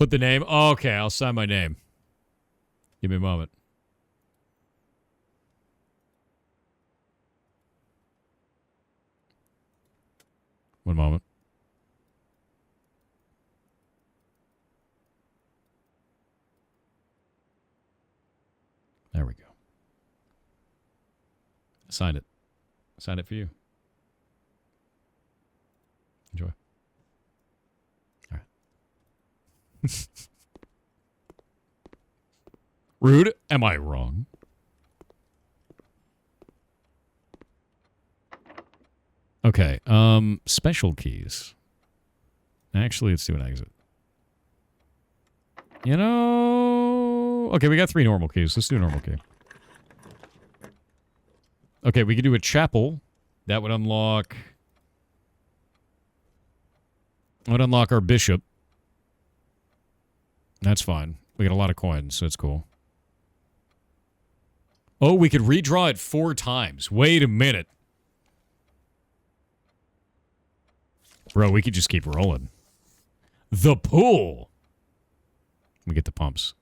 Put the name. Oh, okay, I'll sign my name. Give me a moment. One moment. There we go. Sign it. Sign it for you. Enjoy. All right. Rude? Am I wrong? Okay, special keys. Actually, let's do an exit. You know... Okay, we got 3 normal keys. Let's do a normal key. Okay, we could do a chapel. That would unlock... That would unlock our bishop. That's fine. We got a lot of coins, so that's cool. Oh, we could redraw it 4 times. Wait a minute. Bro, we could just keep rolling. The pool! We get the pumps.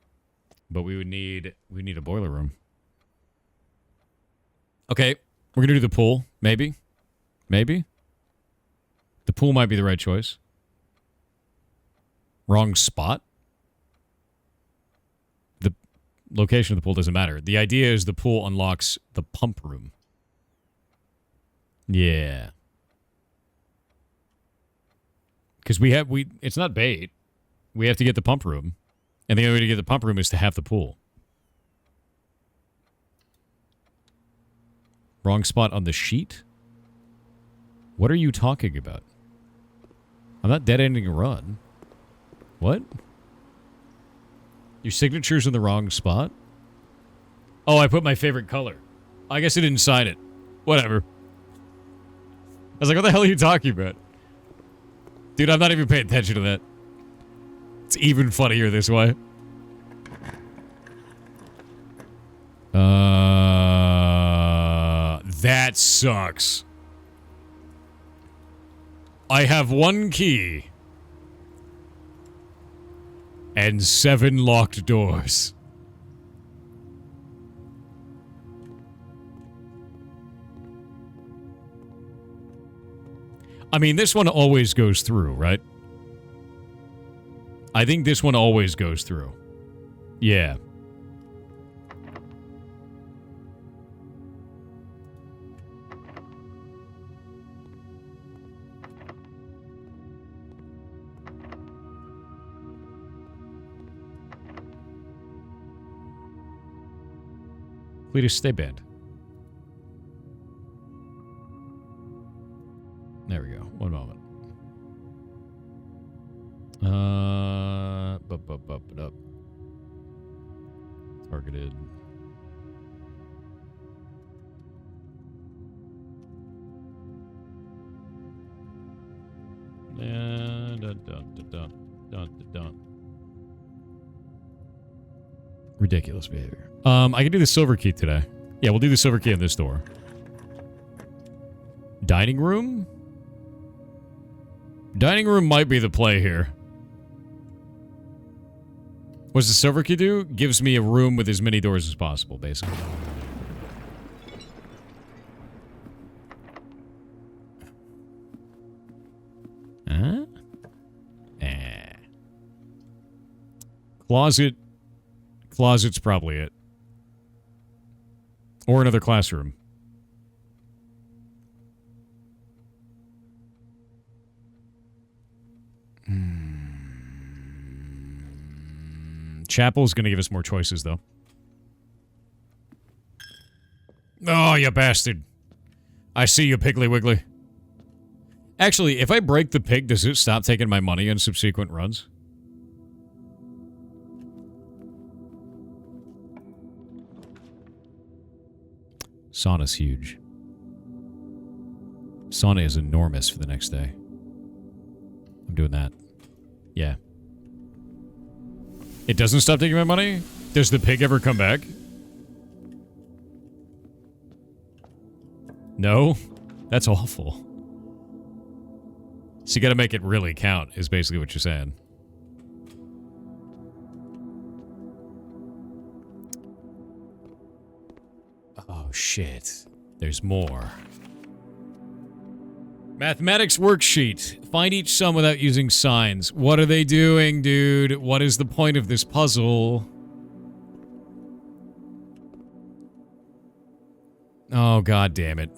But we need a boiler room. Okay, we're gonna do the pool. Maybe. Maybe. The pool might be the right choice. Wrong spot? The location of the pool doesn't matter. The idea is the pool unlocks the pump room. Yeah. Because it's not bait. We have to get the pump room. And the only way to get the pump room is to have the pool. Wrong spot on the sheet? What are you talking about? I'm not dead-ending a run. What? Your signature's in the wrong spot? Oh, I put my favorite color. I guess I didn't sign it. Whatever. I was like, what the hell are you talking about? Dude, I'm not even paying attention to that. It's even funnier this way. That sucks. I have 1 key. And 7 locked doors. I mean, this one always goes through, right? I think this one always goes through. Yeah. Cletus, stay banned. There we go. One moment. Up it up. Targeted. Dun. Ridiculous behavior. I can do the silver key today. Yeah, we'll do the silver key on this door. Dining room? Dining room might be the play here. What does the silver key do? Gives me a room with as many doors as possible, basically. Huh? Closet. Closet's probably it. Or another classroom. Chapel's gonna give us more choices, though. Oh, you bastard. I see you, Piggly Wiggly. Actually, if I break the pig, does it stop taking my money on subsequent runs? Sauna's huge. Sauna is enormous for the next day. I'm doing that. Yeah. It doesn't stop taking my money? Does the pig ever come back? No? That's awful. So you gotta make it really count, is basically what you're saying. Oh, shit. There's more. Mathematics worksheet. Find each sum without using signs. What are they doing, dude? What is the point of this puzzle? Oh, god damn it.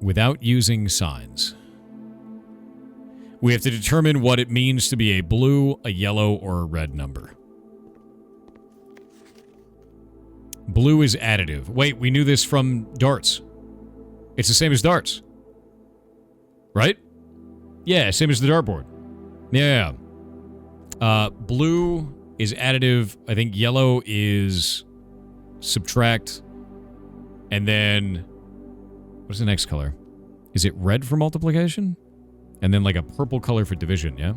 Without using signs. We have to determine what it means to be a blue, a yellow, or a red number. Blue is additive. Wait, we knew this from darts. It's the same as darts. Right? Yeah, same as the dartboard. Yeah. Blue is additive. I think yellow is subtract. And then... what's the next color? Is it red for multiplication? And then like a purple color for division, yeah?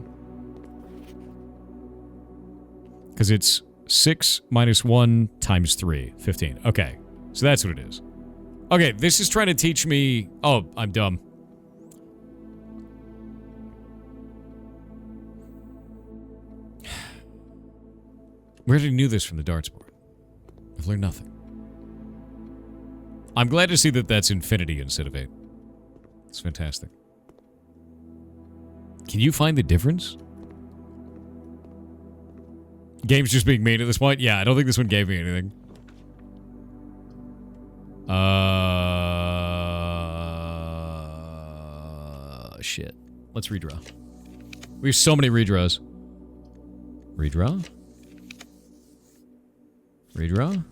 Because it's 6 minus 1 times 3. 15. Okay. So that's what it is. Okay, this is trying to teach me... oh, I'm dumb. We already knew this from the darts board. I've learned nothing. I'm glad to see that that's infinity instead of 8. It's fantastic. Can you find the difference? Game's just being mean at this point? Yeah, I don't think this one gave me anything. Shit. Let's redraw. We have so many redraws. Redraw? Redraw?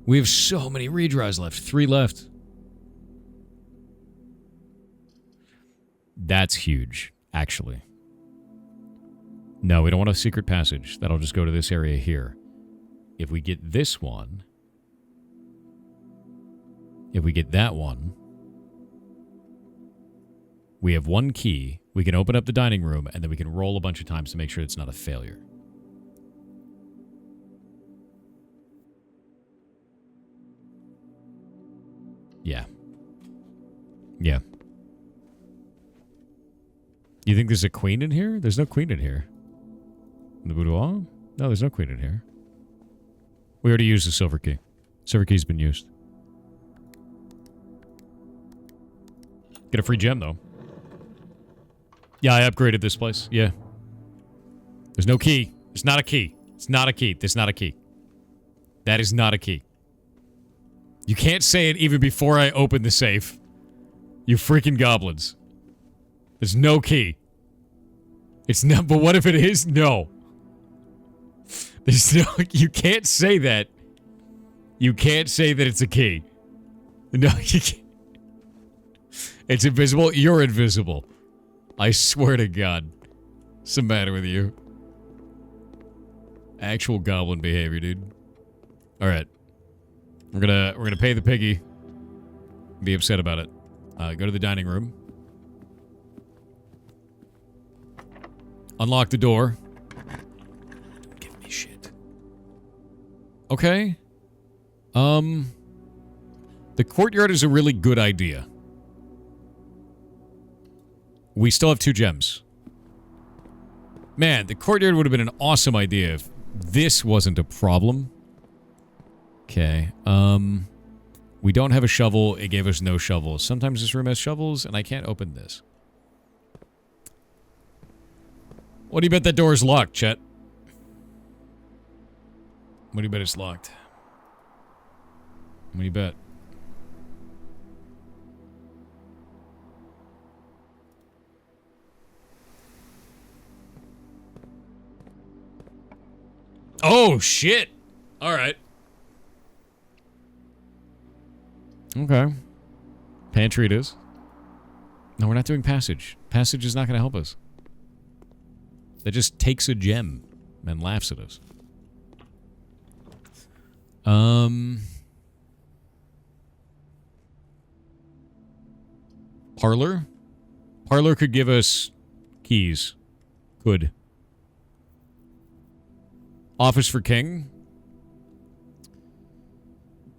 We have so many redraws left. 3 left. That's huge, actually. No, we don't want a secret passage. That'll just go to this area here. If we get this one... if we get that one... we have 1 key. We can open up the dining room, and then we can roll a bunch of times to make sure it's not a failure. Yeah. Yeah. You think there's a queen in here? There's no queen in here. In the boudoir? No, there's no queen in here. We already used the silver key. Silver key's been used. Get a free gem, though. Yeah, I upgraded this place. Yeah. There's no key. It's not a key. It's not a key. That's not a key. That is not a key. You can't say it even before I open the safe. You freaking goblins. There's no key. It's not, but what if it is? No. There's no, you can't say that. You can't say that it's a key. No, you can't. It's invisible. You're invisible. I swear to God. What's the matter with you? Actual goblin behavior, dude. Alright. We're gonna pay the piggy. Be upset about it. Go to the dining room. Unlock the door. Don't give me shit. Okay. The courtyard is a really good idea. We still have 2 gems. Man, the courtyard would have been an awesome idea if this wasn't a problem. Okay, we don't have a shovel. It gave us no shovels. Sometimes this room has shovels, and I can't open this. What do you bet that door is locked, Chet? What do you bet it's locked? What do you bet? Oh, shit! Alright. Okay. Pantry it is. No, we're not doing passage. Passage is not going to help us. That just takes a gem and laughs at us. Parlor? Parlor could give us keys. Could. Office for King?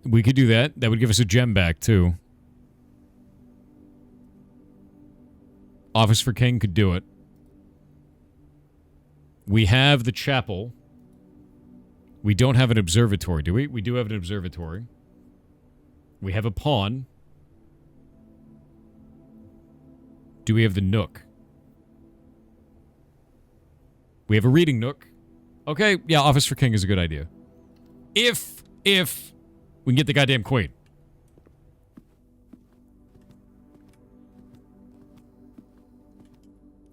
We could do that. That would give us a gem back, too. Office for King could do it. We have the chapel. We don't have an observatory, do we? We do have an observatory. We have a pawn. Do we have the nook? We have a reading nook. Okay, yeah, Office for King is a good idea. If we can get the goddamn queen.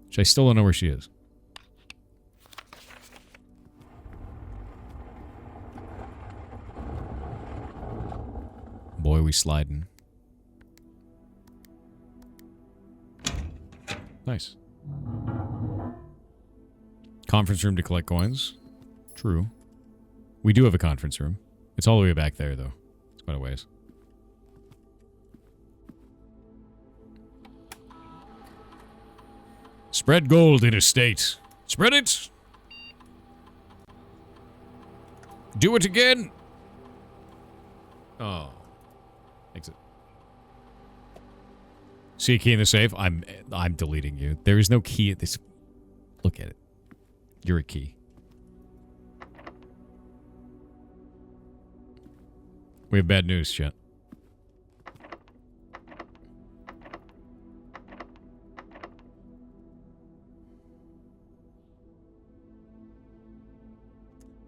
Which I still don't know where she is. Boy, we sliding. Nice. Conference room to collect coins. True. We do have a conference room. It's all the way back there, though. It's quite a ways. Spread gold in estate. Spread it! Do it again! Oh. Exit. See a key in the safe? I'm deleting you. There is no key at this. Look at it. You're a key. We have bad news, chat.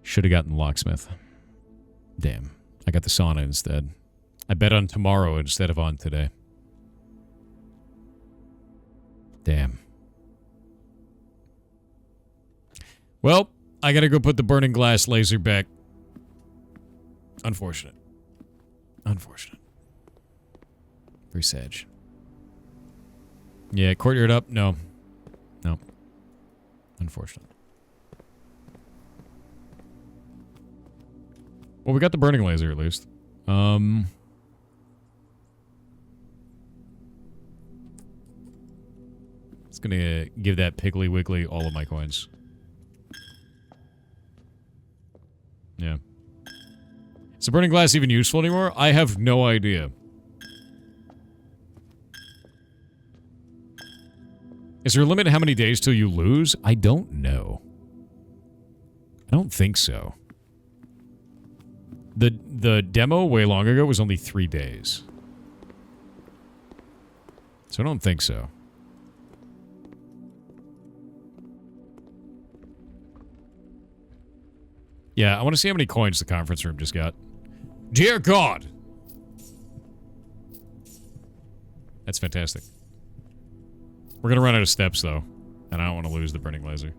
Should have gotten locksmith. Damn. I got the sauna instead. I bet on tomorrow instead of on today. Damn. Well, I gotta go put the burning glass laser back. Unfortunate. Unfortunate. Very sad. Yeah, courtyard up? No. No. Unfortunate. Well, we got the burning laser at least. It's gonna give that Piggly Wiggly all of my coins. Yeah. Is the burning glass even useful anymore? I have no idea. Is there a limit to how many days till you lose? I don't know. I don't think so. The demo way long ago was only 3 days. So I don't think so. Yeah, I want to see how many coins the conference room just got. Dear God! That's fantastic. We're going to run out of steps, though. And I don't want to lose the burning laser.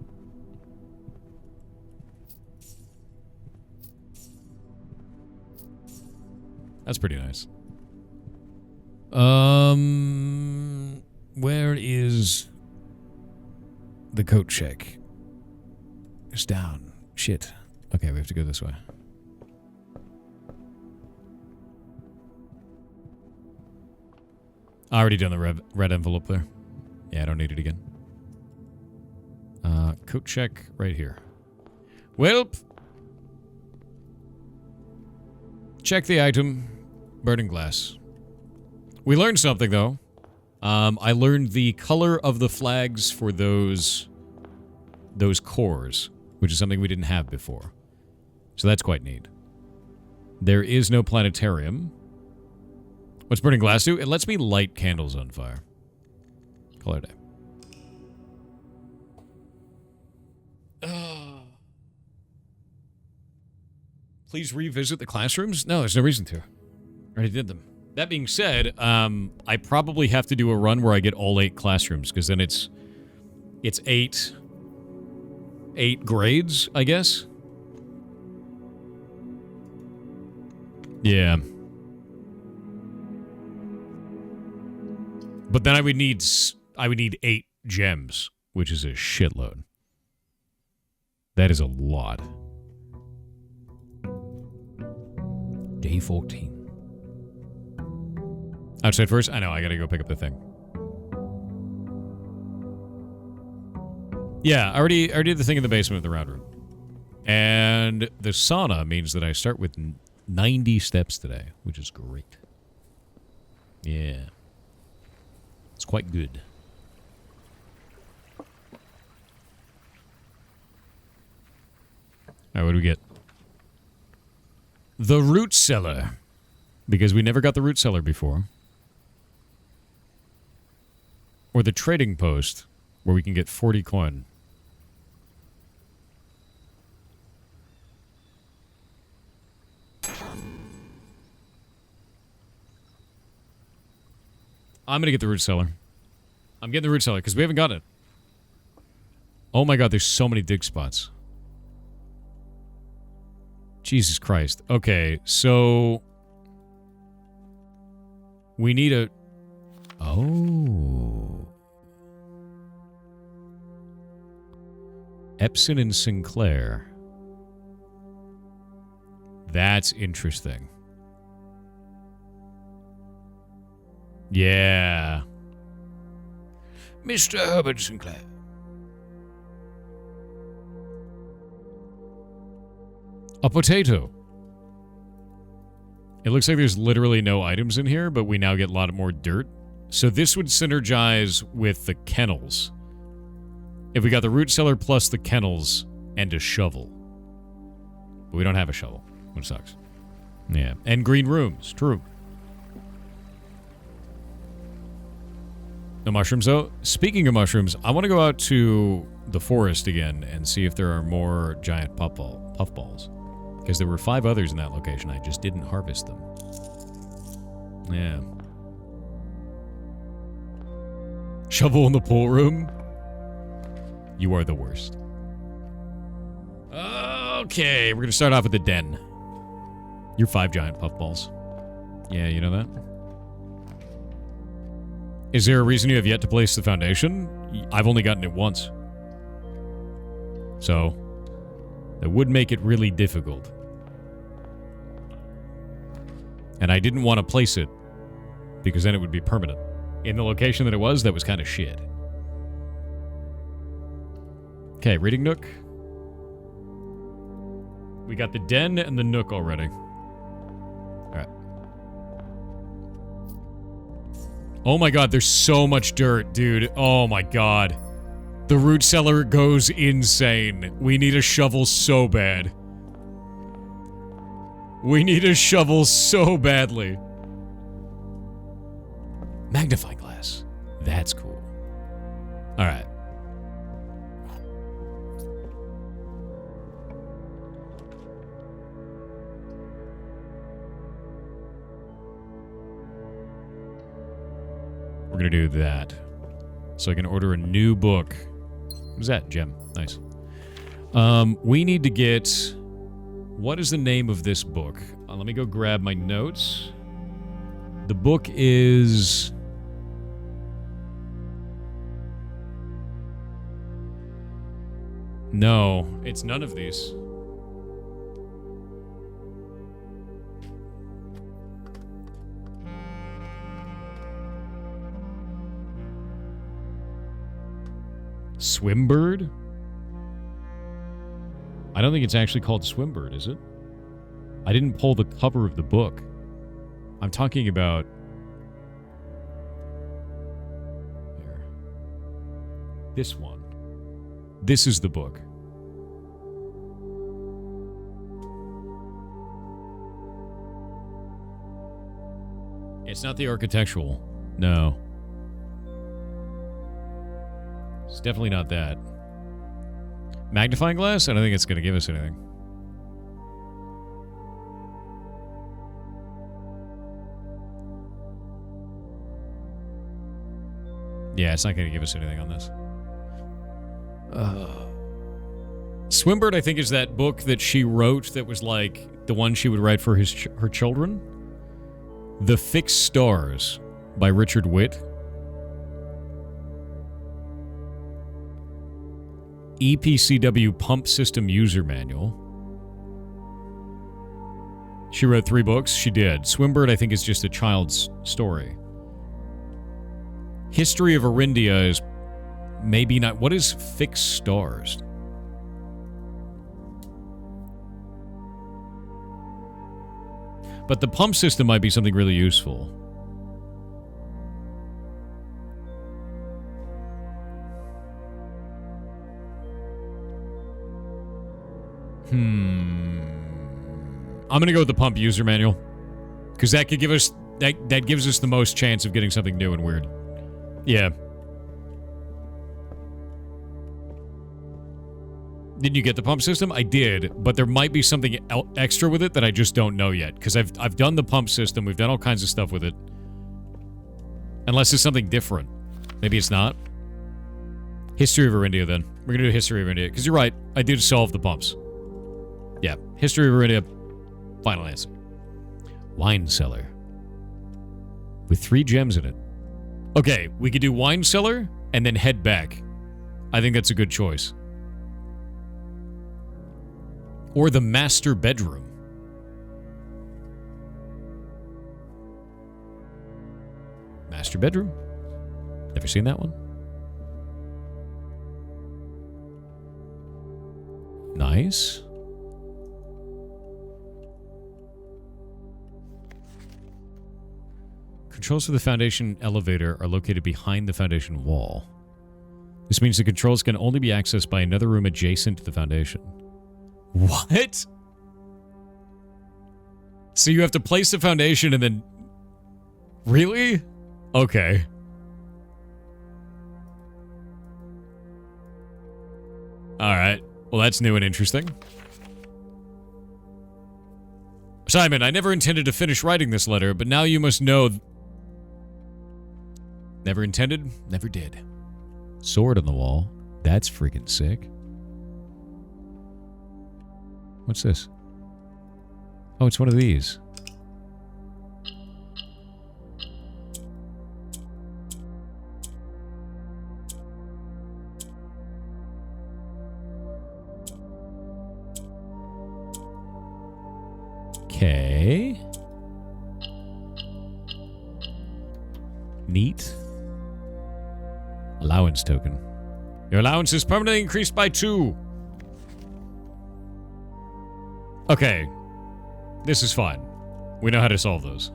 That's pretty nice. Where is the coat check? It's down. Shit. Okay, we have to go this way. I already done the red envelope there. Yeah, I don't need it again. Coat check right here. Welp. Check the item. Burning glass. We learned something, though. I learned the color of the flags for those cores, which is something we didn't have before. So that's quite neat. There is no planetarium. What's burning glass do? It lets me light candles on fire. Call it a day. Please revisit the classrooms? No, there's no reason to. I already did them. That being said, I probably have to do a run where I get all 8 classrooms, because then it's 8 grades, I guess. Yeah. But then I would need 8 gems, which is a shitload. That is a lot. Day 14. Outside first? I know, I gotta go pick up the thing. Yeah, I already did the thing in the basement of the round room. And the sauna means that I start with 90 steps today, which is great. Yeah. It's quite good. Alright, what do we get? The root cellar. Because we never got the root cellar before. Or the trading post, where we can get 40 coin. I'm going to get the root cellar. I'm getting the root cellar because we haven't got it. Oh my god, there's so many dig spots. Jesus Christ. Okay, so... we need a... Oh. Epson and Sinclair. That's interesting. Yeah. Mr. Herbert Sinclair. A potato. It looks like there's literally no items in here, but we now get a lot more dirt. So this would synergize with the kennels. If we got the root cellar plus the kennels and a shovel. But we don't have a shovel, which sucks. Yeah. And green rooms. True. No mushrooms, though. Speaking of mushrooms, I want to go out to the forest again and see if there are more giant puffballs. Because there were 5 others in that location. I just didn't harvest them. Yeah. Shovel in the pool room? You are the worst. Okay, we're going to start off with the den. You're 5 giant puffballs. Yeah, you know that? Is there a reason you have yet to place the foundation? I've only gotten it once. So, that would make it really difficult. And I didn't want to place it, because then it would be permanent. In the location that it was kind of shit. Okay, reading nook. We got the den and the nook already. Alright. Oh my god, there's so much dirt, dude. Oh my god. The root cellar goes insane. We need a shovel so bad. We need a shovel so badly. Magnifying glass. That's cool. Alright. We're gonna do that. So I can order a new book. What is that? Gem. Nice. We need to get... What is the name of this book? Let me go grab my notes. The book is... No, it's none of these. Swimbird? I don't think it's actually called Swimbird, is it? I didn't pull the cover of the book. I'm talking about... Here. This one. This is the book. It's not the architectural. No. It's definitely not that. Magnifying glass? I don't think it's going to give us anything. Yeah, it's not going to give us anything on this. Swimbird, I think, is that book that she wrote that was like the one she would write for her children. The Fixed Stars by Richard Witt. EPCW Pump System User Manual. She wrote 3 books. She did. Swimbird, I think, is just a child's story. History of Arindia is maybe not... What is Fixed Stars? But the pump system might be something really useful. I'm gonna go with the pump user manual. Because that could give us... That gives us the most chance of getting something new and weird. Yeah. Did you get the pump system? I did, but there might be something extra with it that I just don't know yet. Because I've done the pump system. We've done all kinds of stuff with it. Unless it's something different. Maybe it's not. History of Arindia, then. We're going to do History of Arindia. Because you're right. I did solve the pumps. Yeah. History of Arindia. Final answer. Wine cellar. With 3 gems in it. Okay, we could do wine cellar and then head back. I think that's a good choice. Or the master bedroom. Master bedroom. Never seen that one. Nice. Controls for the Foundation elevator are located behind the Foundation wall. This means the controls can only be accessed by another room adjacent to the Foundation. What? So you have to place the Foundation and then... Really? Okay. Alright. Well, that's new and interesting. Simon, I never intended to finish writing this letter, but now you must know... Never intended, never did. Sword on the wall. That's freaking sick. What's this? Oh, it's one of these. Okay. Neat. Allowance token. Your allowance is permanently increased by 2. Okay. This is fine. We know how to solve those.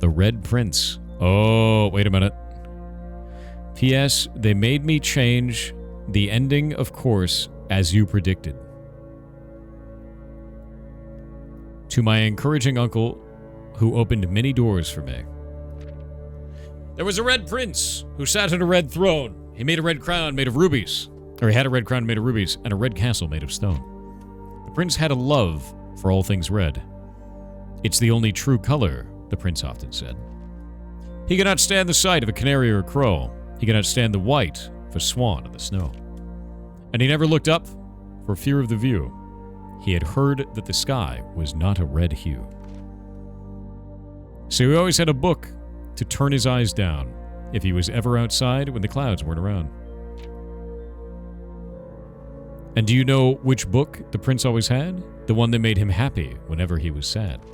The Red Prince. Oh, wait a minute. P.S. They made me change the ending, of course, as you predicted. To my encouraging uncle, who opened many doors for me. There was a red prince who sat on a red throne. He made a red crown made of rubies. Or he had a red crown made of rubies and a red castle made of stone. The prince had a love for all things red. It's the only true color, the prince often said. He could not stand the sight of a canary or a crow. He could not stand the white of a swan in the snow. And he never looked up for fear of the view. He had heard that the sky was not a red hue. So he always had a book to turn his eyes down if he was ever outside when the clouds weren't around. And do you know which book the prince always had? The one that made him happy whenever he was sad.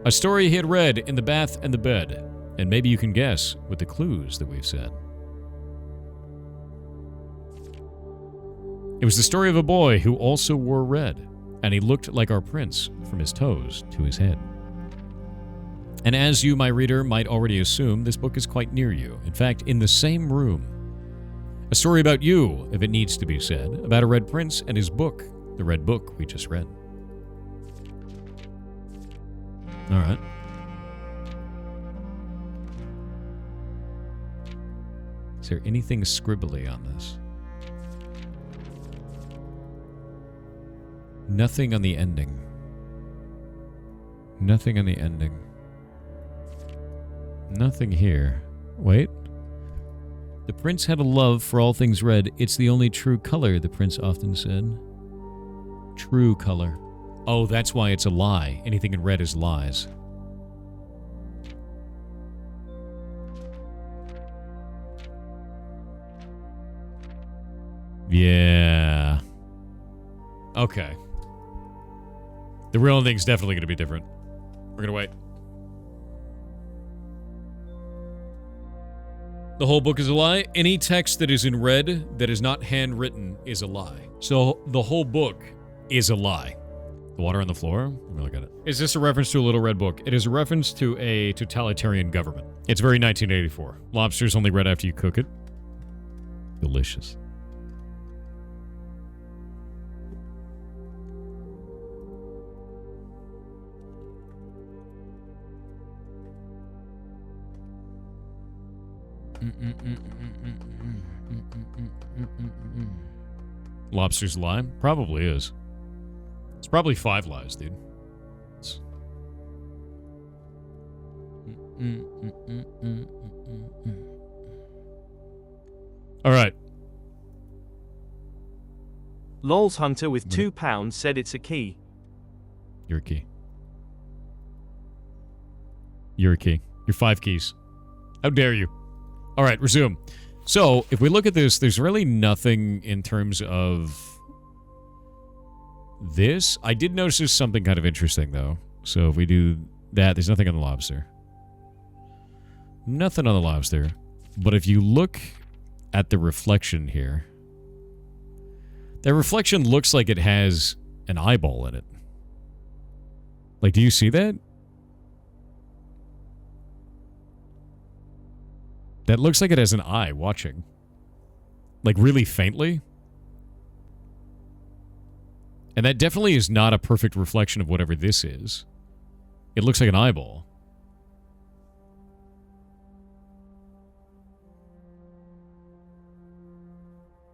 A story he had read in the bath and the bed, and maybe you can guess with the clues that we've said. It was the story of a boy who also wore red, and he looked like our prince from his toes to his head. And as you, my reader, might already assume, this book is quite near you. In fact, in the same room. A story about you, if it needs to be said, about a red prince and his book, the red book we just read. All right. Is there anything scribbly on this? Nothing on the ending. Nothing on the ending. Nothing here. Wait. The prince had a love for all things red. It's the only true color, the prince often said. True color. Oh, that's why it's a lie. Anything in red is lies. Yeah. Okay. The real ending's definitely going to be different. We're going to wait. The whole book is a lie. Any text that is in red that is not handwritten is a lie. So the whole book is a lie. The water on the floor? Let me look at it. Is this a reference to a Little Red Book? It is a reference to a totalitarian government. It's very 1984. Lobster's only red after you cook it. Delicious. Lobster's lie? Probably is. It's probably 5 lies, dude. All right. Lols Hunter with £2 said it's a key. You're a key. You're a key. You're 5 keys. How dare you? All right, resume. So, if we look at this, there's really nothing in terms of this. I did notice there's something kind of interesting, though. So, if we do that, there's nothing on the lobster. Nothing on the lobster. But if you look at the reflection here, that reflection looks like it has an eyeball in it. Like, do you see that? That looks like it has an eye watching. Like, really faintly. And that definitely is not a perfect reflection of whatever this is. It looks like an eyeball.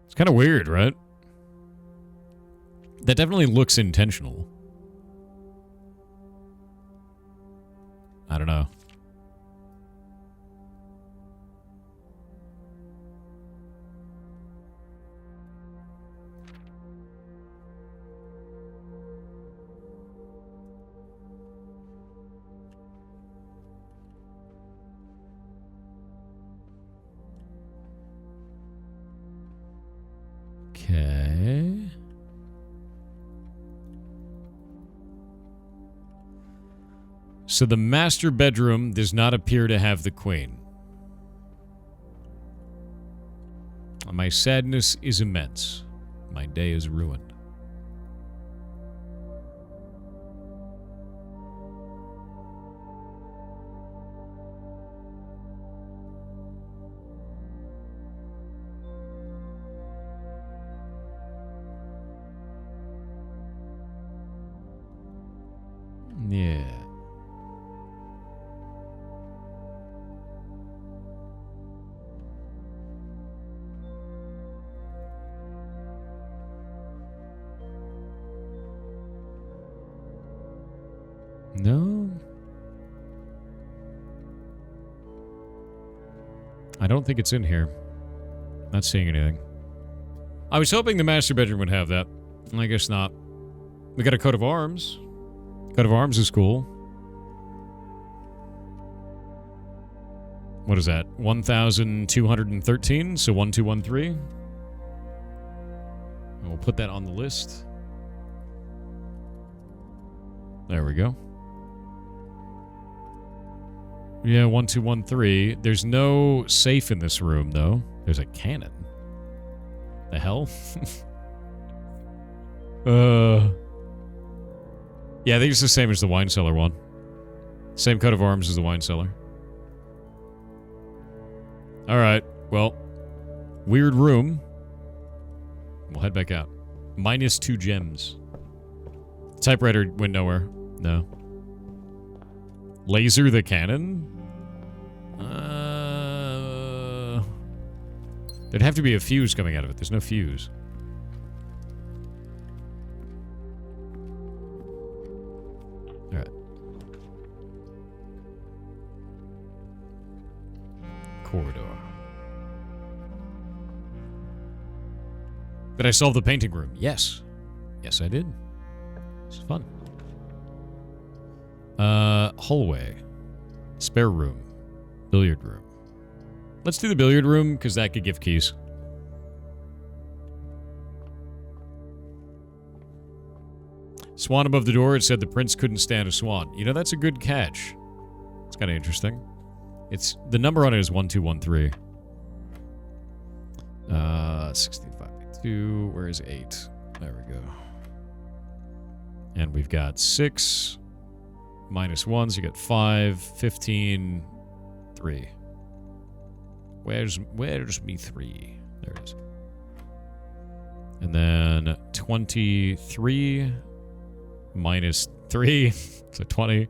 It's kind of weird, right? That definitely looks intentional. I don't know. Okay. So the master bedroom does not appear to have the queen. My sadness is immense. My day is ruined. Yeah. No. I don't think it's in here. Not seeing anything. I was hoping the master bedroom would have that. I guess not. We got a coat of arms. Coat of arms is cool. What is that? 1,213, so 1213. And we'll put that on the list. There we go. Yeah, 1213. There's no safe in this room, though. There's a cannon. The hell? Yeah, I think it's the same as the wine cellar one. Same coat of arms as the wine cellar. Alright, well. Weird room. We'll head back out. -2 gems. Typewriter went nowhere. No. Laser the cannon? There'd have to be a fuse coming out of it. There's no fuse. Alright. Corridor. Did I solve the painting room? Yes. Yes, I did. It's fun. Hallway. Spare room. Billiard room. Let's do the billiard room, because that could give keys. Swan above the door, it said the prince couldn't stand a swan. You know, that's a good catch. It's kind of interesting. It's the number on it is 1213. 6582. Where is 8? There we go. And we've got 6 -1, so you got 5, 15, 3. Where's me 3? There it is. And then 23 -3, so 20.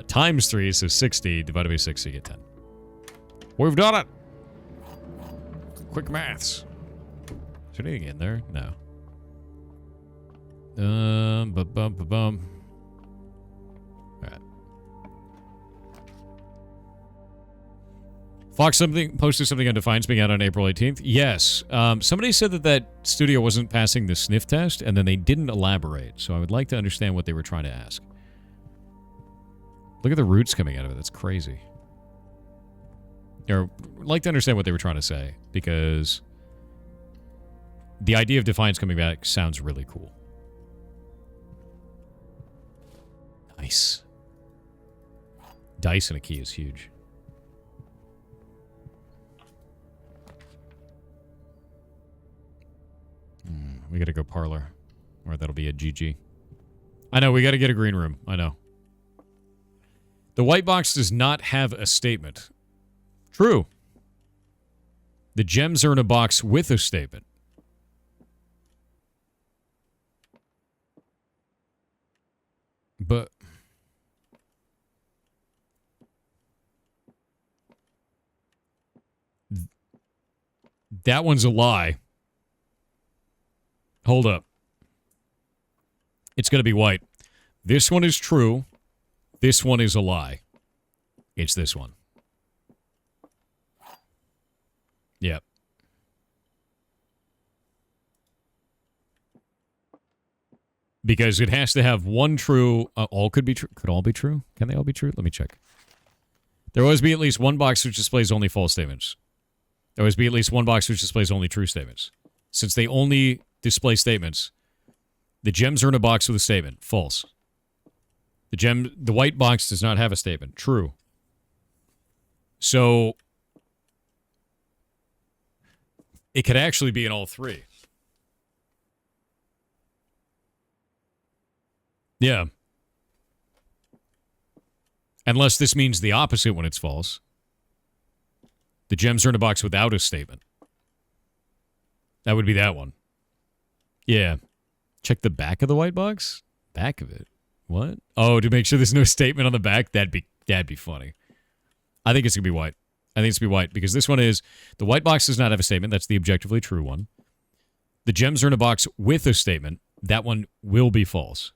Times 3, so 60. Divided by 6, so you get 10. We've done it! Quick maths. Is there anything in there? No. Bum. Alright. Fox posted something on Defiance being out on April 18th. Yes. Somebody said that studio wasn't passing the sniff test, and then they didn't elaborate. So I would like to understand what they were trying to ask. Look at the roots coming out of it. That's crazy. Or, I'd like to understand what they were trying to say, because the idea of Defiance coming back sounds really cool. Nice. Dice and a key is huge. We gotta go parlor. Or that'll be a GG. I know, we gotta get a green room. I know. The white box does not have a statement. True. The gems are in a box with a statement. But that one's a lie. Hold up. It's going to be white. This one is true. This one is a lie. It's this one. Yep. Because it has to have one true... all could be true. Could all be true? Can they all be true? Let me check. There always be at least one box which displays only false statements. There always be at least one box which displays only true statements. Since they only display statements, the gems are in a box with a statement. False. The white box does not have a statement. True. So it could actually be in all three. Yeah. Unless this means the opposite when it's false. The gems are in a box without a statement. That would be that one. Yeah. Check the back of the white box? Back of it. What? Oh, to make sure there's no statement on the back? That'd be funny. I think it's going to be white. I think it's going to be white because this one is... The white box does not have a statement. That's the objectively true one. The gems are in a box with a statement. That one will be false.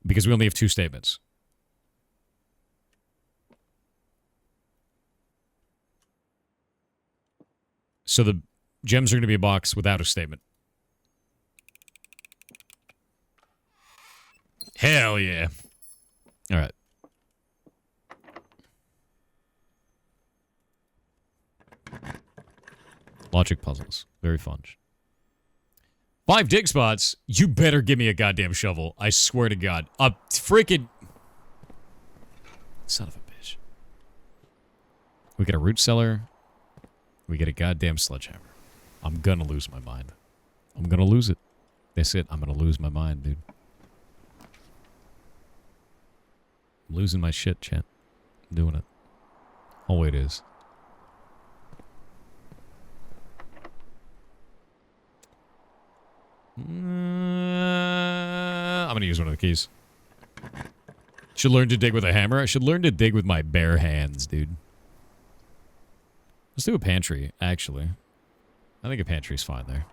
Because we only have two statements. So the gems are going to be a box without a statement. Hell yeah. All right. Logic puzzles. Very fun. 5 dig spots? You better give me a goddamn shovel. I swear to God. A freaking... Son of a bitch. We get a root cellar. We get a goddamn sledgehammer. I'm gonna lose my mind. I'm gonna lose it. That's it. I'm gonna lose my mind, dude. I'm losing my shit, chat. I'm doing it. Oh, wait, it is. I'm gonna use one of the keys. Should learn to dig with a hammer. I should learn to dig with my bare hands, dude. Let's do a pantry, actually. I think a pantry's fine there.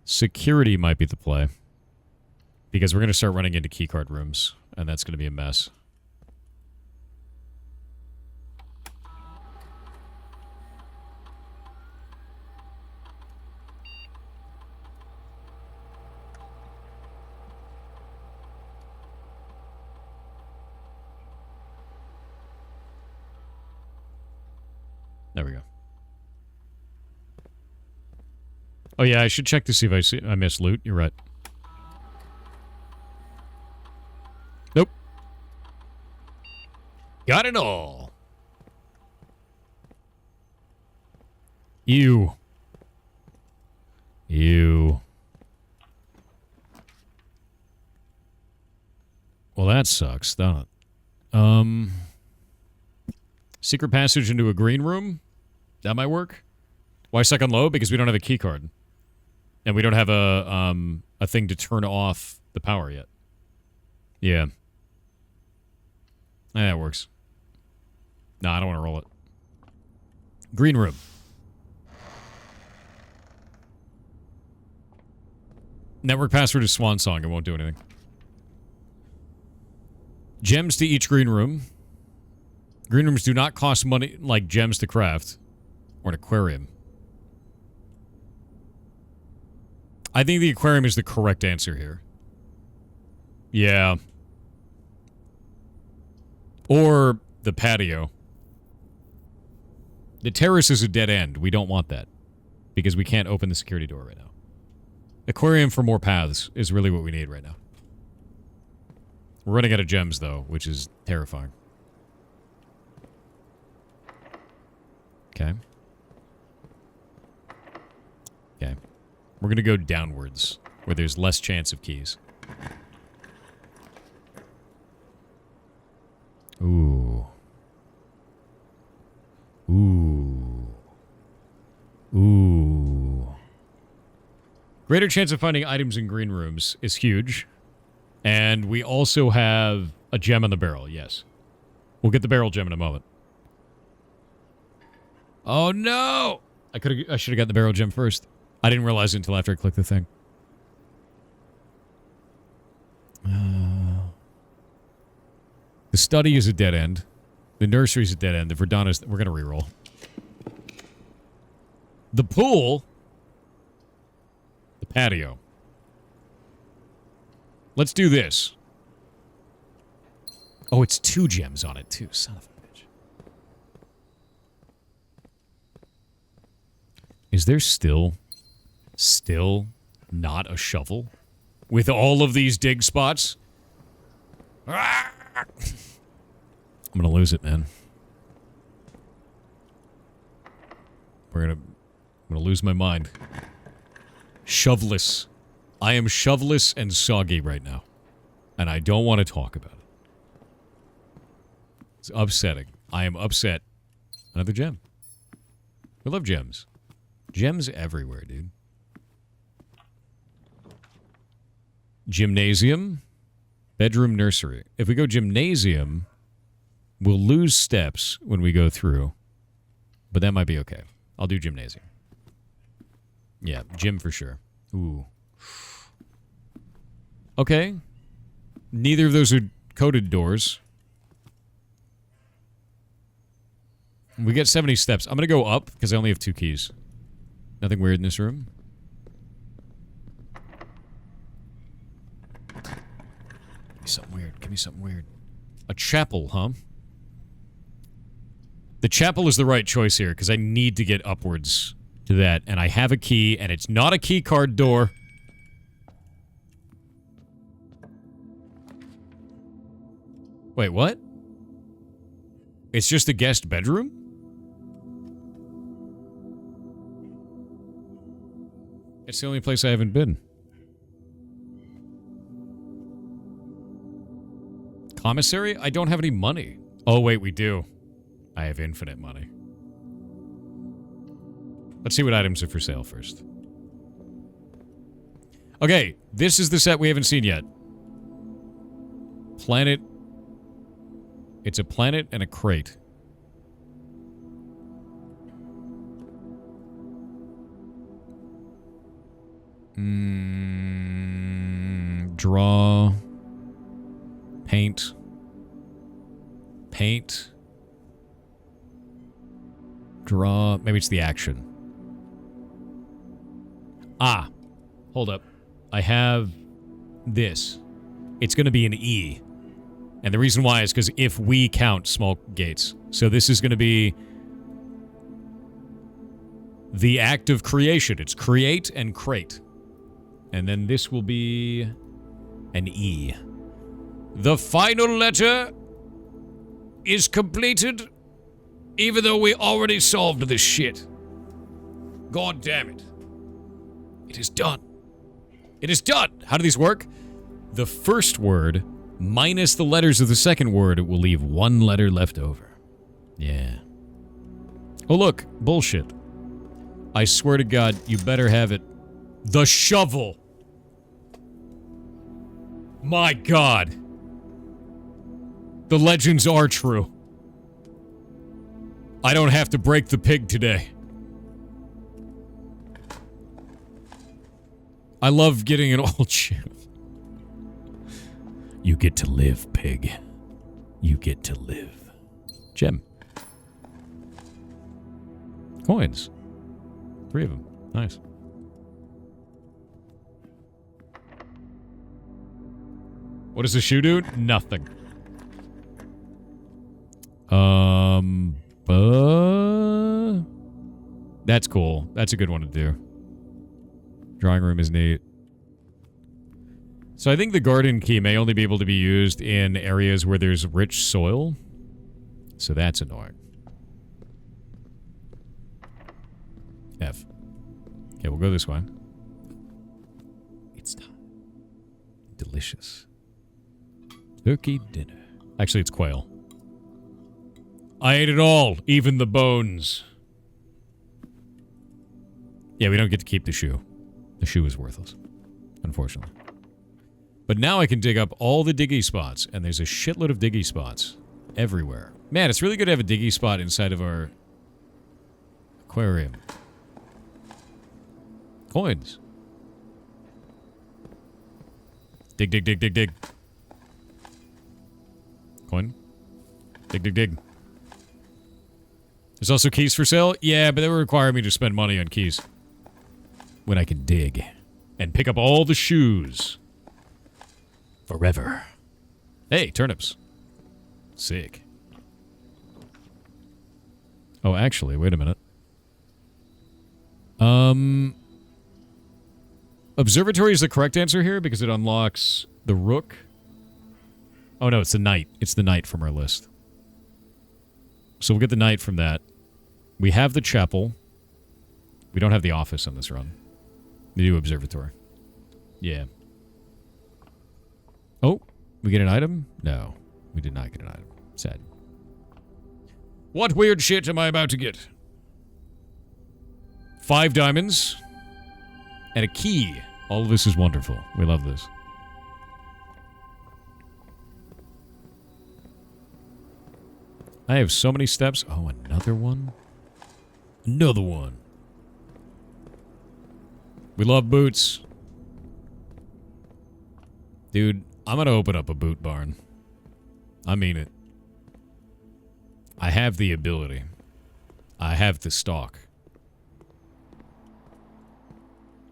Security might be the play. Because we're going to start running into keycard rooms, and that's going to be a mess. There we go. Oh yeah, I should check to see if I missed loot. You're right. Nope. Got it all. Ew. Ew. Well, that sucks, doesn't it? Secret passage into a green room? That might work. Why stuck on low? Because we don't have a key card. And we don't have a thing to turn off the power yet. Yeah. That works. No, I don't want to roll it. Green room. Network password is Swan Song. It won't do anything. Gems to each green room. Green rooms do not cost money like gems to craft. Or an aquarium. I think the aquarium is the correct answer here. Yeah. Or the patio. The terrace is a dead end. We don't want that. Because we can't open the security door right now. Aquarium for more paths is really what we need right now. We're running out of gems, though, which is terrifying. Okay. Okay. We're going to go downwards, where there's less chance of keys. Ooh. Ooh. Ooh. Greater chance of finding items in green rooms is huge. And we also have a gem on the barrel, yes. We'll get the barrel gem in a moment. Oh, no! I should have got the barrel gem first. I didn't realize it until after I clicked the thing. The study is a dead end. The nursery is a dead end. The Verdana is... We're going to reroll. The pool... The patio. Let's do this. Oh, it's 2 gems on it, too. Son of a bitch. Is there still not a shovel? With all of these dig spots? I'm gonna lose it, man. I'm gonna lose my mind. Shoveless. I am shoveless and soggy right now. And I don't want to talk about it. It's upsetting. I am upset. Another gem. I love gems. Gems everywhere, dude. Gymnasium. Bedroom nursery. If we go gymnasium, we'll lose steps when we go through. But that might be okay. I'll do gymnasium. Yeah, gym for sure. Ooh. Okay. Neither of those are coded doors. We get 70 steps. I'm going to go up because I only have 2 keys. Nothing weird in this room. Give me something weird. Give me something weird. A chapel, huh? The chapel is the right choice here because I need to get upwards to that. And I have a key and it's not a key card door. Wait, what? It's just a guest bedroom? It's the only place I haven't been. Commissary? I don't have any money. Oh, wait, we do. I have infinite money. Let's see what items are for sale first. Okay, this is the set we haven't seen yet. Planet. It's a planet and a crate. Draw. Paint. Paint. Draw. Maybe it's the action. Ah. Hold up. I have this. It's going to be an E. And the reason why is because if we count small gates. So this is going to be the act of creation. It's create and crate. And then this will be an E. The final letter is completed, even though we already solved this shit. God damn it. It is done. It is done. How do these work? The first word minus the letters of the second word will leave 1 letter left over. Yeah. Oh, look. Bullshit. I swear to God, you better have it. The shovel. My God. The legends are true. I don't have to break the pig today. I love getting an old shoe. You get to live, pig. You get to live. Gem. Coins. 3 of them. Nice. What does the shoe do? Nothing. That's cool. That's a good one to do. Drawing room is neat. So I think the garden key may only be able to be used in areas where there's rich soil. So that's annoying. F. Okay, we'll go this way. It's time. Delicious. Turkey dinner. Actually, it's quail. I ate it all, even the bones. Yeah, we don't get to keep the shoe. The shoe is worthless, unfortunately. But now I can dig up all the diggy spots, and there's a shitload of diggy spots everywhere. Man, it's really good to have a diggy spot inside of our aquarium. Coins. Dig, dig, dig, dig, dig. Coin. Dig, dig, dig. There's also keys for sale? Yeah, but that would require me to spend money on keys. When I can dig. And pick up all the shoes. Forever. Hey, turnips. Sick. Oh, actually, wait a minute. Observatory is the correct answer here because it unlocks the rook. Oh no, it's the knight. It's the knight from our list. So we'll get the knight from that. We have the chapel. We don't have the office on this run. We do observatory. Yeah. Oh, we get an item? No, we did not get an item. Sad. What weird shit am I about to get? 5 diamonds. And a key. All of this is wonderful. We love this. I have so many steps. Oh, another one? Another one. We love boots. Dude, I'm gonna open up a boot barn. I mean it. I have the ability. I have the stock.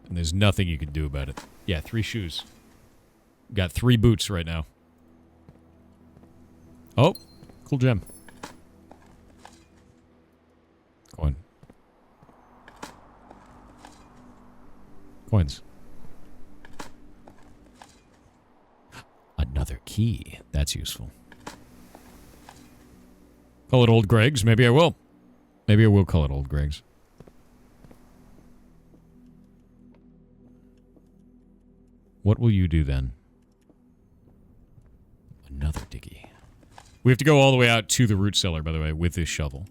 And there's nothing you can do about it. Yeah, 3 shoes. Got 3 boots right now. Oh, cool gem. Coin. Coins. Another key. That's useful. Call it Old Greg's. Maybe I will. Maybe I will call it Old Greg's. What will you do then? Another diggy. We have to go all the way out to the root cellar, by the way, with this shovel.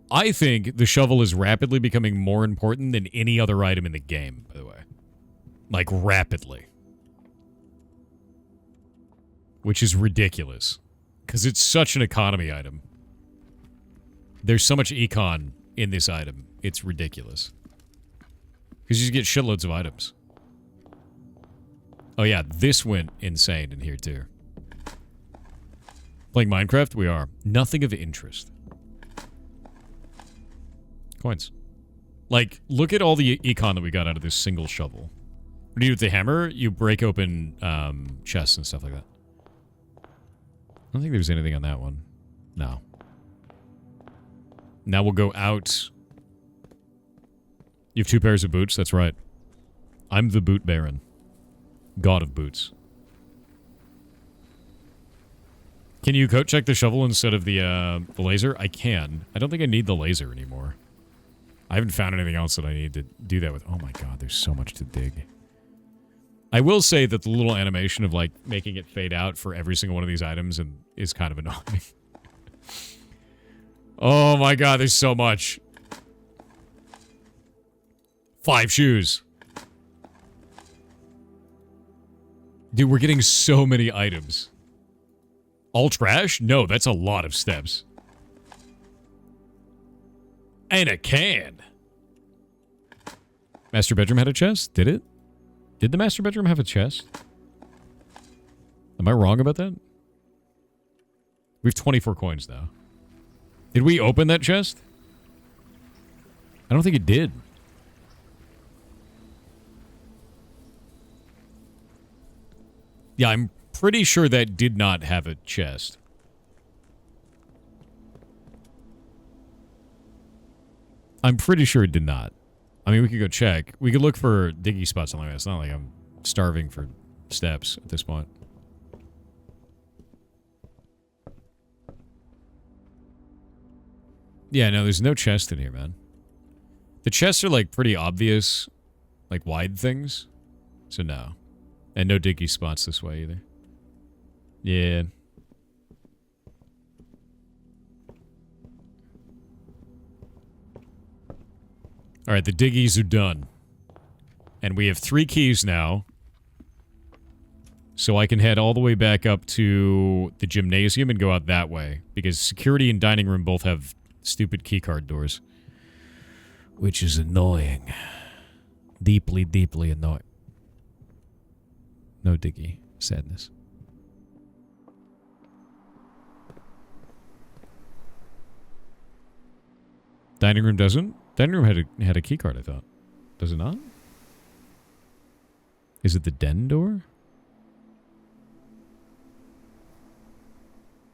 I think the shovel is rapidly becoming more important than any other item in the game, by the way. Like, rapidly. Which is ridiculous. Because it's such an economy item. There's so much econ in this item. It's ridiculous. Because you just get shitloads of items. Oh yeah, this went insane in here too. Playing Minecraft? We are. Nothing of interest. Coins. Like, look at all the econ that we got out of this single shovel. What do you do with the hammer? You break open chests and stuff like that. I don't think there's anything on that one. No. Now we'll go out. You have 2 pairs of boots? That's right. I'm the boot baron. God of boots. Can you coat check the shovel instead of the laser? I can. I don't think I need the laser anymore. I haven't found anything else that I need to do that with. Oh my god, there's so much to dig. I will say that the little animation of, like, making it fade out for every single one of these items is kind of annoying. Oh my god, there's so much. 5 shoes. Dude, we're getting so many items. All trash? No, that's a lot of steps. And a can. Master bedroom had a chest? Did it? Did the master bedroom have a chest? Am I wrong about that? We have 24 coins now. Did we open that chest? I don't think it did. Yeah, I'm pretty sure that did not have a chest. I'm pretty sure it did not. I mean, we could go check. We could look for diggy spots along that. It's not like I'm starving for steps at this point. Yeah, no, there's no chest in here, man. The chests are, like, pretty obvious, like, wide things. So, no. And no diggy spots this way, either. Yeah. Alright, the diggies are done. And we have 3 keys now. So I can head all the way back up to the gymnasium and go out that way. Because security and dining room both have stupid keycard doors. Which is annoying. Deeply, deeply annoying. No diggy. Sadness. Dining room doesn't? Dining room had a key card, I thought. Does it not? Is it the den door?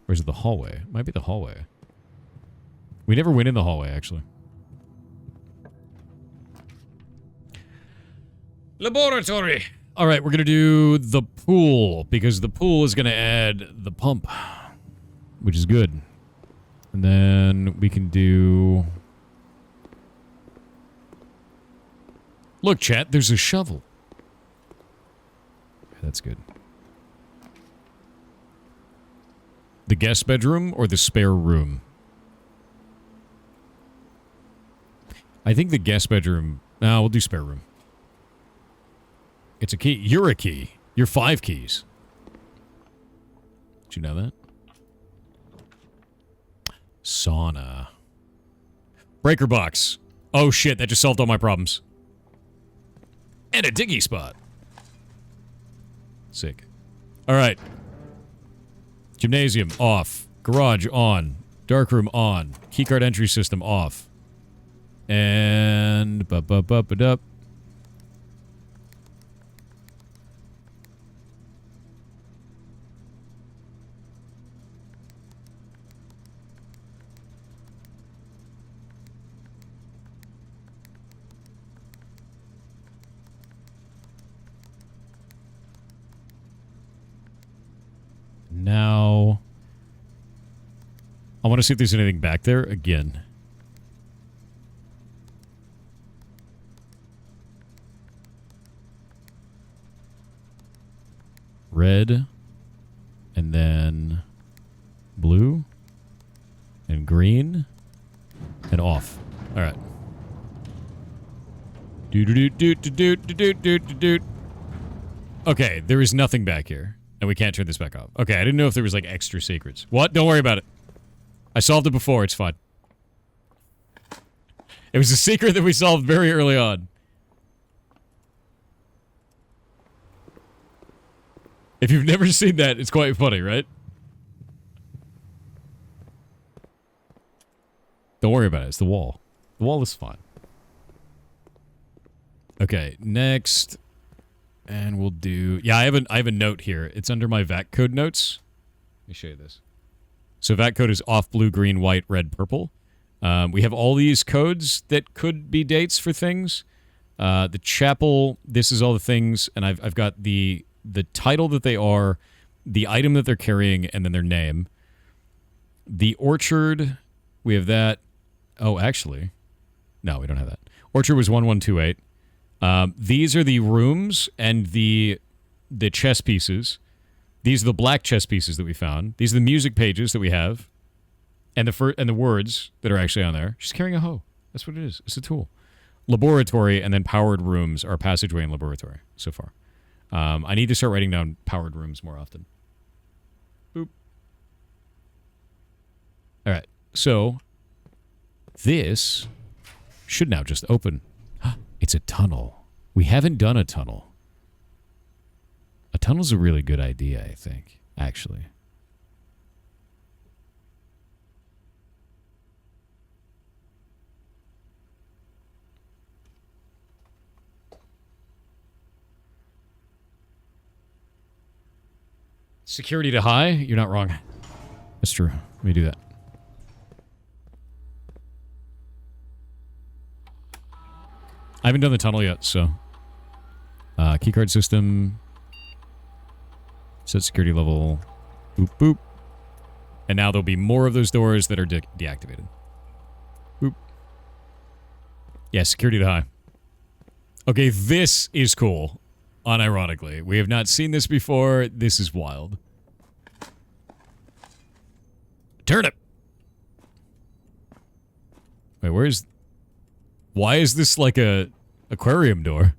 Or is it the hallway? It might be the hallway. We never went in the hallway, actually. Laboratory! Alright, we're gonna do the pool, because the pool is gonna add the pump. Which is good. And then we can do... Look, chat, there's a shovel. That's good. The guest bedroom or the spare room? I think the guest bedroom... No, we'll do spare room. It's a key. You're a key. You're 5 keys. Did you know that? Sauna. Breaker box. Oh shit, that just solved all my problems. And a diggy spot. Sick. Alright. Gymnasium off. Garage on. Darkroom on. Keycard entry system off. And... Bup. Now, I want to see if there's anything back there again. Red, and then blue, and green, and off. All right. Okay, there is nothing back here. And we can't turn this back off. Okay, I didn't know if there was, like, extra secrets. What? Don't worry about it. I solved it before. It's fine. It was a secret that we solved very early on. If you've never seen that, it's quite funny, right? Don't worry about it. It's the wall. The wall is fine. Okay, next... And we'll do... Yeah, I have a note here. It's under my VAC code notes. Let me show you this. So VAC code is off, blue, green, white, red, purple. We have all these codes that could be dates for things. The chapel, this is all the things. And I've got the title that they are, the item that they're carrying, and then their name. The orchard, we have that. Oh, actually. No, we don't have that. Orchard was 1128. These are the rooms and the chess pieces. These are the black chess pieces that we found. These are the music pages that we have, and the words that are actually on there. She's carrying a hoe. That's what it is. It's a tool. laboratory, and then powered rooms are passageway and laboratory so far. I need to start writing down powered rooms more often. Boop. All right. So this should now just open. It's a tunnel. We haven't done a tunnel. A tunnel's a really good idea, I think, actually. Security to high? You're not wrong. That's true. Let me do that. I haven't done the tunnel yet, so... keycard system... Set security level. Boop, boop. And now there'll be more of those doors that are deactivated. Boop. Yeah, security to high. Okay, this is cool. Unironically. We have not seen this before. This is wild. Turnip! Wait, where's... Why is this like a aquarium door?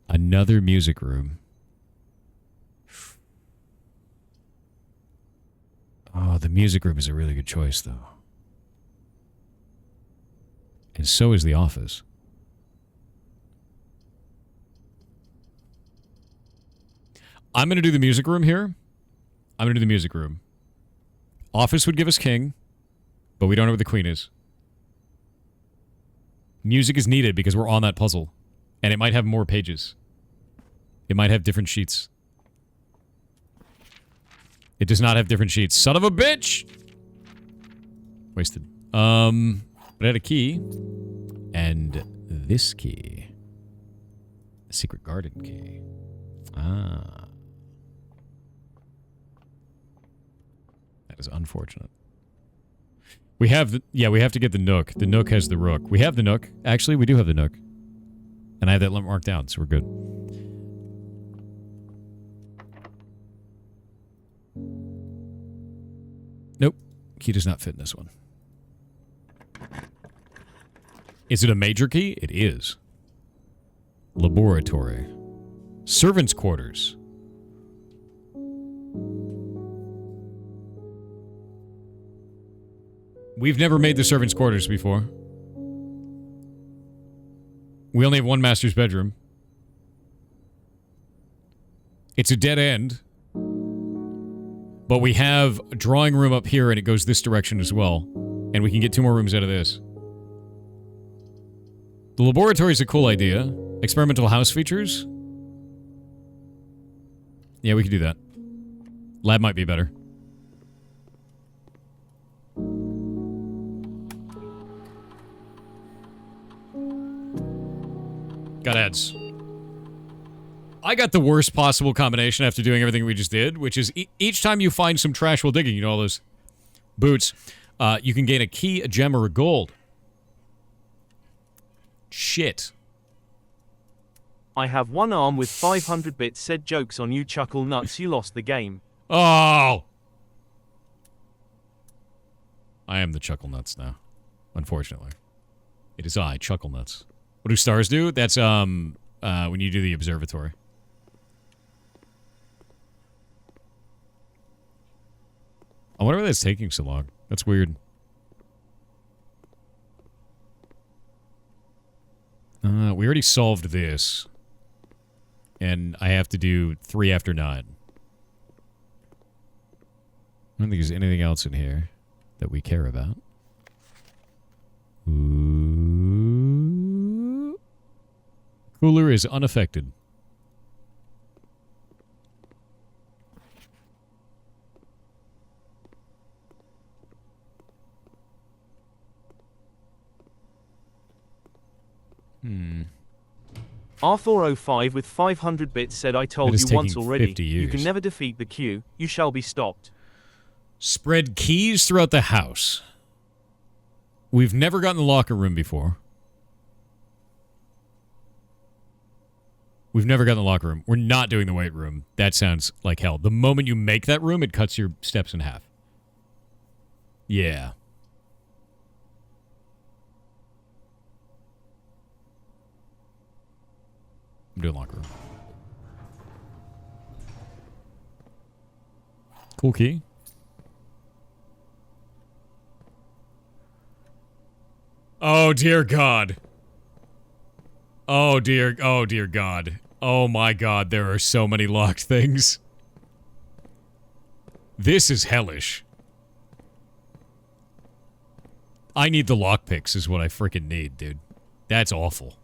Another music room. Oh, the music room is a really good choice, though. And so is the office. I'm going to do the music room here. I'm going to do the music room. Office would give us king, but we don't know where the queen is. Music is needed because we're on that puzzle. And it might have more pages. It might have different sheets. It does not have different sheets. Son of a bitch! Wasted. But I had a key. And this key. A secret garden key. Ah. That is unfortunate. We have... we have to get the Nook. The Nook has the Rook. We have the Nook. Actually, we do have the Nook. And I have that marked down, so we're good. Nope. Key does not fit in this one. Is it a major key? It is. Laboratory. Servants' quarters. We've never made the servants' quarters before. We only have one master's bedroom. It's a dead end. But we have a drawing room up here, and it goes this direction as well. And we can get 2 more rooms out of this. The laboratory is a cool idea. Experimental house features? Yeah, we could do that. Lab might be better. Got ads. I got the worst possible combination after doing everything we just did, which is each time you find some trash while digging, you know, all those boots, you can gain a key, a gem, or a gold. Shit. I have one arm with 500 bits said jokes on you chuckle nuts you lost the game. Oh! I am the chuckle nuts now. Unfortunately. It is I, chuckle nuts. What do stars do? That's, when you do the observatory. I wonder why that's taking so long. That's weird. We already solved this. And I have to do 3 after 9. I don't think there's anything else in here that we care about. Ooh. Cooler is unaffected. R405 with 500 bits said I told you once already. 50 years. You can never defeat the queue. You shall be stopped. Spread keys throughout the house. We've never gotten the locker room before. We've never gotten the locker room. We're not doing the weight room. That sounds like hell. The moment you make that room, it cuts your steps in half. Yeah. I'm doing locker room. Cool key. Oh, dear God. Oh, dear God. Oh, my God, there are so many locked things. This is hellish. I need the lockpicks is what I freaking need, dude. That's awful.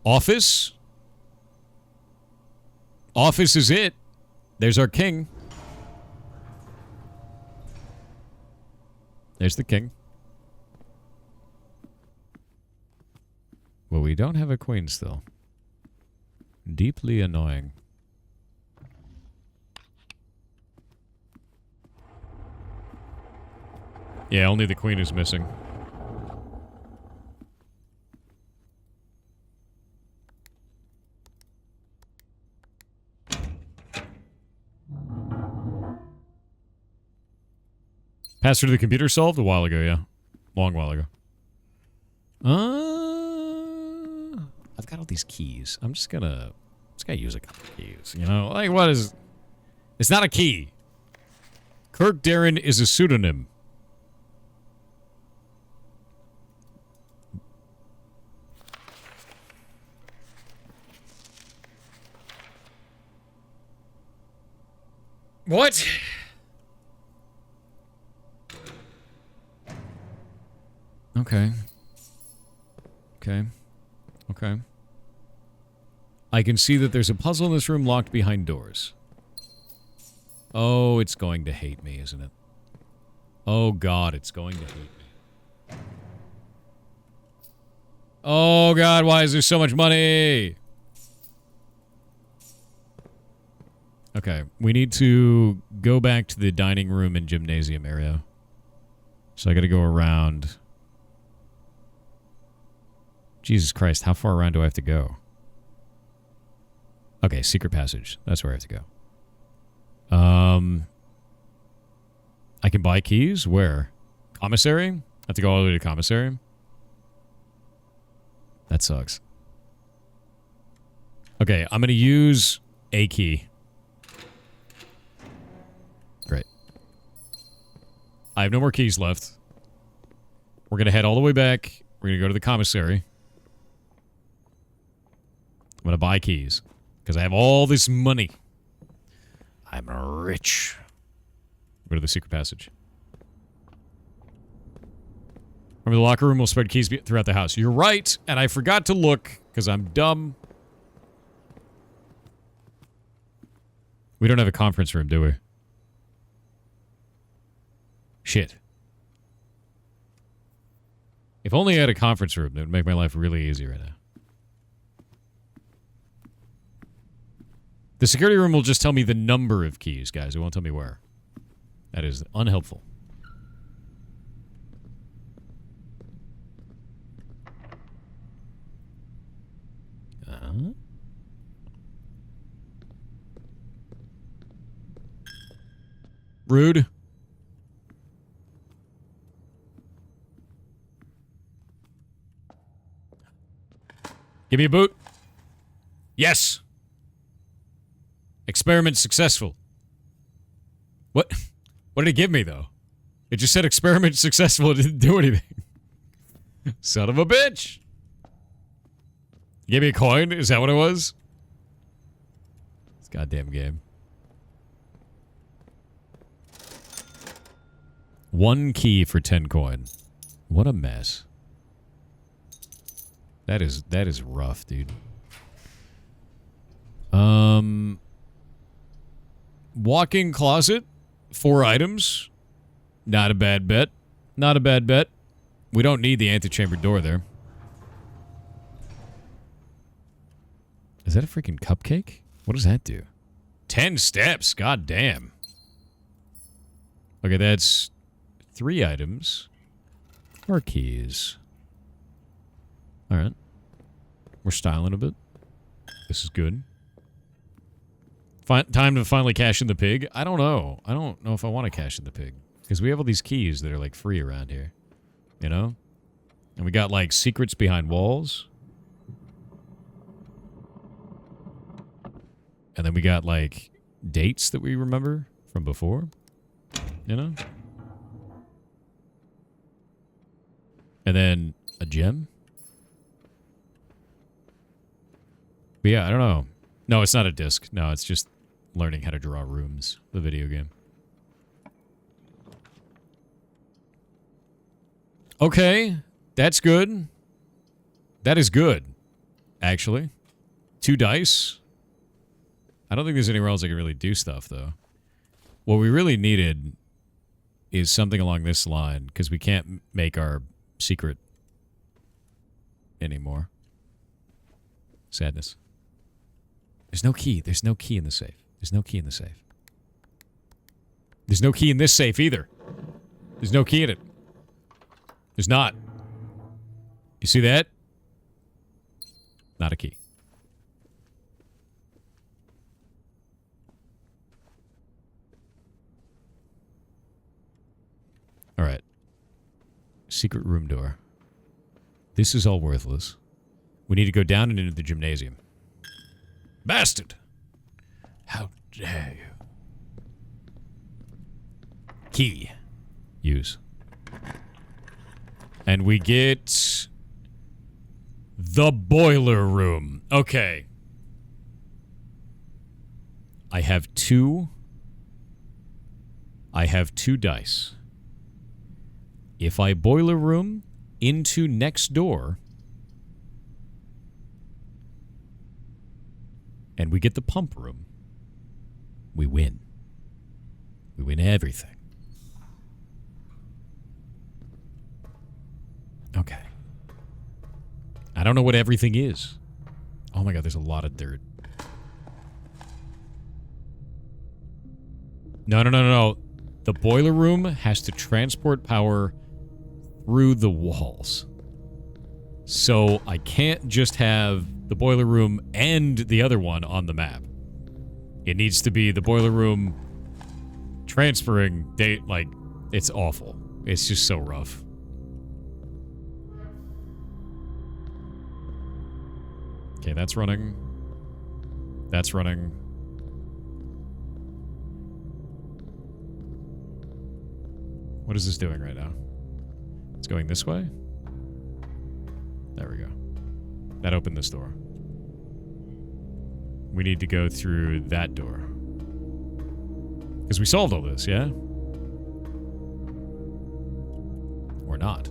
Office? Office is it. There's our king. There's the king. Well, we don't have a queen still. Deeply annoying. Yeah, only the queen is missing. Password to the computer solved a while ago, yeah. Long while ago. I've got all these keys. I'm just gonna use a couple of keys, you know? Like, what is... It's not a key. Kirk Darren is a pseudonym. What? Okay. Okay. Okay. I can see that there's a puzzle in this room locked behind doors. Oh, it's going to hate me, isn't it? Oh, God, it's going to hate me. Oh, God, why is there so much money? Okay, we need to go back to the dining room and gymnasium area. So I gotta go around. Jesus Christ, how far around do I have to go? Okay, secret passage. That's where I have to go. I can buy keys? Where? Commissary? I have to go all the way to commissary? That sucks. Okay, I'm gonna use a key. Great. I have no more keys left. We're gonna head all the way back. We're gonna go to the commissary. I'm gonna buy keys. Because I have all this money. I'm rich. Go to the secret passage. Remember, the locker room will spread keys throughout the house. You're right, and I forgot to look, because I'm dumb. We don't have a conference room, do we? Shit. If only I had a conference room, it would make my life really easy right now. The security room will just tell me the number of keys, guys. It won't tell me where. That is unhelpful. Rude. Give me a boot. Yes. Experiment successful. What? What did it give me, though? It just said experiment successful. It didn't do anything. Son of a bitch. Give me a coin? Is that what it was? This goddamn game. 1 key for 10 coin. What a mess. That is rough, dude. Walk-in closet, 4 items. Not a bad bet. Not a bad bet. We don't need the antechamber door there. Is that a freaking cupcake? What does that do? 10 steps. God damn. Okay, that's 3 items. 4 keys. Alright. We're styling a bit. This is good. Time to finally cash in the pig? I don't know. I don't know if I want to cash in the pig. Because we have all these keys that are, like, free around here. You know? And we got, like, secrets behind walls. And then we got, like, dates that we remember from before. You know? And then a gem. But yeah, I don't know. No, it's not a disc. No, it's just learning how to draw rooms, the video game. Okay, that's good. That is good, actually. 2 dice. I don't think there's anywhere else I can really do stuff, though. What we really needed is something along this line, because we can't make our secret anymore. Sadness. There's no key. There's no key in the safe. There's no key in the safe. There's no key in this safe either. There's no key in it. There's not. You see that? Not a key. All right. Secret room door. This is all worthless. We need to go down and into the gymnasium. Bastard! How dare you? Key. Use. And we get the boiler room. Okay. I have 2 dice. If I boiler room into next door, and we get the pump room, we win. We win everything. Okay. I don't know what everything is. Oh my god, there's a lot of dirt. No. The boiler room has to transport power through the walls. So I can't just have the boiler room and the other one on the map. It needs to be the boiler room transferring date. Like, it's awful. It's just so rough. Okay, that's running. That's running. What is this doing right now? It's going this way? There we go. That opened this door. We need to go through that door. Because we solved all this, yeah? Or not.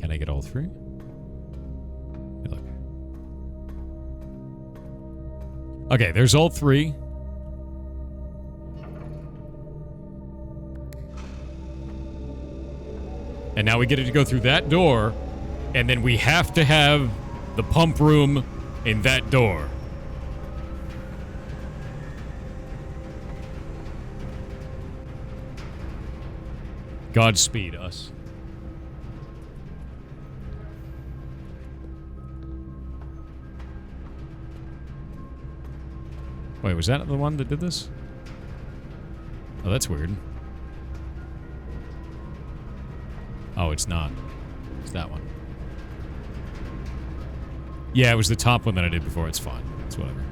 Can I get all 3? Hey, look. Okay, there's all 3. And now we get to go through that door, and then we have to have the pump room in that door. Godspeed us. Wait, was that the one that did this? Oh, that's weird. Oh, it's not. It's that one. Yeah, it was the top one that I did before. It's fine. It's whatever.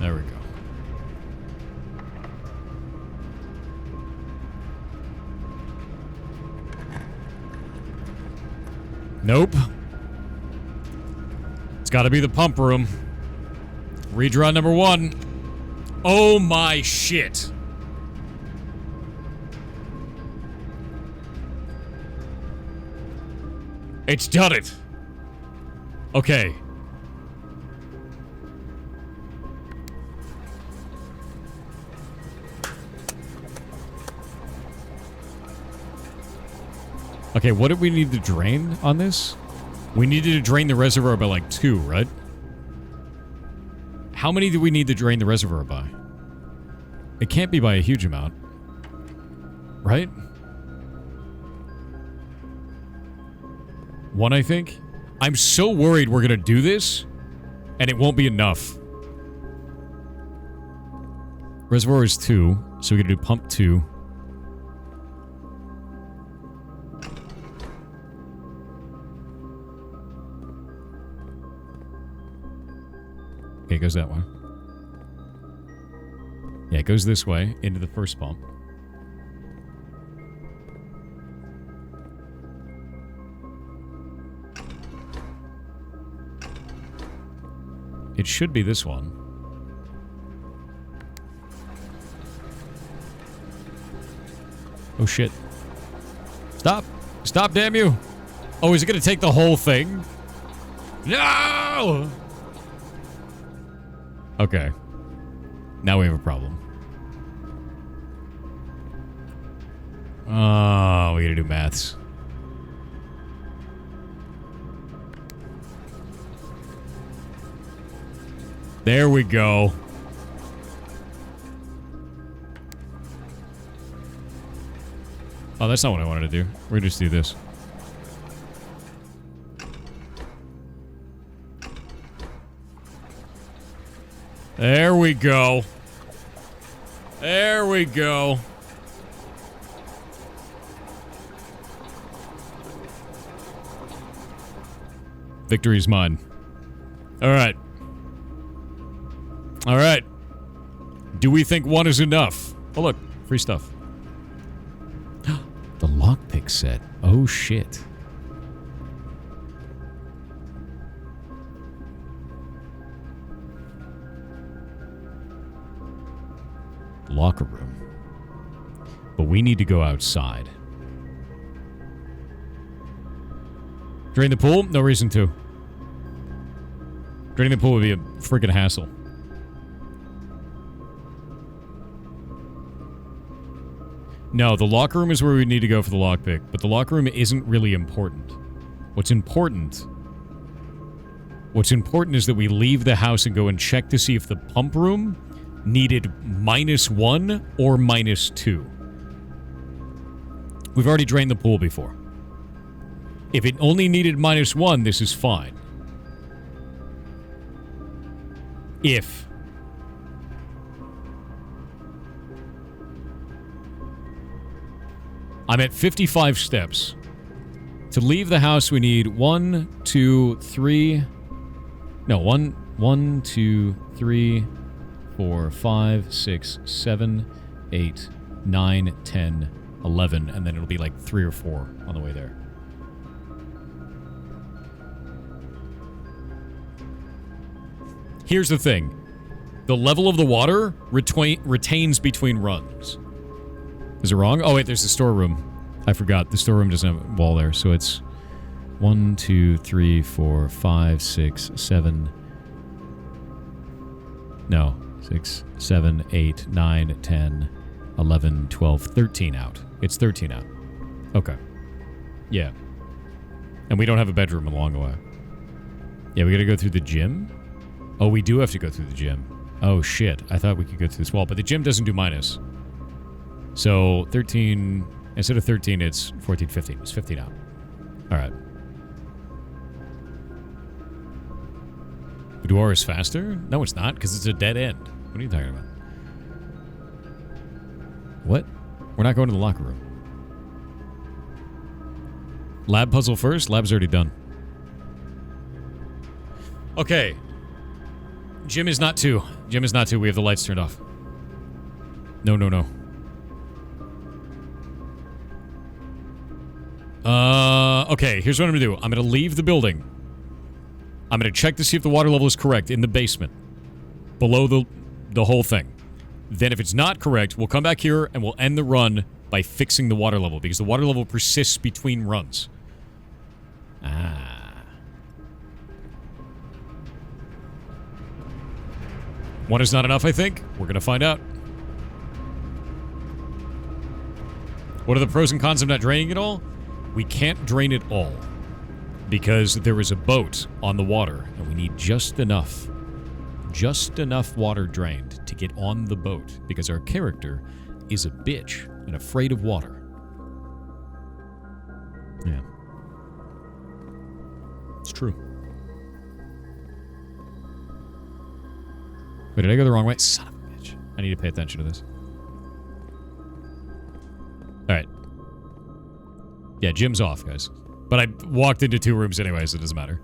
There we go. Nope. It's got to be the pump room. Redraw number 1. Oh my shit. It's done it. Okay. Okay, what did we need to drain on this? We needed to drain the reservoir by like 2, right? How many do we need to drain the reservoir by? It can't be by a huge amount. Right? 1, I think. I'm so worried we're gonna do this, and it won't be enough. Reservoir is 2, so we're gonna do pump 2. Okay, it goes that way. Yeah, it goes this way, into the first pump. It should be this one. Oh, shit. Stop! Stop, damn you! Oh, is it gonna take the whole thing? No! Okay. Now we have a problem. Oh, we gotta do maths. There we go. Oh, that's not what I wanted to do. We're gonna just do this. There we go. There we go. Victory's mine. All right. All right. Do we think 1 is enough? Oh, look. Free stuff. The lockpick set. Oh, shit. Locker room. But we need to go outside. Drain the pool? No reason to. Draining the pool would be a freaking hassle. No, the locker room is where we need to go for the lockpick, but the locker room isn't really important. What's important is that we leave the house and go and check to see if the pump room needed -1 or -2. We've already drained the pool before. If it only needed -1, this is fine. If. I'm at 55 steps. To leave the house, we need 1, 2, 3... No, 1, 2, 3, 4, 5, 6, 7, 8, 9, 10, 11, and then it'll be like 3 or 4 on the way there. Here's the thing. The level of the water retains between runs. Is it wrong? Oh, wait, there's the storeroom. I forgot. The storeroom doesn't have a wall there, so it's 1, 2, 3, 4, 5, 6, 7... No. 6, 7, 8, 9, 10, 11, 12, 13 out. It's 13 out. Okay. Yeah. And we don't have a bedroom along the way. Yeah, we gotta go through the gym? Oh, we do have to go through the gym. Oh, shit. I thought we could go through this wall, but the gym doesn't do minus. So, 13... Instead of 13, it's 14, 15. It's 15 out. Alright. Boudoir is faster? No, it's not, because it's a dead end. What are you talking about? What? We're not going to the locker room. Lab puzzle first? Lab's already done. Okay. Gym is not 2. Gym is not 2. We have the lights turned off. No, no, no. Okay, here's what I'm gonna do. I'm gonna leave the building. I'm gonna check to see if the water level is correct in the basement. Below the whole thing. Then if it's not correct, we'll come back here and we'll end the run by fixing the water level, because the water level persists between runs. Ah. 1 is not enough, I think. We're gonna find out. What are the pros and cons of not draining it all? We can't drain it all because there is a boat on the water and we need just enough water drained to get on the boat because our character is a bitch and afraid of water. Yeah. It's true. Wait, did I go the wrong way? Son of a bitch. I need to pay attention to this. Alright. Yeah, gym's off, guys. But I walked into 2 rooms anyway, so it doesn't matter.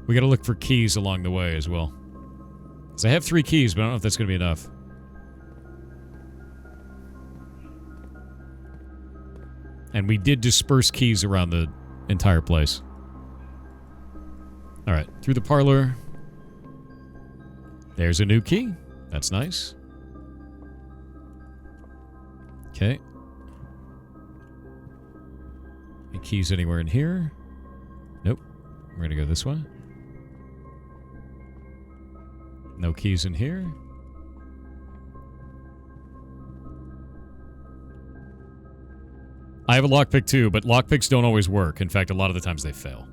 We gotta look for keys along the way as well. Because I have 3 keys, but I don't know if that's gonna be enough. And we did disperse keys around the entire place. Alright, through the parlor. There's a new key. That's nice. Okay. Any keys anywhere in here? Nope. We're gonna go this way. No keys in here. I have a lockpick too, but lockpicks don't always work. In fact, a lot of the times they fail.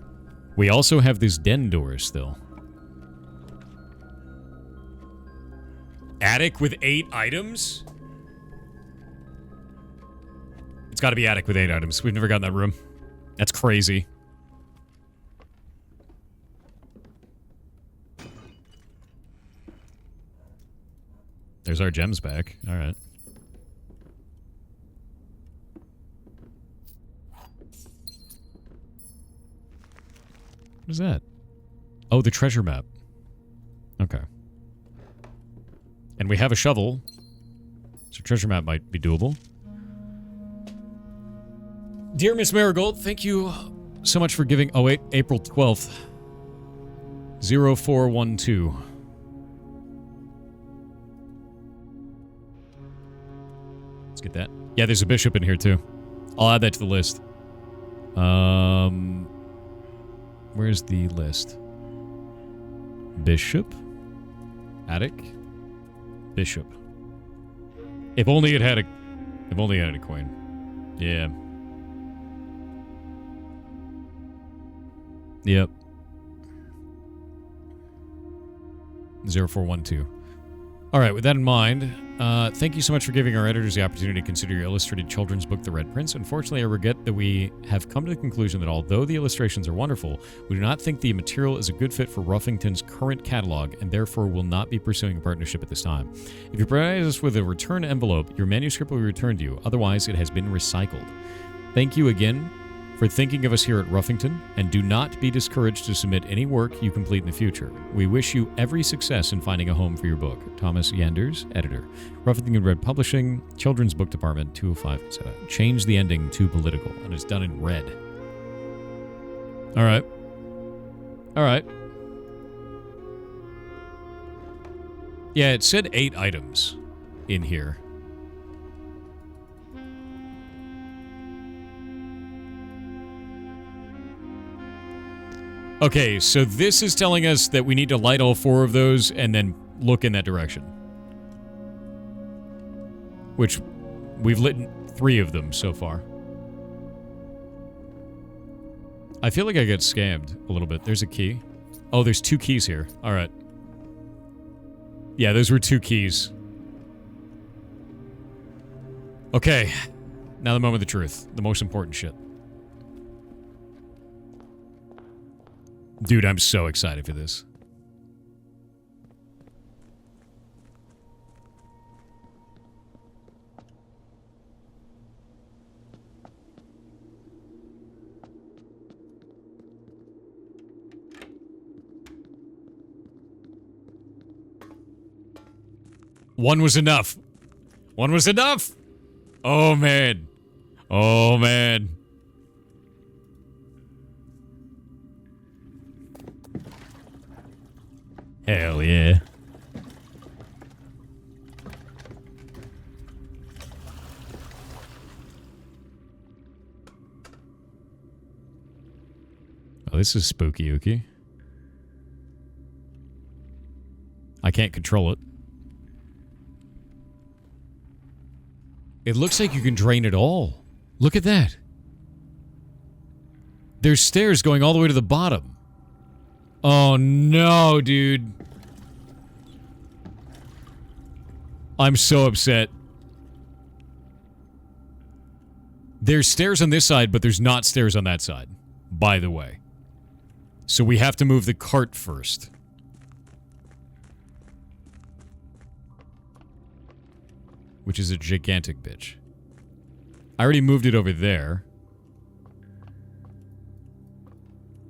We also have these den doors still. Attic with 8 items? It's gotta be attic with 8 items. We've never gotten that room. That's crazy. There's our gems back. Alright. What is that? Oh, the treasure map. Okay. And we have a shovel. So treasure map might be doable. Dear Miss Marigold, thank you so much for giving... Oh, wait. April 12th. 0412. Let's get that. Yeah, there's a bishop in here, too. I'll add that to the list. Where's the list? Bishop. Attic. Bishop. If only it had a... If only it had a coin. Yeah. Yep. 0412. Alright, with that in mind, thank you so much for giving our editors the opportunity to consider your illustrated children's book, The Red Prince. Unfortunately, I regret that we have come to the conclusion that although the illustrations are wonderful, we do not think the material is a good fit for Ruffington's current catalog, and therefore will not be pursuing a partnership at this time. If you provide us with a return envelope, your manuscript will be returned to you. Otherwise, it has been recycled. Thank you again for thinking of us here at Ruffington, and do not be discouraged to submit any work you complete in the future. We wish you every success in finding a home for your book. Thomas Yanders, editor. Ruffington and Red Publishing, Children's Book Department, 205, etc. Change the ending to political, and it's done in red. Alright. Alright. Yeah, it said 8 items in here. Okay, so this is telling us that we need to light all 4 of those and then look in that direction. Which, we've lit 3 of them so far. I feel like I got scammed a little bit. There's a key. Oh, there's 2 keys here. Alright. Yeah, those were 2 keys. Okay. Now the moment of the truth. The most important shit. Dude, I'm so excited for this. One was enough. One was enough. Oh, man. Oh, man. Hell yeah. Oh, this is spooky, ooky. I can't control it. It looks like you can drain it all. Look at that. There's stairs going all the way to the bottom. Oh no, dude. I'm so upset. There's stairs on this side, but there's not stairs on that side, by the way. So we have to move the cart first. Which is a gigantic bitch. I already moved it over there.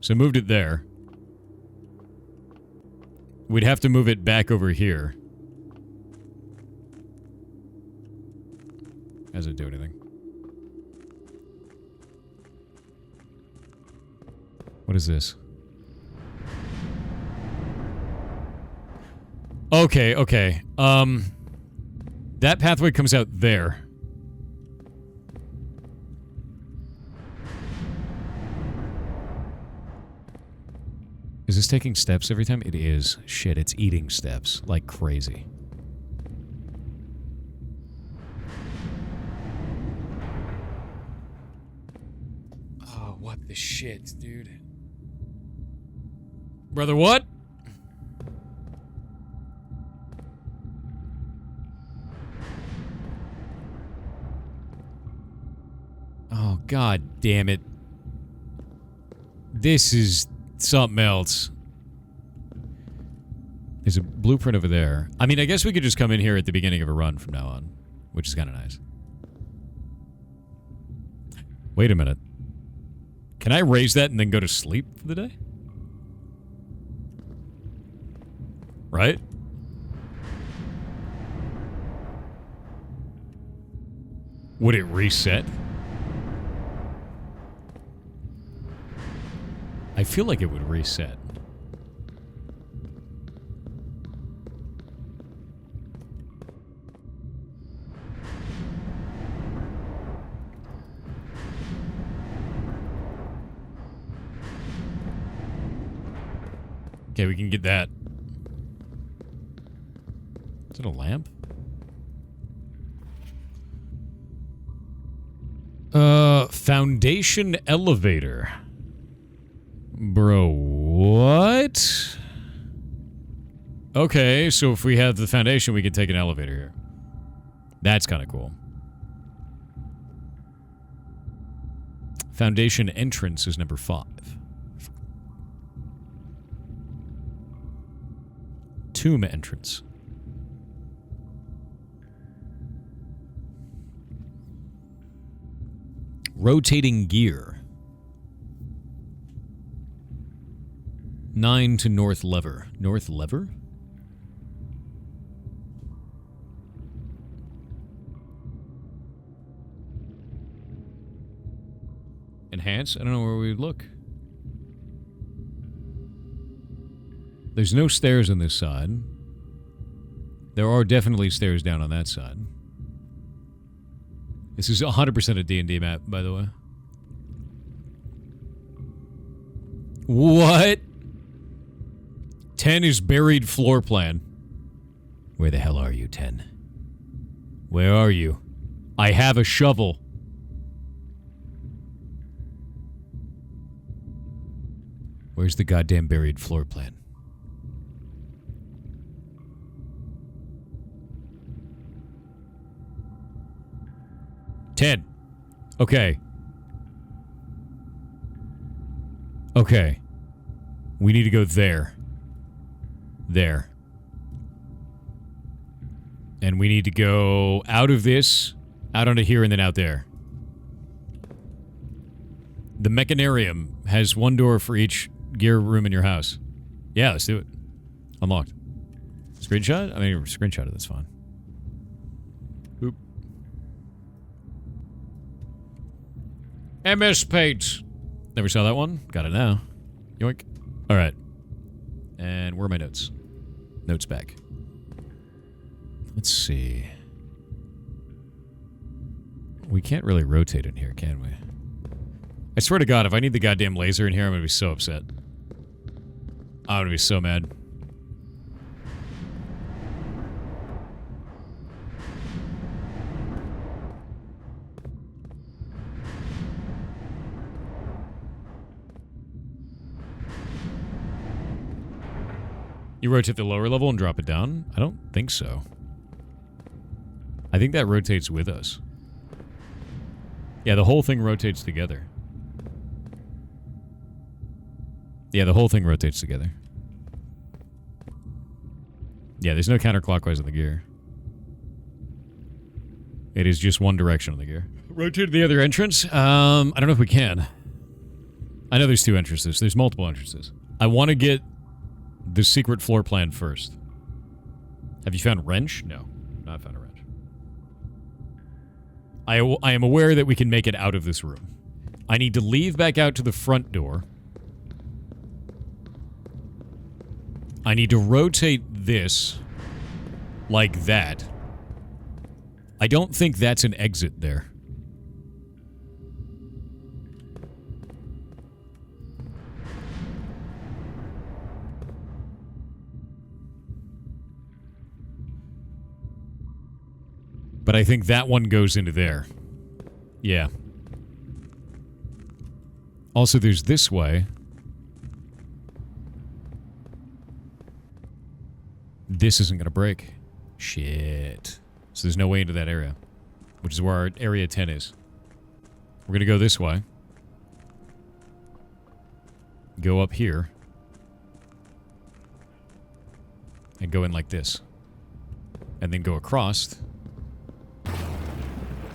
So moved it there. We'd have to move it back over here. Doesn't do anything. What is this? Okay, okay. That pathway comes out there. Is this taking steps every time? It is. Shit, it's eating steps like crazy. Oh, what the shit, dude? Brother, what? Oh, god damn it. This is something else. There's a blueprint over there. I mean, I guess we could just come in here at the beginning of a run from now on, which is kind of nice. Wait a minute. Can I raise that and then go to sleep for the day? Right? Would it reset? I feel like it would reset. Okay, we can get that. Is it a lamp? Foundation elevator. Bro, what? Okay, so if we have the foundation, we can take an elevator here. That's kind of cool. Foundation entrance is number 5. Tomb entrance. Rotating gear. 9 to north lever. North lever? Enhance? I don't know where we would look. There's no stairs on this side. There are definitely stairs down on that side. This is 100% a D&D map, by the way. What? 10 is buried floor plan. Where the hell are you, 10? Where are you? I have a shovel. Where's the goddamn buried floor plan? Ted. Okay. Okay. We need to go there. There. And we need to go out of this, out onto here, and then out there. The Mechanarium has one door for each gear room in your house. Yeah, let's do it. Unlocked. Screenshot? I mean, screenshot it, that's fine. Oop. MS Paint. Never saw that one. Got it now. Yoink. Alright. And where are my notes? Notes back. Let's see. We can't really rotate in here, can we? I swear to God, if I need the goddamn laser in here, I'm gonna be so upset. I'm gonna be so mad. You rotate the lower level and drop it down? I don't think so. I think that rotates with us. Yeah, the whole thing rotates together. Yeah, the whole thing rotates together. Yeah, there's no counterclockwise on the gear. It is just one direction on the gear. Rotate the other entrance? I don't know if we can. I know there's 2 entrances. There's multiple entrances. I want to get the secret floor plan first. Have you found a wrench? No, not found a wrench. I am aware that we can make it out of this room. I need to leave back out to the front door. I need to rotate this like that. I don't think that's an exit there. But I think that one goes into there. Yeah. Also, there's this way. This isn't going to break. Shit. So there's no way into that area. Which is where our area 10 is. We're going to go this way. Go up here. And go in like this. And then go across.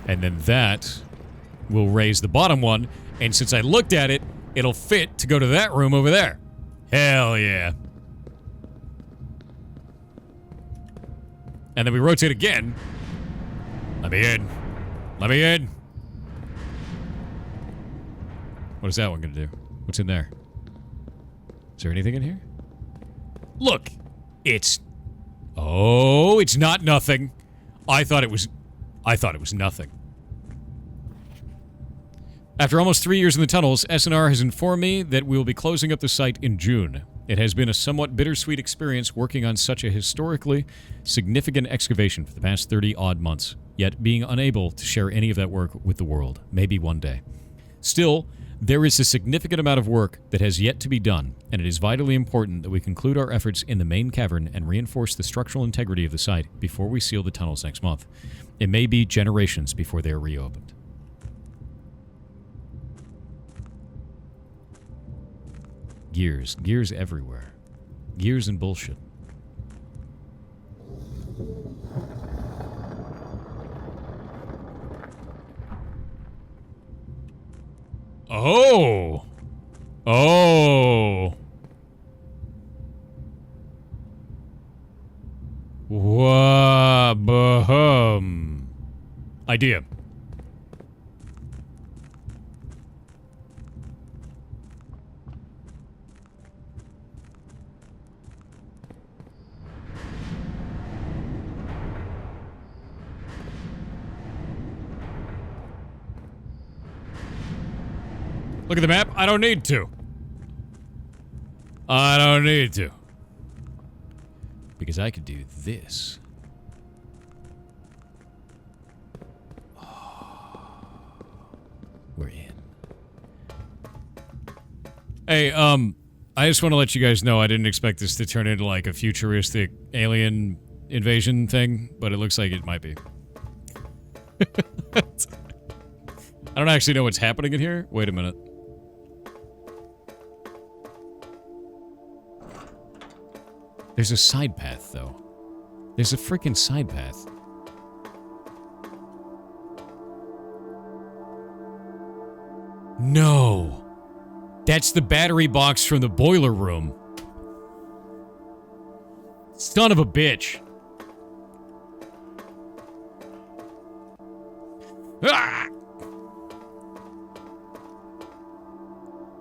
And then that will raise the bottom one. And since I looked at it, it'll fit to go to that room over there. Hell yeah. And then we rotate again. Let me in. Let me in. What is that one gonna do? What's in there? Is there anything in here? Look! It's... Oh, it's not nothing. I thought it was nothing. After almost 3 years in the tunnels, SNR has informed me that we will be closing up the site in June. It has been a somewhat bittersweet experience working on such a historically significant excavation for the past 30-odd months, yet being unable to share any of that work with the world. Maybe one day. Still, there is a significant amount of work that has yet to be done, and it is vitally important that we conclude our efforts in the main cavern and reinforce the structural integrity of the site before we seal the tunnels next month. It may be generations before they are reopened. Gears. Gears everywhere. Gears and bullshit. Oh! Oh! Wah-bah-hum. Idea. Look at the map. I don't need to. I don't need to. Because I could do this. Oh, we're in. Hey, I just want to let you guys know I didn't expect this to turn into like a futuristic alien invasion thing, but it looks like it might be. I don't actually know what's happening in here. Wait a minute. There's a side path, though. There's a freaking side path. No! That's the battery box from the boiler room. Son of a bitch. Ah!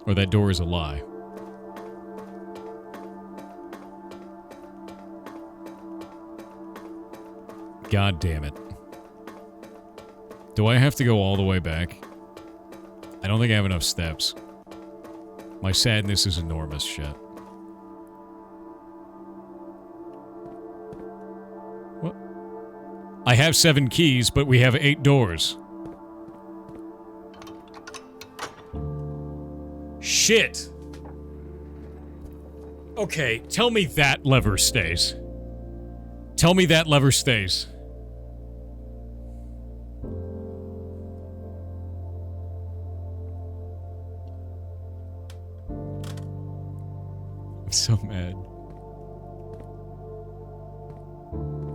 Or that door is a lie. God damn it. Do I have to go all the way back? I don't think I have enough steps. My sadness is enormous, shit. What? I have 7 keys, but we have 8 doors. Shit! Okay, tell me that lever stays. Tell me that lever stays. I'm so mad.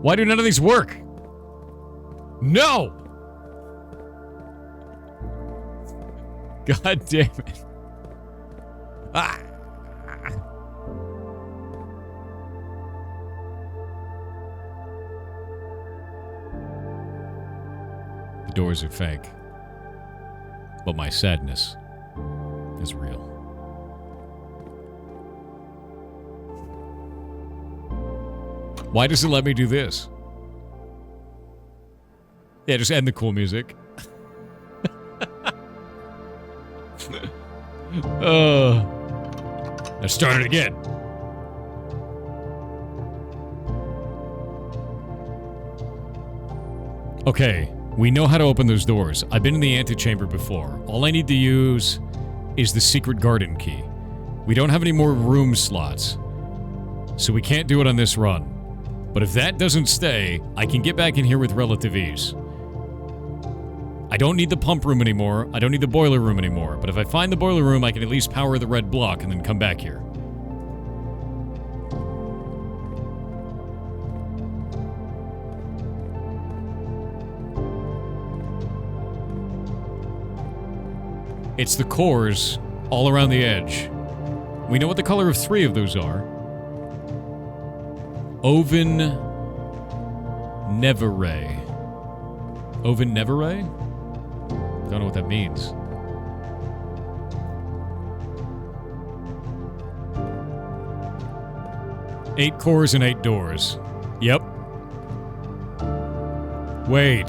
Why do none of these work? No! God damn it. Ah! The doors are fake. But my sadness is real. Why does it let me do this? Yeah, just end the cool music. Let's start it again. Okay, we know how to open those doors. I've been in the antechamber before. All I need to use is the secret garden key. We don't have any more room slots, so we can't do it on this run. But if that doesn't stay, I can get back in here with relative ease. I don't need the pump room anymore. I don't need the boiler room anymore. But if I find the boiler room, I can at least power the red block and then come back here. It's the cores all around the edge. We know what the color of 3 of those are. Oven Nevere. Oven Nevere? Don't know what that means. Eight cores and 8 doors. Yep. Wait.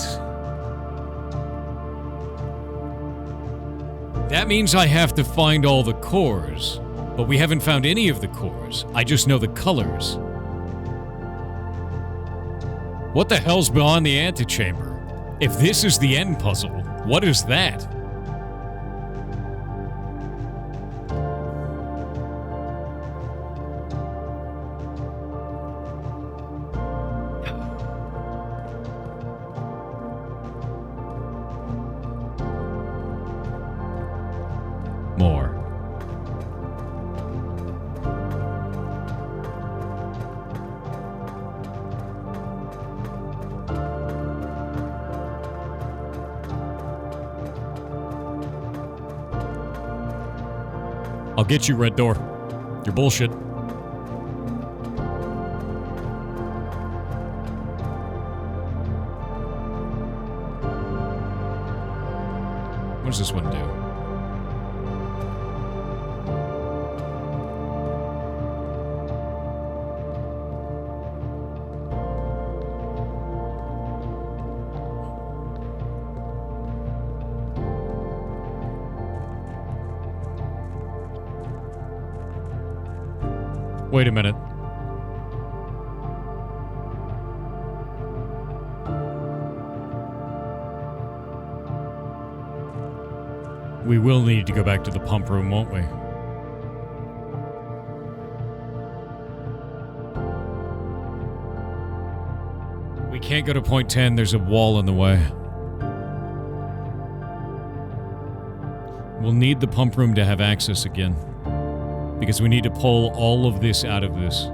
That means I have to find all the cores. But we haven't found any of the cores. I just know the colors. What the hell's beyond the antechamber? If this is the end puzzle, what is that? More. I'll get you, Red Door. You're bullshit. What does this one do? Wait a minute. We will need to go back to the pump room, won't we? We can't go to point 10, there's a wall in the way. We'll need the pump room to have access again. Because we need to pull all of this out of this.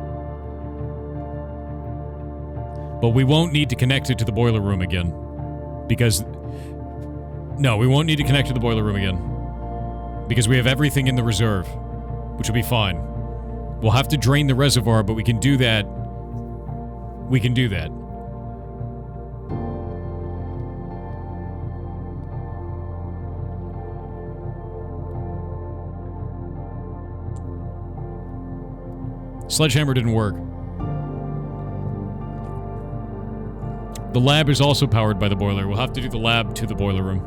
But we won't need to connect it to the boiler room again. Because... No, we won't need to connect to the boiler room again. Because we have everything in the reserve. Which will be fine. We'll have to drain the reservoir, but we can do that. We can do that. Sledgehammer didn't work. The lab is also powered by the boiler. We'll have to do the lab to the boiler room.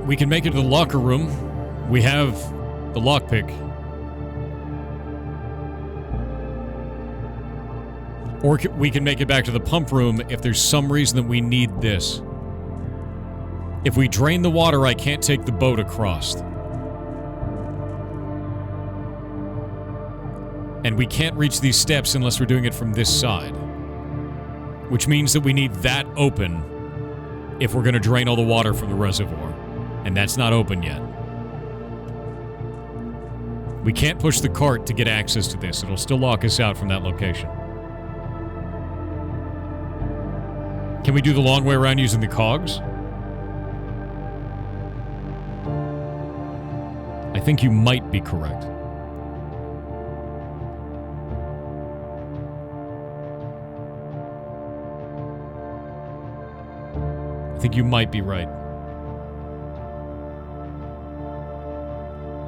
We can make it to the locker room. We have the lockpick. Or we can make it back to the pump room if there's some reason that we need this. If we drain the water, I can't take the boat across. And we can't reach these steps unless we're doing it from this side. Which means that we need that open if we're going to drain all the water from the reservoir. And that's not open yet. We can't push the cart to get access to this. It'll still lock us out from that location. Can we do the long way around using the cogs? I think you might be correct. I think you might be right.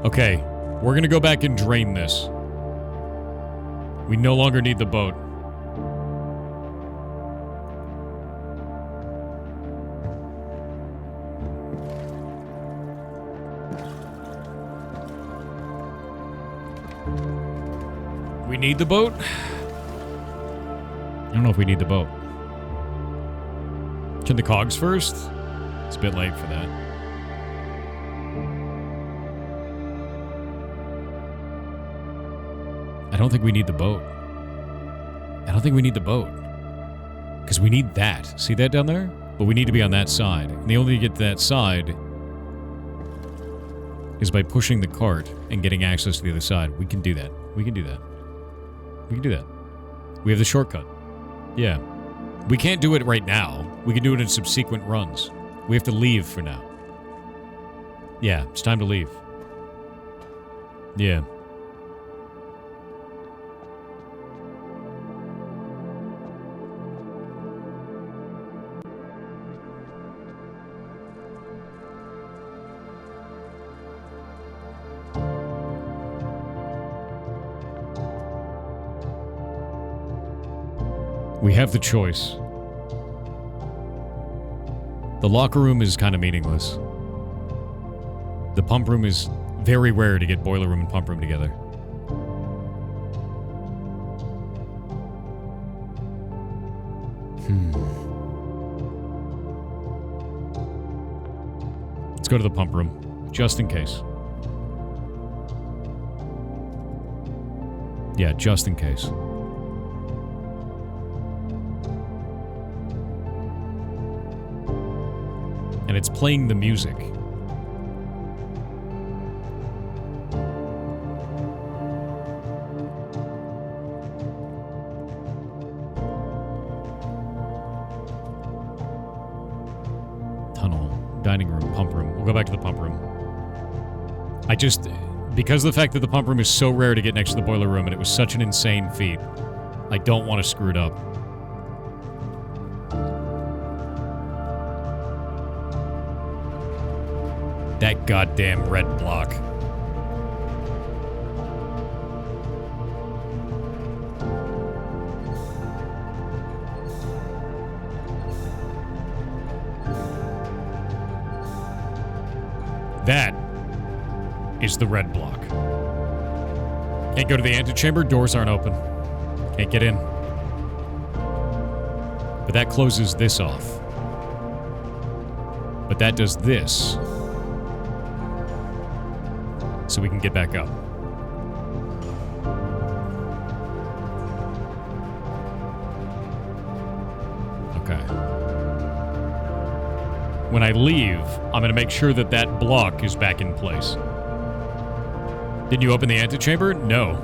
Okay, we're gonna go back and drain this. We no longer need the boat. We need the boat? I don't know if we need the boat. Turn the cogs first? It's a bit late for that. I don't think we need the boat. I don't think we need the boat. Because we need that. See that down there? But we need to be on that side. And the only way to get to that side is by pushing the cart and getting access to the other side. We can do that. We can do that. We can do that. We have the shortcut. Yeah. We can't do it right now. We can do it in subsequent runs. We have to leave for now. Yeah, it's time to leave. Yeah. We have the choice. The locker room is kind of meaningless. The pump room is very rare to get boiler room and pump room together. Let's go to the pump room, just in case. Yeah, just in case. And it's playing the music. Tunnel, dining room, pump room. We'll go back to the pump room. Because of the fact that the pump room is so rare to get next to the boiler room and it was such an insane feat, I don't want to screw it up. That goddamn red block. That is the red block. Can't go to the antechamber, doors aren't open. Can't get in. But that closes this off. But that does this. So we can get back up. Okay. When I leave, I'm going to make sure that that block is back in place. Did you open the antechamber? No.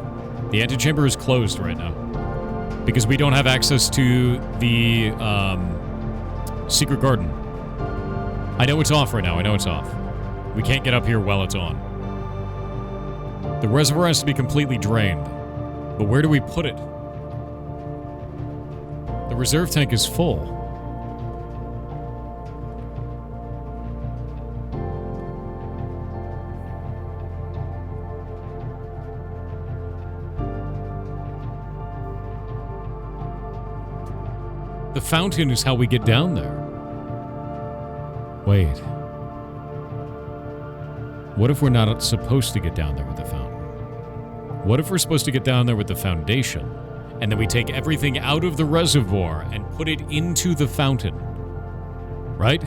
The antechamber is closed right now. Because we don't have access to the secret garden. I know it's off right now. I know it's off. We can't get up here while it's on. The reservoir has to be completely drained. But where do we put it? The reserve tank is full. The fountain is how we get down there. Wait. What if we're not supposed to get down there with the fountain? What if we're supposed to get down there with the foundation, and then we take everything out of the reservoir and put it into the fountain? Right?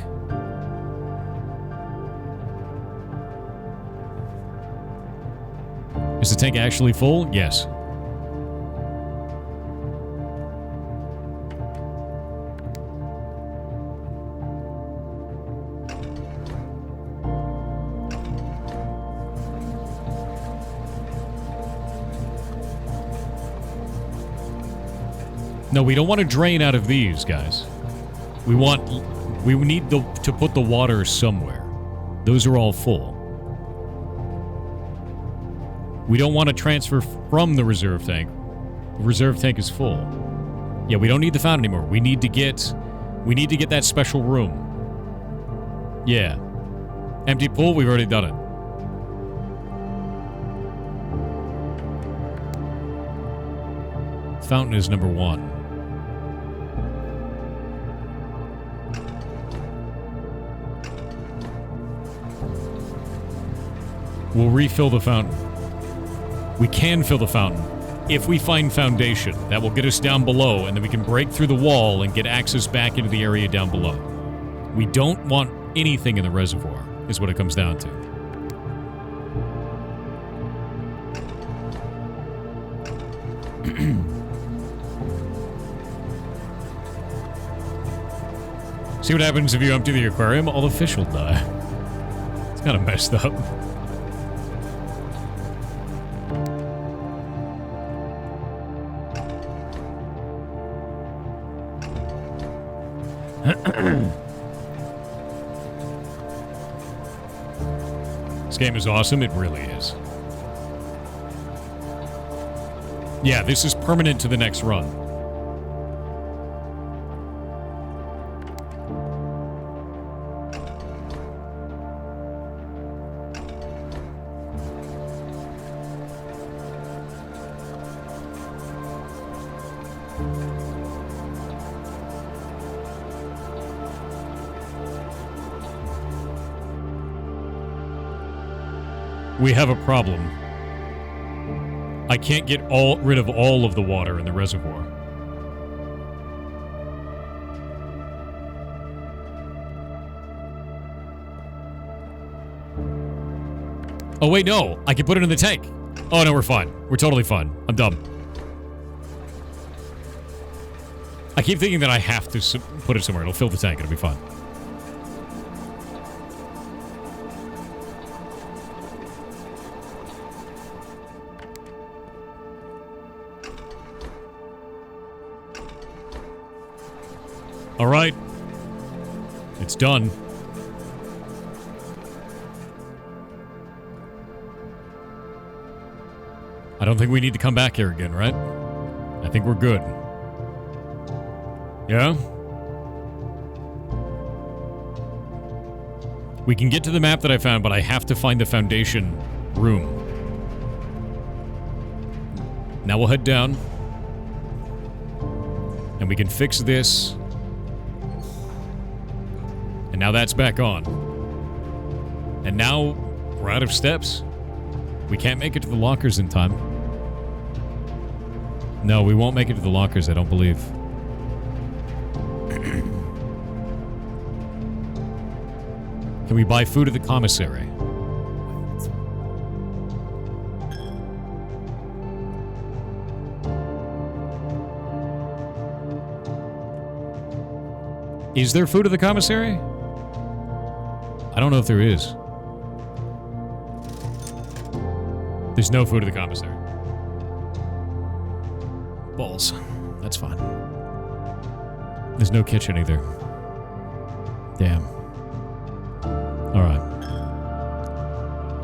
Is the tank actually full? Yes. No, we don't want to drain out of these, guys. We need to put the water somewhere. Those are all full. We don't want to transfer from the reserve tank. The reserve tank is full. Yeah, we don't need the fountain anymore. We need to get that special room. Yeah. Empty pool, we've already done it. Fountain is number 1. We'll refill the fountain. We can fill the fountain if we find foundation. That will get us down below, and then we can break through the wall and get access back into the area down below. We don't want anything in the reservoir, is what it comes down to. See what happens if you empty the aquarium? All the fish will die. It's kind of messed up. This game is awesome. It really is. Yeah, this is permanent to the next run. We have a problem. I can't get rid of all of the water in the reservoir. Oh, wait, no. I can put it in the tank. Oh, no, we're fine. We're totally fine. I'm dumb. I keep thinking that I have to put it somewhere. It'll fill the tank. It'll be fine. All right. It's done. I don't think we need to come back here again, right? I think we're good. Yeah? We can get to the map that I found, but I have to find the foundation room. Now we'll head down. And we can fix this. And now that's back on. And now we're out of steps. We can't make it to the lockers in time. No, we won't make it to the lockers, I don't believe. Can we buy food at the commissary? Is there food at the commissary? I don't know if there is. There's no food at the commissary. Balls. That's fine. There's no kitchen either. Damn. Alright.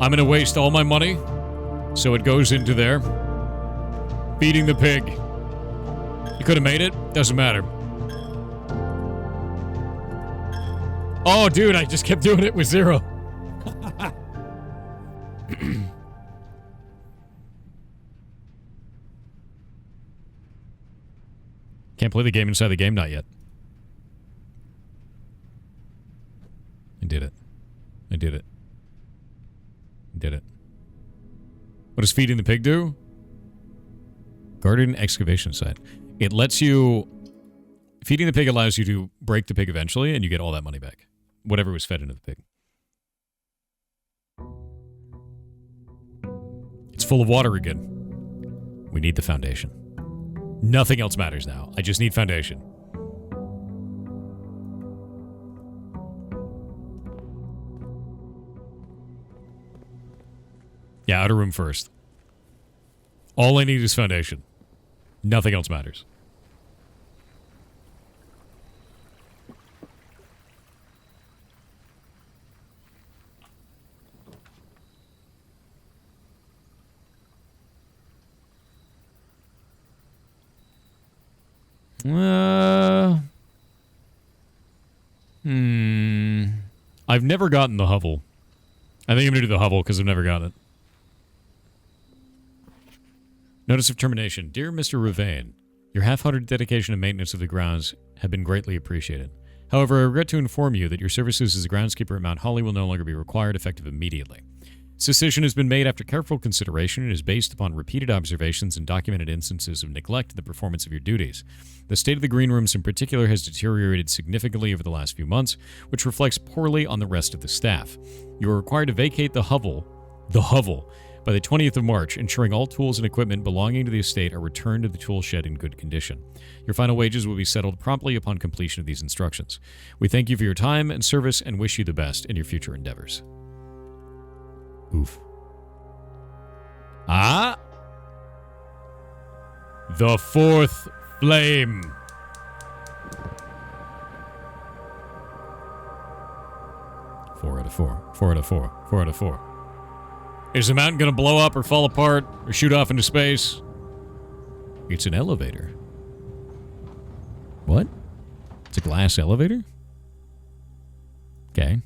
I'm gonna waste all my money, so it goes into there. Feeding the pig. You could have made it. Doesn't matter. Oh, dude, I just kept doing it with 0. Can't play the game inside the game, not yet. I did it. I did it. I did it. What does feeding the pig do? Garden excavation site. It lets you... Feeding the pig allows you to break the pig eventually, and you get all that money back. Whatever was fed into the pig. It's full of water again. We need the foundation. Nothing else matters now. I just need foundation. Yeah, outer room first. All I need is foundation. Nothing else matters. I've never gotten the hovel. I think I'm going to do the hovel because I've never gotten it. Notice of termination. Dear Mr. Ravane, your half-hearted dedication and maintenance of the grounds have been greatly appreciated. However, I regret to inform you that your services as a groundskeeper at Mount Holly will no longer be required, effective immediately. This decision has been made after careful consideration and is based upon repeated observations and documented instances of neglect in the performance of your duties. The state of the green rooms in particular has deteriorated significantly over the last few months, which reflects poorly on the rest of the staff. You are required to vacate the hovel, by the 20th of March, ensuring all tools and equipment belonging to the estate are returned to the tool shed in good condition. Your final wages will be settled promptly upon completion of these instructions. We thank you for your time and service and wish you the best in your future endeavors. Oof. Ah! The fourth flame. Four out of four. 4 out of 4. 4 out of 4. Is the mountain gonna blow up or fall apart or shoot off into space? It's an elevator. What? It's a glass elevator? Okay.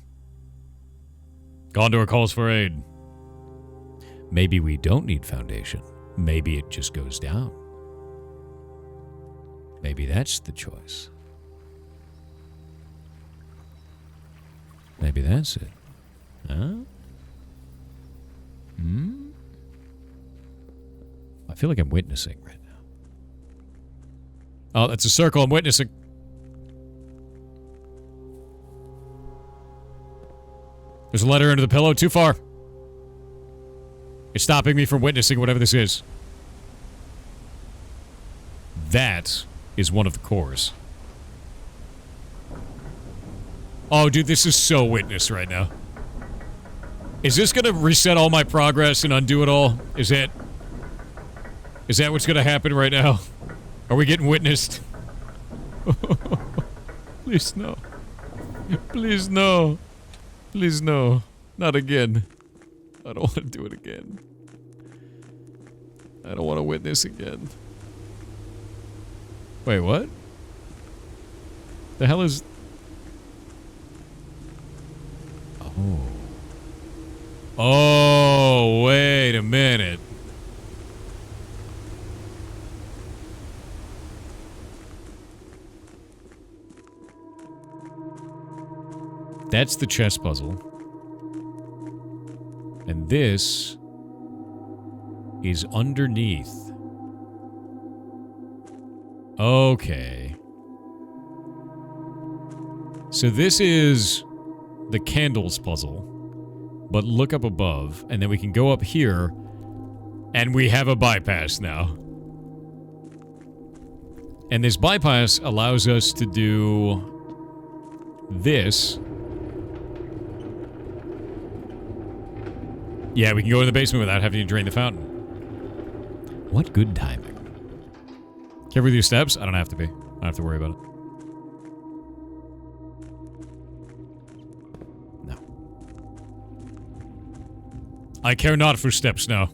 Gondor calls for aid. Maybe we don't need foundation. Maybe it just goes down. Maybe that's the choice. Maybe that's it. Huh? I feel like I'm witnessing right now. Oh, that's a circle I'm witnessing. There's a letter under the pillow. Too far. It's stopping me from witnessing whatever this is. That is one of the cores. Oh, dude, this is so witness right now. Is this gonna reset all my progress and undo it all? Is that what's gonna happen right now? Are we getting witnessed? Please no. Please no. Please no. Not again. I don't want to do it again. I don't want to witness again. Wait, what? The hell is... Oh. Oh, wait a minute. That's the chess puzzle. And this is underneath. Okay. So this is the candles puzzle. But look up above, and then we can go up here, and we have a bypass now. And this bypass allows us to do this. Yeah, we can go in the basement without having to drain the fountain. What good timing. Careful with your steps? I don't have to be. I don't have to worry about it. No. I care not for steps now.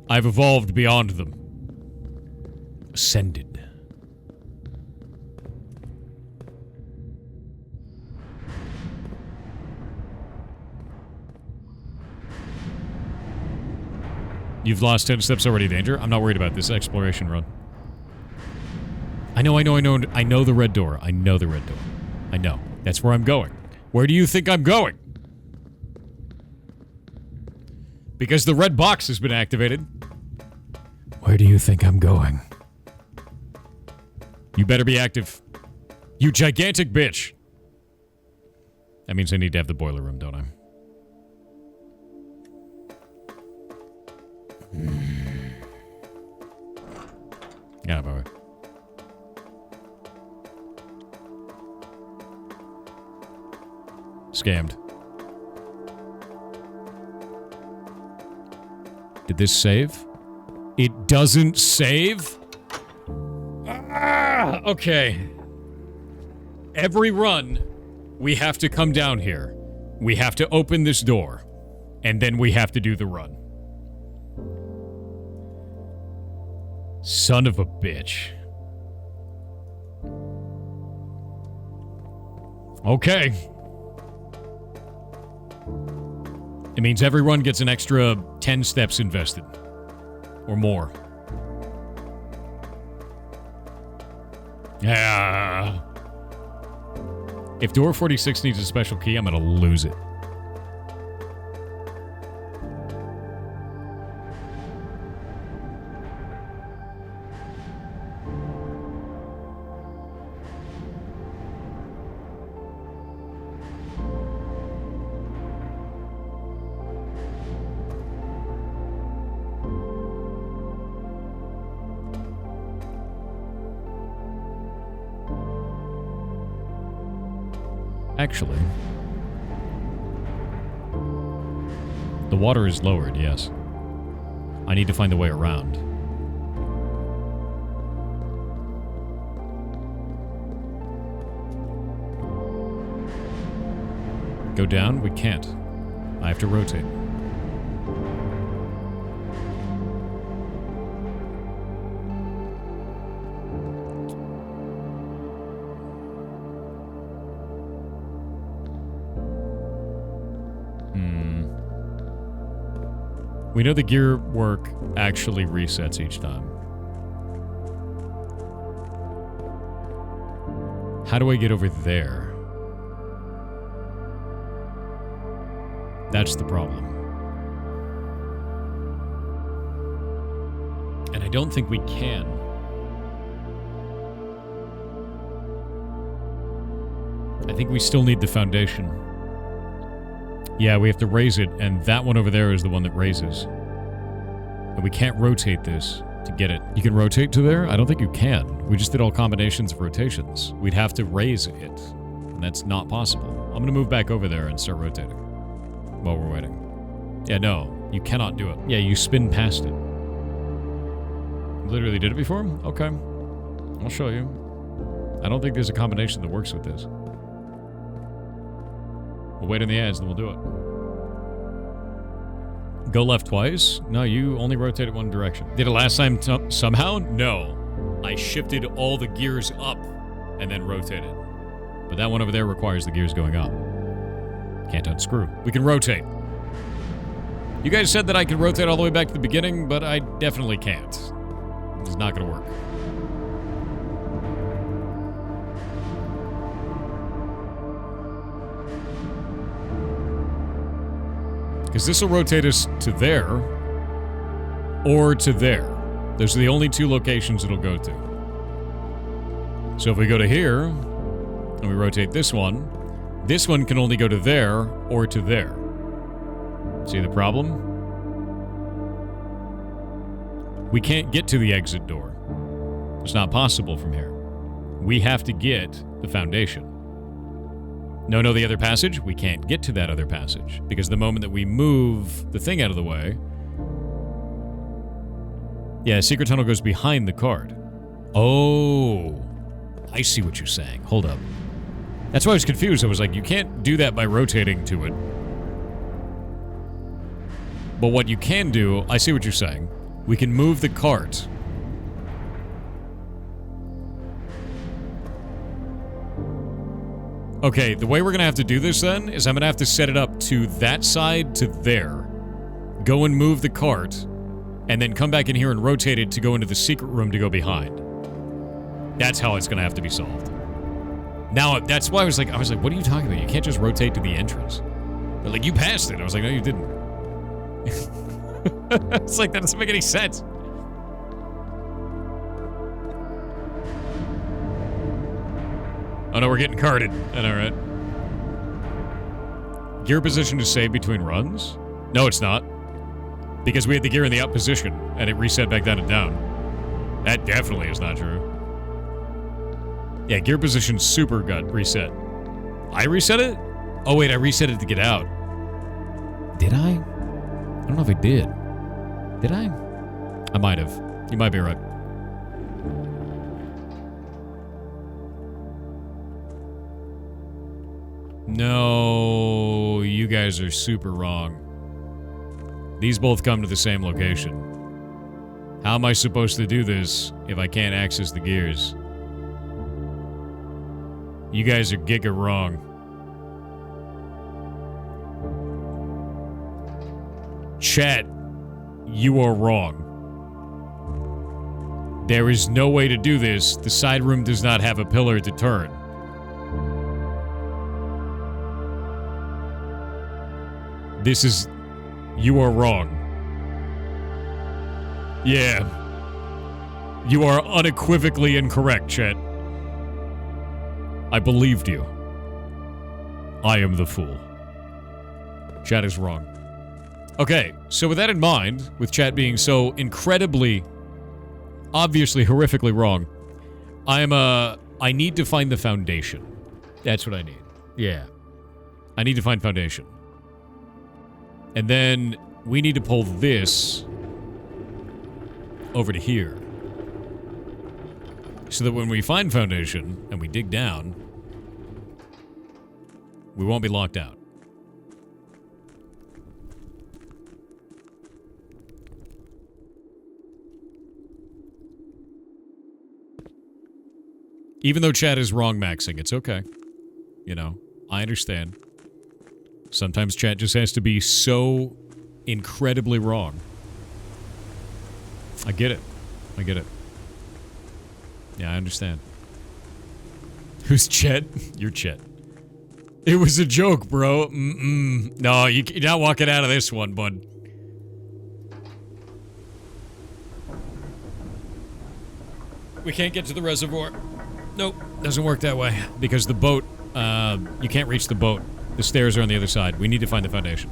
I've evolved beyond them. Ascended. You've lost 10 steps already, Danger. I'm not worried about this exploration run. I know the red door. I know the red door. I know. That's where I'm going. Where do you think I'm going? Because the red box has been activated. Where do you think I'm going? You better be active. You gigantic bitch. That means I need to have the boiler room, don't I? Get out of my way. Scammed. Did this save? It doesn't save? Ah, okay. Every run, we have to come down here. We have to open this door. And then we have to do the run. Son of a bitch. Okay. It means everyone gets an extra 10 steps invested. Or more. Yeah. If door 46 needs a special key, I'm gonna lose it. Actually, the water is lowered, yes. I need to find the way around. Go down? We can't. I have to rotate. We know the gear work actually resets each time. How do I get over there? That's the problem. And I don't think we can. I think we still need the foundation. Yeah, we have to raise it, and that one over there is the one that raises. And we can't rotate this to get it. You can rotate to there? I don't think you can. We just did all combinations of rotations. We'd have to raise it, and that's not possible. I'm going to move back over there and start rotating while we're waiting. Yeah, no, you cannot do it. Yeah, you spin past it. Literally did it before? Okay. I'll show you. I don't think there's a combination that works with this. We'll wait on the ads, and we'll do it. Go left twice? No, you only rotated one direction. Did it last time somehow? No. I shifted all the gears up and then rotated. But that one over there requires the gears going up. Can't unscrew. We can rotate. You guys said that I could rotate all the way back to the beginning, but I definitely can't. It's not going to work. Because this will rotate us to there, or to there. Those are the only two locations it'll go to. So if we go to here, and we rotate this one can only go to there, or to there. See the problem? We can't get to the exit door. It's not possible from here. We have to get the foundation. No, the other passage? We can't get to that other passage. Because the moment that we move the thing out of the way... Yeah, secret tunnel goes behind the card. Oh. I see what you're saying. Hold up. That's why I was confused. I was like, you can't do that by rotating to it. But what you can do... I see what you're saying. We can move the cart... Okay, the way we're going to have to do this then is I'm going to have to set it up to that side to there. Go and move the cart, and then come back in here and rotate it to go into the secret room to go behind. That's how it's going to have to be solved. Now, that's why I was like, what are you talking about? You can't just rotate to the entrance. They're like, you passed it. I was like, no, you didn't. It's like, that doesn't make any sense. Oh no, we're getting carded. I know, right? Gear position to save between runs? No, it's not. Because we had the gear in the up position, and it reset back down and down. That definitely is not true. Yeah, gear position super got reset. I reset it? Oh wait, I reset it to get out. Did I? I don't know if I did. Did I? I might have. You might be right. No, you guys are super wrong. These both come to the same location. How am I supposed to do this if I can't access the gears? You guys are giga wrong. Chat, you are wrong. There is no way to do this. The side room does not have a pillar to turn. This is... You are wrong. Yeah. You are unequivocally incorrect, chat. I believed you. I am the fool. Chat is wrong. Okay, so with that in mind, with chat being so incredibly, obviously horrifically wrong, I need to find the foundation. That's what I need. Yeah. I need to find foundation. And then we need to pull this over to here. So that when we find foundation and we dig down, we won't be locked out. Even though chat is wrong maxing, it's okay. You know, I understand. Sometimes chat just has to be so incredibly wrong. I get it. I get it. Yeah, I understand. Who's Chet? You're Chet. It was a joke, bro. No, you're not walking out of this one, bud. We can't get to the reservoir. Nope, doesn't work that way. Because the boat, you can't reach the boat. The stairs are on the other side. We need to find the foundation.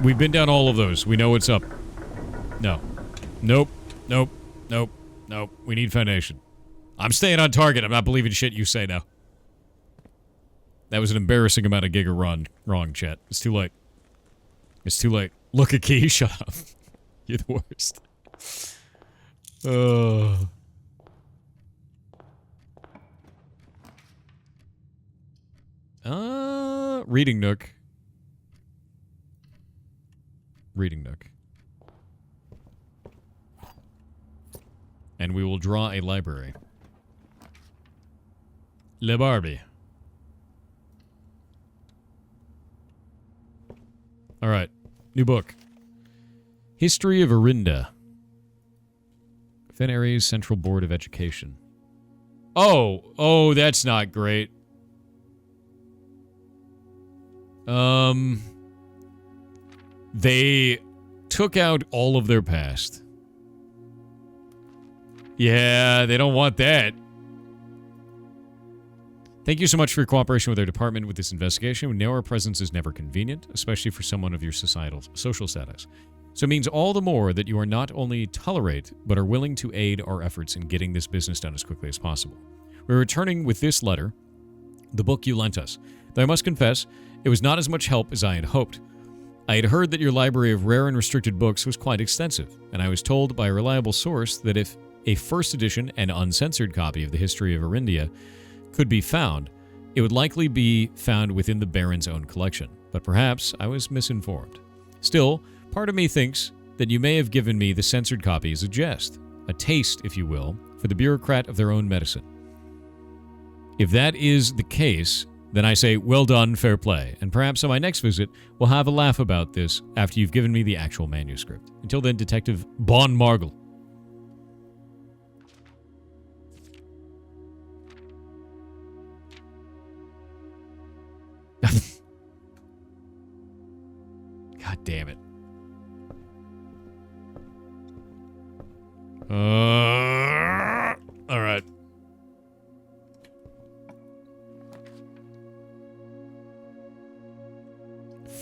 We've been down all of those. We know what's up. No. Nope. Nope. Nope. Nope. We need foundation. I'm staying on target. I'm not believing shit you say now. That was an embarrassing amount of giga wrong, chat. It's too late. It's too late. Look at Key. Shut up. You're the worst. Reading Nook. Reading Nook. And we will draw a library. Le Barbie. Alright. New book. History of Arinda. Fen Ares Central Board of Education. Oh, that's not great. They took out all of their past. Yeah, they don't want that. Thank you so much for your cooperation with our department with this investigation. We know our presence is never convenient, especially for someone of your social status. So it means all the more that you are not only tolerate, but are willing to aid our efforts in getting this business done as quickly as possible. We're returning with this letter, the book you lent us. Though I must confess, it was not as much help as I had hoped. I had heard that your library of rare and restricted books was quite extensive, and I was told by a reliable source that if a first edition and uncensored copy of the history of Arindia could be found, it would likely be found within the Baron's own collection. But perhaps I was misinformed. Still, part of me thinks that you may have given me the censored copy as a jest, a taste, if you will, for the bureaucrat of their own medicine. If that is the case, then I say, well done, fair play, and perhaps on my next visit, we'll have a laugh about this after you've given me the actual manuscript. Until then, Detective Bon Margle. God damn it. All right.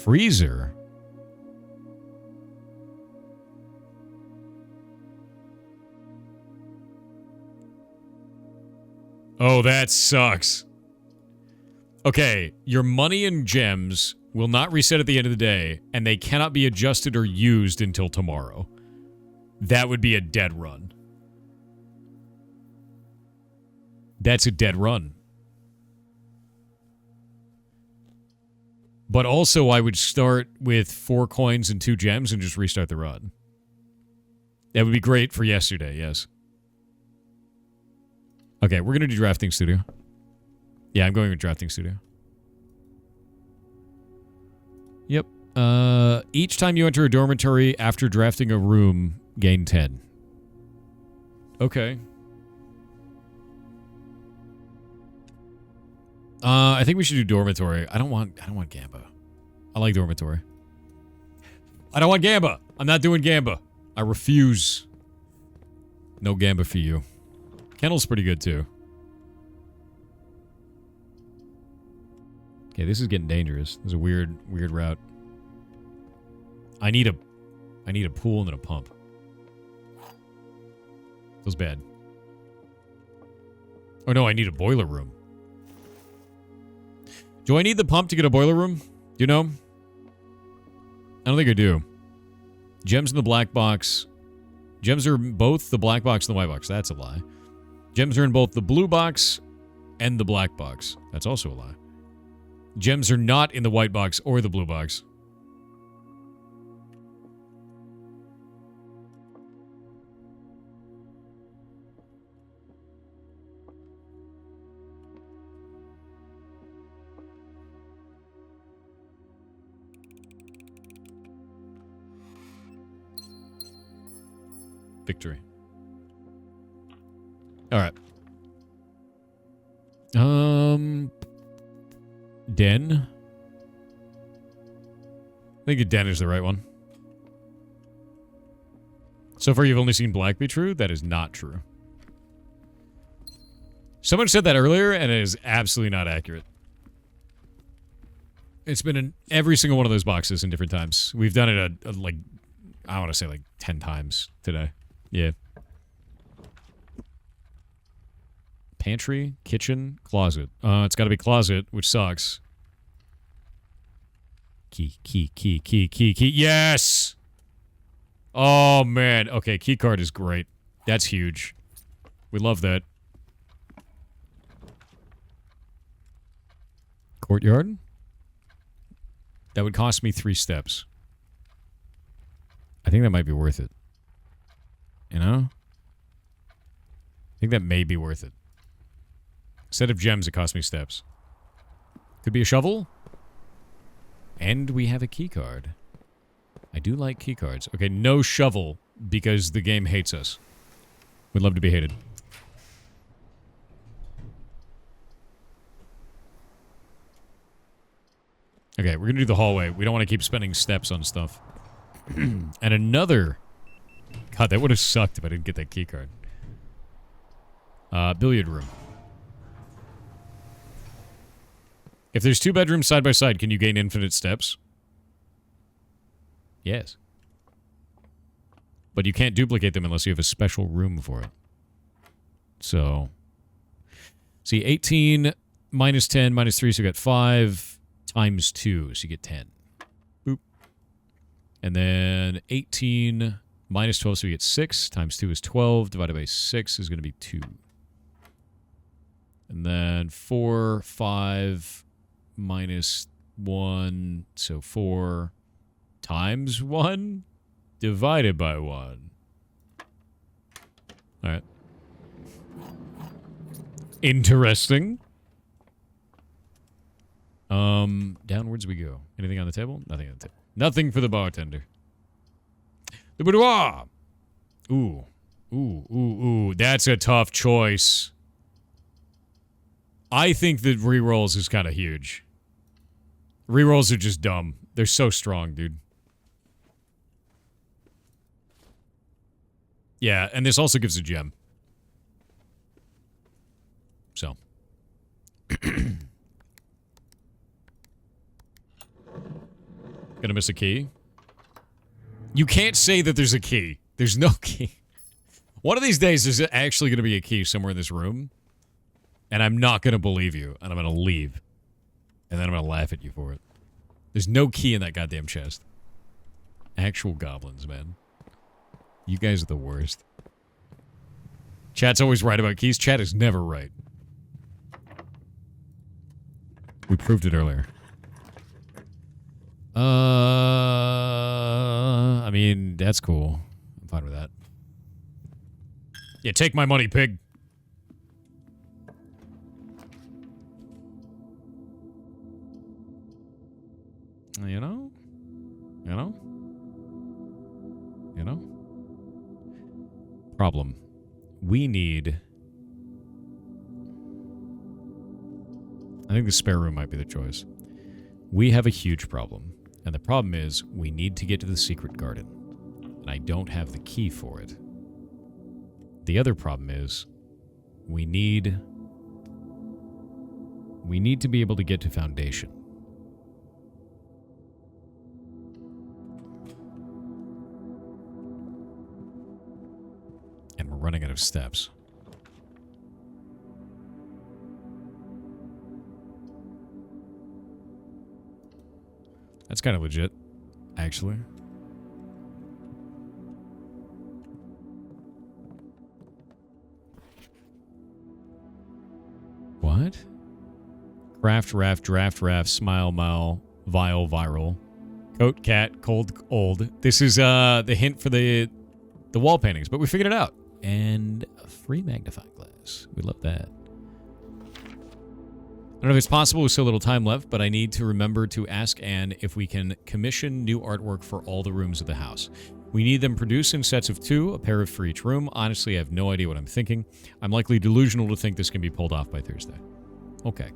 Freezer? Oh, that sucks. Okay, your money and gems will not reset at the end of the day, and they cannot be adjusted or used until tomorrow. That would be a dead run. That's a dead run. But also, I would start with 4 coins and 2 gems and just restart the run. That would be great for yesterday, yes. Okay, we're going to do Drafting Studio. Yeah, I'm going with Drafting Studio. Yep. Each time you enter a dormitory after drafting a room, gain 10. Okay. I think we should do dormitory. I don't want Gamba. I like dormitory. I don't want Gamba. I'm not doing Gamba. I refuse. No Gamba for you. Kennel's pretty good too. Okay, this is getting dangerous. This is a weird route. I need a pool and then a pump. Feels bad. Oh no, I need a boiler room. Do I need the pump to get a boiler room? Do you know? I don't think I do. Gems in the black box. Gems are both the black box and the white box. That's a lie. Gems are in both the blue box and the black box. That's also a lie. Gems are not in the white box or the blue box. Victory. All right. Den. I think a den is the right one. So far, you've only seen black be true? That is not true. Someone said that earlier, and it is absolutely not accurate. It's been in every single one of those boxes in different times. We've done it, like, I want to say like 10 times today. Yeah. Pantry, kitchen, closet. It's got to be closet, which sucks. Key. Yes! Oh, man. Okay, key card is great. That's huge. We love that. Courtyard? That would cost me 3 steps. I think that might be worth it. You know? I think that may be worth it. Instead of gems, it cost me steps. Could be a shovel. And we have a key card. I do like key cards. Okay, no shovel, because the game hates us. We'd love to be hated. Okay, we're gonna do the hallway. We don't want to keep spending steps on stuff. And another... God, that would have sucked if I didn't get that key card. Billiard room. If there's 2 bedrooms side by side, can you gain infinite steps? Yes. But you can't duplicate them unless you have a special room for it. So... See, 18 minus 10 minus 3, so you got 5 times 2, so you get 10. Boop. And then 18 minus 12, so you get 6. Times 2 is 12. Divided by 6 is going to be 2. And then 4, 5 minus 1, so 4 times 1 divided by 1. All right. Interesting. Downwards we go. Anything on the table? Nothing on the table. Nothing for the bartender. The boudoir. Ooh. Ooh. That's a tough choice. I think that rerolls is kind of huge. Rerolls are just dumb. They're so strong, dude. Yeah, and this also gives a gem. So. Gonna miss a key? You can't say that there's a key. There's no key. One of these days, there's actually gonna be a key somewhere in this room. And I'm not gonna believe you. And I'm gonna leave. And then I'm gonna laugh at you for it. There's no key in that goddamn chest. Actual goblins, man. You guys are the worst. Chat's always right about keys. Chat is never right. We proved it earlier. I mean, that's cool. I'm fine with that. Yeah, take my money, pig. You know? You know? You know? Problem. We need... I think the spare room might be the choice. We have a huge problem. And the problem is, we need to get to the secret garden. And I don't have the key for it. The other problem is, we need to be able to get to Foundation. And we're running out of steps. That's kind of legit, actually. What? Craft, raft, draft, raft, smile, mile, vile, viral. Coat, cat, cold, old. This is the hint for the wall paintings, but we figured it out. And a free magnifying glass. We love that. I don't know if it's possible with so little time left, but I need to remember to ask Anne if we can commission new artwork for all the rooms of the house. We need them produced in sets of 2, a pair for each room. Honestly, I have no idea what I'm thinking. I'm likely delusional to think this can be pulled off by Thursday. Okay.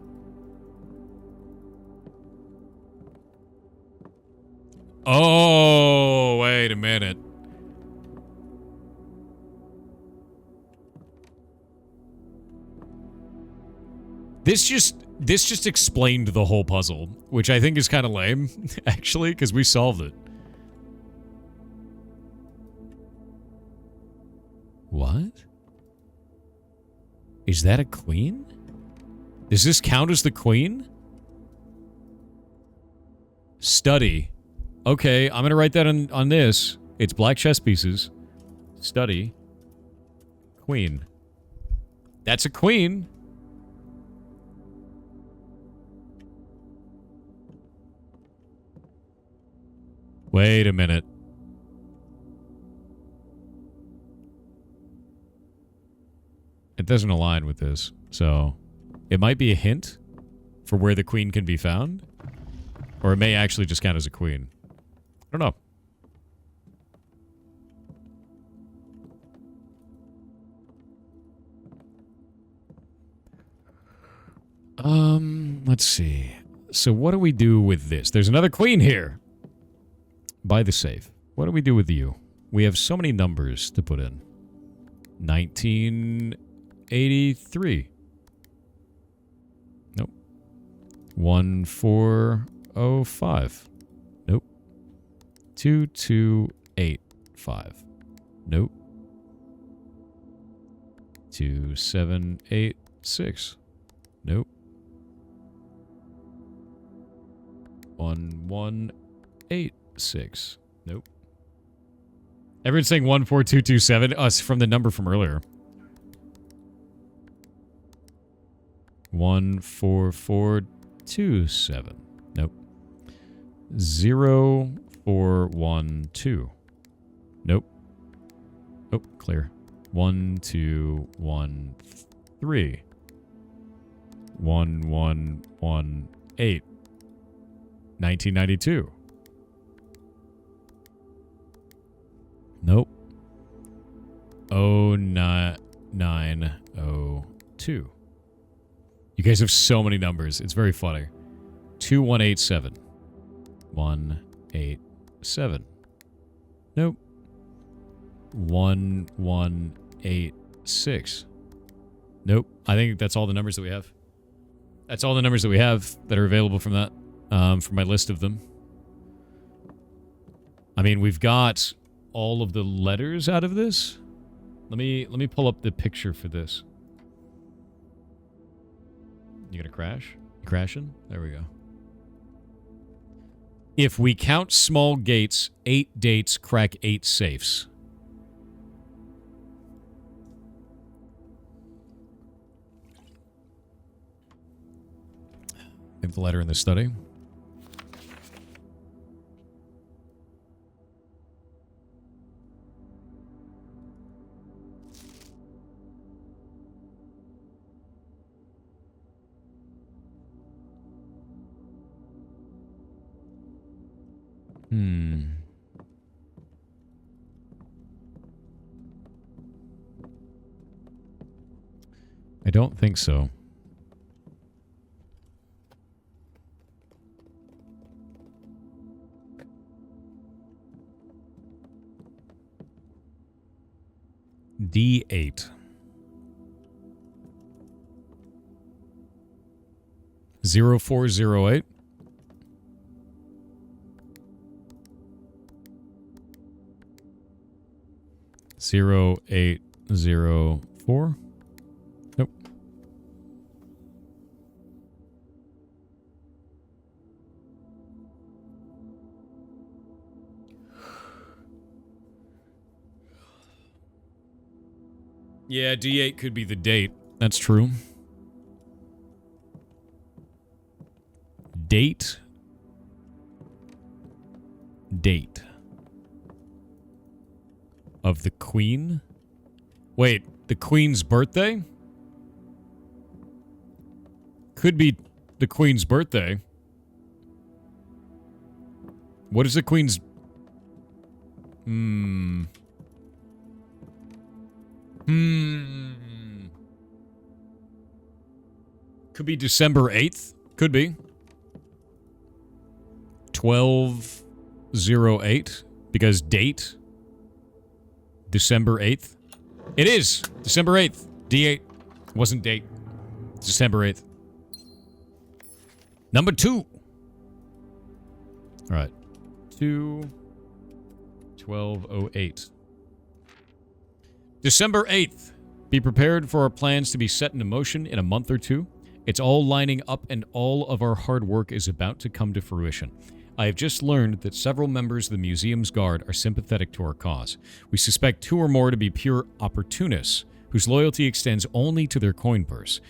Oh, wait a minute. This just explained the whole puzzle, which I think is kind of lame, actually, because we solved it. What? Is that a queen? Does this count as the queen? Study. Okay, I'm going to write that on this. It's black chess pieces. Study. Queen. That's a queen. Wait a minute. It doesn't align with this, so it might be a hint for where the queen can be found, or it may actually just count as a queen. I don't know. Let's see. So what do we do with this? There's another queen here. By the safe. What do we do with you? We have so many numbers to put in. 1983. Nope. 1405. Nope. 2285. Nope. 2786. Nope. 1186. Nope. Everyone's saying 14227. Us from the number from earlier. 14427. Nope. 0412. Nope. Oh, clear. 1213. 1118. 1992. Nope. 0902. You guys have so many numbers. It's very funny. 2187. 187. Nope. 1186. Nope. I think that's all the numbers that we have. That's all the numbers that we have that are available from that. From my list of them. I mean, we've got all of the letters out of this. Let me pull up the picture for this. You gonna crash? You crashing? There we go. If we count small gates, 8 dates crack 8 safes. I have the letter in the study. I don't think so. D8. 0408. Zero 0804. Nope. Yeah, D8 could be the date. That's true. Date. Of the Queen? Wait, the Queen's birthday? Could be the Queen's birthday. What is the Queen's... Could be December 8th. Could be. 1208. Because date. December 8th. It is. December 8th. D8. Wasn't date. December 8th. Number 2. All right. 1208. December 8th. Be prepared for our plans to be set into motion in a month or two. It's all lining up and all of our hard work is about to come to fruition. I have just learned that several members of the museum's guard are sympathetic to our cause. We suspect 2 or more to be pure opportunists, whose loyalty extends only to their coin purse.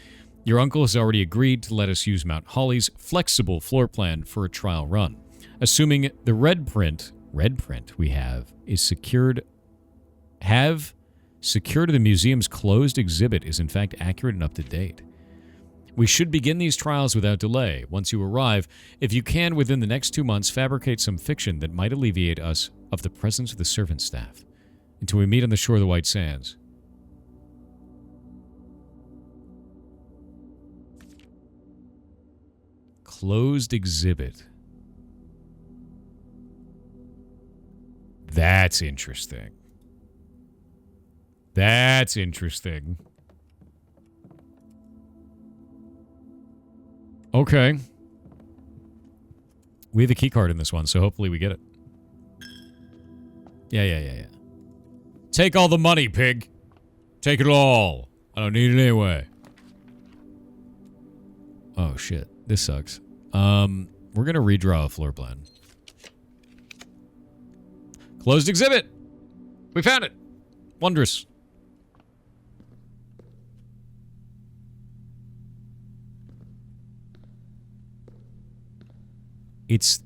Your uncle has already agreed to let us use Mount Holly's flexible floor plan for a trial run. Assuming the red print we have is secured to the museum's closed exhibit is in fact accurate and up to date. We should begin these trials without delay. Once you arrive, if you can, within the next 2 months, fabricate some fiction that might alleviate us of the presence of the servant staff until we meet on the shore of the White Sands. Closed exhibit. That's interesting. That's interesting. Okay. We have a key card in this one, so hopefully we get it. Yeah. Take all the money, pig. Take it all. I don't need it anyway. Oh, shit. This sucks. We're gonna redraw a floor plan. Closed exhibit! We found it! Wondrous. It's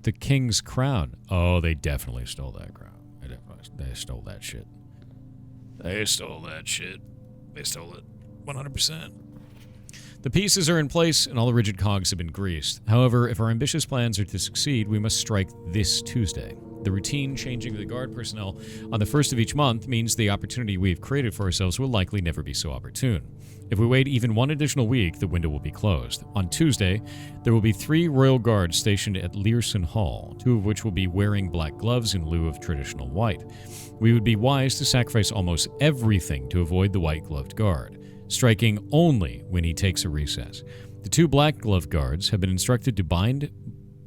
the king's crown. Oh, they definitely stole that crown. They stole that shit. They stole that shit. They stole it. 100%. The pieces are in place and all the rigid cogs have been greased. However, if our ambitious plans are to succeed, we must strike this Tuesday. The routine changing of the guard personnel on the first of each month means the opportunity we have created for ourselves will likely never be so opportune. If we wait even one additional week, the window will be closed. On Tuesday, there will be 3 royal guards stationed at Learson Hall, 2 of which will be wearing black gloves in lieu of traditional white. We would be wise to sacrifice almost everything to avoid the white-gloved guard, striking only when he takes a recess. The 2 black-gloved guards have been instructed to bind,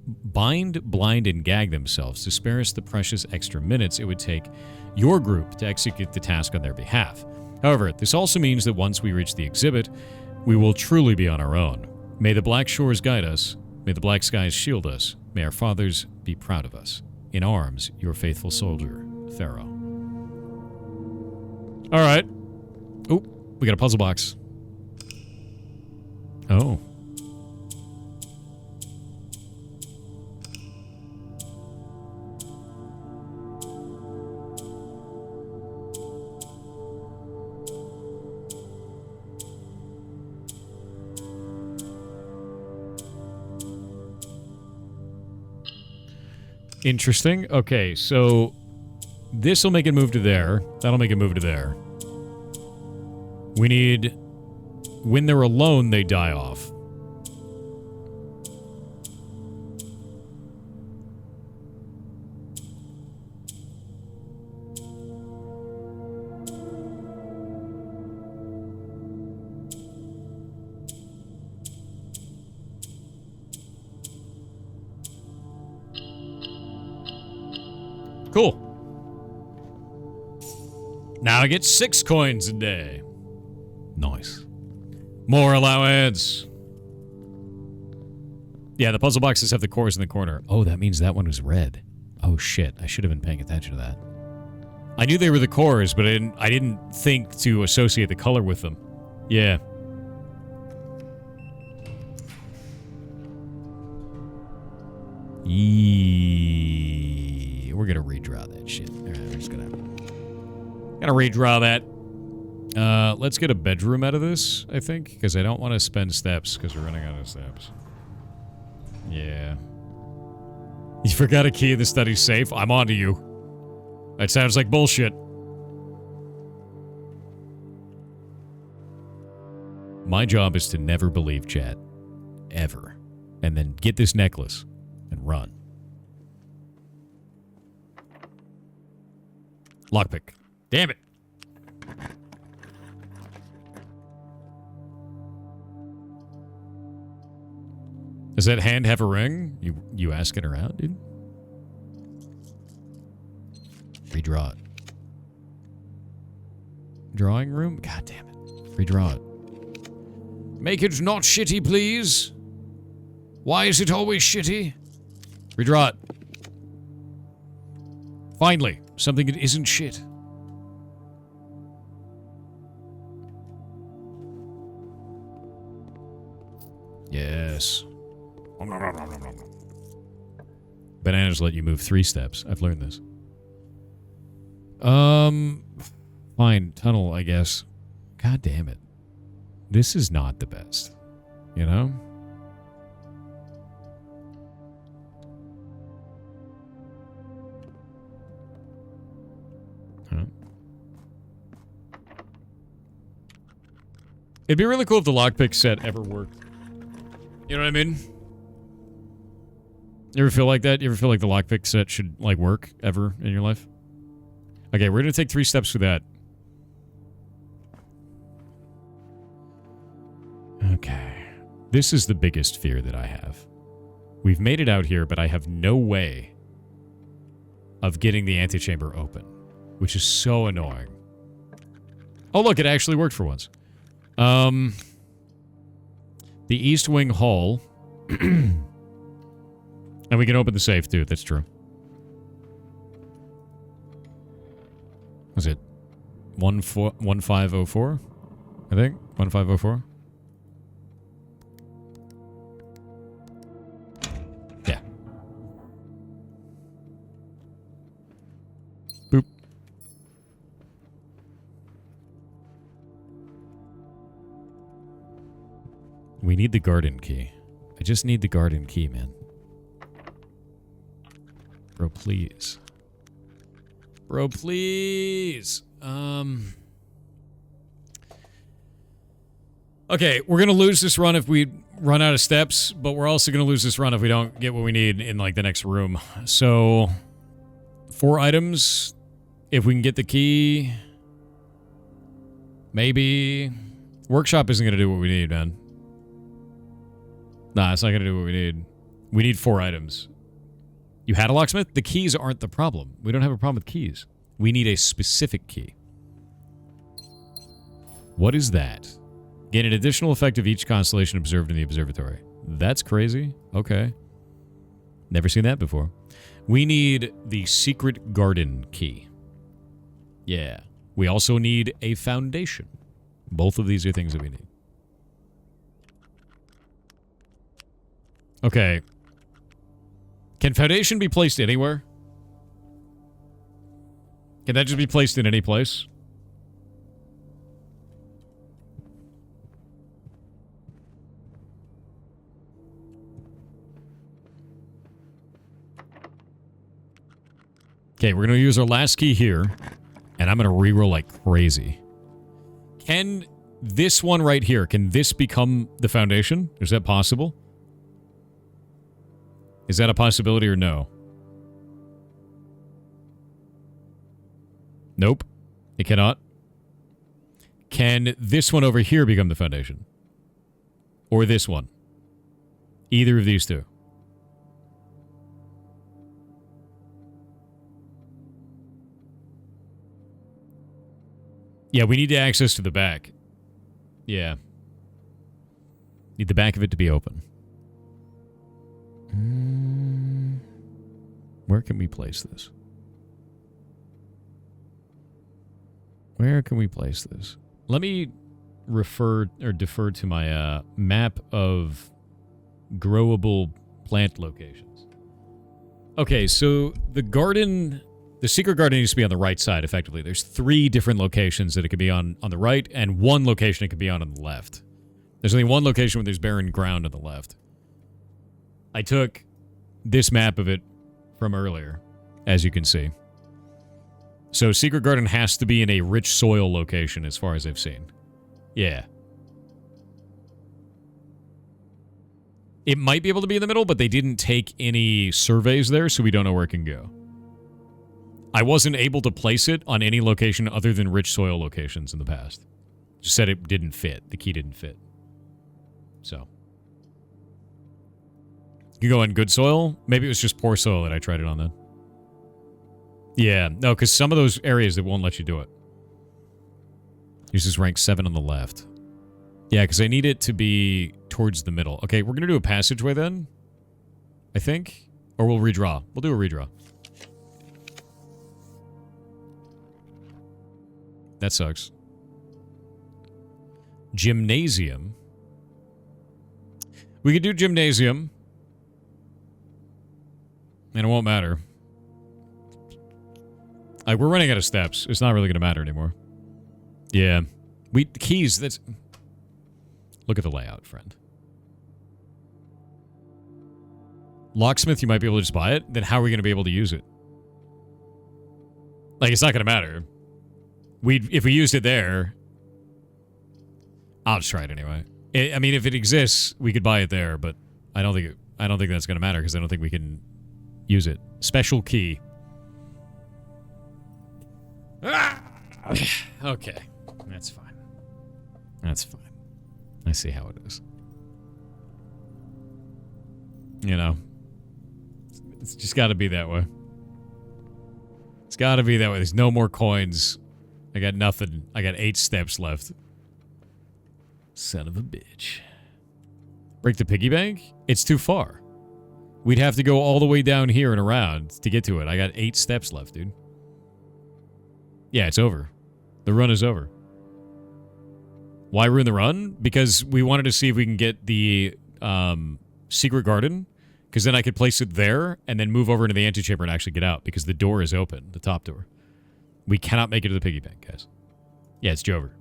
blind, and gag themselves to spare us the precious extra minutes it would take your group to execute the task on their behalf. However, this also means that once we reach the exhibit, we will truly be on our own. May the black shores guide us. May the black skies shield us. May our fathers be proud of us. In arms, your faithful soldier, Pharaoh. All right. Oh, we got a puzzle box. Oh. Interesting. Okay, so this will make it move to there. That'll make it move to there. We need... When they're alone, they die off. Cool. Now I get 6 coins a day. Nice. More allowance. Yeah, the puzzle boxes have the cores in the corner. Oh, that means that one was red. Oh shit, I should have been paying attention to that. I knew they were the cores, but I didn't think to associate the color with them. Yeah. We're gonna redraw that shit. Alright, we're just gonna redraw that. Let's get a bedroom out of this, I think, because I don't want to spend steps, because we're running out of steps. Yeah. You forgot a key in the study safe? I'm on to you. That sounds like bullshit. My job is to never believe chat. Ever. And then get this necklace and run. Lockpick. Damn it. Does that hand have a ring? You asking her out, dude? Redraw it. Drawing room? God damn it. Redraw it. Make it not shitty, please. Why is it always shitty? Redraw it. Finally, something that isn't shit. Yes. Bananas let you move 3 steps. I've learned this. Fine. Tunnel, I guess. God damn it. This is not the best. You know? Huh? It'd be really cool if the lockpick set ever worked. You know what I mean? You ever feel like that? You ever feel like the lockpick set should, like, work ever in your life? Okay, we're gonna take 3 steps for that. Okay. This is the biggest fear that I have. We've made it out here, but I have no way of getting the antechamber open, which is so annoying. Oh, look, it actually worked for once. The East Wing Hall. And we can open the safe, too. That's true. Was it 1504? I think? 1504? Yeah. Boop. We need the garden key. I just need the garden key, man. Bro, please. Bro, please. Okay, we're gonna lose this run if we run out of steps, but we're also gonna lose this run if we don't get what we need in, like, the next room. So, 4 items. If we can get the key... Maybe... Workshop isn't gonna do what we need, man. Nah, it's not gonna do what we need. We need 4 items. You had a locksmith? The keys aren't the problem. We don't have a problem with keys. We need a specific key. What is that? Gain an additional effect of each constellation observed in the observatory. That's crazy. Okay. Never seen that before. We need the secret garden key. Yeah. We also need a foundation. Both of these are things that we need. Okay. Can foundation be placed anywhere? Can that just be placed in any place? Okay, we're going to use our last key here, and I'm going to reroll like crazy. Can this one right here, can this become the foundation? Is that possible? Is that a possibility or no? Nope. It cannot. Can this one over here become the foundation? Or this one? Either of these two. Yeah, we need access to the back. Yeah. Need the back of it to be open. Where can we place this? Where can we place this? Let me refer or defer to my map of growable plant locations. Okay, so the garden, the secret garden needs to be on the right side, effectively. There's 3 different locations that it could be on the right, and 1 location it could be on the left. There's only 1 location where there's barren ground on the left. I took this map of it from earlier, as you can see. So secret garden has to be in a rich soil location, as far as I've seen. Yeah. It might be able to be in the middle, but they didn't take any surveys there, so we don't know where it can go. I wasn't able to place it on any location other than rich soil locations in the past. Just said it didn't fit. The key didn't fit. So. You go on good soil? Maybe it was just poor soil that I tried it on then. Yeah, no, because some of those areas, that won't let you do it. Uses rank 7 on the left. Yeah, because I need it to be towards the middle. Okay, we're going to do a passageway then, I think. Or we'll redraw. We'll do a redraw. That sucks. Gymnasium. We could do gymnasium. And it won't matter. Like, we're running out of steps. It's not really going to matter anymore. Yeah. Keys, that's... Look at the layout, friend. Locksmith, you might be able to just buy it. Then how are we going to be able to use it? Like, it's not going to matter. If we used it there... I'll just try it anyway. I mean, if it exists, we could buy it there, but I don't think that's going to matter, because I don't think we can use it. Special key. Okay. That's fine. That's fine. I see how it is. You know. It's just got to be that way. It's got to be that way. There's no more coins. I got nothing. I got 8 steps left. Son of a bitch. Break the piggy bank? It's too far. We'd have to go all the way down here and around to get to it. I got 8 steps left, dude. Yeah, it's over. The run is over. Why ruin the run? Because we wanted to see if we can get the secret garden, because then I could place it there and then move over into the antechamber and actually get out, because the door is open, the top door. We cannot make it to the piggy bank, guys. Yeah, it's Jover.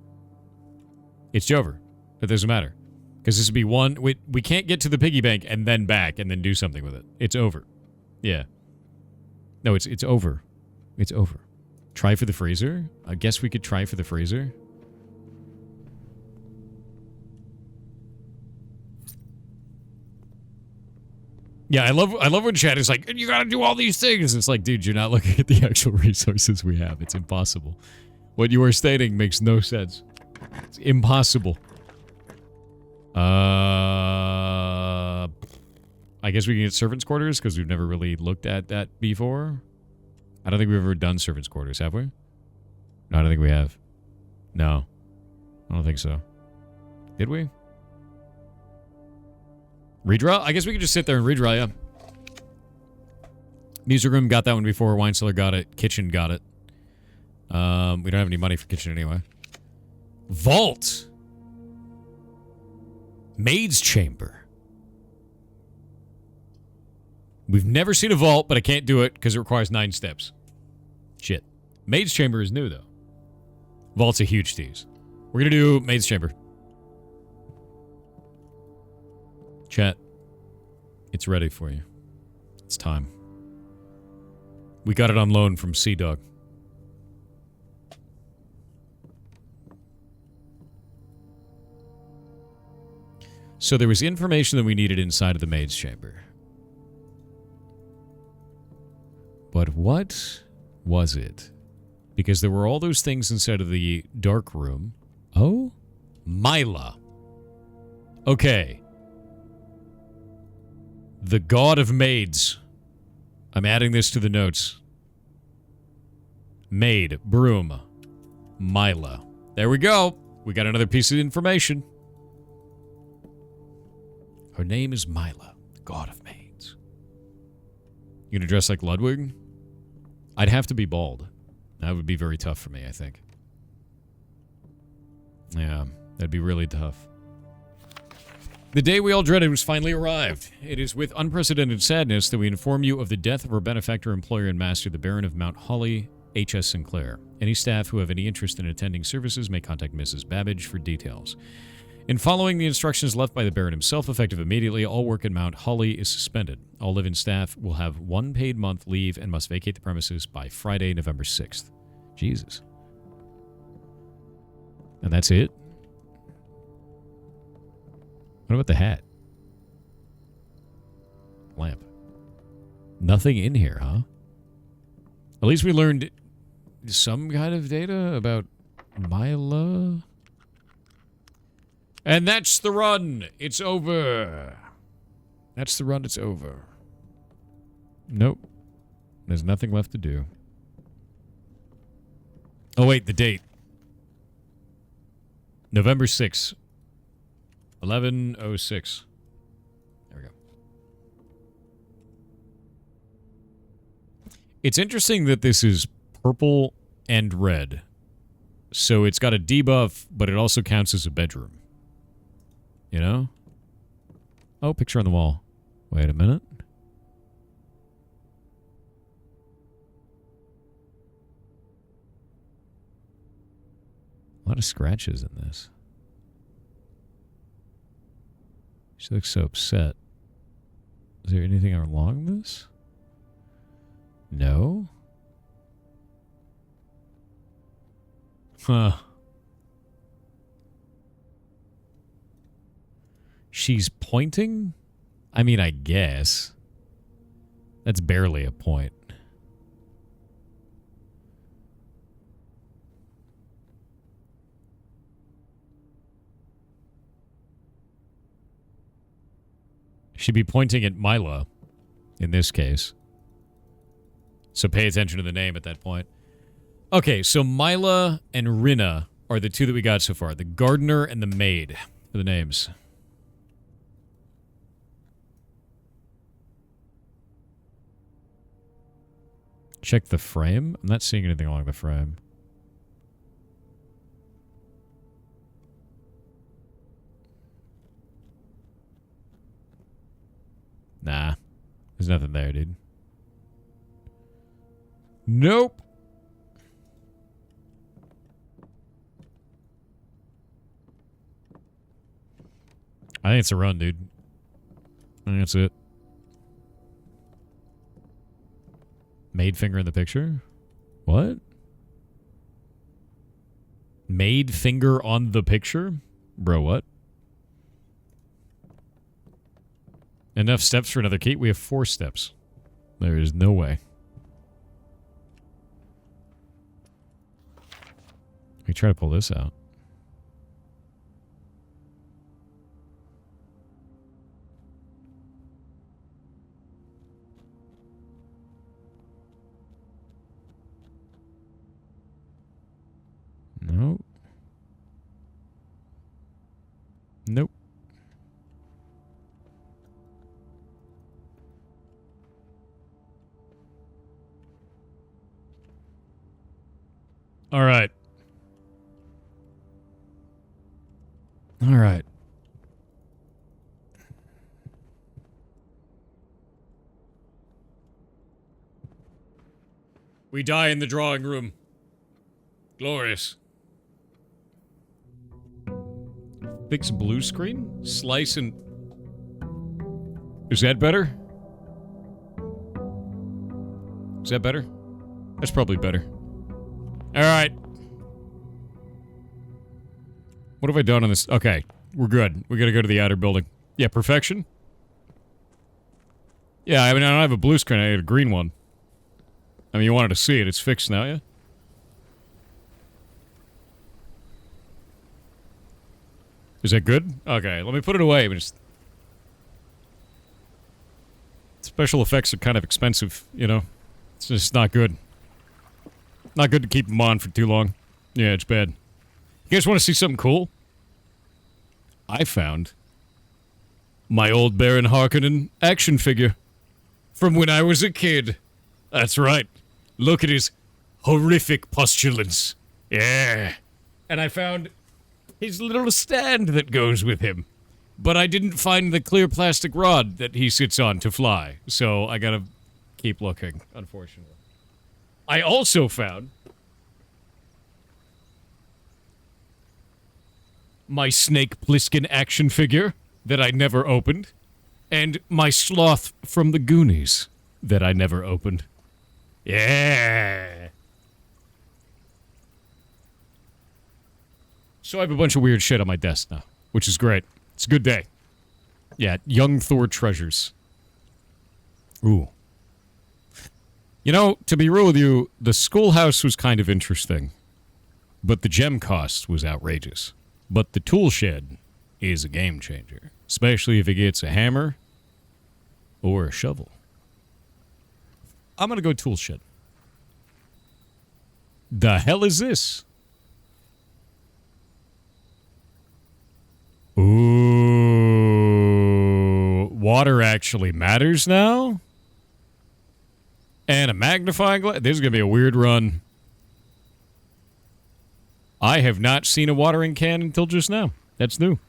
It's Jover. It doesn't matter. Because this would be one... We can't get to the piggy bank and then back and then do something with it. It's over. Yeah. No, it's over. It's over. Try for the freezer? I guess we could try for the freezer. Yeah, I love when chat is like, you gotta do all these things. It's like, dude, you're not looking at the actual resources we have. It's impossible. What you are stating makes no sense. It's impossible. I guess we can get servants' quarters, because we've never really looked at that before. I don't think we've ever done servants' quarters, have we? No, I don't think we have. No. I don't think so. Did we? Redraw? I guess we could just sit there and redraw, yeah. Music room got that one before. Wine cellar got it. Kitchen got it. We don't have any money for kitchen anyway. Vault! Maid's chamber. We've never seen a vault, but I can't do it because it requires 9 steps. Shit. Maid's chamber is new, though. Vault's a huge tease. We're gonna do Maid's chamber. Chat. It's ready for you. It's time. We got it on loan from Sea-Dog. So there was information that we needed inside of the maid's chamber. But what was it? Because there were all those things inside of the dark room. Oh? Mila. Okay. The god of maids. I'm adding this to the notes. Maid, broom, Mila. There we go. We got another piece of information. Her name is Mila, the god of maids. You gonna dress like Ludwig? I'd have to be bald. That would be very tough for me, I think. Yeah, that'd be really tough. The day we all dreaded was finally arrived. It is with unprecedented sadness that we inform you of the death of our benefactor, employer, and master, the Baron of Mount Holly, H.S. Sinclair. Any staff who have any interest in attending services may contact Mrs. Babbage for details. In following the instructions left by the Baron himself, effective immediately, all work in Mount Holly is suspended. All live-in staff will have 1 paid month leave and must vacate the premises by Friday, November 6th. Jesus. And that's it? What about the hat? Lamp. Nothing in here, huh? At least we learned some kind of data about Mila. And that's the run. It's over. That's the run. It's over. Nope. There's nothing left to do. Oh, wait. The date. November 6th. 11:06. There we go. It's interesting that this is purple and red. So it's got a debuff, but it also counts as a bedroom. You know? Oh, picture on the wall. Wait a minute. A lot of scratches in this. She looks so upset. Is there anything along this? No? Huh. She's pointing? I mean, I guess. That's barely a point. She'd be pointing at Mila, in this case. So pay attention to the name at that point. Okay, so Mila and Rinna are the two that we got so far. The gardener and the maid are the names. Check the frame. I'm not seeing anything along the frame. Nah. There's nothing there, dude. Nope. I think it's a run, dude. I think that's it. Maid finger in the picture? What? Maid finger on the picture? Bro, what? Enough steps for another key? We have 4 steps. There is no way. We try to pull this out. Nope. Nope. All right. All right. We die in the drawing room. Glorious. Fix blue screen? Slice and... Is that better? Is that better? That's probably better. Alright. What have I done on this? Okay, we're good. We gotta go to the outer building. Yeah, perfection? Yeah, I mean, I don't have a blue screen, I have a green one. I mean, you wanted to see it. It's fixed now, yeah? Is that good? Okay, let me put it away. Special effects are kind of expensive, you know? It's just not good. Not good to keep them on for too long. Yeah, it's bad. You guys want to see something cool? I found my old Baron Harkonnen action figure from when I was a kid. That's right. Look at his horrific postulance. Yeah. And I found his little stand that goes with him. But I didn't find the clear plastic rod that he sits on to fly. So I gotta keep looking, unfortunately. I also found my Snake Plissken action figure that I never opened, and my sloth from the Goonies that I never opened. Yeah. So I have a bunch of weird shit on my desk now, which is great. It's a good day. Yeah, young Thor treasures. Ooh. You know, to be real with you, the schoolhouse was kind of interesting, but the gem cost was outrageous. But the tool shed is a game changer, especially if it gets a hammer or a shovel. I'm gonna go tool shed. The hell is this? Ooh, water actually matters now? And a magnifying glass? This is gonna be a weird run. I have not seen a watering can until just now. That's new.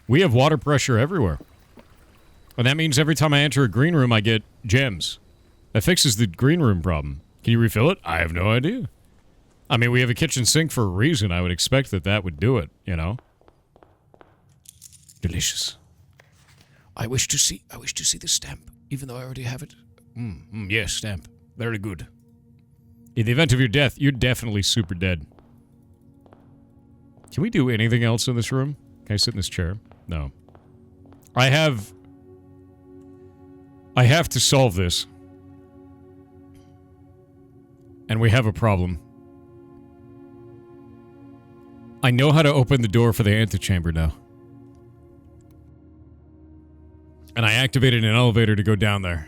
We have water pressure everywhere. And that means every time I enter a green room, I get gems. That fixes the green room problem. Can you refill it? I have no idea. I mean, we have a kitchen sink for a reason. I would expect that that would do it, you know? Delicious. I wish to see the stamp, even though I already have it. Yes, stamp. Very good. In the event of your death, you're definitely super dead. Can we do anything else in this room? Can I sit in this chair? No. I have to solve this. And we have a problem. I know how to open the door for the antechamber now. And I activated an elevator to go down there.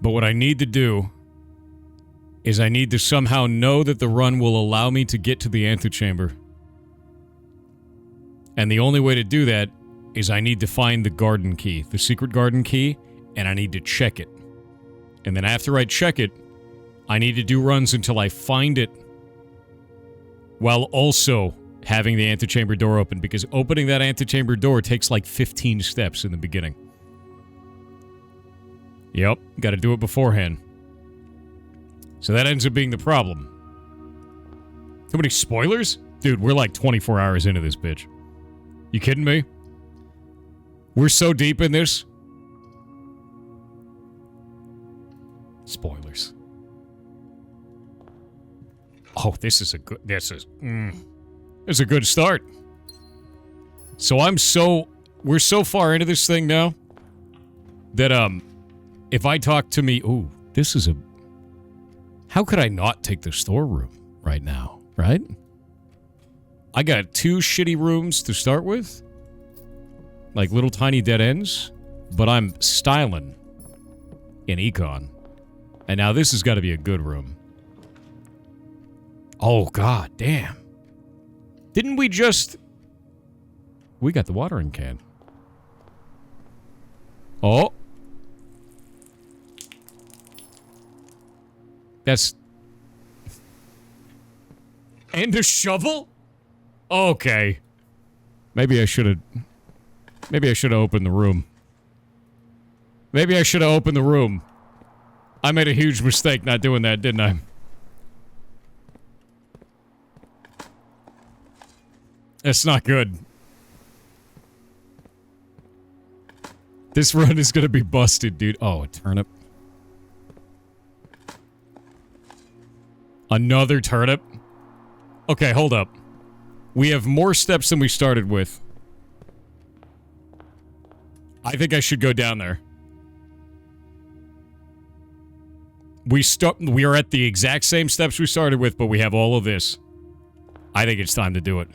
But what I need to do is I need to somehow know that the run will allow me to get to the antechamber. And the only way to do that is I need to find the garden key, the secret garden key, and I need to check it. And then after I check it, I need to do runs until I find it, while also having the antechamber door open, because opening that antechamber door takes like 15 steps in the beginning. Yep, gotta do it beforehand. So that ends up being the problem. Too many spoilers? Dude, we're like 24 hours into this bitch. You kidding me? We're so deep in this. Spoilers. Oh, this is a good... This is a good start. So we're so far into this thing now that, if I talk to me... Ooh, this is a... How could I not take the storeroom right now, right? I got 2 shitty rooms to start with. Like little tiny dead ends. But I'm styling in Econ. And now this has got to be a good room. Oh, god damn. Didn't we just... We got the watering can. Oh. That's... And a shovel? Okay. Maybe I should have opened the room. Maybe I should have opened the room. I made a huge mistake not doing that, didn't I? That's not good. This run is gonna be busted, dude. Oh, a turnip. Another turnip? Okay, hold up. We have more steps than we started with. I think I should go down there. We are at the exact same steps we started with, but we have all of this. I think it's time to do it.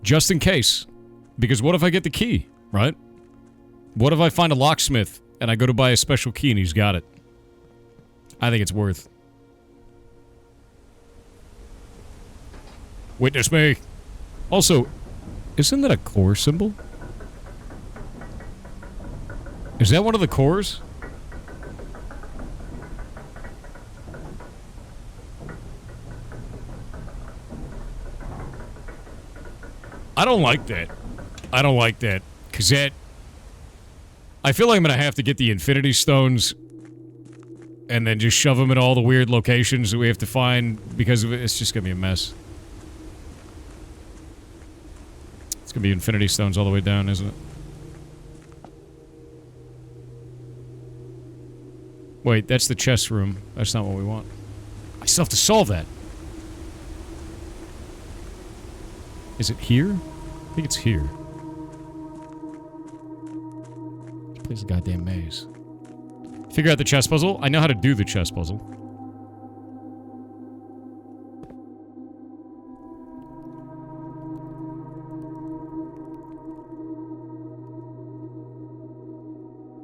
Just in case. Because what if I get the key, right? What if I find a locksmith and I go to buy a special key and he's got it? I think it's worth. Witness me. Also, isn't that a core symbol? Is that one of the cores? I don't like that. I don't like that. Because that... I feel like I'm going to have to get the Infinity Stones and then just shove them in all the weird locations that we have to find because of it. It's just going to be a mess. It's going to be Infinity Stones all the way down, isn't it? Wait, that's the chess room. That's not what we want. I still have to solve that. Is it here? I think it's here. This place is a goddamn maze. Figure out the chess puzzle? I know how to do the chess puzzle.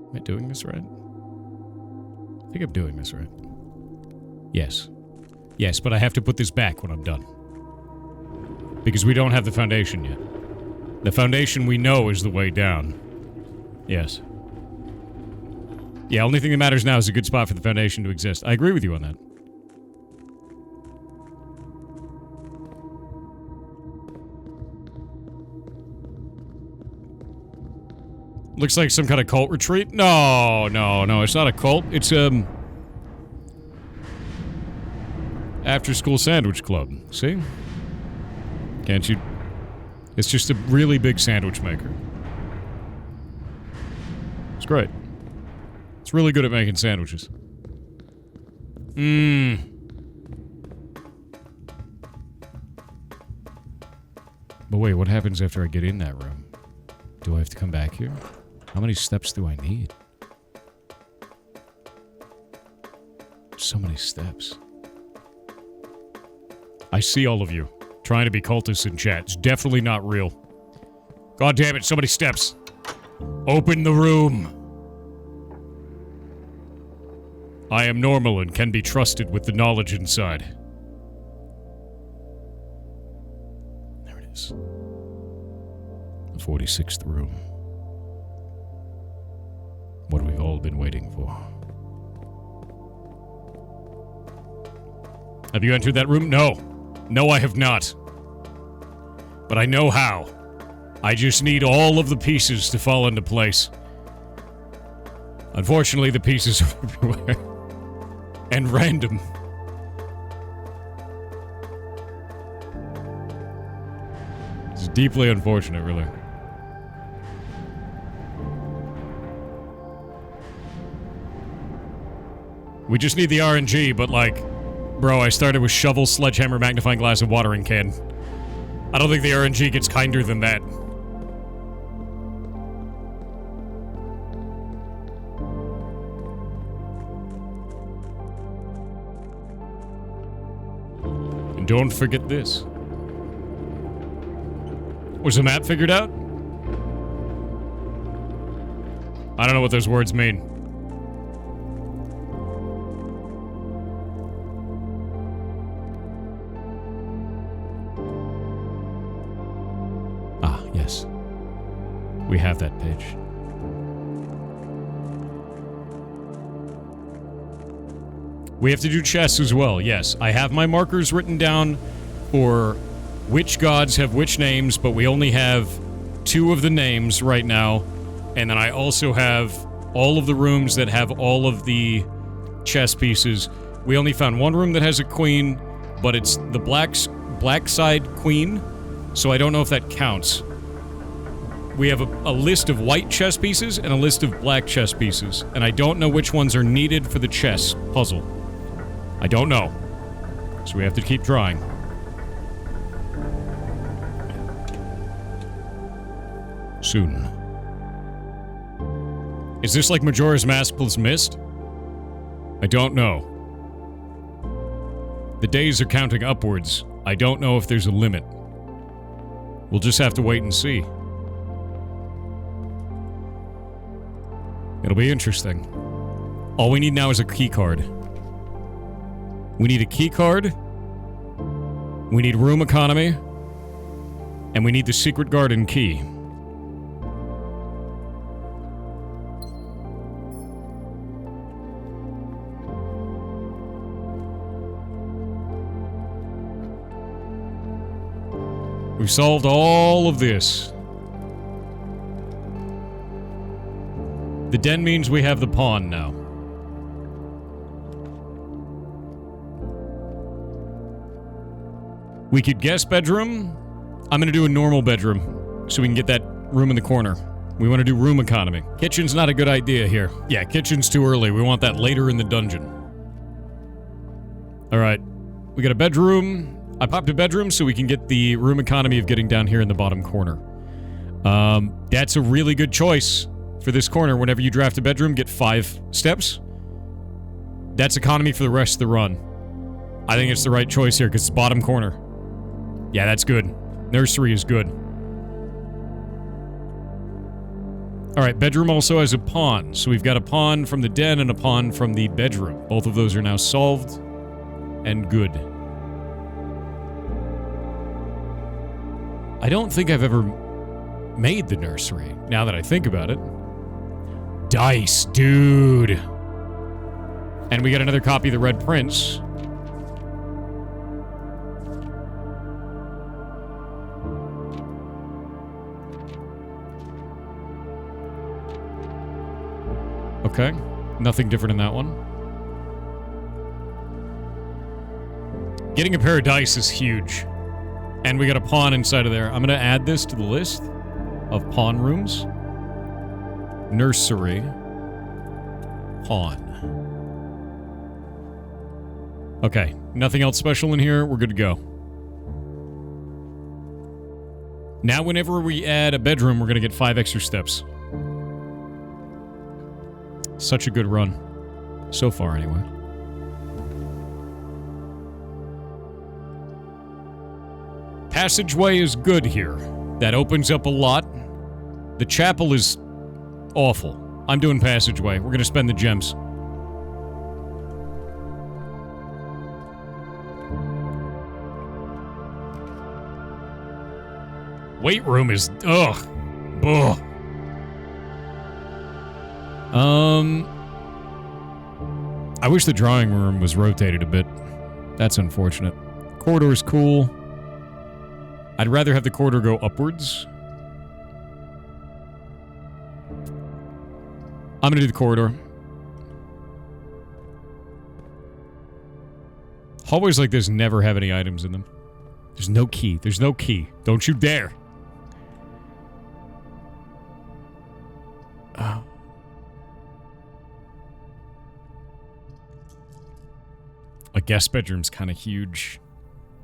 Am I doing this right? I think I'm doing this right. Yes. Yes, but I have to put this back when I'm done. Because we don't have the foundation yet. The foundation we know is the way down. Yes. Yeah, only thing that matters now is a good spot for the foundation to exist. I agree with you on that. Looks like some kind of cult retreat? No, it's not a cult. It's, after-school sandwich club. See? Can't you... It's just a really big sandwich maker. It's great. It's really good at making sandwiches. But wait, what happens after I get in that room? Do I have to come back here? How many steps do I need? So many steps. I see all of you. Trying to be cultists in chat. It's definitely not real. God damn it, so many steps. Open the room. I am normal and can be trusted with the knowledge inside. There it is. The 46th room. What we've all been waiting for. Have you entered that room? No. No, I have not. But I know how. I just need all of the pieces to fall into place. Unfortunately, the pieces are everywhere. And random. It's deeply unfortunate, really. We just need the RNG, but like... Bro, I started with shovel, sledgehammer, magnifying glass, and watering can. I don't think the RNG gets kinder than that. And don't forget this. Was the map figured out? I don't know what those words mean. Yes. We have that page. We have to do chess as well, yes. I have my markers written down for which gods have which names, but we only have 2 of the names right now. And then I also have all of the rooms that have all of the chess pieces. We only found one room that has a queen, but it's the black side queen, so I don't know if that counts. We have a list of white chess pieces and a list of black chess pieces, and I don't know which ones are needed for the chess puzzle. I don't know. So we have to keep trying. Soon. Is this like Majora's Mask plus Mist? I don't know. The days are counting upwards. I don't know if there's a limit. We'll just have to wait and see. It'll be interesting. All we need now is a key card. We need a key card. We need room economy. And we need the secret garden key. We've solved all of this. The den means we have the pawn now. We could guess bedroom. I'm gonna do a normal bedroom so we can get that room in the corner. We want to do room economy. Kitchen's not a good idea here. Yeah, kitchen's too early. We want that later in the dungeon. Alright. We got a bedroom. I popped a bedroom so we can get the room economy of getting down here in the bottom corner. That's a really good choice for this corner. Whenever you draft a bedroom, get 5 steps. That's economy for the rest of the run. I think it's the right choice here because it's bottom corner. Yeah, that's good. Nursery is good. Alright, bedroom also has a pawn. So we've got a pawn from the den and a pawn from the bedroom. Both of those are now solved and good. I don't think I've ever made the nursery, now that I think about it. Dice, dude! And we got another copy of the Red Prince. Okay, nothing different in that one. Getting a pair of dice is huge. And we got a pawn inside of there. I'm gonna add this to the list of pawn rooms. Nursery. Pawn. Okay, nothing else special in here. We're good to go. Now whenever we add a bedroom, we're gonna get 5 extra steps. Such a good run. So far, anyway. Passageway is good here. That opens up a lot. The chapel is awful. I'm doing passageway. We're gonna spend the gems. Weight room is... ugh. Ugh. I wish the drawing room was rotated a bit. That's unfortunate. Corridor's cool. I'd rather have the corridor go upwards. I'm gonna do the corridor. Hallways like this never have any items in them. There's no key. There's no key. Don't you dare. A guest bedroom's kind of huge.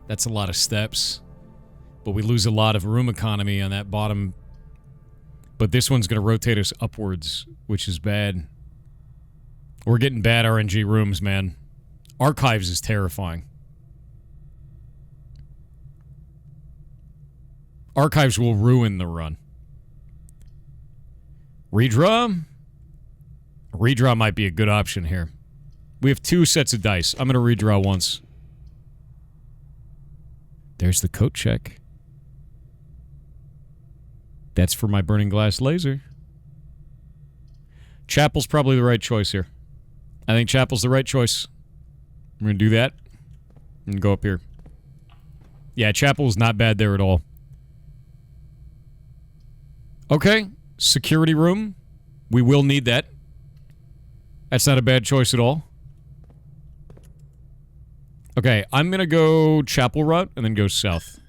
That's a lot of steps. But we lose a lot of room economy on that bottom. But this one's going to rotate us upwards, which is bad. We're getting bad RNG rooms, man. Archives is terrifying. Archives will ruin the run. Redraw? Redraw might be a good option here. We have 2 sets of dice. I'm going to redraw once. There's the coat check. That's for my burning glass laser. Chapel's probably the right choice here. I think Chapel's the right choice. I'm going to do that. And go up here. Yeah, Chapel's not bad there at all. Okay. Security room. We will need that. That's not a bad choice at all. Okay, I'm gonna go Chapel route and then go south.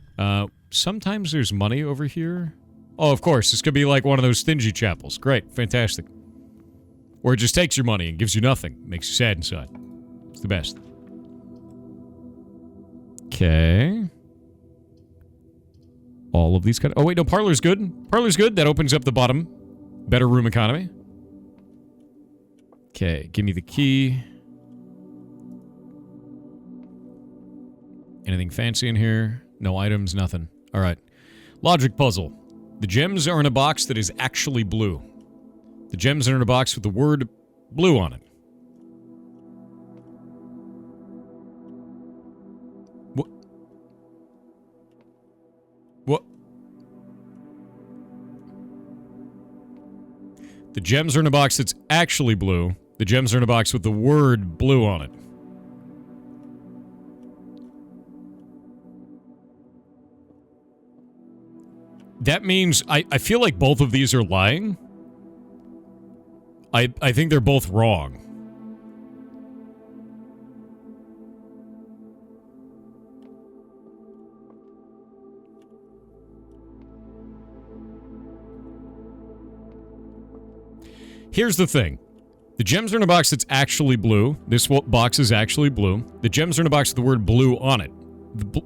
Sometimes there's money over here. Oh, of course, this could be like one of those stingy chapels. Great, fantastic. Or it just takes your money and gives you nothing. Makes you sad inside. It's the best. Okay. All of these kind of... Oh, wait, no, parlor's good. Parlor's good. That opens up the bottom. Better room economy. Okay, give me the key. Anything fancy in here? No items, nothing. All right. Logic puzzle. The gems are in a box that is actually blue. The gems are in a box with the word blue on it. What? What? The gems are in a box that's actually blue. The gems are in a box with the word blue on it. That means I feel like both of these are lying. I think they're both wrong. Here's the thing. The gems are in a box that's actually blue. This box is actually blue. The gems are in a box with the word blue on it.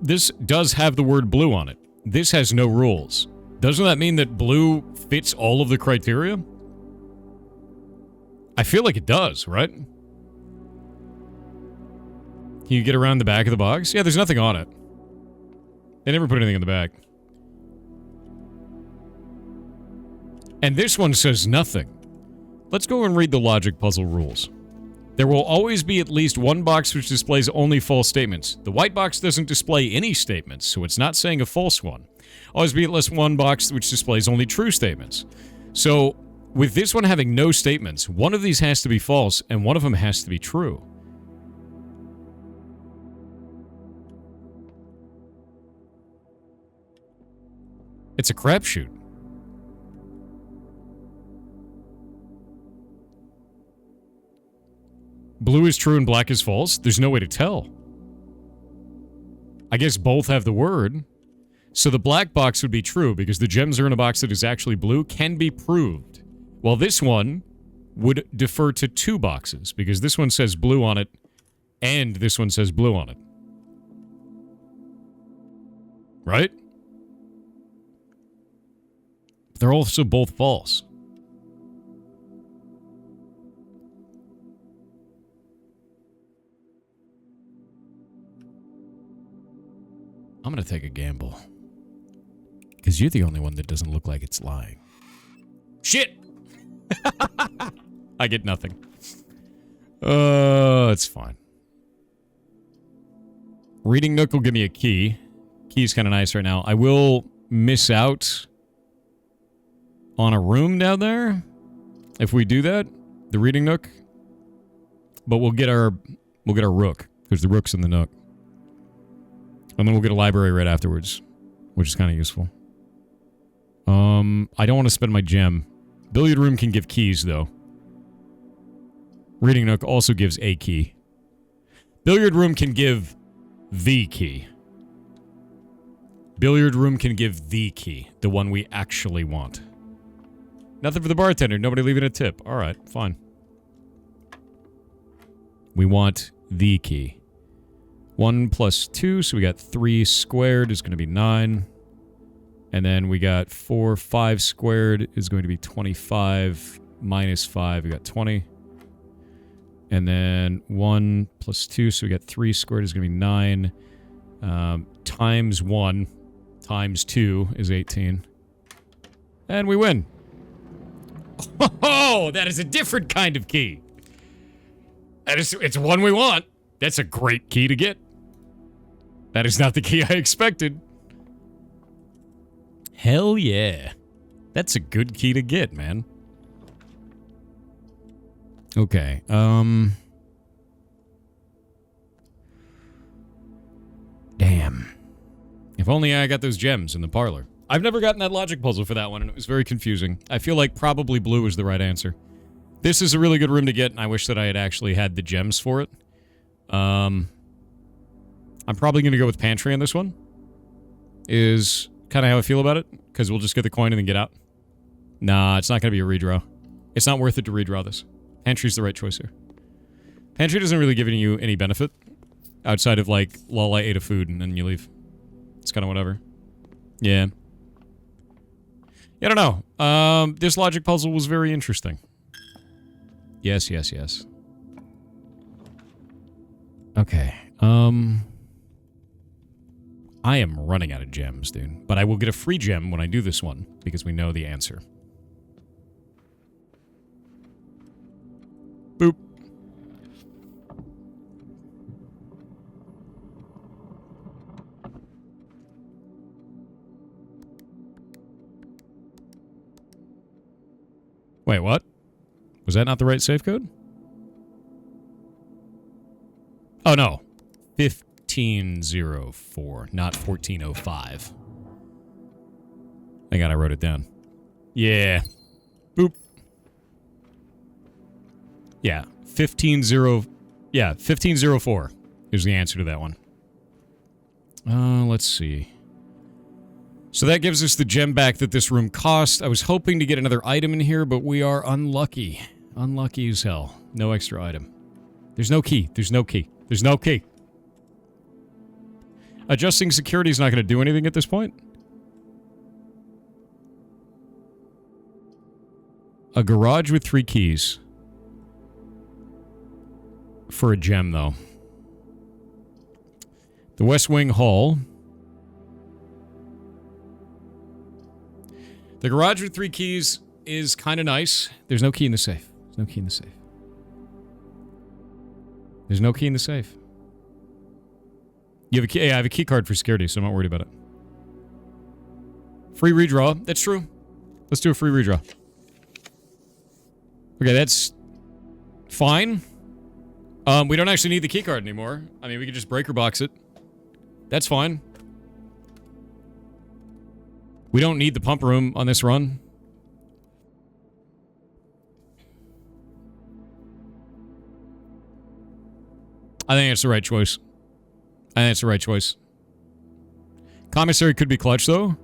This does have the word blue on it. This has no rules. Doesn't that mean that blue fits all of the criteria? I feel like it does, right? Can you get around the back of the box? Yeah, there's nothing on it. They never put anything in the back. And this one says nothing. Let's go and read the logic puzzle rules. There will always be at least one box which displays only false statements. The white box doesn't display any statements, so it's not saying a false one. Always be at least one box which displays only true statements. So, with this one having no statements, one of these has to be false, and one of them has to be true. It's a crapshoot. Blue is true and black is false? There's no way to tell. I guess both have the word. So the black box would be true because the gems are in a box that is actually blue, can be proved. While this one would defer to two boxes because this one says blue on it and this one says blue on it. Right? They're also both false. I'm going to take a gamble. Because you're the only one that doesn't look like it's lying. Shit! I get nothing. It's fine. Reading Nook will give me a key. Key's kind of nice right now. I will miss out on a room down there if we do that. The Reading Nook. But we'll get our Rook. Because the Rook's in the Nook. And then we'll get a library right afterwards. Which is kind of useful. I don't want to spend my gem. Billiard room can give keys, though. Reading Nook also gives a key. Billiard room can give the key. Billiard room can give the key. The one we actually want. Nothing for the bartender. Nobody leaving a tip. Alright, fine. We want the key. 1 plus 2, so we got 3 squared is going to be 9. And then we got 4, 5 squared is going to be 25 minus 5, we got 20. And then 1 plus 2, so we got 3 squared is going to be 9. Times 1 times 2 is 18. And we win. Oh, that is a different kind of key. It's one we want. That's a great key to get. That is not the key I expected. Hell yeah. That's a good key to get, man. Okay, damn. If only I got those gems in the parlor. I've never gotten that logic puzzle for that one, and it was very confusing. I feel like probably blue is the right answer. This is a really good room to get, and I wish that I had actually had the gems for it. I'm probably going to go with pantry on this one. Is kind of how I feel about it, because we'll just get the coin and then get out. Nah, it's not going to be a redraw. It's not worth it to redraw this. Pantry's the right choice here. Pantry doesn't really give you any benefit. Outside of, like, lol, I ate a food, and then you leave. It's kind of whatever. Yeah. I don't know. This logic puzzle was very interesting. Yes, yes, yes. Okay. I am running out of gems, dude. But I will get a free gem when I do this one, because we know the answer. Boop. Wait, what? Was that not the right safe code? Oh, no. 1504, not 1405. Hang on, I wrote it down. Yeah. Boop. Yeah, 1504 is the answer to that one. Let's see. So that gives us the gem back that this room cost. I was hoping to get another item in here, but we are unlucky. Unlucky as hell. No extra item. There's no key. There's no key. There's no key. Adjusting security is not going to do anything at this point. A garage with 3 keys. For a gem, though. The West Wing Hall. The garage with 3 keys is kind of nice. There's no key in the safe. There's no key in the safe. There's no key in the safe. You have a key. Yeah, I have a key card for security, so I'm not worried about it. Free redraw. That's true. Let's do a free redraw. Okay, that's fine. We don't actually need the key card anymore. I mean, we could just breaker box it. That's fine. We don't need the pump room on this run. I think it's the right choice. I think it's the right choice. Commissary could be clutch, though.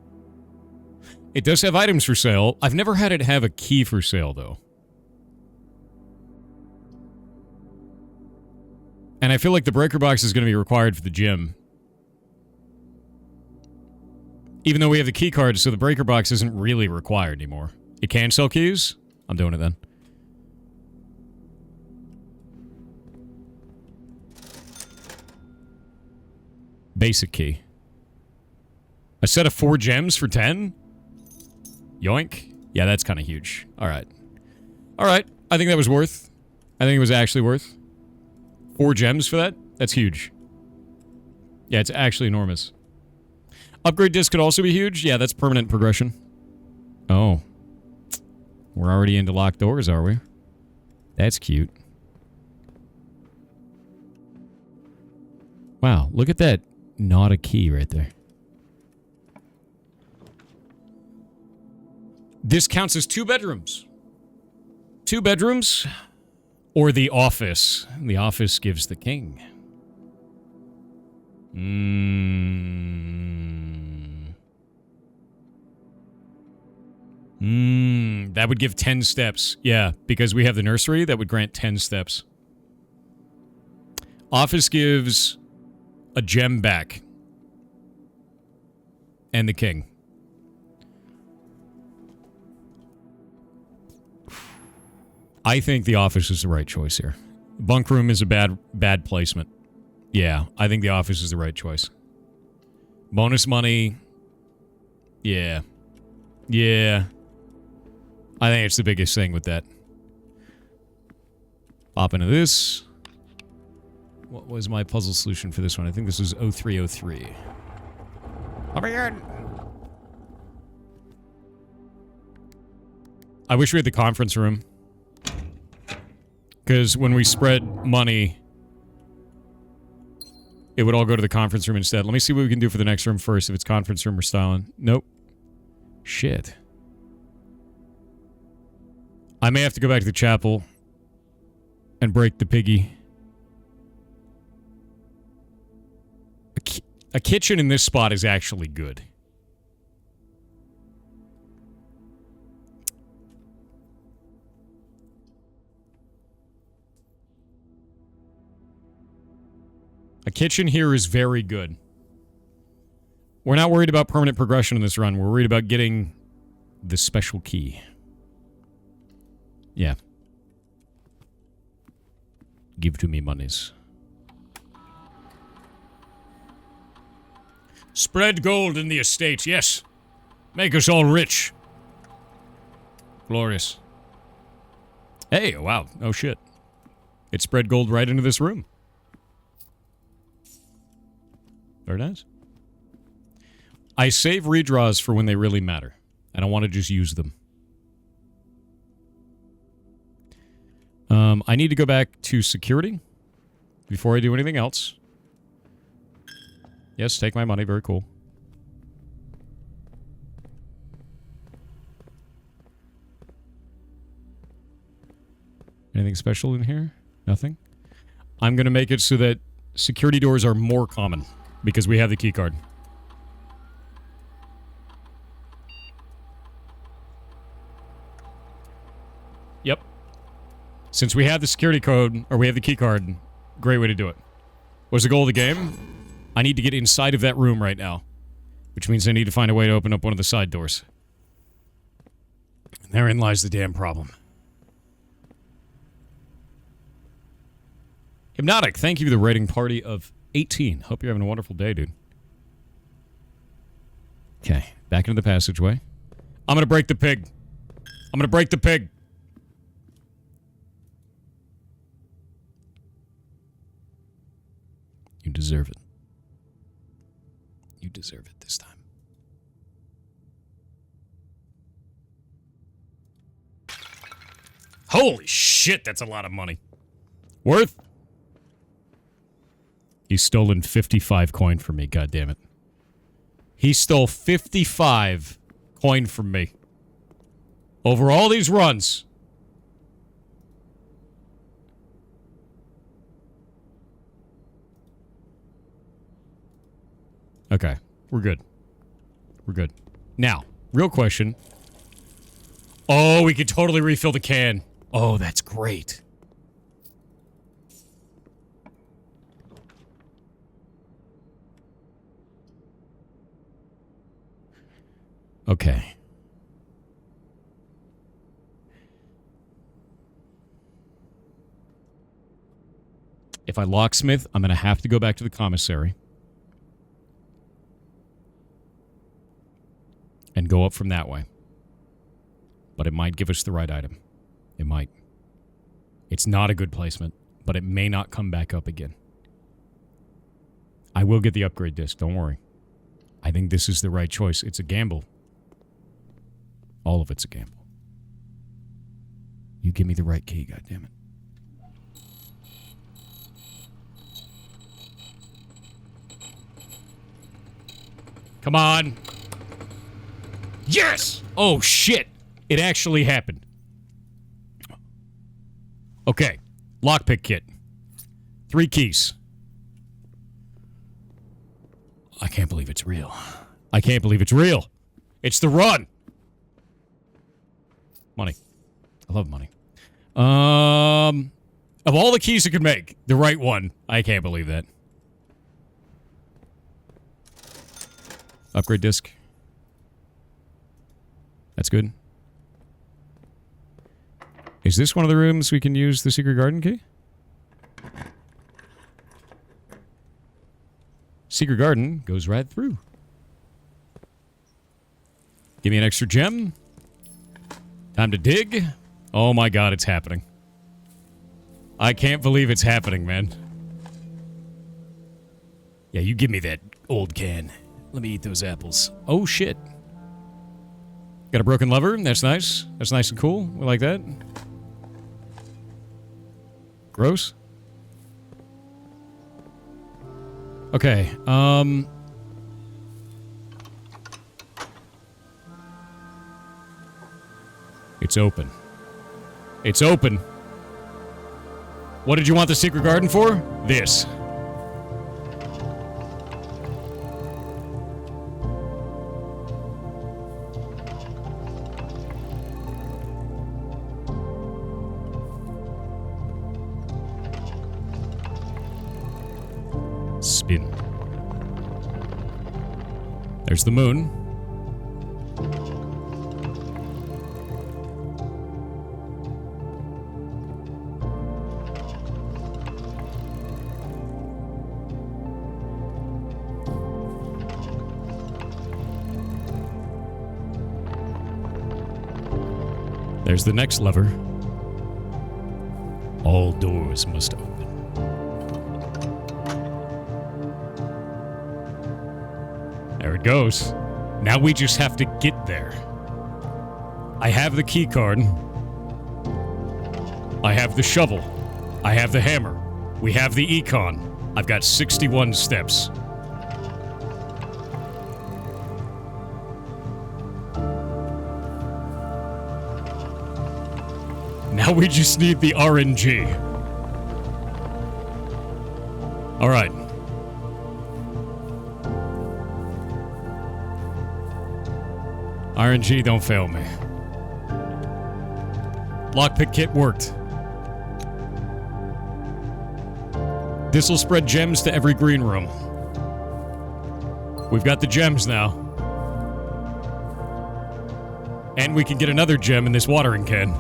It does have items for sale. I've never had it have a key for sale, though. And I feel like the breaker box is going to be required for the gym. Even though we have the key card, so the breaker box isn't really required anymore. It can sell keys? I'm doing it then. Basic key. A set of 4 gems for 10? Yoink. Yeah, that's kind of huge. Alright. Alright. I think that was worth. I think it was actually worth. 4 gems for that? That's huge. Yeah, it's actually enormous. Upgrade disc could also be huge. Yeah, that's permanent progression. Oh. We're already into locked doors, are we? That's cute. Wow, look at that. Not a key right there. This counts as 2 bedrooms. 2 bedrooms. Or the office. The office gives the king. That would give 10 steps. Yeah, because we have the nursery, that would grant 10 steps. Office gives a gem back. And the king. I think the office is the right choice here. Bunk room is a bad placement. Yeah, I think the office is the right choice. Bonus money. Yeah. Yeah. I think it's the biggest thing with that. Pop into this. What was my puzzle solution for this one? I think this was 0303. Over here. I wish we had the conference room. Because when we spread money, it would all go to the conference room instead. Let me see what we can do for the next room first, if it's conference room or styling. Nope. Shit. I may have to go back to the chapel and break the piggy. A kitchen in this spot is actually good. A kitchen here is very good. We're not worried about permanent progression in this run. We're worried about getting the special key. Yeah. Give to me monies. Spread gold in the estate, yes. Make us all rich. Glorious. Hey, wow. Oh, shit. It spread gold right into this room. Very nice. I save redraws for when they really matter. I don't want to just use them. I need to go back to security before I do anything else. Yes, take my money. Very cool. Anything special in here? Nothing? I'm going to make it so that security doors are more common because we have the key card. Yep. Since we have the security code, or we have the key card, great way to do it. What's the goal of the game? I need to get inside of that room right now, which means I need to find a way to open up one of the side doors. And therein lies the damn problem. Hypnotic, thank you for the rating party of 18. Hope you're having a wonderful day, dude. Okay, back into the passageway. I'm gonna break the pig. I'm gonna break the pig. You deserve it. You deserve it this time. Holy shit, that's a lot of money. Worth? He's stolen 55 coin from me, goddammit. He stole 55 coin from me. Over all these runs. Okay, we're good. We're good. Now, real question. Oh, we could totally refill the can. Oh, that's great. Okay. If I locksmith, I'm going to have to go back to the commissary. And go up from that way. But it might give us the right item. It might. It's not a good placement, but it may not come back up again. I will get the upgrade disc, don't worry. I think this is the right choice. It's a gamble. All of it's a gamble. You give me the right key, goddammit. Come on. Yes! Oh, shit. It actually happened. Okay. Lockpick kit. 3 keys. I can't believe it's real. I can't believe it's real. It's the run. Money. I love money. Of all the keys you could make, the right one. I can't believe that. Upgrade disc. That's good. Is this one of the rooms we can use the secret garden key? Secret garden goes right through. Give me an extra gem. Time to dig. Oh my god, it's happening. I can't believe it's happening, man. Yeah, you give me that old can. Let me eat those apples. Oh shit. Got a broken lever. That's nice. That's nice and cool. We like that. Gross. Okay, it's open. It's open. What did you want the secret garden for? This. in. There's the moon. There's the next lever. All doors must open. There it goes. Now we just have to get there. I have the key card. I have the shovel. I have the hammer. We have the econ. I've got 61 steps. Now we just need the RNG. All right. RNG, don't fail me. Lockpick kit worked. This'll spread gems to every green room. We've got the gems now. And we can get another gem in this watering can.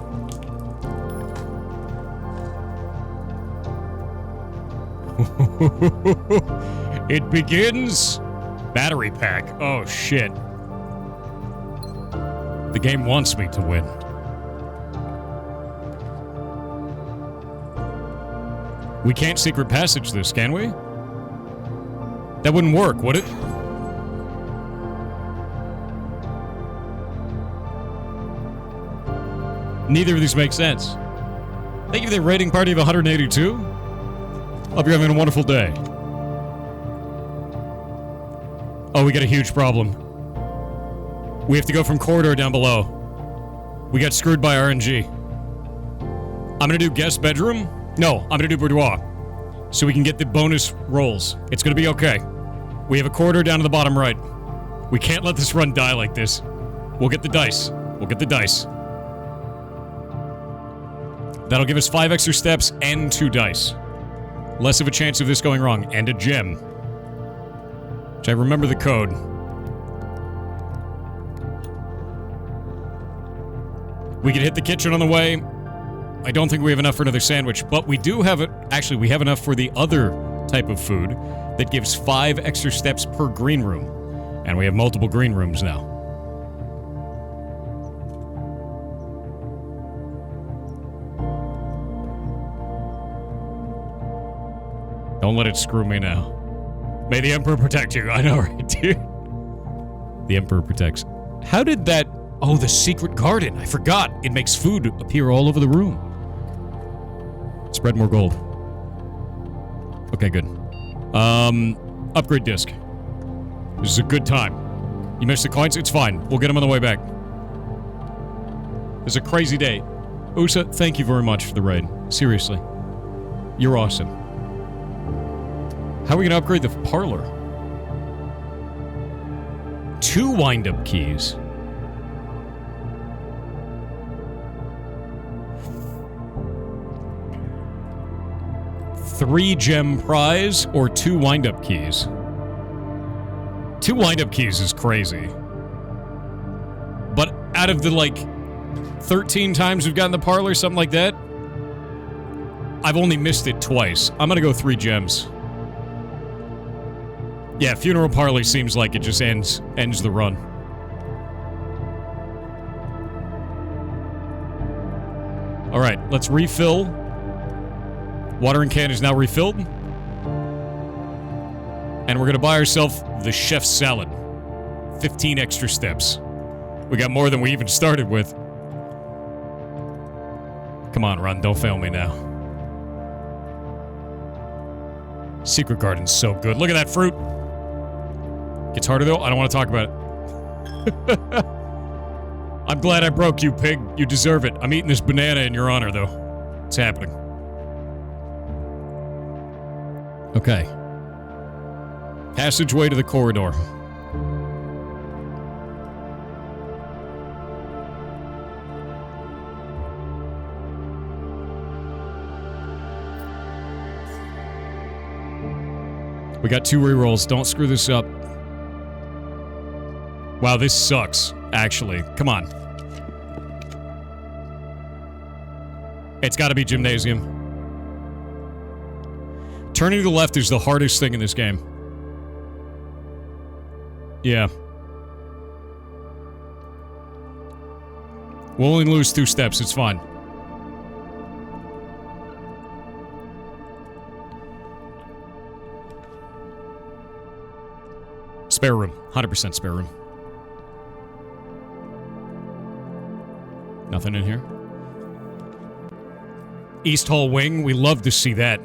It begins. Battery pack. Oh, shit. The game wants me to win. We can't secret passage this, can we? That wouldn't work, would it? Neither of these make sense. Thank you for the rating party of 182. Hope you're having a wonderful day. Oh, we got a huge problem. We have to go from corridor down below. We got screwed by RNG. I'm gonna do guest bedroom. No, I'm gonna do boudoir. So we can get the bonus rolls. It's gonna be okay. We have a corridor down to the bottom right. We can't let this run die like this. We'll get the dice. We'll get the dice. That'll give us 5 extra steps and 2 dice. Less of a chance of this going wrong. And a gem. Which I remember the code. We could hit the kitchen on the way. I don't think we have enough for another sandwich, but we do have it. Actually, we have enough for the other type of food that gives 5 extra steps per green room. And we have multiple green rooms now. Don't let it screw me now. May the Emperor protect you. I know, right, dude? The Emperor protects. How did that... Oh, the secret garden. I forgot. It makes food appear all over the room. Spread more gold. Okay, good. Upgrade disc. This is a good time. You missed the coins? It's fine. We'll get them on the way back. It's a crazy day. Usa, thank you very much for the raid. Seriously. You're awesome. How are we going to upgrade the parlor? 2 wind-up keys. 3 gem prize or 2 wind-up keys? 2 wind-up keys is crazy. But out of the, 13 times we've gotten the parlor, something like that, I've only missed it twice. I'm gonna go 3 gems. Yeah, funeral parlor seems like it just ends the run. Alright, let's refill. Watering can is now refilled. And we're gonna buy ourselves the chef's salad. 15 extra steps. We got more than we even started with. Come on, run. Don't fail me now. Secret Garden's so good. Look at that fruit. Gets harder, though. I don't want to talk about it. I'm glad I broke you, pig. You deserve it. I'm eating this banana in your honor, though. It's happening. Okay. Passageway to the corridor. We got 2 rerolls. Don't screw this up. Wow, this sucks, actually. Come on. It's got to be Gymnasium. Turning to the left is the hardest thing in this game. Yeah. We'll only lose 2 steps. It's fine. Spare room. 100% spare room. Nothing in here. East Hall Wing. We love to see that.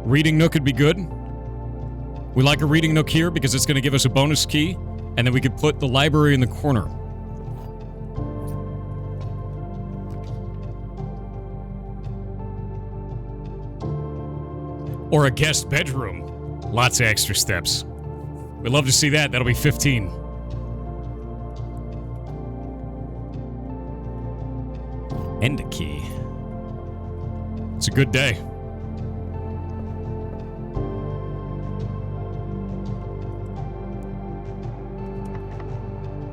Reading nook would be good. We like a reading nook here because it's going to give us a bonus key, and then we could put the library in the corner. Or a guest bedroom. Lots of extra steps. We'd love to see that. That'll be 15. And a key. It's a good day.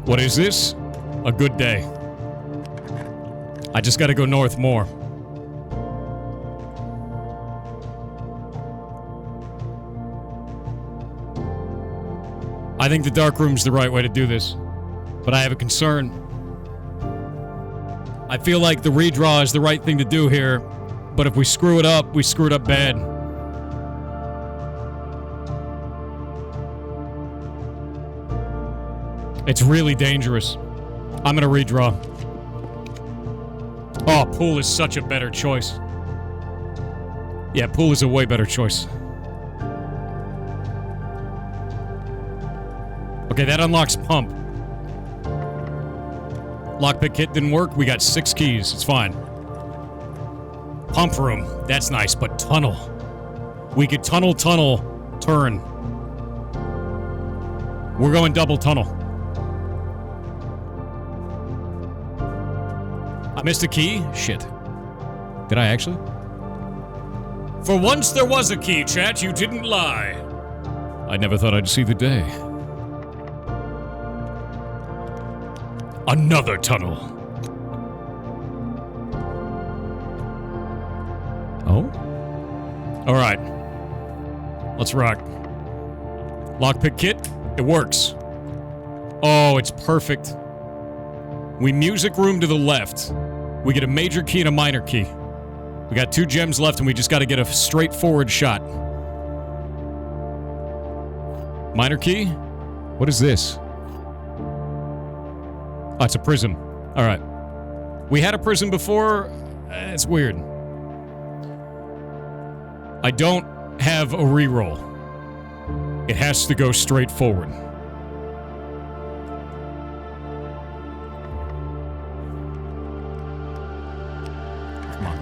What is this? A good day. I just gotta go north more. I think the dark room's the right way to do this, but I have a concern. I feel like the redraw is the right thing to do here, but if we screw it up, we screw it up bad. It's really dangerous. I'm gonna redraw. Oh, pool is such a better choice. Yeah, pool is a way better choice. Okay, that unlocks pump. Lockpick kit didn't work. We got 6 keys. It's fine. Pump room. That's nice, but tunnel. We could tunnel, turn. We're going double tunnel. I missed a key? Shit. Did I actually? For once there was a key, chat. You didn't lie. I never thought I'd see the day. Another tunnel. Oh? Alright. Let's rock. Lockpick kit. It works. Oh, it's perfect. We music room to the left. We get a major key and a minor key. We got 2 gems left and we just got to get a straightforward shot. Minor key? What is this? Oh, it's a prism. Alright. We had a prism before. It's weird. I don't have a reroll. It has to go straight forward.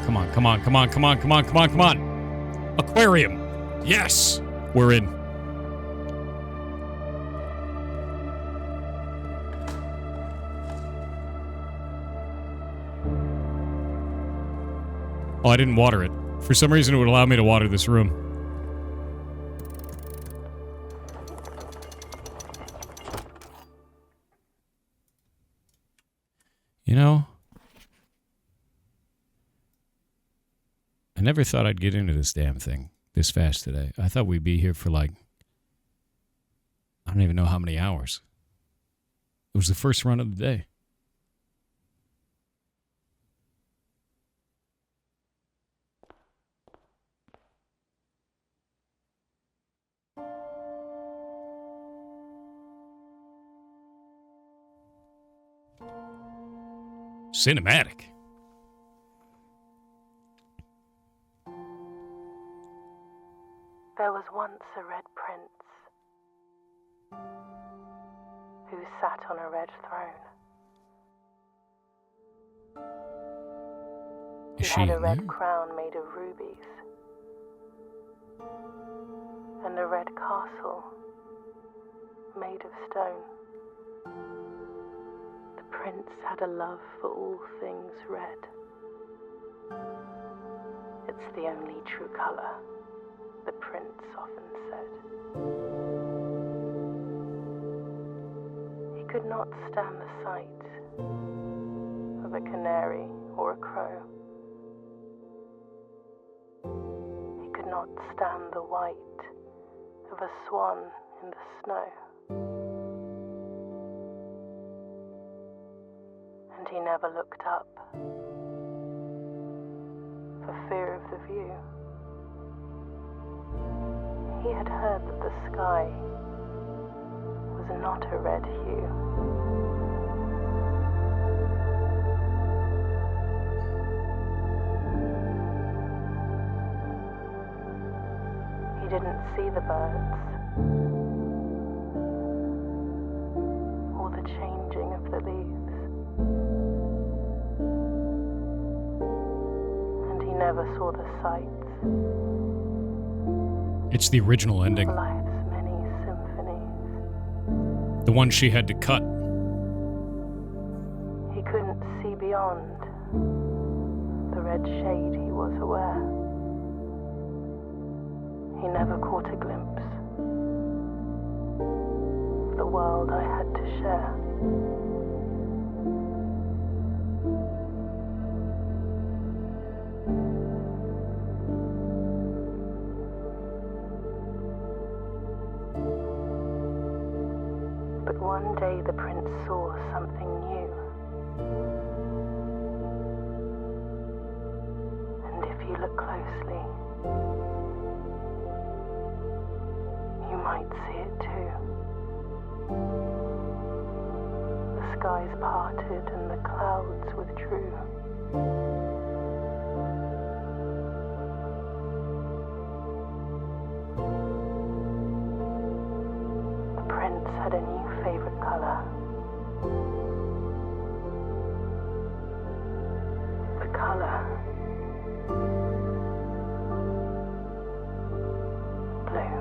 Come on, come on, come on, come on, come on, come on, come on. Aquarium. Yes! We're in. Oh, I didn't water it. For some reason, it would allow me to water this room. You know, I never thought I'd get into this damn thing this fast today. I thought we'd be here for like, I don't even know how many hours. It was the first run of the day. Cinematic. There was once a red prince who sat on a red throne. He had a red crown made of rubies and a red castle made of stone. prince had a love for all things red. It's the only true color, the prince often said. He could not stand the sight of a canary or a crow. He could not stand the white of a swan in the snow. And he never looked up for fear of the view. He had heard that the sky was not a red hue. He didn't see the birds or the changing of the leaves. And he never saw the sights. It's the original ending. Life's many symphonies. The one she had to cut. He couldn't see beyond the red shade he was aware. He never caught a glimpse of the world I had to share. But one day the prince saw something new. And if you look closely, you might see it too. The skies parted and the clouds withdrew. The prince had a new favorite color. The color blue.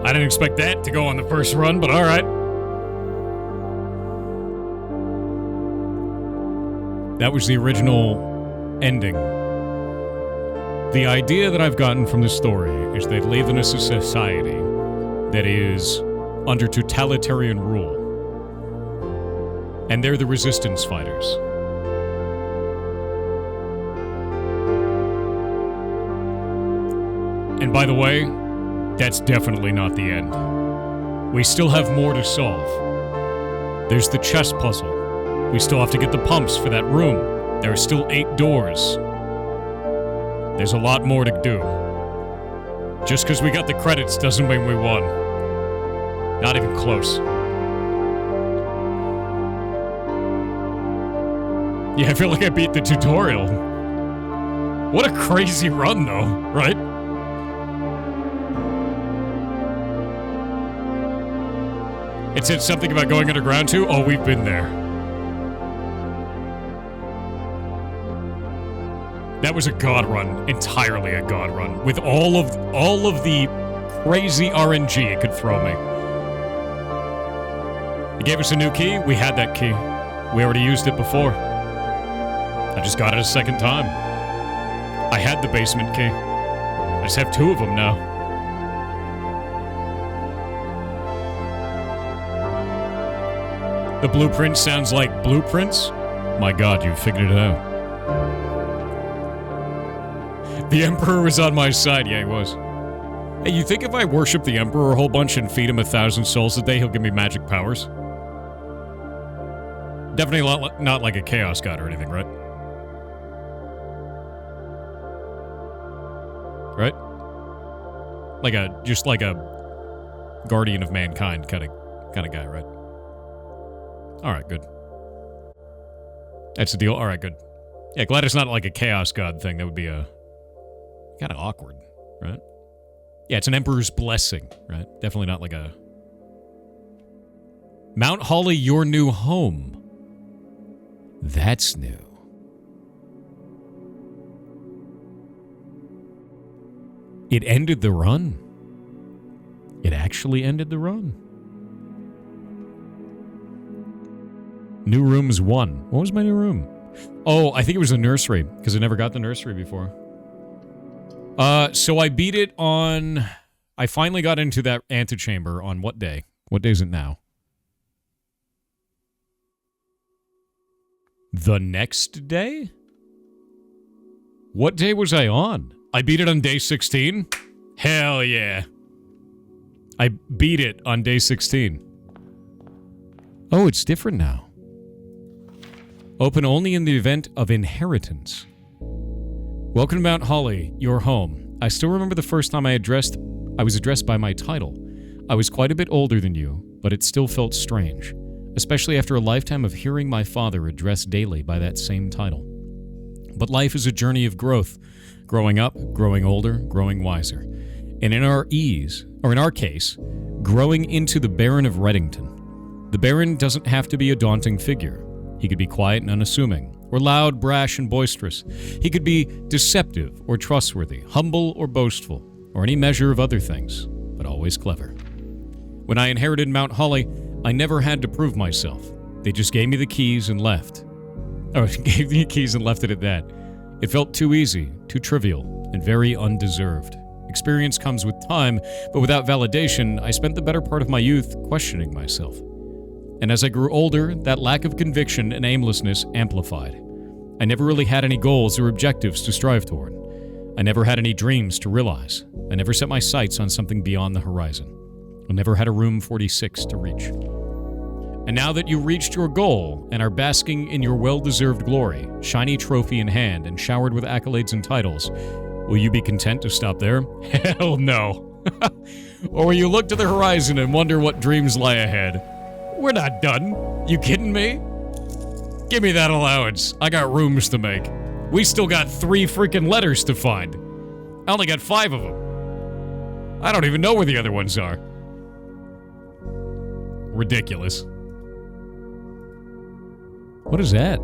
I didn't expect that to go on the first run, but alright. That was the original ending. The idea that I've gotten from this story is they live in a society that is under totalitarian rule. And they're the resistance fighters. And by the way, that's definitely not the end. We still have more to solve. There's the chess puzzle. We still have to get the pumps for that room. There are still 8 doors. There's a lot more to do. Just because we got the credits doesn't mean we won. Not even close. Yeah, I feel like I beat the tutorial. What a crazy run, though, right? It said something about going underground too. Oh, we've been there. That was a god run, entirely a god run, with all of the crazy RNG it could throw me. It gave us a new key. We had that key. We already used it before. I just got it a second time. I had the basement key. I just have 2 of them now. The blueprint sounds like blueprints? My god, you figured it out. The Emperor was on my side. Yeah, he was. Hey, you think if I worship the Emperor a whole bunch and feed him 1,000 souls a day, he'll give me magic powers? Definitely not like a chaos god or anything, right? Right? Just like a guardian of mankind kind of guy, right? Alright, good. That's the deal? Alright, good. Yeah, glad it's not like a chaos god thing. That would be kind of awkward, right? Yeah, it's an emperor's blessing, right? Definitely not like a... Mount Holly, your new home. That's new. It ended the run. It actually ended the run. New rooms 1. What was my new room? Oh, I think it was the nursery, because I never got the nursery before. So I beat it on... I finally got into that antechamber on what day? What day is it now? The next day? What day was I on? I beat it on day 16? Hell yeah. I beat it on day 16. Oh, it's different now. Open only in the event of inheritance. Welcome to Mount Holly, your home. I still remember the first time I was addressed by my title. I was quite a bit older than you, but it still felt strange, especially after a lifetime of hearing my father addressed daily by that same title. But life is a journey of growth, growing up, growing older, growing wiser. And in our case, growing into the Baron of Reddington. The Baron doesn't have to be a daunting figure. He could be quiet and unassuming, or loud, brash, and boisterous. He could be deceptive or trustworthy, humble or boastful, or any measure of other things, but always clever. When I inherited Mount Holly, I never had to prove myself. They just gave me the keys and left. Or gave me the keys and left it at that. It felt too easy, too trivial, and very undeserved. Experience comes with time, but without validation, I spent the better part of my youth questioning myself. And as I grew older, that lack of conviction and aimlessness amplified. I never really had any goals or objectives to strive toward. I never had any dreams to realize. I never set my sights on something beyond the horizon. I never had a room 46 to reach. And now that you reached your goal and are basking in your well-deserved glory, shiny trophy in hand and showered with accolades and titles, will you be content to stop there? Hell no. Or will you look to the horizon and wonder what dreams lie ahead? We're not done. You kidding me? Give me that allowance. I got rooms to make. We still got 3 freaking letters to find. I only got 5 of them. I don't even know where the other ones are. Ridiculous. What is that?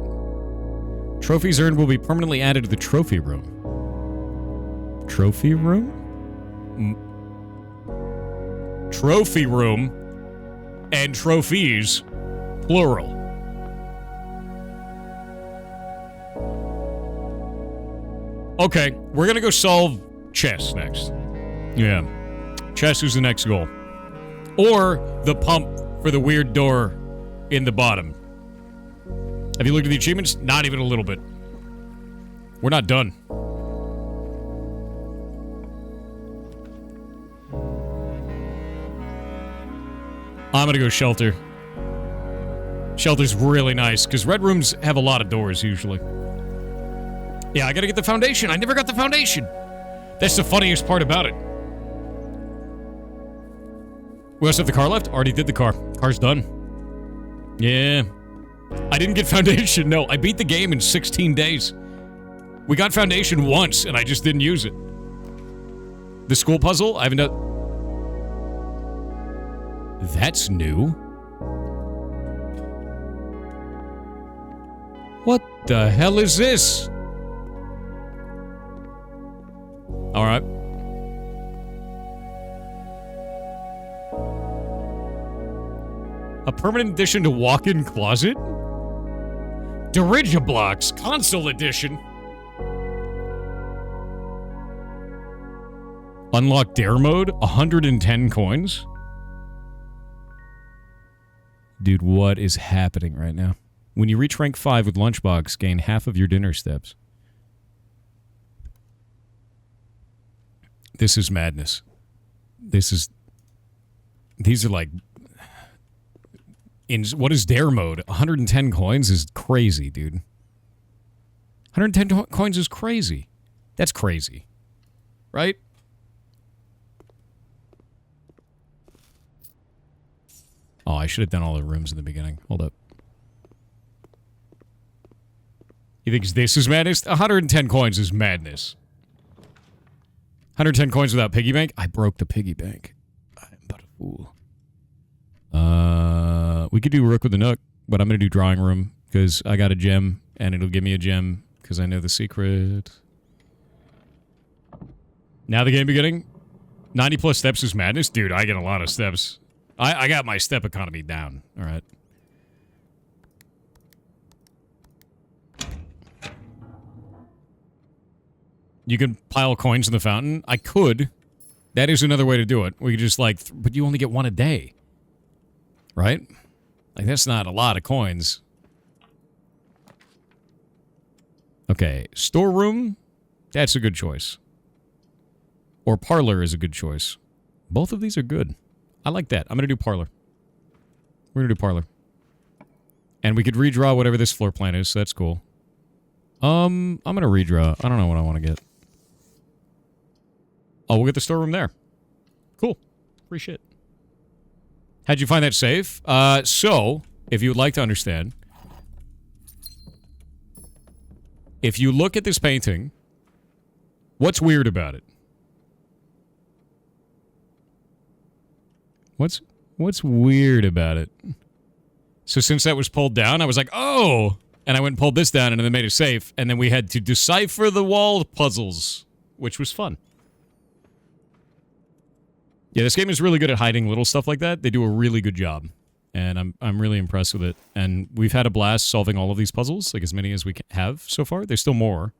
Trophies earned will be permanently added to the trophy room. Trophy room? Trophy room and trophies, plural. Okay, we're gonna go solve chess next. Yeah. Chess is the next goal. Or the pump for the weird door in the bottom. Have you looked at the achievements? Not even a little bit. We're not done. I'm gonna go shelter. Shelter's really nice, because red rooms have a lot of doors, usually. Yeah, I gotta get the foundation. I never got the foundation. That's the funniest part about it. We also have the car left. Already did the car. Car's done. Yeah. I didn't get foundation. No, I beat the game in 16 days. We got foundation once, and I just didn't use it. The school puzzle, I haven't done... That's new. What the hell is this? Alright. A permanent addition to walk-in closet? Dirigiblocks console edition. Unlock dare mode, 110 coins. Dude, what is happening right now? When you reach rank 5 with Lunchbox, gain half of your dinner steps. This is madness. These are like... what is dare mode? 110 coins is crazy, dude. 110 coins is crazy. That's crazy. Right? Oh, I should have done all the rooms in the beginning. Hold up. You think this is madness? 110 coins is madness. 110 coins without piggy bank? I broke the piggy bank. I'm but a fool. We could do Rook with the Nook, but I'm going to do drawing room because I got a gem, and it'll give me a gem because I know the secret. Now the game beginning. 90 plus steps is madness? Dude, I get a lot of steps. I got my step economy down. All right. You can pile coins in the fountain. I could. That is another way to do it. We could just like, but you only get one a day. Right? Like, that's not a lot of coins. Okay. Storeroom. That's a good choice. Or parlor is a good choice. Both of these are good. I like that. I'm going to do parlor. We're going to do parlor. And we could redraw whatever this floor plan is, so that's cool. I'm going to redraw. I don't know what I want to get. Oh, we'll get the storeroom there. Cool. Free shit. How'd you find that safe? So, if you would like to understand, if you look at this painting, what's weird about it? What's weird about it? So since that was pulled down, I was like, oh! And I went and pulled this down and then made it safe. And then we had to decipher the wall puzzles, which was fun. Yeah, this game is really good at hiding little stuff like that. They do a really good job. And I'm really impressed with it. And we've had a blast solving all of these puzzles, like as many as we have so far. There's still more.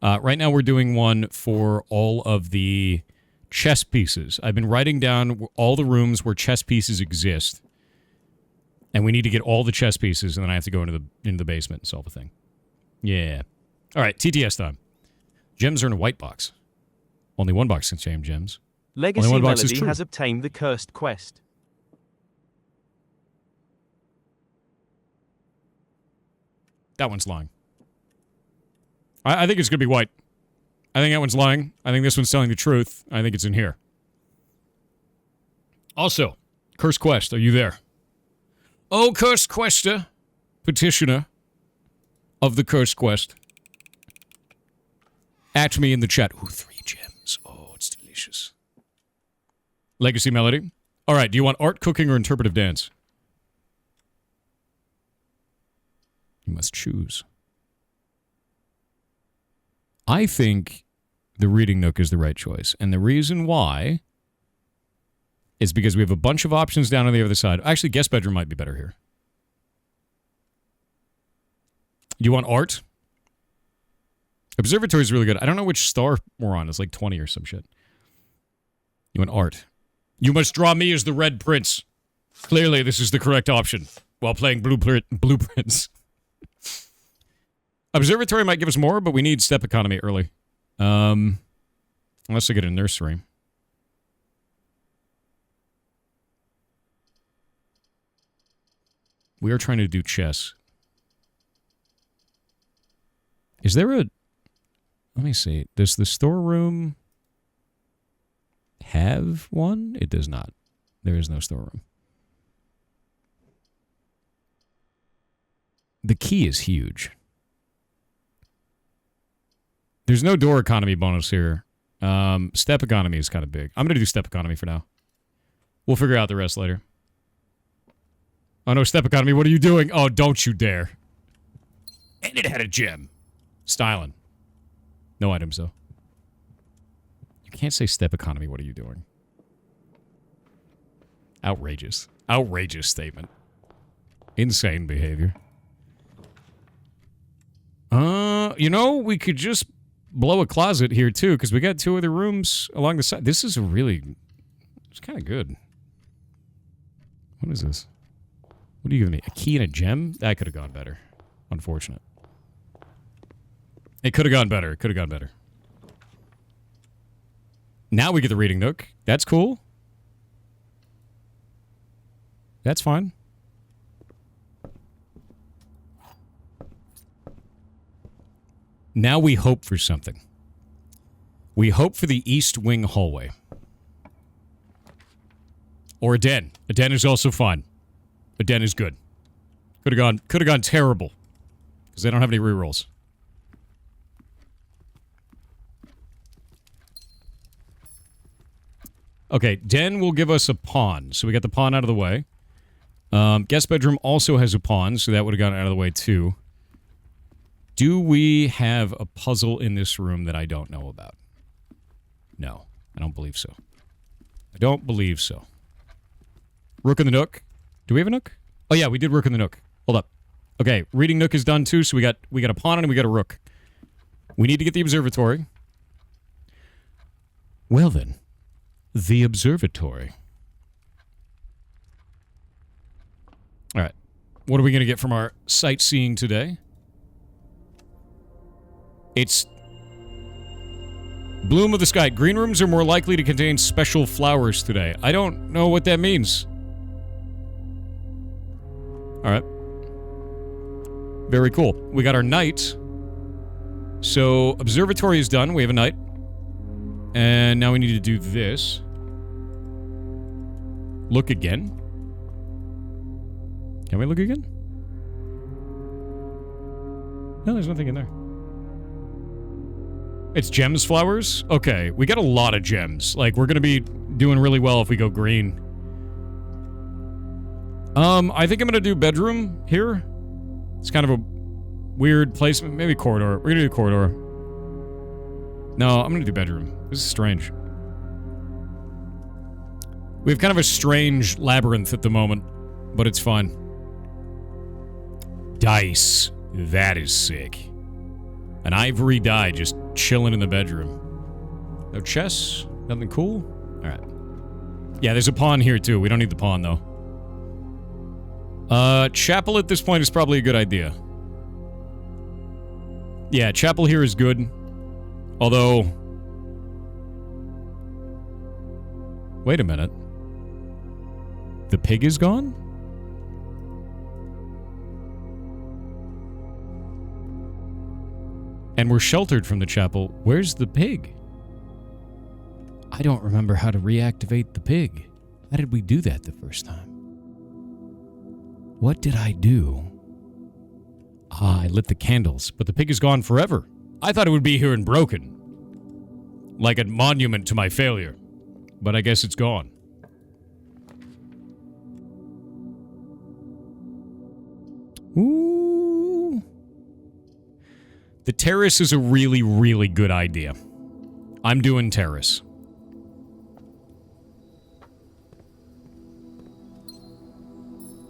Right now we're doing one for all of the chess pieces. I've been writing down all the rooms where chess pieces exist. And we need to get all the chess pieces, and then I have to go into the basement and solve a thing. Yeah. All right, TTS time. Gems are in a white box. Only one box contains gems. Legacy Melody has obtained the cursed quest. That one's lying. I think it's going to be white. I think that one's lying. I think this one's telling the truth. I think it's in here. Also, Cursed Quest, are you there? Oh, Cursed Quester, petitioner of the Cursed Quest. At me in the chat. Ooh, 3 gems. Oh, it's delicious. Legacy Melody. All right, do you want art, cooking, or interpretive dance? You must choose. I think the Reading Nook is the right choice. And the reason why is because we have a bunch of options down on the other side. Actually, guest bedroom might be better here. You want art? Observatory is really good. I don't know which star we're on. It's like 20 or some shit. You want art? You must draw me as the Red Prince. Clearly, this is the correct option. While playing blueprints. Observatory might give us more, but we need step economy early. Unless I get a nursery. We are trying to do chess. Is there a... Let me see. Does the storeroom have one? It does not. There is no storeroom. The key is huge. There's no door economy bonus here. Step economy is kind of big. I'm going to do step economy for now. We'll figure out the rest later. Oh no, step economy, what are you doing? Oh, don't you dare. And it had a gem. Styling. No items, though. You can't say step economy, what are you doing? Outrageous. Outrageous statement. Insane behavior. You know, we could just blow a closet here, too, because we got 2 other rooms along the side. This is a really... It's kind of good. What is this? What are you giving me? A key and a gem? That could have gone better. Unfortunate. It could have gone better. It could have gone better. Now we get the Reading Nook. That's cool. That's fine. Now we hope for something. We hope for the East Wing hallway. Or a den. A den is also fine. A den is good. Could have gone terrible. Because they don't have any rerolls. Okay, den will give us a pawn. So we got the pawn out of the way. Guest bedroom also has a pawn, so that would have gotten out of the way too. Do we have a puzzle in this room that I don't know about? No, I don't believe so. I don't believe so. Rook in the Nook. Do we have a Nook? Oh yeah, we did Rook in the Nook. Hold up. Okay, reading Nook is done too, so we got a pawn and we got a rook. We need to get the observatory. Well then, the observatory. All right. What are we going to get from our sightseeing today? It's bloom of the sky. Green rooms are more likely to contain special flowers today. I don't know what that means. All right. Very cool. We got our knight. So, observatory is done. We have a knight. And now we need to do this. Look again. Can we look again? No, there's nothing in there. It's gems flowers? Okay, we got a lot of gems. Like, we're gonna be doing really well if we go green. I think I'm gonna do bedroom here. It's kind of a weird placement. Maybe corridor. We're gonna do corridor. No, I'm gonna do bedroom. This is strange. We have kind of a strange labyrinth at the moment, but it's fine. Dice. That is sick. An ivory die just chilling in the bedroom. No chess? Nothing cool? Alright. Yeah, there's a pawn here too. We don't need the pawn though. Chapel at this point is probably a good idea. Yeah, chapel here is good. Although... Wait a minute. The pig is gone? And we're sheltered from the chapel. Where's the pig? I don't remember how to reactivate the pig. How did we do that the first time? What did I do? Ah, I lit the candles, but the pig is gone forever. I thought it would be here and broken. Like a monument to my failure. But I guess it's gone. Ooh. The terrace is a really, really good idea. I'm doing terrace.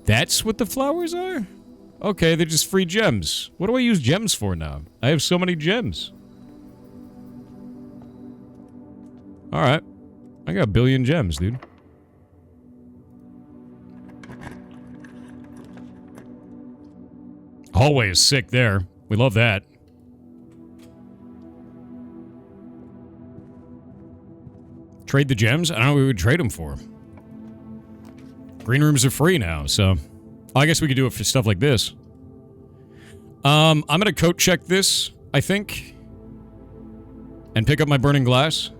That's what the flowers are? Okay, they're just free gems. What do I use gems for now? I have so many gems. Alright. I got a billion gems, dude. Hallway is sick there. We love that. Trade the gems? I don't know what we would trade them for. Green rooms are free now, so... I guess we could do it for stuff like this. I'm gonna coat check this, I think. And pick up my burning glass.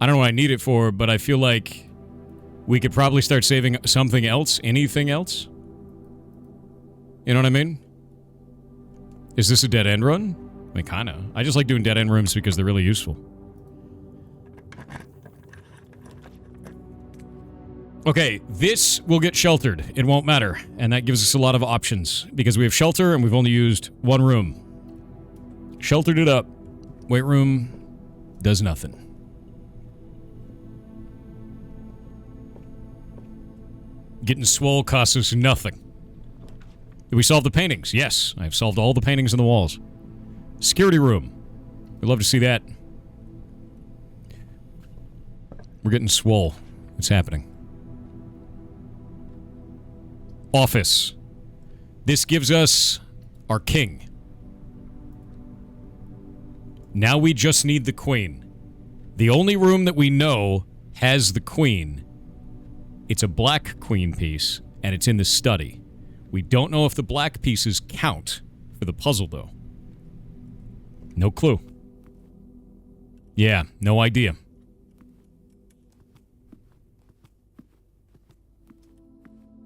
I don't know what I need it for, but I feel like... we could probably start saving something else, anything else. You know what I mean? Is this a dead-end run? I mean, kinda. I just like doing dead-end rooms because they're really useful. Okay, this will get sheltered. It won't matter. And that gives us a lot of options. Because we have shelter and we've only used one room. Sheltered it up. Weight room does nothing. Getting swole costs us nothing. Did we solve the paintings? Yes, I've solved all the paintings on the walls. Security room. We'd love to see that. We're getting swole. It's happening. Office. This gives us our king. Now we just need the queen. The only room that we know has the queen. It's a black queen piece, and it's in the study. We don't know if the black pieces count for the puzzle, though. No clue. Yeah, no idea.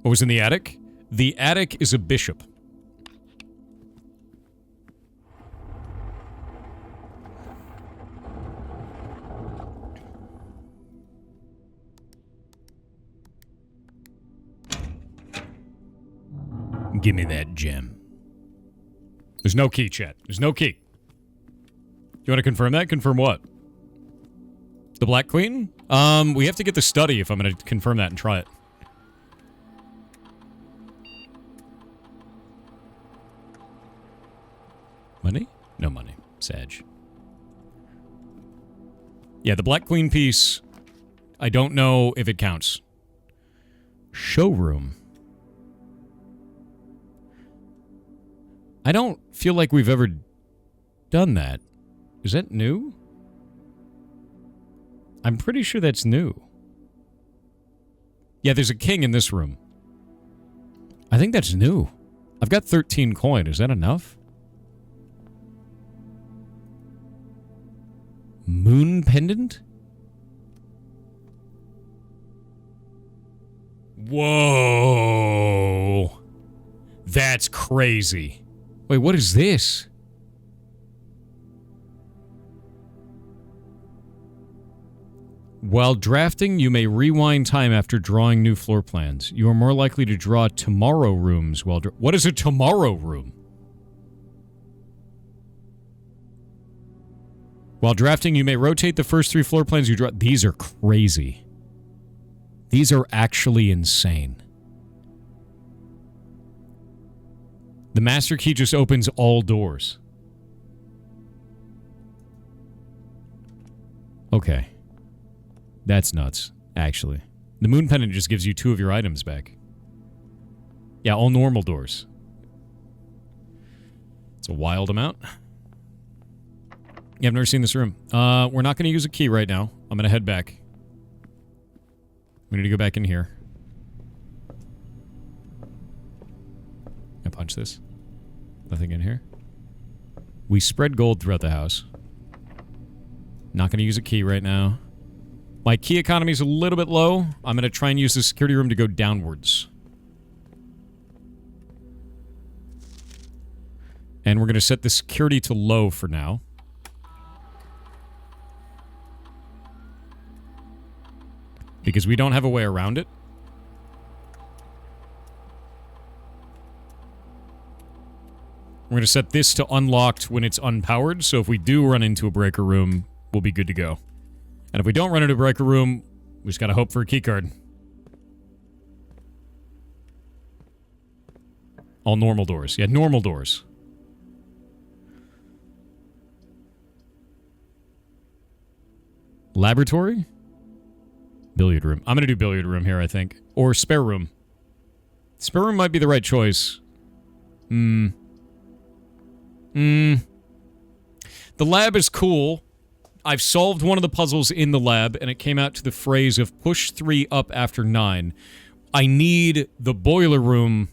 What was in the attic? The attic is a bishop. Give me that gem. There's no key, chat. There's no key. You want to confirm that? Confirm what? The Black Queen? We have to get the study if I'm going to confirm that and try it. Money? No money. Sag. Yeah, the Black Queen piece, I don't know if it counts. Showroom. I don't feel like we've ever done that. Is that new? I'm pretty sure that's new. Yeah, there's a king in this room. I think that's new. I've got 13 coin. Is that enough? Moon pendant? Whoa. That's crazy. Wait, what is this? While drafting, you may rewind time after drawing new floor plans. You are more likely to draw tomorrow rooms while... What is a tomorrow room? While drafting, you may rotate the first 3 floor plans you draw. These are crazy. These are actually insane. The master key just opens all doors. Okay. That's nuts, actually. The moon pendant just gives you 2 of your items back. Yeah, all normal doors. It's a wild amount. Yeah, I've never seen this room. We're not going to use a key right now. I'm going to head back. We need to go back in here. Can I punch this? Nothing in here. We spread gold throughout the house. Not going to use a key right now. My key economy is a little bit low. I'm going to try and use the security room to go downwards. And we're going to set the security to low for now. Because we don't have a way around it. We're going to set this to unlocked when it's unpowered, so if we do run into a breaker room, we'll be good to go. And if we don't run into a breaker room, we just gotta hope for a keycard. All normal doors. Yeah, normal doors. Laboratory? Billiard room. I'm gonna do billiard room here, I think. Or spare room. Spare room might be the right choice. The lab is cool. I've solved one of the puzzles in the lab, and it came out to the phrase of push 3 up after 9. I need the boiler room.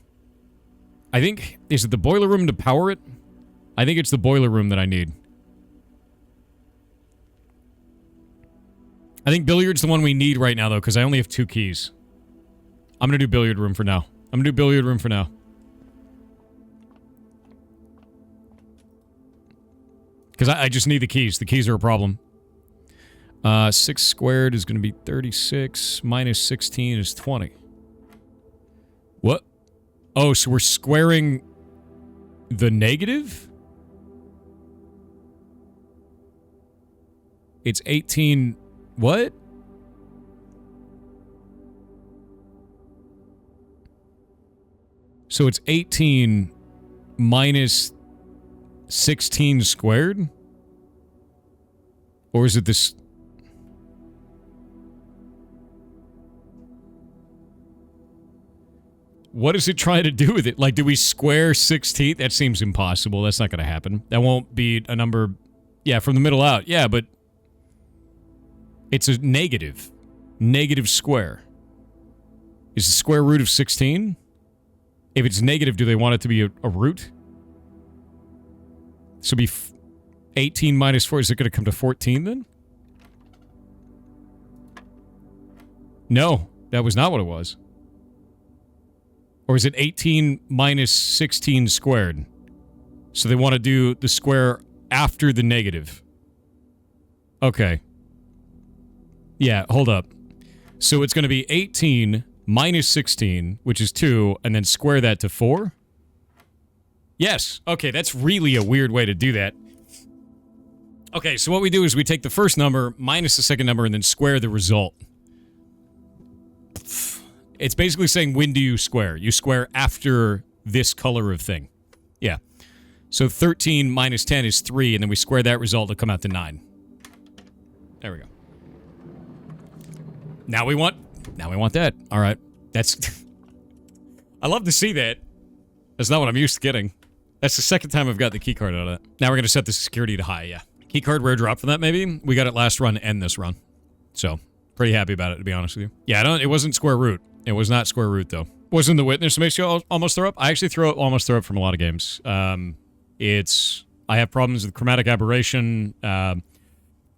I think... Is it the boiler room to power it? I think it's the boiler room that I need. I think billiard's the one we need right now, though, because I only have 2 keys. I'm going to do billiard room for now. I'm going to do billiard room for now. Because I just need the keys. The keys are a problem. 6 squared is going to be 36. Minus 16 is 20. What? Oh, so we're squaring the negative? It's 18... What? So it's 18 minus 16 squared? Or is it this... What is it trying to do with it? Like, do we square 16? That seems impossible. That's not going to happen. That won't be a number... Yeah, from the middle out. Yeah, but... It's a negative. Negative square. Is the square root of 16? If it's negative, do they want it to be a root? So be 18 minus 4. Is it going to come to 14 then? No, that was not what it was. Or is it 18 minus 16 squared? So they want to do the square after the negative. Okay. Yeah, hold up. So it's going to be 18 minus 16, which is 2, and then square that to 4? Yes. Okay, that's really a weird way to do that. Okay, so what we do is we take the first number minus the second number and then square the result. It's basically saying, when do you square? You square after this color of thing. Yeah. So 13 minus 10 is 3, and then we square that result to come out to 9. There we go. Now we want that. All right. That's... I love to see that. That's not what I'm used to getting. That's the second time I've got the keycard out of that. Now we're going to set the security to high, yeah. Keycard rare drop for that, maybe? We got it last run and this run. So, pretty happy about it, to be honest with you. Yeah, it wasn't square root. It was not square root, though. Wasn't the witness that makes you almost throw up? I actually almost throw up from a lot of games. I have problems with chromatic aberration,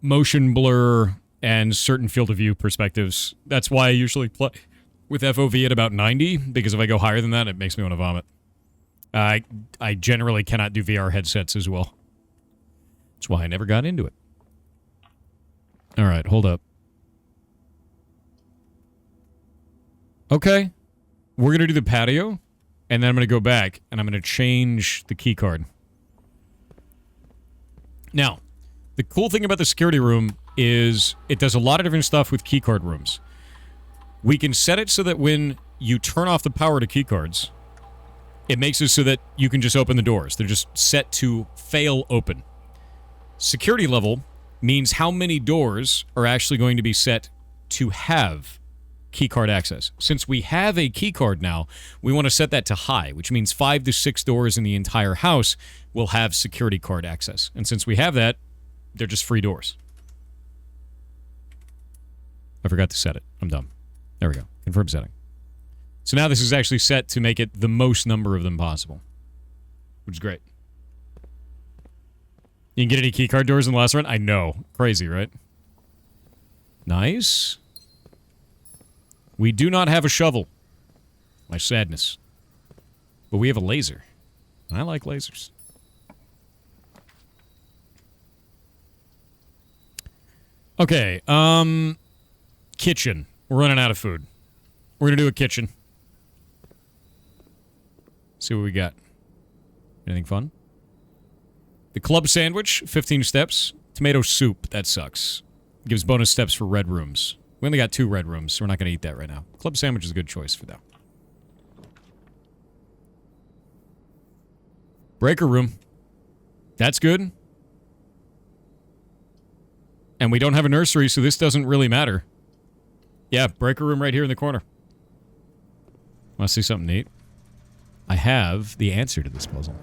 motion blur, and certain field of view perspectives. That's why I usually play with FOV at about 90, because if I go higher than that, it makes me want to vomit. I generally cannot do VR headsets as well. That's why I never got into it. All right, hold up. Okay. We're going to do the patio, and then I'm going to go back, and I'm going to change the key card. Now, the cool thing about the security room is it does a lot of different stuff with keycard rooms. We can set it so that when you turn off the power to keycards, it makes it so that you can just open the doors. They're just set to fail open. Security level means how many doors are actually going to be set to have keycard access. Since we have a keycard now, we want to set that to high, which means 5 to 6 doors in the entire house will have security card access. And since we have that, they're just free doors. I forgot to set it. I'm dumb. There we go. Confirm setting. So now this is actually set to make it the most number of them possible, which is great. You can get any keycard doors in the last run? I know. Crazy, right? Nice. We do not have a shovel. My sadness. But we have a laser. I like lasers. Okay, kitchen. We're running out of food. We're gonna do a kitchen. See what we got. Anything fun? The club sandwich, 15 steps. Tomato soup, that sucks. Gives bonus steps for red rooms. We only got 2 red rooms, so we're not going to eat that right now. Club sandwich is a good choice for that. Breaker room. That's good. And we don't have a nursery, so this doesn't really matter. Yeah, breaker room right here in the corner. Want to see something neat? I have the answer to this puzzle.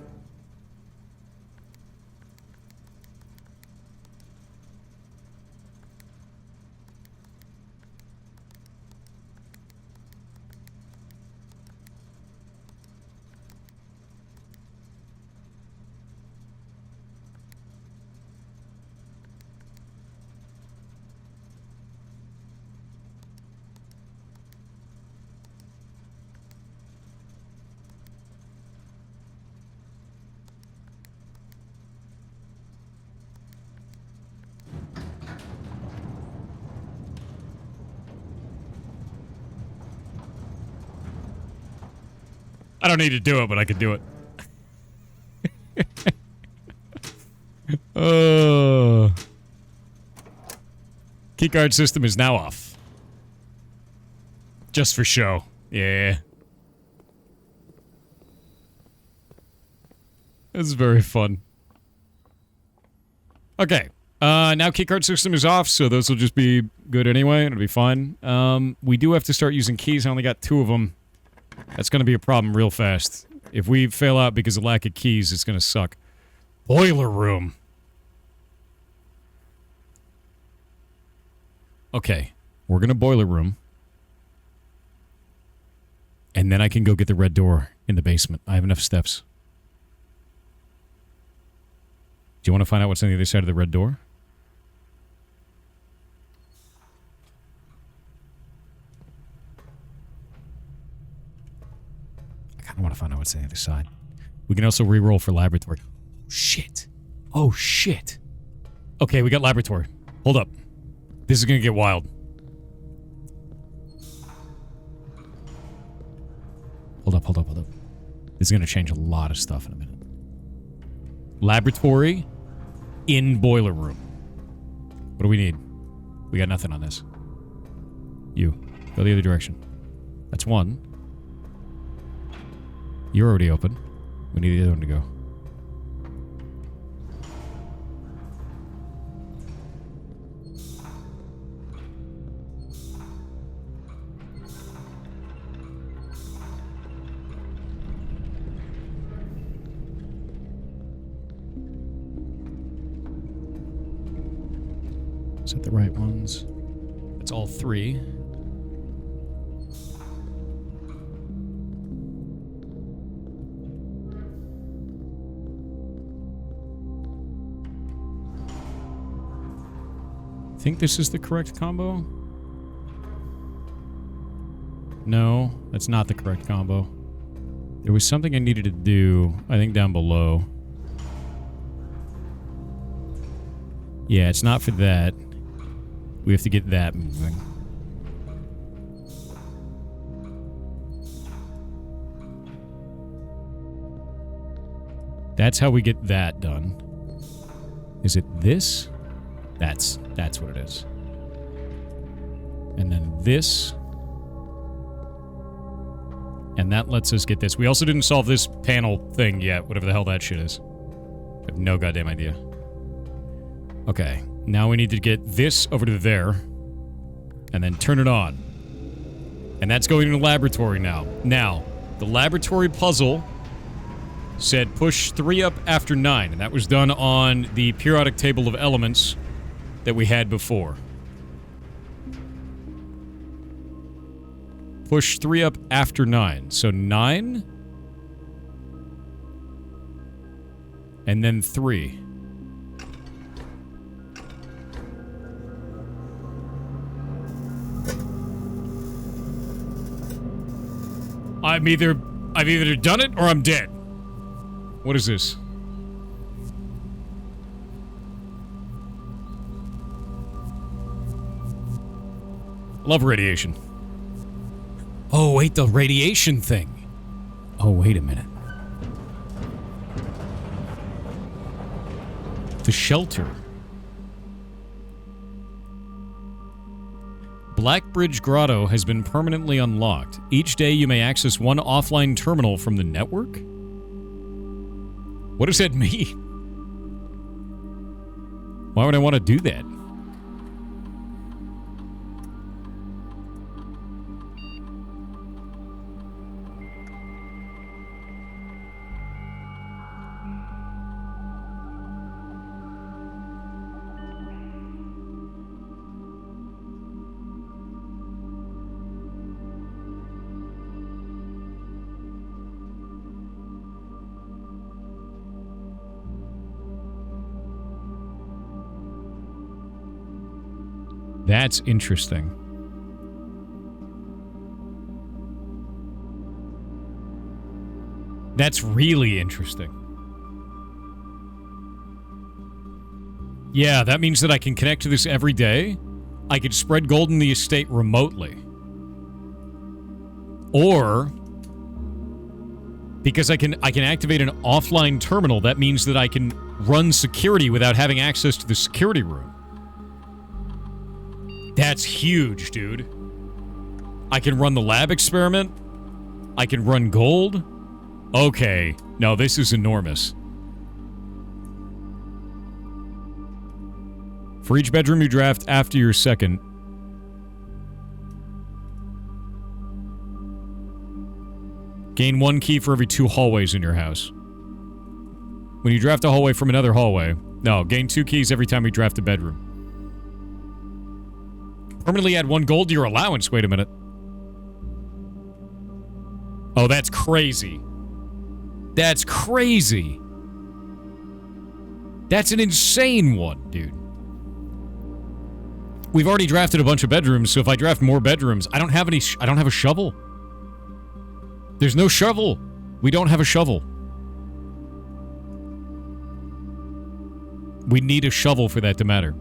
I don't need to do it, but I could do it. Keycard system is now off. Just for show. Yeah. This is very fun. Okay. Now keycard system is off, so those will just be good anyway. It'll be fine. We do have to start using keys. I only got 2 of them. That's going to be a problem real fast. If we fail out because of lack of keys, it's going to suck. Boiler room. Okay. We're going to boiler room. And then I can go get the red door in the basement. I have enough steps. Do you want to find out what's on the other side of the red door? I kind of want to find out what's on the other side. We can also re-roll for laboratory. Shit. Oh, shit. Okay, we got laboratory. Hold up. This is going to get wild. Hold up. This is going to change a lot of stuff in a minute. Laboratory in boiler room. What do we need? We got nothing on this. You. Go the other direction. That's one. You're already open. We need the other one to go. Is that the right ones? That's all three. Think this is the correct combo? No, that's not the correct combo. There was something I needed to do, I think down below. Yeah, it's not for that. We have to get that moving. That's how we get that done. Is it this? That's what it is. And then this. And that lets us get this. We also didn't solve this panel thing yet, whatever the hell that shit is. I have no goddamn idea. Okay, now we need to get this over to there. And then turn it on. And that's going in the laboratory now. Now, the laboratory puzzle said push 3 up after 9. And that was done on the periodic table of elements that we had before. Push 3 up after 9. So 9. And then 3. I've either done it or I'm dead. What is this? Love radiation. Oh, wait, the radiation thing. Oh, wait a minute. The shelter. Blackbridge Grotto has been permanently unlocked. Each day you may access one offline terminal from the network? What does that mean? Why would I want to do that? That's interesting. That's really interesting. Yeah, that means that I can connect to this every day. I could spread gold in the estate remotely. Or, because I can activate an offline terminal, that means that I can run security without having access to the security room. That's huge, dude. I can run the lab experiment. I can run gold. Okay. No, this is enormous. For each bedroom you draft after your second. Gain 1 key for every 2 hallways in your house. When you draft a hallway from another hallway. No, gain 2 keys every time you draft a bedroom. Permanently add 1 gold to your allowance. Wait a minute. Oh, that's crazy. That's crazy. That's an insane one, dude. We've already drafted a bunch of bedrooms, so if I draft more bedrooms, I don't have any. I don't have a shovel. There's no shovel. We don't have a shovel. We need a shovel for that to matter.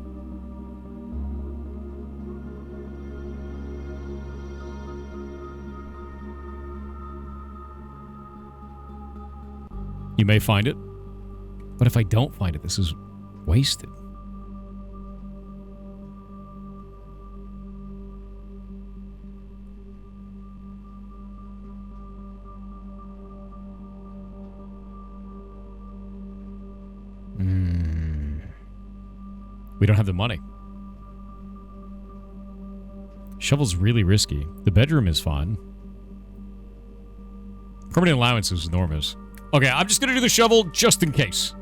You may find it. But if I don't find it, this is wasted. We don't have the money. Shovel's really risky. The bedroom is fine. Permanent allowance is enormous. Okay, I'm just gonna do the shovel just in case.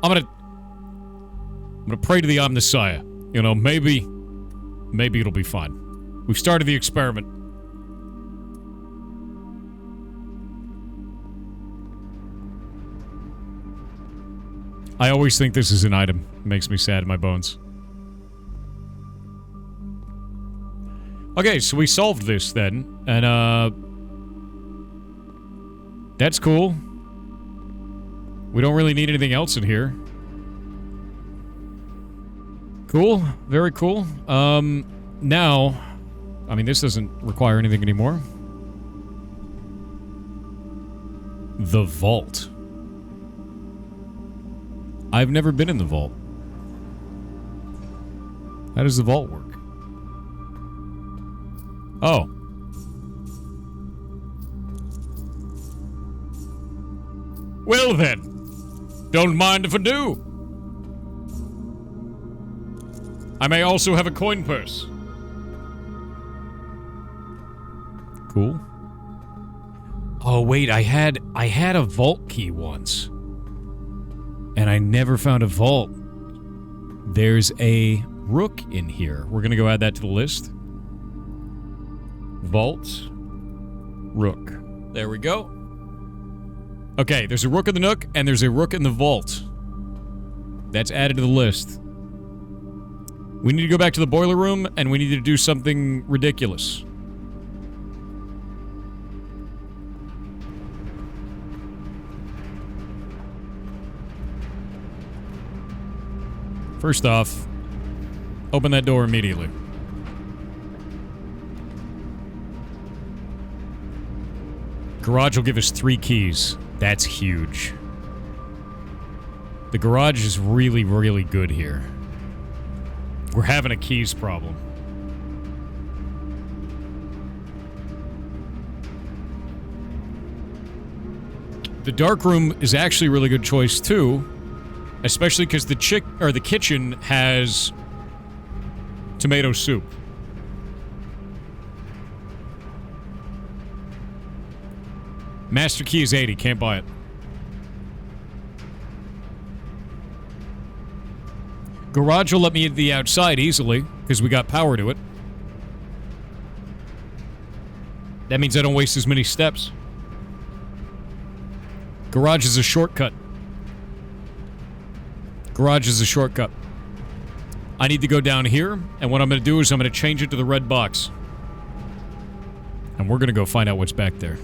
I'm gonna pray to the Omnissiah. You know, maybe it'll be fine. We've started the experiment. I always think this is an item. It makes me sad in my bones. Okay, so we solved this then. And, that's cool. We don't really need anything else in here. Cool. Very cool. Now... I mean, this doesn't require anything anymore. The vault. I've never been in the vault. How does the vault work? Oh. Well then. Don't mind if I do. I may also have a coin purse. Cool. Oh wait, I had a vault key once. And I never found a vault. There's a rook in here. We're gonna go add that to the list. Vault. Rook. There we go. Okay, there's a rook in the nook, and there's a rook in the vault. That's added to the list. We need to go back to the boiler room, and we need to do something ridiculous. First off, open that door immediately. Garage will give us 3 keys. That's huge. The garage is really, really good here. We're having a keys problem. The dark room is actually a really good choice too. Especially because the kitchen has tomato soup. Master key is 80. Can't buy it. Garage will let me into the outside easily because we got power to it. That means I don't waste as many steps. Garage is a shortcut. Garage is a shortcut. I need to go down here, and what I'm going to do is I'm going to change it to the red box. And we're going to go find out what's back there.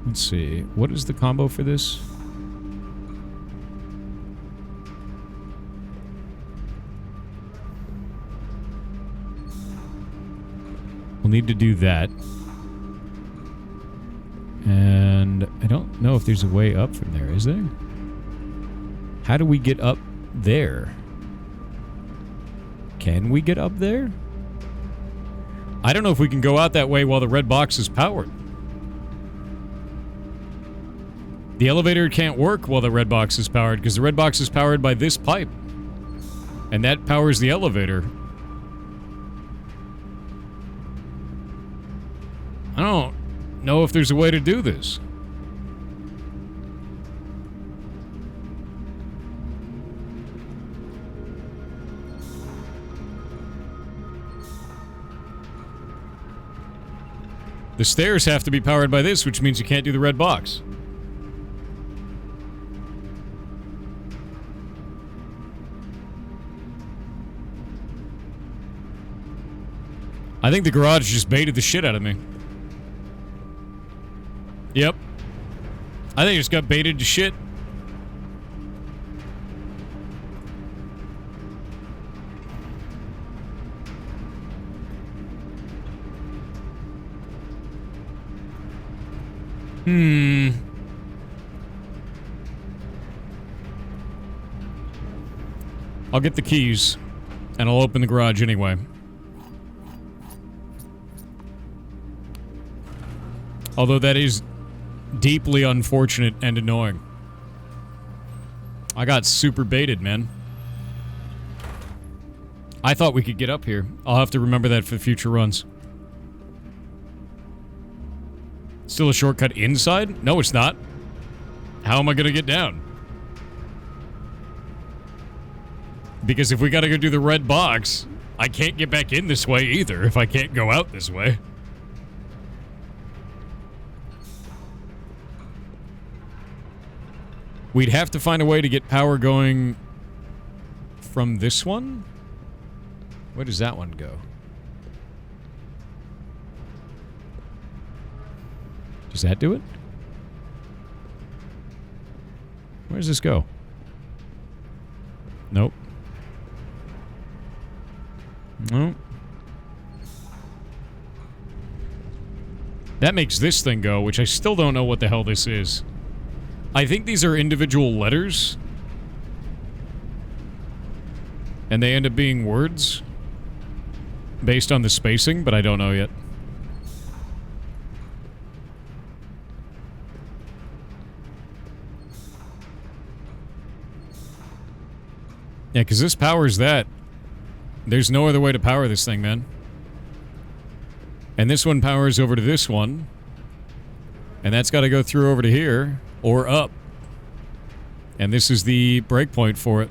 Let's see. What is the combo for this? We'll need to do that. And I don't know if there's a way up from there, is there? How do we get up there? Can we get up there? I don't know if we can go out that way while the red box is powered. The elevator can't work while the red box is powered because the red box is powered by this pipe. And that powers the elevator. I don't know if there's a way to do this. The stairs have to be powered by this, which means you can't do the red box. I think the garage just baited the shit out of me. Yep. I think it just got baited to shit. I'll get the keys, and I'll open the garage anyway. Although that is deeply unfortunate and annoying. I got super baited, man. I thought we could get up here. I'll have to remember that for future runs. Still a shortcut inside? No, it's not. How am I going to get down? Because if we got to go do the red box, I can't get back in this way either if I can't go out this way. We'd have to find a way to get power going from this one? Where does that one go? Does that do it? Where does this go? Nope. Nope. That makes this thing go, which I still don't know what the hell this is. I think these are individual letters. And they end up being words. Based on the spacing, but I don't know yet. Yeah, because this powers that. There's no other way to power this thing, man. And this one powers over to this one. And that's got to go through over to here. Or up. And this is the breakpoint for it.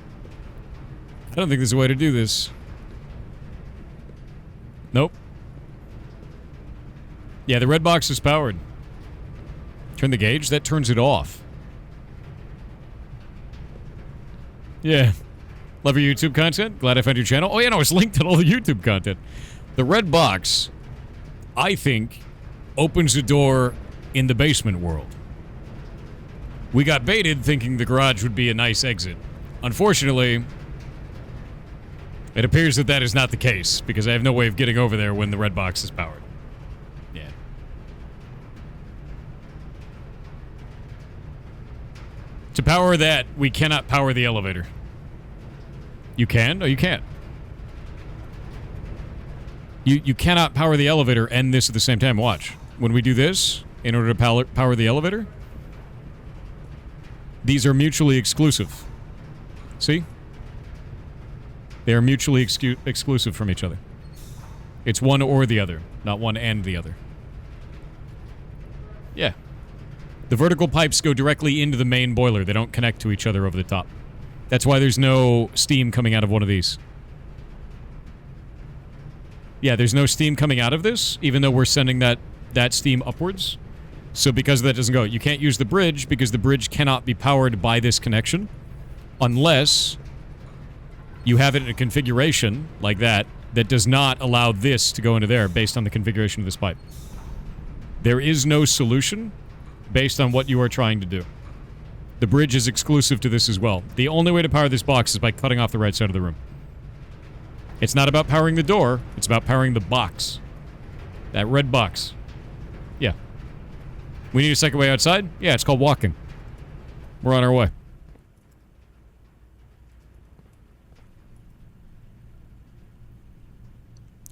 I don't think there's a way to do this. Nope. Yeah, the red box is powered. Turn the gauge? That turns it off. Yeah. Love your YouTube content. Glad I found your channel. Oh, yeah, no, it's linked to all the YouTube content. The red box, I think, opens a door in the basement world. We got baited thinking the garage would be a nice exit. Unfortunately, it appears that that is not the case, because I have no way of getting over there when the red box is powered. Yeah. To power that, we cannot power the elevator. You can? No, you can't. You cannot power the elevator and this at the same time. Watch. When we do this, in order to power the elevator, these are mutually exclusive. See? They are mutually exclusive from each other. It's one or the other, not one and the other. Yeah. The vertical pipes go directly into the main boiler. They don't connect to each other over the top. That's why there's no steam coming out of one of these. Yeah, there's no steam coming out of this, even though we're sending that steam upwards. So because that doesn't go, you can't use the bridge because the bridge cannot be powered by this connection unless you have it in a configuration like that that does not allow this to go into there based on the configuration of this pipe. There is no solution based on what you are trying to do. The bridge is exclusive to this as well. The only way to power this box is by cutting off the right side of the room. It's not about powering the door, it's about powering the box. That red box. Yeah. We need a second way outside? Yeah, it's called walking. We're on our way.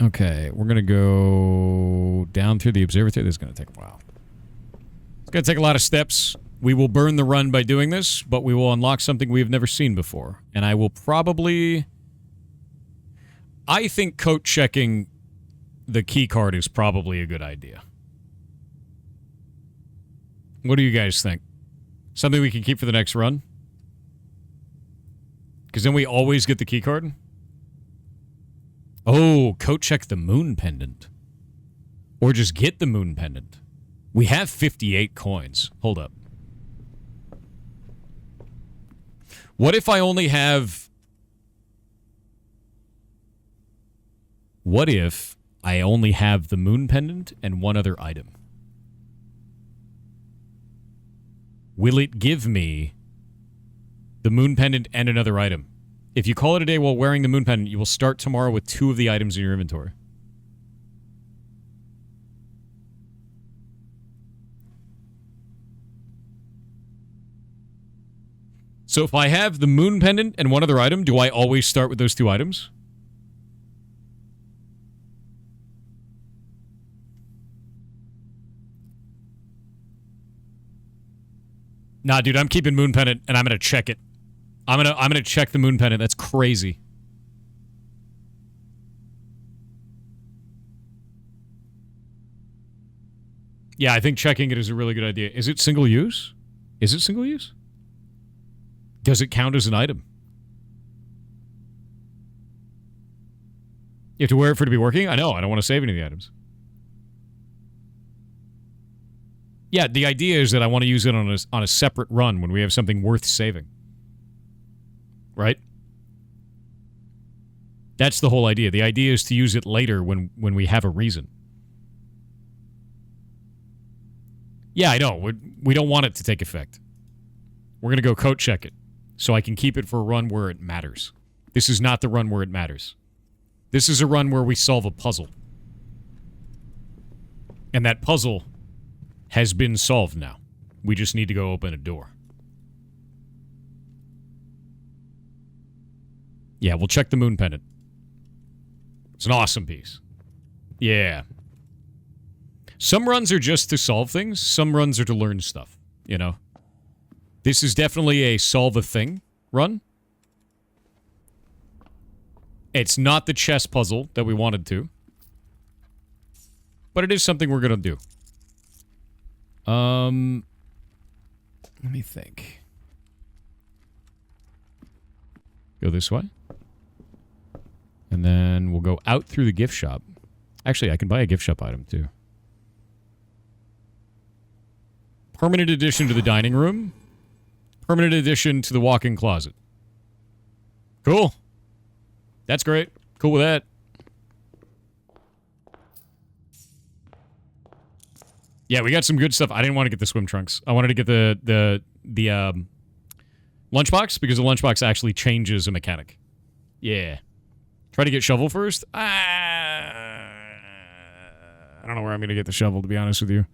Okay, we're gonna go down through the observatory. This is gonna take a while. It's gonna take a lot of steps. We will burn the run by doing this, but we will unlock something we have never seen before. And I will probably... I think coat checking the key card is probably a good idea. What do you guys think? Something we can keep for the next run? Because then we always get the key card? Oh, coat check the moon pendant. Or just get the moon pendant. We have 58 coins. Hold up. What if I only have... What if I only have the moon pendant and one other item? Will it give me the moon pendant and another item? If you call it a day while wearing the moon pendant, you will start tomorrow with 2 of the items in your inventory. So if I have the moon pendant and one other item, do I always start with those 2 items? Nah, dude, I'm keeping moon pendant and I'm gonna check it. I'm gonna check the moon pendant. That's crazy. Yeah, I think checking it is a really good idea. Is it single use? Is it single use? Does it count as an item? You have to wear it for it to be working? I know, I don't want to save any of the items. Yeah, the idea is that I want to use it on a separate run when we have something worth saving. Right? That's the whole idea. The idea is to use it later when we have a reason. Yeah, I know. We don't want it to take effect. We're going to go code check it so I can keep it for a run where it matters. This is not the run where it matters. This is a run where we solve a puzzle. And that puzzle has been solved now. We just need to go open a door. Yeah, we'll check the moon pendant. It's an awesome piece. Yeah. Some runs are just to solve things. Some runs are to learn stuff, you know? This is definitely a solve a thing run. It's not the chess puzzle that we wanted to. But it is something we're going to do. Let me think. Go this way. And then we'll go out through the gift shop. Actually, I can buy a gift shop item, too. Permanent addition to the dining room. Permanent addition to the walk-in closet. Cool. That's great. Cool with that. Yeah, we got some good stuff. I didn't want to get the swim trunks. I wanted to get the lunchbox because the lunchbox actually changes a mechanic. Yeah. Try to get shovel first. I don't know where I'm going to get the shovel, to be honest with you.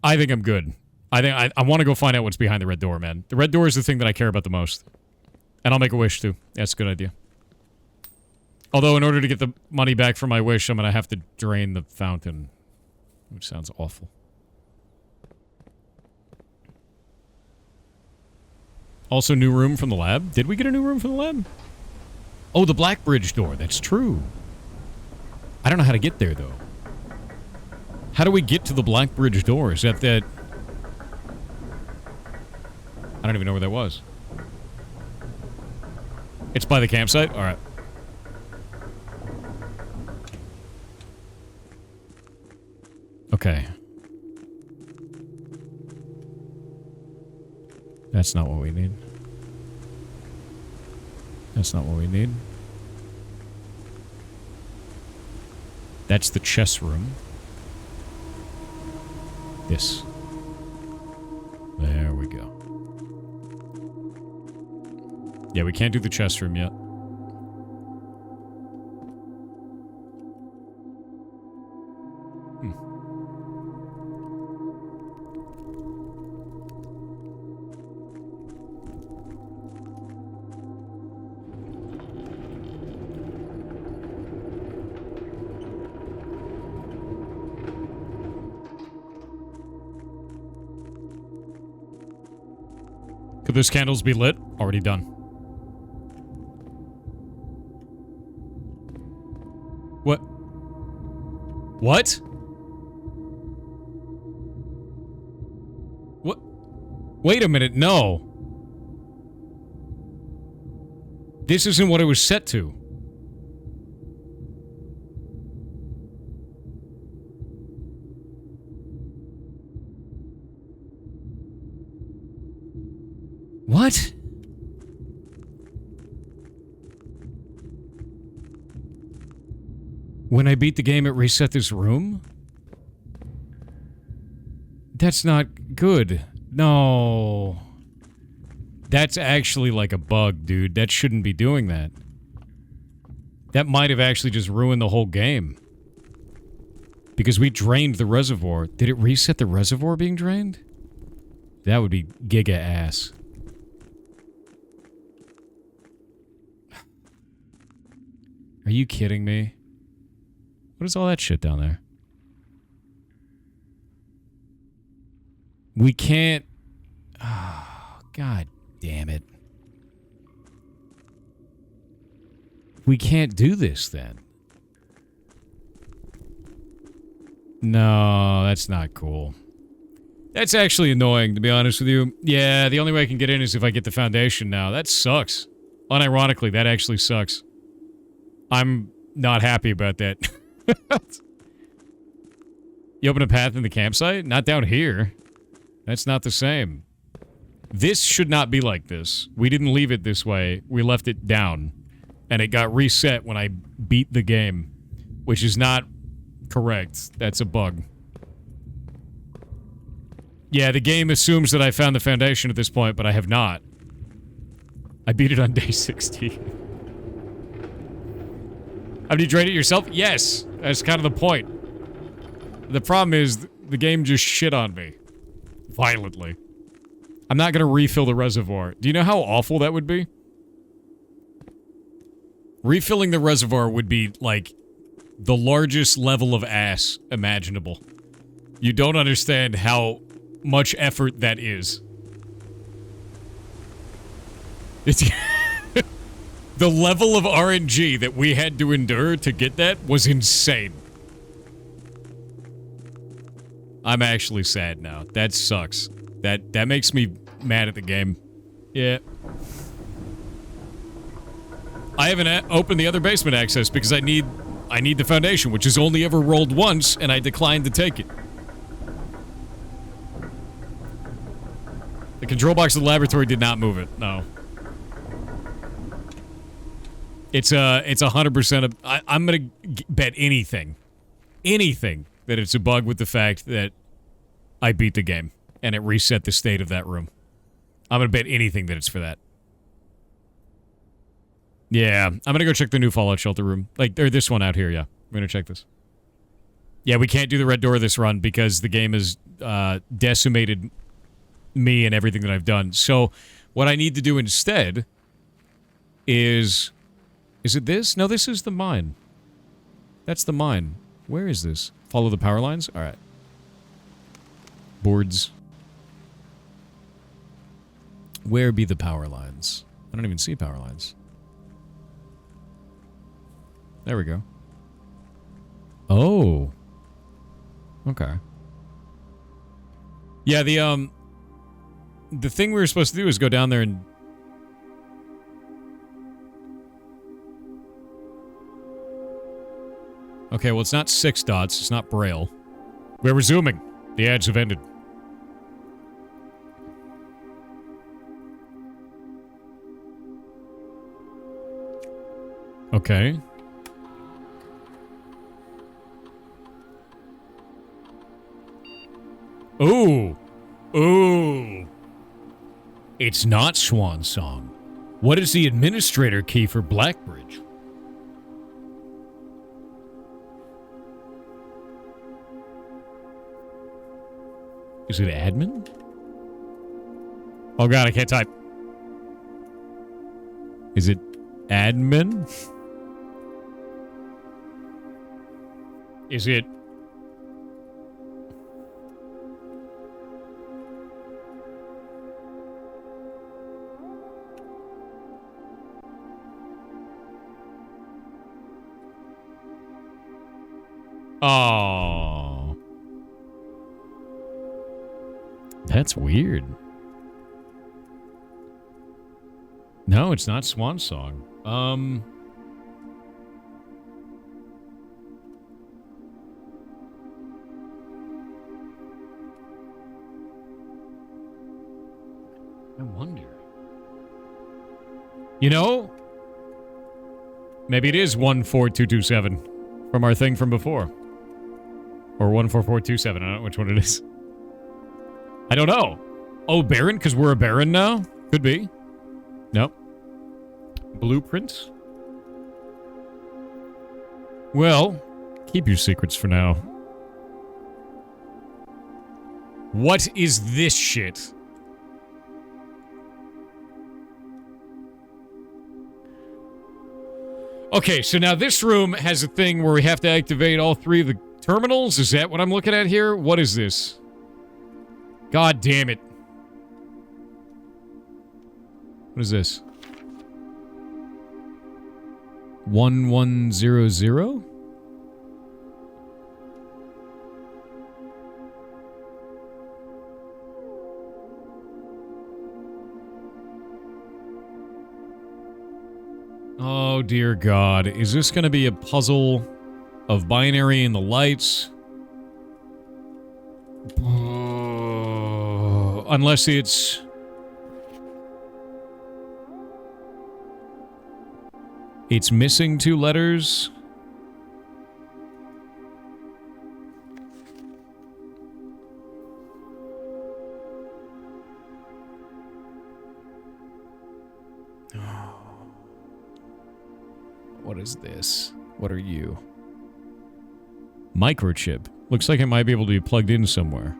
I think I'm good. I want to go find out what's behind the red door, man. The red door is the thing that I care about the most. And I'll make a wish, too. That's a good idea. Although, in order to get the money back for my wish, I'm going to have to drain the fountain. Which sounds awful. Also, new room from the lab. Did we get a new room from the lab? Oh, the Black Bridge door. That's true. I don't know how to get there, though. How do we get to the Black Bridge door? Is that... I don't even know where that was. It's by the campsite? Alright. Okay. That's not what we need. That's not what we need. That's the chess room. This. There we go. Yeah, we can't do the chess room yet. Could those candles be lit? Already done. What? What? What? Wait a minute, no. This isn't what it was set to. What? When I beat the game, it reset this room? That's not good. No. That's actually like a bug, dude. That shouldn't be doing that. That might have actually just ruined the whole game. Because we drained the reservoir. Did it reset the reservoir being drained? That would be giga ass. Are you kidding me? What is all that shit down there? We can't... Oh, God damn it. We can't do this then. No, that's not cool. That's actually annoying, to be honest with you. Yeah, the only way I can get in is if I get the foundation now. That sucks. Unironically, that actually sucks. I'm not happy about that. You open a path in the campsite? Not down here. That's not the same. This should not be like this. We didn't leave it this way. We left it down. And it got reset when I beat the game. Which is not correct. That's a bug. Yeah, the game assumes that I found the foundation at this point, but I have not. I beat it on day 60. Have you drained it yourself? Yes! That's kind of the point. The problem is, the game just shit on me. Violently. I'm not gonna refill the reservoir. Do you know how awful that would be? Refilling the reservoir would be, like, the largest level of ass imaginable. You don't understand how much effort that is. It's the level of RNG that we had to endure to get that was insane. I'm actually sad now. That sucks. That makes me mad at the game. Yeah. I haven't opened the other basement access because I need the foundation, which is only ever rolled once, and I declined to take it. The control box of the laboratory did not move it. No. It's 100%. I'm gonna bet anything that it's a bug with the fact that I beat the game and it reset the state of that room. I'm gonna bet anything that it's for that. Yeah, I'm gonna go check the new Fallout Shelter room. Like, or this one out here, yeah. I'm gonna check this. Yeah, we can't do the red door this run because the game has decimated me and everything that I've done. So, what I need to do instead is... Is it this? No, this is the mine. That's the mine. Where is this? Follow the power lines? Alright. Boards. Where be the power lines? I don't even see power lines. There we go. Oh. Okay. Yeah, the thing we were supposed to do is go down there and... Okay, well, it's not 6 dots. It's not Braille. We're resuming. The ads have ended. Okay. Ooh. Ooh. It's not Swan Song. What is the administrator key for Blackbridge? Is it admin? Oh god, I can't type. Is it admin? Is it... Oh. That's weird. No, it's not Swan Song. I wonder. You know, maybe it is 14227 from our thing from before. Or 14427, I don't know which one it is. I don't know. Oh, Baron? Because we're a Baron now? Could be. Nope. Blueprints? Well, keep your secrets for now. What is this shit? Okay, so now this room has a thing where we have to activate all 3 of the terminals. Is that what I'm looking at here? What is this? God damn it. What is this? 1100? Oh, dear God. Is this going to be a puzzle of binary and the lights? Unless it's... It's missing 2 letters. What is this? What are you? Microchip. Looks like it might be able to be plugged in somewhere.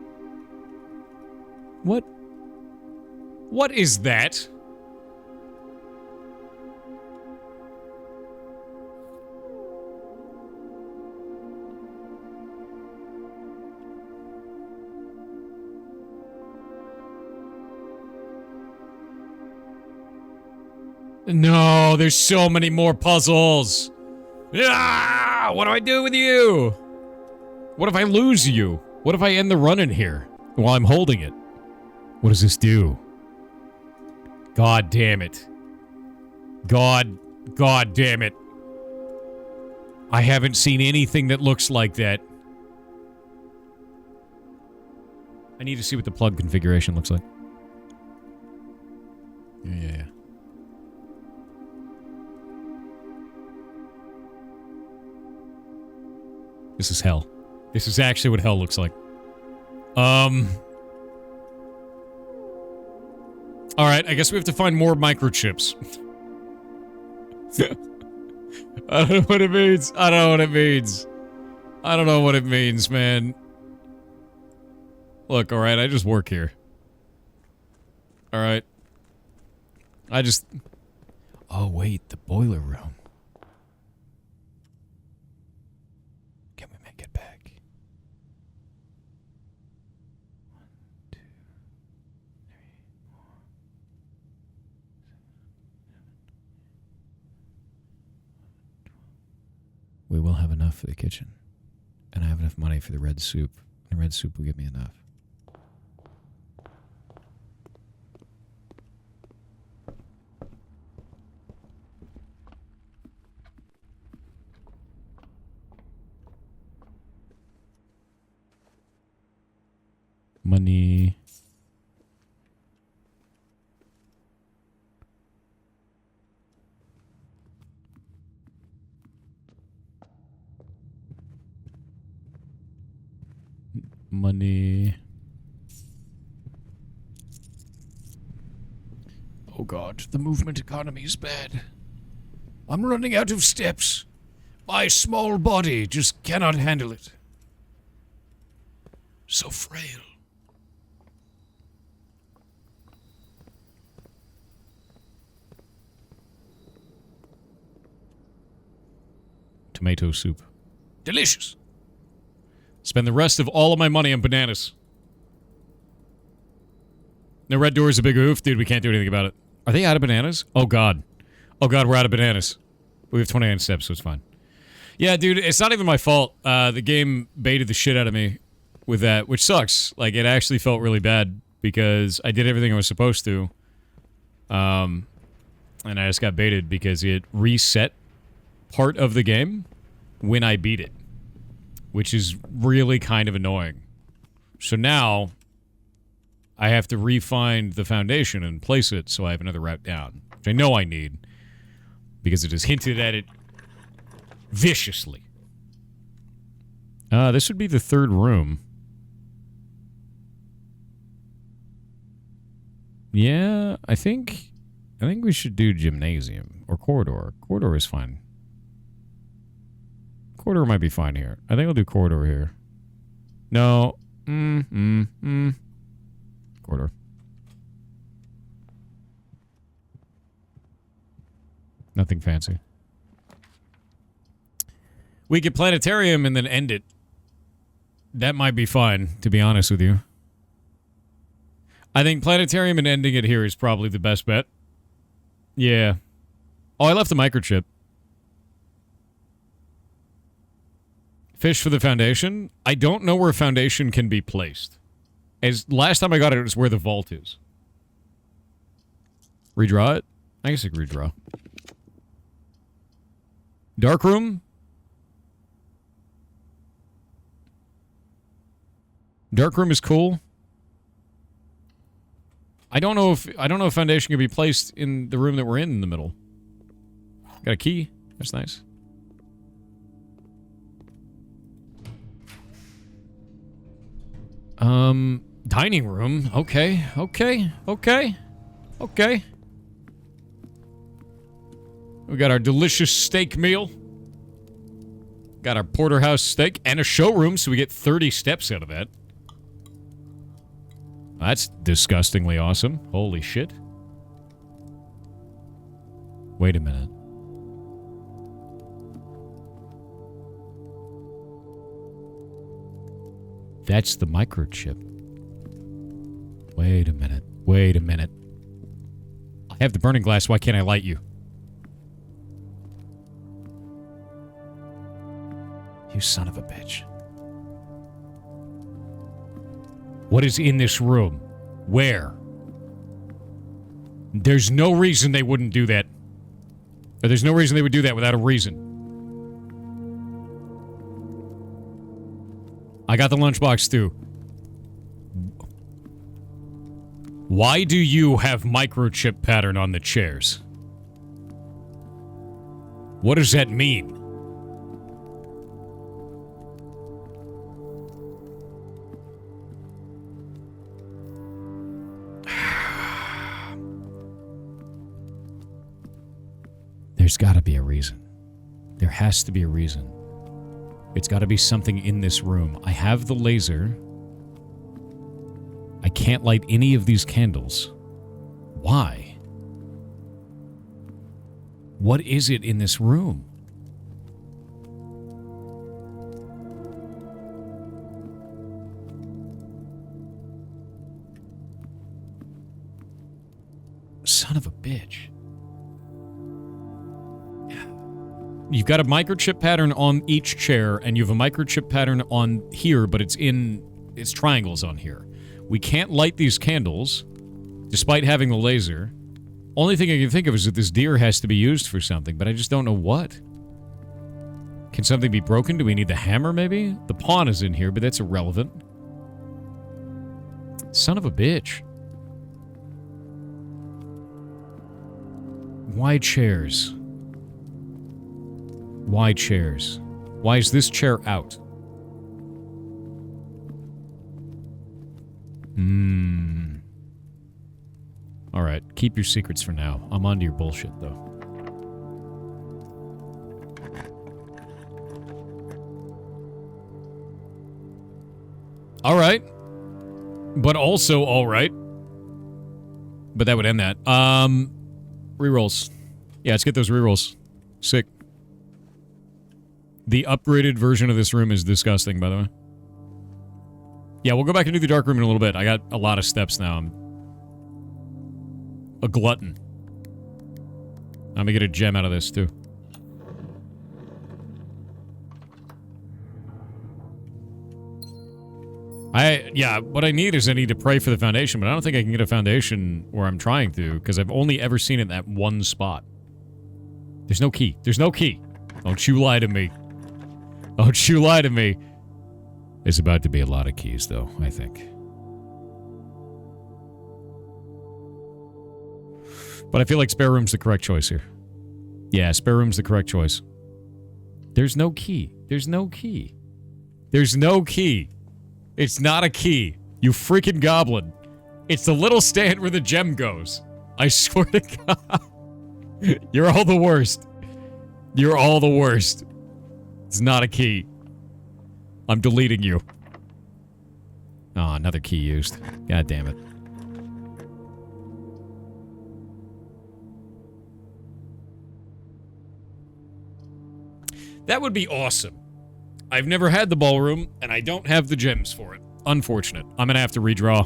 What? What is that? No, there's so many more puzzles. Ah, what do I do with you? What if I lose you? What if I end the run in here while I'm holding it? What does this do? God damn it. God damn it. I haven't seen anything that looks like that. I need to see what the plug configuration looks like. Yeah. This is hell. This is actually what hell looks like. Alright, I guess we have to find more microchips. I don't know what it means. I don't know what it means. I don't know what it means, man. Look, alright, I just work here. Alright. I just... Oh, wait, the boiler room. Can we make it back? 1, 2, 3, 4, 7, 8, 9, 10. We will have enough for the kitchen. And I have enough money for the red soup. The red soup will give me enough. Money. Money. Oh God, the movement economy is bad. I'm running out of steps. My small body just cannot handle it. So frail. Tomato soup. Delicious. Spend the rest of all of my money on bananas. The red door is a big oof. Dude, we can't do anything about it. Are they out of bananas? Oh, God. Oh, God, we're out of bananas. We have 29 steps, so it's fine. Yeah, dude, it's not even my fault. The game baited the shit out of me with that, which sucks. Like, it actually felt really bad because I did everything I was supposed to. And I just got baited because it reset part of the game when I beat it, which is really kind of annoying. So now I have to refine the foundation and place it so I have another route down, which I know I need because it has hinted at it viciously. This would be the third room. Yeah, I think we should do gymnasium or corridor. Corridor is fine. Corridor might be fine here. I think I'll do corridor here. No. Corridor. Nothing fancy. We could planetarium and then end it. That might be fine, to be honest with you. I think planetarium and ending it here is probably the best bet. Yeah. Oh, I left the microchip. Fish for the foundation? I don't know where foundation can be placed. As last time I got it, it was where the vault is. Redraw it? I guess I could redraw. Dark room? Dark room is cool. I don't know if foundation can be placed in the room that we're in the middle. Got a key. That's nice. Dining room. Okay. We got our delicious steak meal. Got our porterhouse steak and a showroom, so we get 30 steps out of that. That's disgustingly awesome. Holy shit. Wait a minute. That's the microchip. Wait a minute. Wait a minute. I have the burning glass. Why can't I light you? You son of a bitch. What is in this room? Where? There's no reason they wouldn't do that. Or there's no reason they would do that without a reason. I got the lunchbox too. Why do you have microchip pattern on the chairs? What does that mean? There's gotta be a reason. There has to be a reason. It's gotta be something in this room. I have the laser. I can't light any of these candles. Why? What is it in this room? Son of a bitch. You've got a microchip pattern on each chair, and you have a microchip pattern on here, but it's triangles on here. We can't light these candles, despite having the laser. Only thing I can think of is that this deer has to be used for something, but I just don't know what. Can something be broken? Do we need the hammer, maybe? The pawn is in here, but that's irrelevant. Son of a bitch. Why chairs? Why chairs? Why is this chair out? Alright, keep your secrets for now. I'm onto your bullshit, though. Alright. But also alright. But that would end that. Rerolls. Yeah, let's get those rerolls. Sick. The upgraded version of this room is disgusting, by the way. Yeah, we'll go back and do the dark room in a little bit. I got a lot of steps now. I'm a glutton. I'm gonna get a gem out of this, too. What I need is I need to pray for the foundation, but I don't think I can get a foundation where I'm trying to, because I've only ever seen it in that one spot. There's no key. There's no key. Don't you lie to me. Don't you lie to me. It's about to be a lot of keys, though, I think. But I feel like spare room's the correct choice here. Yeah, spare room's the correct choice. There's no key. There's no key. There's no key. It's not a key. You freaking goblin. It's the little stand where the gem goes. I swear to God. You're all the worst. You're all the worst. It's not a key. I'm deleting you. Oh, another key used. God damn it. That would be awesome. I've never had the ballroom, and I don't have the gems for it. Unfortunate. I'm going to have to redraw.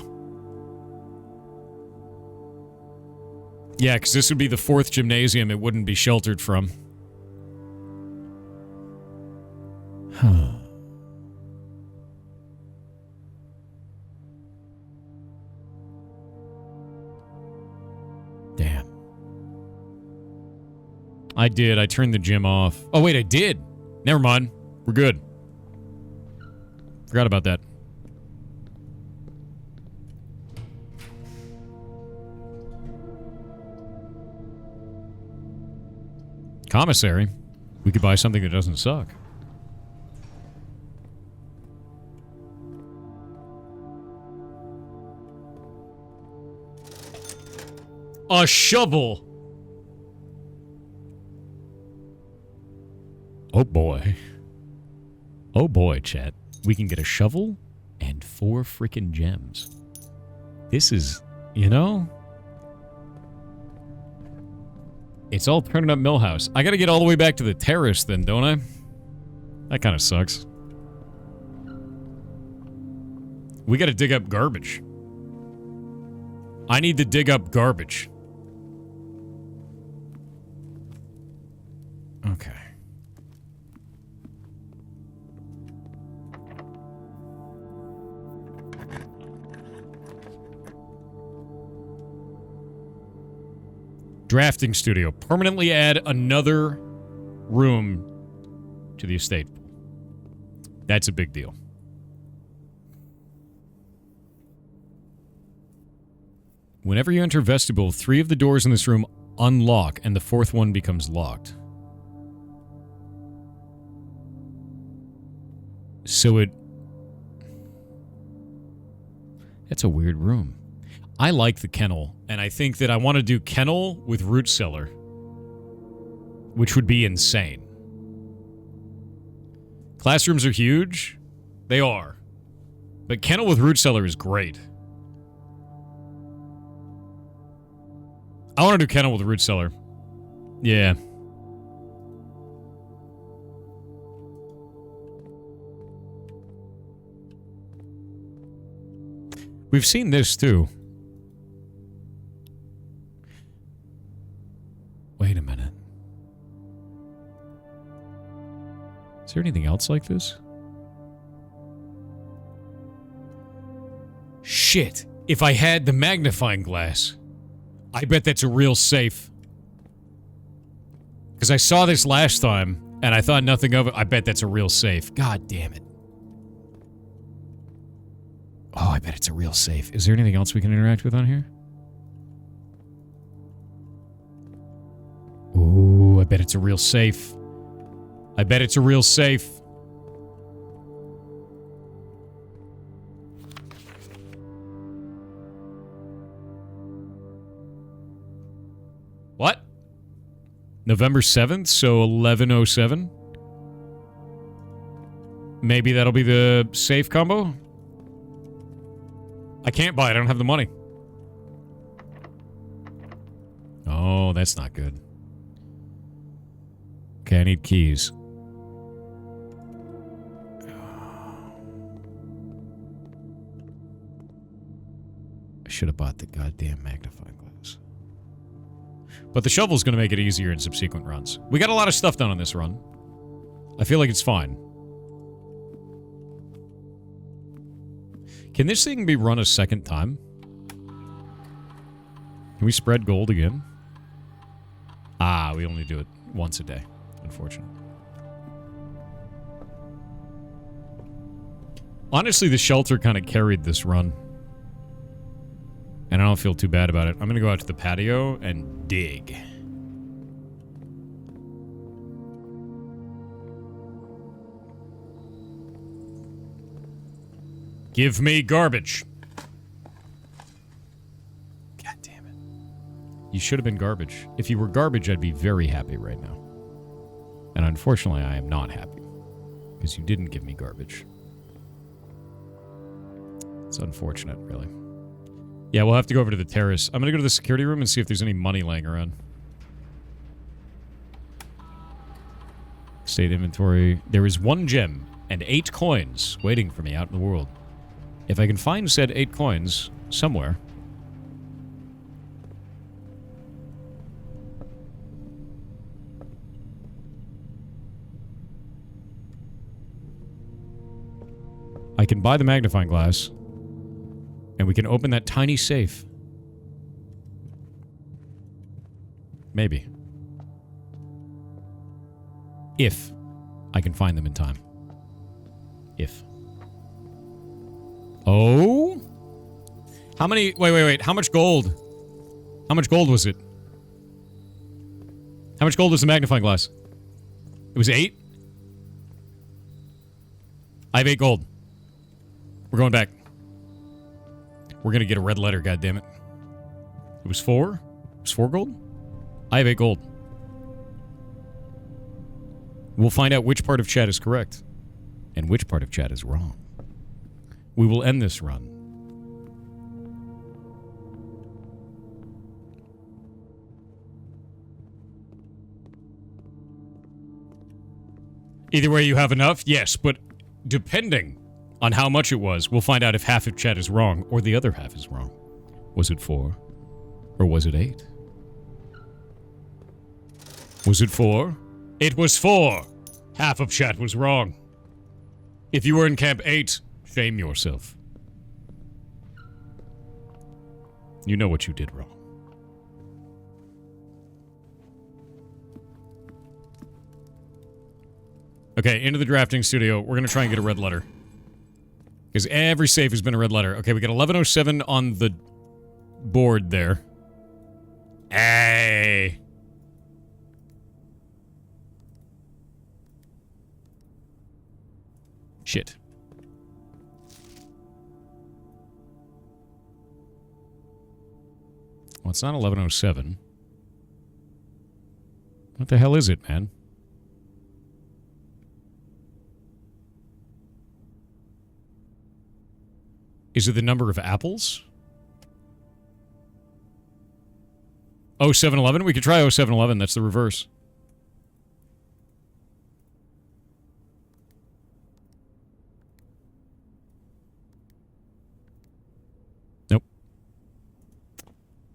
Yeah, because this would be the 4th gymnasium it wouldn't be sheltered from. Huh. Damn. I did. I turned the gym off. Oh, wait, I did. Never mind. We're good. Forgot about that. Commissary. We could buy something that doesn't suck. A shovel. Oh boy. Oh boy, chat. We can get a shovel and 4 freaking gems. This is, you know... It's all turning up Millhouse. I gotta get all the way back to the terrace then, don't I? That kind of sucks. We gotta dig up garbage. I need to dig up garbage. Okay. Drafting studio. Permanently add another room to the estate. That's a big deal. Whenever you enter vestibule, 3 of the doors in this room unlock and the 4th one becomes locked. So it... That's a weird room. I like the kennel, and I think that I want to do kennel with root cellar, which would be insane. Classrooms are huge. They are. But kennel with root cellar is great. I want to do kennel with root cellar. Yeah. We've seen this too. Wait a minute. Is there anything else like this? Shit. If I had the magnifying glass, I bet that's a real safe. Because I saw this last time, and I thought nothing of it. I bet that's a real safe. God damn it. Oh, I bet it's a real safe. Is there anything else we can interact with on here? Ooh, I bet it's a real safe. I bet it's a real safe. What? November 7th, so 11:07? Maybe that'll be the safe combo? I can't buy it. I don't have the money. Oh, that's not good. Okay, I need keys. I should have bought the goddamn magnifying glass. But the shovel's going to make it easier in subsequent runs. We got a lot of stuff done on this run. I feel like it's fine. Can this thing be run a second time? Can we spread gold again? Ah, we only do it once a day. Unfortunately. Honestly, the shelter kind of carried this run. And I don't feel too bad about it. I'm going to go out to the patio and dig. Give me garbage. God damn it. You should have been garbage. If you were garbage, I'd be very happy right now. And unfortunately, I am not happy. Because you didn't give me garbage. It's unfortunate, really. Yeah, we'll have to go over to the terrace. I'm going to go to the security room and see if there's any money laying around. State inventory. There is 1 gem and 8 coins waiting for me out in the world. If I can find said 8 coins somewhere... I can buy the magnifying glass, and we can open that tiny safe. Maybe. If I can find them in time. If. Oh? How many... Wait. How much gold? How much gold was it? How much gold was the magnifying glass? It was 8? I have 8 gold. We're going back. We're going to get a red letter, goddammit. It was 4? It was 4 gold? I have 8 gold. We'll find out which part of chat is correct and which part of chat is wrong. We will end this run. Either way, you have enough? Yes, but depending on how much it was, we'll find out if half of chat is wrong or the other half is wrong. Was it 4? Or was it 8? Was it 4? It was 4! Half of chat was wrong. If you were in camp 8, shame yourself. You know what you did wrong. Okay, into the drafting studio. We're going to try and get a red letter. Because every safe has been a red letter. Okay, we got 1107 on the board there. Hey! Shit. Well, it's not 1107. What the hell is it, man? Is it the number of apples? 0711? We could try 0711. That's the reverse. Nope.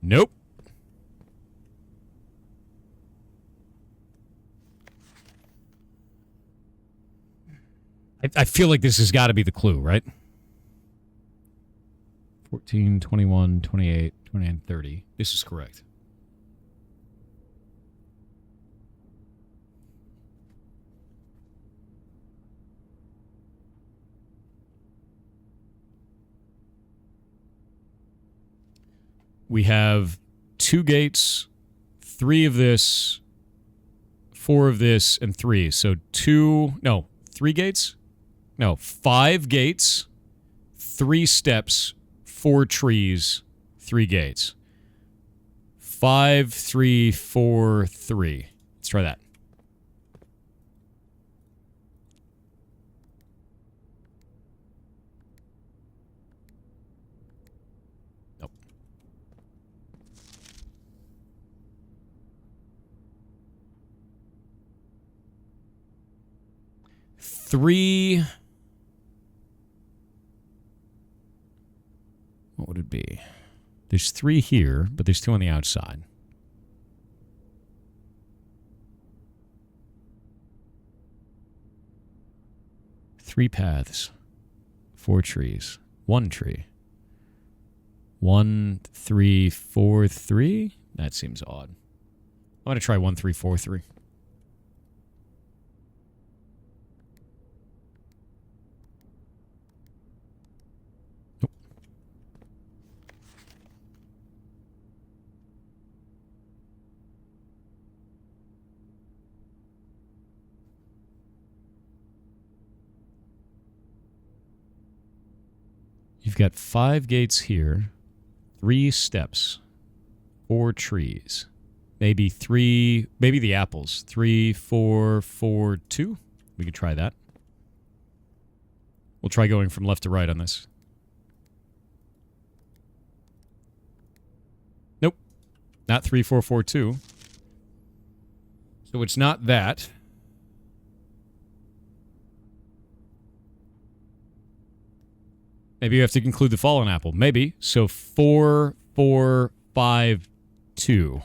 Nope. I feel like this has got to be the clue, right? 14, 21, 28, 29, 30. This is correct. We have 2 gates, 3 of this, 4 of this, and 3. So 3 gates? No, 5 gates, 3 steps, 4 trees, 3 gates. 5, 3, 4, 3. Let's try that. Nope. Three... What would it be? There's 3 here, but there's 2 on the outside. Three paths. 4 trees. 1 tree. 1, 3, 4, 3? That seems odd. I'm going to try 1, 3, 4, 3. You've got 5 gates here, 3 steps, 4 trees, maybe the apples. 3, 4, 4, 2. We could try that. We'll try going from left to right on this. Nope. Not 3, 4, 4, 2. So it's not that. Maybe you have to include the fallen apple. Maybe. So 4, 4, 5, 2.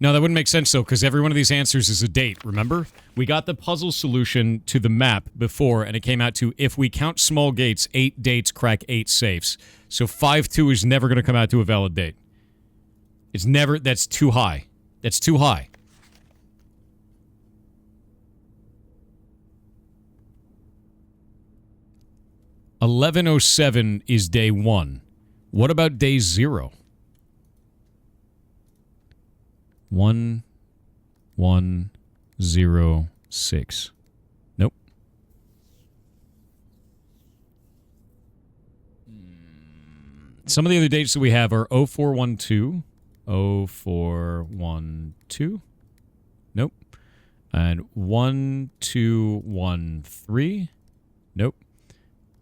No, that wouldn't make sense, though, because every one of these answers is a date, remember? We got the puzzle solution to the map before, and it came out to, if we count small gates, 8 dates crack 8 safes. So 5-2 is never going to come out to a valid date. It's never... That's too high. That's too high. $11:07 is day 1. What about day 0? 1106. Nope. Some of the other dates that we have are 0412, 0412. Nope. And 1213. Nope.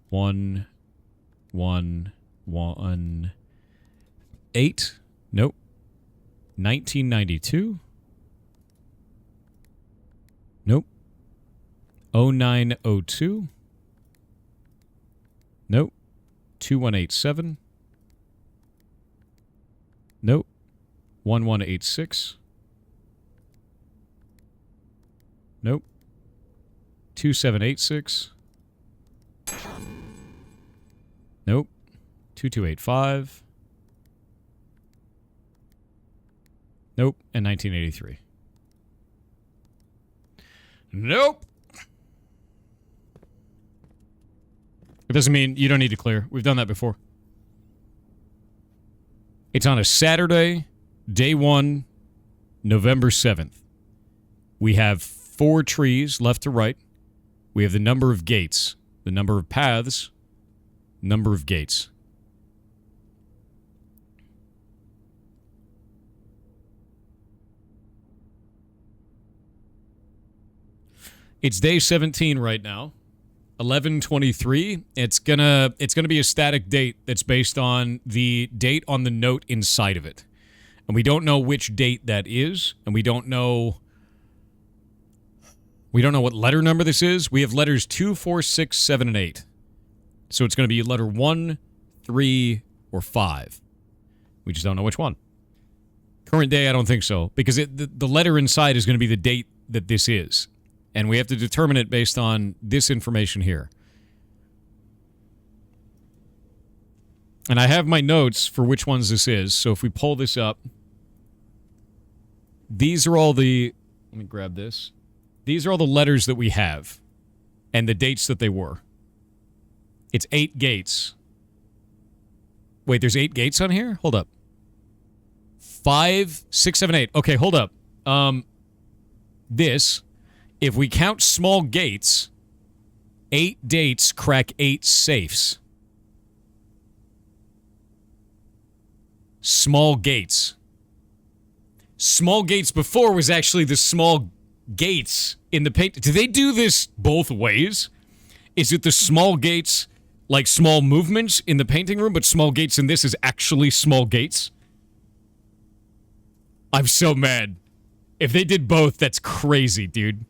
1118. Nope. 1992. Nope. 0902. Nope. 2187. Nope. 1186. Nope. 2786. Nope. 2285. Nope. And 1983. Nope. It doesn't mean you don't need to clear. We've done that before. It's on a Saturday, day 1, November 7th. We have 4 trees left to right. We have the number of gates, the number of paths, number of gates. It's day 17 right now. 11:23. It's gonna be a static date that's based on the date on the note inside of it. And we don't know which date that is, and we don't know what letter number this is. We have letters 2, 4, 6, 7, and 8. So it's going to be letter 1, 3, or 5. We just don't know which one. Current day, I don't think so, because the letter inside is going to be the date that this is. And we have to determine it based on this information here. And I have my notes for which ones this is. So if we pull this up, these are all the... Let me grab this. These are all the letters that we have and the dates that they were. It's 8 gates. Wait, there's 8 gates on here? Hold up. 5, 6, 7, 8. Okay, hold up. This... If we count small gates, 8 dates crack 8 safes. Small gates. Small gates before was actually the small gates in the paint. Do they do this both ways? Is it the small gates, like small movements in the painting room, but small gates in this is actually small gates? I'm so mad. If they did both, that's crazy, dude.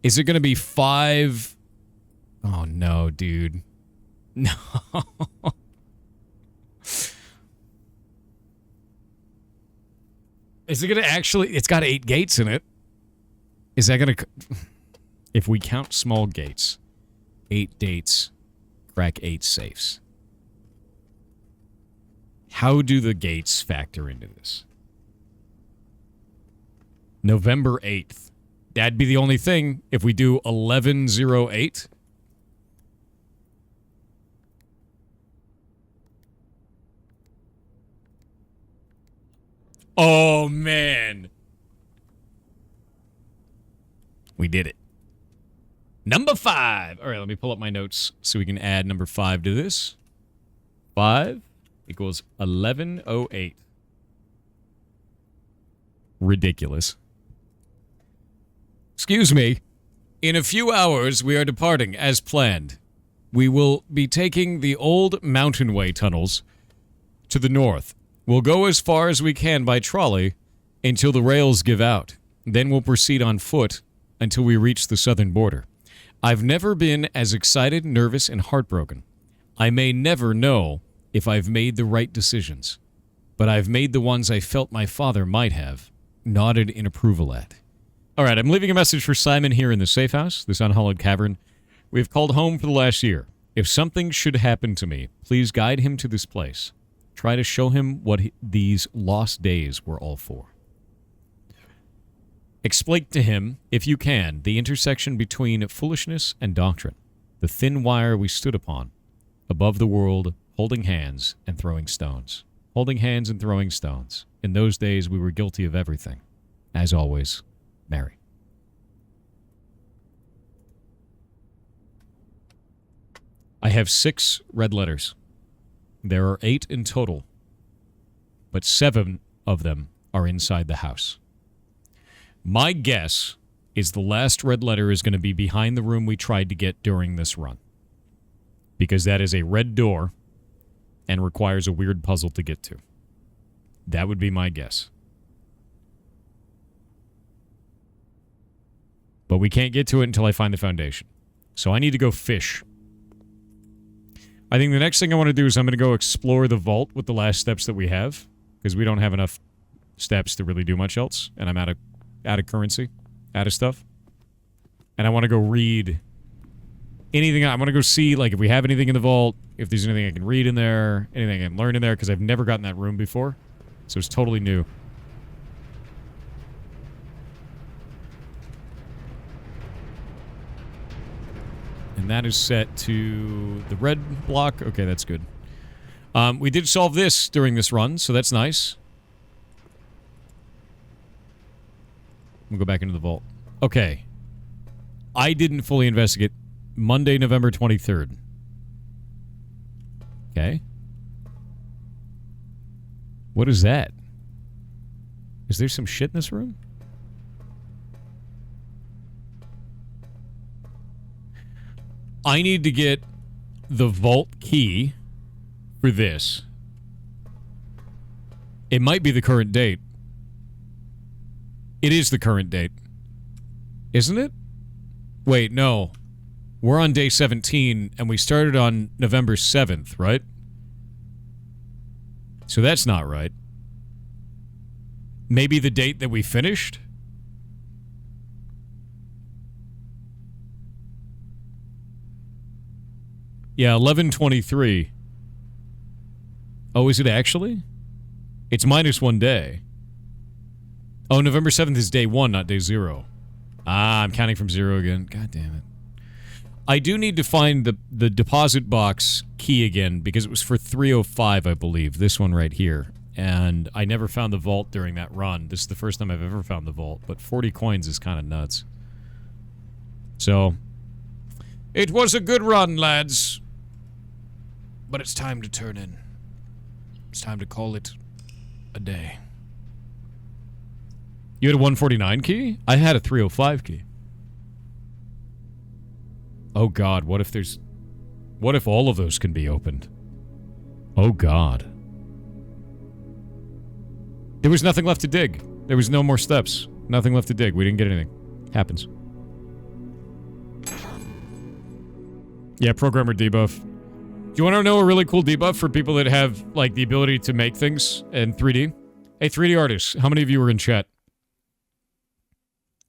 Is it going to be 5? Oh, no, dude. No. Is it going to actually... It's got 8 gates in it. Is that going to... If we count small gates, 8 dates, crack 8 safes. How do the gates factor into this? November 8th. That'd be the only thing if we do 1108. Oh, man. We did it. Number 5. All right, let me pull up my notes so we can add number 5 to this. 5 equals 1108. Ridiculous. Excuse me. In a few hours, we are departing as planned. We will be taking the old Mountain Way tunnels to the north. We'll go as far as we can by trolley until the rails give out. Then we'll proceed on foot until we reach the southern border. I've never been as excited, nervous, and heartbroken. I may never know if I've made the right decisions, but I've made the ones I felt my father might have nodded in approval at. All right, I'm leaving a message for Simon here in the safe house, this unhallowed cavern. We have called home for the last year. If something should happen to me, please guide him to this place. Try to show him what these lost days were all for. Explain to him, if you can, the intersection between foolishness and doctrine, the thin wire we stood upon, above the world, holding hands and throwing stones. Holding hands and throwing stones. In those days, we were guilty of everything. As always, Mary. I have 6 red letters. There are 8 in total, but 7 of them are inside the house. My guess is the last red letter is going to be behind the room we tried to get during this run, because that is a red door and requires a weird puzzle to get to. That would be my guess. But we can't get to it until I find the foundation. So I need to go fish. I think the next thing I want to do is I'm going to go explore the vault with the last steps that we have, because we don't have enough steps to really do much else, and I'm out of currency, out of stuff. And I want to go read anything. I want to go see, like, if we have anything in the vault, if there's anything I can read in there, anything I can learn in there, because I've never gotten that room before. So it's totally new. And that is set to the red block. Okay, that's good. We did solve this during this run, so that's nice. We'll go back into the vault. Okay. I didn't fully investigate. Monday, November 23rd. Okay. What is that? Is there some shit in this room? I need to get the vault key for this. It might be the current date. It is the current date. Isn't it? Wait, no. We're on day 17, and we started on November 7th, right? So that's not right. Maybe the date that we finished? Yeah, 11/23. Oh, is it actually? It's minus 1 day. Oh, November 7th is day 1, not day 0. Ah, I'm counting from 0 again. God damn it. I do need to find the deposit box key again, because it was for 305, I believe. This one right here. And I never found the vault during that run. This is the first time I've ever found the vault, but 40 coins is kind of nuts. So, it was a good run, lads. But it's time to turn in. It's time to call it a day. You had a 149 key? I had a 305 key. Oh god, what if all of those can be opened? Oh god. There was nothing left to dig. There was no more steps. Nothing left to dig. We didn't get anything. Happens. Yeah, programmer debuff. Do you want to know a really cool debuff for people that have, like, the ability to make things in 3D? Hey, 3D artists, how many of you are in chat?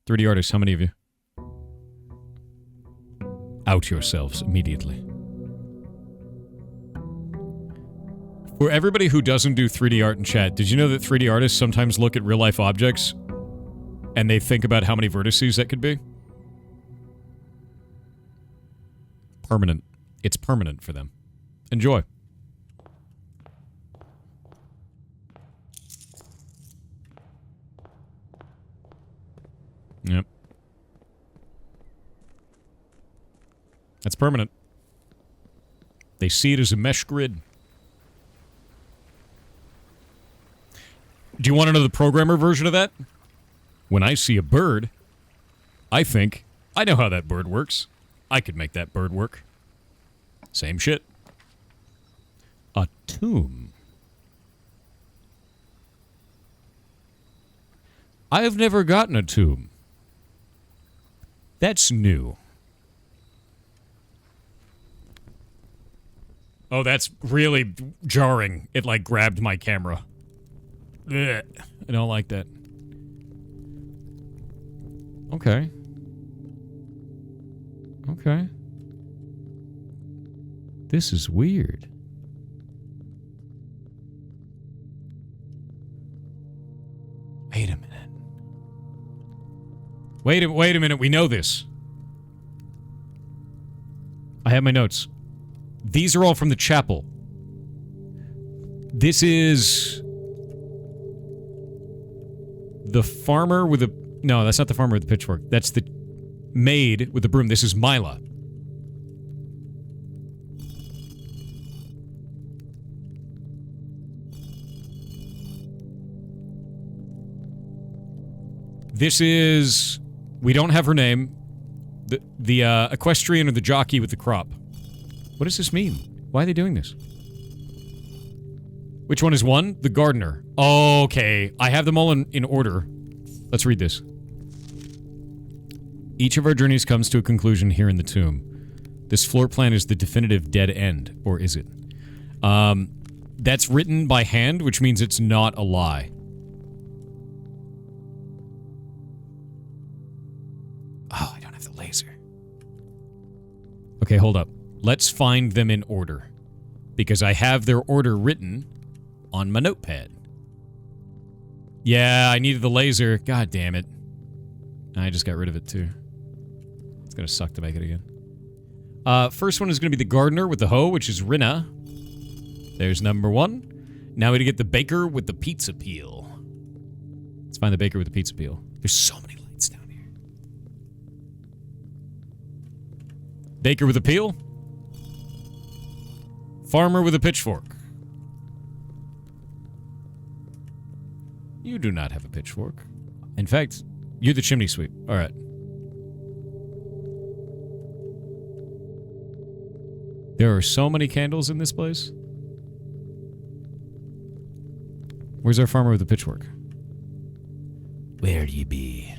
3D artists, how many of you? Out yourselves immediately. For everybody who doesn't do 3D art in chat, did you know that 3D artists sometimes look at real-life objects and they think about how many vertices that could be? Permanent. It's permanent for them. Enjoy. Yep. That's permanent. They see it as a mesh grid. Do you want to know the programmer version of that? When I see a bird, I think, I know how that bird works. I could make that bird work. Same shit. A tomb. I have never gotten a tomb. That's new. Oh, that's really jarring. It, like, grabbed my camera. Ugh. I don't like that. Okay. Okay. This is weird. Wait a minute. Wait a minute. We know this. I have my notes. These are all from the chapel. This is the farmer with a... No, that's not the farmer with the pitchfork. That's the maid with the broom. This is Mila. This is... We don't have her name. The equestrian or the jockey with the crop. What does this mean? Why are they doing this? Which one is one? The gardener. Okay. I have them all in order. Let's read this. Each of our journeys comes to a conclusion here in the tomb. This floor plan is the definitive dead end. Or is it? That's written by hand, which means it's not a lie. Oh, I don't have the laser. Okay, hold up. Let's find them in order. Because I have their order written on my notepad. Yeah, I needed the laser. God damn it. I just got rid of it too. It's gonna suck to make it again. First one is gonna be the gardener with the hoe, which is Rinna. There's number one. Now we gotta get the baker with the pizza peel. Let's find the baker with the pizza peel. There's so many lights down here. Baker with a peel. Farmer with a pitchfork. You do not have a pitchfork. In fact, you're the chimney sweep. Alright. There are so many candles in this place. Where's our farmer with the pitchfork? Where'd you be?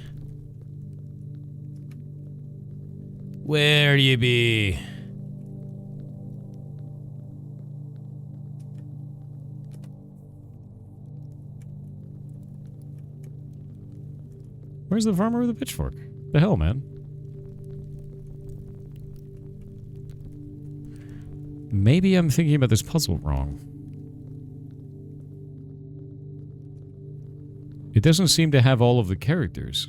Where'd you be? Where's the farmer with the pitchfork? The hell, man? Maybe I'm thinking about this puzzle wrong. It doesn't seem to have all of the characters.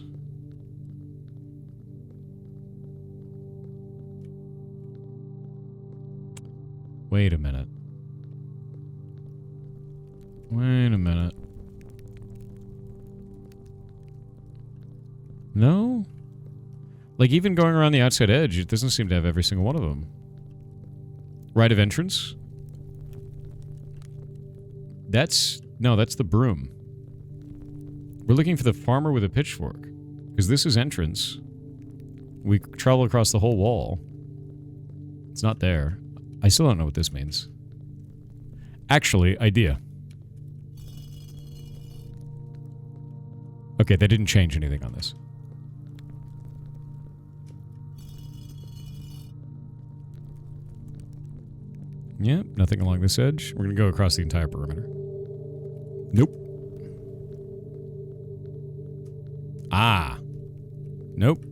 Wait a minute. Wait a minute. No? Like, even going around the outside edge, it doesn't seem to have every single one of them. Right of entrance? That's... No, that's the broom. We're looking for the farmer with a pitchfork. Because this is entrance. We travel across the whole wall. It's not there. I still don't know what this means. Actually, idea. Okay, they didn't change anything on this. Yep, nothing along this edge. We're gonna go across the entire perimeter. Nope. Ah. Nope.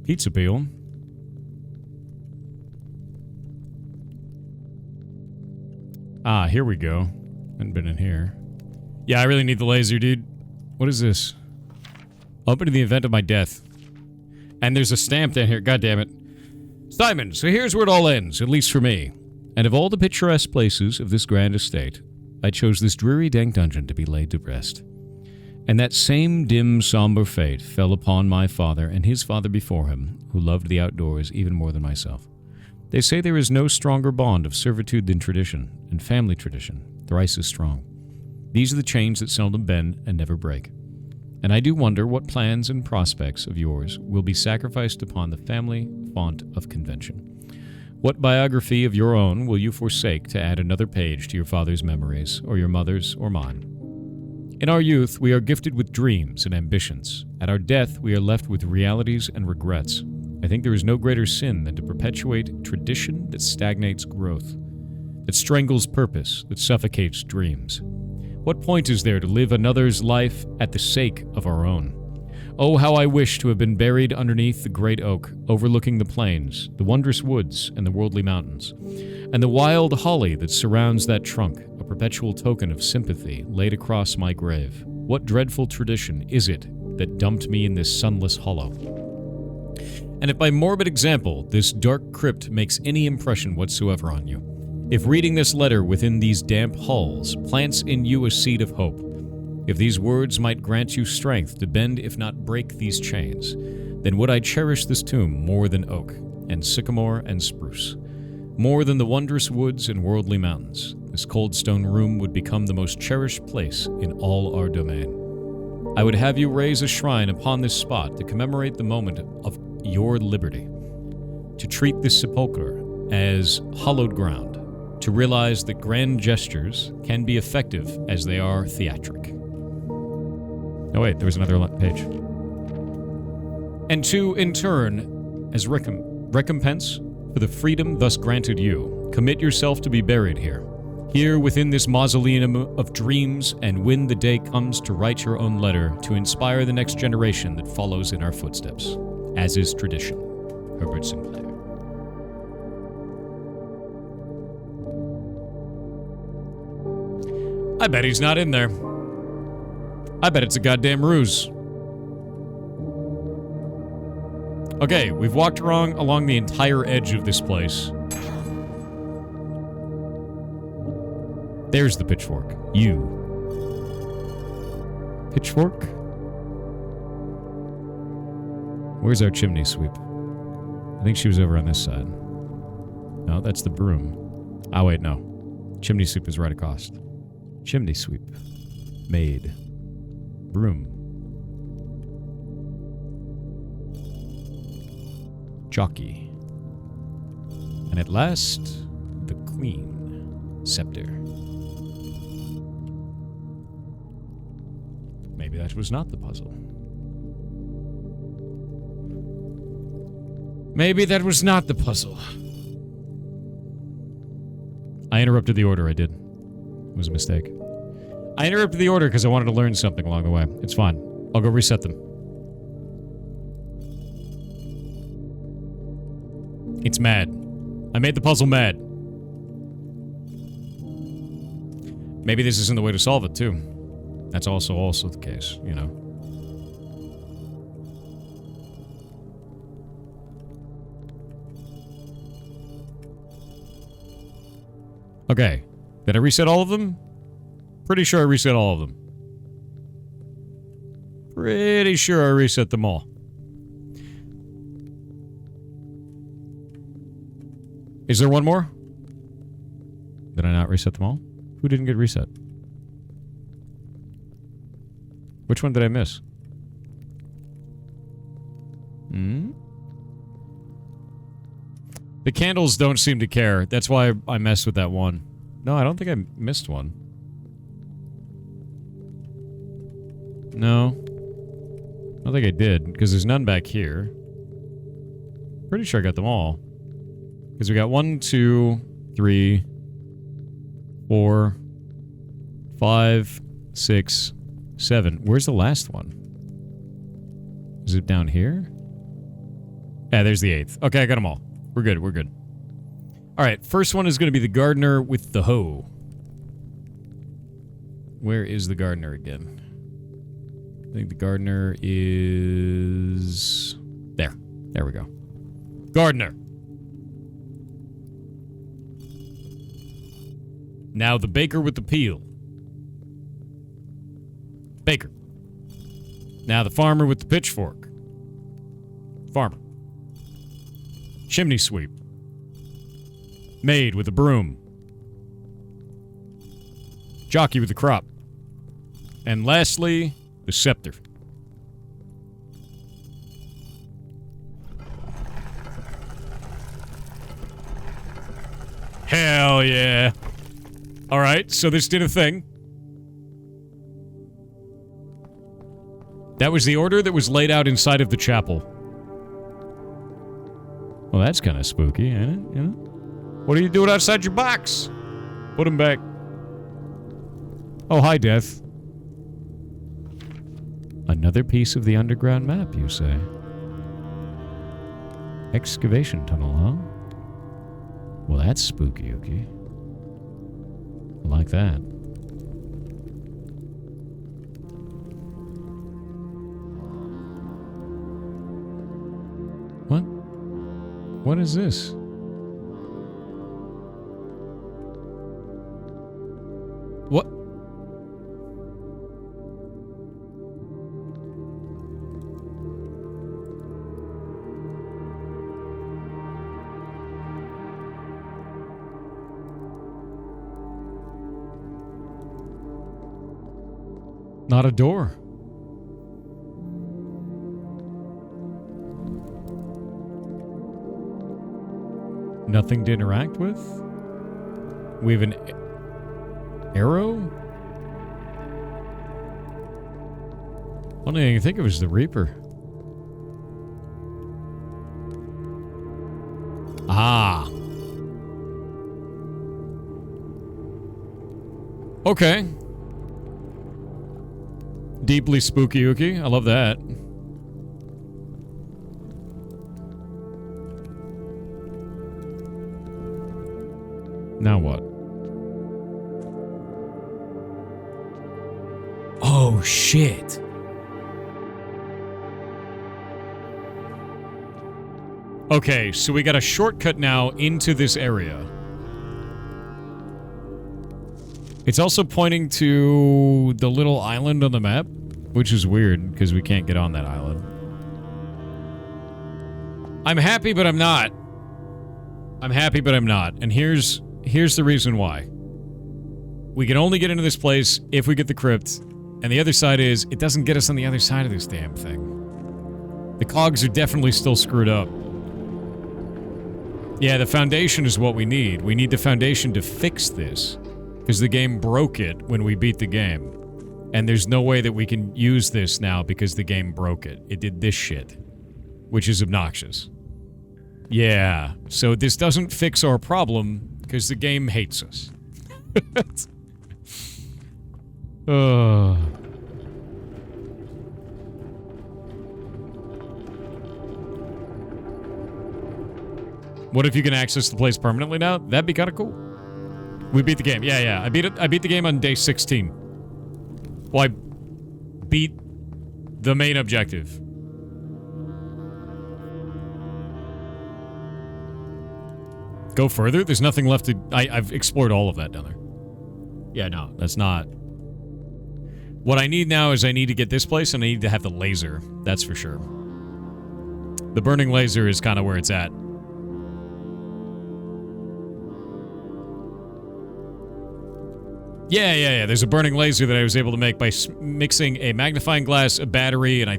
Pizza peel. Ah, here we go. Hadn't been in here. Yeah, I really need the laser, dude. What is this? Open to the event of my death. And there's a stamp down here. God damn it. Simon, so here's where it all ends, at least for me. And of all the picturesque places of this grand estate, I chose this dreary dank dungeon to be laid to rest. And that same dim, somber fate fell upon my father and his father before him, who loved the outdoors even more than myself. They say there is no stronger bond of servitude than tradition, and family tradition, thrice as strong. These are the chains that seldom bend and never break. And I do wonder what plans and prospects of yours will be sacrificed upon the family font of convention. What biography of your own will you forsake to add another page to your father's memories, or your mother's, or mine? In our youth, we are gifted with dreams and ambitions. At our death, we are left with realities and regrets. I think there is no greater sin than to perpetuate tradition that stagnates growth, that strangles purpose, that suffocates dreams. What point is there to live another's life at the sake of our own? Oh, how I wish to have been buried underneath the great oak, overlooking the plains, the wondrous woods, and the worldly mountains, and the wild holly that surrounds that trunk, a perpetual token of sympathy laid across my grave. What dreadful tradition is it that dumped me in this sunless hollow? And if by morbid example this dark crypt makes any impression whatsoever on you, if reading this letter within these damp halls plants in you a seed of hope, if these words might grant you strength to bend if not break these chains, then would I cherish this tomb more than oak, and sycamore and spruce. More than the wondrous woods and worldly mountains, this cold stone room would become the most cherished place in all our domain. I would have you raise a shrine upon this spot to commemorate the moment of your liberty, to treat this sepulchre as hallowed ground, to realize that grand gestures can be effective as they are theatric. Oh wait, there was another page. And to, in turn, as recompense for the freedom thus granted you, commit yourself to be buried here, here within this mausoleum of dreams, and when the day comes to write your own letter to inspire the next generation that follows in our footsteps, as is tradition. Herbert Sinclair. I bet he's not in there. I bet it's a goddamn ruse. Okay, we've walked along the entire edge of this place. There's the pitchfork. You. Pitchfork? Where's our chimney sweep? I think she was over on this side. No, that's the broom. Oh, wait, no. Chimney sweep is right across. Chimney sweep. Maid. Broom. Jockey. And at last, the queen. Scepter. Maybe that was not the puzzle. Maybe that was not the puzzle. I interrupted the order, I did. It was a mistake. I interrupted the order because I wanted to learn something along the way. It's fine. I'll go reset them. It's mad. I made the puzzle mad. Maybe this isn't the way to solve it, too. That's also the case, you know. Okay. Did I reset all of them? Pretty sure I reset all of them. Pretty sure I reset them all. Is there one more? Did I not reset them all? Who didn't get reset? Which one did I miss? The candles don't seem to care. That's why I messed with that one. No, I don't think I missed one. No. I don't think I did, because there's none back here. Pretty sure I got them all. Because we got 1, 2, 3, 4, 5, 6, 7. Where's the last one? Is it down here? Yeah, there's the 8th. Okay, I got them all. We're good, we're good. Alright, first one is going to be the gardener with the hoe. Where is the gardener again? I think the gardener is... There. There we go. Gardener. Now the baker with the peel. Baker. Now the farmer with the pitchfork. Farmer. Chimney sweep. Maid with a broom. Jockey with the crop. And lastly, the scepter. Hell yeah. Alright, so this did a thing. That was the order that was laid out inside of the chapel. Well, that's kind of spooky, ain't it? You know? What are you doing outside your box? Put him back. Oh, hi, Death. Another piece of the underground map, you say? Excavation tunnel, huh? Well, that's spooky, okay. I like that. What? What is this? What? Not a door. Nothing to interact with? We have an arrow? Only thing I can think of is the Reaper. Ah. Okay. Deeply spooky ooky. I love that. Now what? Oh, shit. Okay, so we got a shortcut now into this area. It's also pointing to the little island on the map, which is weird because we can't get on that island. I'm happy, but I'm not. I'm happy, but I'm not. And here's the reason why. We can only get into this place if we get the crypt. And the other side is, it doesn't get us on the other side of this damn thing. The cogs are definitely still screwed up. Yeah, the foundation is what we need. We need the foundation to fix this. Because the game broke it when we beat the game. And there's no way that we can use this now because the game broke it. It did this shit. Which is obnoxious. Yeah, so this doesn't fix our problem because the game hates us. What if you can access the place permanently now? That'd be kind of cool. We beat the game. Yeah. I beat the game on day 16. Well, I beat the main objective. Go further? There's nothing left to... I've explored all of that down there. Yeah, no, that's not... What I need now is I need to get this place and I need to have the laser. That's for sure. The burning laser is kind of where it's at. Yeah. There's a burning laser that I was able to make by mixing a magnifying glass, a battery, and I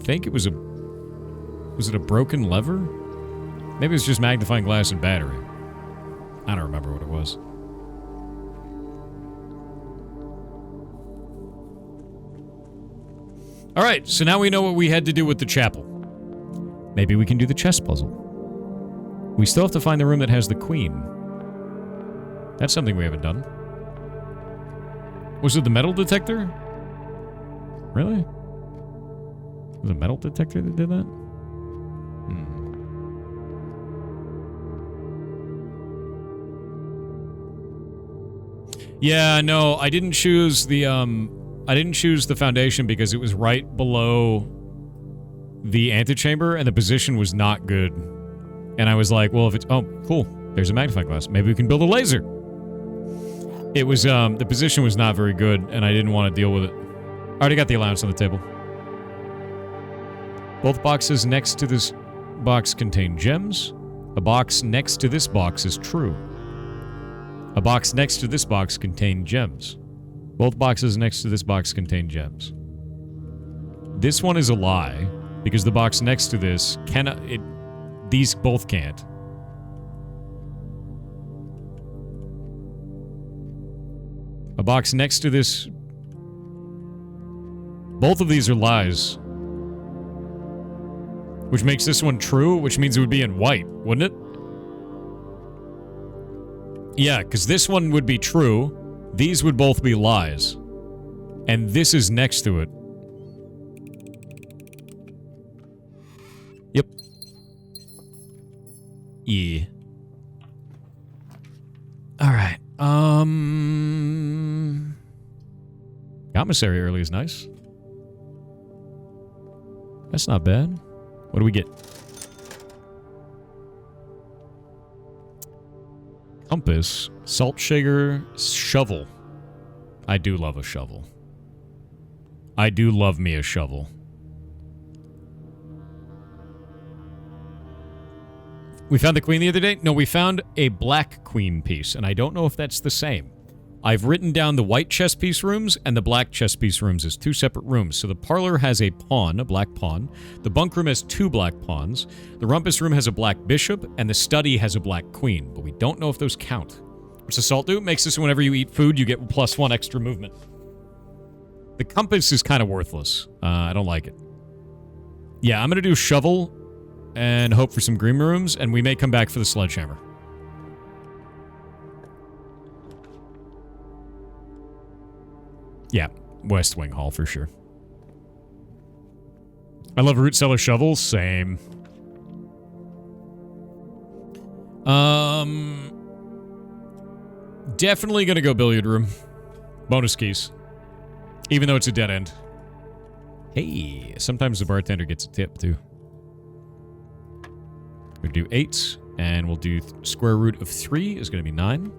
think it was a... Was it a broken lever? Maybe it was just magnifying glass and battery. I don't remember what it was. Alright, so now we know what we had to do with the chapel. Maybe we can do the chess puzzle. We still have to find the room that has the queen. That's something we haven't done. Was it the metal detector? Really? Was it a metal detector that did that? Yeah, no, I didn't choose the foundation because it was right below the antechamber and the position was not good. And I was like, well, if it's... Oh, cool. There's a magnifying glass. Maybe we can build a laser. It was, the position was not very good and I didn't want to deal with it. I already got the allowance on the table. Both boxes next to this box contain gems. A box next to this box is true. A box next to this box contained gems. Both boxes next to this box contain gems. This one is a lie, because the box next to this cannot... These both can't. A box next to this Both of these are lies. Which makes this one true, which means it would be in white, wouldn't it? Yeah, because this one would be true. These would both be lies. And this is next to it. Yep. Yeah. Alright. Commissary early is nice. That's not bad. What do we get? Compass, salt shaker, shovel. I do love a shovel. I do love me a shovel. We found the queen the other day? No, we found a black queen piece, and I don't know if that's the same. I've written down the white chess piece rooms and the black chess piece rooms as 2 separate rooms. So the parlor has a pawn, a black pawn. The bunk room has 2 black pawns. The rumpus room has a black bishop, and the study has a black queen. But we don't know if those count. What's the salt do? Makes this whenever you eat food, you get +1 extra movement. The compass is kind of worthless. I don't like it. Yeah, I'm going to do shovel and hope for some green rooms, and we may come back for the sledgehammer. Yeah, West Wing Hall for sure. I love root cellar shovels. Same. Definitely gonna go billiard room. Bonus keys. Even though it's a dead end. Hey, sometimes the bartender gets a tip too. We're gonna do 8, and we'll do square root of 3 is gonna be 9.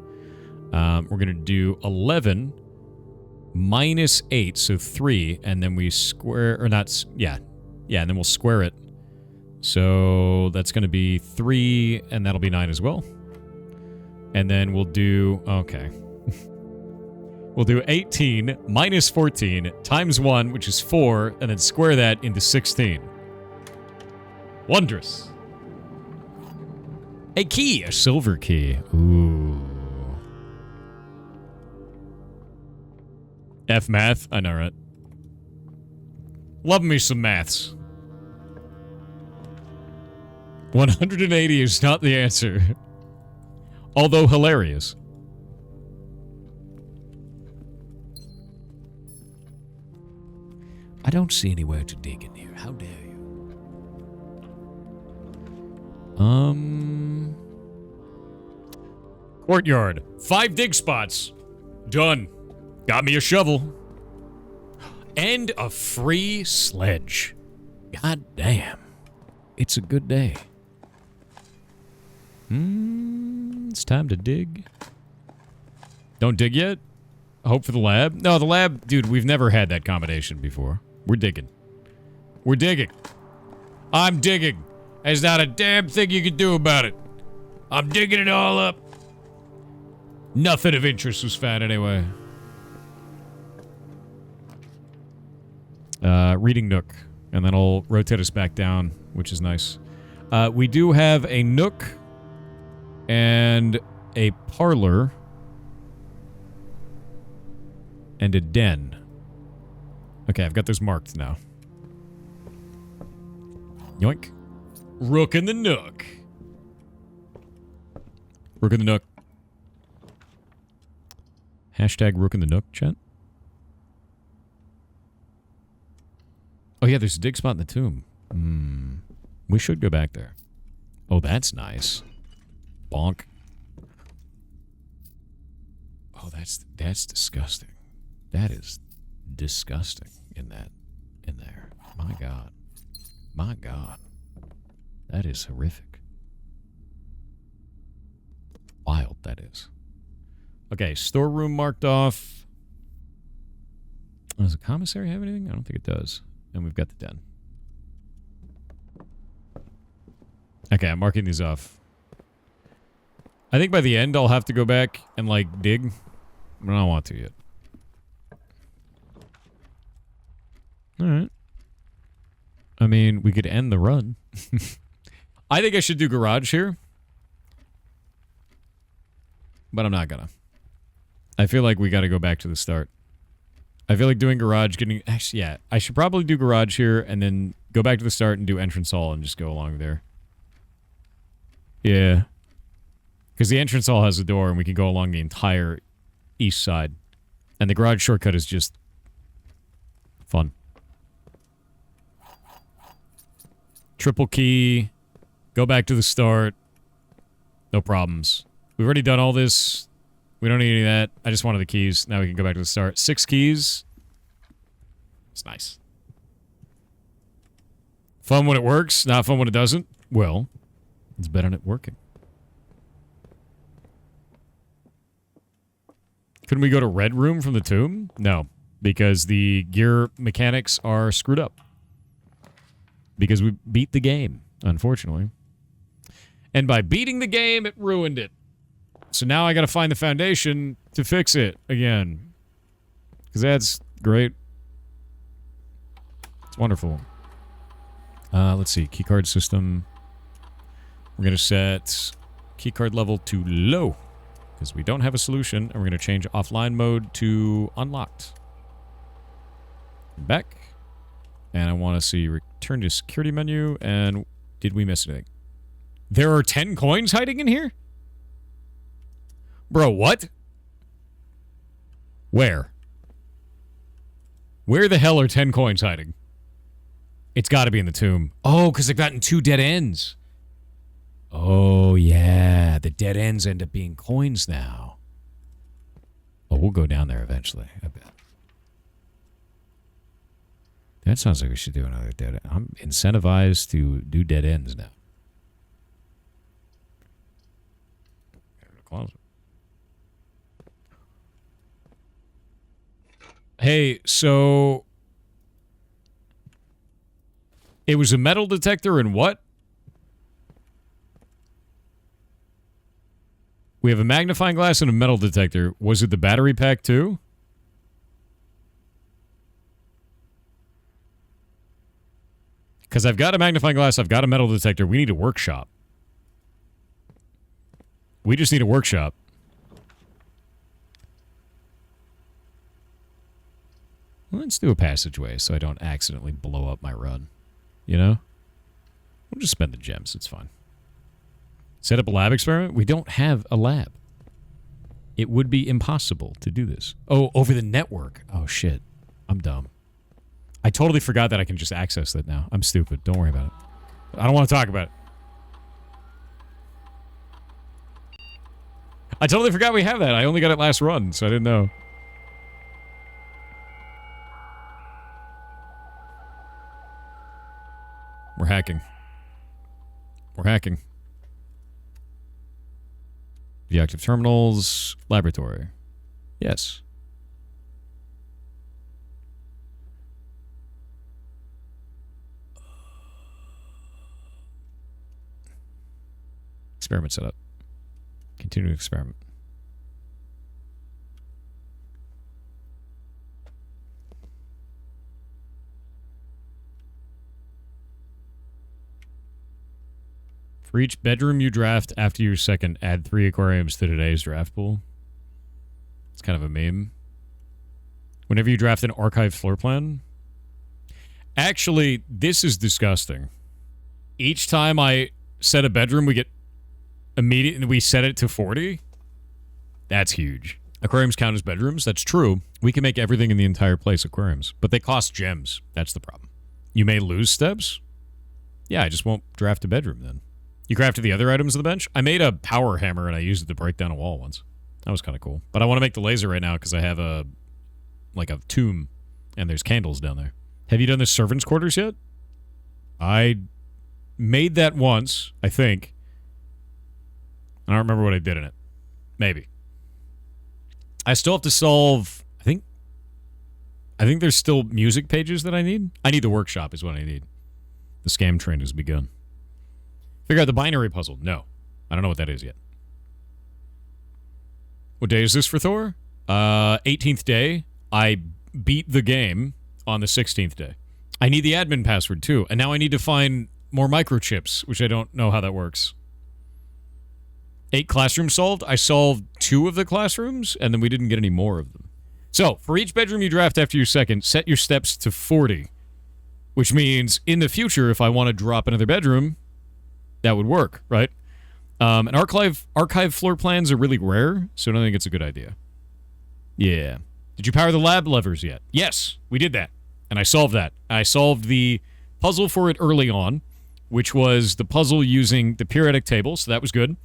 We're gonna do 11 minus 8, so 3, and then we square, or not, yeah, and then we'll square it. So that's going to be 3, and that'll be 9 as well. And then we'll do, okay. We'll do 18 minus 14 times 1, which is 4, and then square that into 16. Wondrous. A key, a silver key. Ooh. F math? I know, right? Love me some maths. 180 is not the answer. Although hilarious. I don't see anywhere to dig in here. How dare you? Courtyard. 5 dig spots. Done. Got me a shovel. And a free sledge. God damn. It's a good day. It's time to dig. Don't dig yet? Hope for the lab? No, the lab... Dude, we've never had that combination before. We're digging. We're digging. I'm digging. There's not a damn thing you can do about it. I'm digging it all up. Nothing of interest was found anyway. Reading nook. And then I'll rotate us back down, which is nice. We do have a nook and a parlor and a den. Okay, I've got those marked now. Yoink. Rook in the nook. Rook in the nook. Hashtag rook in the nook, chat. Oh yeah, there's a dig spot in the tomb. We should go back there. Oh, that's nice. Bonk. Oh, that's disgusting. That is disgusting in there. My God. My God. That is horrific. Wild, that is. Okay, storeroom marked off. Does the commissary have anything? I don't think it does. And we've got the den. Okay, I'm marking these off. I think by the end I'll have to go back and, like, dig. But I don't want to yet. Alright. I mean, we could end the run. I think I should do garage here. But I'm not gonna. I feel like we gotta go back to the start. I feel like doing garage, actually, yeah, I should probably do garage here and then go back to the start and do entrance hall and just go along there. Yeah. Because the entrance hall has a door and we can go along the entire east side. And the garage shortcut is just fun. Triple key. Go back to the start. No problems. We've already done all this. We don't need any of that. I just wanted the keys. Now we can go back to the start. 6 keys. It's nice. Fun when it works. Not fun when it doesn't. Well, it's better than it working. Couldn't we go to Red Room from the tomb? No, because the gear mechanics are screwed up. Because we beat the game, unfortunately. And by beating the game, it ruined it. So now I gotta find the foundation to fix it again. Because that's great. It's wonderful. Let's see. Keycard system. We're gonna set keycard level to low. Because we don't have a solution. And we're going to change offline mode to unlocked. Back. And I want to see return to security menu. And did we miss anything? There are 10 coins hiding in here? Bro, what? Where? Where the hell are 10 coins hiding? It's got to be in the tomb. Oh, because they've gotten 2 dead ends. Oh, yeah. The dead ends end up being coins now. Oh, we'll go down there eventually, I bet. That sounds like we should do another dead end. I'm incentivized to do dead ends now. Hey, so... It was a metal detector and what? We have a magnifying glass and a metal detector. Was it the battery pack too? Because I've got a magnifying glass, I've got a metal detector. We need a workshop. We just need a workshop. Let's do a passageway so I don't accidentally blow up my run. You know? We'll just spend the gems. It's fine. Set up a lab experiment? We don't have a lab. It would be impossible to do this. Oh, over the network. Oh, shit. I'm dumb. I totally forgot that I can just access that now. I'm stupid. Don't worry about it. I don't want to talk about it. I totally forgot we have that. I only got it last run, so I didn't know. We're hacking. We're hacking. Deactive terminals. Laboratory. Yes. Experiment setup. Continue experiment. For each bedroom you draft after your second, add 3 aquariums to today's draft pool. It's kind of a meme. Whenever you draft an archive floor plan. Actually, this is disgusting. Each time I set a bedroom, we get immediate. We set it to 40. That's huge. Aquariums count as bedrooms. That's true. We can make everything in the entire place aquariums, but they cost gems. That's the problem. You may lose steps. Yeah, I just won't draft a bedroom then. You crafted the other items on the bench? I made a power hammer and I used it to break down a wall once. That was kind of cool. But I want to make the laser right now because I have a tomb and there's candles down there. Have you done the servants' quarters yet? I made that once, I think. I don't remember what I did in it. Maybe. I still have to solve... I think there's still music pages that I need. I need the workshop is what I need. The scam train has begun. Figure out the binary puzzle. No. I don't know what that is yet. What day is this for Thor? 18th day. I beat the game on the 16th day. I need the admin password too. And now I need to find more microchips, which I don't know how that works. 8 classrooms solved. I solved 2 of the classrooms, and then we didn't get any more of them. So, for each bedroom you draft after your second, set your steps to 40. Which means, in the future, if I want to drop another bedroom, that would work, right? And archive floor plans are really rare, so I don't think it's a good idea. Yeah. Did you power the lab levers yet? Yes, we did that. And I solved that. I solved the puzzle for it early on, which was the puzzle using the periodic table, so that was good.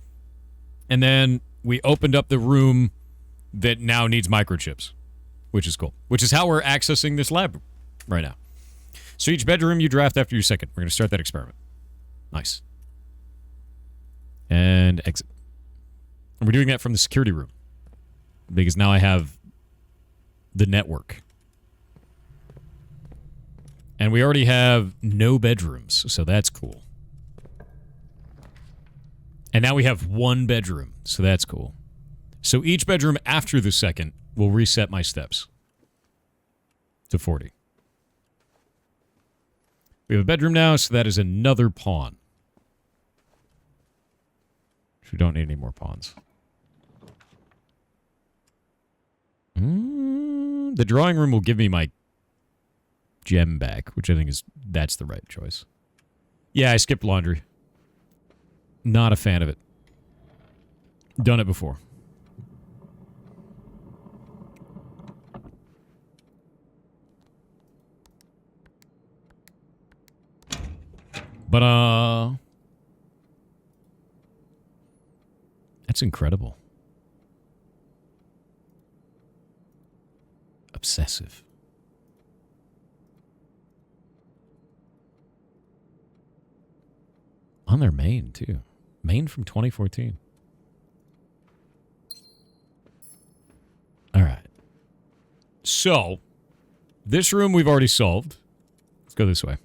And then we opened up the room that now needs microchips, which is cool. Which is how we're accessing this lab right now. So each bedroom you draft after your second. We're going to start that experiment. Nice. And exit. And we're doing that from the security room. Because now I have the network. And we already have no bedrooms, so that's cool. And now we have one bedroom, so that's cool. So each bedroom after the second will reset my steps to 40. We have a bedroom now, so that is another pawn. We don't need any more pawns. The drawing room will give me my gem back, which I think that's the right choice. Yeah, I skipped laundry. Not a fan of it. Done it before. But, that's incredible. Obsessive. On their main, too. Main from 2014. All right. So, this room we've already solved. Let's go this way.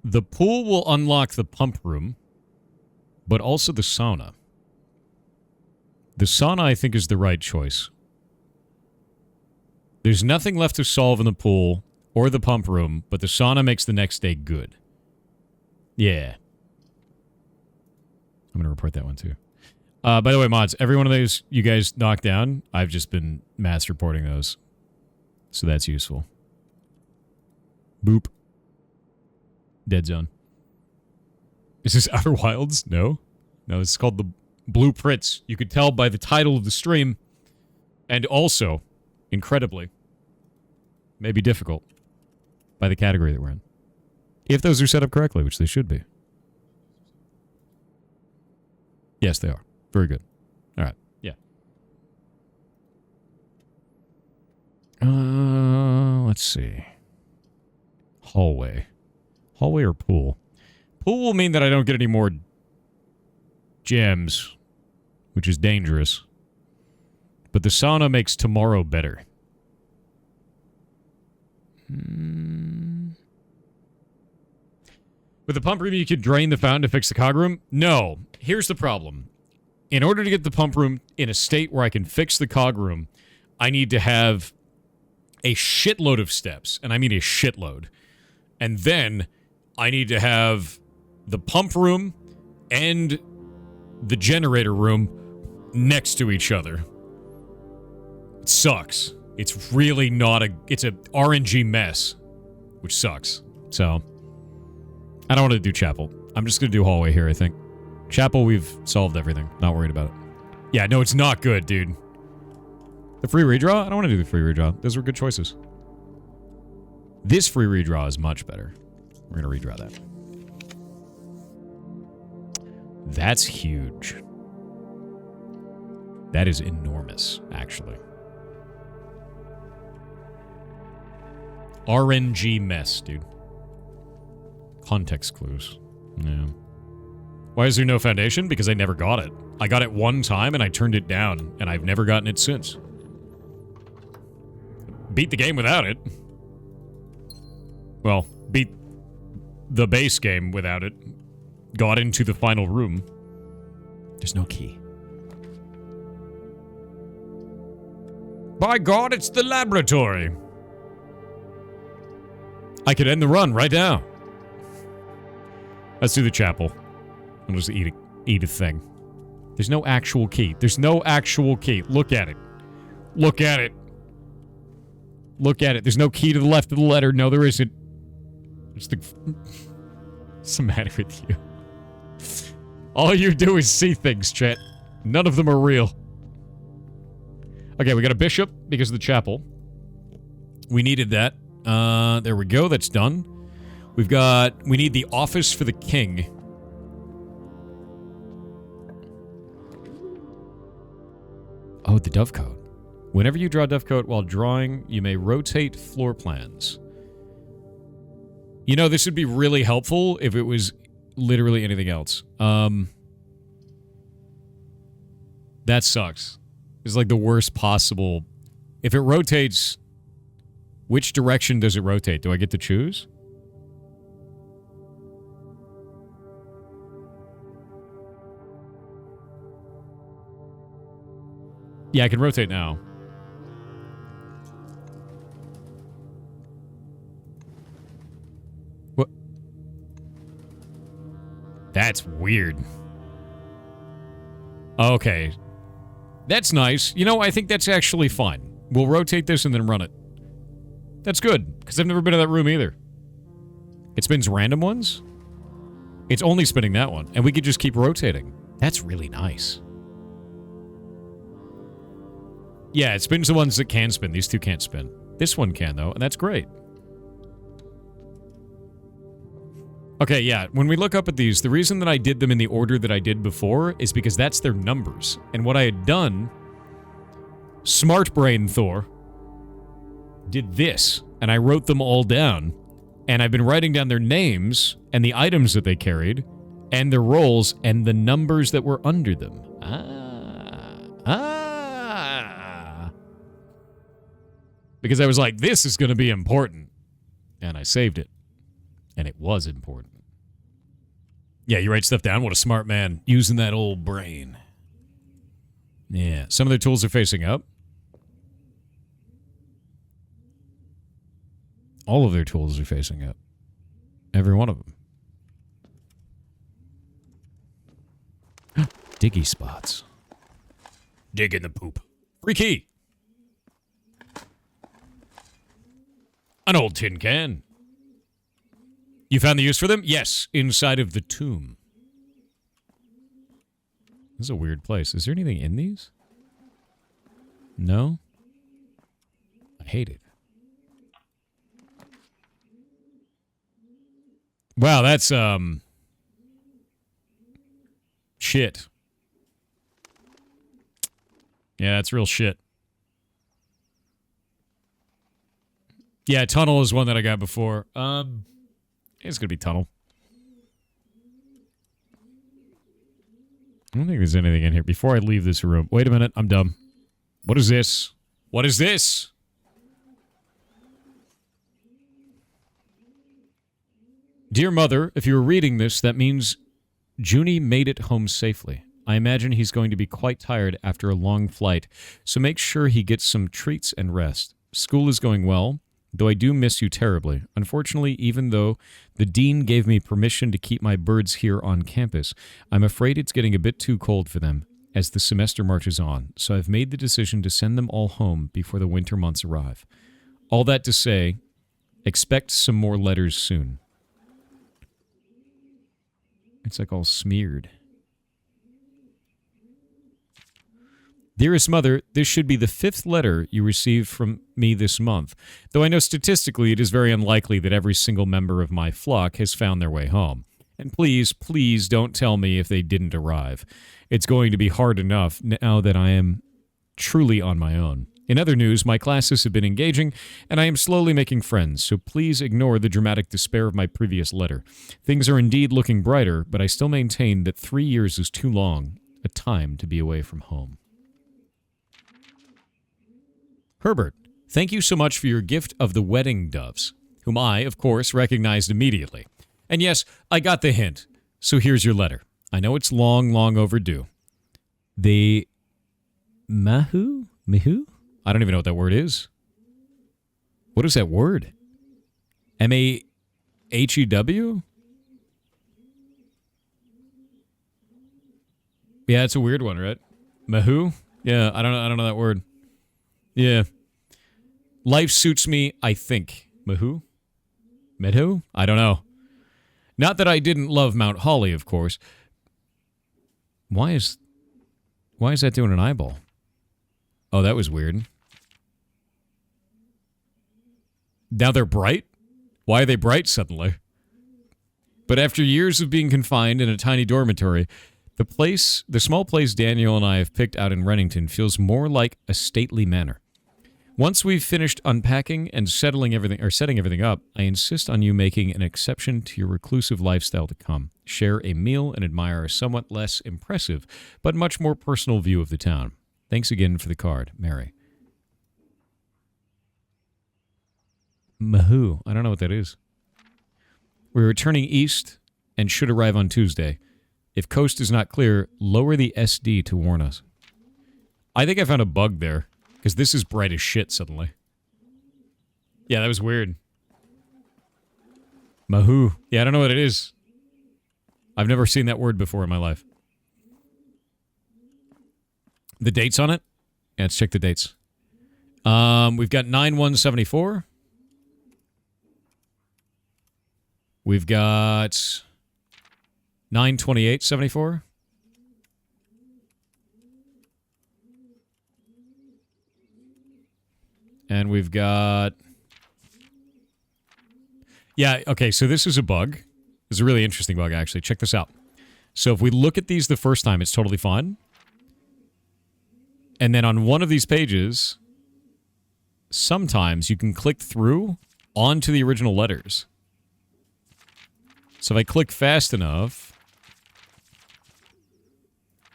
The pool will unlock the pump room, but also the sauna. The sauna, I think, is the right choice. There's nothing left to solve in the pool or the pump room, but the sauna makes the next day good. Yeah. I'm going to report that one, too. By the way, mods, every one of those you guys knocked down, I've just been mass reporting those. So that's useful. Boop. Dead Zone. Is this Outer Wilds? No. No, this is called the Blueprints. You could tell by the title of the stream. And also, incredibly, maybe difficult, by the category that we're in. If those are set up correctly, which they should be. Yes, they are. Very good. All right. Yeah. Let's see. Hallway. Hallway or pool? Pool will mean that I don't get any more gems, which is dangerous. But the sauna makes tomorrow better. With the pump room, you could drain the fountain to fix the cog room? No. Here's the problem. In order to get the pump room in a state where I can fix the cog room, I need to have a shitload of steps. And I mean a shitload. And then I need to have the pump room and the generator room next to each other. It sucks. It's really not it's a RNG mess, which sucks. So, I don't want to do chapel. I'm just going to do hallway here, I think. Chapel, we've solved everything. Not worried about it. Yeah, no, it's not good, dude. The free redraw? I don't want to do the free redraw. Those were good choices. This free redraw is much better. We're going to redraw that. That's huge. That is enormous, actually. RNG mess, dude. Context clues. Yeah. Why is there no foundation? Because I never got it. I got it one time and I turned it down, and I've never gotten it since. Beat the game without it. Well, beat the base game without it. Got into the final room. There's no key. By God, it's the laboratory. I could end the run right now. Let's do the chapel. I'll just eat a thing. There's no actual key. There's no actual key. Look at it. Look at it. Look at it. There's no key to the left of the letter. No, there isn't. What's the matter with you? All you do is see things, chat. None of them are real. Okay, we got a bishop because of the chapel. We needed that. There we go. That's done. We need the office for the king. Oh, the dovecote. Whenever you draw dovecote while drawing, you may rotate floor plans. You know, this would be really helpful if it was literally anything else. That sucks. It's like the worst possible. If it rotates, which direction does it rotate? Do I get to choose? Yeah, I can rotate now. What? That's weird. Okay. That's nice. You know, I think that's actually fine. We'll rotate this and then run it. That's good, because I've never been in that room either. It spins random ones? It's only spinning that one, and we could just keep rotating. That's really nice. Yeah, it spins the ones that can spin. These two can't spin. This one can, though, and that's great. Okay, yeah, when we look up at these, the reason that I did them in the order that I did before is because that's their numbers. And what I had done, Smart Brain Thor did this, and I wrote them all down. And I've been writing down their names and the items that they carried and their roles and the numbers that were under them. Because I was like, this is going to be important. And I saved it. And it was important. Yeah, you write stuff down. What a smart man. Using that old brain. Yeah. Some of their tools are facing up. All of their tools are facing up. Every one of them. Diggy spots. Dig in the poop. Free key. An old tin can. You found the use for them? Yes, inside of the tomb. This is a weird place. Is there anything in these? No? I hate it. Wow, that's, shit. Yeah, that's real shit. Yeah, tunnel is one that I got before. It's gonna be tunnel. I don't think there's anything in here. Before I leave this room. Wait a minute, I'm dumb. What is this? What is this? Dear Mother, if you are reading this, that means Junie made it home safely. I imagine he's going to be quite tired after a long flight, so make sure he gets some treats and rest. School is going well, though I do miss you terribly. Unfortunately, even though the dean gave me permission to keep my birds here on campus, I'm afraid it's getting a bit too cold for them as the semester marches on, so I've made the decision to send them all home before the winter months arrive. All that to say, expect some more letters soon. It's like all smeared. Dearest Mother, this should be the 5th letter you received from me this month, though I know statistically it is very unlikely that every single member of my flock has found their way home. And please, please don't tell me if they didn't arrive. It's going to be hard enough now that I am truly on my own. In other news, my classes have been engaging, and I am slowly making friends, so please ignore the dramatic despair of my previous letter. Things are indeed looking brighter, but I still maintain that 3 years is too long a time to be away from home. Herbert, thank you so much for your gift of the wedding doves, whom I, of course, recognized immediately. And yes, I got the hint, so here's your letter. I know it's long, long overdue. The Mahu? Mihu? I don't even know what that word is. What is that word? M-A-H-E-W? Yeah, it's a weird one, right? Mahoo? Yeah, I don't know that word. Yeah. Life suits me, I think. Mahoo? Medhu? I don't know. Not that I didn't love Mount Holly, of course. Why is that doing an eyeball? Oh, that was weird. Now they're bright? Why are they bright suddenly? But after years of being confined in a tiny dormitory, the small place Daniel and I have picked out in Rennington feels more like a stately manor. Once we've finished unpacking and setting everything up, I insist on you making an exception to your reclusive lifestyle to come. Share a meal and admire a somewhat less impressive, but much more personal view of the town. Thanks again for the card, Mary. Mahoo. I don't know what that is. We're returning east and should arrive on Tuesday. If coast is not clear, lower the SD to warn us. I think I found a bug there, because this is bright as shit suddenly. Yeah, that was weird. Mahoo. Yeah, I don't know what it is. I've never seen that word before in my life. The dates on it? Yeah, let's check the dates. We've got 9/1/74. We've got 9/28/74. And we've got... Yeah, okay, so this is a bug. It's a really interesting bug, actually. Check this out. So if we look at these the first time, it's totally fine. And then on one of these pages, sometimes you can click through onto the original letters. So if I click fast enough,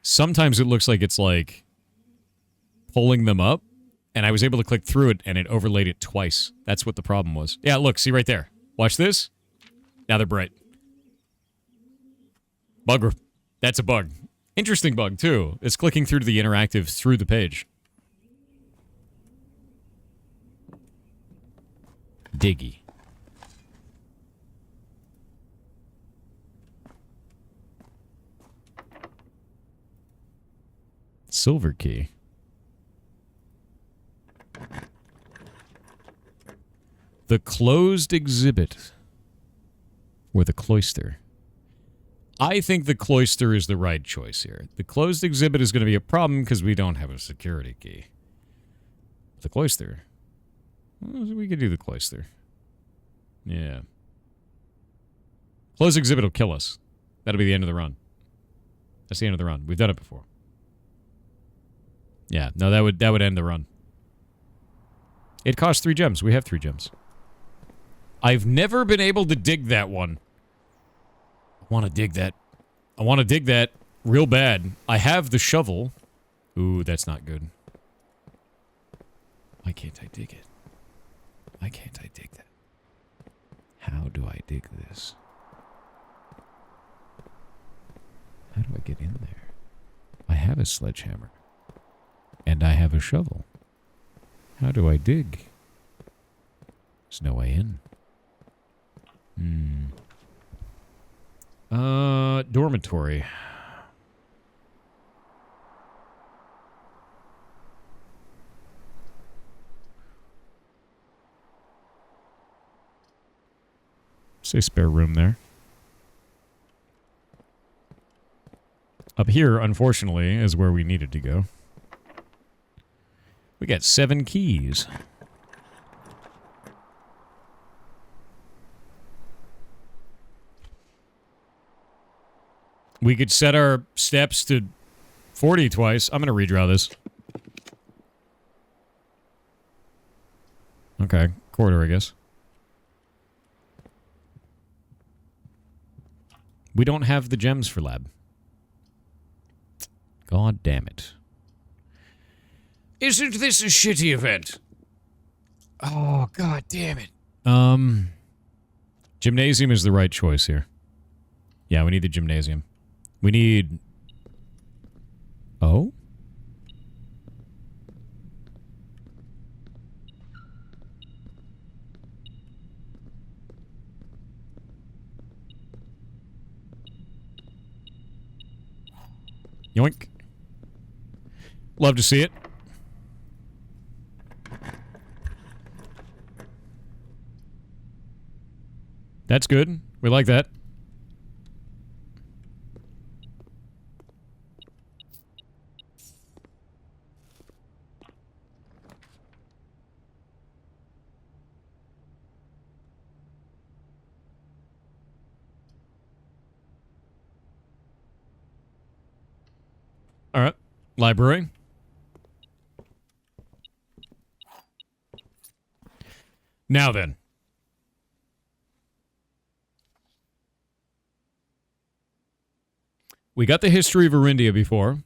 sometimes it looks like it's like pulling them up, and I was able to click through it, and it overlaid it twice. That's what the problem was. Yeah, look, see right there. Watch this. Now they're bright. Bug. That's a bug. Interesting bug, too. It's clicking through to the interactive through the page. Diggy. Silver key. The closed exhibit. Or the cloister. I think the cloister is the right choice here. The closed exhibit is going to be a problem because we don't have a security key. The cloister. Well, we could do the cloister. Yeah. Closed exhibit will kill us. That'll be the end of the run. That's the end of the run. We've done it before. Yeah, no, that would end the run. It costs 3 gems. We have 3 gems. I've never been able to dig that one. I want to dig that. I want to dig that real bad. I have the shovel. Ooh, that's not good. Why can't I dig it? Why can't I dig that? How do I dig this? How do I get in there? I have a sledgehammer. And I have a shovel. How do I dig? There's no way in. Dormitory. Say spare room there. Up here, unfortunately, is where we needed to go. We got 7 keys. We could set our steps to 40 twice. I'm going to redraw this. Okay, corridor, I guess. We don't have the gems for lab. God damn it. Isn't this a shitty event? Oh, god damn it. Gymnasium is the right choice here. Yeah, we need the gymnasium. We need... Oh? You Yoink. Love to see it. That's good. We like that. All right. Library. Now then. We got the history of Arindia before.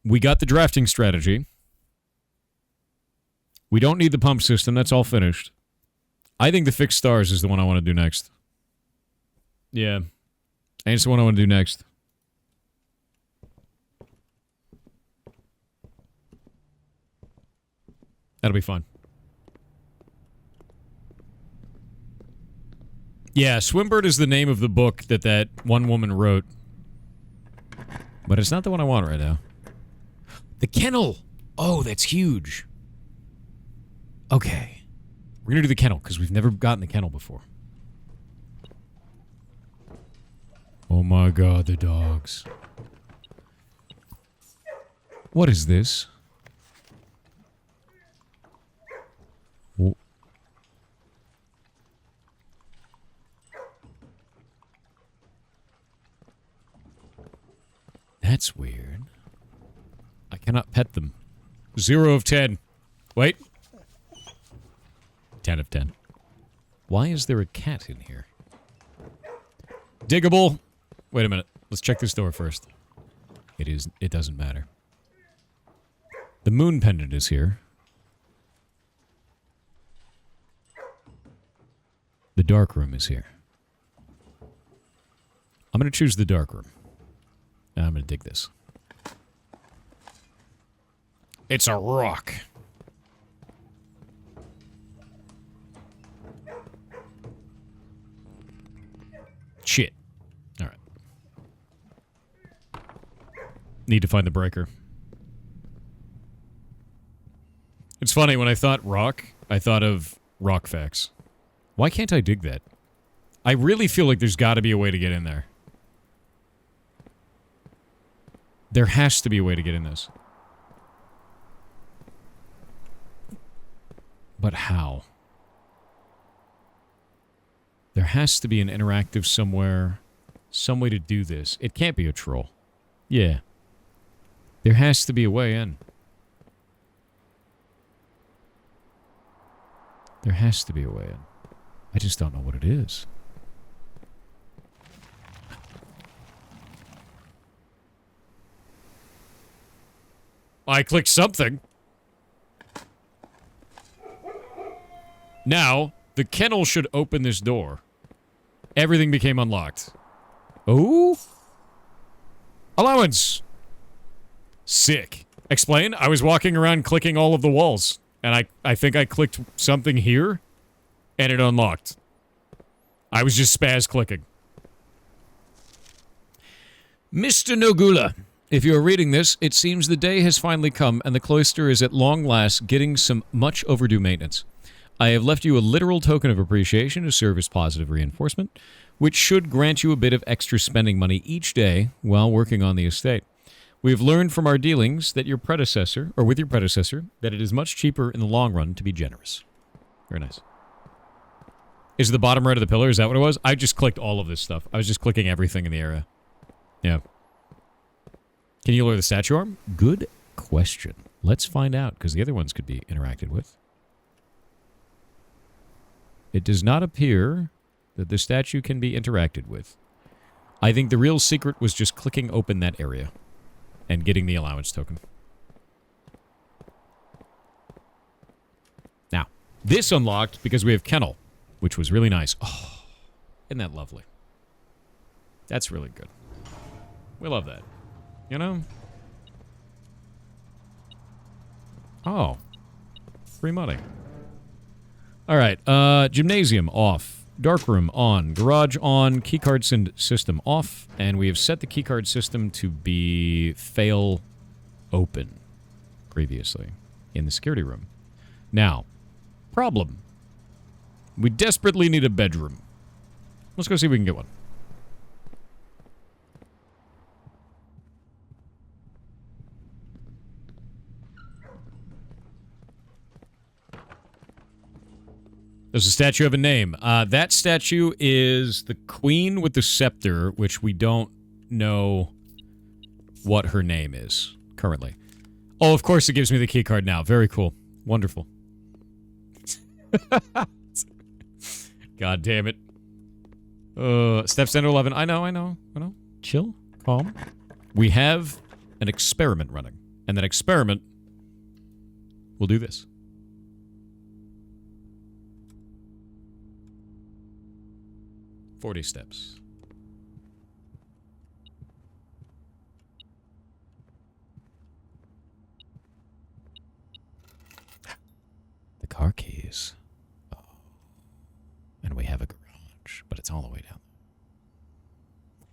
We got the drafting strategy. We don't need the pump system. That's all finished. I think the fixed stars is the one I want to do next. Yeah. And it's the one I want to do next. That'll be fun. Yeah, Swimbird is the name of the book that one woman wrote. But it's not the one I want right now. The kennel! Oh, that's huge. Okay. We're gonna do the kennel, because we've never gotten the kennel before. Oh my god, the dogs. What is this? Oh. That's weird. I cannot pet them. 0 of 10. Wait. 10 of 10. Why is there a cat in here? Diggable. Wait a minute. Let's check this door first. It doesn't matter. The moon pendant is here. The dark room is here. I'm going to choose the dark room. And I'm going to dig this. It's a rock. Shit. All right. Need to find the breaker. It's funny, when I thought rock, I thought of rock facts. Why can't I dig that? I really feel like there's got to be a way to get in there. There has to be a way to get in this. But how? There has to be an interactive somewhere, some way to do this. It can't be a troll. Yeah. There has to be a way in. There has to be a way in. I just don't know what it is. I clicked something. Now, the kennel should open this door. Everything became unlocked. Oh? Allowance. Sick. Explain? I was walking around clicking all of the walls. And I think I clicked something here. And it unlocked. I was just spaz clicking. Mr. Nogula, if you're reading this, it seems the day has finally come and the cloister is at long last getting some much overdue maintenance. I have left you a literal token of appreciation to serve as positive reinforcement, which should grant you a bit of extra spending money each day while working on the estate. We have learned from our dealings that your predecessor, or with your predecessor, that it is much cheaper in the long run to be generous. Very nice. Is it the bottom right of the pillar? Is that what it was? I just clicked all of this stuff. I was just clicking everything in the area. Yeah. Can you lower the statue arm? Good question. Let's find out, because the other ones could be interacted with. It does not appear that the statue can be interacted with. I think the real secret was just clicking open that area and getting the allowance token. Now, this unlocked because we have Kennel, which was really nice. Oh, isn't that lovely? That's really good. We love that. You know? Oh. Free money. Alright, gymnasium off. Darkroom on. Garage on. Keycard system off. And we have set the keycard system to be fail open previously in the security room. Now, problem. We desperately need a bedroom. Let's go see if we can get one. There's a statue of a name. That statue is the queen with the scepter, which we don't know what her name is currently. Oh, of course it gives me the key card now. Very cool. Wonderful. God damn it. Step Center 11. I know. Chill. Calm. We have an experiment running. And that experiment will do this. "40 steps. The car keys. Oh. And we have a garage, but it's all the way down.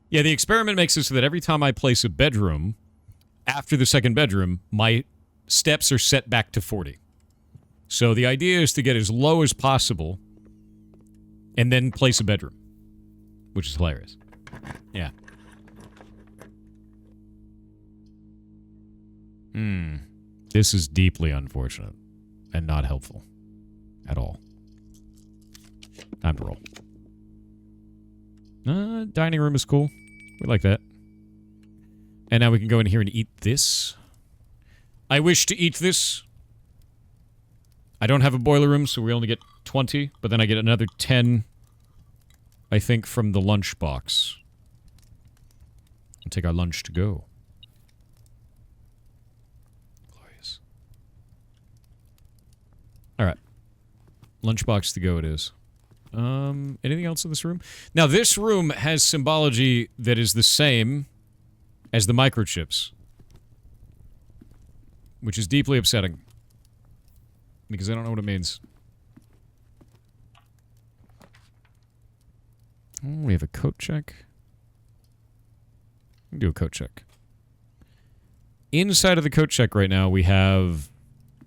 Yeah, the experiment makes it so that every time I place a bedroom, after the second bedroom, my steps are set back to 40. So the idea is to get as low as possible and then place a bedroom. Which is hilarious. Yeah. This is deeply unfortunate. And not helpful. At all. Time to roll. Dining room is cool. We like that. And now we can go in here and eat this. I wish to eat this. I don't have a boiler room, so we only get 20. But then I get another 10... I think from the lunch box. We'll take our lunch to go. Glorious. Alright. Lunchbox to go it is. Anything else in this room? Now, this room has symbology that is the same as the microchips. Which is deeply upsetting. Because I don't know what it means. Oh, we have a coat check. We can do a coat check. Inside of the coat check right now, we have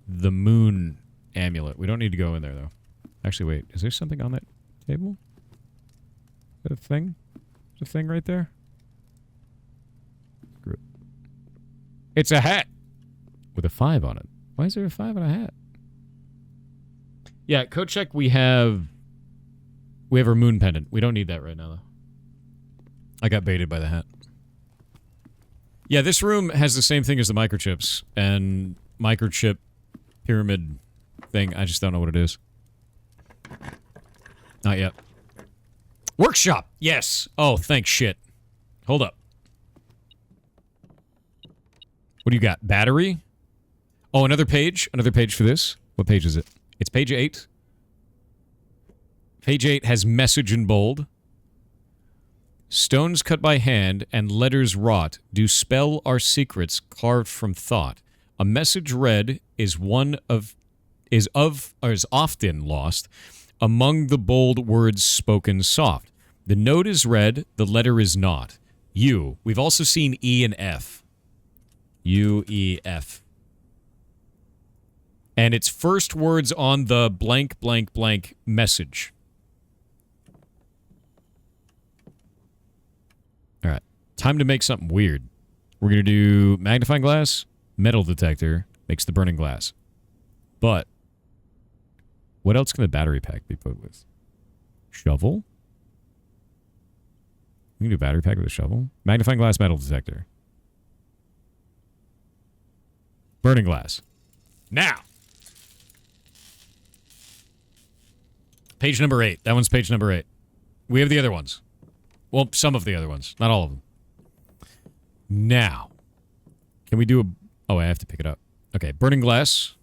the moon amulet. We don't need to go in there, though. Actually, wait. Is there something on that table? Is that a thing? Is a thing right there? Screw it. It's a hat! With a 5 on it. Why is there a 5 on a hat? Yeah, coat check, we have our moon pendant. We don't need that right now, though. I got baited by the hat. Yeah, this room has the same thing as the microchips. And microchip pyramid thing. I just don't know what it is. Not yet. Workshop! Yes! Oh, thanks shit. Hold up. What do you got? Battery? Oh, another page? Another page for this? What page is it? It's page 8. Page 8 has message in bold. Stones cut by hand and letters wrought do spell our secrets carved from thought. A message read is often lost among the bold words spoken soft. The note is read, the letter is not. U. We've also seen E and F. U, E, F. And it's first words on the blank, blank, blank message. Alright. Time to make something weird. We're going to do magnifying glass, metal detector, makes the burning glass. But what else can the battery pack be put with? Shovel? We can do a battery pack with a shovel. Magnifying glass, metal detector. Burning glass. Now! Page number 8. That one's page number 8. We have the other ones. Well, some of the other ones. Not all of them. Now. Can we do a... Oh, I have to pick it up. Okay, burning glass.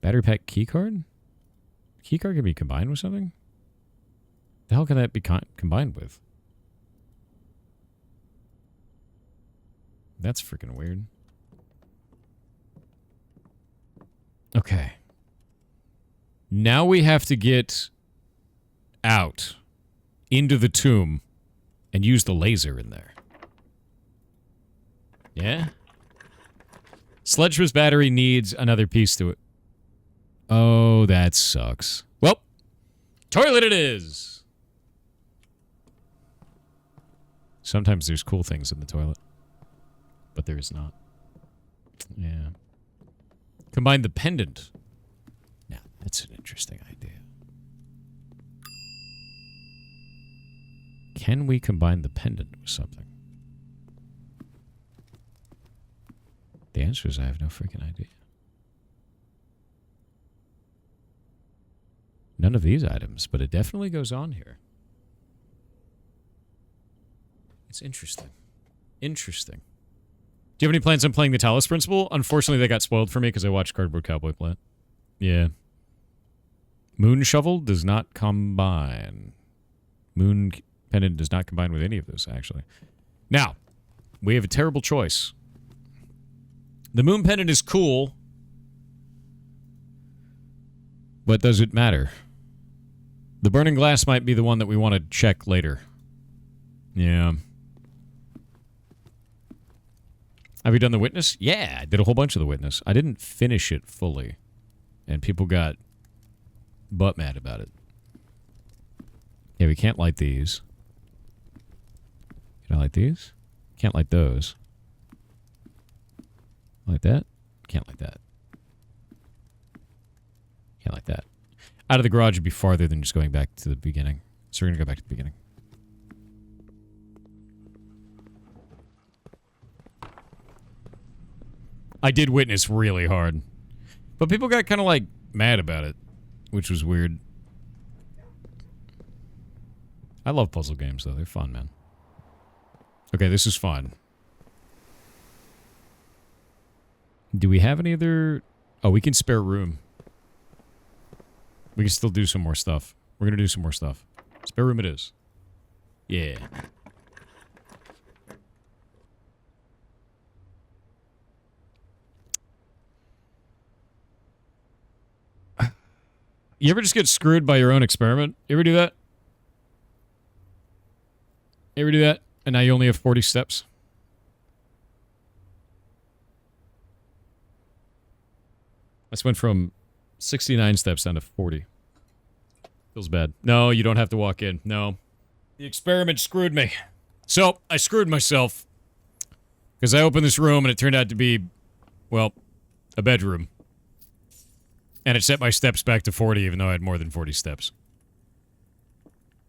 Battery pack keycard? Keycard can be combined with something? The hell can that be combined with? That's freaking weird. Okay. Now we have to get out into the tomb and use the laser in there. Yeah? Sledgehammer's battery needs another piece to it. Oh, that sucks. Well, toilet it is! Sometimes there's cool things in the toilet. But there is not. Yeah. Combine the pendant. Now, that's an interesting idea. Can we combine the pendant with something? The answer is I have no freaking idea. None of these items, but it definitely goes on here. It's interesting. Interesting. Do you have any plans on playing the Talos Principle? Unfortunately, they got spoiled for me because I watched Cardboard Cowboy play it. Yeah. Moon Shovel does not combine. Moon Pendant does not combine with any of those, actually. Now, we have a terrible choice. The Moon Pendant is cool, but does it matter? The Burning Glass might be the one that we want to check later. Yeah. Have you done The Witness? Yeah, I did a whole bunch of The Witness. I didn't finish it fully, and people got butt mad about it. Yeah, we can't light these. Can I light these? Can't light those. Like that? Can't like that. Can't like that. Out of the garage would be farther than just going back to the beginning. So we're going to go back to the beginning. I did Witness really hard. But people got kind of like mad about it, which was weird. I love puzzle games though. They're fun, man. Okay, this is fun. Do we have any other... Oh, we can spare room. We can still do some more stuff. We're going to do some more stuff. Spare room it is. Yeah. You ever just get screwed by your own experiment? You ever do that? You ever do that? And now you only have 40 steps? I just went from 69 steps down to 40. Feels bad. No, you don't have to walk in. No. The experiment screwed me. So, I screwed myself. Because I opened this room and it turned out to be, well, a bedroom. And it set my steps back to 40 even though I had more than 40 steps.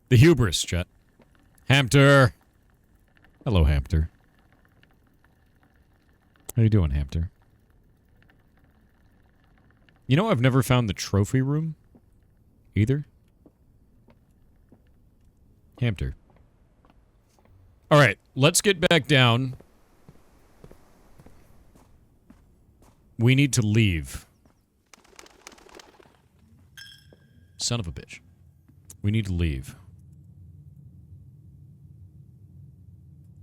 The hubris, chat. Hamter. Hello, Hamter. How you doing, Hamter? You know, I've never found the trophy room either. Hamter. All right, let's get back down. We need to leave. Son of a bitch. We need to leave.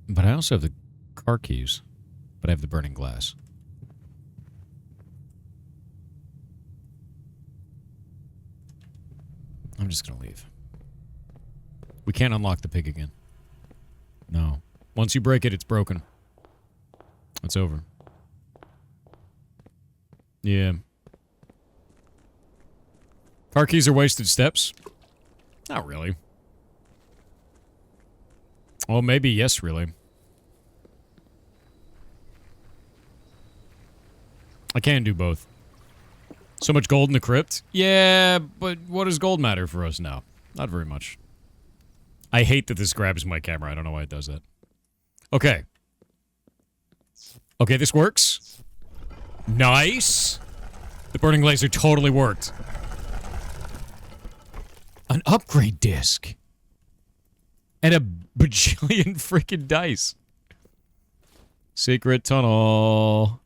But I also have the car keys. But I have the burning glass. I'm just gonna leave. We can't unlock the pig again. No. Once you break it, it's broken. It's over. Yeah. Car keys are wasted steps? Not really. Well, maybe yes, really. I can do both. So much gold in the crypt? Yeah, but what does gold matter for us now? Not very much. I hate that this grabs my camera. I don't know why it does that. Okay. Okay, this works. Nice. The burning laser totally worked. An upgrade disc. And a bajillion freaking dice. Secret tunnel.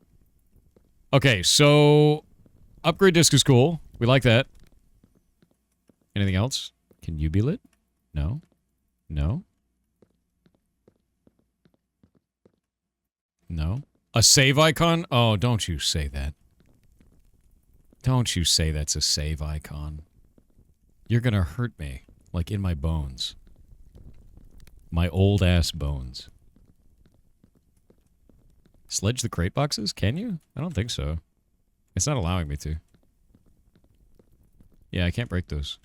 Okay, so... Upgrade disc is cool. We like that. Anything else? Can you be lit? No? No? No? A save icon? Oh, don't you say that. Don't you say that's a save icon. You're gonna hurt me, like in my bones. My old-ass bones. Sledge the crate boxes? Can you? I don't think so. It's not allowing me to. Yeah, I can't break those.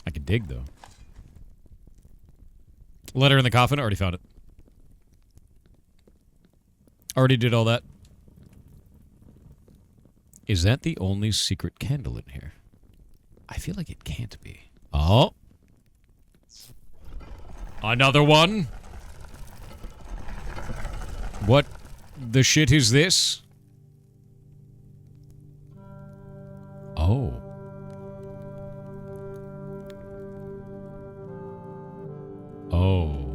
I can dig, though. Letter in the coffin? Already found it. Already did all that. Is that the only secret candle in here? I feel like it can't be. Oh. Another one? What the shit is this? Oh. Oh.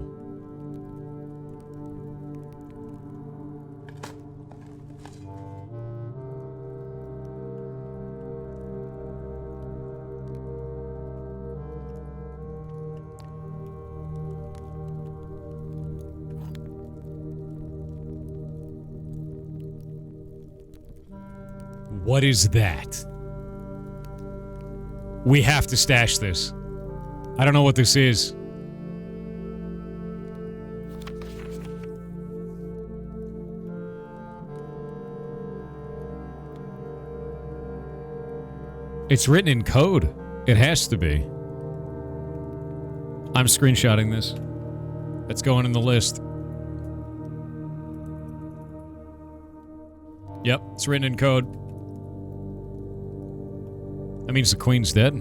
What is that? We have to stash this. I don't know what this is. It's written in code. It has to be. I'm screenshotting this. It's going in the list. Yep, it's written in code. That means the queen's dead.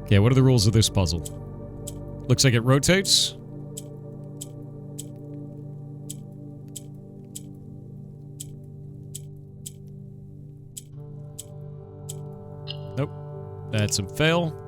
Okay, what are the rules of this puzzle? Looks like it rotates. Nope. That's a fail.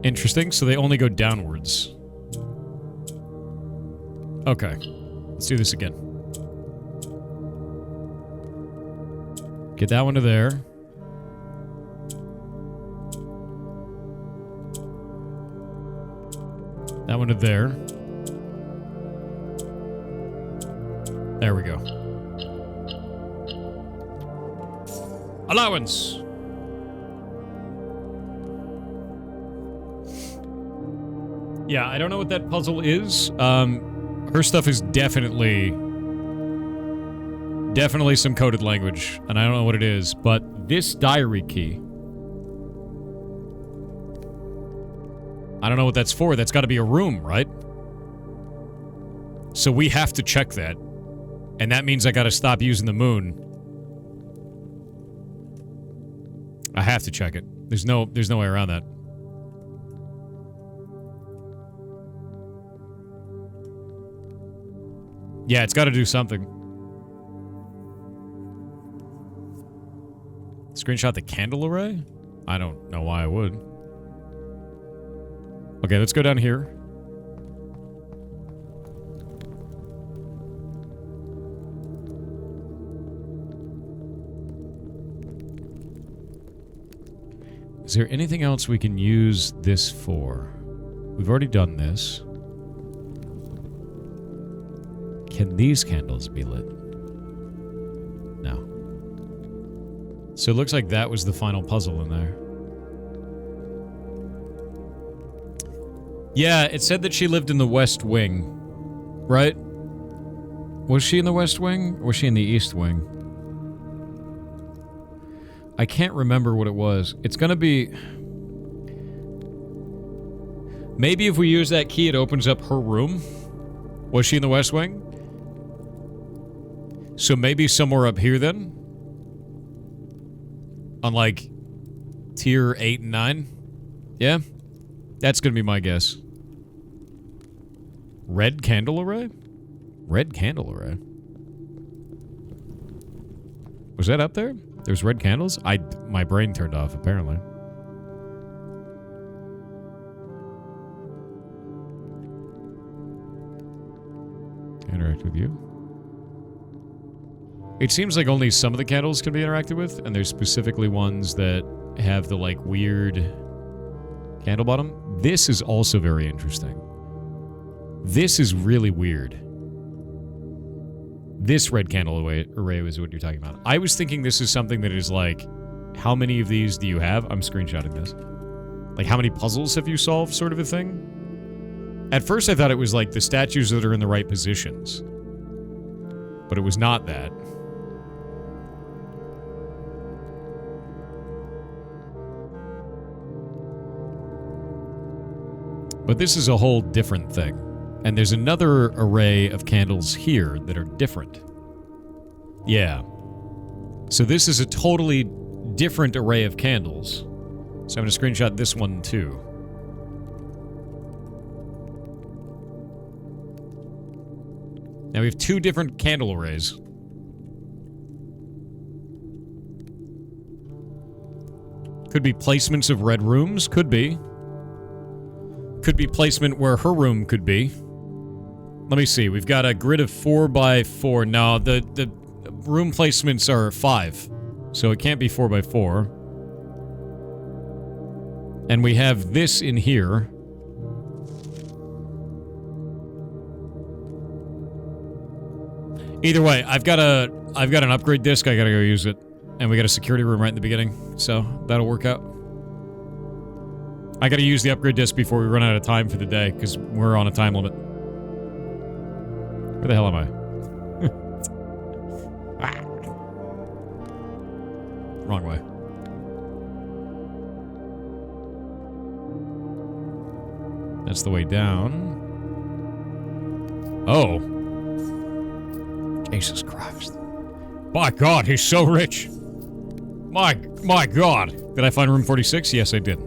Interesting, so they only go downwards. Okay. Let's do this again. Get that one to there. That one to there. There we go. Allowance! Yeah, I don't know what that puzzle is. Her stuff is definitely some coded language, and I don't know what it is, but this diary key, I don't know what that's for. That's got to be a room, right? So we have to check that, and that means I got to stop using the moon. I have to check it. There's no way around that. Yeah, it's got to do something. Screenshot the candle array? I don't know why I would. Okay, let's go down here. Is there anything else we can use this for? We've already done this. Can these candles be lit? No. So it looks like that was the final puzzle in there. Yeah, it said that she lived in the West Wing. Right? Was she in the West Wing? Or was she in the East Wing? I can't remember what it was. It's gonna be... Maybe if we use that key, it opens up her room? Was she in the West Wing? So maybe somewhere up here then? On like tier 8 and 9? Yeah? That's gonna be my guess. Red candle array? Red candle array? Was that up there? There's red candles? My brain turned off, apparently. Interact with you. It seems like only some of the candles can be interacted with, and there's specifically ones that have the, like, weird candle bottom. This is also very interesting. This is really weird. This red candle array is what you're talking about. I was thinking this is something that is like, how many of these do you have? I'm screenshotting this. Like, how many puzzles have you solved, sort of a thing? At first, I thought it was like the statues that are in the right positions. But it was not that. But this is a whole different thing. And there's another array of candles here that are different. Yeah. So this is a totally different array of candles. So I'm going to screenshot this one too. Now we have two different candle arrays. Could be placements of red rooms. Could be. Could be placement where her room could be. Let me see. We've got a grid of 4x4. No, the room placements are 5. So it can't be 4x4. And we have this in here. Either way, I've got an upgrade disc. I gotta go use it. And we got a security room right in the beginning. So that'll work out. I gotta use the upgrade disc before we run out of time for the day, because we're on a time limit. Where the hell am I? Ah. Wrong way. That's the way down. Oh. Jesus Christ. My God, he's so rich. My God. Did I find room 46? Yes, I did.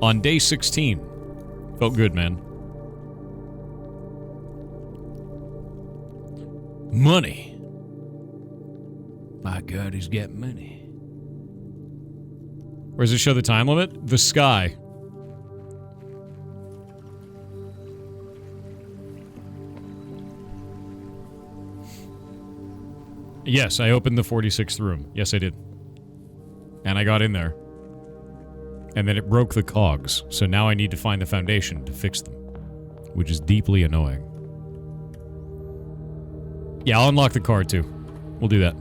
On day 16. Felt good, man. Money. My God, he's got money. Where does it show the time limit? The sky. Yes, I opened the 46th room. Yes, I did. And I got in there. And then it broke the cogs, so now I need to find the foundation to fix them. Which is deeply annoying. Yeah, I'll unlock the card too. We'll do that.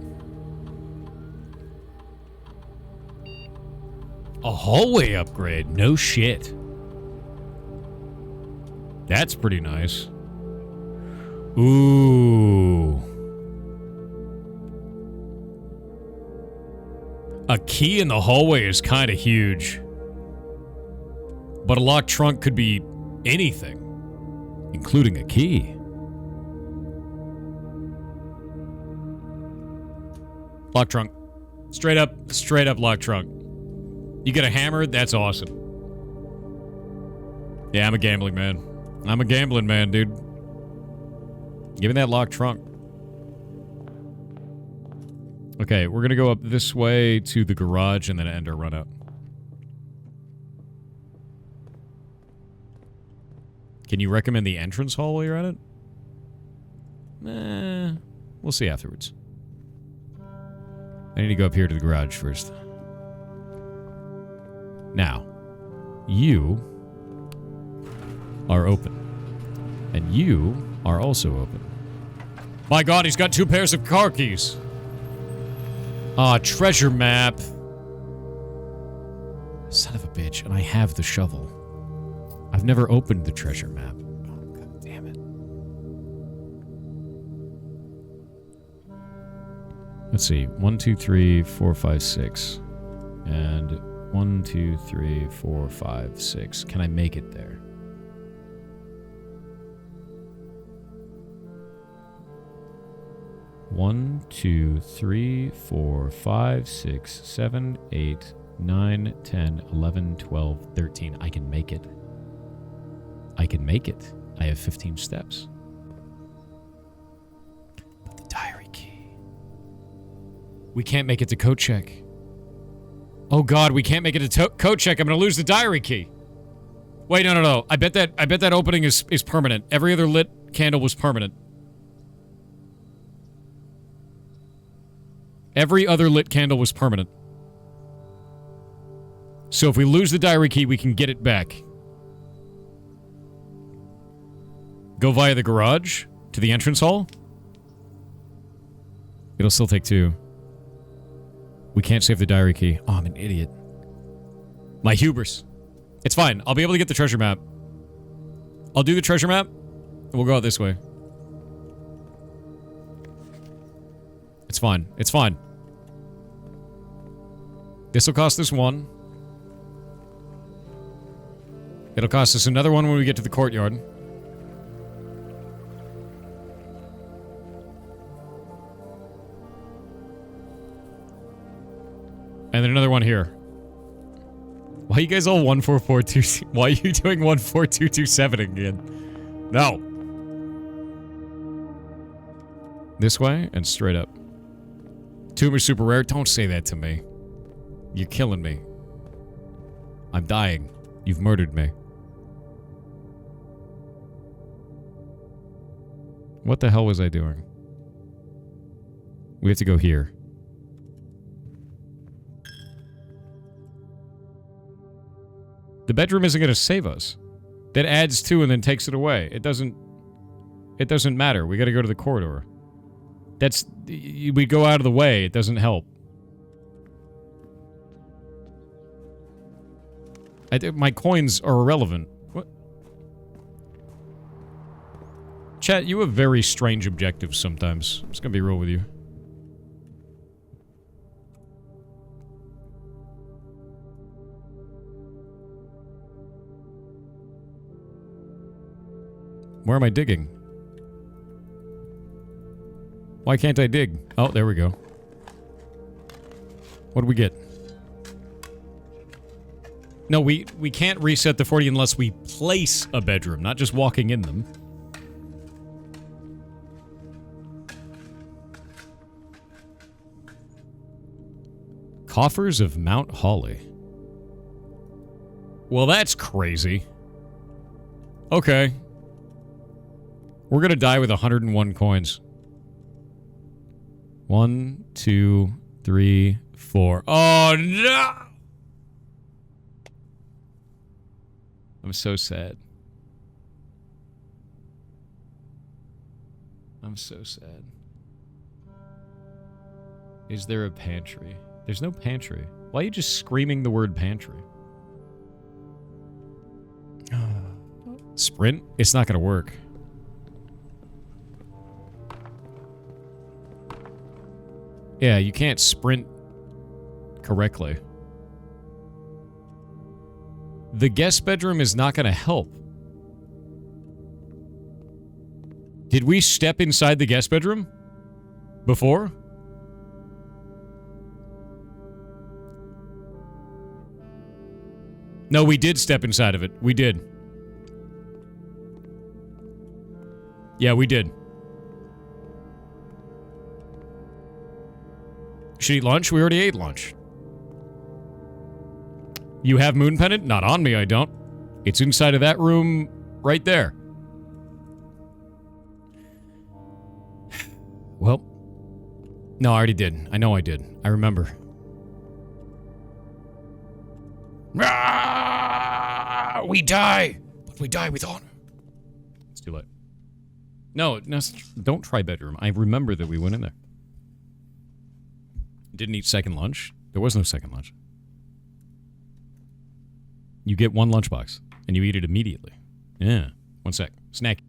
A hallway upgrade? No shit. That's pretty nice. Ooh. A key in the hallway is kind of huge. But a locked trunk could be anything, including a key. Locked trunk. Straight up locked trunk. You get a hammer, that's awesome. Yeah, I'm a gambling man. I'm a gambling man, dude. Give me that locked trunk. Okay, we're gonna go up this way to the garage and then end our run out. Can you recommend the entrance hall while you're at it? We'll see afterwards. I need to go up here to the garage first. Now, you are open. And you are also open. My God, he's got 2 pairs of car keys. Ah, treasure map. Son of a bitch, and I have the shovel. I've never opened the treasure map. Oh, God damn it. Let's see. 1, 2, 3, 4, 5, 6. And 1, 2, 3, 4, 5, 6. Can I make it there? One, 2, 3, 4, 5, 6, 7, 8, 9, 10, 11, 12, 13. I can make it. I can make it. I have 15 steps. But the diary key. We can't make it to code check. Oh God, we can't make it to code check. I'm gonna lose the diary key. Wait, no. I bet that opening is permanent. Every other lit candle was permanent. Every other lit candle was permanent. So if we lose the diary key, we can get it back. Go via the garage to the entrance hall. It'll still take 2. We can't save the diary key. Oh, I'm an idiot. My hubris. It's fine. I'll be able to get the treasure map. I'll do the treasure map. We'll go out this way. It's fine. It's fine. This will cost us 1. It'll cost us another 1 when we get to the courtyard. And then another 1 here. Why are you guys all 1442? Why are you doing 14227 again? No. This way and straight up. Tomb is super rare. Don't say that to me. You're killing me. I'm dying. You've murdered me. What the hell was I doing? We have to go here. The bedroom isn't going to save us. That adds 2 and then takes it away. It doesn't matter. We got to go to the corridor. We go out of the way. It doesn't help. My coins are irrelevant. What? Chat, you have very strange objectives sometimes. I'm just going to be real with you. Where am I digging? Why can't I dig? Oh, there we go. What do we get? No, we can't reset the 40 unless we place a bedroom, not just walking in them. Coffers of Mount Holly. Well, that's crazy. Okay. We're gonna die with 101 coins. 1, 2, 3, 4. Oh, no! I'm so sad. I'm so sad. Is there a pantry? There's no pantry. Why are you just screaming the word pantry? Sprint? It's not gonna work. Yeah, you can't sprint correctly. The guest bedroom is not going to help. Did we step inside the guest bedroom before? No, we did step inside of it. We did. Yeah, we did. Should eat lunch? We already ate lunch. You have Moon Pendant? Not on me, I don't. It's inside of that room right there. Well. No, I already did. I know I did. I remember. We die! But we die with honor. It's too late. No, don't try bedroom. I remember that we went in there. Didn't eat second lunch. There was no second lunch. You get 1 lunchbox, and you eat it immediately. Yeah. 1 sec. Snack.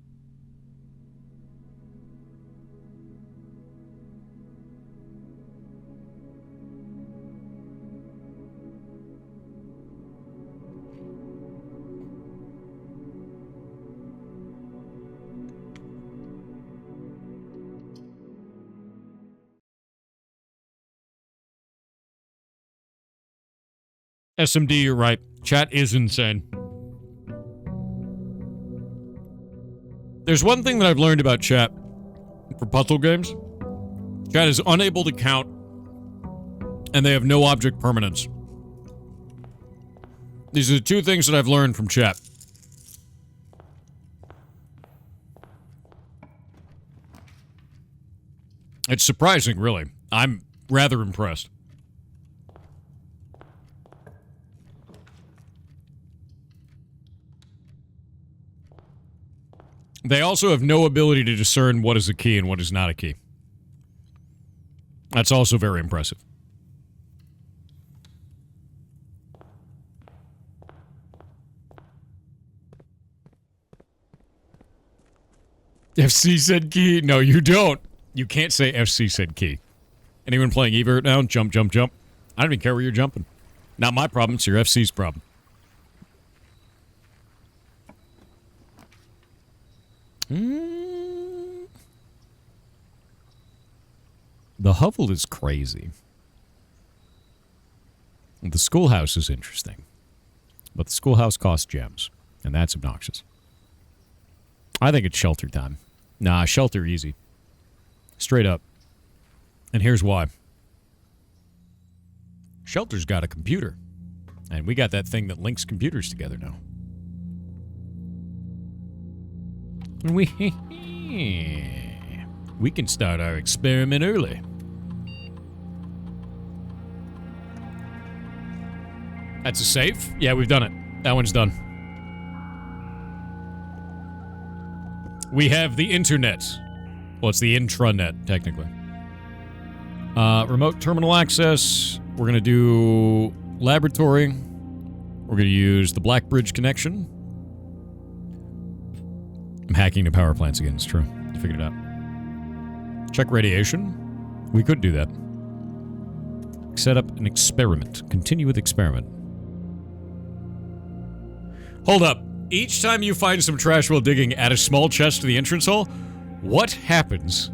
SMD, you're right. Chat is insane. There's one thing that I've learned about chat for puzzle games. Chat is unable to count, and they have no object permanence. These are the 2 things that I've learned from chat. It's surprising, really. I'm rather impressed. They also have no ability to discern what is a key and what is not a key. That's also very impressive. FC said key. No, you don't. You can't say FC said key. Anyone playing Eva right now? Jump, jump, jump. I don't even care where you're jumping. Not my problem. It's your FC's problem. The hovel is crazy. The schoolhouse is interesting. But the schoolhouse costs gems. And that's obnoxious. I think it's shelter time. Nah, shelter easy. Straight up. And here's why. Shelter's got a computer. And we got that thing that links computers together now. And we can start our experiment early. That's a safe? Yeah, we've done it. That one's done. We have the internet. Well, it's the intranet, technically. Remote terminal access. We're going to do laboratory. We're going to use the Blackbridge connection. I'm hacking the power plants again. It's true. I figured it out. Check radiation. We could do that. Set up an experiment. Continue with experiment. Hold up. Each time you find some trash while digging, add a small chest to the entrance hall. What happens?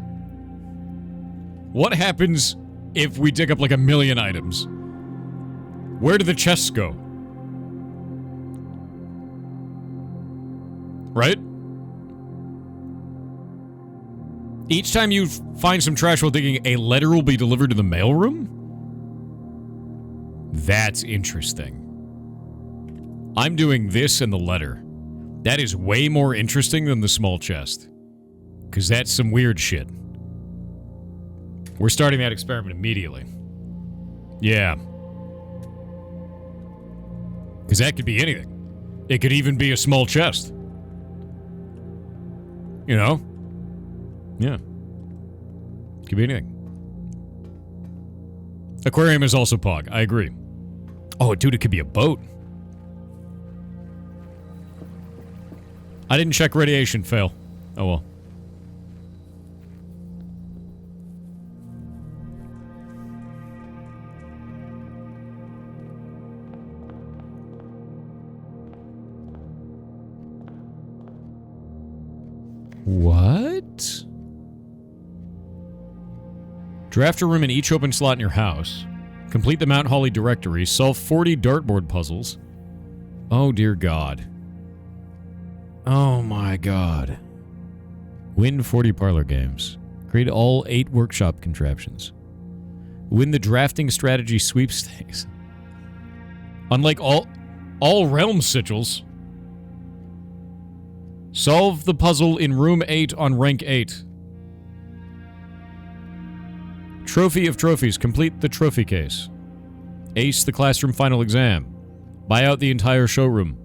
What happens if we dig up like 1 million items? Where do the chests go? Right? Each time you find some trash while digging, a letter will be delivered to the mailroom? That's interesting. I'm doing this and the letter. That is way more interesting than the small chest. Because that's some weird shit. We're starting that experiment immediately. Yeah. Because that could be anything. It could even be a small chest. You know? Yeah. Could be anything. Aquarium is also Pog. I agree. Oh, dude, it could be a boat. I didn't check radiation. Fail. Oh, well. What? Draft a room in each open slot in your house. Complete the Mount Holly directory. Solve 40 dartboard puzzles. Oh, dear God. Oh, my God. Win 40 parlor games. Create all 8 workshop contraptions. Win the drafting strategy sweepstakes. Unlike all realm sigils. Solve the puzzle in room 8 on rank 8. Trophy of trophies. Complete the trophy case. Ace the classroom final exam. Buy out the entire showroom.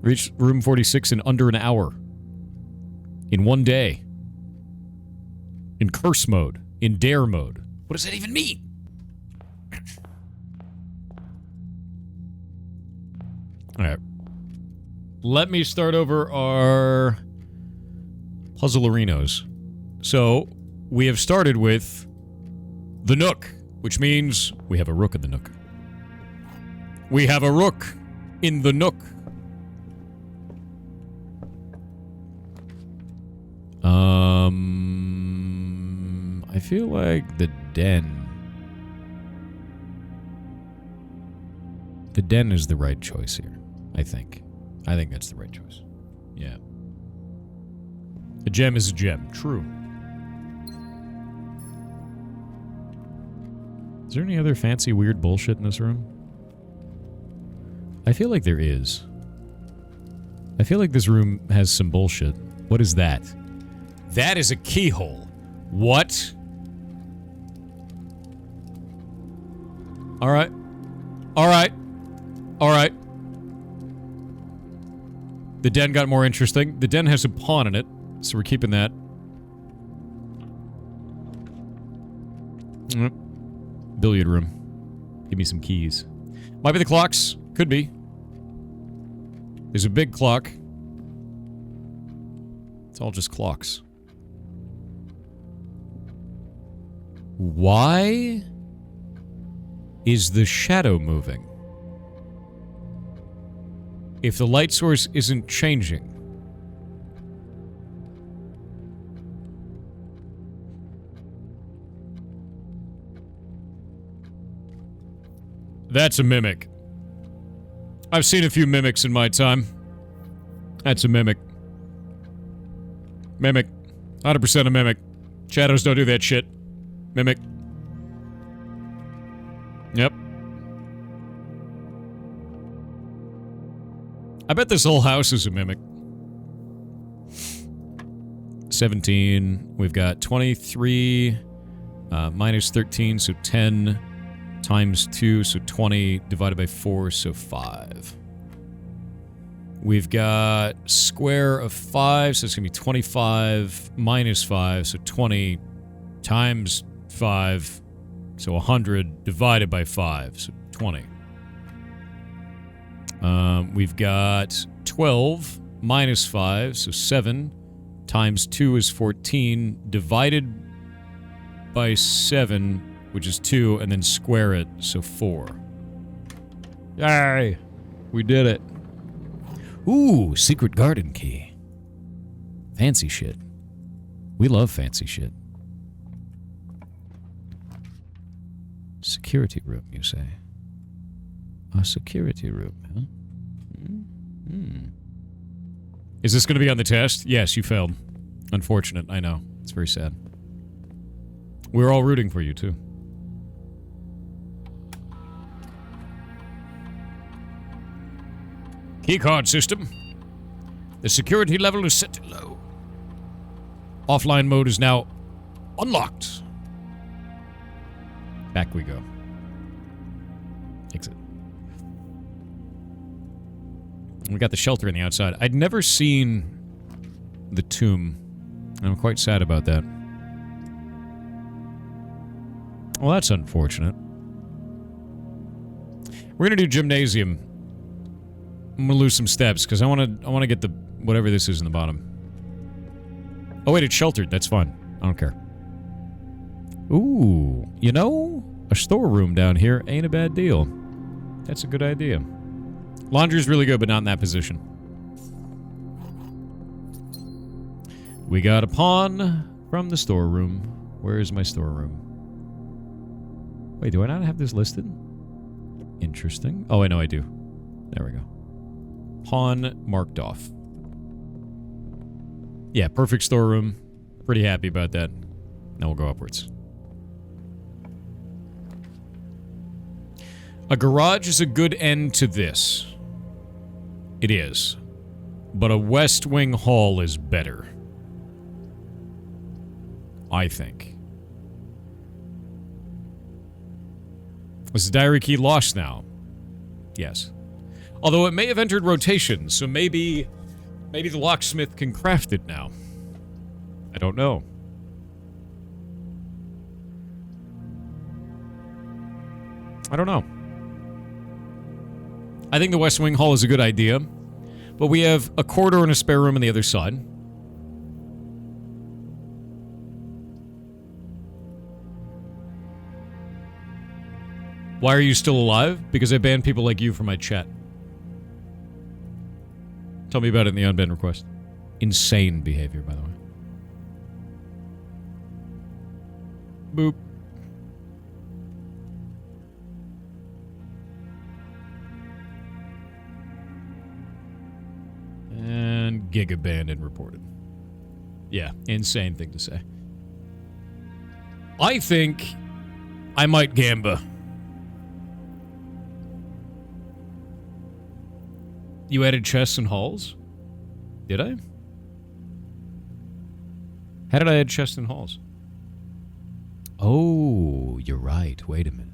Reach room 46 in under an hour. In 1 day. In curse mode. In dare mode. What does that even mean? Alright. Let me start over our puzzle-arinos. So, we have started with the Nook, which means we have a rook in the Nook. We have a rook in the Nook. I feel like the den. The den is the right choice here, I think. I think that's the right choice. Yeah. A gem is a gem. True. Is there any other fancy, weird bullshit in this room? I feel like there is. I feel like this room has some bullshit. What is that? That is a keyhole. What? All right. All right. All right. The den got more interesting. The den has a pawn in it, so we're keeping that. Billiard room. Give me some keys. Might be the clocks. Could be. There's a big clock. It's all just clocks. Why is the shadow moving? If the light source isn't changing. That's a mimic. I've seen a few mimics in my time. That's a mimic. Mimic. 100% a mimic. Shadows don't do that shit. Mimic. Yep. I bet this whole house is a mimic. 17. We've got 23 minus 13, so 10 times 2, so 20 divided by 4, so 5. We've got square of 5, so it's going to be 25 minus 5, so 20 times 5, so 100 divided by 5, so 20. We've got 12 minus 5, so 7 times 2 is 14, divided by 7, which is 2, and then square it, so 4. Yay! We did it. Ooh, secret garden key. Fancy shit. We love fancy shit. Security room, you say? A security room, huh? Is this going to be on the test? Yes, you failed. Unfortunate, I know. It's very sad. We're all rooting for you, too. Keycard system. The security level is set to low. Offline mode is now unlocked. Back we go. Exit. We got the shelter on the outside. I'd never seen the tomb. I'm quite sad about that. Well, that's unfortunate. We're gonna do gymnasium. I'm gonna lose some steps because I want to get the whatever this is in the bottom. Oh wait, it's sheltered. That's fine. I don't care. Ooh, you know, a storeroom down here ain't a bad deal. That's a good idea. Laundry's really good, but not in that position. We got a pawn from the storeroom. Where is my storeroom? Wait, do I not have this listed? Interesting. Oh, I know I do. There we go. Pawn marked off. Yeah, perfect storeroom. Pretty happy about that. Now we'll go upwards. A garage is a good end to this. It is. But a West Wing hall is better. I think. Was the diary key lost now? Yes. Although it may have entered rotation, so maybe the locksmith can craft it now. I don't know. I don't know. I think the West Wing Hall is a good idea, but we have a corridor and a spare room on the other side. Why are you still alive? Because I banned people like you from my chat. Tell me about it in the unbanned request. Insane behavior, by the way. Boop. And Giga banned and reported. Yeah, insane thing to say. I think I might gamba. You added chests and halls? Did I? How did I add chests and halls? Oh, you're right. Wait a minute.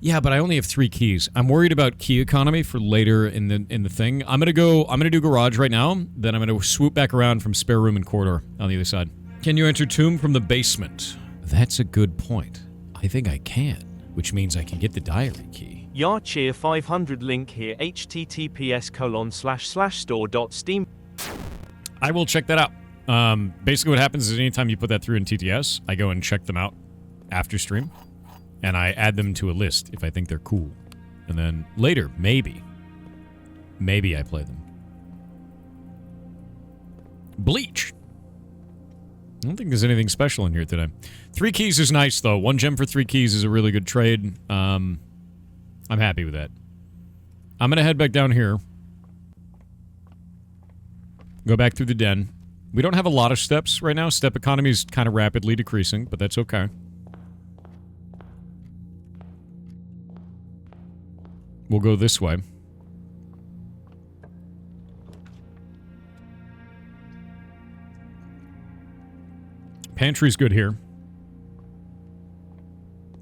Yeah, but I only have 3 keys. I'm worried about key economy for later in the thing. I'm gonna do garage right now, then I'm gonna swoop back around from spare room and corridor on the other side. Can you enter tomb from the basement? That's a good point. I think I can, which means I can get the diary key. Yar cheer 500 link here https://store.steam. I will check that out. Basically what happens is anytime you put that through in TTS, I go and check them out after stream. And I add them to a list if I think they're cool. And then later, maybe I play them. Bleach. I don't think there's anything special in here today. 3 keys is nice, though. 1 gem for 3 keys is a really good trade. I'm happy with that. I'm going to head back down here. Go back through the den. We don't have a lot of steps right now. Step economy is kind of rapidly decreasing, but that's okay. We'll go this way. Pantry's good here.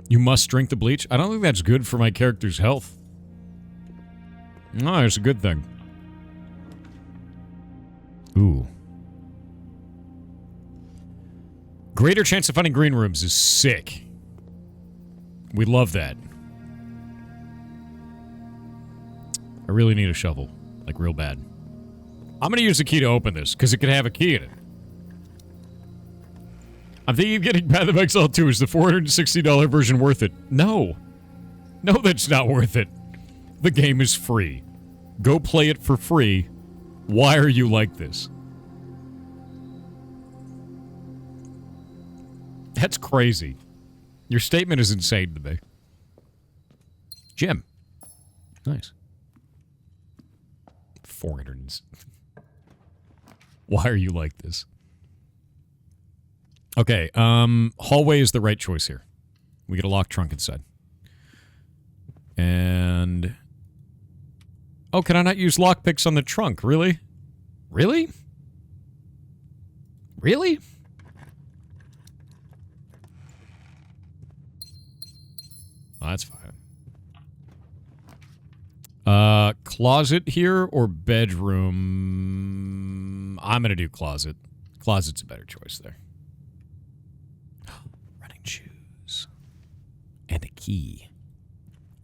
You must drink the bleach. I don't think that's good for my character's health. No, it's a good thing. Ooh. Greater chance of finding green rooms is sick. We love that. I really need a shovel. Like, real bad. I'm gonna use the key to open this, because it could have a key in it. I'm thinking of getting Path of Exile 2. Is the $460 version worth it? No. No, that's not worth it. The game is free. Go play it for free. Why are you like this? That's crazy. Your statement is insane to me. Jim. Nice. 400. Why are you like this? Okay, hallway is the right choice here. We get a locked trunk inside. And... oh, can I not use lockpicks on the trunk? Really? Really? Really? Oh, that's fine. Closet here or bedroom? I'm gonna do closet. Closet's a better choice there. Running shoes. And a key.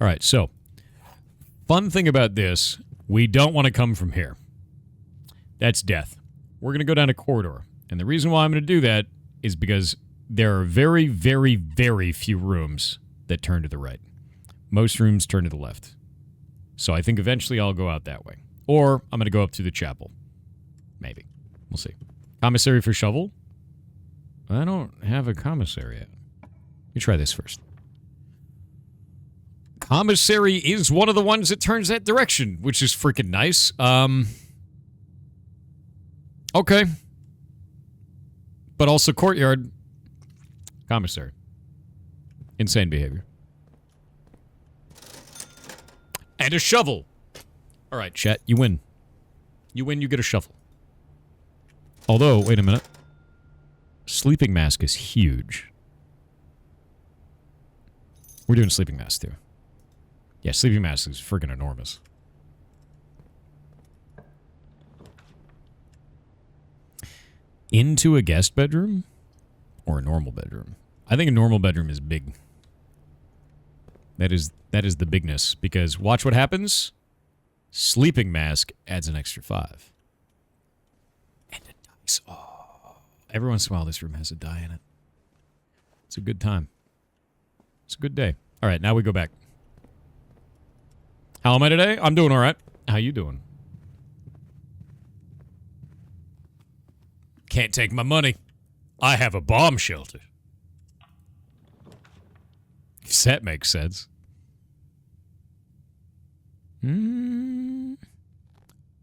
Alright, so. Fun thing about this, we don't want to come from here. That's death. We're gonna go down a corridor. And the reason why I'm gonna do that is because there are very, very, very few rooms that turn to the right. Most rooms turn to the left. So I think eventually I'll go out that way. Or I'm going to go up to the chapel. Maybe. We'll see. Commissary for shovel? I don't have a commissary yet. Let me try this first. Commissary is one of the ones that turns that direction, which is freaking nice. Okay. But also courtyard. Commissary. Insane behavior. And a shovel. All right, chat, you win. You win, you get a shovel. Although, wait a minute. Sleeping mask is huge. We're doing sleeping mask too. Yeah, sleeping mask is friggin' enormous. Into a guest bedroom? Or a normal bedroom? I think a normal bedroom is big. That is the bigness, because watch what happens. Sleeping mask adds an extra 5. And a dice. Oh. Every once in a while, this room has a die in it. It's a good time. It's a good day. All right, now we go back. How am I today? I'm doing all right. How you doing? Can't take my money. I have a bomb shelter. If that makes sense.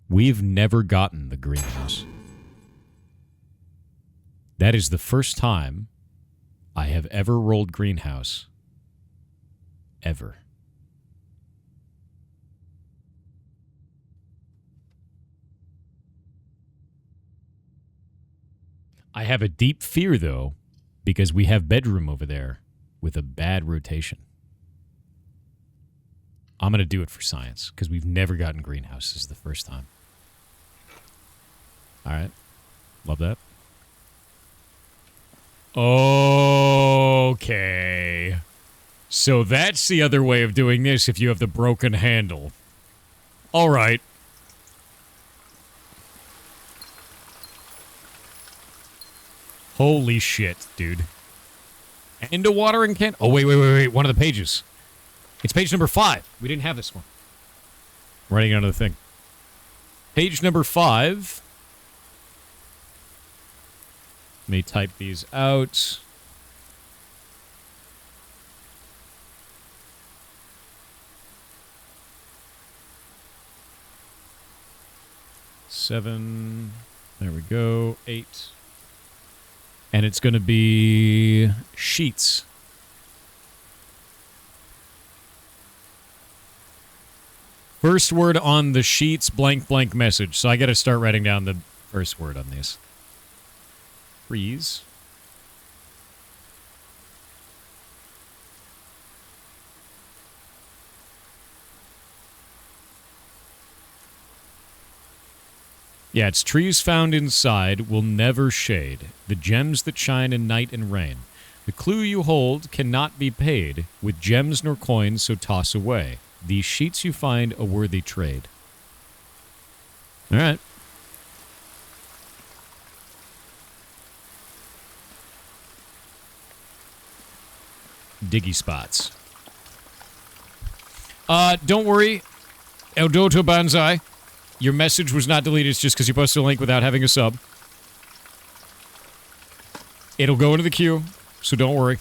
We've never gotten the greenhouse. That is the first time I have ever rolled greenhouse. Ever. I have a deep fear, though, because we have bedroom over there with a bad rotation. I'm going to do it for science because we've never gotten greenhouse. This is the first time. All right. Love that. Okay. So that's the other way of doing this if you have the broken handle. All right. Holy shit, dude. And a watering can. Oh, wait. One of the pages. It's page number 5. We didn't have this one. I'm writing it onto the thing. Page number 5. Let me type these out. Seven. There we go. 8. And it's going to be sheets. First word on the sheets, blank, blank message. So I got to start writing down the first word on these. Freeze. Yeah, it's trees found inside will never shade. The gems that shine in night and rain. The clue you hold cannot be paid. With gems nor coins, so toss away. These sheets you find a worthy trade. All right. Diggy spots. Don't worry, Eldoto Banzai. Your message was not deleted. It's just because you posted a link without having a sub. It'll go into the queue, so don't worry.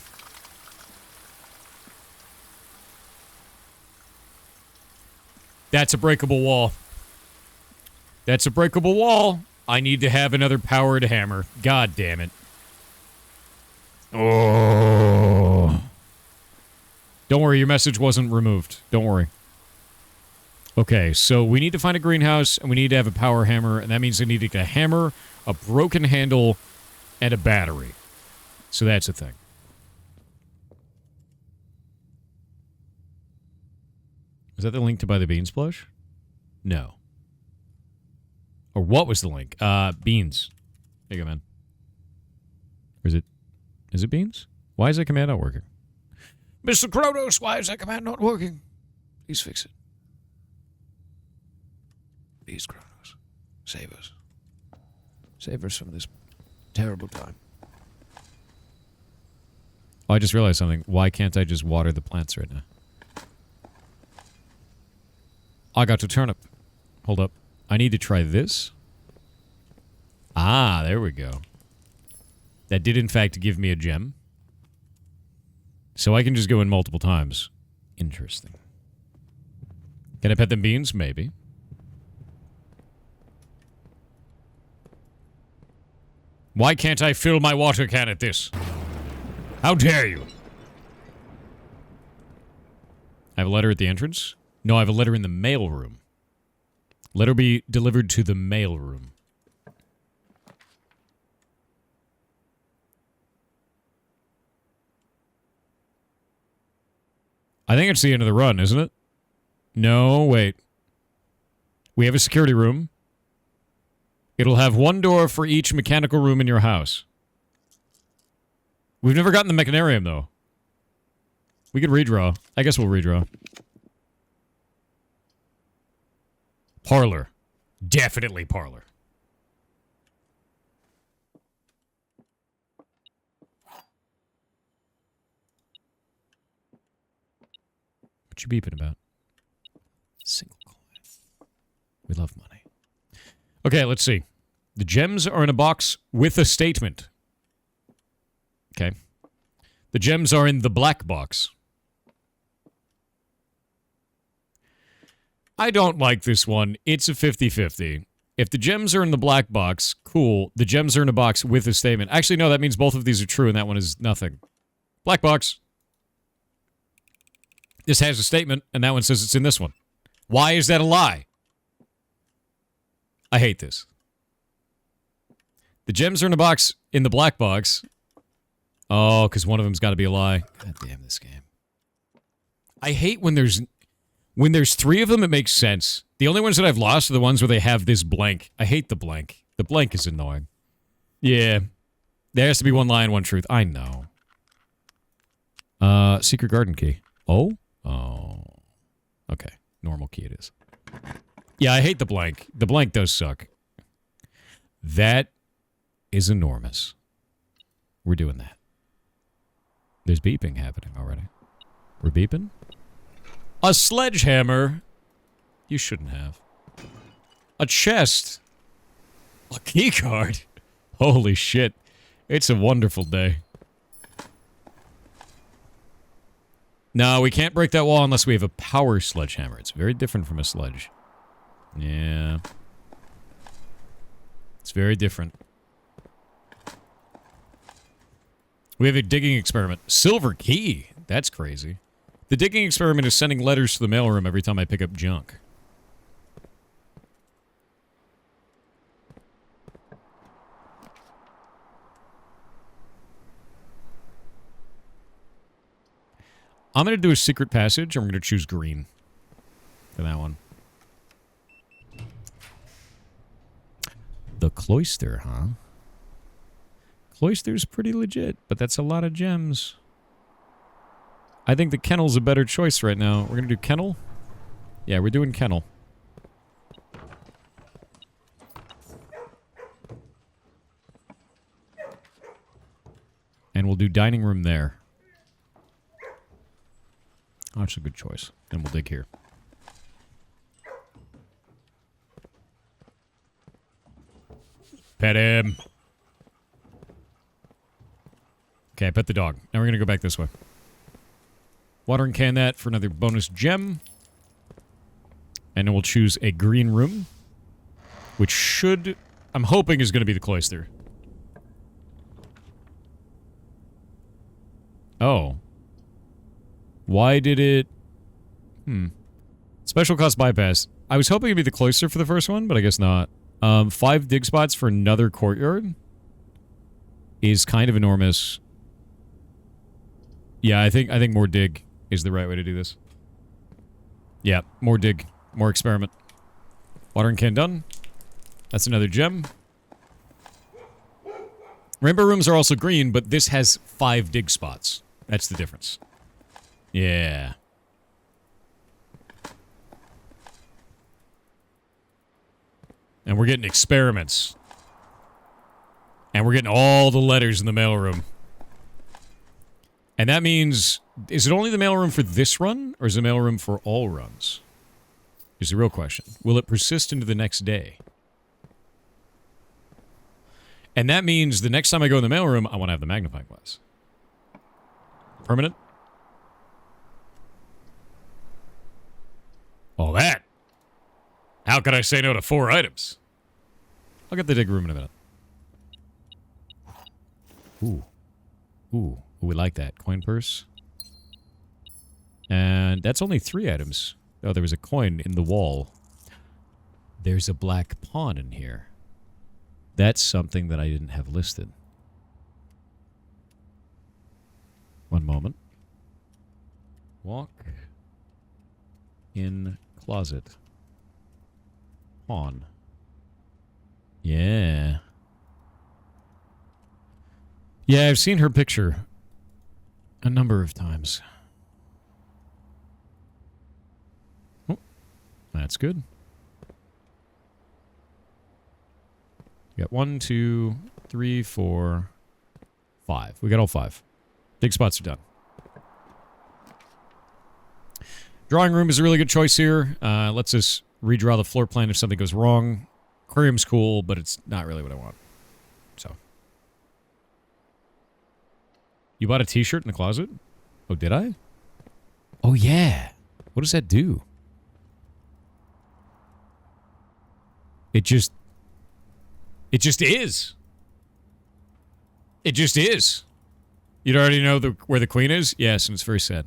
That's a breakable wall. That's a breakable wall. I need to have another powered hammer. God damn it. Oh. Don't worry, your message wasn't removed. Don't worry. Okay, so we need to find a greenhouse, and we need to have a power hammer, and that means I need to get a hammer, a broken handle, and a battery. So that's the thing. Is that the link to buy the beans plush? No. Or what was the link? Beans. There you go, man. Or is it beans? Why is that command not working? Mr. Kronos, why is that command not working? Please fix it. Please, Kronos. Save us. Save us from this terrible time. Oh, I just realized something. Why can't I just water the plants right now? I got to turnip. Hold up. I need to try this. Ah, there we go. That did, in fact, give me a gem. So I can just go in multiple times. Interesting. Can I pet them beans? Maybe. Why can't I fill my water can at this? How dare you? I have a letter at the entrance? No, I have a letter in the mail room. Letter be delivered to the mail room. I think it's the end of the run, isn't it? No, wait. We have a security room. It'll have one door for each mechanical room in your house. We've never gotten the mechanarium, though. We could redraw. I guess we'll redraw. Parlor. Definitely parlor. What you beeping about? Single coin. We love money. Okay, let's see. The gems are in a box with a statement. Okay. The gems are in the black box. I don't like this one. It's a 50-50. If the gems are in the black box, cool. The gems are in a box with a statement. Actually, no, that means both of these are true, and that one is nothing. Black box. This has a statement, and that one says it's in this one. Why is that a lie? I hate this. The gems are in a box in the black box. Oh, because one of them's got to be a lie. God damn this game. I hate when there's... When there's 3 of them, it makes sense. The only ones that I've lost are the ones where they have this blank. I hate the blank. The blank is annoying. Yeah. There has to be 1 lie and 1 truth. I know. Secret garden key. Oh? Oh. Okay. Normal key it is. Yeah, I hate the blank. The blank does suck. That is enormous. We're doing that. There's beeping happening already. We're beeping? A sledgehammer? You shouldn't have. A chest? A key card? Holy shit. It's a wonderful day. No, we can't break that wall unless we have a power sledgehammer. It's very different from a sledge. Yeah. It's very different. We have a digging experiment. Silver key. That's crazy. The digging experiment is sending letters to the mailroom every time I pick up junk. I'm going to do a secret passage. I'm going to choose green for that one. The cloister, huh? Cloister's pretty legit, but that's a lot of gems. I think the kennel's a better choice right now. We're going to do kennel? Yeah, we're doing kennel. And we'll do dining room there. Oh, that's a good choice. And we'll dig here. Pet him. Okay, I pet the dog. Now we're going to go back this way. Watering can that for another bonus gem. And then we'll choose a green room. Which should... I'm hoping is going to be the cloister. Oh. Why did it... Special cost bypass. I was hoping it'd be the cloister for the first one, but I guess not. 5 dig spots for another courtyard is kind of enormous. Yeah, I think more dig is the right way to do this. Yeah, more dig. More experiment. Watering can done. That's another gem. Rainbow rooms are also green, but this has 5 dig spots. That's the difference. Yeah. And we're getting experiments. And we're getting all the letters in the mailroom. And that means... Is it only the mailroom for this run? Or is it the mailroom for all runs? Is the real question. Will it persist into the next day? And that means the next time I go in the mailroom, I want to have the magnifying glass. Permanent? Oh, that! How could I say no to 4 items? I'll get the dig room in a minute. Ooh. Ooh, we like that. Coin purse. And that's only 3 items. Oh, there was a coin in the wall. There's a black pawn in here. That's something that I didn't have listed. One moment. Walk in closet. Pawn. Yeah. Yeah, I've seen her picture a number of times. Oh, that's good. We got 1, 2, 3, 4, 5. We got all 5. Dig spots are done. Drawing room is a really good choice here. Lets us redraw the floor plan if something goes wrong. Aquarium's cool, but it's not really what I want. So. You bought a t-shirt in the closet? Oh, did I? Oh, yeah. What does that do? It just is. It just is. You already know where the queen is? Yes, and it's very sad.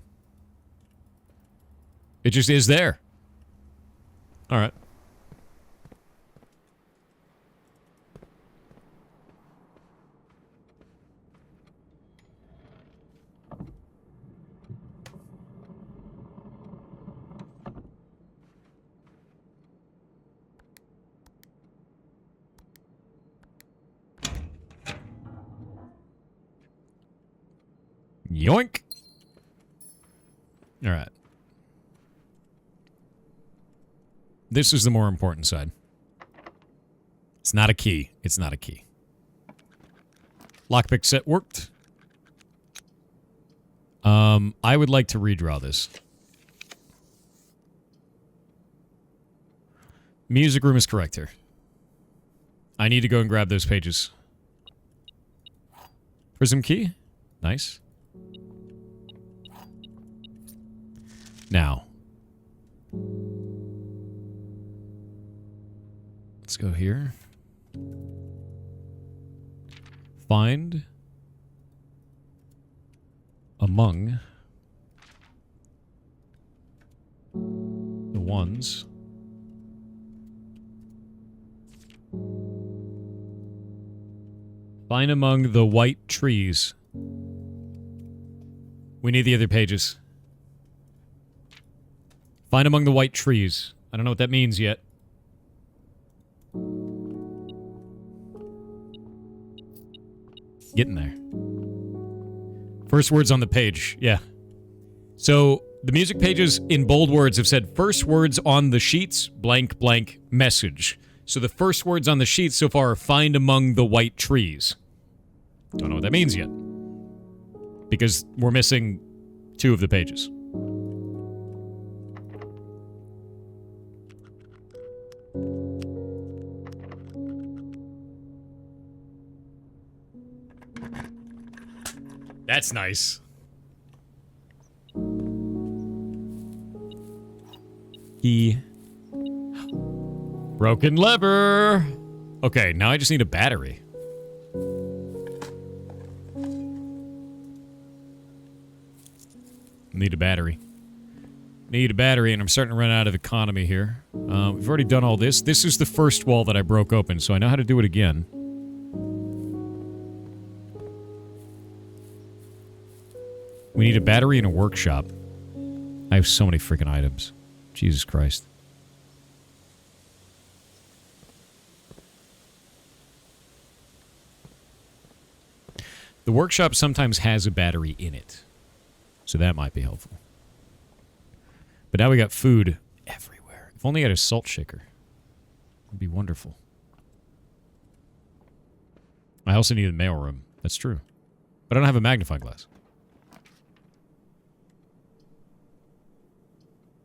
It just is there. All right. Yoink. All right. This is the more important side. It's not a key. It's not a key. Lockpick set worked. I would like to redraw this. Music room is correct here. I need to go and grab those pages. Prism key. Nice. Now. Let's go here. Find among the ones find among the white trees. We need the other pages. Find among the white trees. I don't know what that means yet. Getting there. First words on the page. Yeah. So the music pages in bold words have said first words on the sheets, blank, blank, message. So the first words on the sheets so far are find among the white trees. Don't know what that means yet. Because we're missing 2 of the pages. That's nice. Key. Broken lever. Okay, now I just need a battery. Need a battery. Need a battery, and I'm starting to run out of economy here. We've already done all this. This is the first wall that I broke open, so I know how to do it again. We need a battery and a workshop. I have so many freaking items. Jesus Christ. The workshop sometimes has a battery in it. So that might be helpful. But now we got food everywhere. If only I had a salt shaker. It'd be wonderful. I also need a mailroom. That's true. But I don't have a magnifying glass.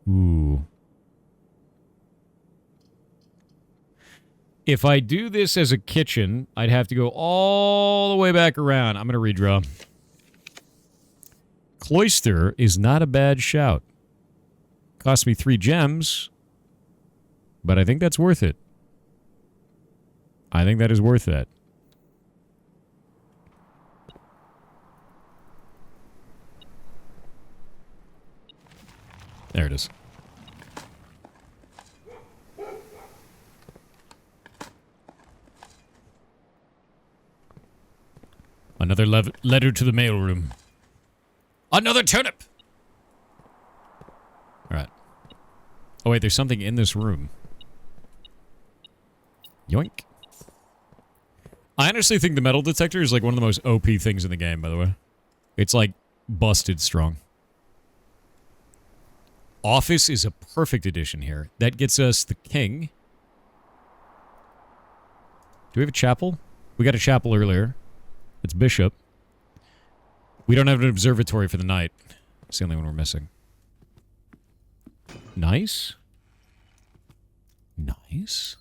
Ooh. If I do this as a kitchen, I'd have to go all the way back around. I'm going to redraw. Cloister is not a bad shout. Cost me 3 gems, but I think that's worth it. I think that is worth that. There it is. Another letter to the mailroom. Another turnip! Alright. Oh wait, there's something in this room. Yoink. I honestly think the metal detector is like one of the most OP things in the game, by the way. It's like busted strong. Office is a perfect addition here. That gets us the king. Do we have a chapel? We got a chapel earlier. It's bishop. We don't have an observatory for the night. It's the only one we're missing. Nice. Nice.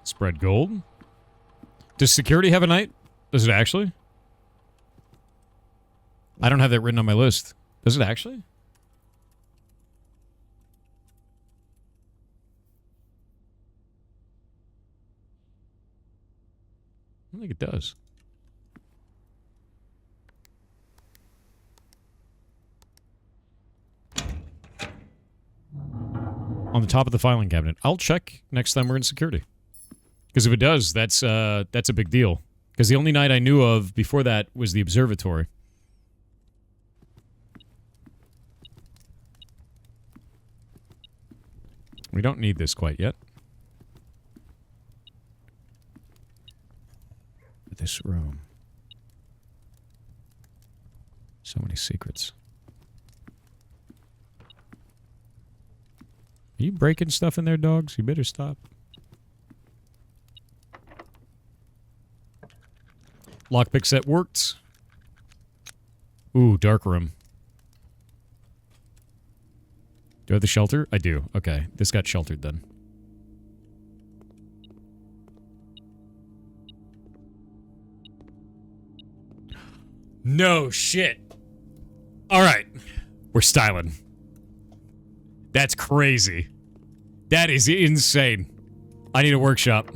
Spread gold. Does security have a night? Does it actually? I don't have that written on my list. Does it actually? I don't think it does. On the top of the filing cabinet. I'll check next time we're in security. Because if it does, that's a big deal. Because the only night I knew of before that was the observatory. We don't need this quite yet. This room. So many secrets. Are you breaking stuff in there, dogs? You better stop. Lockpick set worked. Ooh, dark room. Do I have the shelter? I do. Okay, this got sheltered then. No shit. All right. We're styling. That's crazy. That is insane. I need a workshop.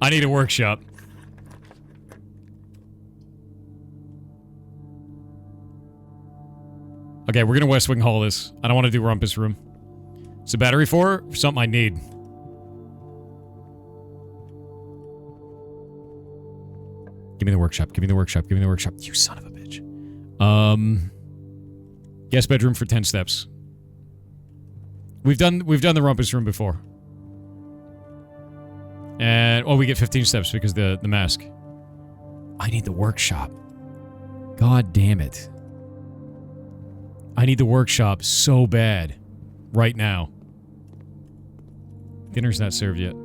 I need a workshop. Okay, we're gonna West Wing haul this. I don't want to do Rumpus Room. It's a battery for something I need. Give me the workshop. Give me the workshop. Give me the workshop. You son of a bitch. Guest bedroom for 10 steps. We've done the Rumpus Room before. And we get 15 steps because the mask. I need the workshop. God damn it. I need the workshop so bad. Right now. Dinner's not served yet.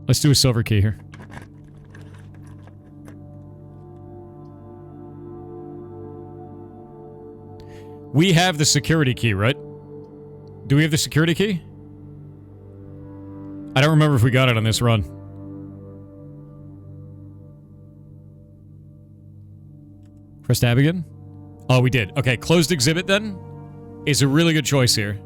Let's do a silver key here. We have the security key, right? Do we have the security key? I don't remember if we got it on this run. Press tab again? Oh, we did. Okay, closed exhibit then is a really good choice here.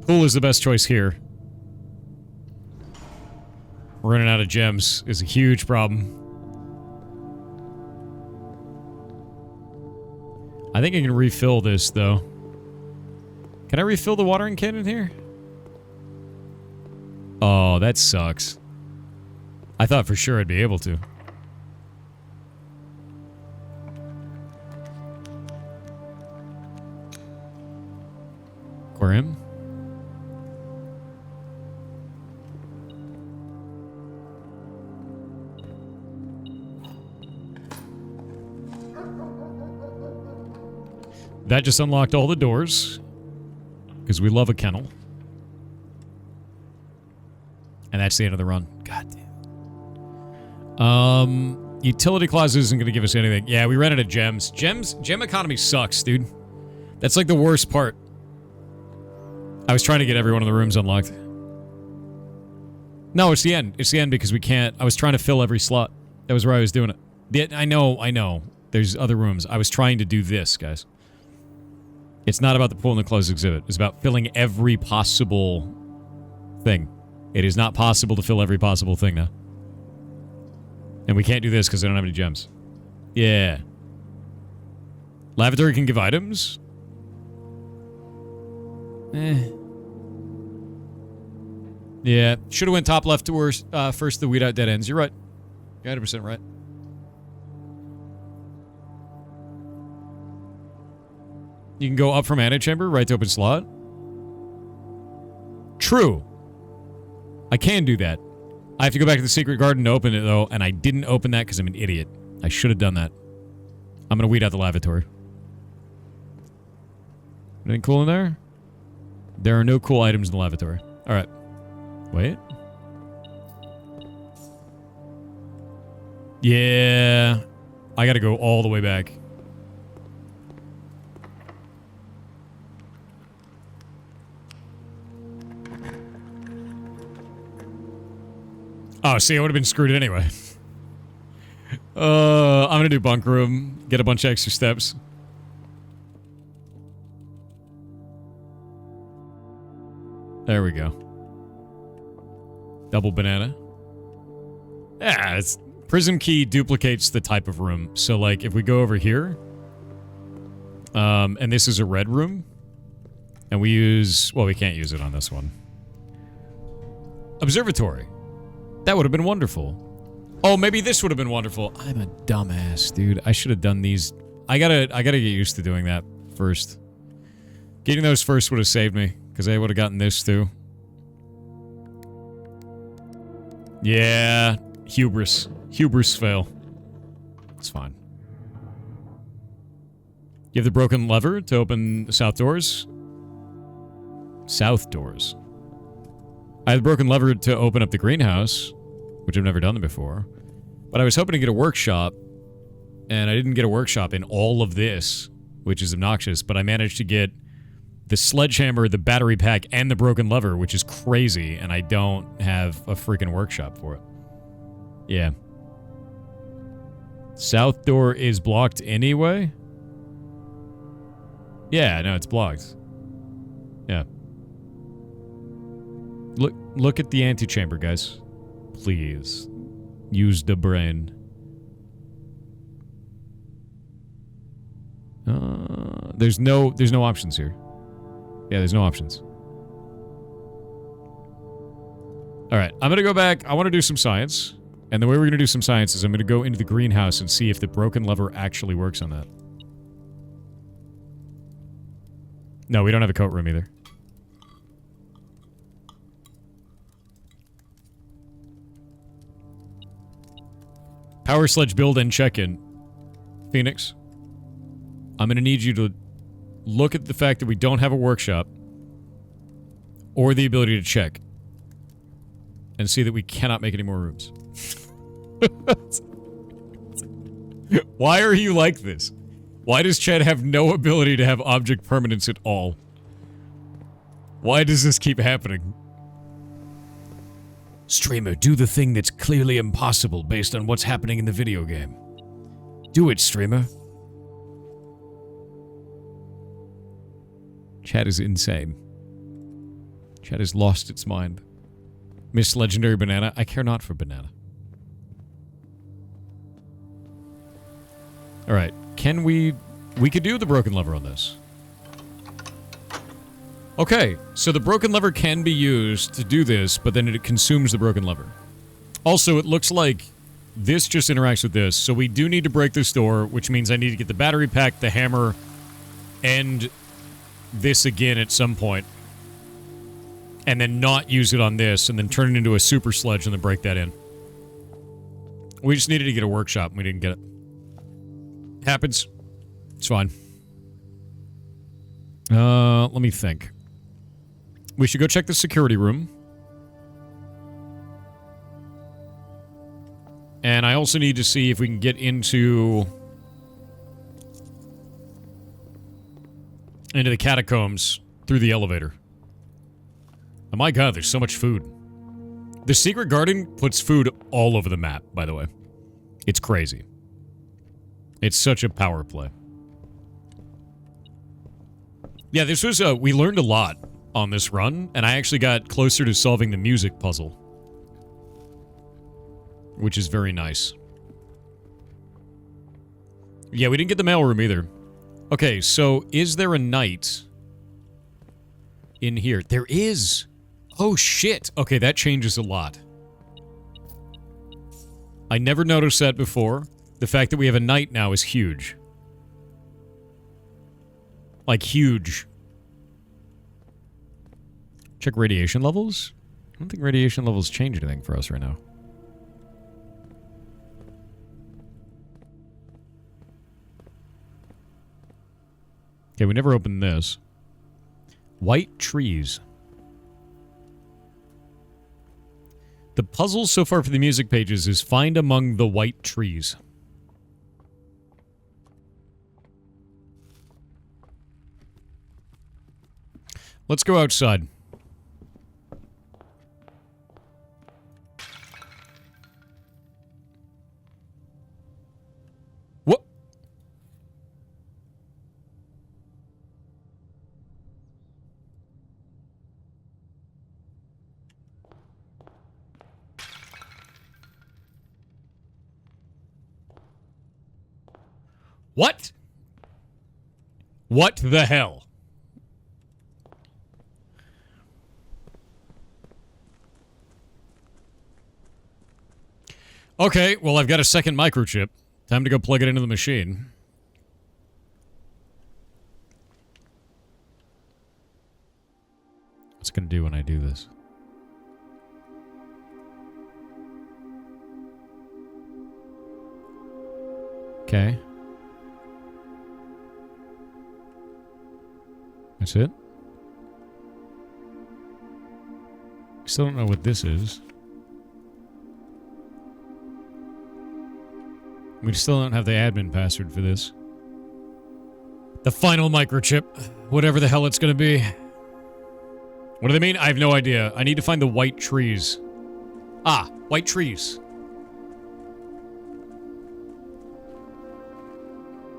Pool is the best choice here. Running out of gems is a huge problem. I think I can refill this, though. Can I refill the watering can in here? Oh, that sucks. I thought for sure I'd be able to. Aquarium. That just unlocked all the doors. Because we love a kennel. And that's the end of the run. God damn. Utility closet isn't going to give us anything. Yeah, we ran out of gems. Gem economy sucks, dude. That's like the worst part. I was trying to get every one of the rooms unlocked. No, it's the end. It's the end because we can't. I was trying to fill every slot. That was where I was doing it. I know. There's other rooms. I was trying to do this, guys. It's not about the pool and the closed exhibit. It's about filling every possible thing. It is not possible to fill every possible thing now. And we can't do this because I don't have any gems. Yeah. Lavatory can give items? Yeah. Should have went top left to worst, first to weed out dead ends. You're right. You're 100% right. You can go up from antechamber, right to open slot. True. I can do that. I have to go back to the secret garden to open it, though, and I didn't open that because I'm an idiot. I should have done that. I'm going to weed out the lavatory. Anything cool in there? There are no cool items in the lavatory. All right. Wait. Yeah. I got to go all the way back. Oh, see, I would have been screwed anyway. I'm gonna do bunk room, get a bunch of extra steps. There we go. Double banana. Yeah, prism key duplicates the type of room. So, like, if we go over here, and this is a red room, and we use... Well, we can't use it on this one. Observatory. That would have been wonderful. Oh, maybe this would have been wonderful. I'm a dumbass, dude. I should have done these. I gotta get used to doing that first. Getting those first would have saved me, because I would have gotten this too. Yeah, hubris. Hubris fail. It's fine. You have the broken lever to open the south doors? South doors. I have the broken lever to open up the greenhouse, which I've never done before. But I was hoping to get a workshop, and I didn't get a workshop in all of this, which is obnoxious, but I managed to get the sledgehammer, the battery pack, and the broken lever, which is crazy, and I don't have a freaking workshop for it. Yeah. South door is blocked anyway? Yeah, no, it's blocked. Yeah. Look at the antechamber, guys. Please. Use the brain. There's no options here. Yeah, there's no options. Alright, I'm gonna go back. I want to do some science. And the way we're gonna do some science is I'm gonna go into the greenhouse and see if the broken lever actually works on that. No, we don't have a coat room either. Power sledge build and check-in. Phoenix, I'm going to need you to look at the fact that we don't have a workshop or the ability to check and see that we cannot make any more rooms. Why are you like this? Why does Chad have no ability to have object permanence at all? Why does this keep happening? Streamer, do the thing that's clearly impossible based on what's happening in the video game. Do it, streamer. Chat is insane. Chat has lost its mind. Miss Legendary Banana, I care not for banana. Alright, can we could do the broken lever on this. Okay, so the broken lever can be used to do this, but then it consumes the broken lever. Also, it looks like this just interacts with this, so we do need to break this door, which means I need to get the battery pack, the hammer, and this again at some point. And then not use it on this, and then turn it into a super sledge and then break that in. We just needed to get a workshop, and we didn't get it. Happens. It's fine. Let me think. We should go check the security room. And I also need to see if we can get into the catacombs through the elevator. Oh my god, there's so much food. The secret garden puts food all over the map, by the way. It's crazy. It's such a power play. Yeah, this was, we learned a lot on this run, and I actually got closer to solving the music puzzle. Which is very nice. Yeah, we didn't get the mailroom either. Okay, so is there a knight in here? There is! Oh shit! Okay, that changes a lot. I never noticed that before. The fact that we have a knight now is huge. Like, huge. Check radiation levels? I don't think radiation levels change anything for us right now. Okay, we never opened this. White trees. The puzzle so far for the music pages is find among the white trees. Let's go outside. What? What? What the hell? Okay, well, I've got a second microchip. Time to go plug it into the machine. What's it gonna do when I do this? Okay. That's it? Still don't know what this is. We still don't have the admin password for this. The final microchip. Whatever the hell it's gonna be. What do they mean? I have no idea. I need to find the white trees. Ah, white trees.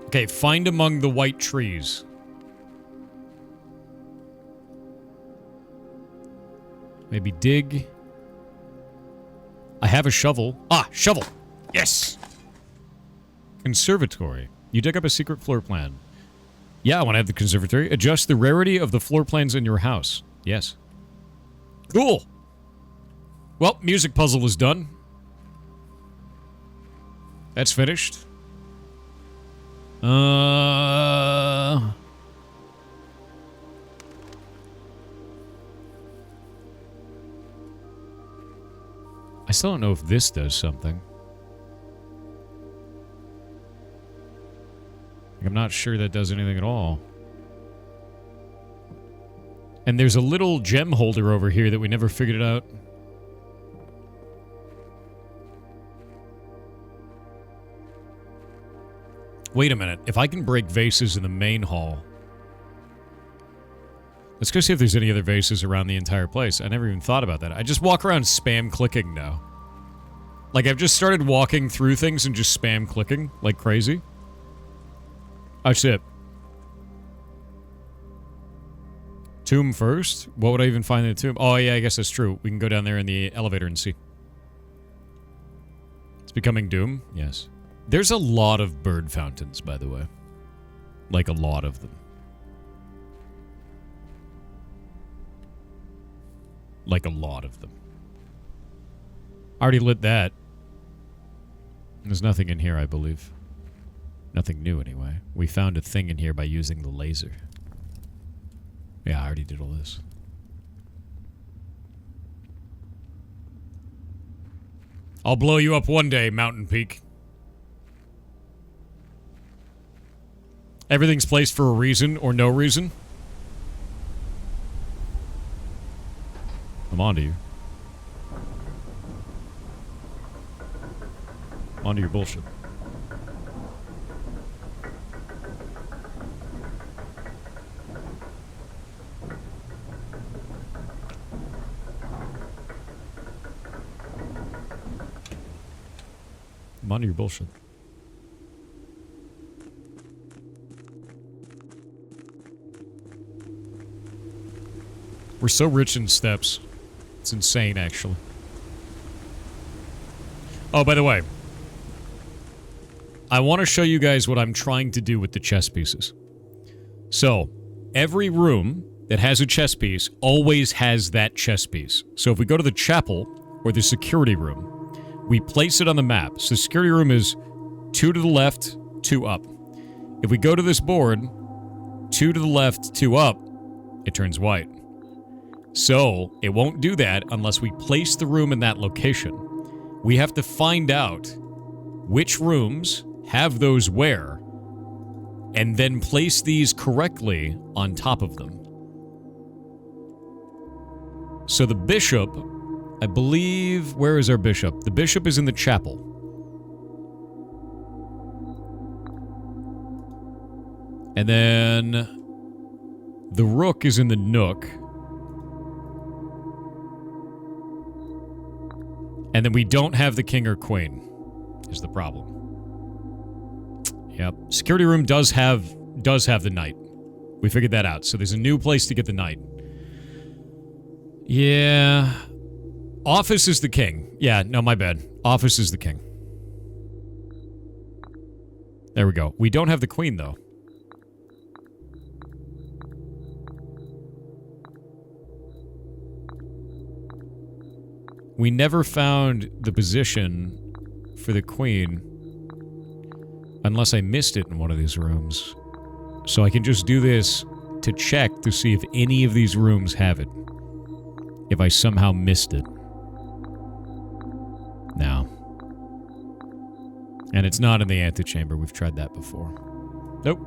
Okay, find among the white trees. Maybe dig. I have a shovel. Ah, shovel! Yes! Conservatory. You dig up a secret floor plan. Yeah, I want to have the conservatory. Adjust the rarity of the floor plans in your house. Yes. Cool! Well, music puzzle is done. That's finished. I still don't know if this does something. I'm not sure that does anything at all. And there's a little gem holder over here that we never figured it out. Wait a minute. If I can break vases in the main hall... Let's go see if there's any other vases around the entire place. I never even thought about that. I just walk around spam clicking now. Like, I've just started walking through things and just spam clicking like crazy. That's it. Tomb first? What would I even find in the tomb? Oh, yeah, I guess that's true. We can go down there in the elevator and see. It's becoming Doom? Yes. There's a lot of bird fountains, by the way. Like, a lot of them. Like, a lot of them. Already lit that. There's nothing in here, I believe. Nothing new, anyway. We found a thing in here by using the laser. Yeah, I already did all this. I'll blow you up one day, Mountain Peak. Everything's placed for a reason or no reason. I'm onto you. Onto your bullshit. I'm onto your bullshit. We're so rich in steps. It's insane, actually. Oh, by the way. I want to show you guys what I'm trying to do with the chess pieces. So, every room that has a chess piece always has that chess piece. So if we go to the chapel, or the security room, we place it on the map. So security room is 2 to the left, 2 up. If we go to this board, 2 to the left, 2 up, it turns white. So, it won't do that unless we place the room in that location. We have to find out which rooms have those where, and then place these correctly on top of them. So the bishop, I believe... Where is our bishop? The bishop is in the chapel. And then... the rook is in the nook. And then we don't have the king or queen, is the problem. Yep. Security room does have the knight. We figured that out. So there's a new place to get the knight. Yeah. Office is the king. Yeah, no, my bad. Office is the king. There we go. We don't have the queen, though. We never found the position for the queen. Unless I missed it in one of these rooms. So I can just do this to check to see if any of these rooms have it. If I somehow missed it. No. And it's not in the antechamber. We've tried that before. Nope.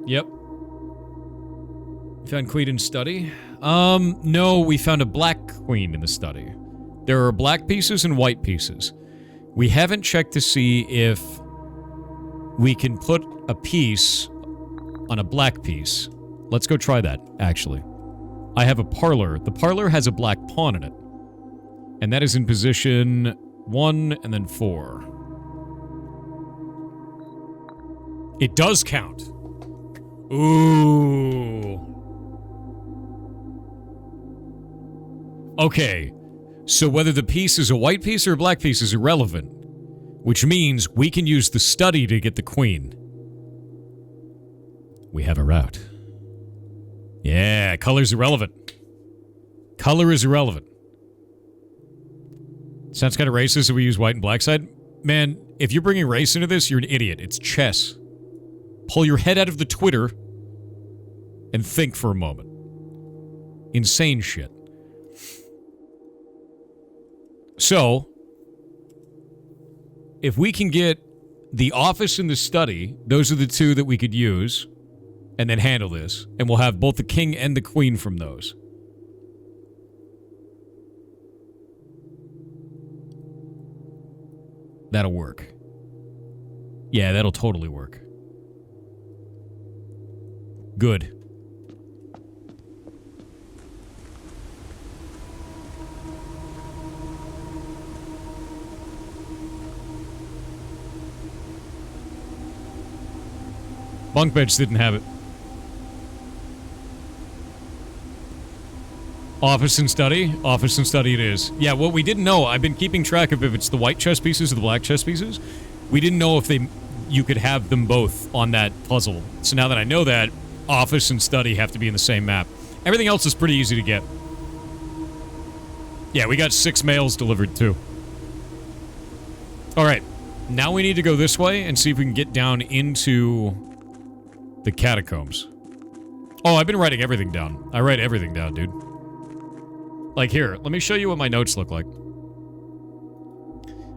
Yep. Found queen in study? No, we found a black queen in the study. There are black pieces and white pieces. We haven't checked to see if we can put a piece on a black piece. Let's go try that, actually. I have a parlor. The parlor has a black pawn in it. And that is in position 1 and then 4. It does count. Ooh. Okay. So whether the piece is a white piece or a black piece is irrelevant. Which means we can use the study to get the queen. We have a route. Yeah, color's irrelevant. Color is irrelevant. Sounds kind of racist if we use white and black side. Man, if you're bringing race into this, you're an idiot. It's chess. Pull your head out of the Twitter and think for a moment. Insane shit. So, if we can get the office and the study, those are the two that we could use, and then handle this, and we'll have both the king and the queen from those. That'll work. Yeah, that'll totally work. Good. Bunk beds didn't have it. Office and study? Office and study it is. Yeah, what we didn't know, I've been keeping track of if it's the white chess pieces or the black chess pieces. We didn't know if you could have them both on that puzzle. So now that I know that, office and study have to be in the same map. Everything else is pretty easy to get. Yeah, we got 6 mails delivered too. Alright, now we need to go this way and see if we can get down into the catacombs. Oh, I've been writing everything down. I write everything down, dude. Like here, let me show you what my notes look like.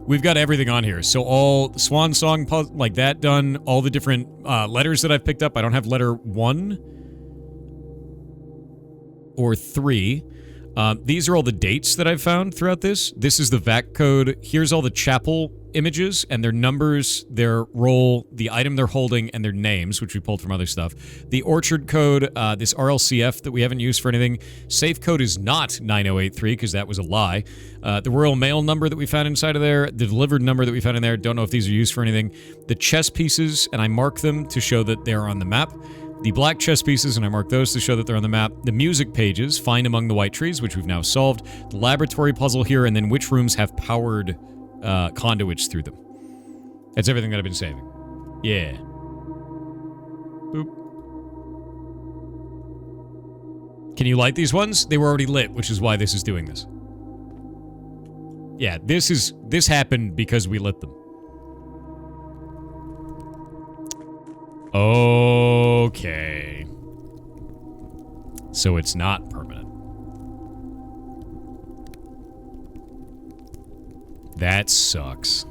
We've got everything on here. So all Swan Song, like that done, all the different letters that I've picked up. I don't have letter 1 or 3. These are all the dates that I've found throughout this. This is the VAC code. Here's all the chapel images and their numbers, their role, the item they're holding, and their names, which we pulled from other stuff. The orchard code, this RLCF that we haven't used for anything. Safe code is not 9083, because that was a lie. The Royal Mail number that we found inside of there, the delivered number that we found in there, don't know if these are used for anything. The chess pieces, and I mark them to show that they're on the map. The black chess pieces, and I mark those to show that they're on the map. The music pages, find among the white trees, which we've now solved. The laboratory puzzle here, and then which rooms have powered conduits through them. That's everything that I've been saving. Yeah. Boop. Can you light these ones? They were already lit, which is why this is doing this. Yeah, this happened because we lit them. Okay. So it's not permanent. That sucks.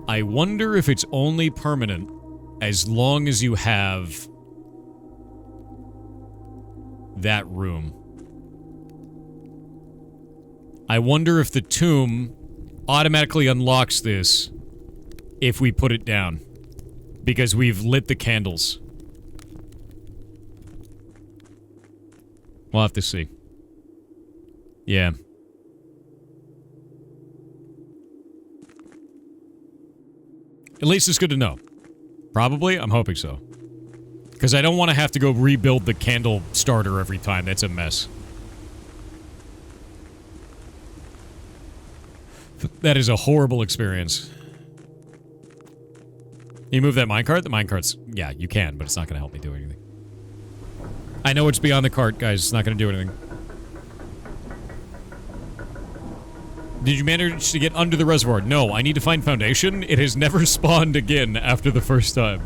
I wonder if it's only permanent as long as you have that room. I wonder if the tomb automatically unlocks this if we put it down. Because we've lit the candles. We'll have to see. Yeah. At least it's good to know. Probably? I'm hoping so. Because I don't want to have to go rebuild the candle starter every time. That's a mess. That is a horrible experience. You move that minecart? The minecart's... Yeah, you can, but it's not going to help me do anything. I know it's beyond the cart, guys. It's not going to do anything. Did you manage to get under the reservoir? No, I need to find foundation. It has never spawned again after the first time.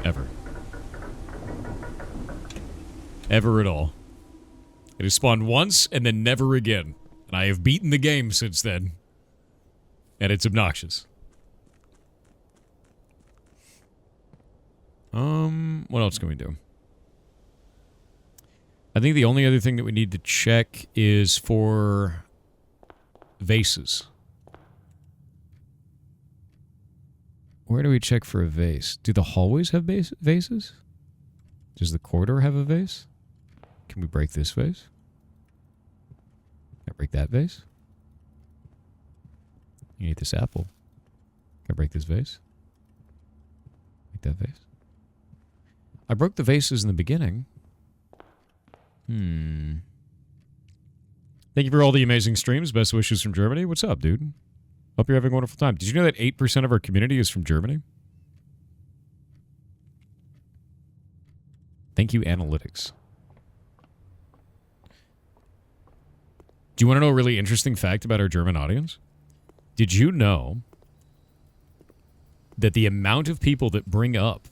Ever. Ever at all. It has spawned once and then never again. And I have beaten the game since then. And it's obnoxious. What else can we do? I think the only other thing that we need to check is for vases. Where do we check for a vase? Do the hallways have vases? Does the corridor have a vase? Can we break this vase? Can I break that vase? You need this apple. Can I break this vase? Break that vase? I broke the vases in the beginning. Thank you for all the amazing streams. Best wishes from Germany. What's up, dude? Hope you're having a wonderful time. Did you know that 8% of our community is from Germany? Thank you, analytics. Do you want to know a really interesting fact about our German audience? Did you know that the amount of people that bring up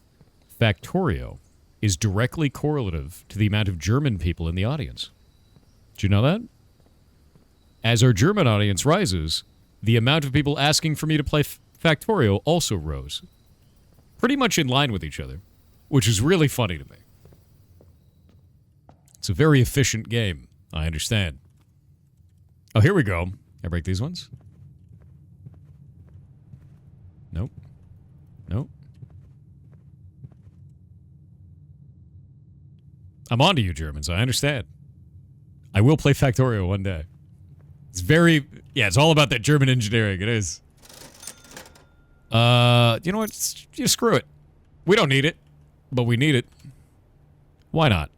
Factorio is directly correlative to the amount of German people in the audience? Did you know that? As our German audience rises, the amount of people asking for me to play Factorio also rose. Pretty much in line with each other, which is really funny to me. It's a very efficient game, I understand. Oh, here we go. Can I break these ones? Nope. Nope. I'm on to you, Germans. I understand. I will play Factorio one day. It's very... Yeah, it's all about that German engineering. It is. You know what? Screw it. We don't need it, but we need it. Why not?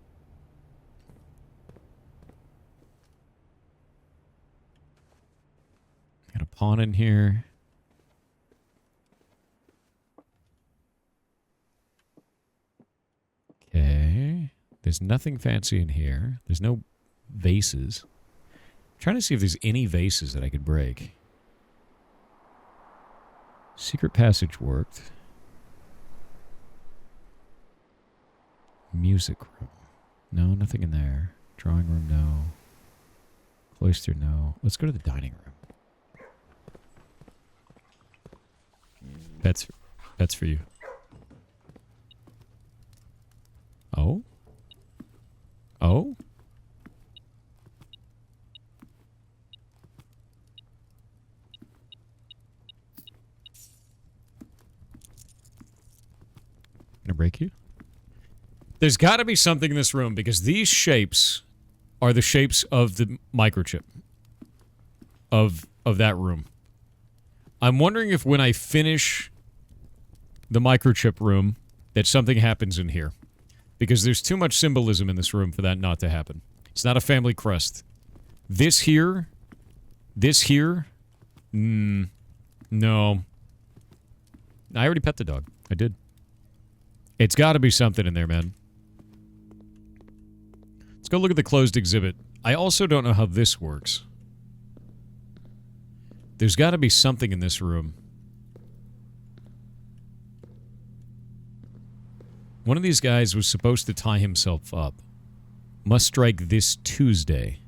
Got a pawn in here. Okay. There's nothing fancy in here. There's no vases. I'm trying to see if there's any vases that I could break. Secret passage worked. Music room. No, nothing in there. Drawing room, no. Cloister, no. Let's go to the dining room. That's for you. Oh? Oh? Gonna break you? There's got to be something in this room because these shapes are the shapes of the microchip of that room. I'm wondering if when I finish the microchip room that something happens in here. Because there's too much symbolism in this room for that not to happen. It's not a family crest. This here, no. I already pet the dog. I did. It's got to be something in there, man. Let's go look at the closed exhibit. I also don't know how this works. There's got to be something in this room. One of these guys was supposed to tie himself up. Must strike this Tuesday.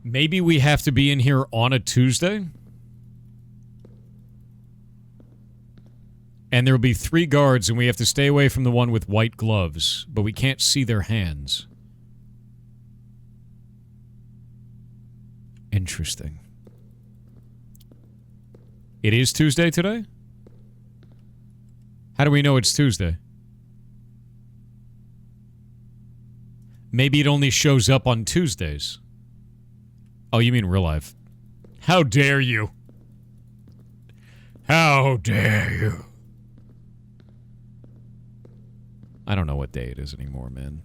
Maybe we have to be in here on a Tuesday? And there will be 3 guards, and we have to stay away from the one with white gloves, but we can't see their hands. Interesting. It is Tuesday today? How do we know it's Tuesday? Maybe it only shows up on Tuesdays. Oh, you mean real life. How dare you? How dare you? I don't know what day it is anymore, man.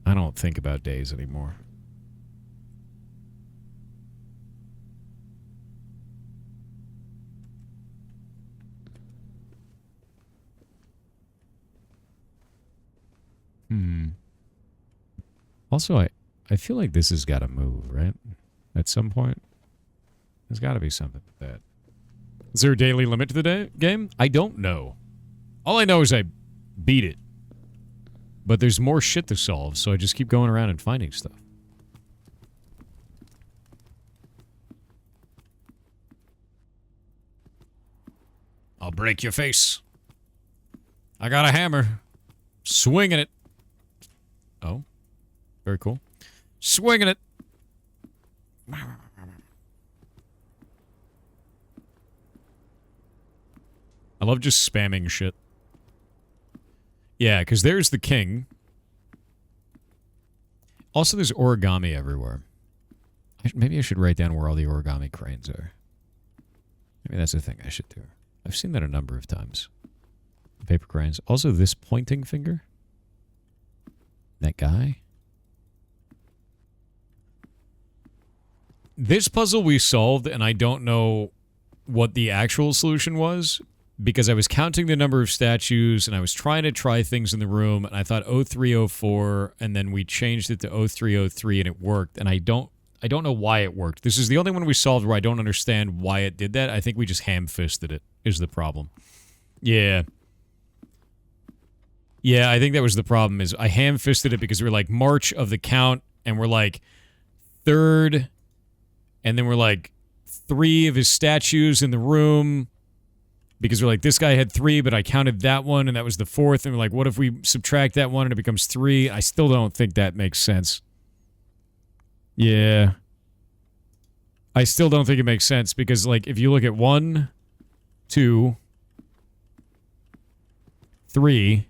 I don't think about days anymore. Also, I feel like this has got to move, right? At some point. There's got to be something with that. Is there a daily limit to the game? I don't know. All I know is I beat it. But there's more shit to solve, so I just keep going around and finding stuff. I'll break your face. I got a hammer. Swinging it. Oh. Very cool. Swinging it. I love just spamming shit. Yeah, because there's the king. Also, there's origami everywhere. Maybe I should write down where all the origami cranes are. Maybe that's a thing I should do. I've seen that a number of times. Paper cranes. Also, this pointing finger. That guy. This puzzle we solved, and I don't know what the actual solution was, because I was counting the number of statues, and I was trying to try things in the room, and I thought 0304, and then we changed it to 0303, and it worked, and I don't know why it worked. This is the only one we solved where I don't understand why it did that. I think we just ham-fisted it, is the problem. Yeah. Yeah, I think that was the problem, is I ham-fisted it because we're like March of the count, and we're like third, and then we're like 3 of his statues in the room, because we're like, this guy had 3, but I counted that one, and that was the 4th, and we're like, what if we subtract that one and it becomes 3? I still don't think that makes sense. Yeah. I still don't think it makes sense, because, like, if you look at 1, 2, 3,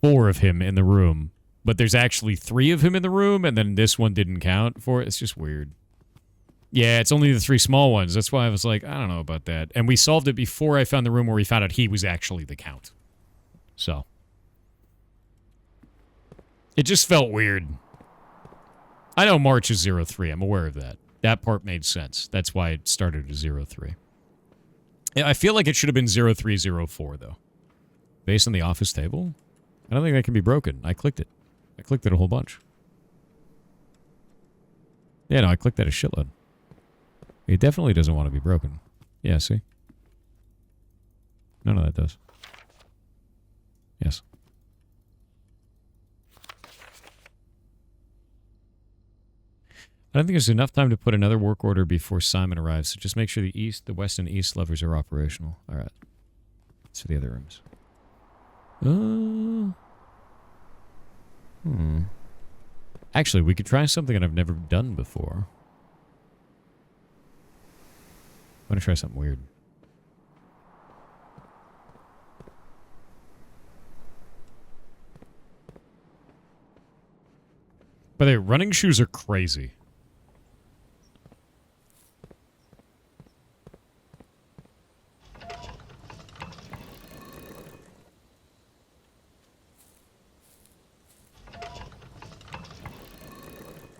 4 of him in the room, but there's actually 3 of him in the room, and then this one didn't count for it. It's just weird. Yeah, it's only the 3 small ones. That's why I was like, I don't know about that. And we solved it before I found the room where we found out he was actually the count. So. It just felt weird. I know March is 03. I'm aware of that. That part made sense. That's why it started as 03. I feel like it should have been 0304, though. Based on the office table? I don't think that can be broken. I clicked it. I clicked it a whole bunch. Yeah, no, I clicked that a shitload. It definitely doesn't want to be broken. Yeah, see? None of that does. Yes. I don't think there's enough time to put another work order before Simon arrives, so just make sure the west and east levers are operational. Alright. That's for the other rooms. Actually, we could try something that I've never done before. I'm gonna try something weird. By the way, running shoes are crazy.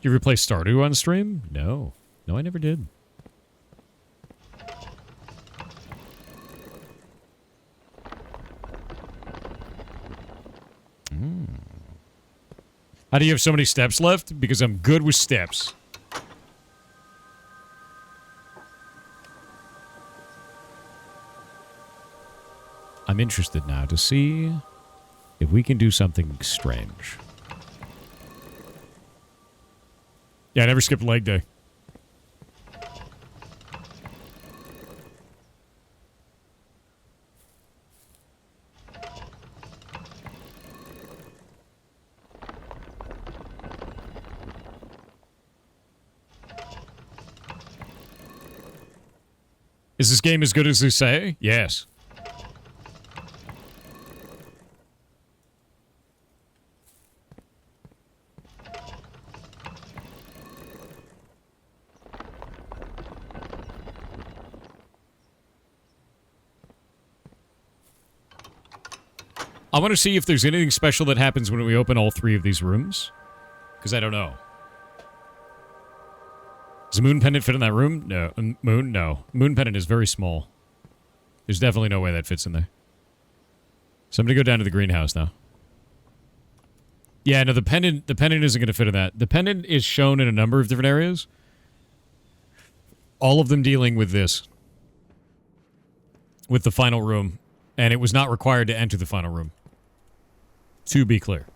You ever play Stardew on stream? No. No, I never did. How do you have so many steps left? Because I'm good with steps. I'm interested now to see if we can do something strange. Yeah, I never skipped leg day. Is this game as good as they say? Yes. I want to see if there's anything special that happens when we open all 3 of these rooms. Because I don't know. Does a moon pendant fit in that room? No. Moon? No. Moon pendant is very small. There's definitely no way that fits in there. So I'm going to go down to the greenhouse now. Yeah, no, the pendant isn't going to fit in that. The pendant is shown in a number of different areas. All of them dealing with this. With the final room. And it was not required to enter the final room. To be clear.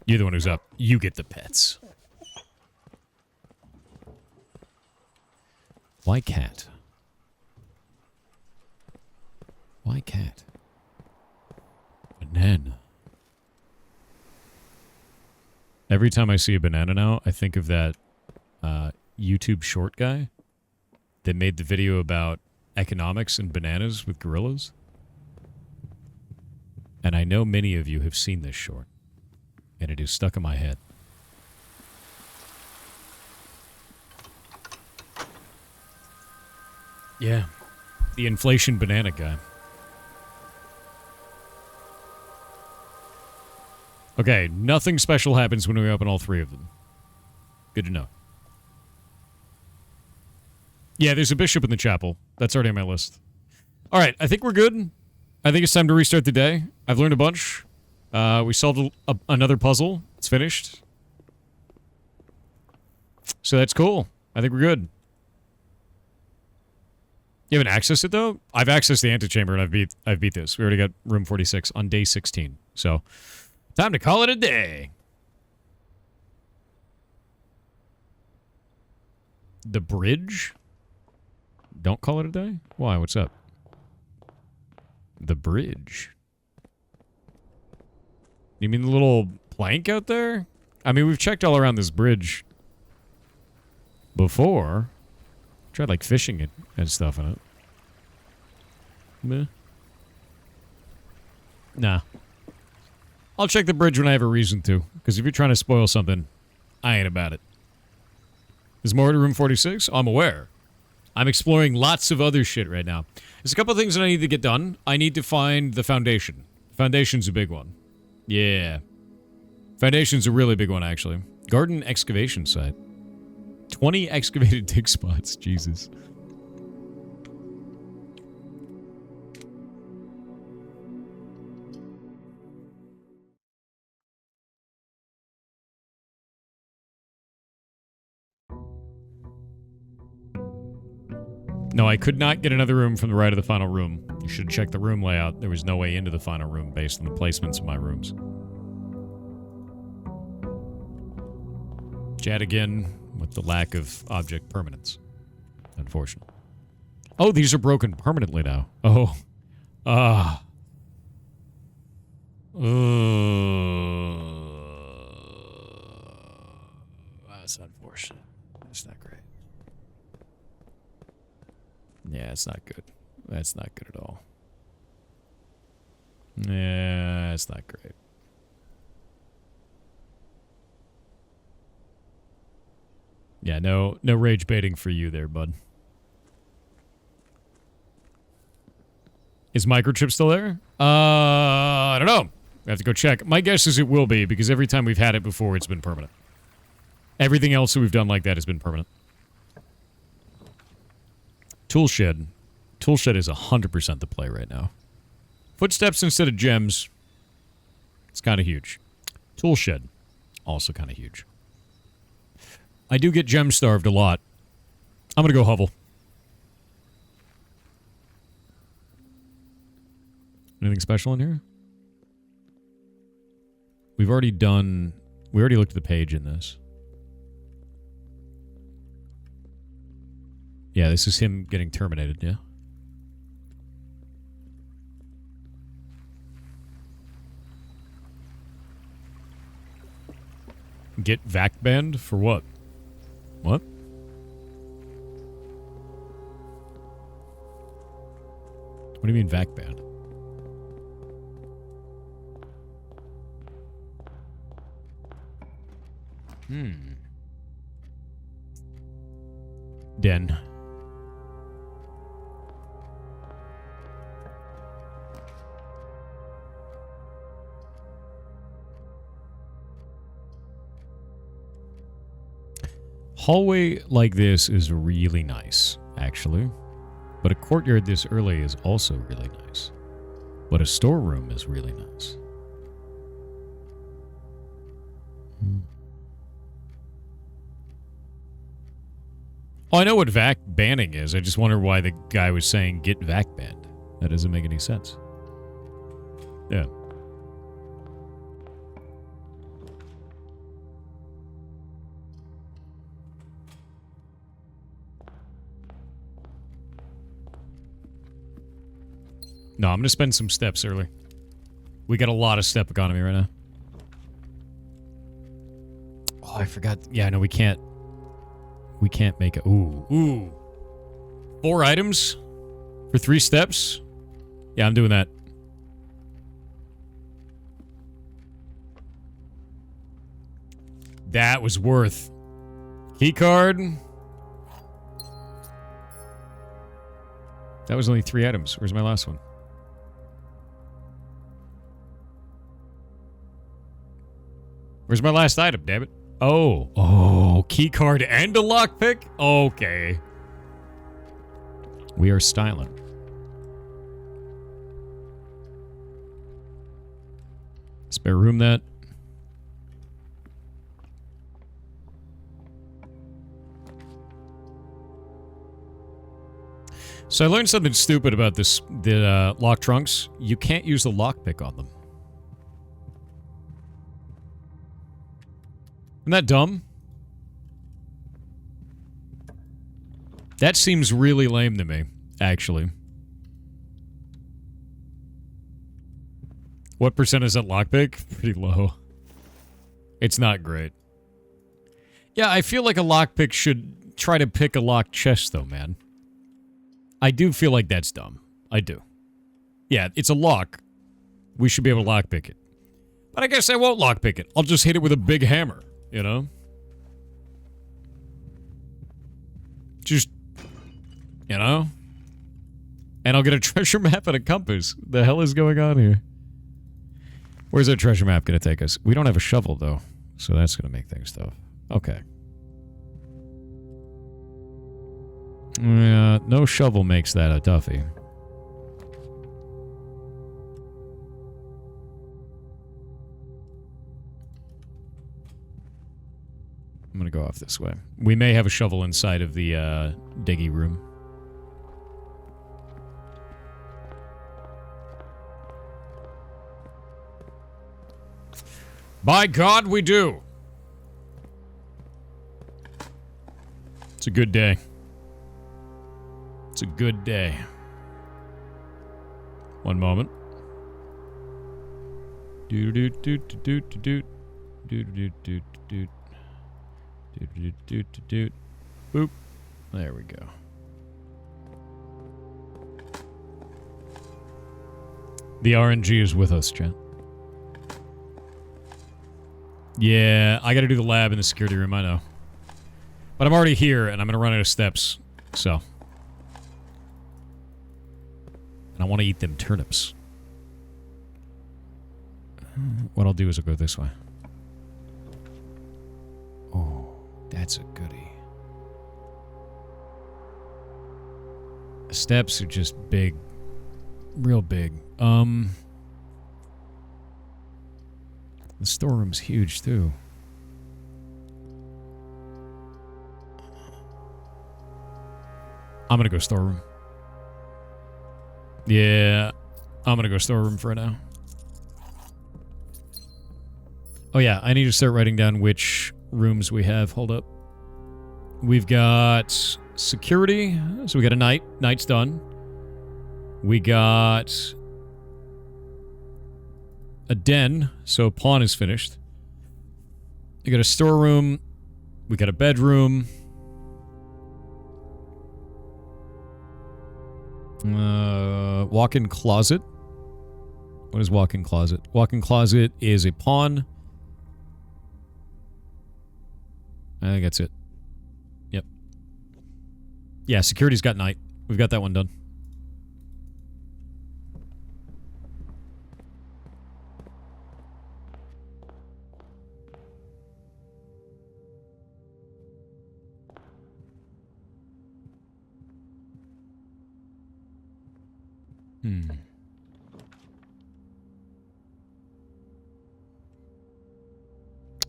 You're the one who's up. You get the pets. Why cat? Why cat? Banana. Every time I see a banana now, I think of that YouTube short guy that made the video about economics and bananas with gorillas. And I know many of you have seen this short. And it is stuck in my head. Yeah. The inflation banana guy. Okay, nothing special happens when we open all 3 of them. Good to know. Yeah, there's a bishop in the chapel. That's already on my list. All right, I think we're good. I think it's time to restart the day. I've learned a bunch. We solved another puzzle. It's finished. So that's cool. I think we're good. You haven't accessed it, though? I've accessed the antechamber, and I've beat this. We already got room 46 on day 16. So, time to call it a day. The bridge? Don't call it a day? Why? What's up? The bridge. You mean the little plank out there? I mean, we've checked all around this bridge before. Tried, like, fishing it and stuff in it. Meh. Nah. I'll check the bridge when I have a reason to. Because if you're trying to spoil something, I ain't about it. There's more to room 46? I'm aware. I'm exploring lots of other shit right now. There's a couple of things that I need to get done. I need to find the foundation. Foundation's a big one. Yeah. Foundation's a really big one, actually. Garden excavation site. 20 excavated dig spots. Jesus. No, I could not get another room from the right of the final room. You should check the room layout. There was no way into the final room based on the placements of my rooms. Chat again with the lack of object permanence. Unfortunate. Oh, these are broken permanently now. Oh. Ah. That's unfortunate. That's not great. Yeah, it's not good. That's not good at all. Yeah, it's not great. Yeah, no rage baiting for you there, bud. Is microchip still there? I don't know. I have to go check. My guess is it will be, because every time we've had it before, it's been permanent. Everything else that we've done like that has been permanent. Toolshed. Toolshed is 100% the play right now. Footsteps instead of gems. It's kind of huge. Toolshed. Also kind of huge. I do get gem starved a lot. I'm going to go hovel. Anything special in here? We already looked at the page in this. Yeah, this is him getting terminated, yeah? Get vac banned? For what? What? What do you mean vac banned? den. Hallway like this is really nice, actually. But a courtyard this early is also really nice. But a storeroom is really nice. Oh, I know what vac banning is. I just wonder why the guy was saying get vac banned. That doesn't make any sense. Yeah. No, I'm going to spend some steps early. We got a lot of step economy right now. Oh, I forgot. Yeah, no, we can't. We can't make it. Ooh. 4 items for 3 steps? Yeah, I'm doing that. That was worth. Key card. That was only 3 items. Where's my last one? Where's my last item, damn it? Oh, key card and a lockpick? Okay. We are styling. Spare room that. So I learned something stupid about this, the lock trunks. You can't use the lockpick on them. Isn't that dumb? That seems really lame to me, actually. What percent is that lockpick? Pretty low. It's not great. Yeah, I feel like a lockpick should try to pick a locked chest, though, man. I do feel like that's dumb. I do. Yeah, it's a lock. We should be able to lockpick it. But I guess I won't lockpick it. I'll just hit it with a big hammer. You know? Just, you know? And I'll get a treasure map and a compass. The hell is going on here? Where's our treasure map going to take us? We don't have a shovel, though. So that's going to make things tough. Okay. Yeah, no shovel makes that a Duffy. I'm gonna go off this way. We may have a shovel inside of the diggy room. By God, we do! It's a good day. It's a good day. One moment. Do-do-do-do-do-do-do. Do-do-do-do-do-do. Do-do-do-do-do. Boop. There we go. The RNG is with us, chat. Yeah, I gotta do the lab in the security room, I know. But I'm already here, and I'm gonna run out of steps, so. And I want to eat them turnips. What I'll do is I'll go this way. Oh. That's a goodie. The steps are just big. Real big. The storeroom's huge, too. I'm gonna go storeroom. Yeah. I'm gonna go storeroom for now. Oh, yeah. I need to start writing down which rooms we have. Hold up. We've got security. So we got a knight. Knight's done. We got a den. So pawn is finished. We got a storeroom. We got a bedroom. Walk-in closet. What is walk-in closet? Walk-in closet is a pawn. I think that's it. Yep. Yeah, security's got night. We've got that one done.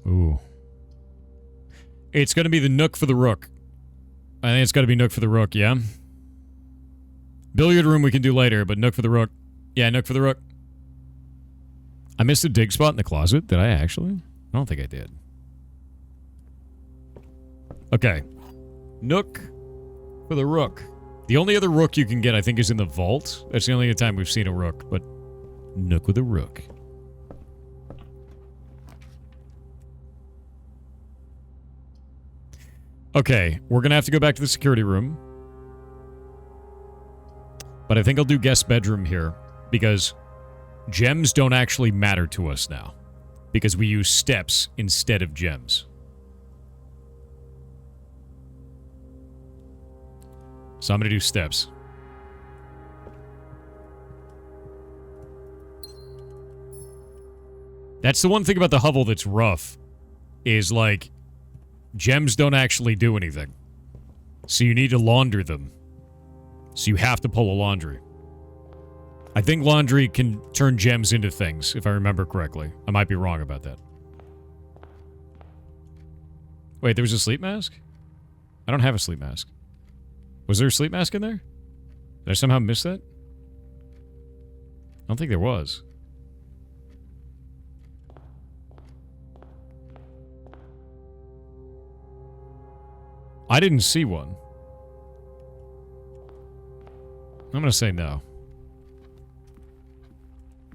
Ooh. It's going to be the Nook for the Rook. I think it's got to be Nook for the Rook, yeah? Billiard room we can do later, but Nook for the Rook. Yeah, Nook for the Rook. I missed a dig spot in the closet. Did I actually? I don't think I did. Okay. Nook for the Rook. The only other Rook you can get, I think, is in the vault. That's the only time we've seen a Rook, but Nook with a Rook. Okay, we're going to have to go back to the security room. But I think I'll do guest bedroom here, because gems don't actually matter to us now. Because we use steps instead of gems. So I'm going to do steps. That's the one thing about the hovel that's rough. Is like, gems don't actually do anything. So you need to launder them. So you have to pull a laundry. I think laundry can turn gems into things, if I remember correctly. I might be wrong about that. Wait, there was a sleep mask? I don't have a sleep mask. Was there a sleep mask in there? Did I somehow miss that? I don't think there was. I didn't see one. I'm gonna say no.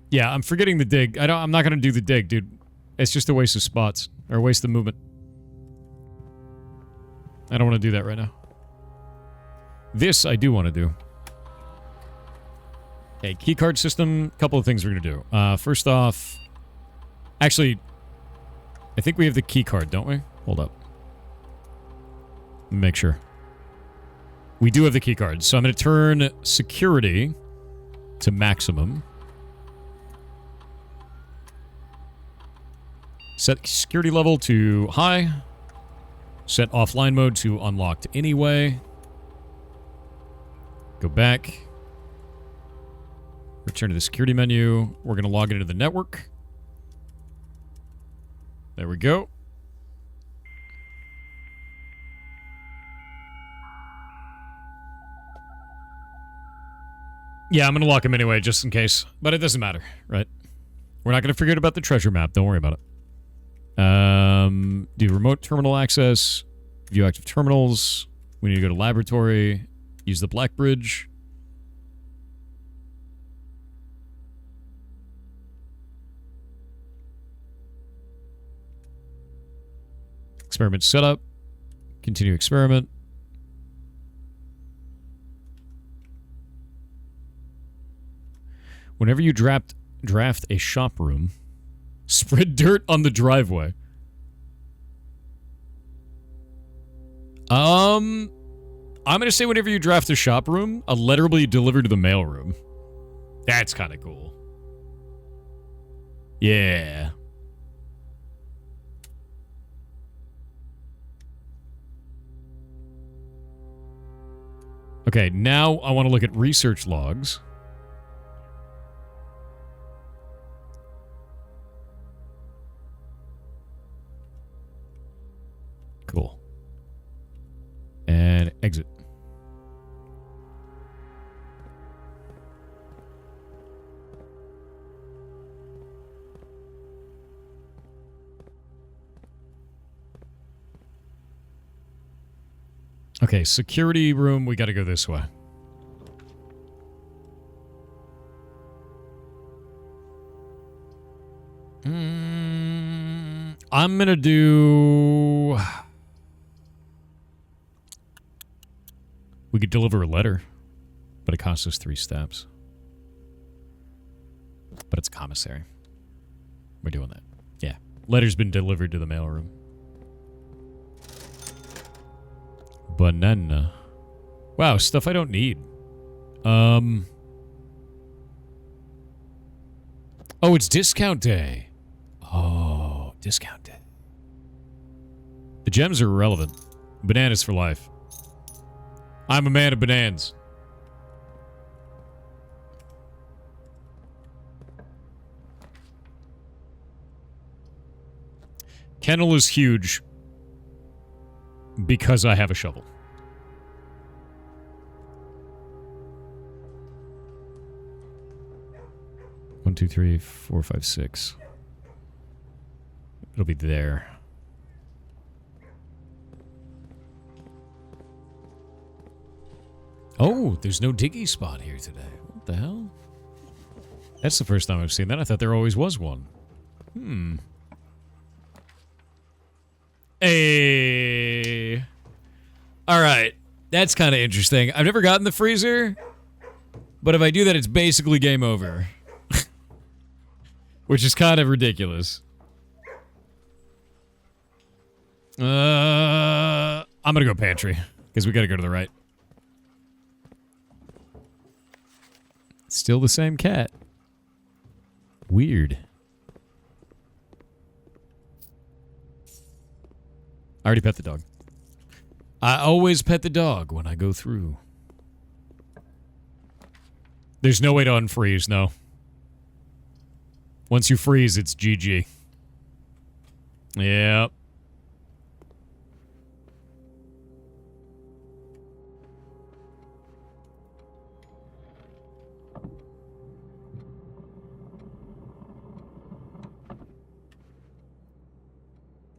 Yeah, I'm forgetting the dig. I'm not gonna do the dig, dude. It's just a waste of spots. Or a waste of movement. I don't want to do that right now. This I do want to do. Okay, keycard system. Couple of things we're gonna do. First off... Actually, I think we have the keycard, don't we? Hold up. Make sure. We do have the keycard, so I'm going to turn security to maximum. Set security level to high. Set offline mode to unlocked anyway. Go back. Return to the security menu. We're going to log into the network. There we go. Yeah, I'm going to lock him anyway, just in case. But it doesn't matter, right? We're not going to forget about the treasure map. Don't worry about it. Do remote terminal access. View active terminals. We need to go to laboratory. Use the black bridge. Experiment setup. Continue experiment. Whenever you draft a shop room, spread dirt on the driveway. I'm going to say whenever you draft a shop room, a letter will be delivered to the mail room. That's kind of cool. Yeah. Okay, now I want to look at research logs. Cool. And exit. Okay, security room, we gotta go this way. I'm gonna do... We could deliver a letter, but it costs us 3 steps. But it's commissary. We're doing that. Yeah. Letter's been delivered to the mailroom. Banana. Wow, stuff I don't need. Oh, it's discount day. Oh, discount day. The gems are irrelevant. Bananas for life. I'm a man of bananas. Kennel is huge because I have a shovel. One, two, three, four, five, six. It'll be there. Oh, there's no diggy spot here today. What the hell? That's the first time I've seen that. I thought there always was one. Hey. All right. That's kind of interesting. I've never gotten the freezer, but if I do that, it's basically game over. Which is kind of ridiculous. I'm gonna go pantry, because we gotta go to the right. Still the same cat. Weird. I already pet the dog. I always pet the dog when I go through. There's no way to unfreeze, no. Once you freeze, it's GG. Yep.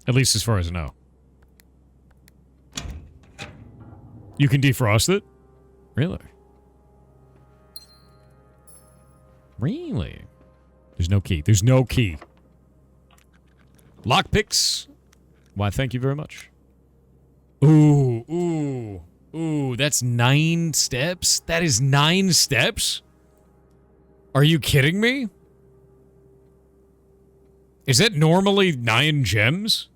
At least as far as I know. You can defrost it? Really? Really? There's no key. There's no key. Lockpicks. Why, thank you very much. Ooh, ooh, ooh. That's 9 steps? That is 9 steps? Are you kidding me? Is that normally 9 gems?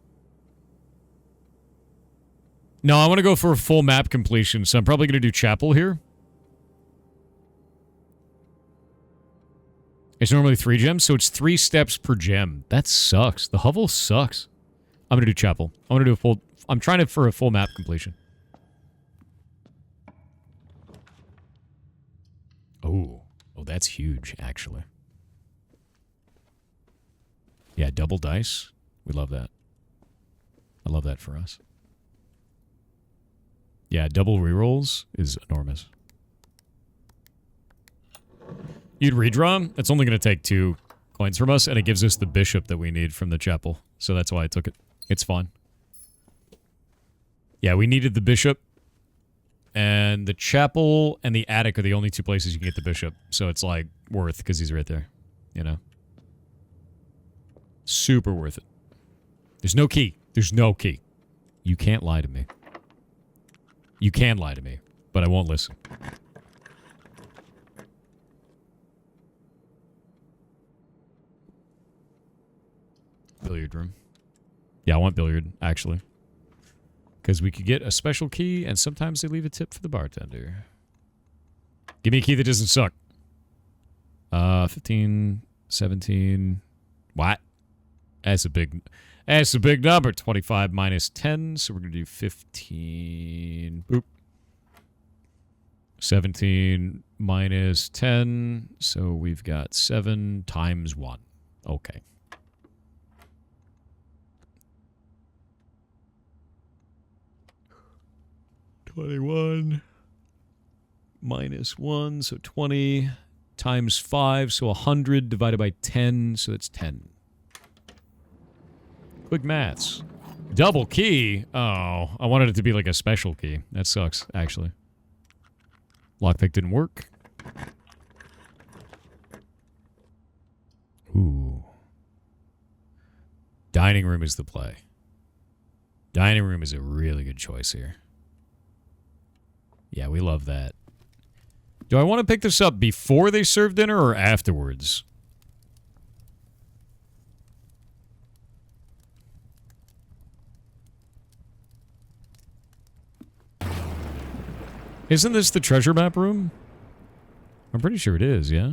No, I want to go for a full map completion, so I'm probably going to do chapel here. It's normally 3 gems, so it's 3 steps per gem. That sucks. The hovel sucks. I'm going to do chapel. I want to do a full... I'm trying for a full map completion. Oh. Oh, that's huge, actually. Yeah, double dice. We love that. I love that for us. Yeah, double rerolls is enormous. You'd redraw? It's only going to take 2 coins from us, and it gives us the bishop that we need from the chapel. So that's why I took it. It's fine. Yeah, we needed the bishop. And the chapel and the attic are the only 2 places you can get the bishop. So it's like worth, because he's right there. You know? Super worth it. There's no key. There's no key. You can't lie to me. You can lie to me, but I won't listen. Billiard room. Yeah, I want billiard, actually. Because we could get a special key, and sometimes they leave a tip for the bartender. Give me a key that doesn't suck. 15, 17... What? That's a big number. 25 minus 10, so we're going to do 15. Boop. 17 minus 10, so we've got 7 times 1. Okay. $21 minus 1, so 20 times 5, so 100 divided by 10, so that's 10. Quick maths. Double key? Oh, I wanted it to be like a special key. That sucks, actually. Lockpick didn't work. Ooh. Dining room is the play. Dining room is a really good choice here. Yeah, we love that. Do I want to pick this up before they serve dinner or afterwards? Isn't this the treasure map room? I'm pretty sure it is, yeah?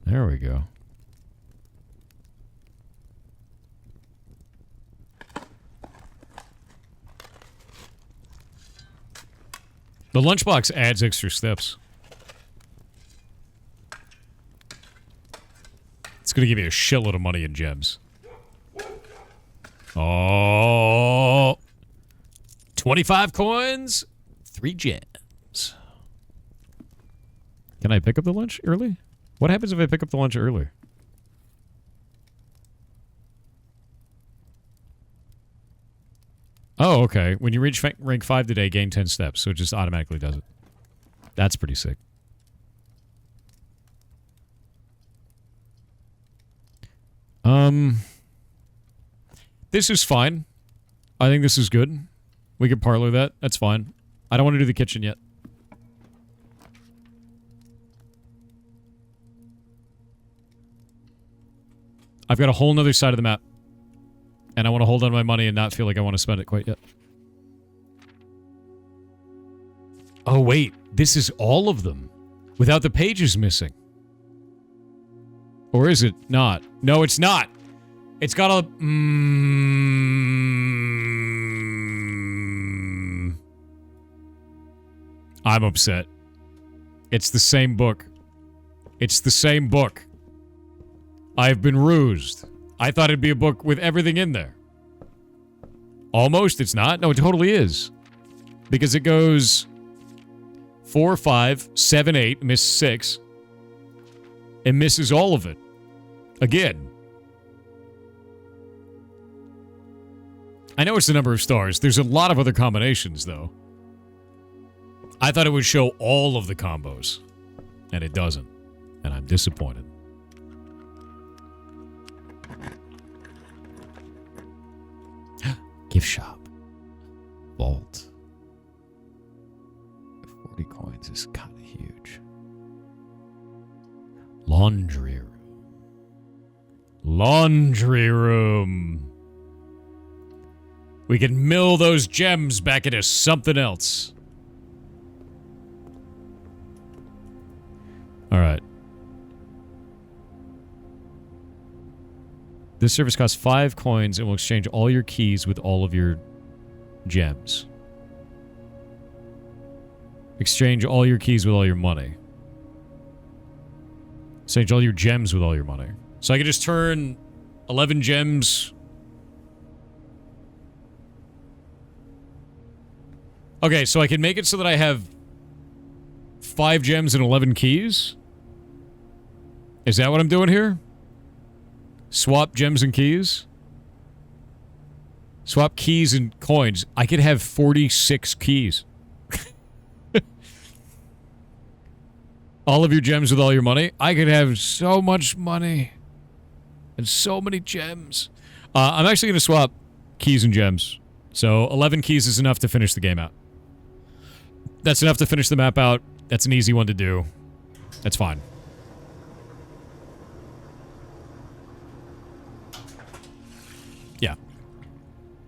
There we go. The lunchbox adds extra steps. It's going to give you a shitload of money in gems. Oh. 25 coins, 3 gems. Can I pick up the lunch early? What happens if I pick up the lunch early? Oh, okay. When you reach rank 5 today, gain 10 steps, so it just automatically does it. That's pretty sick. This is fine. I think this is good. We could parlor that. That's fine. I don't want to do the kitchen yet. I've got a whole nother side of the map. And I want to hold on to my money and not feel like I want to spend it quite yet. Oh, wait. This is all of them. Without the pages missing. Or is it not? No, it's not. It's got a... I'm upset. It's the same book. It's the same book. I've been rused. I thought it'd be a book with everything in there. Almost, it's not. No, it totally is. Because it goes 4, 5, 7, 8, miss 6. It misses all of it. Again. I know it's the number of stars. There's a lot of other combinations, though. I thought it would show all of the combos. And it doesn't. And I'm disappointed. Gift shop. Vault. 40 coins is kind of huge. Laundry room. Laundry room. We can mill those gems back into something else. Alright. This service costs 5 coins and will exchange all your keys with all of your gems. Exchange all your keys with all your money. Exchange all your gems with all your money. So I could just turn 11 gems. Okay, so I can make it so that I have 5 gems and 11 keys? Is that what I'm doing here? Swap gems and keys? Swap keys and coins. I could have 46 keys. All of your gems with all your money. I could have so much money. And so many gems. I'm actually going to swap keys and gems. So 11 keys is enough to finish the game out. That's enough to finish the map out. That's an easy one to do. That's fine. Yeah.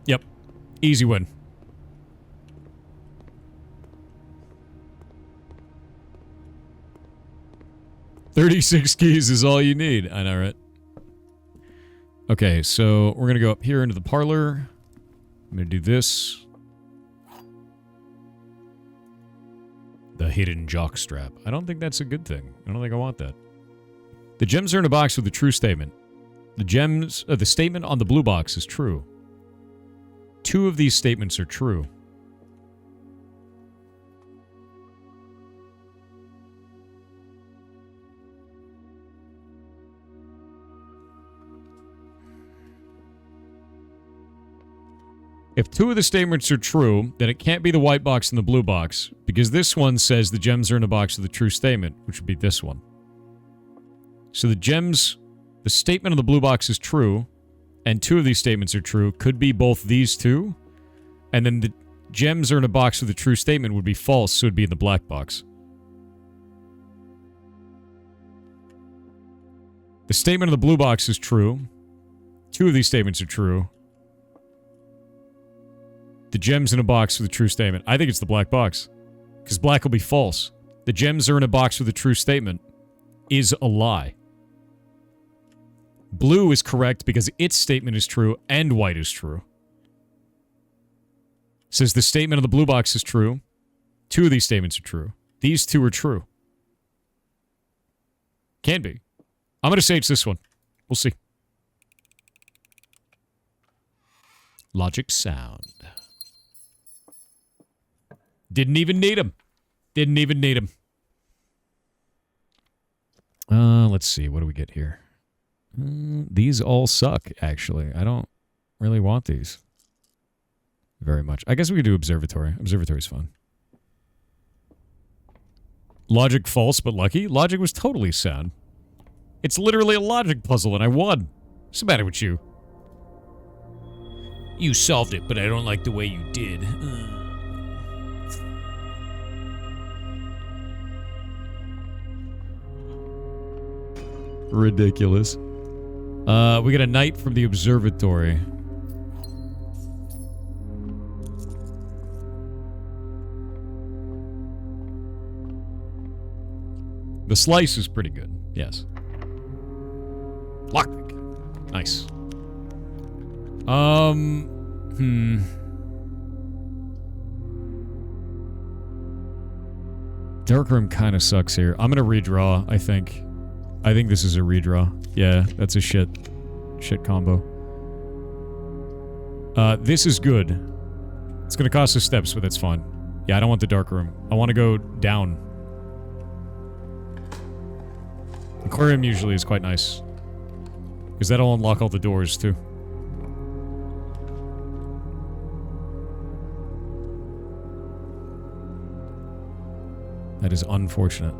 Yep. Easy win. $36 keys is all you need. I know, right? Okay, so we're going to go up here into the parlor. I'm going to do this. The hidden jockstrap. I don't think that's a good thing. I don't think I want that. The gems are in a box with a true statement. The statement on the blue box is true. 2 of these statements are true. If 2 of the statements are true, then it can't be the white box and the blue box, because this one says the gems are in a box with a true statement, which would be this one. So the statement of the blue box is true, and 2 of these statements are true, could be both these 2, and then the gems are in a box with a true statement would be false, so it would be in the black box. The statement of the blue box is true. 2 of these statements are true. The gems in a box with a true statement. I think it's the black box. Because black will be false. The gems are in a box with a true statement is a lie. Blue is correct because its statement is true and white is true. Says the statement of the blue box is true. 2 of these statements are true. These 2 are true. Can be. I'm going to say it's this one. We'll see. Logic sound. Didn't even need him. Didn't even need him. Let's see. What do we get here? These all suck, actually. I don't really want these very much. I guess we could do observatory. Observatory's fun. Logic false but lucky. Logic was totally sound. It's literally a logic puzzle and I won. What's the matter with you? You solved it, but I don't like the way you did. Ridiculous. We get a knight from the observatory. The slice is pretty good, yes. Lockpick. Nice. Darkroom kind of sucks here. I'm gonna redraw, I think. I think this is a redraw. Yeah, that's a shit combo. This is good. It's gonna cost us steps, but that's fine. Yeah, I don't want the dark room. I want to go down. Aquarium usually is quite nice. Because that'll unlock all the doors, too. That is unfortunate.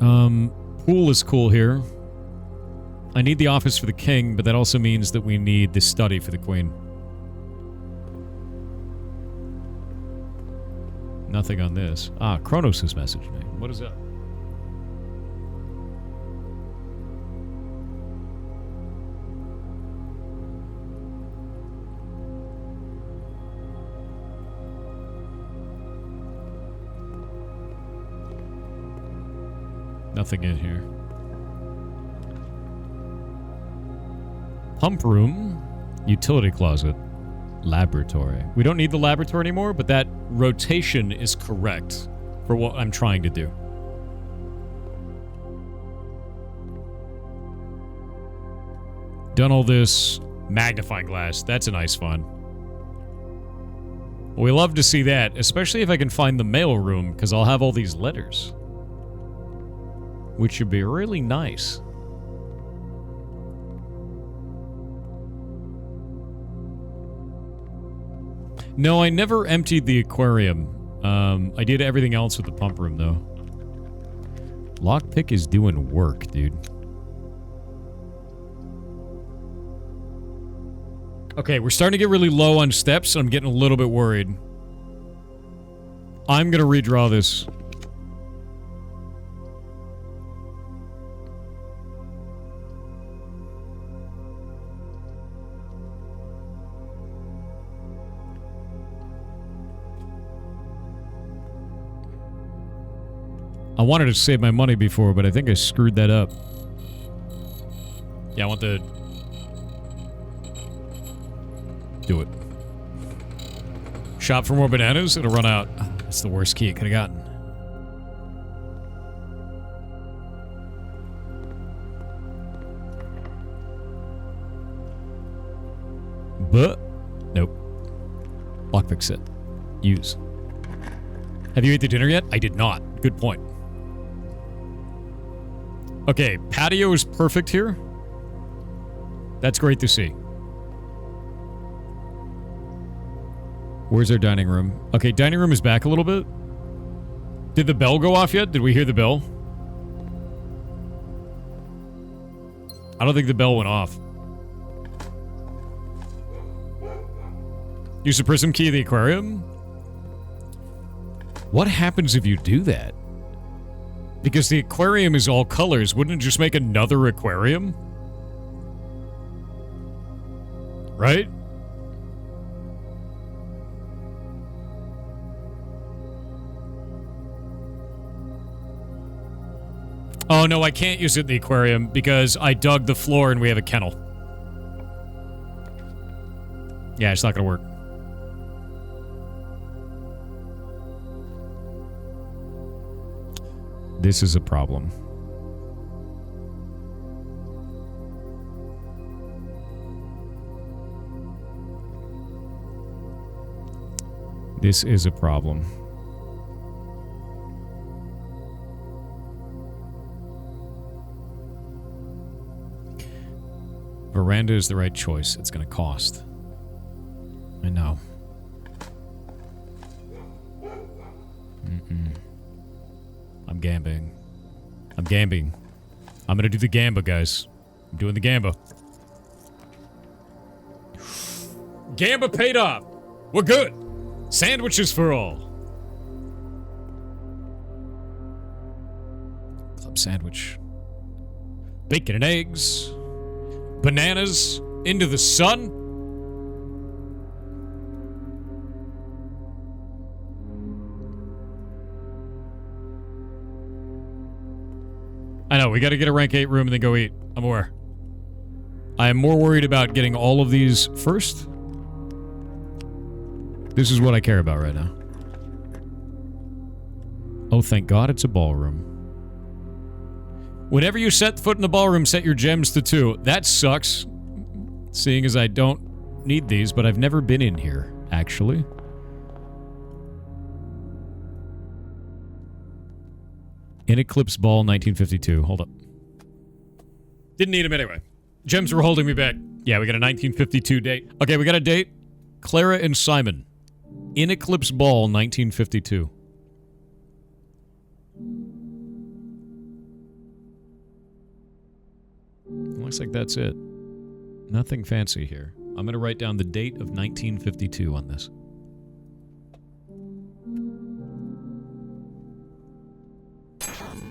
Pool is cool here. I need the office for the king, but that also means that we need the study for the queen. Nothing on this. Ah, Kronos has messaged me. What is that? Nothing in here. Pump room. Utility closet. Laboratory. We don't need the laboratory anymore, but that rotation is correct for what I'm trying to do. Done all this. Magnifying glass. That's a nice fun. We love to see that, especially if I can find the mail room, because I'll have all these letters. Which should be really nice. No, I never emptied the aquarium. I did everything else with the pump room, though. Lockpick is doing work, dude. Okay, we're starting to get really low on steps, and I'm getting a little bit worried. I'm gonna redraw this. I wanted to save my money before, but I think I screwed that up. Yeah, I want the... Do it. Shop for more bananas? It'll run out. That's the worst key it could have gotten. But... Nope. Lockpick set. Use. Have you ate the dinner yet? I did not. Good point. Okay, patio is perfect here. That's great to see. Where's our dining room? Okay, dining room is back a little bit. Did the bell go off yet? Did we hear the bell? I don't think the bell went off. Use the prism key of the aquarium? What happens if you do that? Because the aquarium is all colors. Wouldn't it just make another aquarium? Right? Oh, no, I can't use it in the aquarium because I dug the floor and we have a kennel. Yeah, it's not gonna work. This is a problem. This is a problem. Veranda is the right choice. It's going to cost. I know. I'm gambling. I'm gambling. I'm going to do the gamba, guys. I'm doing the gamba. Gamba paid off. We're good. Sandwiches for all. Club sandwich. Bacon and eggs. Bananas into the sun. I know, we gotta get a rank 8 room and then go eat. I'm aware. I am more worried about getting all of these first. This is what I care about right now. Oh, thank God it's a ballroom. Whenever you set foot in the ballroom, set your gems to 2. That sucks. Seeing as I don't need these, but I've never been in here, actually. In Eclipse Ball 1952. Hold up. Didn't need them anyway. Gems were holding me back. Yeah, we got a 1952 date. Okay, we got a date. Clara and Simon. In Eclipse Ball 1952. Looks like that's it. Nothing fancy here. I'm going to write down the date of 1952 on this.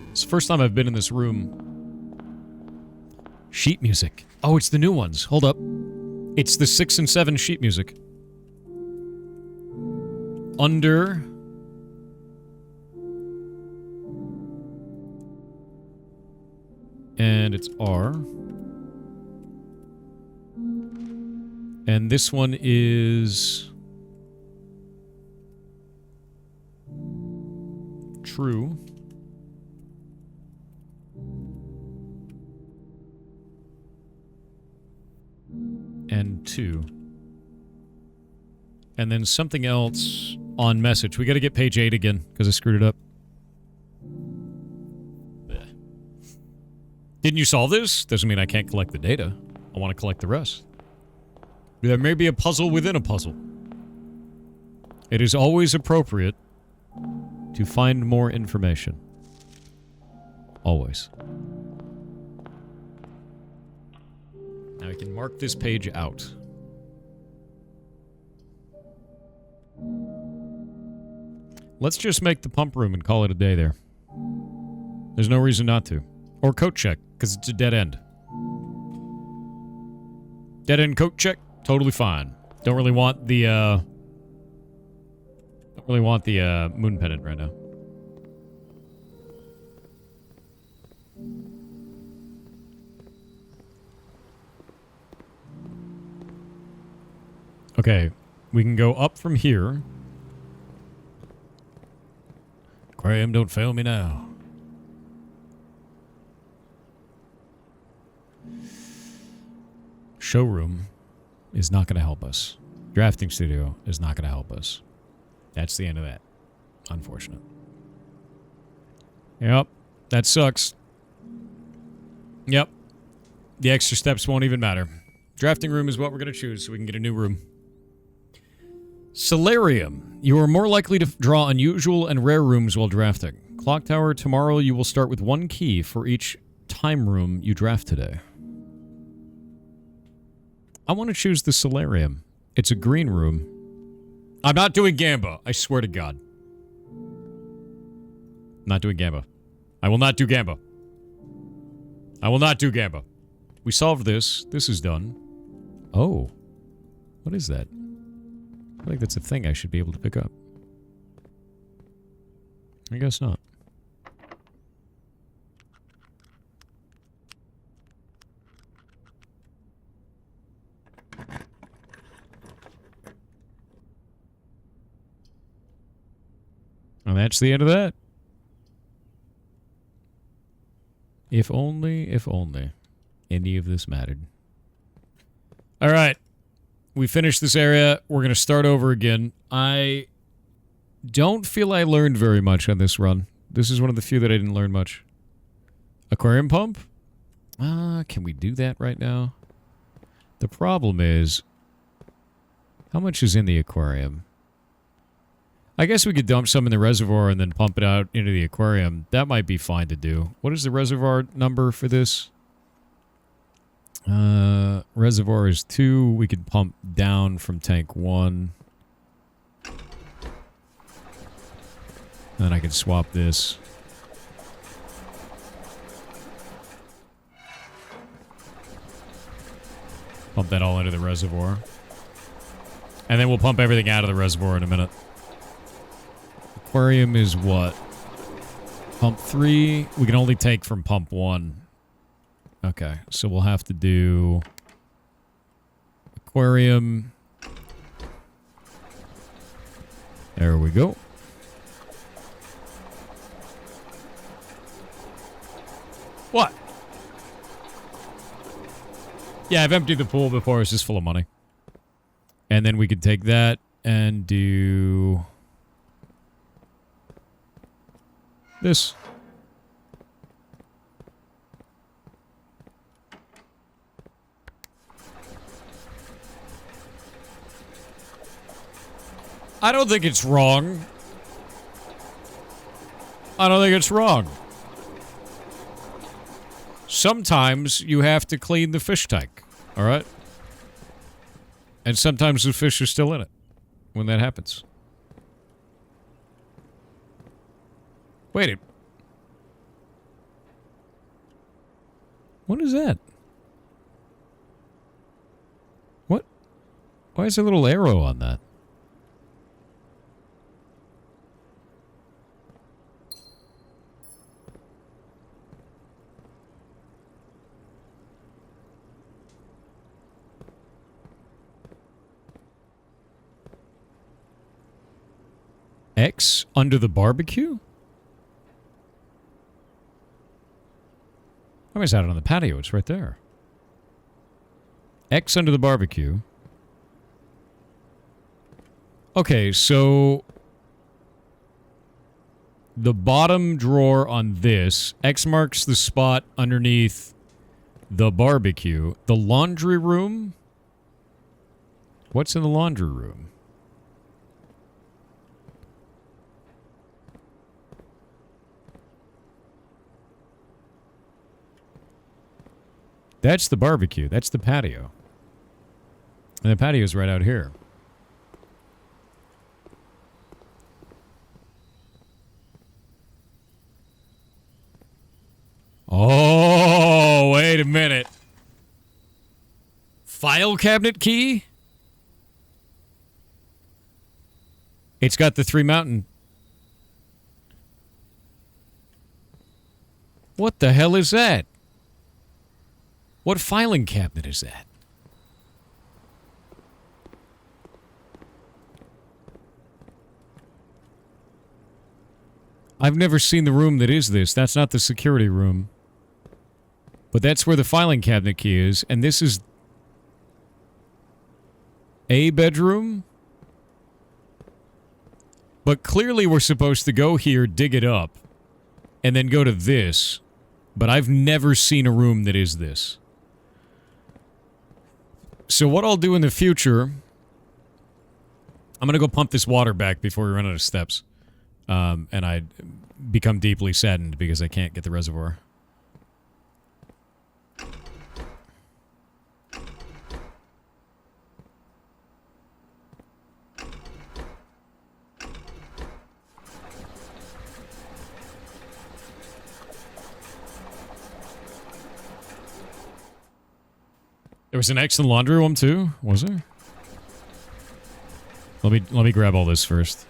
It's the first time I've been in this room. Sheet music. Oh, it's the new ones. Hold up. It's the 6 and 7 sheet music. Under... And it's R. And this one is... True. And 2. And then something else on message. We gotta get page 8 again, because I screwed it up. Didn't you solve this? Doesn't mean I can't collect the data. I want to collect the rest. There may be a puzzle within a puzzle. It is always appropriate to find more information. Always. Now I can mark this page out. Let's just make the pump room and call it a day there. There's no reason not to. Or coat check, because it's a dead end. Dead end coat check, totally fine. Don't really want the, moon pendant right now. Okay, we can go up from here. Graham, don't fail me now. Showroom is not going to help us. Drafting studio is not going to help us. That's the end of that. Unfortunate. Yep. That sucks. Yep. The extra steps won't even matter. Drafting room is what we're going to choose so we can get a new room. Solarium. You are more likely to draw unusual and rare rooms while drafting. Clock Tower. Tomorrow you will start with 1 key for each time room you draft today. I want to choose the Solarium. It's a green room. I'm not doing Gamba. I swear to God. Not doing Gamba. I will not do Gamba. I will not do Gamba. We solved this. This is done. Oh. What is that? I feel like that's a thing I should be able to pick up. I guess not. And that's the end of that. If only any of this mattered. All right. We finished this area. We're going to start over again. I don't feel I learned very much on this run. This is one of the few that I didn't learn much. Aquarium pump? Can we do that right now? The problem is, how much is in the aquarium? I guess we could dump some in the reservoir and then pump it out into the aquarium. That might be fine to do. What is the reservoir number for this? Reservoir is 2. We could pump down from tank 1. And then I can swap this. Pump that all into the reservoir. And then we'll pump everything out of the reservoir in a minute. Aquarium is what? Pump 3. We can only take from pump 1. Okay, so we'll have to do aquarium. There we go. What? Yeah, I've emptied the pool before. It's just full of money. And then we could take that and do this. I don't think it's wrong. I don't think it's wrong. Sometimes you have to clean the fish tank, all right? And sometimes the fish are still in it when that happens. Wait. What is that? What? Why is there a little arrow on that? X under the barbecue? I was out on the patio. It's right there. X under the barbecue. Okay, so the bottom drawer on this, X marks the spot underneath the barbecue. The laundry room? What's in the laundry room? That's the barbecue. That's the patio. And the patio's right out here. Oh, wait a minute. File cabinet key? It's got the 3 mountain. What the hell is that? What filing cabinet is that? I've never seen the room that is this. That's not the security room. But that's where the filing cabinet key is. And this is a bedroom? But clearly we're supposed to go here, dig it up, and then go to this. But I've never seen a room that is this. So what I'll do in the future, I'm going to go pump this water back before we run out of steps. And I become deeply saddened because I can't get the reservoir. There was an X in the laundry room too, was there? Let me grab all this first.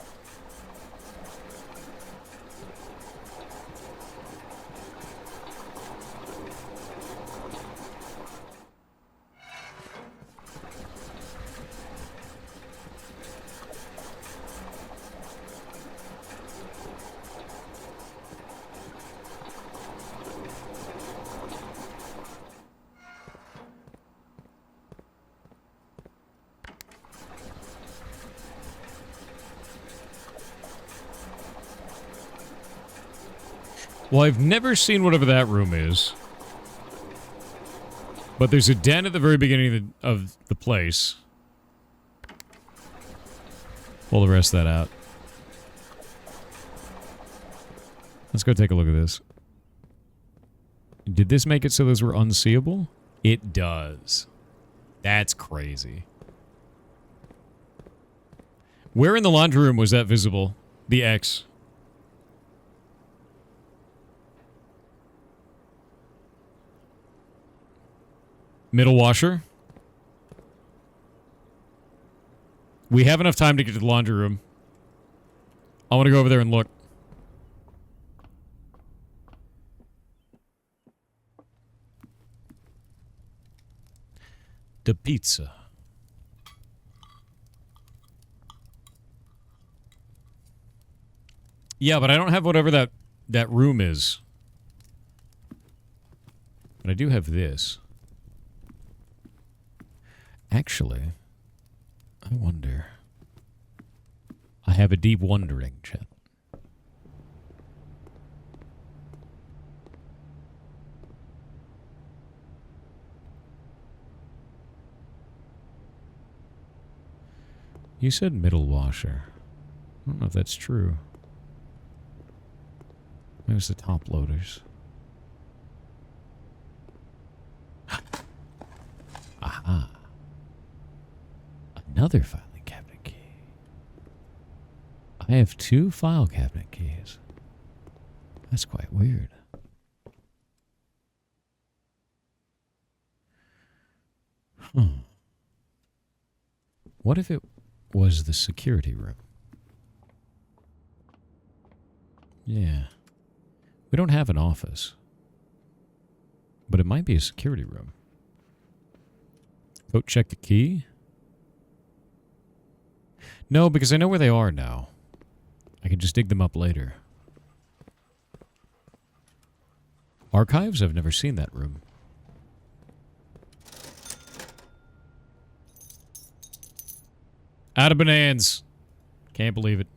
Well, I've never seen whatever that room is. But there's a den at the very beginning of the place. Pull the rest of that out. Let's go take a look at this. Did this make it so those were unseeable? It does. That's crazy. Where in the laundry room was that visible? The X. Middle washer. We have enough time to get to the laundry room. I want to go over there and look. The pizza. Yeah, but I don't have whatever that room is. But I do have this. Actually, I wonder. I have a deep wondering, chat. You said middle washer. I don't know if that's true. Maybe it's the top loaders. Aha. Another filing cabinet key. I have 2 file cabinet keys. That's quite weird. What if it was the security room? Yeah. We don't have an office. But it might be a security room. Go check the key. No, because I know where they are now. I can just dig them up later. Archives? I've never seen that room. Out of bananas. Can't believe it.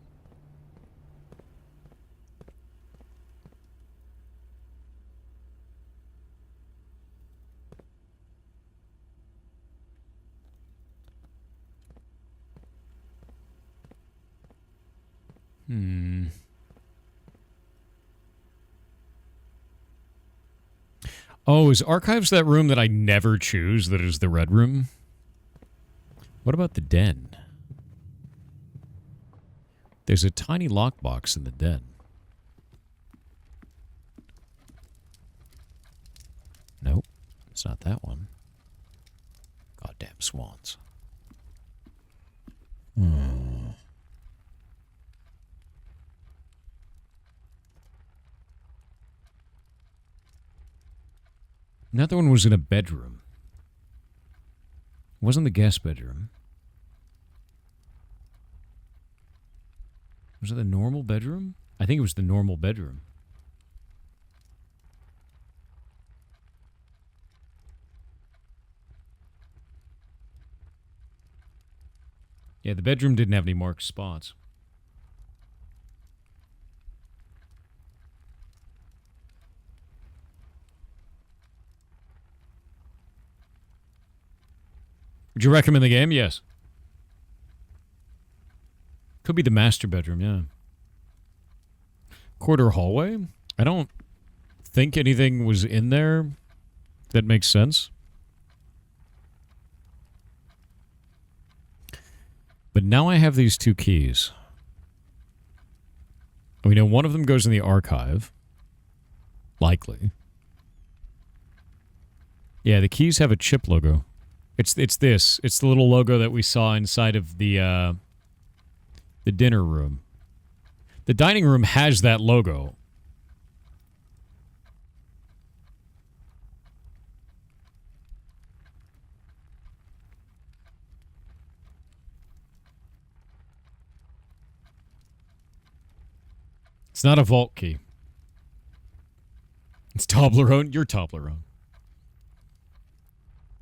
Oh, is Archives that room that I never choose that is the red room? What about the den? There's a tiny lockbox in the den. Nope, it's not that one. Goddamn swans. Another one was in a bedroom. It wasn't the guest bedroom. Was it the normal bedroom? I think it was the normal bedroom. Yeah, the bedroom didn't have any marked spots. Would you recommend the game? Yes. Could be the master bedroom, yeah. Corridor hallway? I don't think anything was in there that makes sense. But now I have these 2 keys. We know one of them goes in the archive. Likely. Yeah, the keys have a chip logo. It's this. It's the little logo that we saw inside of the dinner room. The dining room has that logo. It's not a vault key. It's Toblerone. You're Toblerone.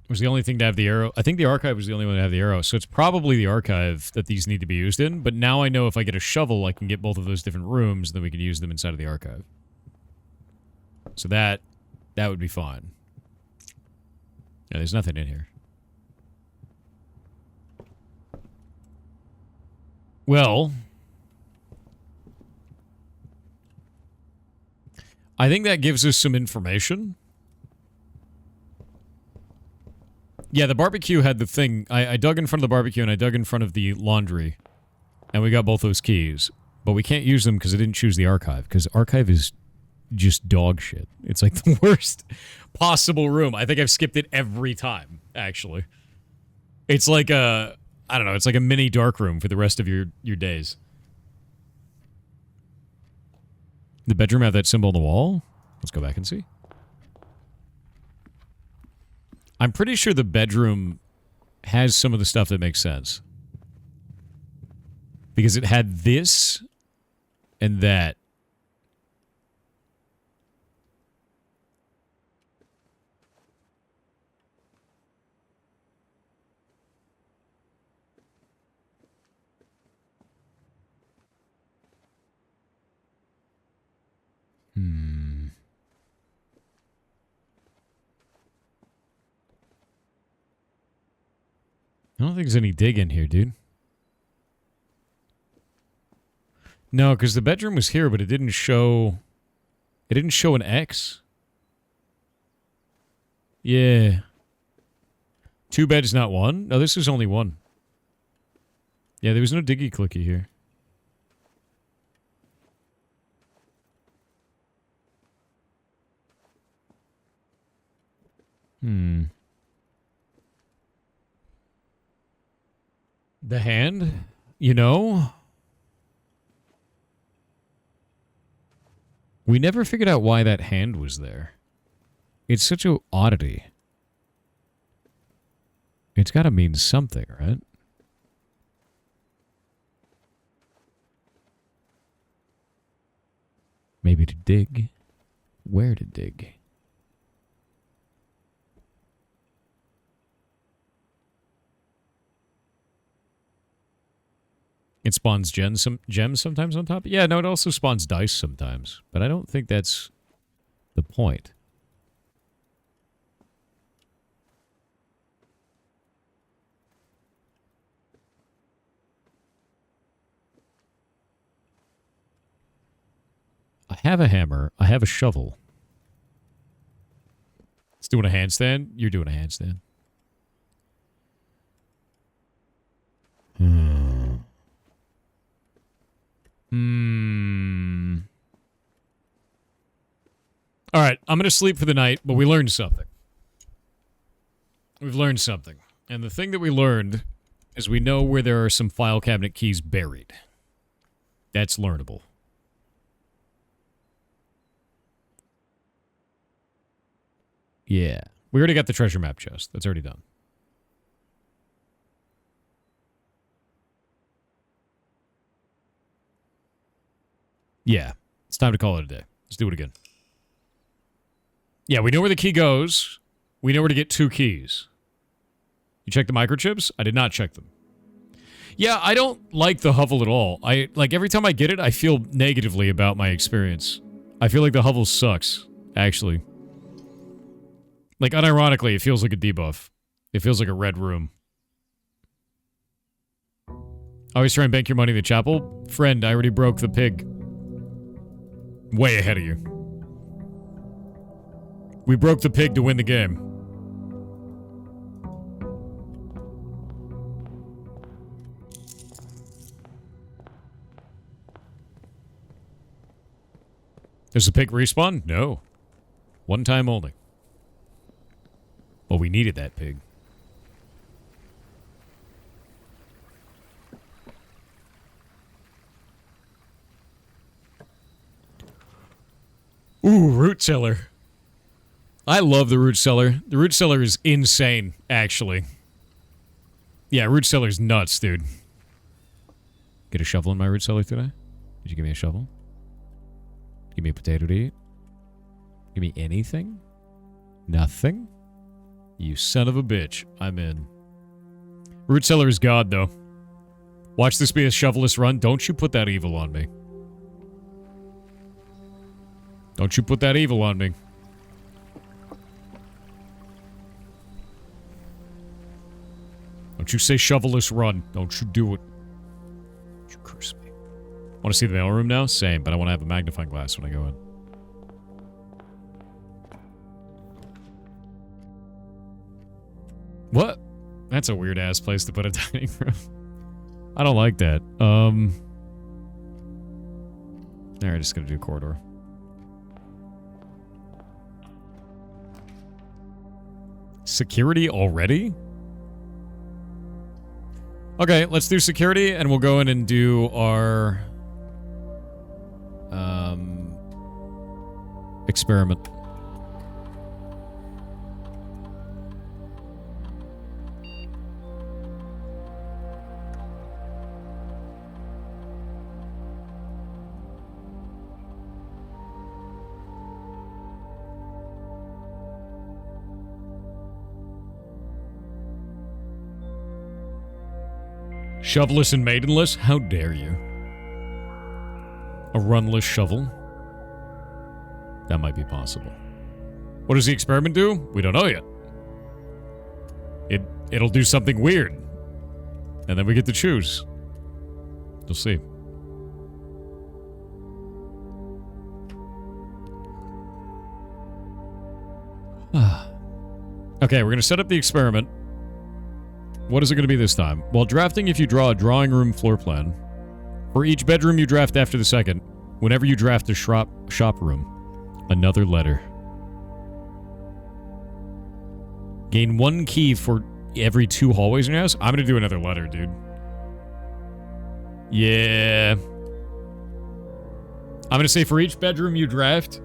Was the only thing to have the arrow. I think the archive was the only one to have the arrow, so it's probably the archive that these need to be used in, but now I know if I get a shovel, I can get both of those different rooms, and then we can use them inside of the archive. So that would be fine. Yeah, there's nothing in here. Well, I think that gives us some information. Yeah, the barbecue had the thing. I dug in front of the barbecue and I dug in front of the laundry. And we got both those keys. But we can't use them because I didn't choose the archive. Because archive is just dog shit. It's like the worst possible room. I think I've skipped it every time, actually. It's like a... I don't know, it's like a mini dark room for the rest of your days. The bedroom have that symbol on the wall? Let's go back and see. I'm pretty sure the bedroom has some of the stuff that makes sense. Because it had this and that. I don't think there's any dig in here, dude. No, because the bedroom was here, but it didn't show... It didn't show an X. Yeah. 2 beds, not 1? No, this is only 1. Yeah, there was no diggy clicky here. The hand? You know? We never figured out why that hand was there. It's such an oddity. It's got to mean something, right? Maybe to dig. Where to dig? It spawns gems sometimes on top? Yeah, no, it also spawns dice sometimes. But I don't think that's the point. I have a hammer. I have a shovel. It's doing a handstand? You're doing a handstand. All right, I'm going to sleep for the night, but we learned something. We've learned something. And the thing that we learned is we know where there are some file cabinet keys buried. That's learnable. Yeah. We already got the treasure map chest. That's already done. Yeah. It's time to call it a day. Let's do it again. Yeah, we know where the key goes. We know where to get 2 keys. You check the microchips? I did not check them. Yeah, I don't like the hovel at all. Like, every time I get it, I feel negatively about my experience. I feel like the hovel sucks, actually. Like, unironically, it feels like a debuff. It feels like a red room. Always try and bank your money in the chapel? Friend, I already broke the pig. Way ahead of you. We broke the pig to win the game. Does the pig respawn? No. One time only. Well, we needed that pig. Ooh, root cellar. I love the root cellar. The root cellar is insane, actually. Yeah, root cellar's nuts, dude. Get a shovel in my root cellar today? Did you give me a shovel? Give me a potato to eat? Give me anything? Nothing? You son of a bitch. I'm in. Root cellar is God, though. Watch this be a shovelless run. Don't you put that evil on me. Don't you put that evil on me. Don't you say shovel-less run. Don't you do it. Don't you curse me. Want to see the mailroom now? Same, but I want to have a magnifying glass when I go in. What? That's a weird-ass place to put a dining room. I don't like that. Alright, just gonna do corridor. Security already? Okay, let's do security, and we'll go in and do our... experiment. Shoveless and maidenless? How dare you? A runless shovel? That might be possible. What does the experiment do? We don't know yet. It'll do something weird. And then we get to choose. You'll see. Okay, we're going to set up the experiment. What is it going to be this time? While drafting, if you draw a drawing room floor plan, for each bedroom you draft after the second, whenever you draft a shop room, another letter. Gain 1 key for every 2 hallways in your house? I'm going to do another letter, dude. Yeah. I'm going to say for each bedroom you draft,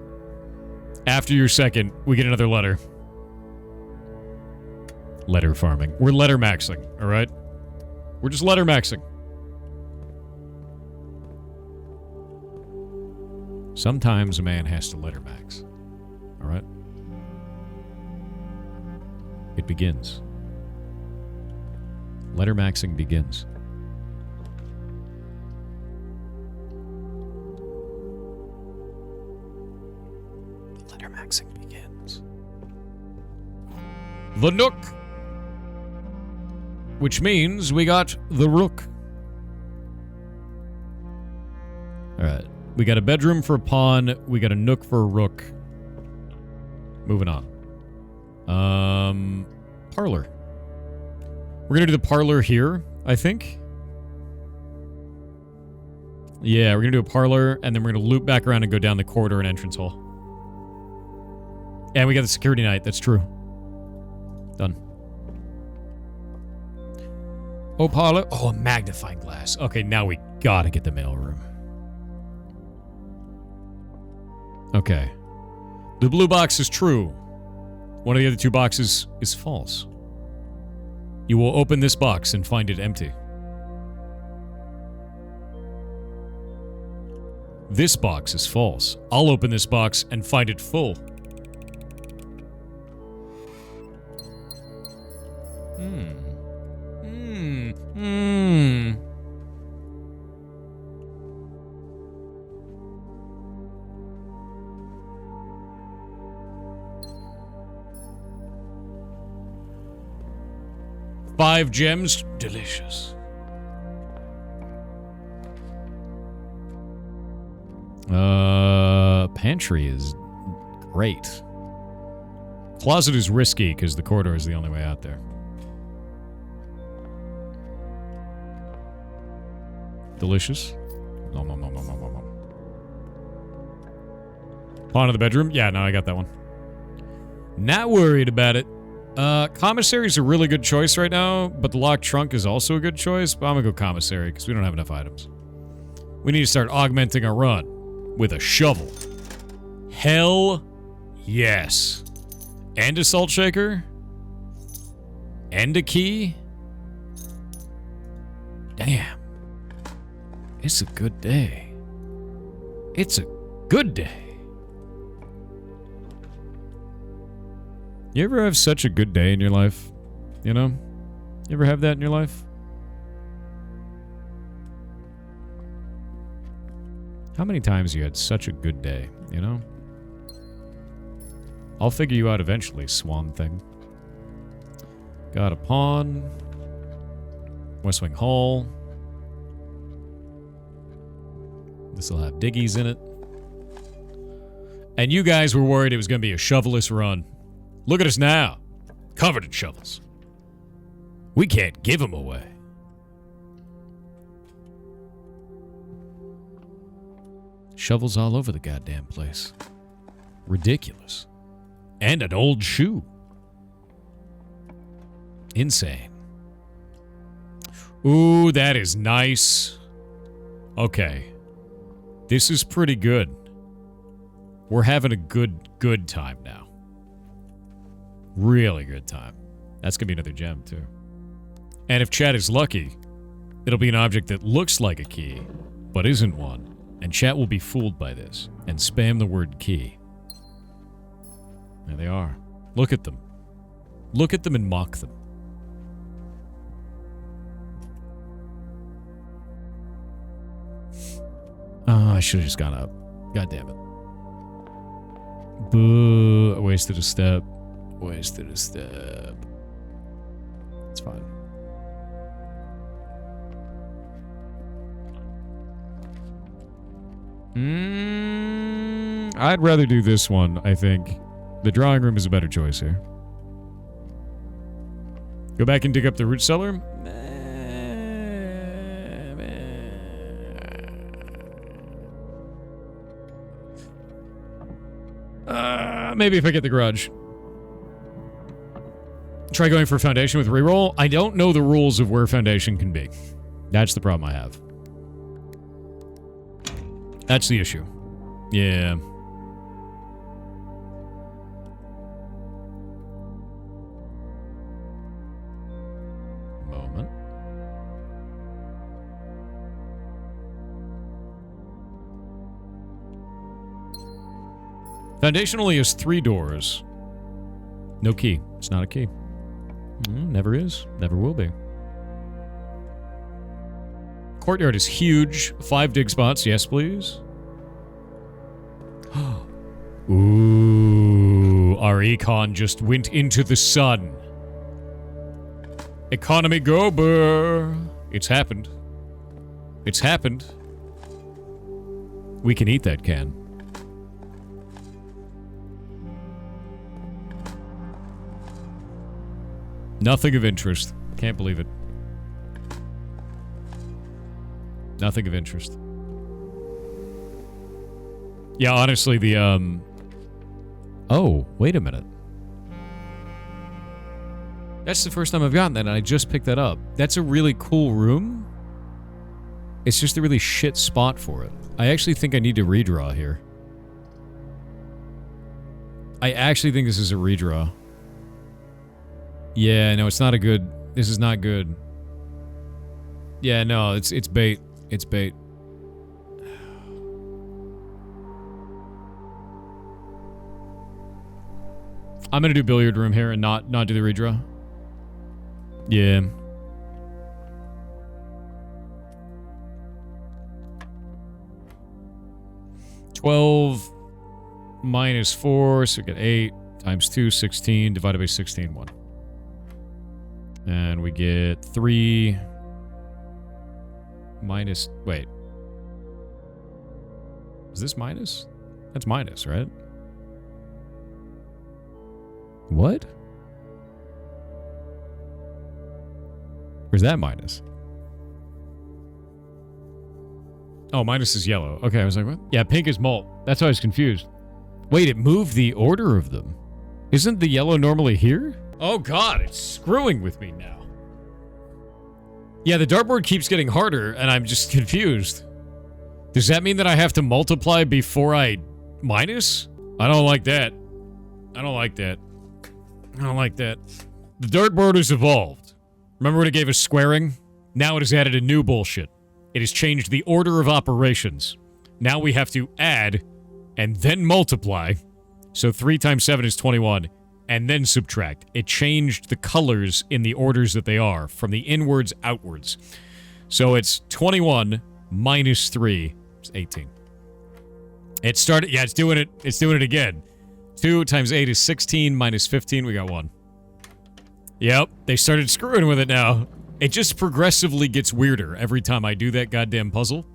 after your second, we get another letter. Letter farming. We're letter maxing, alright? We're just letter maxing. Sometimes a man has to letter max. Alright? It begins. Letter maxing begins. Letter maxing begins. The Nook! Which means we got the Rook. Alright. We got a bedroom for a pawn. We got a Nook for a Rook. Moving on. Parlor. We're gonna do the parlor here, I think. Yeah, we're gonna do a parlor, and then we're gonna loop back around and go down the corridor and entrance hall. And we got the security night, that's true. Done. Oh, parlor. Oh, a magnifying glass. Okay, now we gotta get the mailroom. Okay. The blue box is true. One of the other 2 boxes is false. You will open this box and find it empty. This box is false. I'll open this box and find it full. Five gems. Delicious. Pantry is great. Closet is risky because the corridor is the only way out there. Delicious. Nom, nom, nom, nom, nom, nom. Pawn in the bedroom? Yeah, no, I got that one. Not worried about it. Commissary is a really good choice right now, but the locked trunk is also a good choice, but I'm gonna go commissary because we don't have enough items. We need to start augmenting our run with a shovel. Hell yes. And a salt shaker. And a key. Damn. It's a good day. It's a good day. You ever have such a good day in your life? You know? You ever have that in your life? How many times you had such a good day, you know? I'll figure you out eventually, swan thing. Got a pawn. West Wing Hall. This will have diggies in it. And you guys were worried it was going to be a shovel-less run. Look at us now. Covered in shovels. We can't give them away. Shovels all over the goddamn place. Ridiculous. And an old shoe. Insane. Ooh, that is nice. Okay. This is pretty good. We're having a good time now. Really good time. That's going to be another gem, too. And if Chat is lucky, it'll be an object that looks like a key, but isn't one. And Chat will be fooled by this and spam the word key. There they are. Look at them. Look at them and mock them. Oh, I should have just gone up. God damn it. Boo. I wasted a step. Wasted a step. It's fine. I'd rather do this one, I think. The drawing room is a better choice here. Go back and dig up the root cellar? Maybe if I get the garage. Try going for foundation with reroll. I don't know the rules of where foundation can be. That's the problem I have. That's the issue. Yeah. Moment. Foundation only has 3 doors. No key. It's not a key. Never is. Never will be. Courtyard is huge. 5 dig spots. Yes, please. Ooh. Our econ just went into the sun. Economy go, brr. It's happened. It's happened. We can eat that can. Nothing of interest. Can't believe it. Nothing of interest. Yeah, honestly, the, Oh, wait a minute. That's the first time I've gotten that, and I just picked that up. That's a really cool room. It's just a really shit spot for it. I actually think I need to redraw here. I actually think this is a redraw. Yeah, no, it's not a good... This is not good. Yeah, no, it's bait. It's bait. I'm gonna do billiard room here and not do the redraw. Yeah. $12 minus 4, so we get 8 times 2, 16, divided by 16, 1. And we get 3 minus... Wait. Is this minus? That's minus, right? What? Or is that minus? Oh, minus is yellow. Okay, I was like, what? Yeah, pink is malt. That's why I was confused. Wait, it moved the order of them. Isn't the yellow normally here? Oh god, it's screwing with me now. Yeah, the dartboard keeps getting harder, and I'm just confused. Does that mean that I have to multiply before I minus? I don't like that. I don't like that. I don't like that. The dartboard has evolved. Remember when it gave us squaring? Now it has added a new bullshit. It has changed the order of operations. Now we have to add and then multiply. So 3 times 7 is 21. And then subtract. It changed the colors in the orders that they are, from the inwards outwards. So it's 21 minus 3 is 18. It started, yeah, it's doing it again. 2 times 8 is 16 minus 15. We got 1. Yep, they started screwing with it now. It just progressively gets weirder every time I do that goddamn puzzle.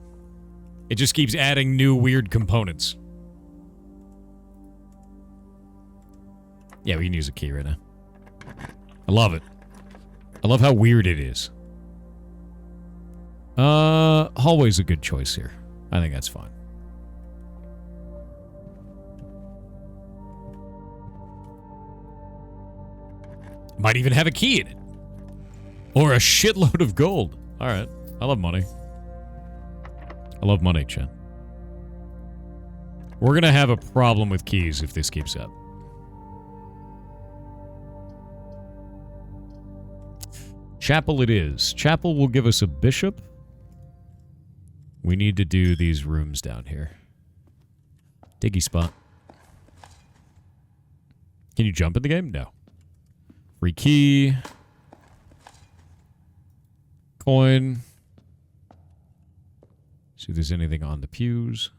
It just keeps adding new weird components. Yeah, we can use a key right now. I love it. I love how weird it is. Hallway's a good choice here. I think that's fine. Might even have a key in it. Or a shitload of gold. Alright. I love money. I love money, Chen. We're gonna have a problem with keys if this keeps up. Chapel it is. Chapel will give us a bishop. We need to do these rooms down here. Diggy spot. Can you jump in the game? No. Free key. Coin. See if there's anything on the pews.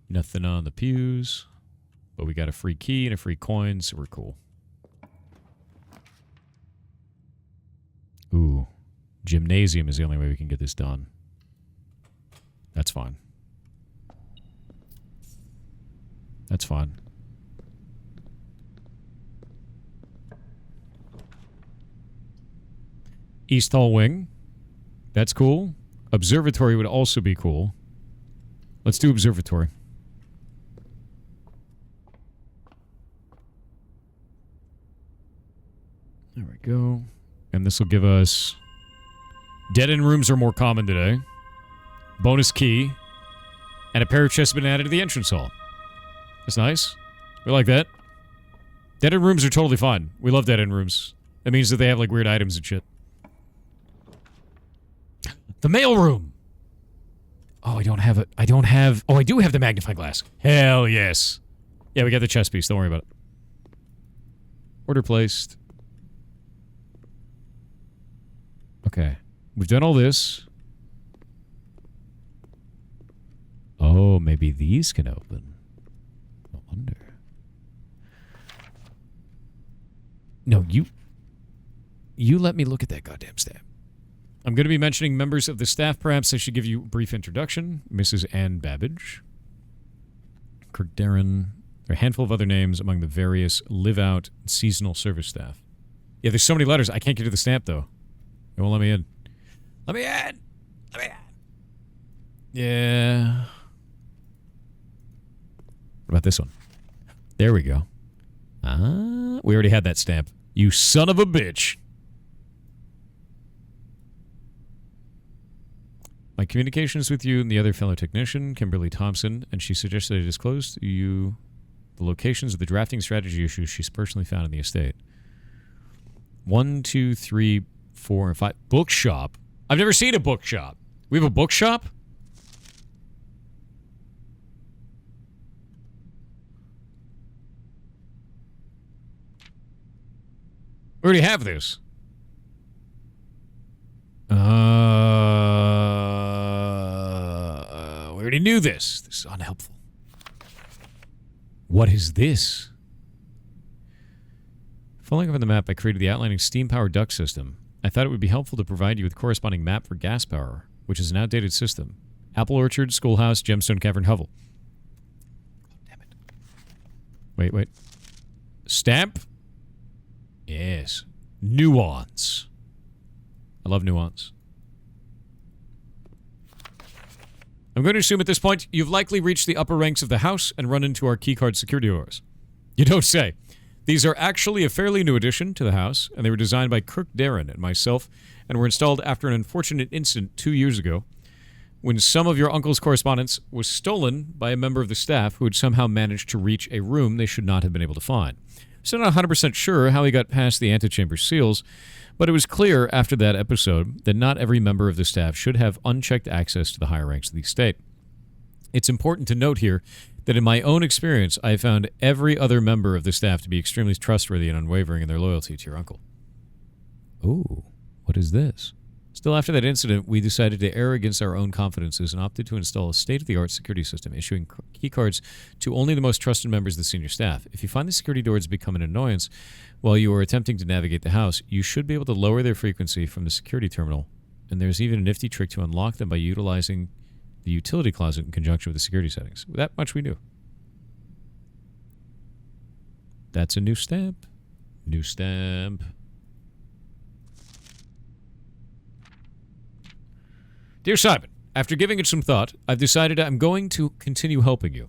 Nothing on the pews. But we got a free key and a free coin, so we're cool. Ooh. Gymnasium is the only way we can get this done. That's fine. That's fine. East Hall Wing. That's cool. Observatory would also be cool. Let's do observatory. There we go. And this will give us... Dead-end rooms are more common today. Bonus key. And a pair of chests have been added to the entrance hall. That's nice. We like that. Dead-end rooms are totally fine. We love dead-end rooms. That means that they have, like, weird items and shit. The mail room! Oh, I don't have it. I don't have... Oh, I do have the magnifying glass. Hell yes. Yeah, we got the chess piece. Don't worry about it. Order placed. Okay. We've done all this. Oh, maybe these can open. I wonder. No, you let me look at that goddamn stamp. I'm going to be mentioning members of the staff. Perhaps I should give you a brief introduction. Mrs. Ann Babbage. Kirk Darren. There are a handful of other names among the various live-out seasonal service staff. Yeah, there's so many letters. I can't get to the stamp, though. It won't let me in. Let me in! Let me in! Yeah. What about this one? There we go. Ah, we already had that stamp. You son of a bitch. My communications with you and the other fellow technician, Kimberly Thompson, and she suggested I disclose to you the locations of the drafting strategy issues she's personally found in the estate. 1, 2, 3, 4, and 5. Bookshop? I've never seen a bookshop. We have a bookshop? We already have this. We already knew this. This is unhelpful. What is this? Following up on the map, I created the outlining steam-powered duct system. I thought it would be helpful to provide you with a corresponding map for gas power, which is an outdated system. Apple Orchard, Schoolhouse, Gemstone Cavern, Hovel. Oh, damn it. Wait. Stamp? Yes. Nuance. I love nuance. I'm going to assume at this point you've likely reached the upper ranks of the house and run into our keycard security doors. You don't say. These are actually a fairly new addition to the house, and they were designed by Kirk Darren and myself, and were installed after an unfortunate incident 2 years ago, when some of your uncle's correspondence was stolen by a member of the staff who had somehow managed to reach a room they should not have been able to find. Still not 100% sure how he got past the antechamber seals, but it was clear after that episode that not every member of the staff should have unchecked access to the higher ranks of the estate. It's important to note here that in my own experience, I found every other member of the staff to be extremely trustworthy and unwavering in their loyalty to your uncle. Ooh, what is this? Still, after that incident, we decided to err against our own confidences and opted to install a state-of-the-art security system, issuing keycards to only the most trusted members of the senior staff. If you find the security doors become an annoyance while you are attempting to navigate the house, you should be able to lower their frequency from the security terminal. And there's even a nifty trick to unlock them by utilizing the utility closet in conjunction with the security settings. That much we knew. That's a new stamp. New stamp. Dear Simon, after giving it some thought, I've decided I'm going to continue helping you.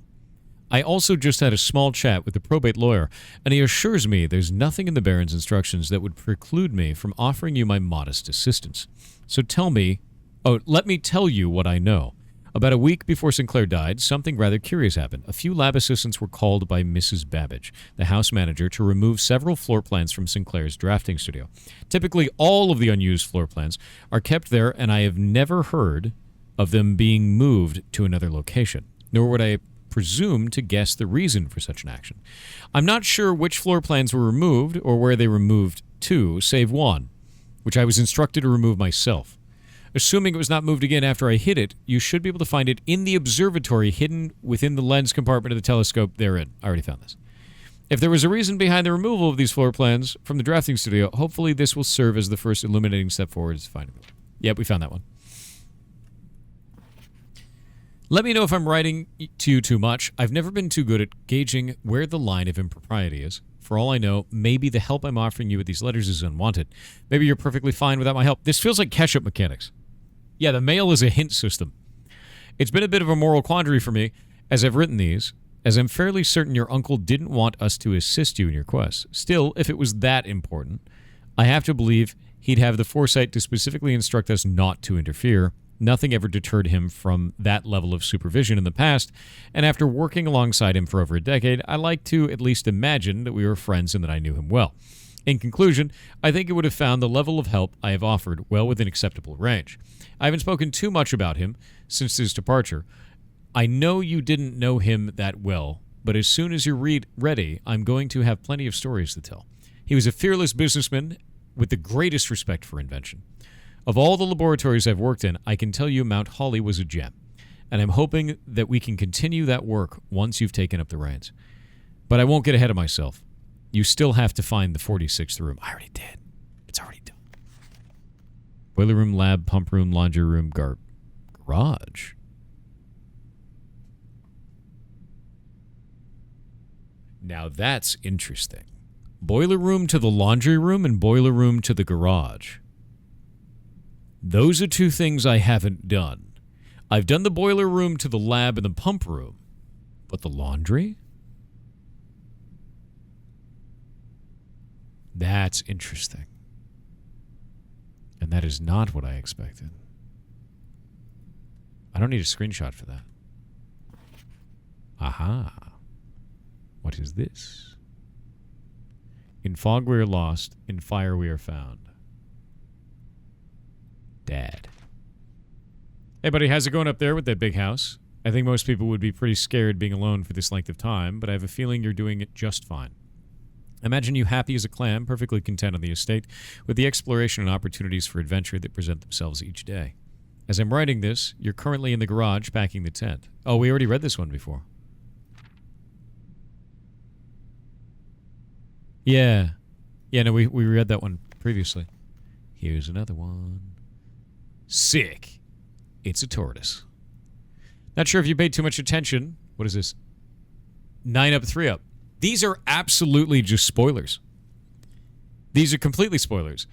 I also just had a small chat with the probate lawyer, and he assures me there's nothing in the Baron's instructions that would preclude me from offering you my modest assistance. So let me tell you what I know. About a week before Sinclair died, something rather curious happened. A few lab assistants were called by Mrs. Babbage, the house manager, to remove several floor plans from Sinclair's drafting studio. Typically, all of the unused floor plans are kept there, and I have never heard of them being moved to another location, nor would I presume to guess the reason for such an action. I'm not sure which floor plans were removed or where they were moved to, save one, which I was instructed to remove myself. Assuming it was not moved again after I hit it, you should be able to find it in the observatory hidden within the lens compartment of the telescope therein. I already found this. If there was a reason behind the removal of these floor plans from the drafting studio, hopefully this will serve as the first illuminating step forward to finding them. Yep, we found that one. Let me know if I'm writing to you too much. I've never been too good at gauging where the line of impropriety is. For all I know, maybe the help I'm offering you with these letters is unwanted. Maybe you're perfectly fine without my help. This feels like catch-up mechanics. Yeah, the mail is a hint system. It's been a bit of a moral quandary for me as I've written these, as I'm fairly certain your uncle didn't want us to assist you in your quest. Still, if it was that important, I have to believe he'd have the foresight to specifically instruct us not to interfere. Nothing ever deterred him from that level of supervision in the past, and after working alongside him for over a decade, I like to at least imagine that we were friends and that I knew him well. In conclusion, I think it would have found the level of help I have offered well within acceptable range. I haven't spoken too much about him since his departure. I know you didn't know him that well, but as soon as you're ready, I'm going to have plenty of stories to tell. He was a fearless businessman with the greatest respect for invention. Of all the laboratories I've worked in, I can tell you Mount Holly was a gem, and I'm hoping that we can continue that work once you've taken up the reins. But I won't get ahead of myself. You still have to find the 46th room. I already did. It's already done. Boiler room, lab, pump room, laundry room, garage. Now that's interesting. Boiler room to the laundry room and boiler room to the garage. Those are two things I haven't done. I've done the boiler room to the lab and the pump room. But the laundry? That's interesting. And that is not what I expected. I don't need a screenshot for that. Aha. What is this? In fog we are lost, in fire we are found. Dad. Hey buddy, how's it going up there with that big house? I think most people would be pretty scared being alone for this length of time, but I have a feeling you're doing it just fine. Imagine you happy as a clam, perfectly content on the estate, with the exploration and opportunities for adventure that present themselves each day. As I'm writing this, you're currently in the garage packing the tent. Oh, we already read this one before. Yeah. Yeah, no, we read that one previously. Here's another one. Sick. It's a tortoise. Not sure if you paid too much attention. What is this? 9 up, 3 up. These are absolutely just spoilers. These are completely spoilers.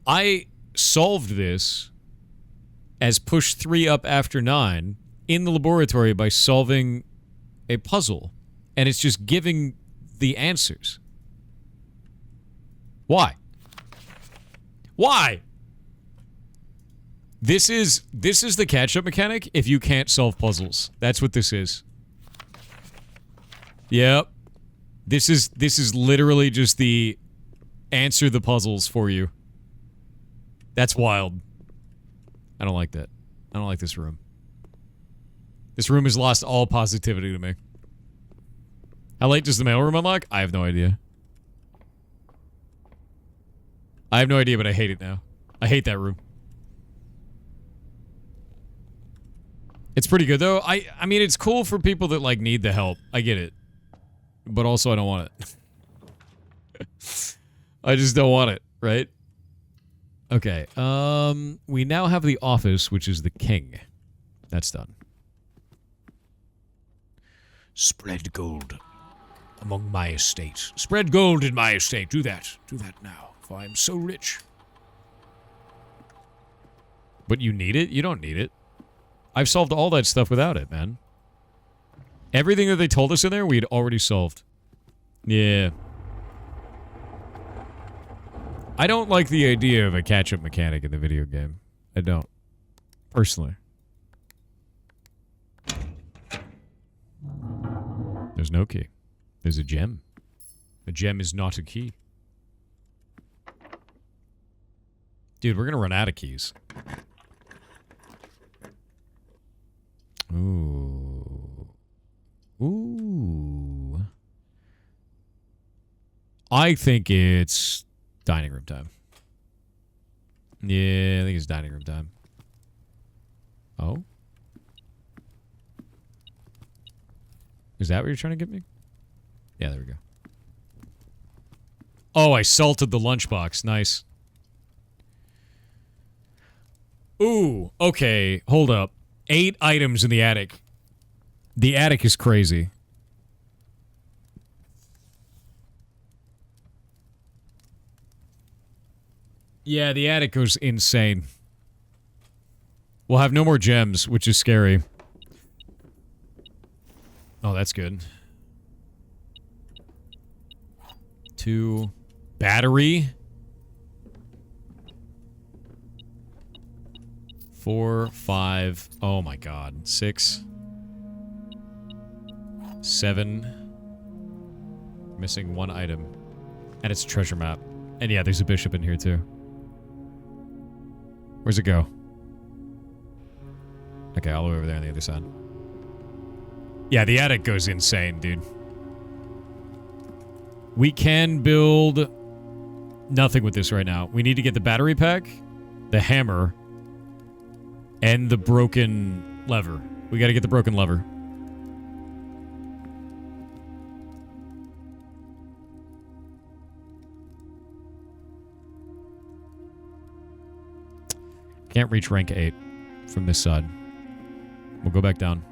I solved this as push 3 up after 9 in the laboratory by solving a puzzle. And it's just giving the answers. Why? Why? This is the catch-up mechanic if you can't solve puzzles. That's what this is. Yep. This is literally just the answer the puzzles for you. That's wild. I don't like that. I don't like this room. This room has lost all positivity to me. How late does the mailroom unlock? I have no idea. I have no idea, but I hate it now. I hate that room. It's pretty good, though. I mean, it's cool for people that, like, need the help. I get it. But also, I don't want it. I just don't want it, right? Okay, we now have the office, which is the king. That's done. Spread gold among my estate. Spread gold in my estate. Do that. Do that now, for I am so rich. But you need it? You don't need it. I've solved all that stuff without it, man. Everything that they told us in there, we had already solved. Yeah. I don't like the idea of a catch-up mechanic in the video game. I don't. Personally. There's no key. There's a gem. A gem is not a key. Dude, we're gonna run out of keys. Ooh. Ooh. I think it's dining room time. Yeah, I think it's dining room time. Oh? Is that what you're trying to get me? Yeah, there we go. Oh, I salted the lunchbox. Nice. Ooh, okay. Hold up. 8 items in the attic. The attic is crazy. Yeah, the attic goes insane. We'll have no more gems, which is scary. Oh, that's good. 2. Battery. 4, 5. Oh my god. 6. 7. Missing 1 item. And it's a treasure map. And yeah, there's a bishop in here too. Where's it go? Okay, all the way over there on the other side. Yeah, the attic goes insane, dude. We can build nothing with this right now. We need to get the battery pack, the hammer, and the broken lever. We gotta get the broken lever. Can't reach rank 8 from this side. We'll go back down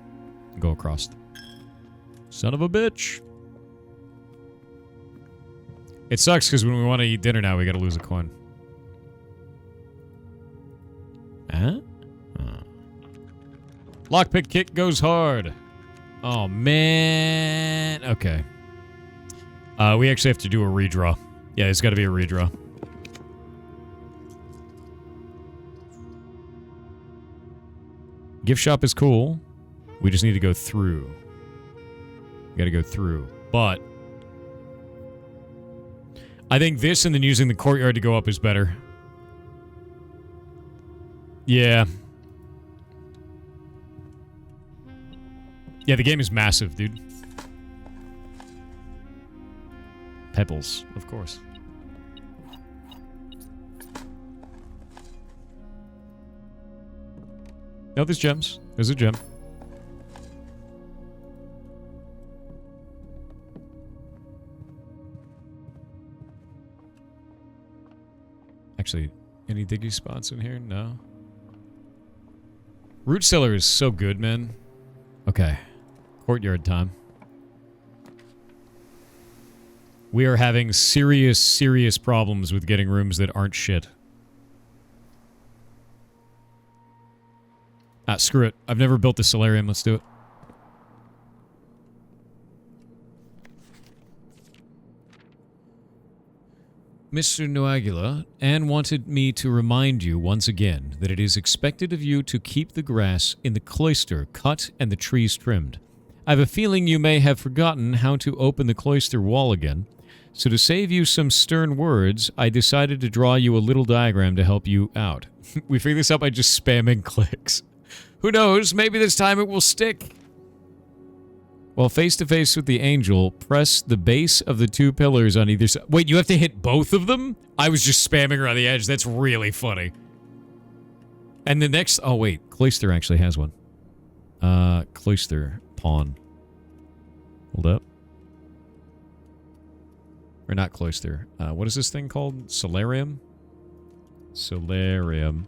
and go across. Son of a bitch. It sucks because when we want to eat dinner now, we gotta lose a coin. Huh? Lockpick kick goes hard. Oh, man. Okay. We actually have to do a redraw. Yeah, there's got to be a redraw. Gift shop is cool. We just need to go through. We gotta go through. But I think this and then using the courtyard to go up is better. Yeah. Yeah, the game is massive, dude. Pebbles, of course. No, there's gems. There's a gem. Actually, any diggy spots in here? No. Root cellar is so good, man. Okay. Courtyard time. We are having serious, serious problems with getting rooms that aren't shit. Ah, screw it. I've never built the solarium. Let's do it. Mr. Noagula, Anne wanted me to remind you once again that it is expected of you to keep the grass in the cloister cut and the trees trimmed. I have a feeling you may have forgotten how to open the cloister wall again, so to save you some stern words, I decided to draw you a little diagram to help you out. We figured this out by just spamming clicks. Who knows, maybe this time it will stick. While face-to-face with the angel, press the base of the 2 pillars on either side. Wait, you have to hit both of them? I was just spamming around the edge. That's really funny. And the next... Oh, wait. Cloister actually has one. Cloister. Pawn. Hold up. Or not cloister. What is this thing called? Solarium? Solarium.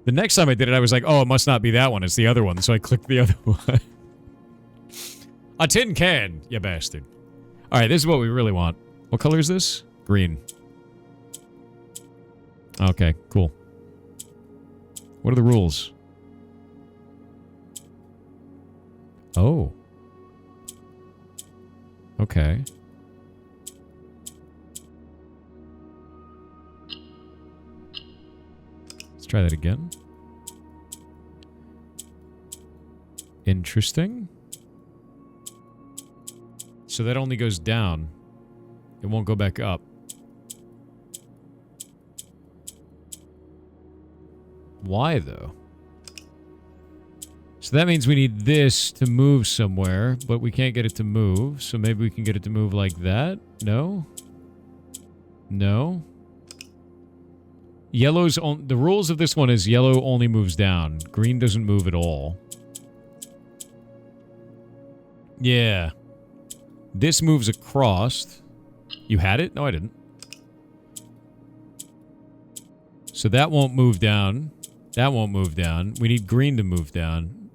The next time I did it, I was like, oh, it must not be that one. It's the other one. So I clicked the other one. A tin can, you bastard. Alright, this is what we really want. What color is this? Green. Okay, cool. What are the rules? Oh. Okay. Let's try that again. Interesting. So that only goes down. It won't go back up. Why, though? So that means we need this to move somewhere, but we can't get it to move. So maybe we can get it to move like that? No? No? Yellow's on the rules of this one is yellow only moves down. Green doesn't move at all. Yeah. This moves across. You had it? No, I didn't. So that won't move down. That won't move down. We need green to move down.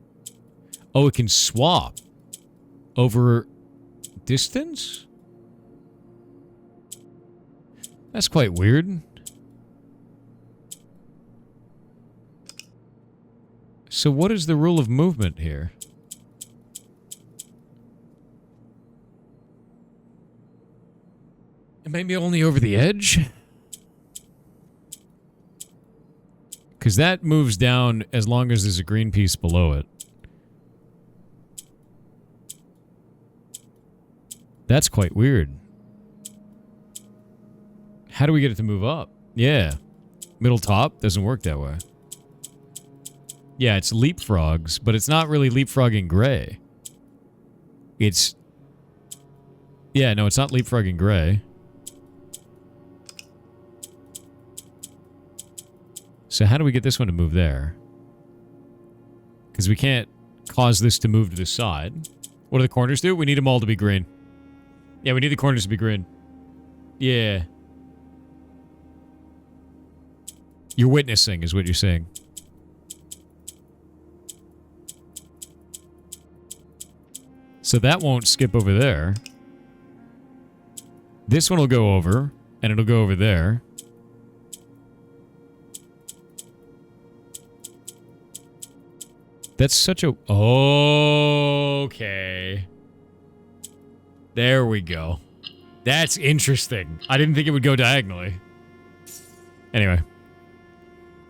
Oh, it can swap over distance? That's quite weird. So what is the rule of movement here? It may be only over the edge? Because that moves down as long as there's a green piece below it. That's quite weird. How do we get it to move up? Yeah. Middle top doesn't work that way. Yeah, it's leapfrogs, but it's not really leapfrogging gray. It's... Yeah, no, it's not leapfrogging gray. So how do we get this one to move there? Because we can't cause this to move to the side. What do the corners do? We need them all to be green. Yeah, we need the corners to be green. Yeah. You're witnessing, is what you're saying. So that won't skip over there. This one will go over, and it'll go over there. That's such a... Okay. There we go. That's interesting. I didn't think it would go diagonally. Anyway.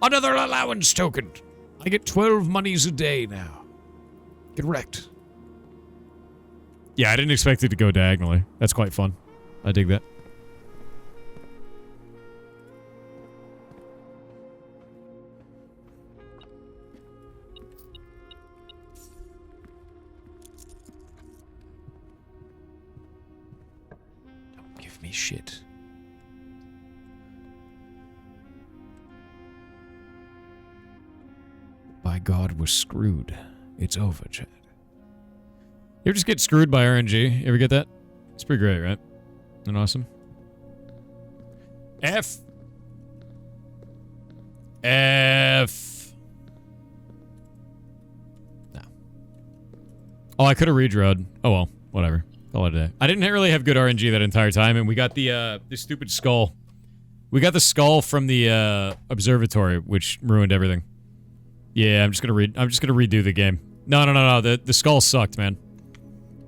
Another allowance token. I get 12 monies a day now. Get wrecked. Yeah, I didn't expect it to go diagonally. That's quite fun. I dig that. Me shit. By God, we're screwed. It's over, Chad. You ever just get screwed by RNG? You ever get that? It's pretty great, right? Isn't that awesome? F. F. No. Oh, I could have redrawed. Oh well, whatever. I didn't really have good RNG that entire time, and we got the stupid skull. We got the skull from the observatory, which ruined everything. Yeah, I'm just gonna redo the game. No. The skull sucked, man.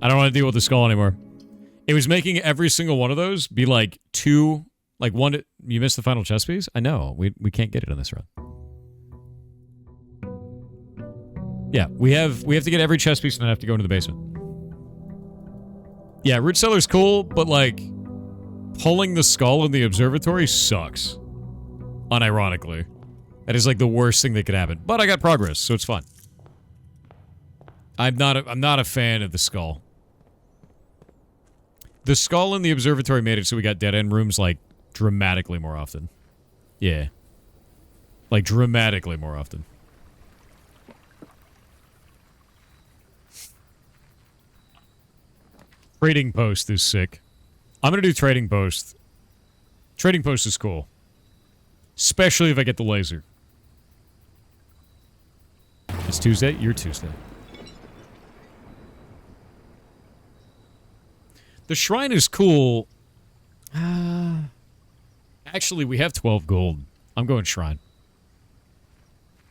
I don't want to deal with the skull anymore. It was making every single one of those be like two, like one. You missed the final chess piece. I know. We can't get it on this run. Yeah, we have to get every chess piece and then have to go into the basement. Yeah, Root Cellar's cool, but like pulling the skull in the observatory sucks. Unironically. That is like the worst thing that could happen. But I got progress, so it's fun. I'm not a fan of the skull. The skull in the observatory made it so we got dead-end rooms like dramatically more often. Yeah. Like dramatically more often. Trading Post is sick. I'm going to do Trading Post. Trading Post is cool. Especially if I get the laser. It's Tuesday? You're Tuesday. The shrine is cool. Actually, we have 12 gold. I'm going shrine.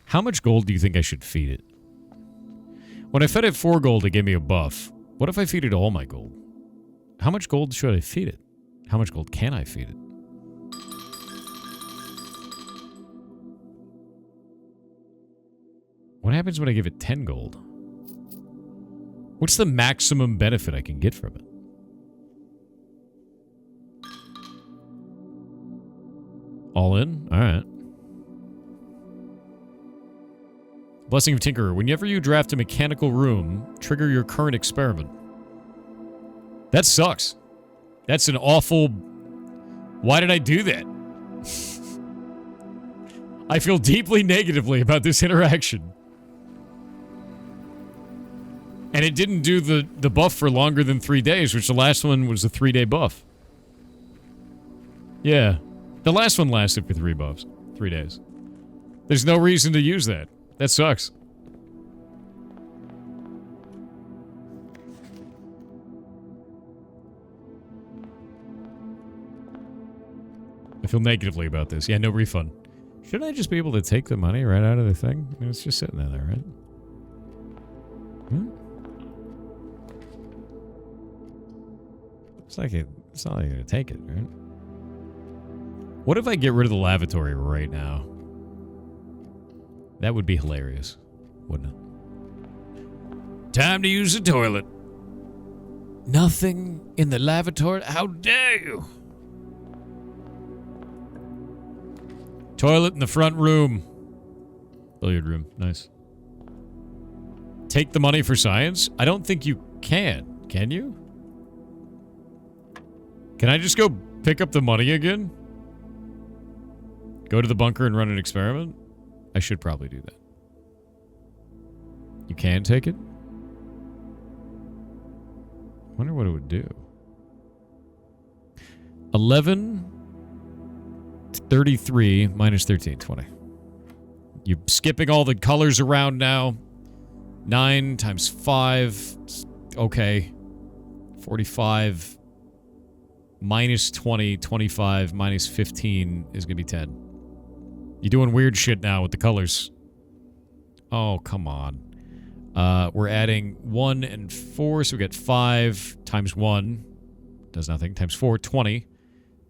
How much gold do you think I should feed it? When I fed it 4 gold, it gave me a buff. What if I feed it all my gold? How much gold should I feed it? How much gold can I feed it? What happens when I give it 10 gold? What's the maximum benefit I can get from it? All in? Alright. Blessing of Tinkerer. Whenever you draft a mechanical room, trigger your current experiment. That sucks. That's an awful... Why did I do that? I feel deeply negatively about this interaction. And it didn't do the buff for longer than 3 days, which the last one was a 3-day buff. Yeah. The last one lasted for 3 buffs. 3 days. There's no reason to use that. That sucks. I feel negatively about this. Yeah, no refund. Shouldn't I just be able to take the money right out of the thing? I mean, it's just sitting there, right? Hmm? It's not like you're gonna take it, right? What if I get rid of the lavatory right now? That would be hilarious, wouldn't it? Time to use the toilet. Nothing in the lavatory? How dare you? Toilet in the front room. Billiard room. Nice. Take the money for science? I don't think you can. Can you? Can I just go pick up the money again? Go to the bunker and run an experiment? I should probably do that. You can take it? Wonder what it would do. 11... 33 minus 13, 20. You're skipping all the colors around now. 9 times 5. Okay. 45 minus 20, 25 minus 15 is going to be 10. You're doing weird shit now with the colors. Oh, come on. We're adding 1 and 4, so we get 5 times 1. Does nothing. Times 4, 20.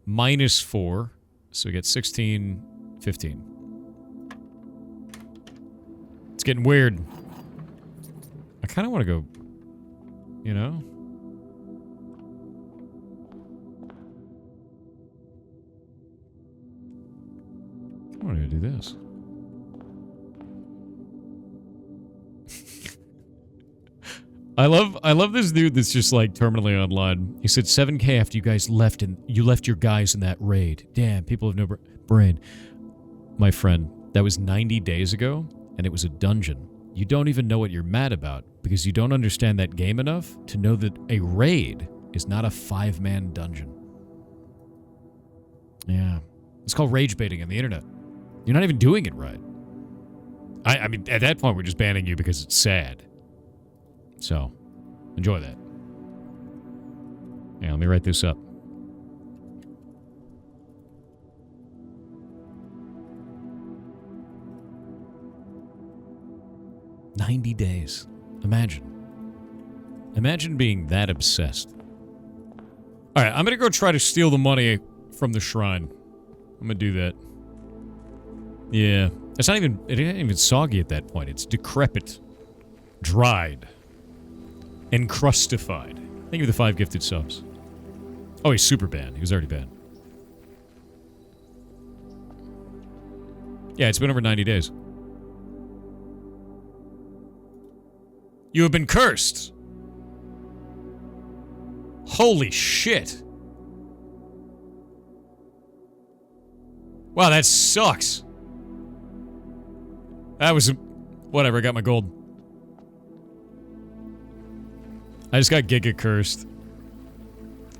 Minus 4. So we get 16, 15. It's getting weird. I kind of want to go, you know? I want to do this. I love this dude that's just like terminally online. He said 7K after you guys left and you left your guys in that raid. Damn, people have no brain. My friend, that was 90 days ago and it was a dungeon. You don't even know what you're mad about because you don't understand that game enough to know that a raid is not a 5-man dungeon. Yeah. It's called rage baiting on the internet. You're not even doing it right. I mean, at that point, we're just banning you because it's sad. So, enjoy that. Yeah, let me write this up. $90 days. Imagine. Imagine being that obsessed. Alright, I'm gonna go try to steal the money from the shrine. I'm gonna do that. Yeah. It's not even... It ain't even soggy at that point. It's decrepit. Dried. Encrustified. Thank you for the 5 gifted subs. Oh, he's super banned. He was already banned. Yeah, it's been over 90 days. You have been cursed! Holy shit! Wow, that sucks. That was... Whatever, I got my gold. I just got giga cursed.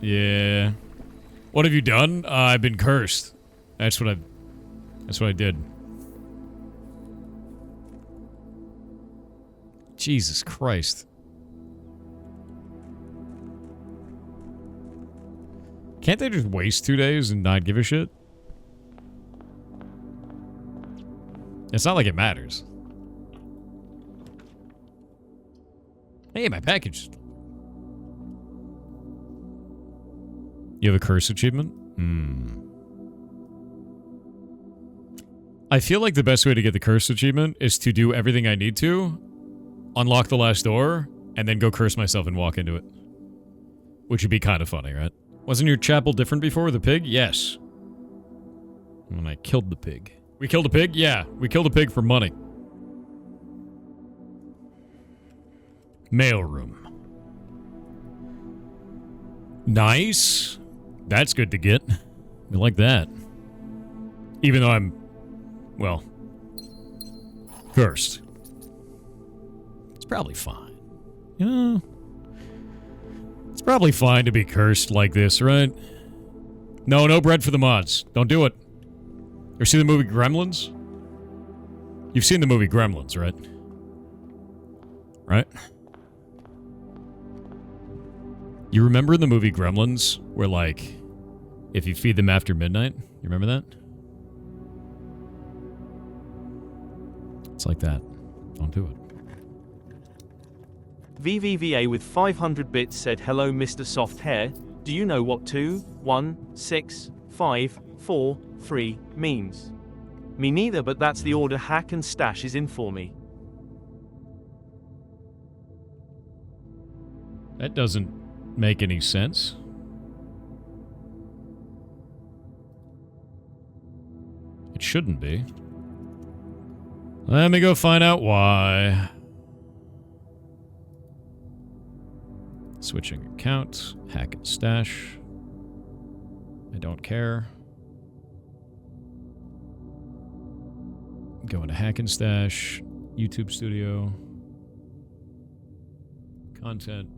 Yeah. What have you done? I've been cursed. That's what I did. Jesus Christ. Can't they just waste 2 days and not give a shit? It's not like it matters. Hey, my package. You have a curse achievement? I feel like the best way to get the curse achievement is to do everything I need to, unlock the last door, and then go curse myself and walk into it. Which would be kind of funny, right? Wasn't your chapel different before with the pig? Yes. When I killed the pig. We killed a pig? Yeah, we killed a pig for money. Mailroom. Nice. That's good to get. We like that. Even though I'm, well, cursed. It's probably fine. You know, it's probably fine to be cursed like this, right? No bread for the mods. Don't do it. Ever seen the movie Gremlins? You've seen the movie Gremlins, right? Right? You remember in the movie Gremlins where, like, if you feed them after midnight? You remember that? It's like that. Don't do it. VVVA with 500 bits said, hello Mr. Soft Hair, do you know what 2, 1, 6, 5, 4, 3 means? Me neither, but that's the order Hack and Stash is in for me. That doesn't make any sense. It shouldn't be. Let me go find out why. Switching account. Hack and Stash. I don't care. Going to Hack and Stash. YouTube Studio. Content.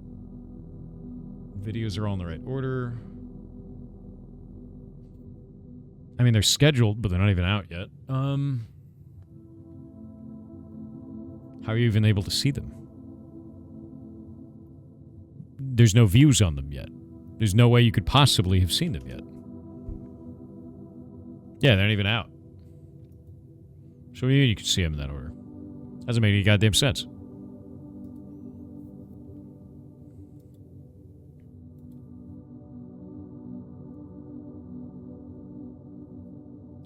Videos are all in the right order. I mean, they're scheduled, but they're not even out yet. How are you even able to see them? There's no views on them yet. There's no way you could possibly have seen them yet. Yeah, they're not even out. So you can see them in that order. Doesn't make any goddamn sense.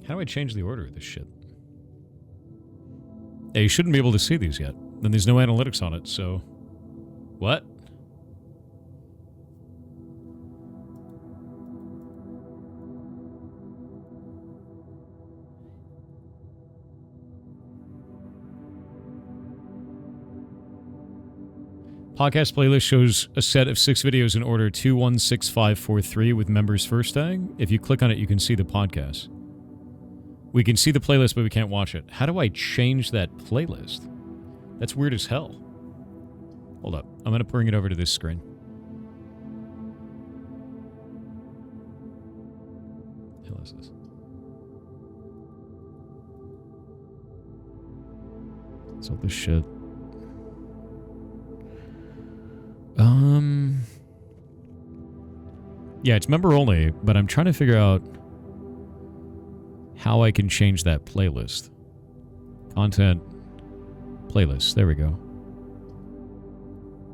How do I change the order of this shit? Yeah, you shouldn't be able to see these yet. Then there's no analytics on it, so... What? Podcast playlist shows a set of 6 videos in order 216543 with members first tag. If you click on it, you can see the podcast. We can see the playlist, but we can't watch it. How do I change that playlist? That's weird as hell. Hold up. I'm going to bring it over to this screen. What the hell is this? What's all this shit? Yeah, it's member only, but I'm trying to figure out how I can change that playlist. Content, playlist, there we go.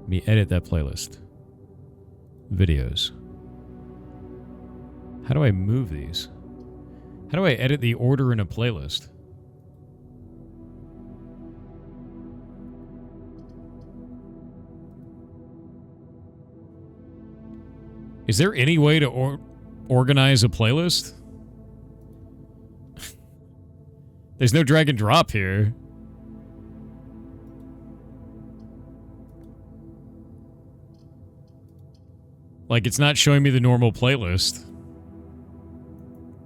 Let me edit that playlist. Videos. How do I move these? How do I edit the order in a playlist? Is there any way to organize a playlist? There's no drag and drop here. Like, it's not showing me the normal playlist.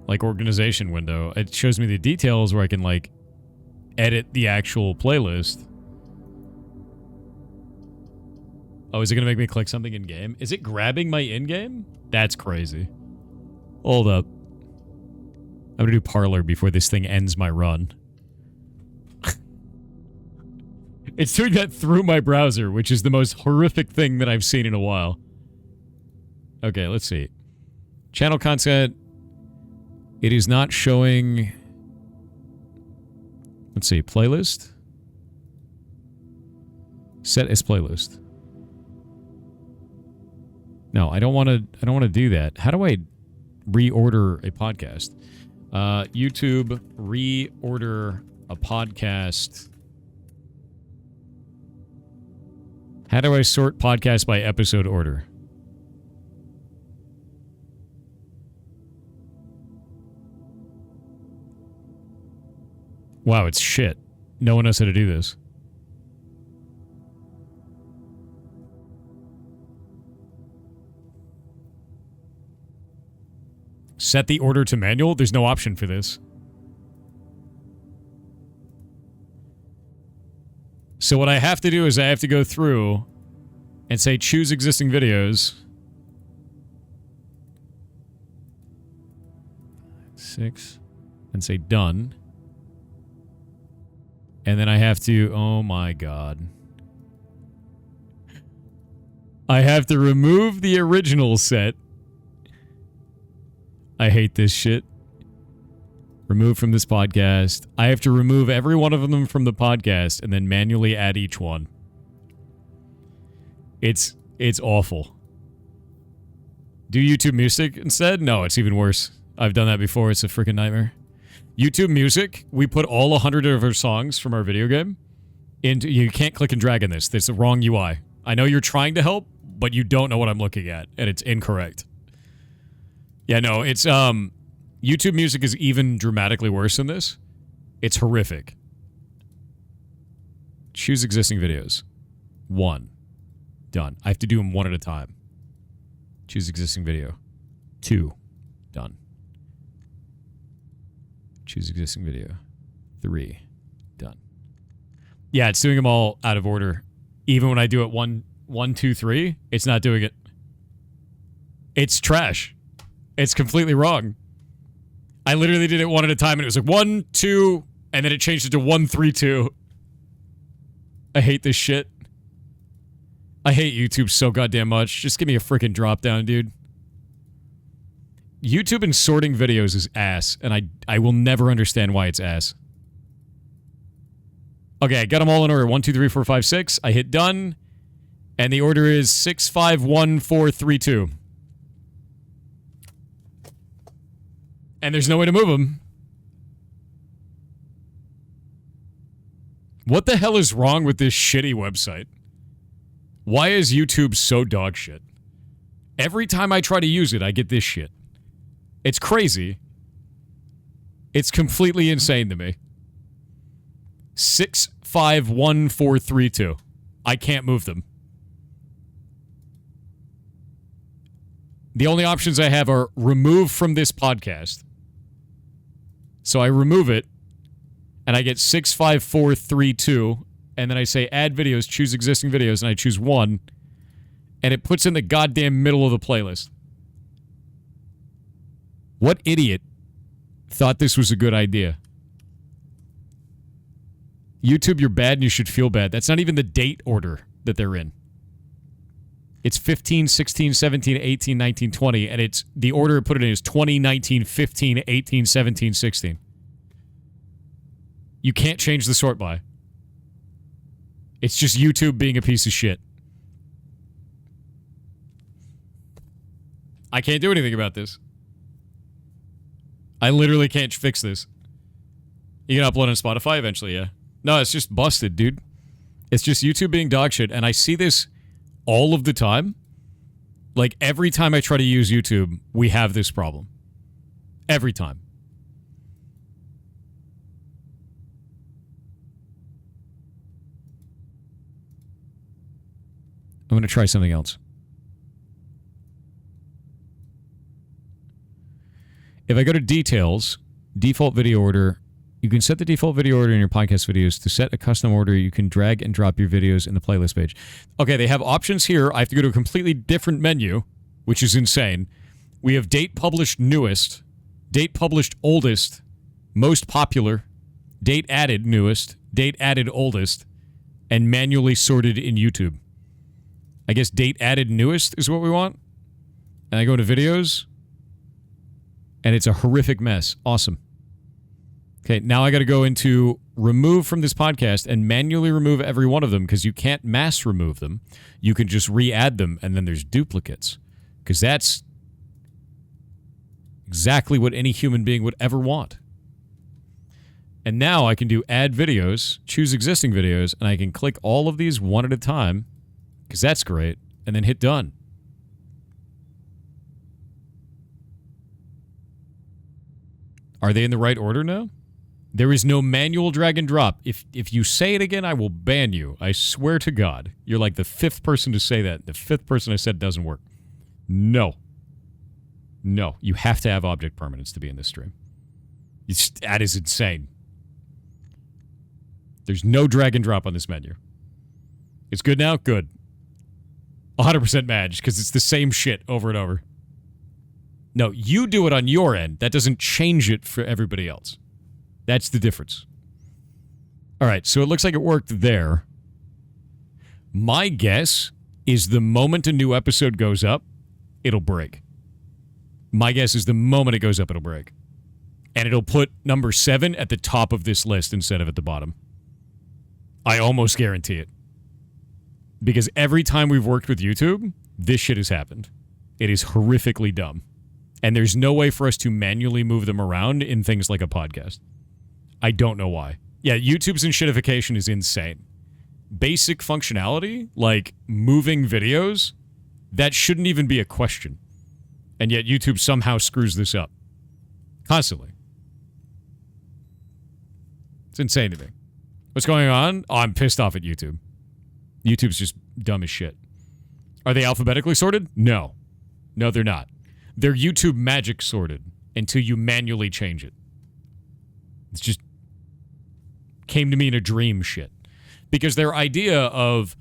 Like, organization window. It shows me the details where I can, like, edit the actual playlist. Oh, is it going to make me click something in-game? Is it grabbing my in-game? That's crazy. Hold up. I'm going to do Parlor before this thing ends my run. It's doing that through my browser, which is the most horrific thing that I've seen in a while. Okay, let's see. Channel content. It is not showing... Let's see, playlist. Set as playlist. No, I don't want to do that. How do I reorder a podcast? YouTube, reorder a podcast. How do I sort podcasts by episode order? Wow, it's shit. No one knows how to do this. Set the order to manual? There's no option for this. So what I have to do is I have to go through and say choose existing videos. 6. And say done. And then I have to... Oh my god. I have to remove the original set. I hate this shit. Remove from this podcast. I have to remove every one of them from the podcast and then manually add each one. It's awful. Do YouTube Music instead? No, it's even worse. I've done that before. It's a freaking nightmare. YouTube Music, we put all 100 of our songs from our video game into... You can't click and drag in this. There's the wrong UI. I know you're trying to help, but you don't know what I'm looking at, and it's incorrect. Yeah, no, it's... YouTube Music is even dramatically worse than this. It's horrific. Choose existing videos. 1. Done. I have to do them one at a time. Choose existing video. 2. Done. Choose existing video. 3. Done. Yeah, it's doing them all out of order. Even when I do it 1, 2, 3, it's not doing it. It's trash. It's completely wrong. I literally did it one at a time, and it was like 1, 2, and then it changed it to 1, 3, 2. I hate this shit. I hate YouTube so goddamn much. Just give me a freaking drop down, dude. YouTube and sorting videos is ass, and I will never understand why it's ass. Okay, I got them all in order. 1, 2, 3, 4, 5, 6. I hit done, and the order is 6, 5, 1, 4, 3, 2. And there's no way to move them. What the hell is wrong with this shitty website? Why is YouTube so dog shit? Every time I try to use it, I get this shit. It's crazy. It's completely insane to me. 6, 5, 1, 4, 3, 2. I can't move them. The only options I have are remove from this podcast. So I remove it, and I get 6, 5, 4, 3, 2, and then I say add videos, choose existing videos, and I choose 1, and it puts in the goddamn middle of the playlist. What idiot thought this was a good idea? YouTube, you're bad and you should feel bad. That's not even the date order that they're in. It's 15, 16, 17, 18, 19, 20, and it's the order it put it in is 20, 19, 15, 18, 17, 16. You can't change the sort by. It's just YouTube being a piece of shit. I can't do anything about this. I literally can't fix this. You can upload on Spotify eventually, yeah. No, it's just busted, dude. It's just YouTube being dog shit, and I see this all of the time. Like, every time I try to use YouTube, we have this problem. Every time. I'm going to try something else. If I go to details, default video order, You can set the default video order in your podcast videos. To set a custom order, you can drag and drop your videos in the playlist page. Okay, they have options here. I have to go to a completely different menu, which is insane. We have date published newest, date published oldest, most popular, date added newest, date added oldest, and manually sorted in YouTube. I guess date added newest is what we want. And I go to videos, and it's a horrific mess. Awesome. Okay, now I got to go into remove from this podcast and manually remove every one of them because you can't mass remove them. You can just re-add them, and then there's duplicates because that's exactly what any human being would ever want. And now I can do add videos, choose existing videos, and I can click all of these one at a time because that's great, and then hit done. Are they in the right order now? There is no manual drag and drop. If you say it again, I will ban you. I swear to God. You're like the 5th person to say that. The 5th person I said doesn't work. No. No. You have to have object permanence to be in this stream. That is insane. There's no drag and drop on this menu. It's good now? Good. 100% match, because it's the same shit over and over. No, you do it on your end. That doesn't change it for everybody else. That's the difference. All right, so it looks like it worked there. My guess is the moment a new episode goes up, it'll break. My guess is the moment it goes up, it'll break. And it'll put number 7 at the top of this list instead of at the bottom. I almost guarantee it. Because every time we've worked with YouTube, this shit has happened. It is horrifically dumb. And there's no way for us to manually move them around in things like a podcast. I don't know why. Yeah, YouTube's shitification is insane. Basic functionality, like moving videos, that shouldn't even be a question. And yet YouTube somehow screws this up. Constantly. It's insane to me. What's going on? Oh, I'm pissed off at YouTube. YouTube's just dumb as shit. Are they alphabetically sorted? No. No, they're not. They're YouTube magic sorted until you manually change it. It's just came to me in a dream shit. Because their idea of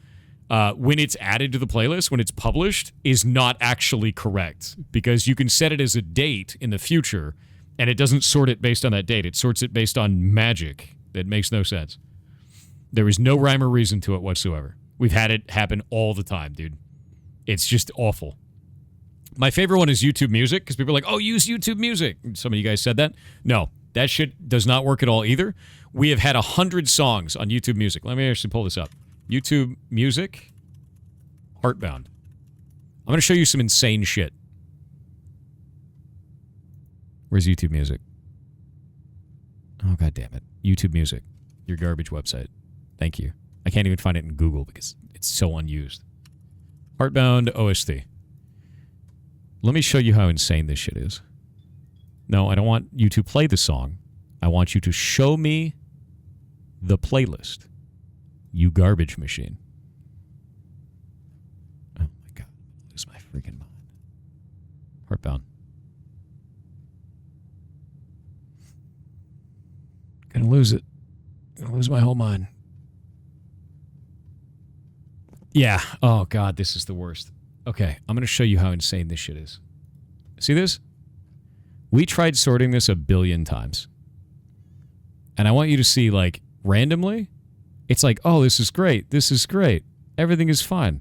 when it's added to the playlist, when it's published, is not actually correct. Because you can set it as a date in the future, and it doesn't sort it based on that date. It sorts it based on magic. That makes no sense. There is no rhyme or reason to it whatsoever. We've had it happen all the time, dude. It's just awful. My favorite one is YouTube Music, because people are like, oh, use YouTube Music. Some of you guys said that. No, that shit does not work at all either. We have had 100 songs on YouTube Music. Let me actually pull this up. YouTube Music, Heartbound. I'm going to show you some insane shit. Where's YouTube Music? Oh, God damn it. YouTube Music, your garbage website. Thank you. I can't even find it in Google because it's so unused. Heartbound OST. Let me show you how insane this shit is. No, I don't want you to play the song. I want you to show me the playlist. You garbage machine. Oh my God. I lose my freaking mind. Heartbound. Gonna lose it. Gonna lose my whole mind. Yeah. Oh, God, this is the worst. Okay, I'm going to show you how insane this shit is. See this? We tried sorting this 1 billion times. And I want you to see, like, randomly, it's like, oh, this is great. This is great. Everything is fine.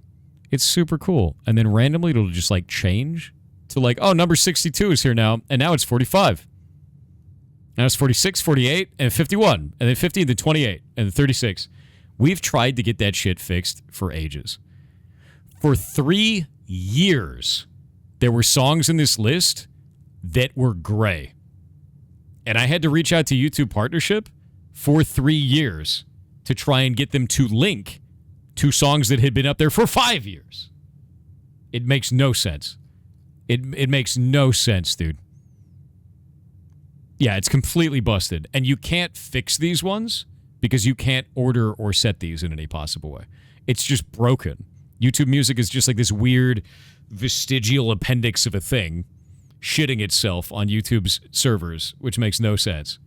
It's super cool. And then randomly it'll just, like, change to, like, oh, number 62 is here now. And now it's 45. Now it's 46, 48, and 51. And then 50, and then 28, and then 36. We've tried to get that shit fixed for ages. For 3 years, there were songs in this list that were gray. And I had to reach out to YouTube Partnership for 3 years to try and get them to link to songs that had been up there for 5 years. It makes no sense. It makes no sense, dude. Yeah, it's completely busted. And you can't fix these ones because you can't order or set these in any possible way. It's just broken. YouTube Music is just like this weird vestigial appendix of a thing shitting itself on YouTube's servers, which makes no sense.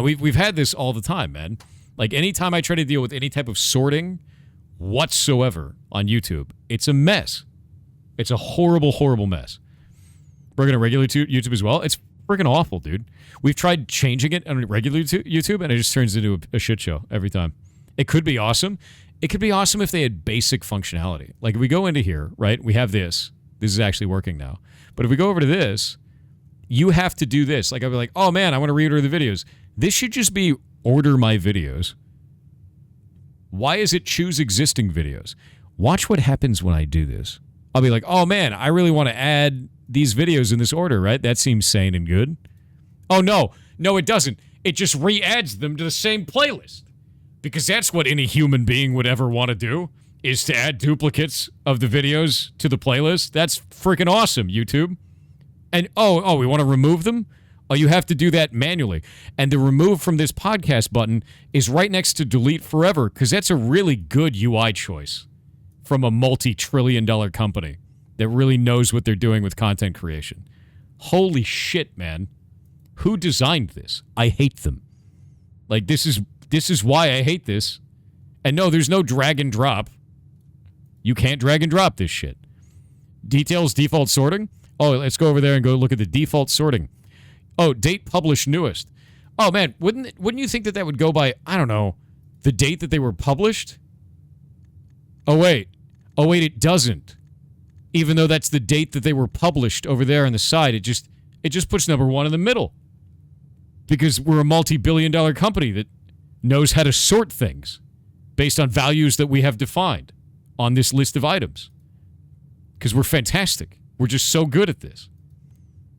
And we've had this all the time, man. Like anytime I try to deal with any type of sorting whatsoever on YouTube, it's a mess. It's a horrible, horrible mess. We're going to regular YouTube as well. It's freaking awful, dude. We've tried changing it on regular YouTube, and it just turns into a shit show every time. It could be awesome. It could be awesome if they had basic functionality. Like if we go into here, right? We have this. This is actually working now. But if we go over to this, you have to do this. Like I'll be like, oh man, I want to reorder the videos. This should just be order my videos. Why is it choose existing videos? Watch what happens when I do this. I'll be like, oh man, I really want to add these videos in this order, right? That seems sane and good. Oh no, no it doesn't. It just re-adds them to the same playlist. Because that's what any human being would ever want to do, is to add duplicates of the videos to the playlist. That's freaking awesome, YouTube. And oh, we want to remove them? Oh, you have to do that manually. And the remove from this podcast button is right next to delete forever, because that's a really good UI choice from a multi-trillion-dollar company that really knows what they're doing with content creation. Holy shit, man. Who designed this? I hate them. Like, this is why I hate this. And no, there's no drag and drop. You can't drag and drop this shit. Details, default sorting. Oh, let's go over there and go look at the default sorting. Oh, date published newest. Oh, man, wouldn't you think that would go by, I don't know, the date that they were published? Oh, wait, it doesn't. Even though that's the date that they were published over there on the side, it just puts number one in the middle. Because we're a multi-billion-dollar company that knows how to sort things based on values that we have defined on this list of items. Because we're fantastic. We're just so good at this.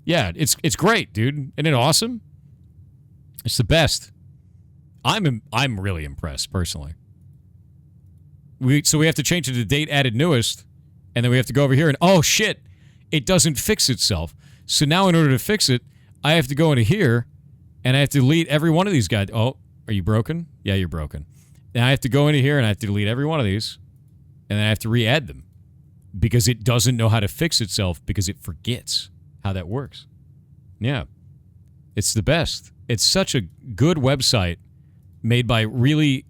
Yeah, it's great, dude. Isn't it awesome? It's the best. I'm really impressed, personally. So we have to change it to date added newest, and then we have to go over here and, oh, shit, it doesn't fix itself. So now in order to fix it, I have to go into here, and I have to delete every one of these guys. Oh, are you broken? Yeah, you're broken. Now I have to go into here, and I have to delete every one of these, and then I have to re-add them because it doesn't know how to fix itself because it forgets how that works. Yeah. It's the best. It's such a good website made by really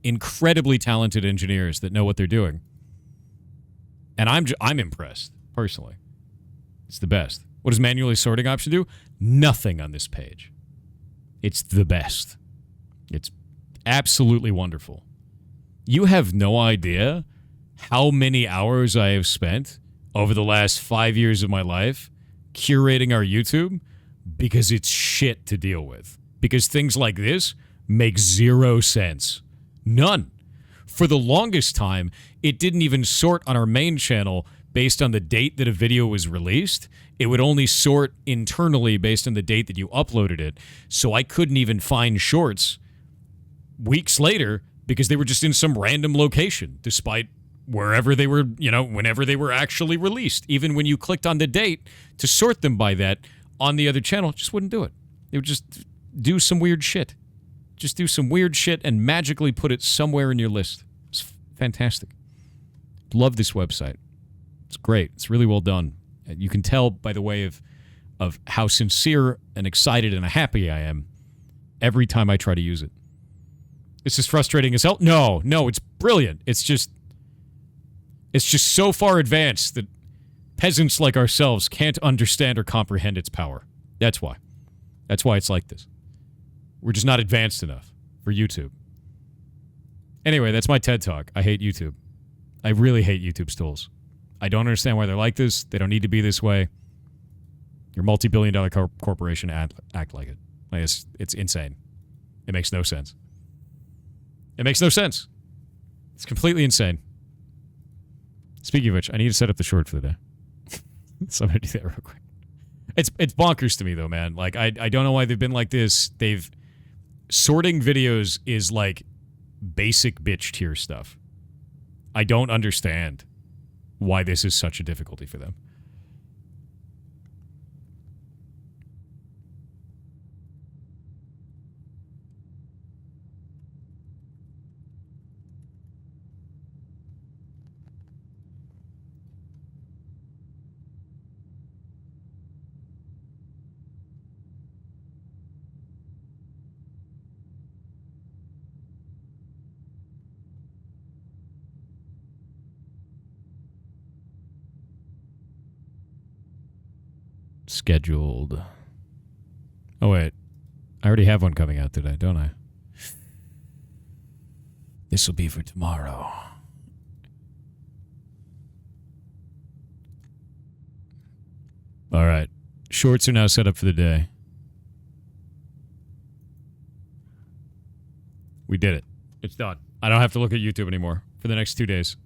incredibly talented engineers that know what they're doing. And I'm impressed, personally. It's the best. What does manually sorting option do? Nothing on this page. It's the best. It's absolutely wonderful. You have no idea how many hours I have spent over the last 5 years of my life curating our YouTube because it's shit to deal with. Because things like this make zero sense. None. For the longest time, it didn't even sort on our main channel based on the date that a video was released. It would only sort internally based on the date that you uploaded it. So I couldn't even find shorts weeks later because they were just in some random location, despite wherever they were, whenever they were actually released. Even when you clicked on the date to sort them by that on the other channel, it just wouldn't do it. It would just do some weird shit. Just do some weird shit and magically put it somewhere in your list. It's fantastic. Love this website. It's great. It's really well done. You can tell by the way of how sincere and excited and happy I am every time I try to use it. It's just frustrating as hell. No, it's brilliant. It's just so far advanced that peasants like ourselves can't understand or comprehend its power. That's why. That's why it's like this. We're just not advanced enough for YouTube. Anyway, that's my TED Talk. I hate YouTube. I really hate YouTube's tools. I don't understand why they're like this. They don't need to be this way. Your multi-billion-dollar corporation act like it. Like it's insane. It makes no sense. It makes no sense. It's completely insane. Speaking of which, I need to set up the short for the day. So I'm going to do that real quick. It's bonkers to me, though, man. Like, I don't know why they've been like this. Sorting videos is like basic bitch tier stuff. I don't understand why this is such a difficulty for them. scheduled. Oh, wait. I already have one coming out today, don't I? This will be for tomorrow. All right. Shorts are now set up for the day. We did it. It's done. I don't have to look at YouTube anymore for the next 2 days.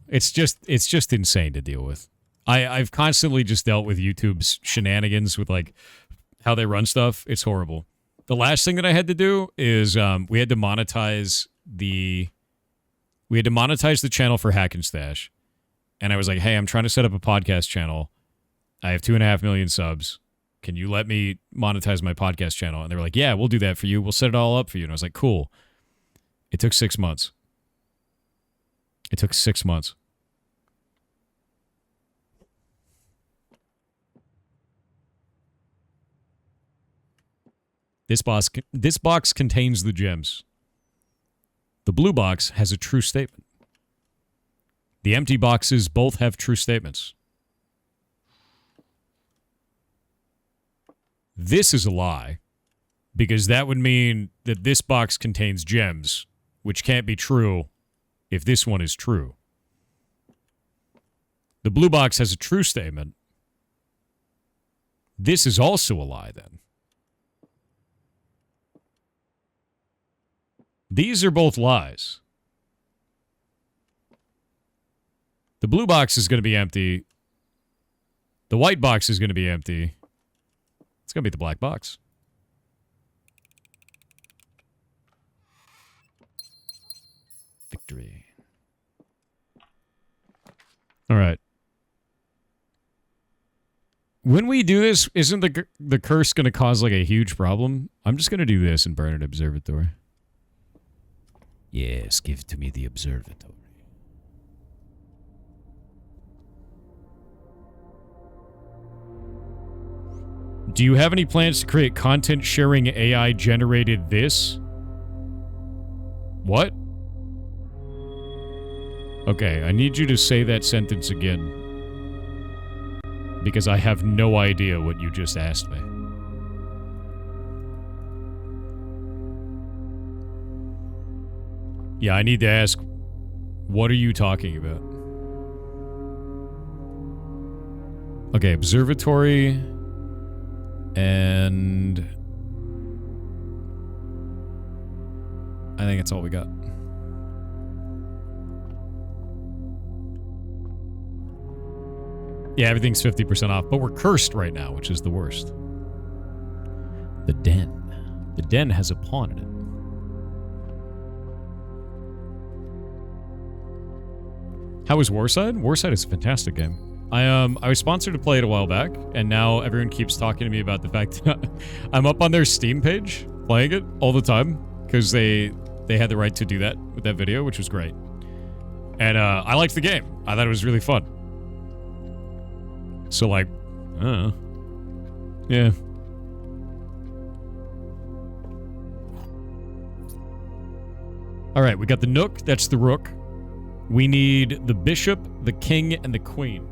It's just insane to deal with. I've constantly just dealt with YouTube's shenanigans with like how they run stuff. It's horrible. The last thing that I had to do is we had to monetize the channel for Hack and Stash. And I was like, hey, I'm trying to set up a podcast channel. I have 2.5 million subs. Can you let me monetize my podcast channel? And they were like, yeah, we'll do that for you. We'll set it all up for you. And I was like, cool. It took 6 months. It took 6 months. This box contains the gems. The blue box has a true statement. The empty boxes both have true statements. This is a lie, because that would mean that this box contains gems, which can't be true if this one is true. The blue box has a true statement. This is also a lie, then. These are both lies. The blue box is going to be empty. The white box is going to be empty. It's going to be the black box. Victory. All right. When we do this, isn't the curse going to cause like a huge problem? I'm just going to do this and burn an observatory. Yes, give to me the observatory. Do you have any plans to create content sharing AI generated this? What? Okay, I need you to say that sentence again. Because I have no idea what you just asked me. Yeah, I need to ask, what are you talking about? Okay, observatory... And I think that's all we got. Yeah, everything's 50% off, but we're cursed right now, which is the worst. The Den. The Den has a pawn in it. How is Warside? Warside is a fantastic game. I was sponsored to play it a while back, and now everyone keeps talking to me about the fact that I'm up on their Steam page playing it all the time, because they had the right to do that with that video, which was great. And I liked the game. I thought it was really fun. So like, I don't know. Yeah. All right, we got the Nook. That's the Rook. We need the Bishop, the King, and the Queen.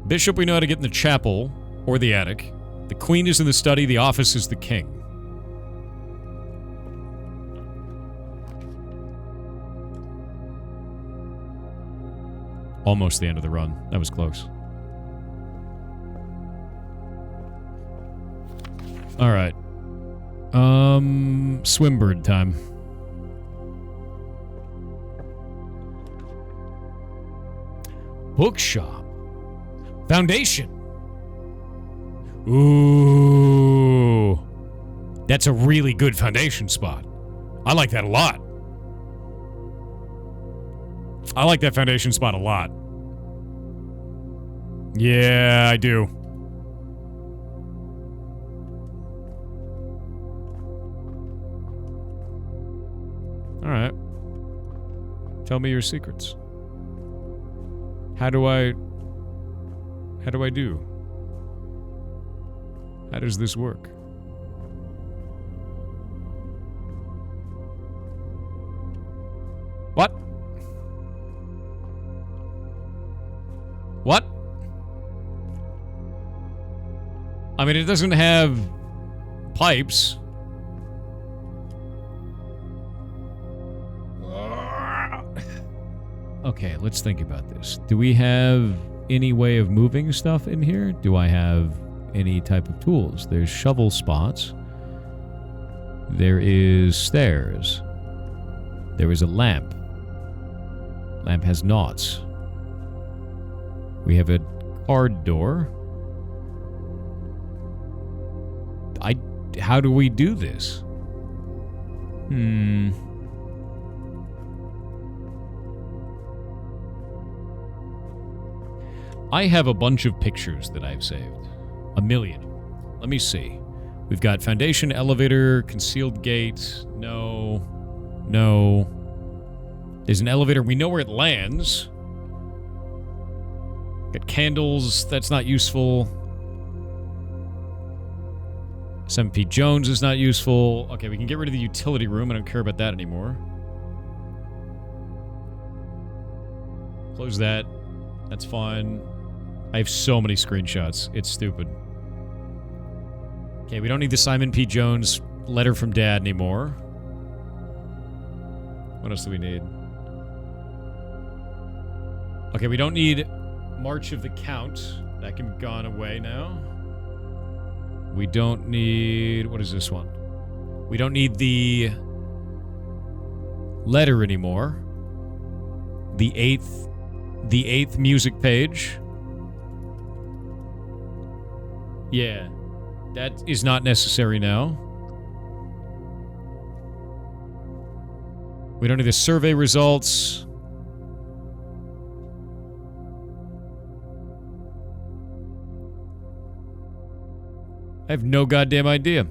Bishop we know how to get in the chapel, or the attic. The Queen is in the study, the office is the King. Almost the end of the run. That was close. Alright. Swimbird time. Bookshop. Foundation. Ooh. That's a really good foundation spot. I like that a lot. I like that foundation spot a lot. Yeah, I do. All right. Tell me your secrets. How do I do? How does this work? What? What? I mean, it doesn't have pipes. Okay, let's think about this. Do we have any way of moving stuff in here? Do I have any type of tools? There's shovel spots. There is stairs. There is a lamp. Lamp has knots. We have a card door. How do we do this? I have a bunch of pictures that I've saved. 1 million. Let me see. We've got foundation, elevator, concealed gate. No. No. There's an elevator. We know where it lands. Got candles. That's not useful. 7P Jones is not useful. Okay, we can get rid of the utility room. I don't care about that anymore. Close that. That's fine. I have so many screenshots. It's stupid. Okay, we don't need the Simon P. Jones letter from Dad anymore. What else do we need? Okay, we don't need March of the Count. That can be gone away now. We don't need... What is this one? We don't need the letter anymore. The eighth music page. Yeah. That is not necessary now. We don't need the survey results. I have no goddamn idea.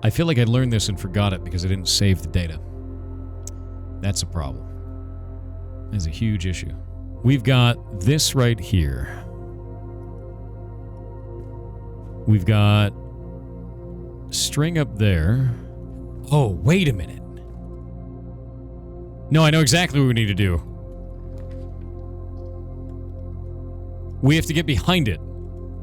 I feel like I learned this and forgot it because I didn't save the data. That's a problem. That's a huge issue. We've got this right here. We've got string up there. Oh, wait a minute. No, I know exactly what we need to do. We have to get behind it.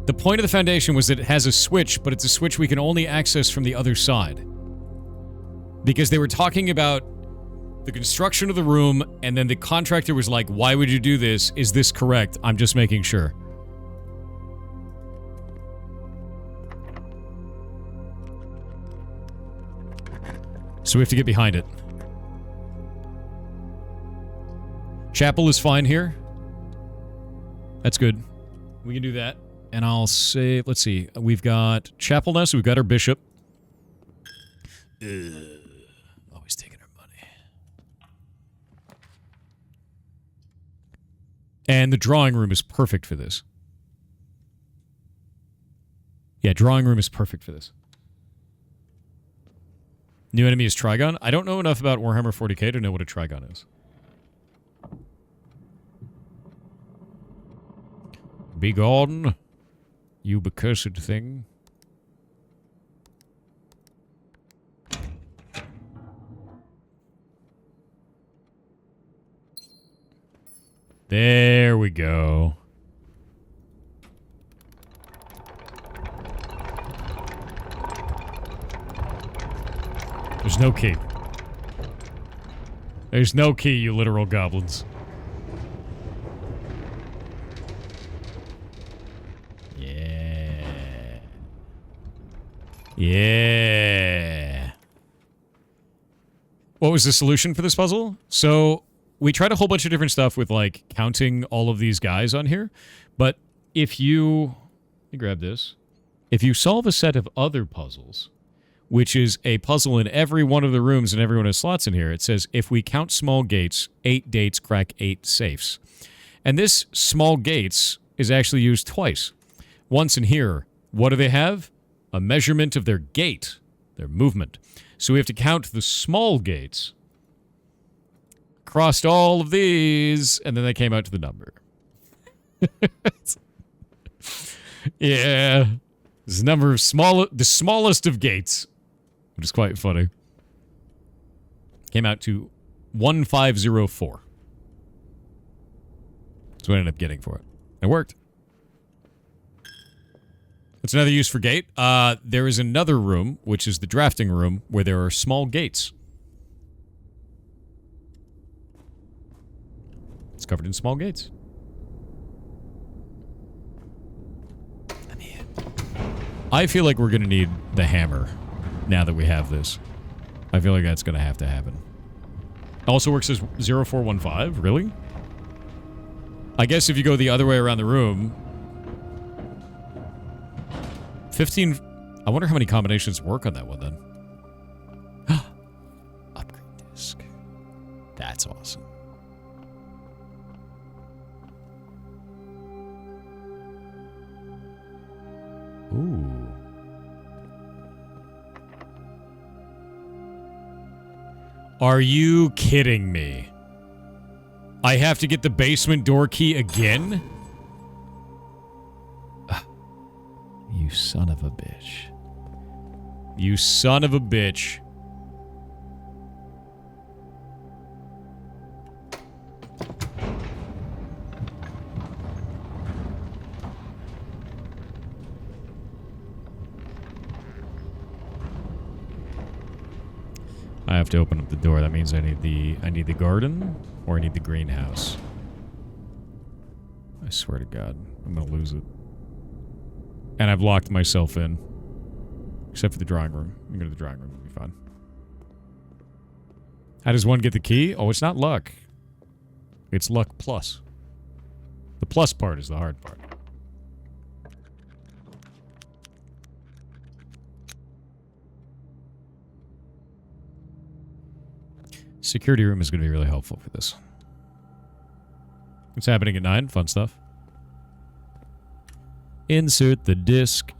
The point of the foundation was that it has a switch, but it's a switch we can only access from the other side. Because they were talking about the construction of the room, and then the contractor was like, why would you do this? Is this correct? I'm just making sure. So we have to get behind it. Chapel is fine here. That's good. We can do that. And I'll say, let's see. We've got chapel now, so we've got our bishop. Always taking our money. And the drawing room is perfect for this. Yeah, drawing room is perfect for this. New enemy is Trigon. I don't know enough about Warhammer 40k to know what a Trigon is. Be gone, you accursed thing. There we go. There's no key. There's no key, you literal goblins. Yeah. What was the solution for this puzzle? So, we tried a whole bunch of different stuff with, like, counting all of these guys on here. But if you... Let me grab this. If you solve a set of other puzzles, which is a puzzle in every one of the rooms and every one of the slots in here, it says, if we count small gates, 8 dates crack 8 safes. And this small gates is actually used twice. Once in here. What do they have? A measurement of their gait, their movement. So we have to count the small gates. Crossed all of these, and then they came out to the number. Yeah. This is the number of the smallest of gates, which is quite funny. Came out to 1504. That's what I ended up getting for it. It worked. It's another use for gate. There is another room, which is the drafting room, where there are small gates. It's covered in small gates. I feel like we're going to need the hammer now that we have this. I feel like that's going to happen. Also works as 0415? Really? I guess if you go the other way around the room... 15... I wonder how many combinations work on that one, then. Upgrade disc. That's awesome. Ooh. Are you kidding me? I have to get the basement door key again? You son of a bitch. You son of a bitch. I have to open up the door. That means I need the garden or I need the greenhouse. I swear to God, I'm gonna lose it. And I've locked myself in. Except for the drawing room. You can go to the drawing room, it'll be fine. How does one get the key? Oh, it's not luck. It's luck plus. The plus part is the hard part. Security room is going to be really helpful for this. What's happening at 9? Fun stuff. Insert the disc.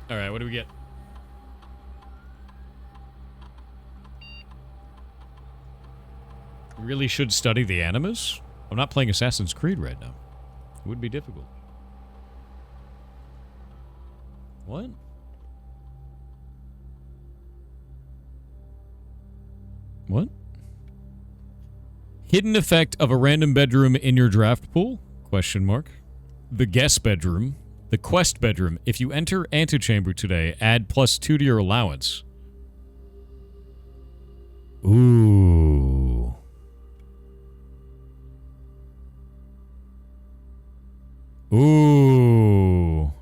Alright, what do we get? Really should study the Animus? I'm not playing Assassin's Creed right now. It would be difficult. What? What? Hidden effect of a random bedroom in your draft pool? Question mark. The guest bedroom. The quest bedroom. If you enter antechamber today, add +2 to your allowance. Ooh. Ooh.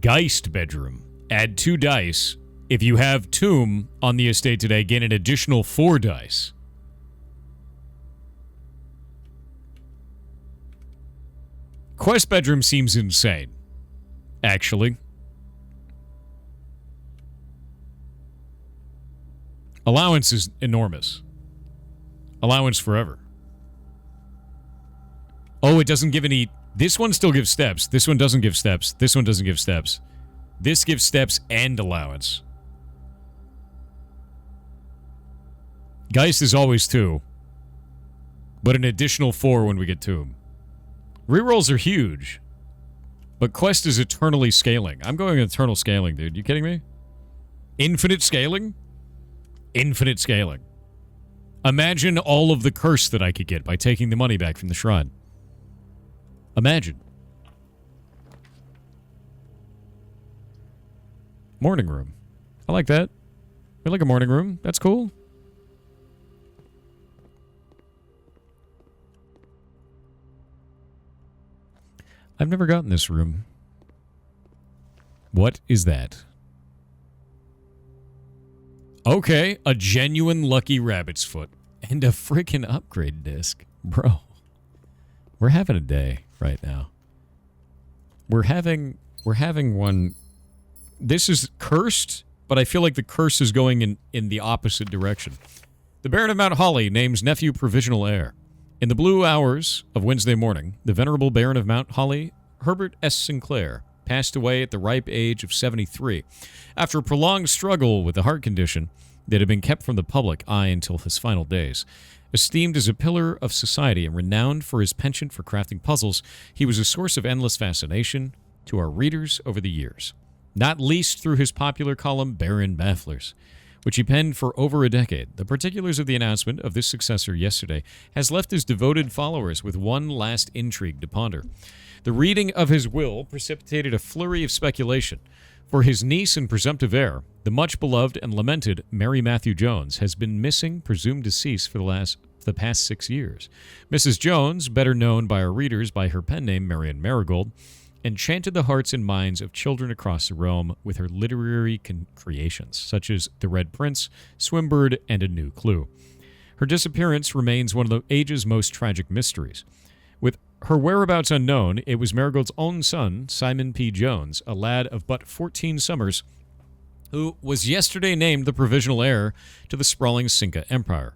Geist bedroom. Add 2 dice. If you have Tomb on the estate today, gain an additional 4 dice. Quest bedroom seems insane, actually. Allowance is enormous. Allowance forever. Oh, it doesn't give any... This one still gives steps. This one doesn't give steps. This one doesn't give steps. This gives steps and allowance. Geist is always 2. But an additional 4 when we get Tomb. Rerolls are huge. But Quest is eternally scaling. I'm going eternal scaling, dude. You kidding me? Infinite scaling? Infinite scaling. Imagine all of the curse that I could get by taking the money back from the shrine. Imagine. Morning room. I like that. I like a morning room. That's cool. I've never gotten this room. What is that? Okay, a genuine lucky rabbit's foot. And a freaking upgrade disc. Bro. We're having a day right now. We're having one... This is cursed, but I feel like the curse is going in the opposite direction. The Baron of Mount Holly names nephew provisional heir. In the blue hours of Wednesday morning, the venerable Baron of Mount Holly, Herbert S. Sinclair, passed away at the ripe age of 73 after a prolonged struggle with a heart condition that had been kept from the public eye until his final days. Esteemed as a pillar of society and renowned for his penchant for crafting puzzles, he was a source of endless fascination to our readers over the years, not least through his popular column, Baron Bafflers, which he penned for over a decade. The particulars of the announcement of this successor yesterday has left his devoted followers with one last intrigue to ponder. The reading of his will precipitated a flurry of speculation. For his niece and presumptive heir, the much-beloved and lamented Mary Matthew Jones has been missing, presumed deceased, for the past 6 years. Mrs. Jones, better known by our readers by her pen name Marion Marigold, enchanted the hearts and minds of children across the realm with her literary creations, such as The Red Prince, Swimbird, and A New Clue. Her disappearance remains one of the age's most tragic mysteries. With her whereabouts unknown, it was Marigold's own son, Simon P. Jones, a lad of but 14 summers, who was yesterday named the provisional heir to the sprawling Cinca Empire.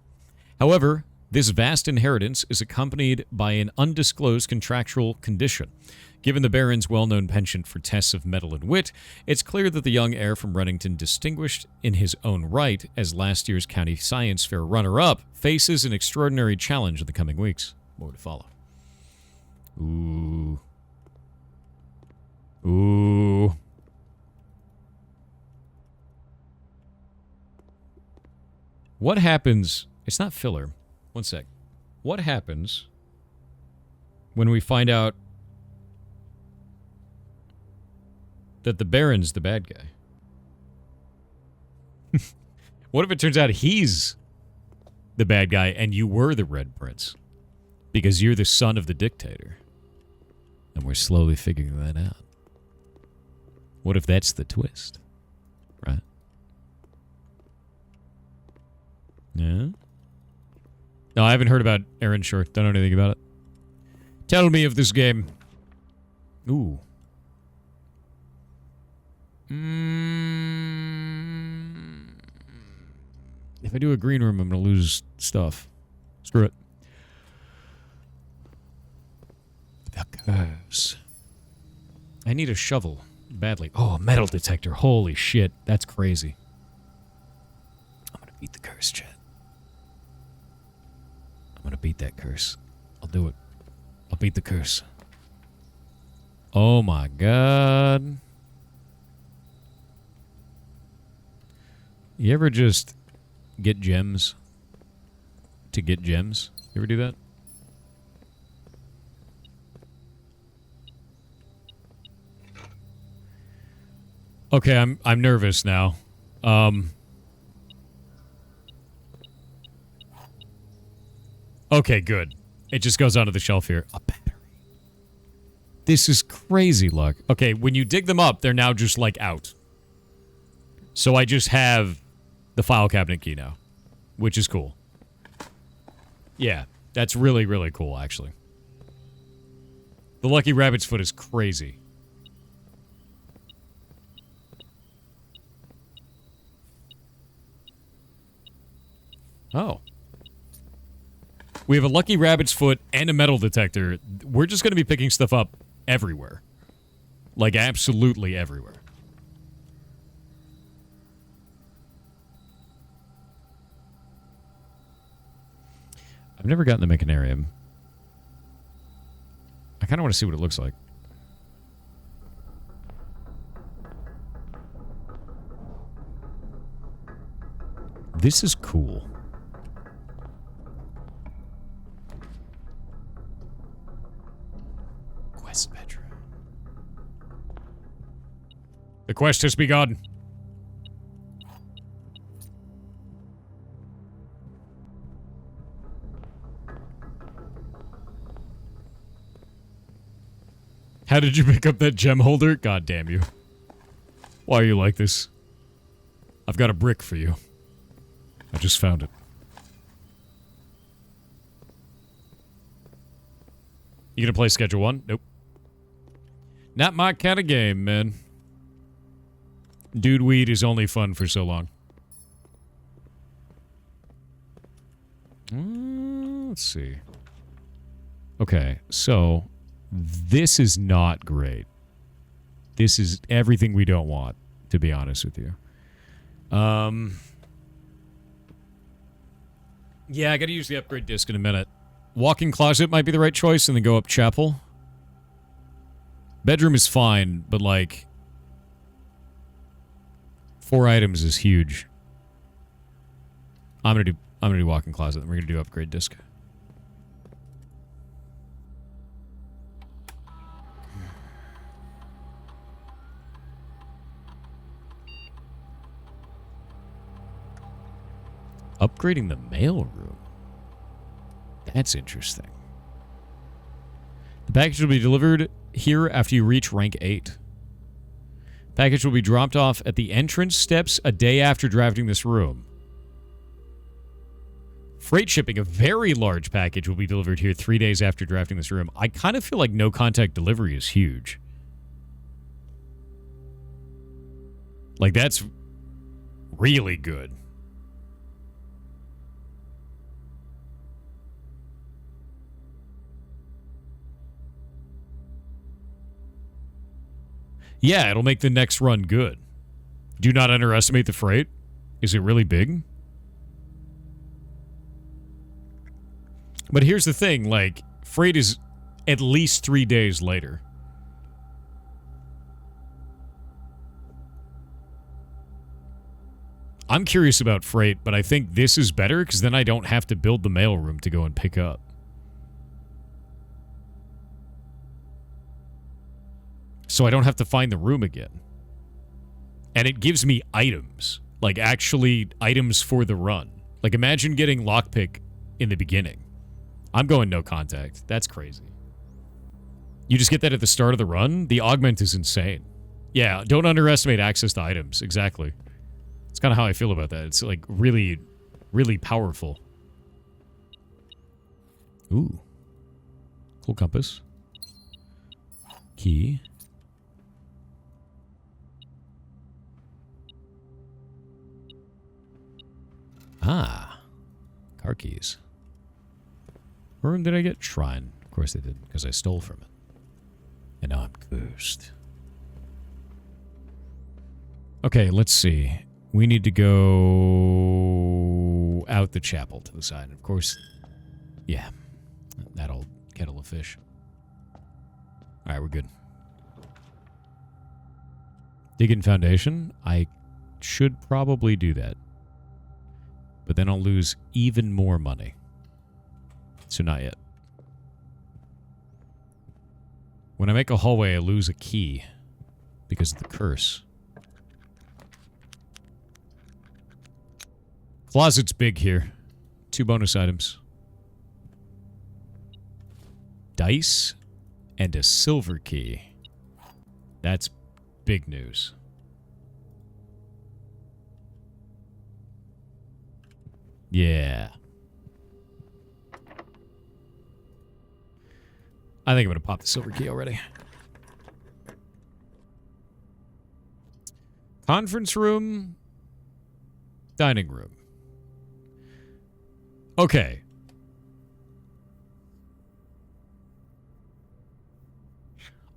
However, this vast inheritance is accompanied by an undisclosed contractual condition. Given the Baron's well-known penchant for tests of mettle and wit, it's clear that the young heir from Reddington, distinguished in his own right as last year's County Science Fair runner-up, faces an extraordinary challenge in the coming weeks. More to follow. Ooh. Ooh. What happens... It's not filler. One sec. What happens when we find out that the Baron's the bad guy? What if it turns out he's the bad guy and you were the Red Prince? Because you're the son of the dictator. And we're slowly figuring that out. What if that's the twist? Right? Yeah? No, I haven't heard about Aaron Shore. Don't know anything about it. Tell me of this game. Ooh. If I do a green room, I'm going to lose stuff. Screw it. The curse. I need a shovel. Badly. Oh, a metal detector. Holy shit. That's crazy. I'm going to beat the curse, chat. I'm going to beat that curse. I'll do it. I'll beat the curse. Oh my god. You ever just get gems to get gems? You ever do that? Okay, I'm nervous now. Okay, good. It just goes onto the shelf here. A battery. This is crazy luck. Okay, when you dig them up, they're now just, like, out. So I just have the file cabinet key now, which is cool. Yeah, that's really, really cool, actually. The Lucky Rabbit's Foot is crazy. Oh. We have a Lucky Rabbit's Foot and a metal detector. We're just going to be picking stuff up everywhere. Like, absolutely everywhere. I've never gotten the Mechanarium. I kind of want to see what it looks like. This is cool. Quest bedroom. The quest has begun. How did you pick up that gem holder? God damn you. Why are you like this? I've got a brick for you. I just found it. You gonna play Schedule 1? Nope. Not my kind of game, man. Dude weed is only fun for so long. Let's see. Okay, so this is not great. This is everything we don't want, to be honest with you. Yeah, I gotta use the upgrade disc in a minute. Walk-in closet might be the right choice, and then go up chapel. Bedroom is fine, but like 4 items is huge. I'm gonna do walk-in closet, and we're gonna do upgrade disc. Upgrading the mail room. That's interesting. The package will be delivered here after you reach rank 8. Package will be dropped off at the entrance steps a day after drafting this room. Freight shipping, a very large package, will be delivered here 3 days after drafting this room. I kind of feel like no contact delivery is huge. Like, that's really good. Yeah, it'll make the next run good. Do not underestimate the freight. Is it really big? But here's the thing, like, freight is at least 3 days later. I'm curious about freight, but I think this is better because then I don't have to build the mailroom to go and pick up. So I don't have to find the room again. And it gives me items. Like, actually items for the run. Like, imagine getting lockpick in the beginning. I'm going no contact. That's crazy. You just get that at the start of the run? The augment is insane. Yeah, don't underestimate access to items. Exactly. It's kind of how I feel about that. It's, like, really, really powerful. Ooh. Cool compass. Key. Ah. Car keys. What room did I get? Shrine. Of course they did, because I stole from it. And now I'm cursed. Okay, let's see. We need to go out the chapel to the side. Of course, yeah. That old kettle of fish. Alright, we're good. Digging foundation. I should probably do that. But then I'll lose even more money. So not yet. When I make a hallway, I lose a key because of the curse. Closet's big here. 2 bonus items. Dice and a silver key. That's big news. Yeah. I think I'm going to pop the silver key already. Conference room. Dining room. Okay.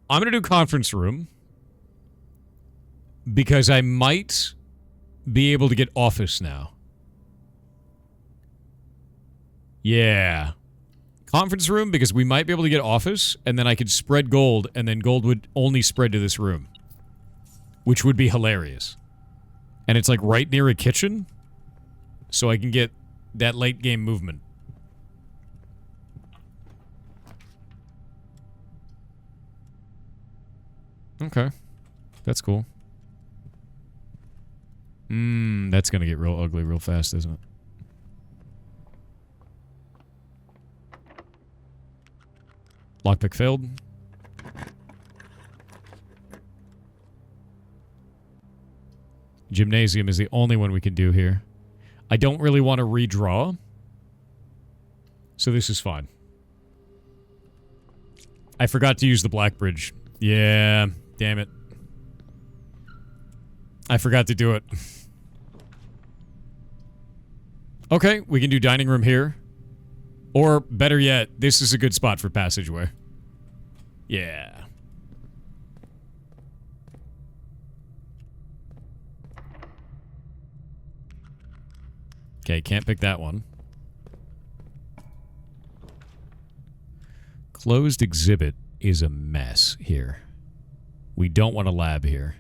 I'm going to do conference room because I might be able to get office now. Yeah. Conference room because we might be able to get office and then I could spread gold and then gold would only spread to this room. Which would be hilarious. And it's like right near a kitchen. So I can get that late game movement. Okay. That's cool. That's gonna get real ugly real fast, isn't it? Lockpick failed. Gymnasium is the only one we can do here. I don't really want to redraw. So this is fine. I forgot to use the Black Bridge. Yeah, damn it. I forgot to do it. Okay, we can do dining room here. Or, better yet, this is a good spot for passageway. Yeah. Okay, can't pick that one. Closed exhibit is a mess here. We don't want a lab here.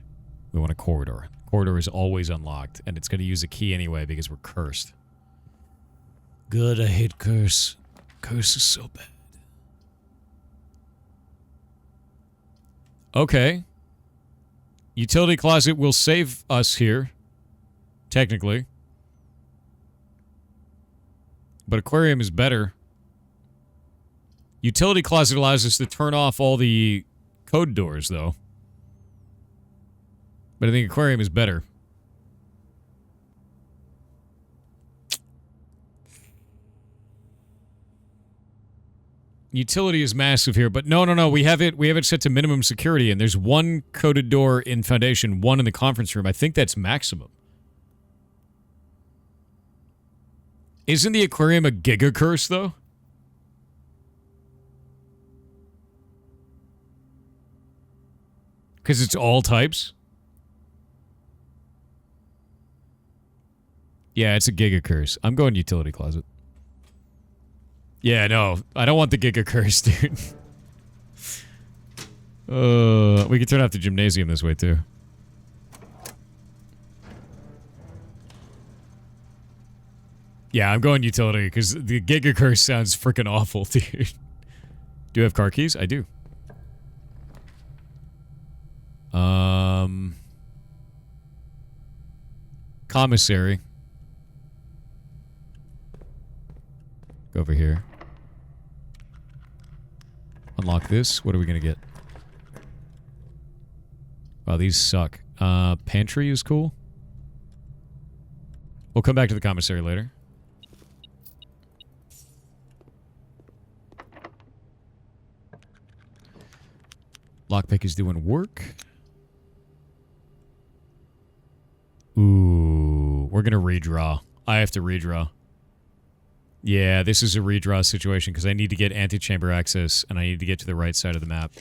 We want a corridor. Corridor is always unlocked, and it's going to use a key anyway because we're cursed. Good, I hate curse. Curse is so bad. Okay. Utility closet will save us here. Technically. But aquarium is better. Utility closet allows us to turn off all the code doors, though. But I think aquarium is better. Utility is massive here, but no. We have it set to minimum security, and there's one coded door in Foundation, one in the conference room. I think that's maximum. Isn't the aquarium a giga curse, though? Because it's all types? Yeah, it's a giga curse. I'm going utility closet. Yeah, no. I don't want the giga curse, dude. We can turn off the gymnasium this way, too. Yeah, I'm going utility, because the giga curse sounds freaking awful, dude. Do you have car keys? I do. Commissary. Go over here. Unlock this. What are we gonna get? Wow, these suck. Pantry is cool. We'll come back to the commissary later. Lockpick is doing work. Ooh, we're gonna redraw. I have to redraw. Yeah, this is a redraw situation because I need to get antechamber access and I need to get to the right side of the map.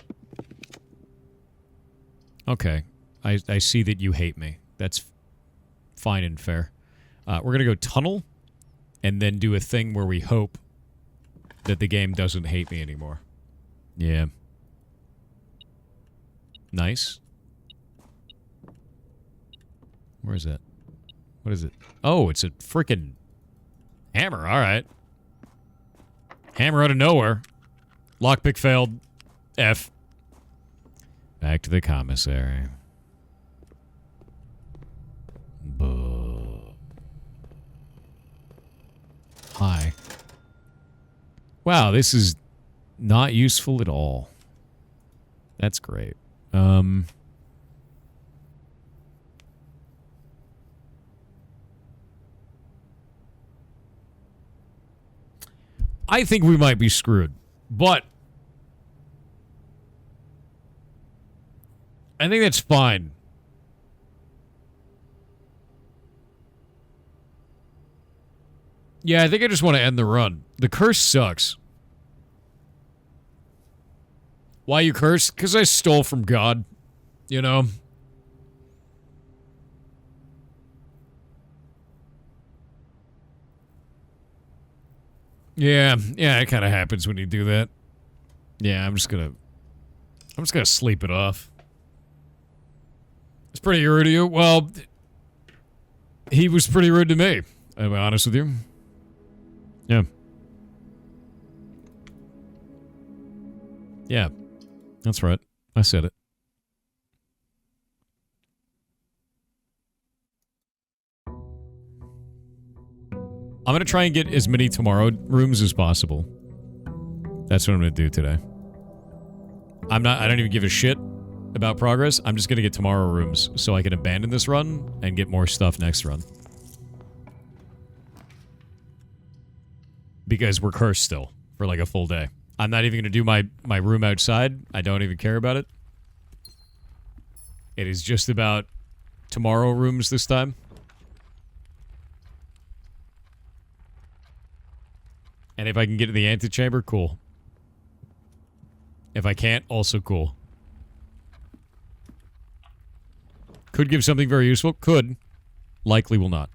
Okay. I see that you hate me. That's fine and fair. We're going to go tunnel and then do a thing where we hope that the game doesn't hate me anymore. Yeah. Nice. Where is that? What is it? Oh, it's a freaking hammer. All right. Hammer out of nowhere. Lockpick failed. F. Back to the commissary. Hi. Wow, this is not useful at all. That's great. I think we might be screwed, but I think that's fine. Yeah, I think I just want to end the run. The curse sucks. Why you curse? Because I stole from God. You know? Yeah, it kind of happens when you do that. Yeah, I'm just gonna sleep it off. It's pretty rude to you. Well, he was pretty rude to me. Am I honest with you? Yeah. Yeah. That's right. I said it. I'm going to try and get as many tomorrow rooms as possible. That's what I'm going to do today. I don't even give a shit about progress. I'm just going to get tomorrow rooms so I can abandon this run and get more stuff next run. Because we're cursed still for like a full day. I'm not even going to do my room outside. I don't even care about it. It is just about tomorrow rooms this time. And if I can get to the antechamber, cool. If I can't, also cool. Could give something very useful. Could. Likely will not.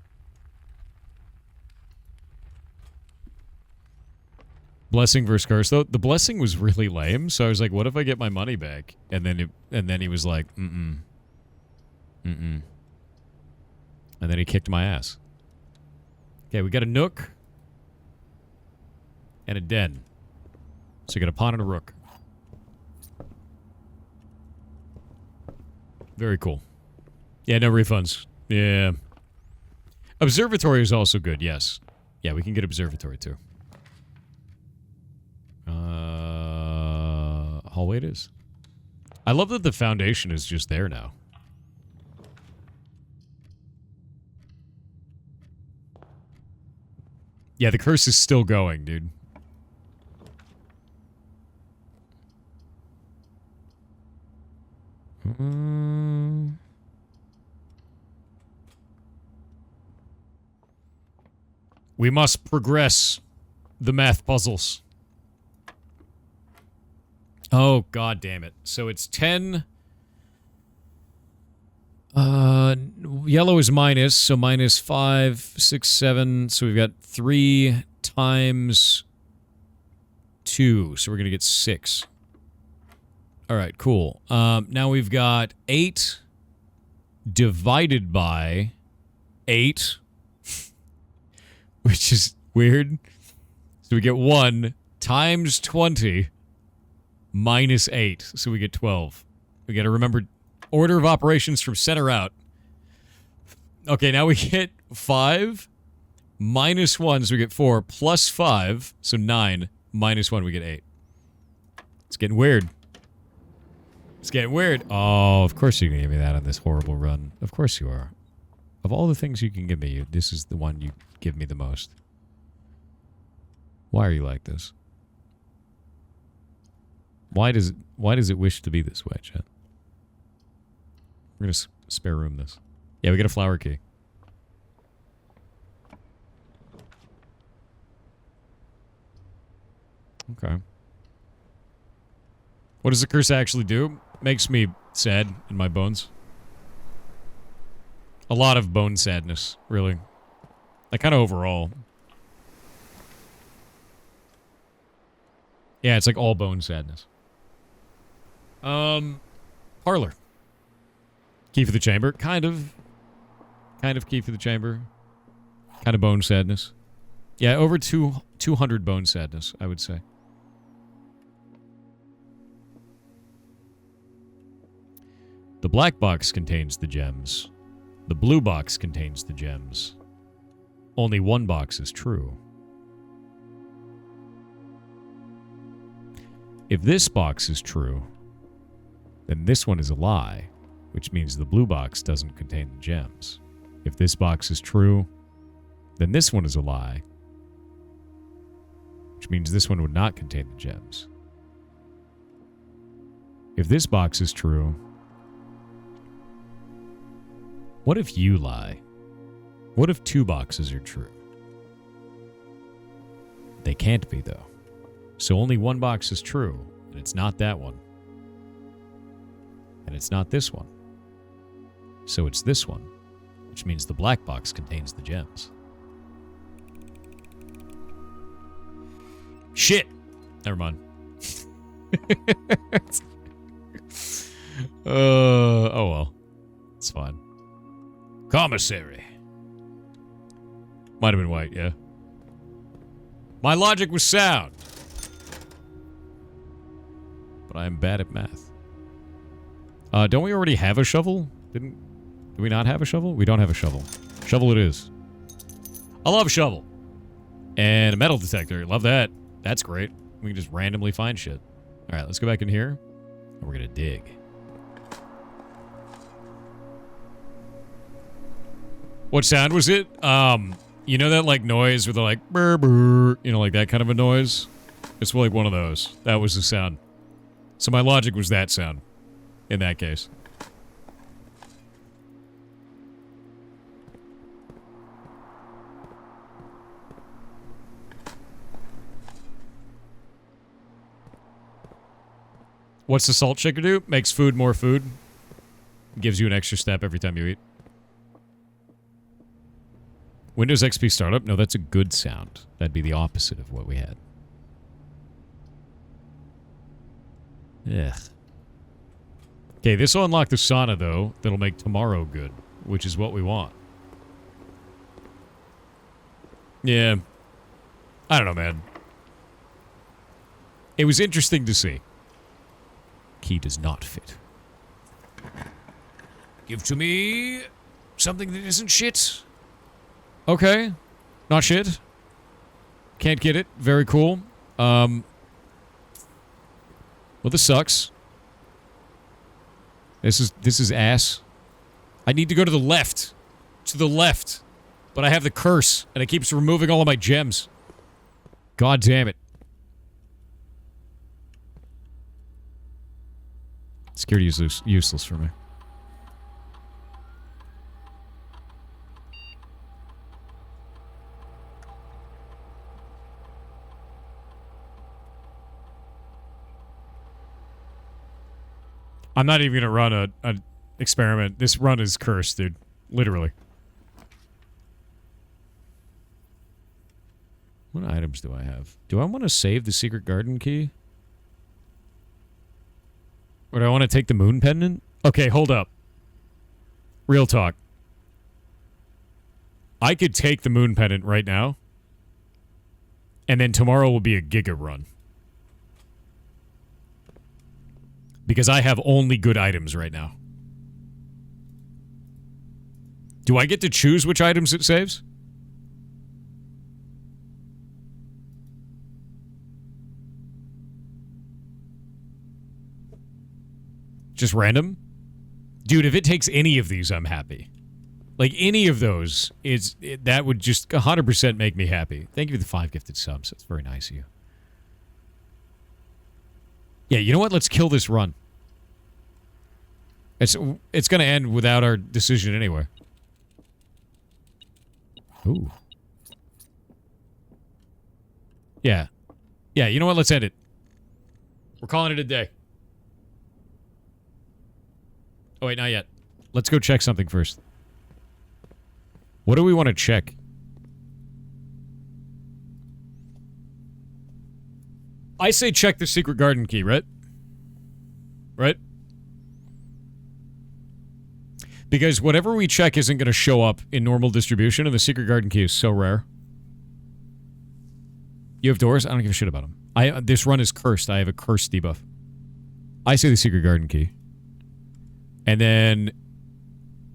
Blessing versus curse, though. The blessing was really lame, so I was like, what if I get my money back? And then he was like, mm-mm. Mm-mm. And then he kicked my ass. Okay, we got a nook. and a den. So you got a pawn and a rook. Very cool. Yeah, no refunds. Yeah. Observatory is also good, yes. Yeah, we can get observatory too. Hallway it is. I love that the foundation is just there now. Yeah, the curse is still going, dude. We must progress the math puzzles. Oh, god damn it. So it's 10. Yellow is minus, so minus 5, 6, 7. So we've got 3 times 2. So we're going to get 6. All right, cool. Now we've got 8 divided by 8, which is weird. So we get 1 times 20 minus 8. So we get 12. We got to remember order of operations from center out. Okay, now we get 5 minus 1, so we get 4 plus 5, so 9 minus 1, we get 8. It's getting weird. It's getting weird. Oh, of course you're going to give me that on this horrible run. Of course you are. Of all the things you can give me, this is the one you give me the most. Why are you like this? Why does it wish to be this way, chat? We're going to spare room this. Yeah, we get a flower key. Okay. What does the curse actually do? Makes me sad in my bones. A lot of bone sadness, really. Like, kind of overall. Yeah, it's like all bone sadness. Parlor. Key for the chamber. Kind of key for the chamber. Kind of bone sadness. Yeah, over 200 bone sadness, I would say. The black box contains the gems. The blue box contains the gems. Only one box is true. If this box is true, then this one is a lie, which means the blue box doesn't contain the gems. If this box is true, then this one is a lie, which means this one would not contain the gems. If this box is true, what if you lie? What if 2 boxes are true? They can't be, though. So only 1 box is true, and it's not that one. And it's not this one. So it's this one, which means the black box contains the gems. Shit! Never mind. Oh well. It's fine. Commissary. Might have been white, yeah. My logic was sound. But I am bad at math. Don't we already have a shovel? Do we not have a shovel? We don't have a shovel. Shovel it is. I love a shovel. And a metal detector. Love that. That's great. We can just randomly find shit. Alright, let's go back in here. And we're gonna dig. What sound was it? You know that, like, noise where they're like, brr, brr, you know, like that kind of a noise? It's like one of those. That was the sound. So my logic was that sound. In that case. What's the salt shaker do? Makes food more food. Gives you an extra step every time you eat. Windows XP startup? No, that's a good sound. That'd be the opposite of what we had. Ugh. Okay, this will unlock the sauna, though. That'll make tomorrow good, which is what we want. Yeah. I don't know, man. It was interesting to see. Key does not fit. Give to me something that isn't shit. Okay. Not shit. Can't get it. Very cool. Well, this sucks. This is ass. I need to go to the left. To the left. But I have the curse, and it keeps removing all of my gems. God damn it. Security is useless for me. I'm not even gonna run an experiment. This run is cursed, dude. Literally. What items do I have? Do I want to save the secret garden key? Or do I want to take the moon pendant? Okay, hold up. Real talk. I could take the moon pendant right now. And then tomorrow will be a Giga run. Because I have only good items right now. Do I get to choose which items it saves? Just random? Dude, if it takes any of these, I'm happy. Like, any of those, that would just 100% make me happy. Thank you for the 5 gifted subs. That's very nice of you. Yeah, you know what? Let's kill this run. It's going to end without our decision anyway. Ooh. Yeah. Yeah, you know what? Let's end it. We're calling it a day. Oh, wait, not yet. Let's go check something first. What do we want to check? I say check the secret garden key, right? Right? Because whatever we check isn't going to show up in normal distribution, and the secret garden key is so rare. You have doors? I don't give a shit about them. This run is cursed. I have a curse debuff. I say the secret garden key. And then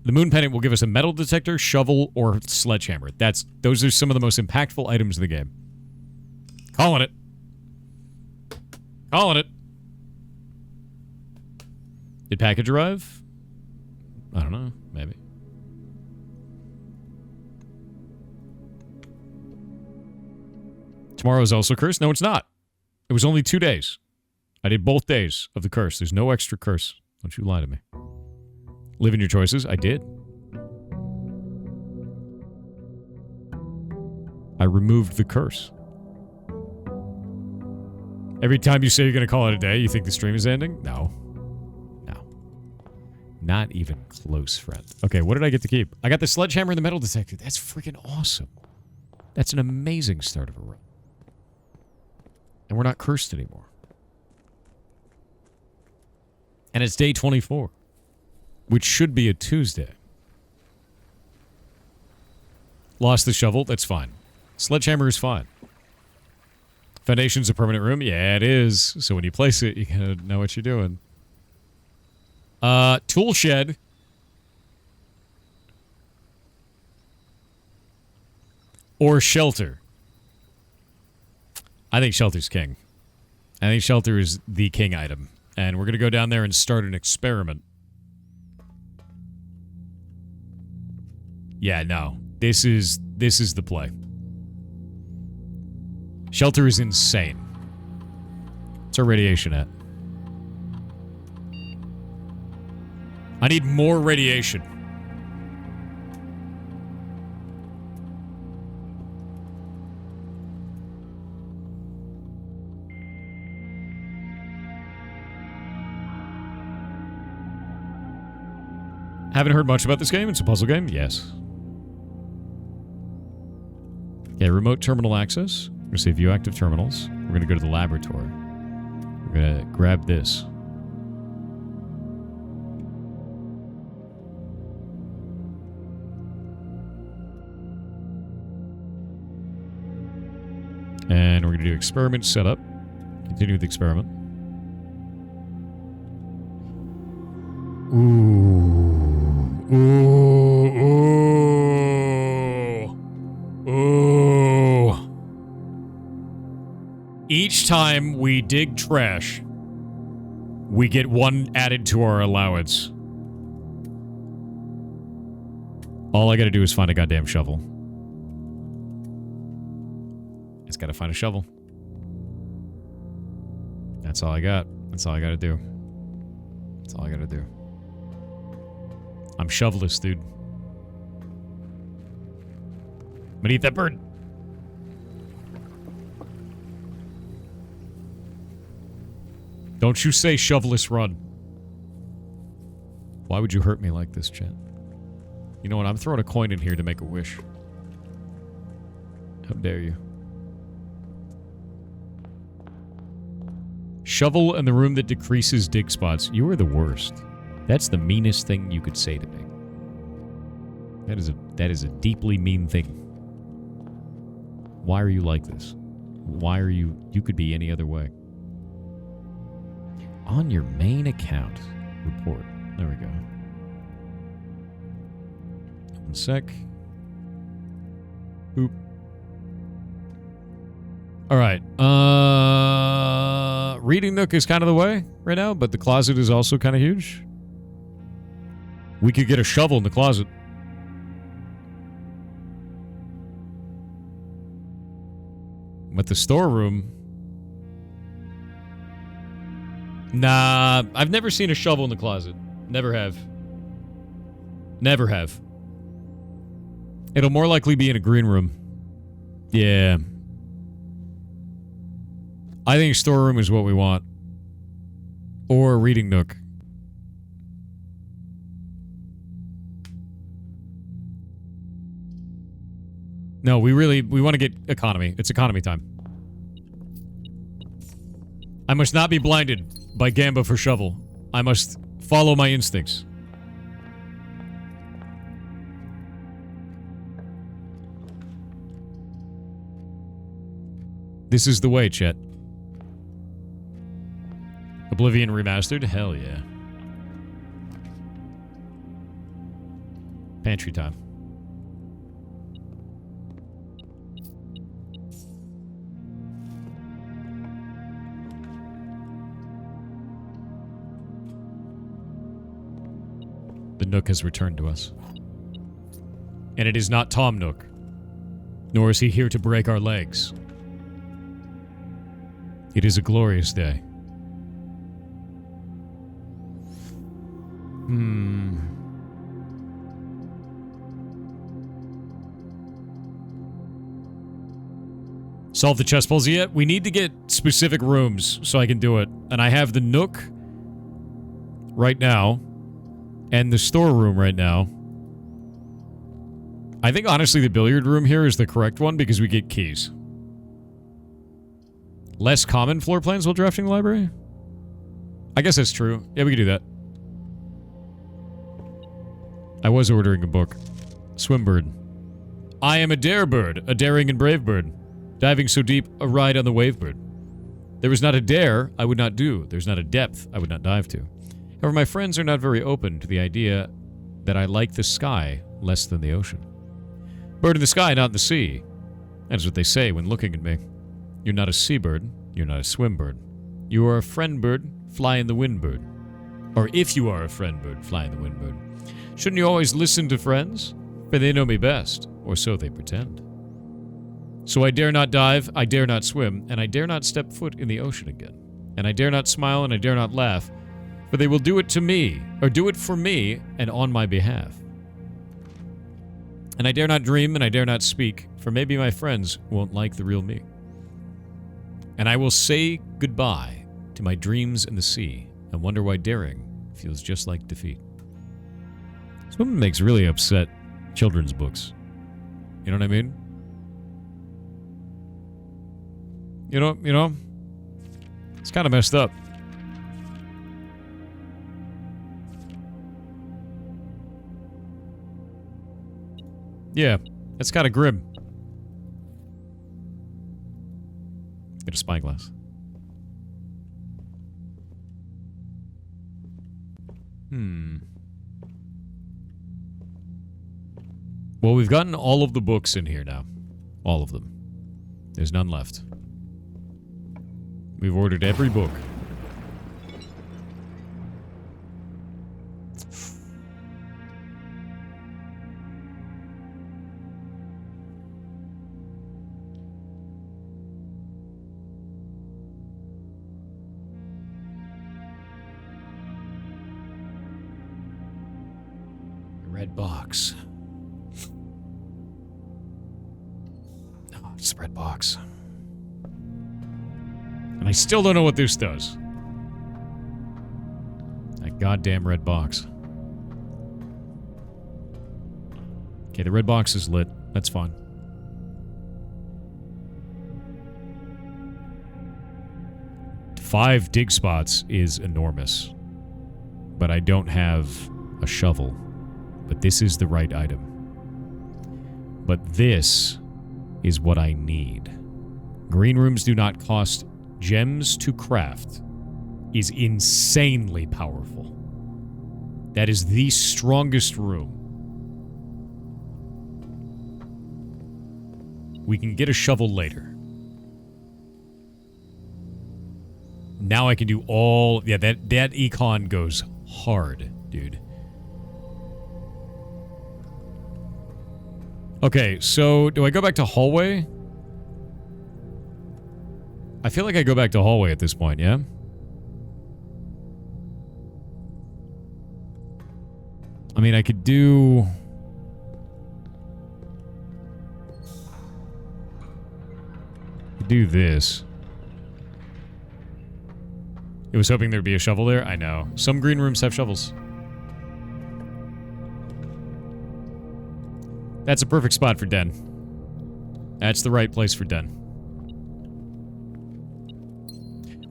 the moon pendant will give us a metal detector, shovel, or sledgehammer. Those are some of the most impactful items in the game. Calling it. Calling it. Did package arrive? I don't know. Maybe. Tomorrow is also cursed? No, it's not. It was only 2 days. I did both days of the curse. There's no extra curse. Don't you lie to me. Live in your choices? I did. I removed the curse. Every time you say you're going to call it a day, you think the stream is ending? No. No. Not even close, friend. Okay, what did I get to keep? I got the sledgehammer and the metal detector. That's freaking awesome. That's an amazing start of a run. And we're not cursed anymore. And it's day 24. Which should be a Tuesday. Lost the shovel? That's fine. Sledgehammer is fine. Foundation's a permanent room? Yeah, it is. So when you place it, you gotta know what you're doing. Tool shed. Or shelter. I think shelter's king. I think shelter is the king item. And we're gonna go down there and start an experiment. Yeah, no. This is the play. Shelter is insane. What's our radiation at? I need more radiation. Haven't heard much about this game. It's a puzzle game. Yes. Okay, remote terminal access. We're going to say view active terminals. We're going to go to the laboratory. We're going to grab this. And we're going to do experiment setup. Continue the experiment. Ooh. Ooh. Ooh. Each time we dig trash, we get one added to our allowance. All I gotta do is find a goddamn shovel. Just gotta find a shovel. That's all I got. That's all I gotta do. That's all I gotta do. I'm shoveless, dude. I'm gonna eat that bird. Don't you say shoveless run. Why would you hurt me like this, Chet? You know what? I'm throwing a coin in here to make a wish. How dare you? Shovel in the room that decreases dig spots. You are the worst. That's the meanest thing you could say to me. That is a deeply mean thing. Why are you like this? Why are you... You could be any other way. On your main account. Report. There we go. 1 sec. Oop. Alright. Reading nook is kind of the way right now, but the closet is also kind of huge. We could get a shovel in the closet. But the storeroom... Nah, I've never seen a shovel in the closet. Never have. Never have. It'll more likely be in a green room. Yeah. I think storeroom is what we want. Or a reading nook. No, we want to get economy. It's economy time. I must not be blinded by Gamba for shovel. I must follow my instincts. This is the way, Chet. Oblivion Remastered? Hell yeah. Pantry time. The Nook has returned to us. And it is not Tom Nook. Nor is he here to break our legs. It is a glorious day. Solve the chess puzzle yet? We need to get specific rooms so I can do it. And I have the Nook right now. And the storeroom right now. I think, honestly, the billiard room here is the correct one because we get keys. Less common floor plans while drafting the library? I guess that's true. Yeah, we could do that. I was ordering a book. Swimbird. I am a dare bird, a daring and brave bird. Diving so deep, a ride on the wave bird. There is not a dare I would not do. There's not a depth I would not dive to. However, my friends are not very open to the idea that I like the sky less than the ocean. Bird in the sky, not in the sea. That is what they say when looking at me. You're not a seabird. You're not a swim bird. You are a friend bird, fly in the wind bird. Or if you are a friend bird, fly in the wind bird. Shouldn't you always listen to friends? For they know me best, or so they pretend. So I dare not dive, I dare not swim, and I dare not step foot in the ocean again. And I dare not smile, and I dare not laugh, for they will do it to me, or do it for me, and on my behalf. And I dare not dream, and I dare not speak, for maybe my friends won't like the real me. And I will say goodbye to my dreams in the sea, and wonder why daring feels just like defeat. This woman makes really upset children's books. You know what I mean? You know? It's kind of messed up. Yeah, it's kind of grim. Get a spyglass. Well, we've gotten all of the books in here now. All of them. There's none left. We've ordered every book. Red box. Oh, it's the red box. And I still don't know what this does. That goddamn red box. Okay, the red box is lit. That's fine. Five dig spots is enormous. But I don't have a shovel. But this is the right item. But this is what I need. Green rooms do not cost gems to craft. Is insanely powerful. That is the strongest room. We can get a shovel later. Now I can do all... Yeah, that econ goes hard, dude. Okay, so do I go back to hallway? I feel like I go back to hallway at this point, yeah? I mean, I could do... do this. I was hoping there'd be a shovel there. I know. Some green rooms have shovels. That's a perfect spot for Den. That's the right place for Den.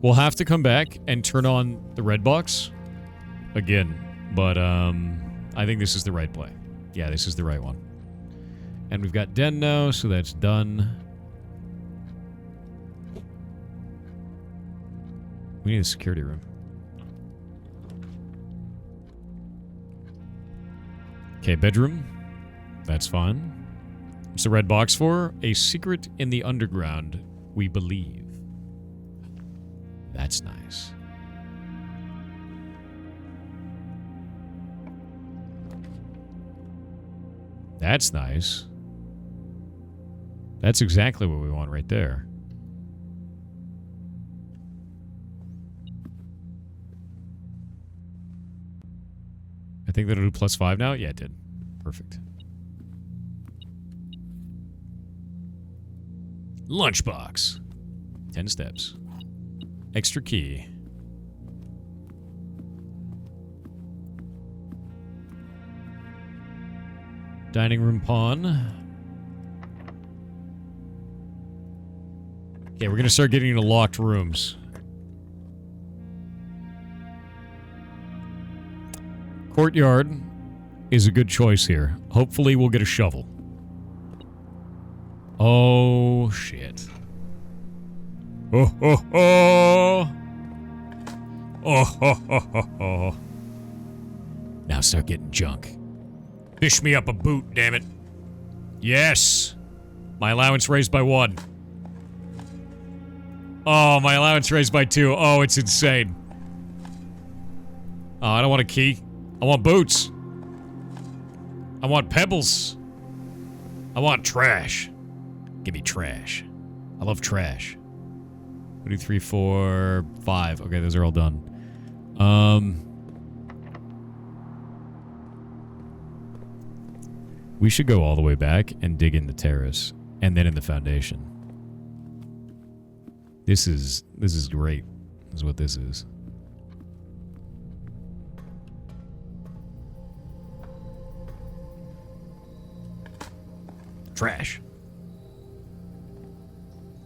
We'll have to come back and turn on the red box again, but I think this is the right play. Yeah, this is the right one. And we've got Den now, so that's done. We need a security room. Okay, bedroom. That's fine. What's the red box for? A secret in the underground, we believe. That's nice. That's nice. That's exactly what we want right there. I think that'll do +5 now? Yeah, it did. Perfect. Lunchbox. 10 steps. Extra key. Dining room pawn. Okay, we're gonna start getting into locked rooms. Courtyard is a good choice here. Hopefully we'll get a shovel. Oh, shit. Oh, ho, ho. Oh, ho, ho, ho, ho. Now start getting junk. Fish me up a boot, damn it. Yes. My allowance raised by 1. Oh, my allowance raised by 2. Oh, it's insane. Oh, I don't want a key. I want boots. I want pebbles. I want trash. Give me trash. I love trash. 1, 2, 3, 4, 5. Okay, those are all done. We should go all the way back and dig in the terrace and then in the foundation. This is great. This is what this is. Trash.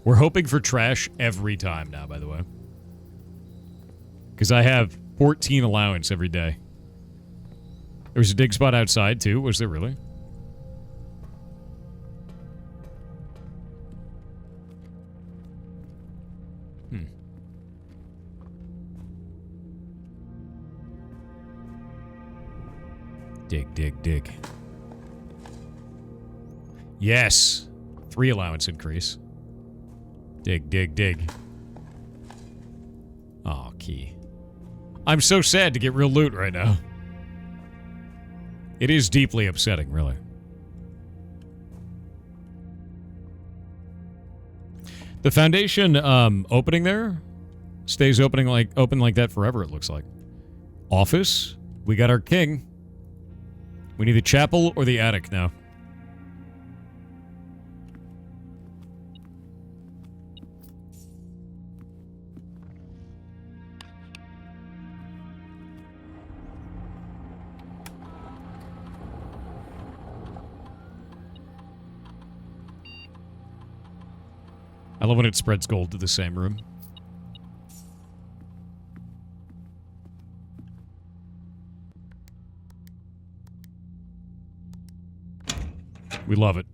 We're hoping for trash every time now, by the way. Because I have 14 allowance every day. There was a dig spot outside, too. Was there really? Dig, dig, dig. Yes. 3 allowance increase. Dig, dig, dig. Oh, key. I'm so sad to get real loot right now. It is deeply upsetting, really. The Foundation opening there stays open like that forever, it looks like. Office. We got our king. We need the chapel or the attic now. I love when it spreads gold to the same room. We love it.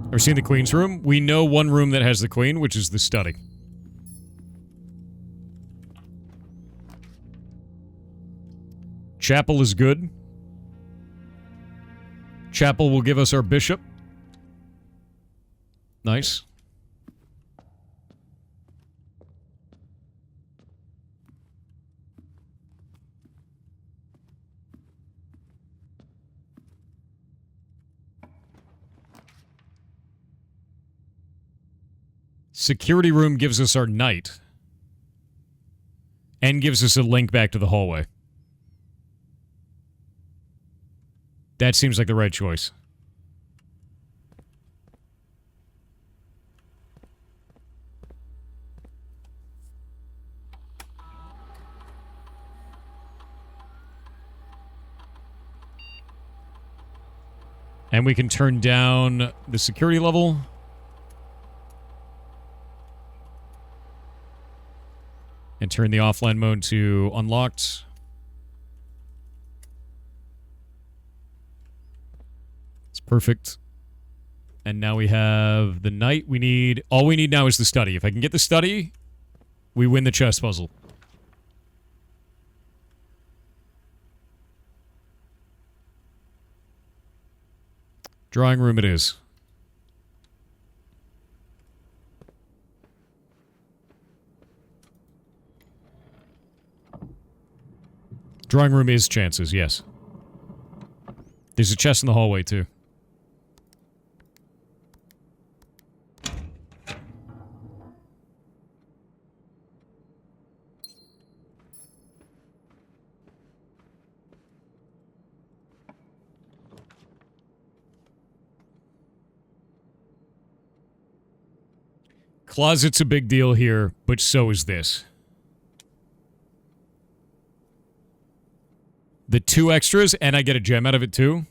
Ever seen the Queen's room? We know one room that has the Queen, which is the study. Chapel is good. Chapel will give us our bishop. Nice. Security room gives us our knight. And gives us a link back to the hallway. That seems like the right choice. And we can turn down the security level. And turn the offline mode to unlocked. It's perfect. And now we have the knight. All we need now is the study. If I can get the study, we win the chess puzzle. Drawing room it is. Drawing room is chances, yes. There's a chest in the hallway, too. Closet's a big deal here, but so is this. The 2 extras, and I get a gem out of it too.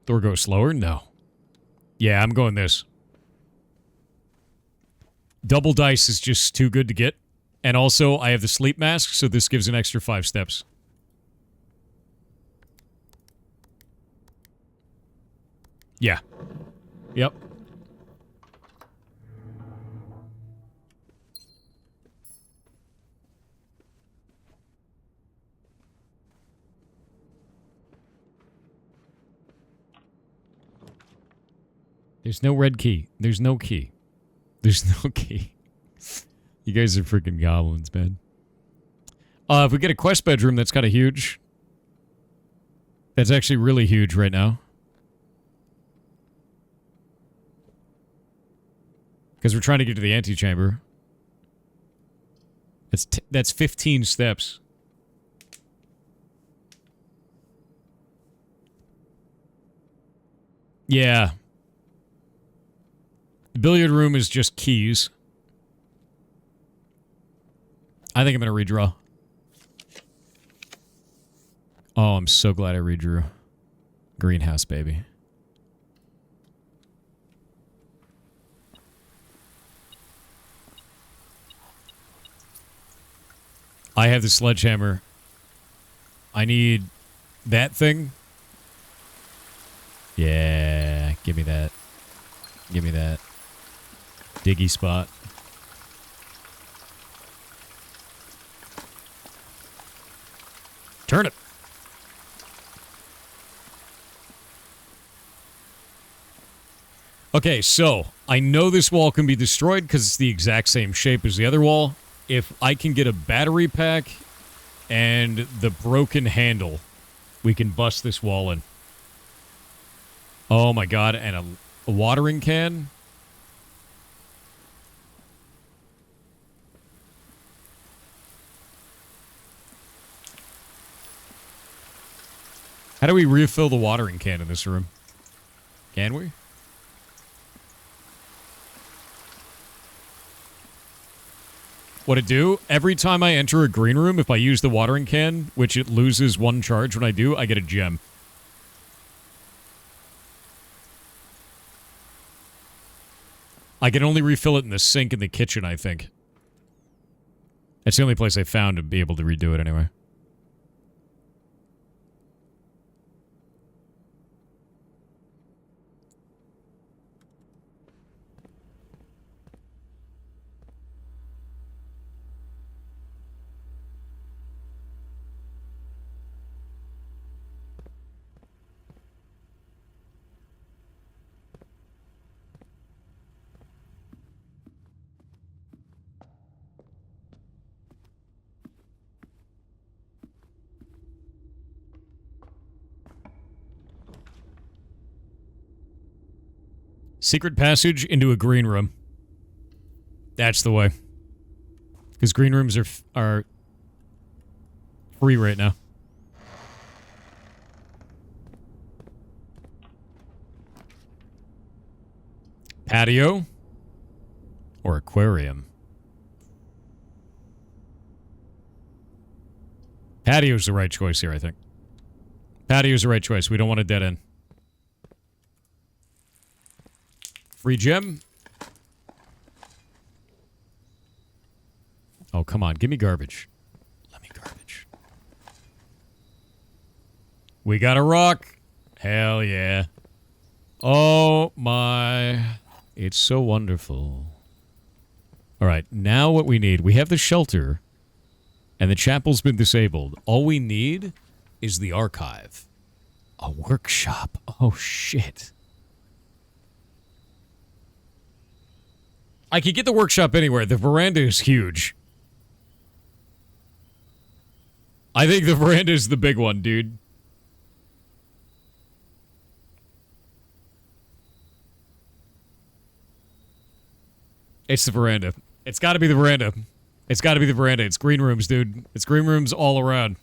Door goes slower? No. Yeah, I'm going this. Double dice is just too good to get. And also, I have the sleep mask, so this gives an extra 5 steps. Yeah. Yep. There's no red key. There's no key. There's no key. You guys are freaking goblins, man. If we get a quest bedroom, that's kind of huge. That's actually really huge right now. Because we're trying to get to the antechamber. That's 15 steps. Yeah. The billiard room is just keys. I think I'm going to redraw. Oh, I'm so glad I redrew. Greenhouse, baby. I have the sledgehammer. I need that thing. Yeah, give me that. Give me that. Diggy spot. Turnip. Okay, so I know this wall can be destroyed because it's the exact same shape as the other wall. If I can get a battery pack and the broken handle, we can bust this wall in. Oh my god, and a watering can? How do we refill the watering can in this room? Can we? What it do? Every time I enter a green room, if I use the watering can, which it loses 1 charge when I do, I get a gem. I can only refill it in the sink in the kitchen, I think. That's the only place I found to be able to redo it anyway. Secret passage into a green room. That's the way. Because green rooms are free right now. Patio or aquarium? Patio's the right choice here, I think. Patio's the right choice. We don't want a dead end. Free gem. Oh, come on. Give me garbage. Let me garbage. We got a rock. Hell yeah. Oh my. It's so wonderful. All right. Now what we need. We have the shelter. And the chapel's been disabled. All we need is the archive. A workshop. Oh, shit. I could get the workshop anywhere. The veranda is huge. I think the veranda is the big one, dude. It's the veranda. It's got to be the veranda. It's got to be the veranda. It's green rooms, dude. It's green rooms all around.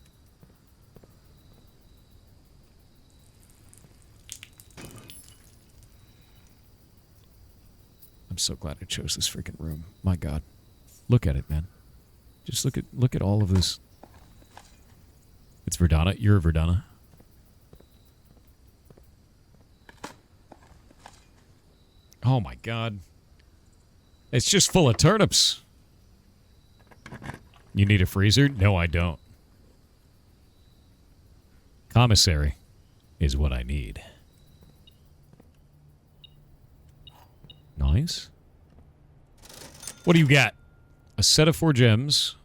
I'm so glad I chose this freaking room. My God. Look at it, man. Just look at all of this. It's Verdana. You're a Verdana. Oh my God. It's just full of turnips. You need a freezer? No, I don't. Commissary is what I need. Nice. What do you got? A set of 4 gems.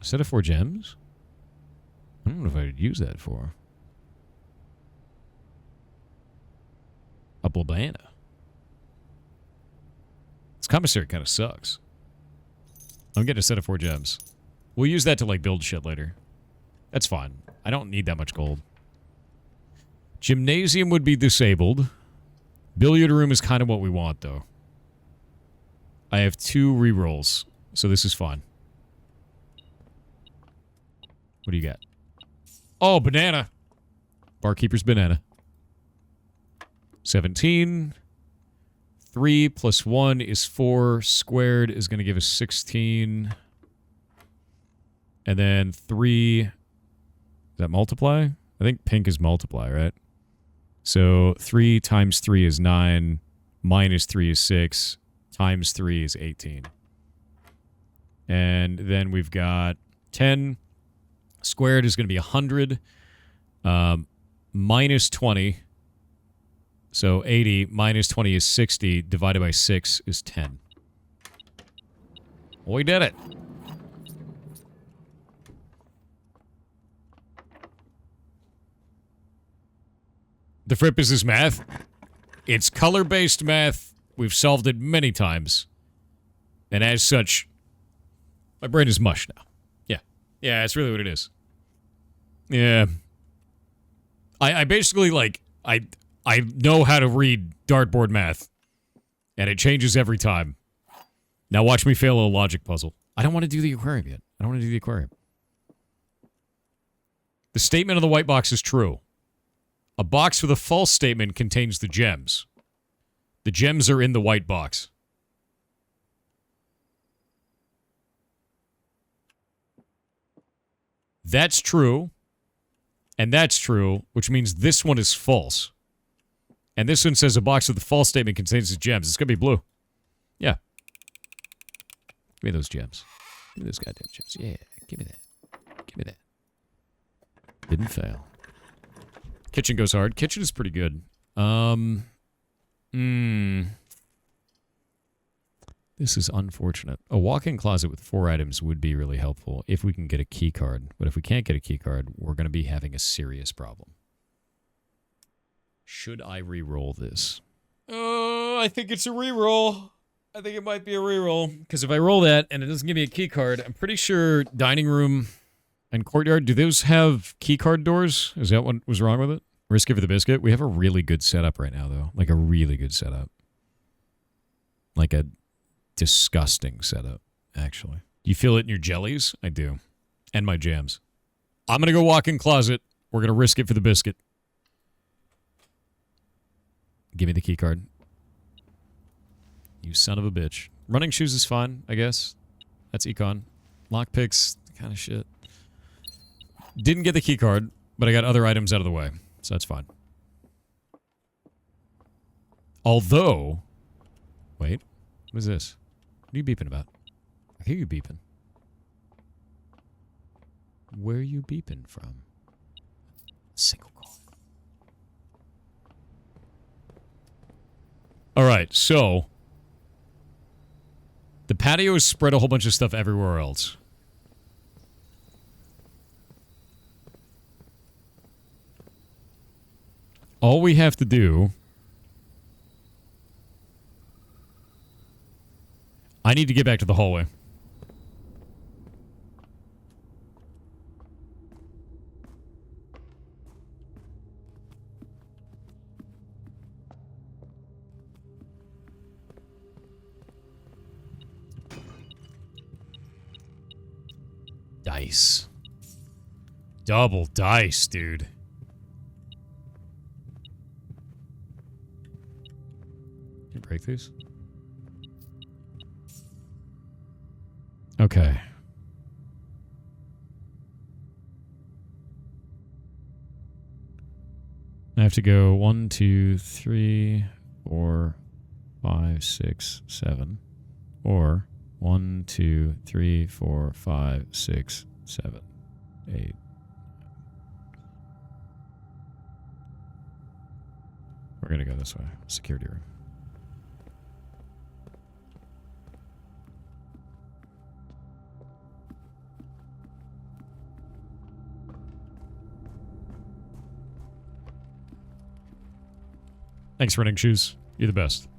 A set of 4 gems? I don't know if I'd use that for. A Blabana. This commissary kind of sucks. I'm getting a set of 4 gems. We'll use that to, like, build shit later. That's fine. I don't need that much gold. Gymnasium would be disabled. Billiard room is kind of what we want, though. I have 2 rerolls, so this is fine. What do you got? Oh, banana. Barkeeper's banana. 17. 3 plus 1 is 4. Squared is going to give us 16. And then 3... Is that multiply? I think pink is multiply, right? So 3 times 3 is 9. Minus 3 is 6. Times 3 is 18. And then we've got 10. Squared is going to be 100. Minus 20. So 80 minus 20 is 60. Divided by 6 is 10. We did it. The Fripp is math. It's color-based math. We've solved it many times. And as such, my brain is mush now. Yeah. Yeah, that's really what it is. Yeah. I basically, like, I know how to read dartboard math. And it changes every time. Now watch me fail a logic puzzle. I don't want to do the aquarium yet. I don't want to do the aquarium. The statement of the white box is true. A box with a false statement contains the gems. The gems are in the white box. That's true. And that's true, which means this one is false. And this one says a box with a false statement contains the gems. It's going to be blue. Yeah. Give me those gems. Give me those goddamn gems. Yeah, give me that. Give me that. Didn't fail. Kitchen goes hard. Kitchen is pretty good. This is unfortunate. A walk-in closet with 4 items would be really helpful if we can get a key card. But if we can't get a key card, we're going to be having a serious problem. Should I re-roll this? I think it's a re-roll. I think it might be a re-roll. Because if I roll that and it doesn't give me a key card, I'm pretty sure dining room and courtyard, do those have key card doors? Is that what was wrong with it? Risk it for the biscuit? We have a really good setup right now, though. Like a really good setup. Like a disgusting setup, actually. Do you feel it in your jellies? I do. And my jams. I'm going to go walk in closet. We're going to risk it for the biscuit. Give me the key card. You son of a bitch. Running shoes is fine, I guess. That's econ. Lockpicks, kind of shit. Didn't get the key card, but I got other items out of the way. So that's fine. Although... Wait. What is this? What are you beeping about? I hear you beeping. Where are you beeping from? Single call. Alright, so... The patio has spread a whole bunch of stuff everywhere else. All we have to do... I need to get back to the hallway. Dice. Double dice, dude. Can you break these? Okay. I have to go 1, 2, 3, 4, 5, 6, 7. Or 1, 2, 3, 4, 5, 6, 7, 8. We're gonna go this way. Security room. Thanks, Running Shoes. You're the best.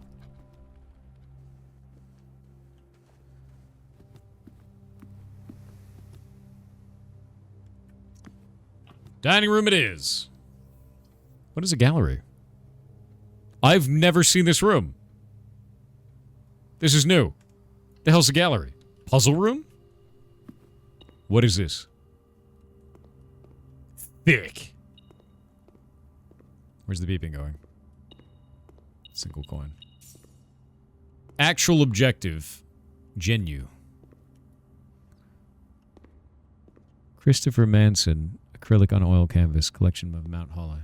Dining room it is. What is a gallery? I've never seen this room. This is new. The hell's a gallery? Puzzle room? What is this? Thick. Where's the beeping going? Single coin. Actual objective. Genu. Christopher Manson. Acrylic on oil canvas. Collection of Mount Holly.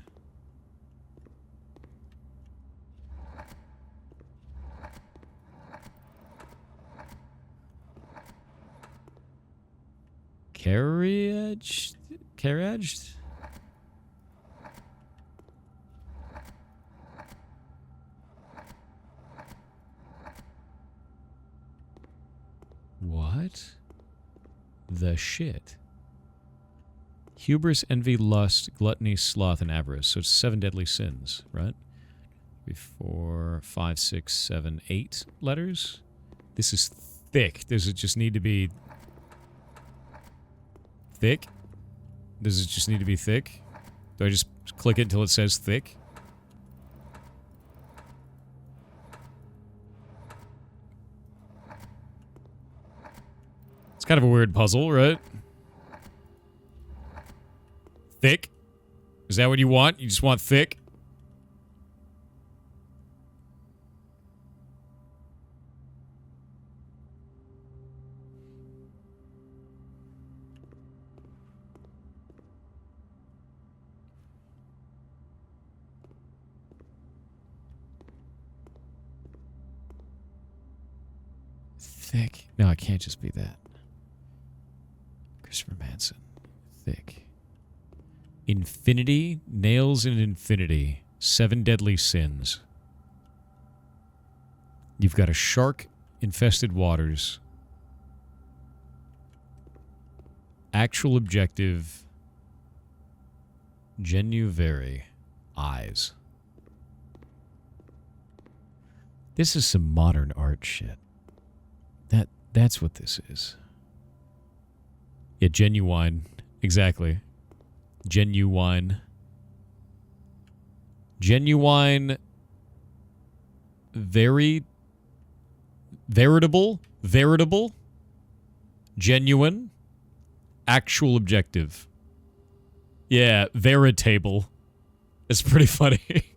Carriage? Carriage? What the shit? Hubris, envy, lust, gluttony, sloth, and avarice. So it's 7 deadly sins, right? 3, 4, 5, 6, 7, 8 letters. This is thick. Does it just need to be thick? Does it just need to be thick? Do I just click it until it says thick? It's kind of a weird puzzle, right? Thick? Is that what you want? You just want thick? Thick? No, it can't just be that. Christopher Manson. Thick. Infinity, nails in infinity. 7 deadly sins. You've got a shark-infested waters. Actual objective. Genuveri. Eyes. This is some modern art shit. That's what this is. Yeah, genuine. Exactly. Genuine. Genuine. Veritable. Genuine. Actual objective. Yeah, veritable. It's pretty funny.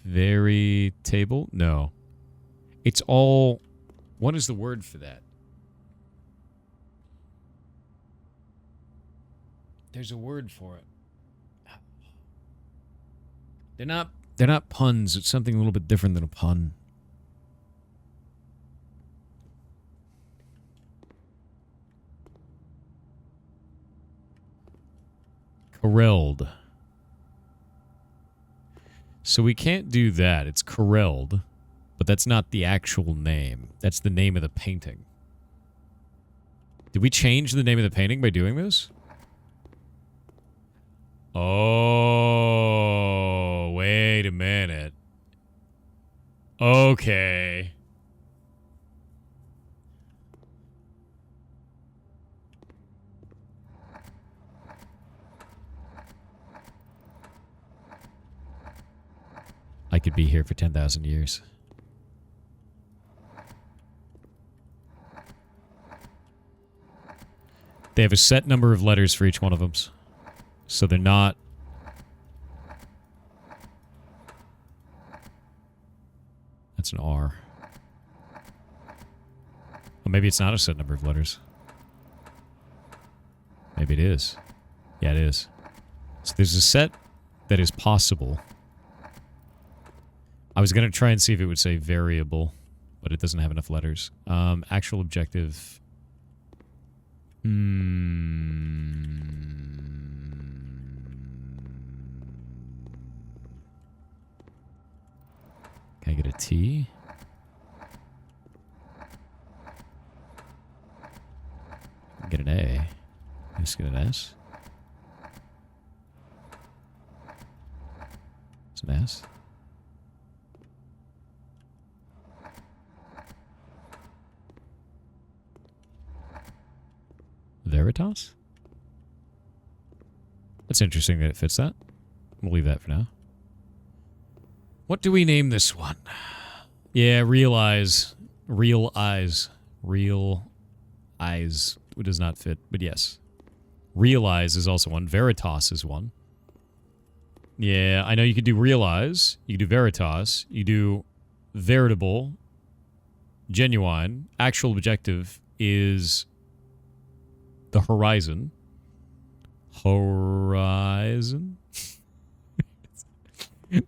Veritable? No. It's all... What is the word for that? There's a word for it. They're not puns. It's something a little bit different than a pun. Correlled. So we can't do that. It's Correlled, but that's not the actual name. That's the name of the painting. Did we change the name of the painting by doing this? Oh, wait a minute. Okay. I could be here for 10,000 years. They have a set number of letters for each one of them. So they're not... That's an R. Well, maybe it's not a set number of letters. Maybe it is. Yeah, it is. So there's a set that is possible. I was going to try and see if it would say variable, but it doesn't have enough letters. Actual objective. Can I get a T? Get an A. Just get an S. It's an S. Veritas? That's interesting that it fits that. We'll leave that for now. What do we name this one? Yeah, Real Eyes. Real Eyes. Real Eyes. It does not fit, but yes. Real Eyes is also one. Veritas is one. Yeah, I know you could do Real Eyes. You could do Veritas. You do Veritable. Genuine. Actual objective is... the horizon. Horizon?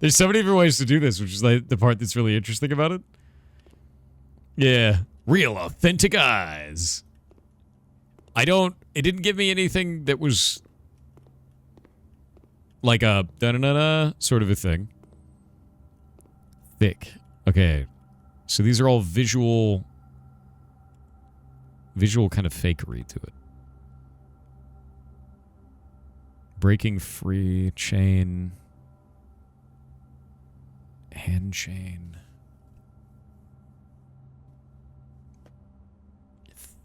There's so many different ways to do this, which is like the part that's really interesting about it. Yeah. Real authentic eyes. It didn't give me anything that was like a da-da-da-da sort of a thing. Thick. Okay. So these are all visual kind of fakery to it. Breaking free, chain, hand chain,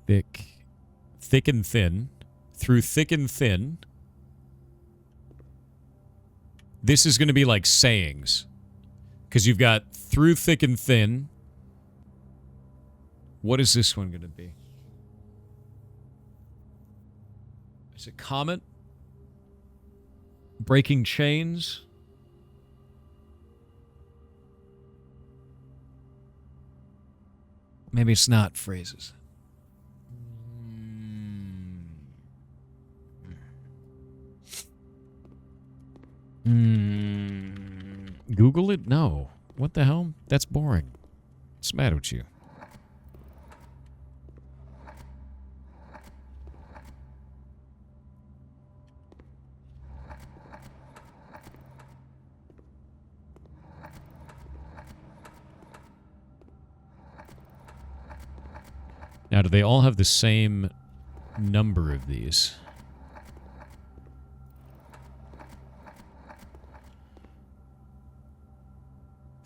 thick and thin, through thick and thin. This is going to be like sayings, because you've got through thick and thin. What is this one going to be? Is it comet? Breaking chains? Maybe it's not phrases. Google it? No. What the hell? That's boring. What's the matter with you? Now, do they all have the same number of these?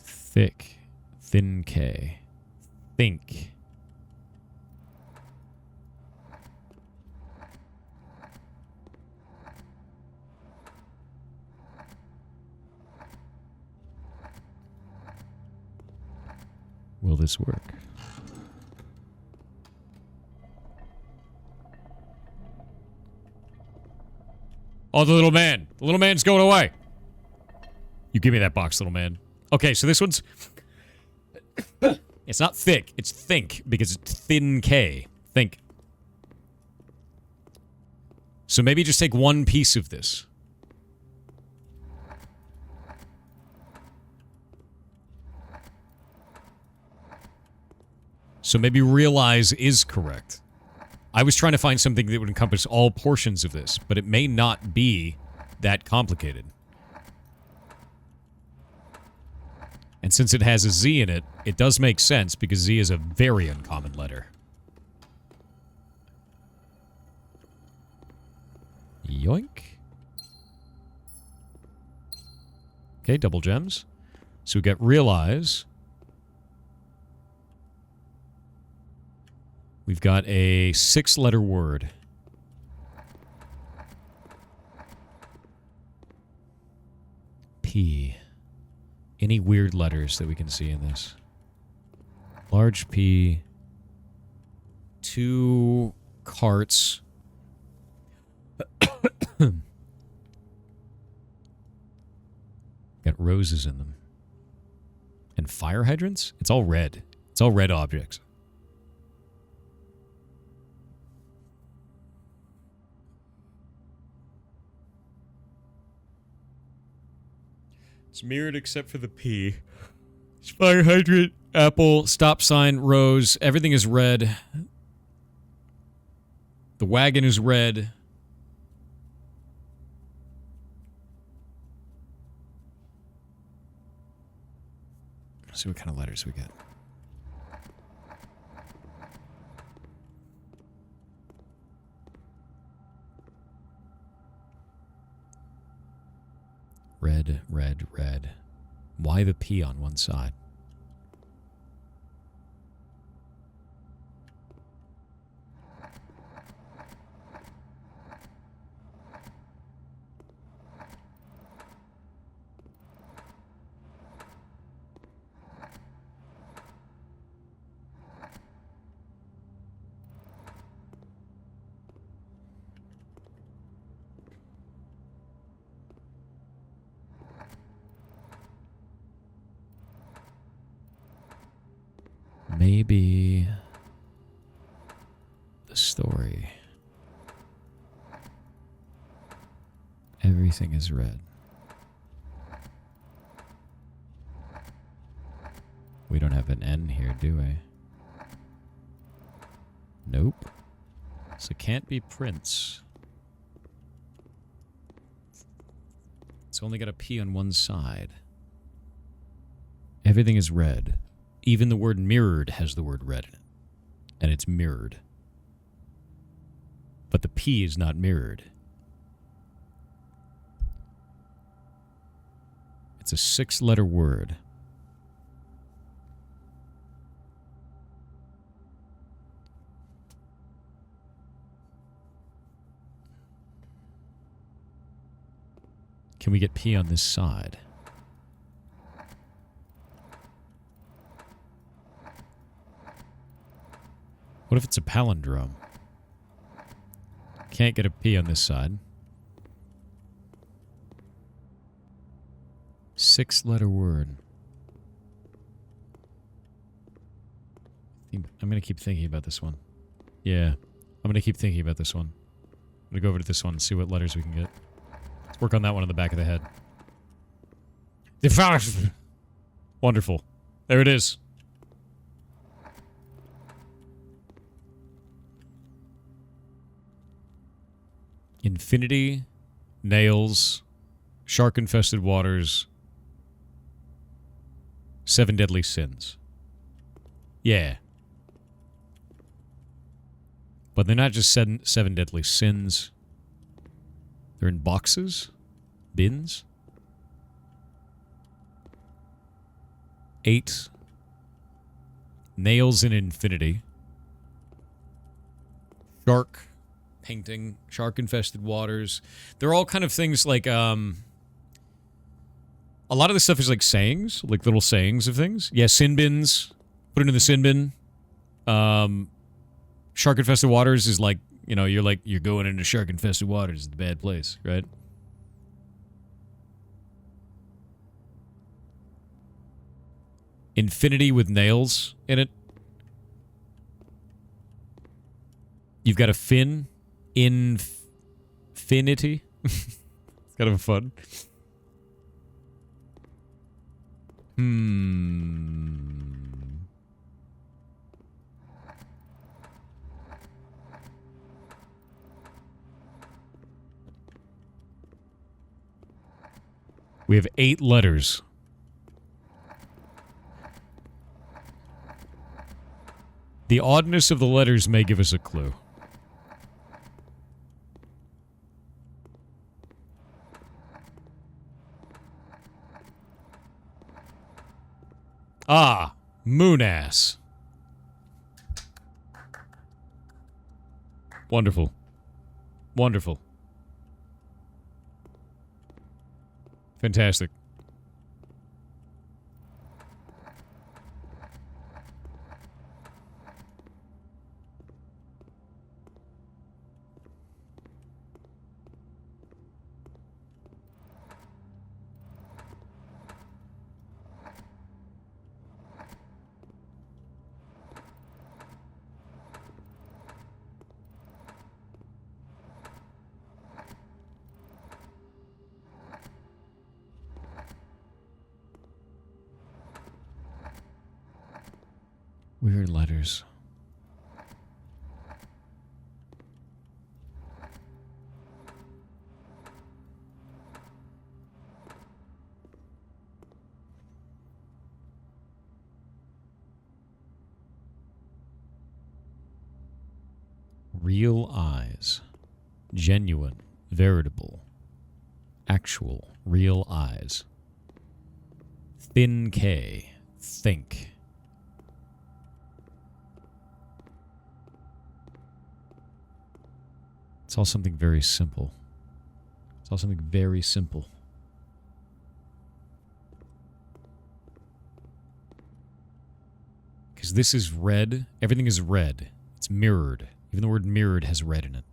Thick, thin K, think. Will this work? Oh, the little man. The little man's going away. You give me that box, little man. Okay, so this one's... It's not thick, it's think, because it's thin K. Think. So maybe just take one piece of this. So maybe realize is correct. I was trying to find something that would encompass all portions of this, but it may not be that complicated. And since it has a Z in it, it does make sense because Z is a very uncommon letter. Yoink. Okay, double gems. So we get realize. We've got a 6-letter word. P. Any weird letters that we can see in this? Large P. 2 carts. Got roses in them. And fire hydrants? It's all red. It's all red objects. It's mirrored except for the P. It's fire hydrant, apple, stop sign, rose. Everything is red. The wagon is red. Let's see what kind of letters we get. Red, red, red. Why the P on one side? Maybe the story. Everything is red. We don't have an N here, do we? Nope. So it can't be Prince. It's only got a P on one side. Everything is red. Even the word mirrored has the word red in it. And it's mirrored. But the P is not mirrored. It's a 6-letter word. Can we get P on this side? What if it's a palindrome? Can't get a P on this side. 6-letter word. I'm going to keep thinking about this one. Yeah, I'm going to keep thinking about this one. I'm going to go over to this one and see what letters we can get. Let's work on that one on the back of the head. Wonderful. There it is. Infinity, nails, shark-infested waters, 7 deadly sins. Yeah. But they're not just 7 deadly sins. They're in boxes? Bins? 8. Nails in infinity. Shark painting. Shark-infested waters. They're all kind of things like, a lot of this stuff is like sayings. Like little sayings of things. Yeah, sin bins. Put it in the sin bin. Shark-infested waters is like, you know, you're going into shark-infested waters. It's a bad place, right? Infinity with nails in it. You've got a fin. Infinity. It's kind of fun. We have 8 letters. The oddness of the letters may give us a clue. Ah, Moonass. Wonderful. Wonderful. Fantastic. Weird letters. Real eyes. Genuine. Veritable. Actual. Real eyes. Thin K. Think. It's all something very simple. It's all something very simple. Because this is red. Everything is red. It's mirrored. Even the word mirrored has red in it.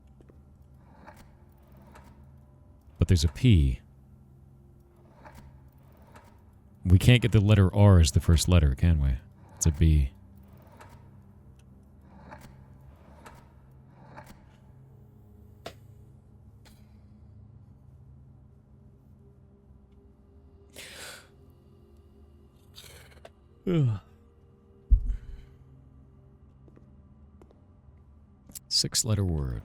But there's a P. We can't get the letter R as the first letter, can we? It's a B. Ugh. 6-letter word.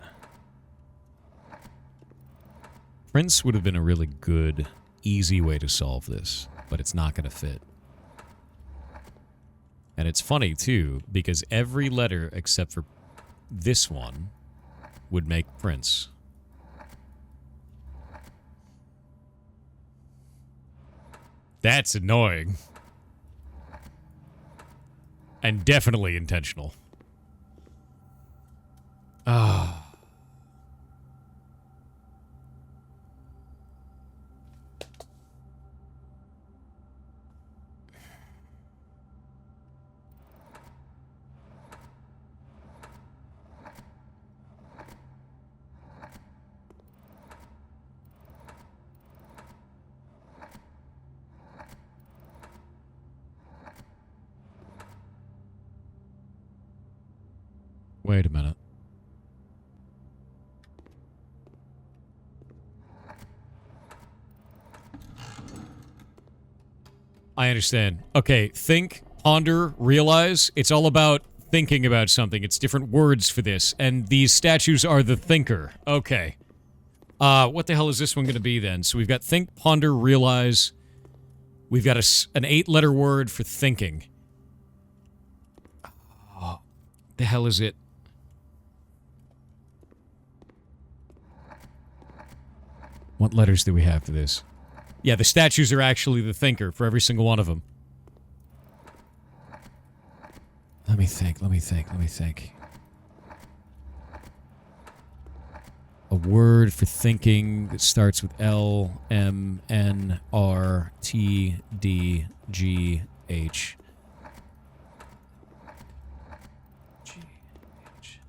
Prince would have been a really good, easy way to solve this, but it's not going to fit. And it's funny, too, because every letter except for this one would make Prince. That's annoying. And definitely intentional. Ah. Wait a minute. I understand. Okay, think, ponder, realize. It's all about thinking about something. It's different words for this. And these statues are the thinker. Okay. What the hell is this one going to be then? So we've got think, ponder, realize. We've got an 8-letter word for thinking. Oh, the hell is it? What letters do we have for this? Yeah, the statues are actually the thinker for every single one of them. Let me think. A word for thinking that starts with L, M, N, R, T, D, G, H. G, H.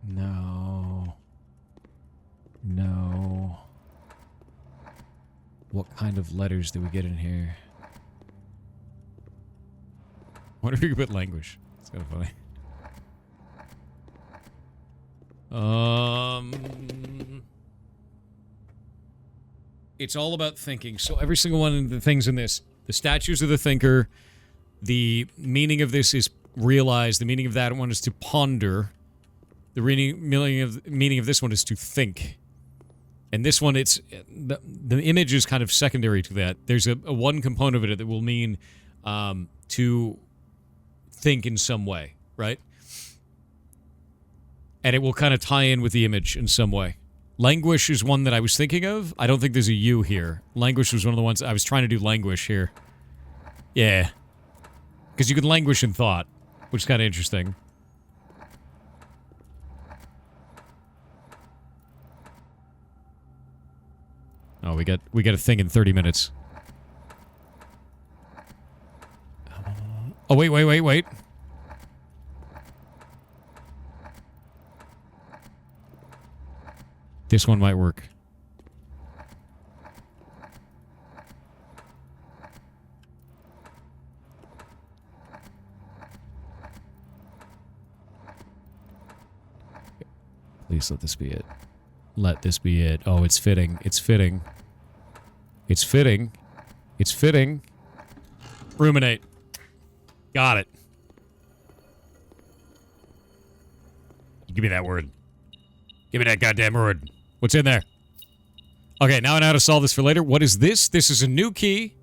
No. What kind of letters do we get in here? What if we could put language? It's kind of funny. It's all about thinking. So every single one of the things in this, the statues are the thinker. The meaning of this is realize. The meaning of that one is to ponder. The meaning of this one is to think. And this one, it's the image is kind of secondary to that. There's a one component of it that will mean to think in some way, right? And it will kind of tie in with the image in some way. Languish is one that I was thinking of. I don't think there's a U here. Languish was one of the ones I was trying to do languish here. Yeah. Because you can languish in thought, which is kind of interesting. Oh, we got a thing in 30 minutes. Oh, wait. This one might work. Please let this be it. Let this be it. Oh, it's fitting. It's fitting. It's fitting. It's fitting. Ruminate. Got it. Give me that word. Give me that goddamn word. What's in there? Okay, now I know how to solve this for later. What is this? This is a new key.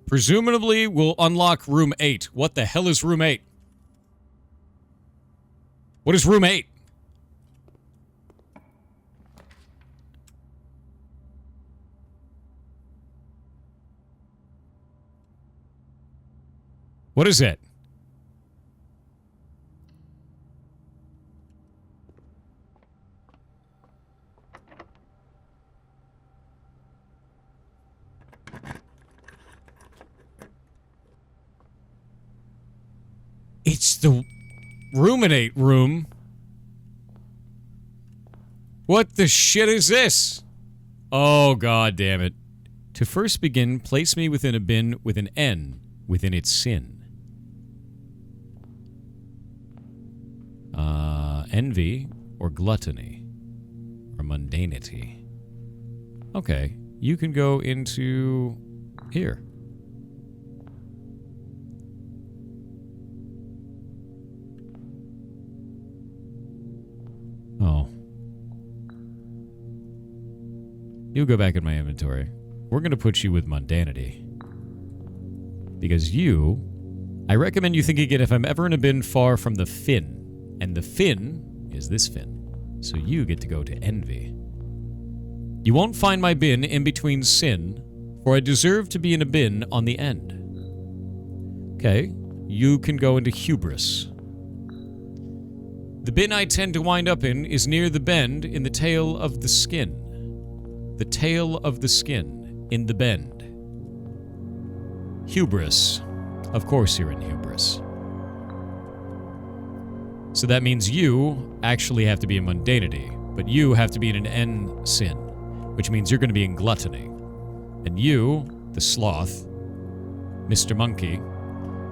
Presumably will unlock room 8. What the hell is room 8? What is room 8? What is it? It's the ruminate room. What the shit is this? Oh, god damn it. To first begin, place me within a bin with an N within its sin. Envy or gluttony or mundanity. Okay, you can go into here. Oh. You go back in my inventory. we're going to put you with mundanity. Because you... I recommend you think again if I'm ever in a bin far from the fin. And the fin is this fin. So you get to go to envy. You won't find my bin in between sin, for I deserve to be in a bin on the end. Okay, you can go into hubris. The bin I tend to wind up in is near the bend in the tail of the skin. The tail of the skin in the bend. Hubris. Of course you're in hubris. So that means you actually have to be in mundanity, but you have to be in an N sin, which means you're going to be in gluttony. And you, the sloth, Mr. Monkey,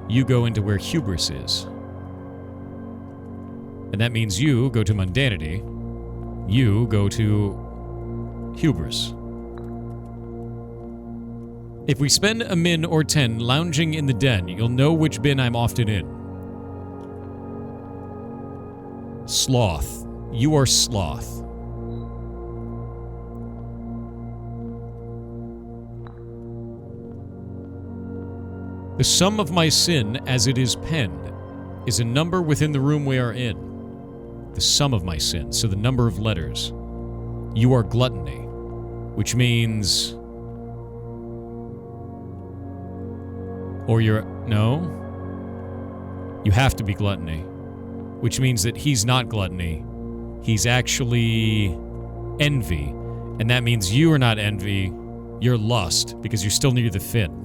you go into where hubris is. And that means you go to mundanity, you go to hubris. If we spend a min or 10 lounging in the den, you'll know which bin I'm often in. Sloth. You are sloth. The sum of my sin, as it is penned, is a number within the room we are in. The sum of my sin, so the number of letters. You are gluttony, which means... Or you're... No. You have to be gluttony, which means that he's not gluttony. He's actually envy, and that means you are not envy, you're lust, because you're still near the fin.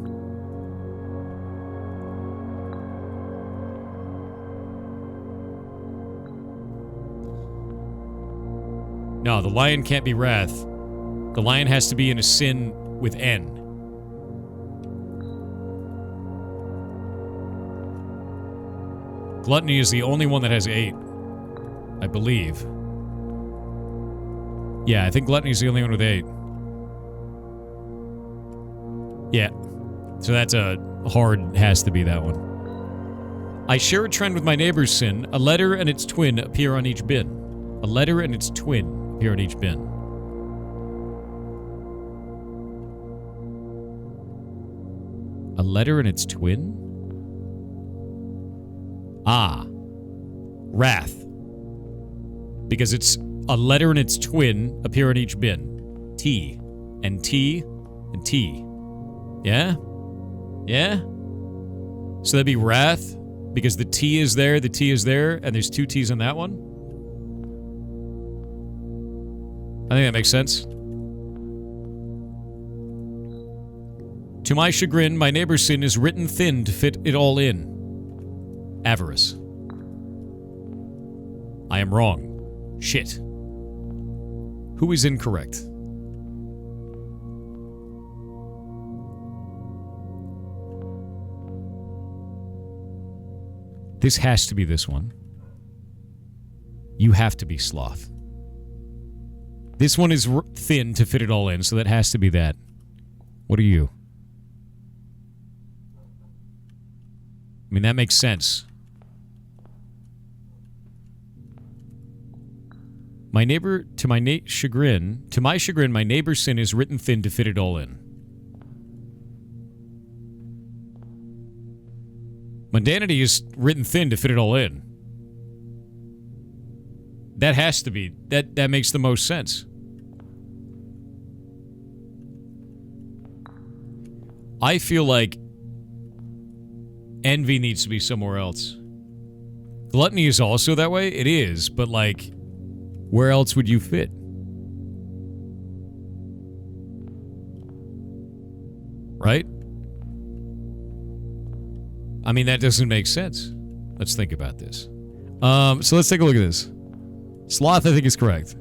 No, the lion can't be wrath. The lion has to be in a sin with N. Gluttony is the only one that has 8. I believe. Yeah, I think gluttony is the only one with 8. Yeah. So that's a hard, has to be that one. I share a trend with my neighbor's sin. A letter and its twin appear on each bin. A letter and its twin appear on each bin. A letter and its twin? Ah. Wrath. Because it's a letter and its twin appear in each bin. T. And T. And T. Yeah? Yeah? So that'd be wrath. Because the T is there, and there's 2 T's on that one? I think that makes sense. To my chagrin, my neighbor's sin is written thin to fit it all in. Avarice. I am wrong. Shit. Who is incorrect? This has to be this one. You have to be sloth. This one is thin to fit it all in, so that has to be that. What are you? I mean, that makes sense. My neighbor, to my chagrin, my neighbor's sin is written thin to fit it all in. Mundanity is written thin to fit it all in. That has to be. That makes the most sense. I feel like envy needs to be somewhere else. Gluttony is also that way. It is, but like, where else would you fit? Right? I mean, that doesn't make sense. Let's think about this. So let's take a look at this. Sloth, I think, is correct.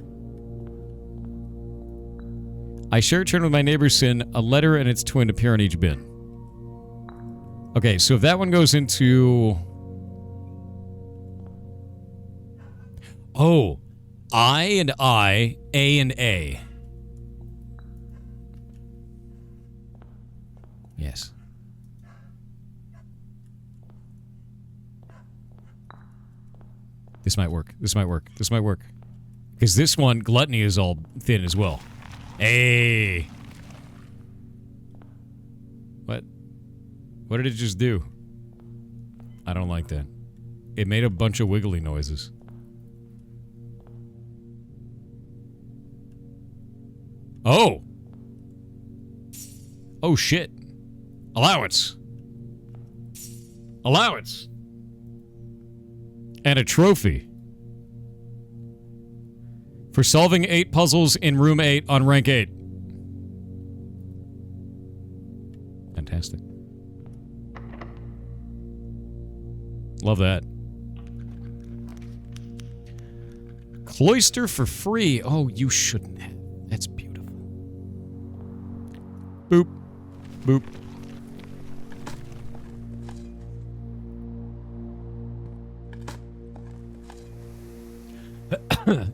I share a turn with my neighbor's sin. A letter and its twin appear on each bin. Okay, so if that one goes into... Oh, I and I, A and A. Yes. This might work. This might work. This might work. Because this one, gluttony is all thin as well. Hey. What did it just do? I don't like that. It made a bunch of wiggly noises. Oh! Oh shit. Allowance. Allowance. And a trophy. For solving 8 puzzles in room 8 on rank 8. Fantastic. Love that. Cloister for free. Oh, you shouldn't have. That's beautiful. Boop. Boop.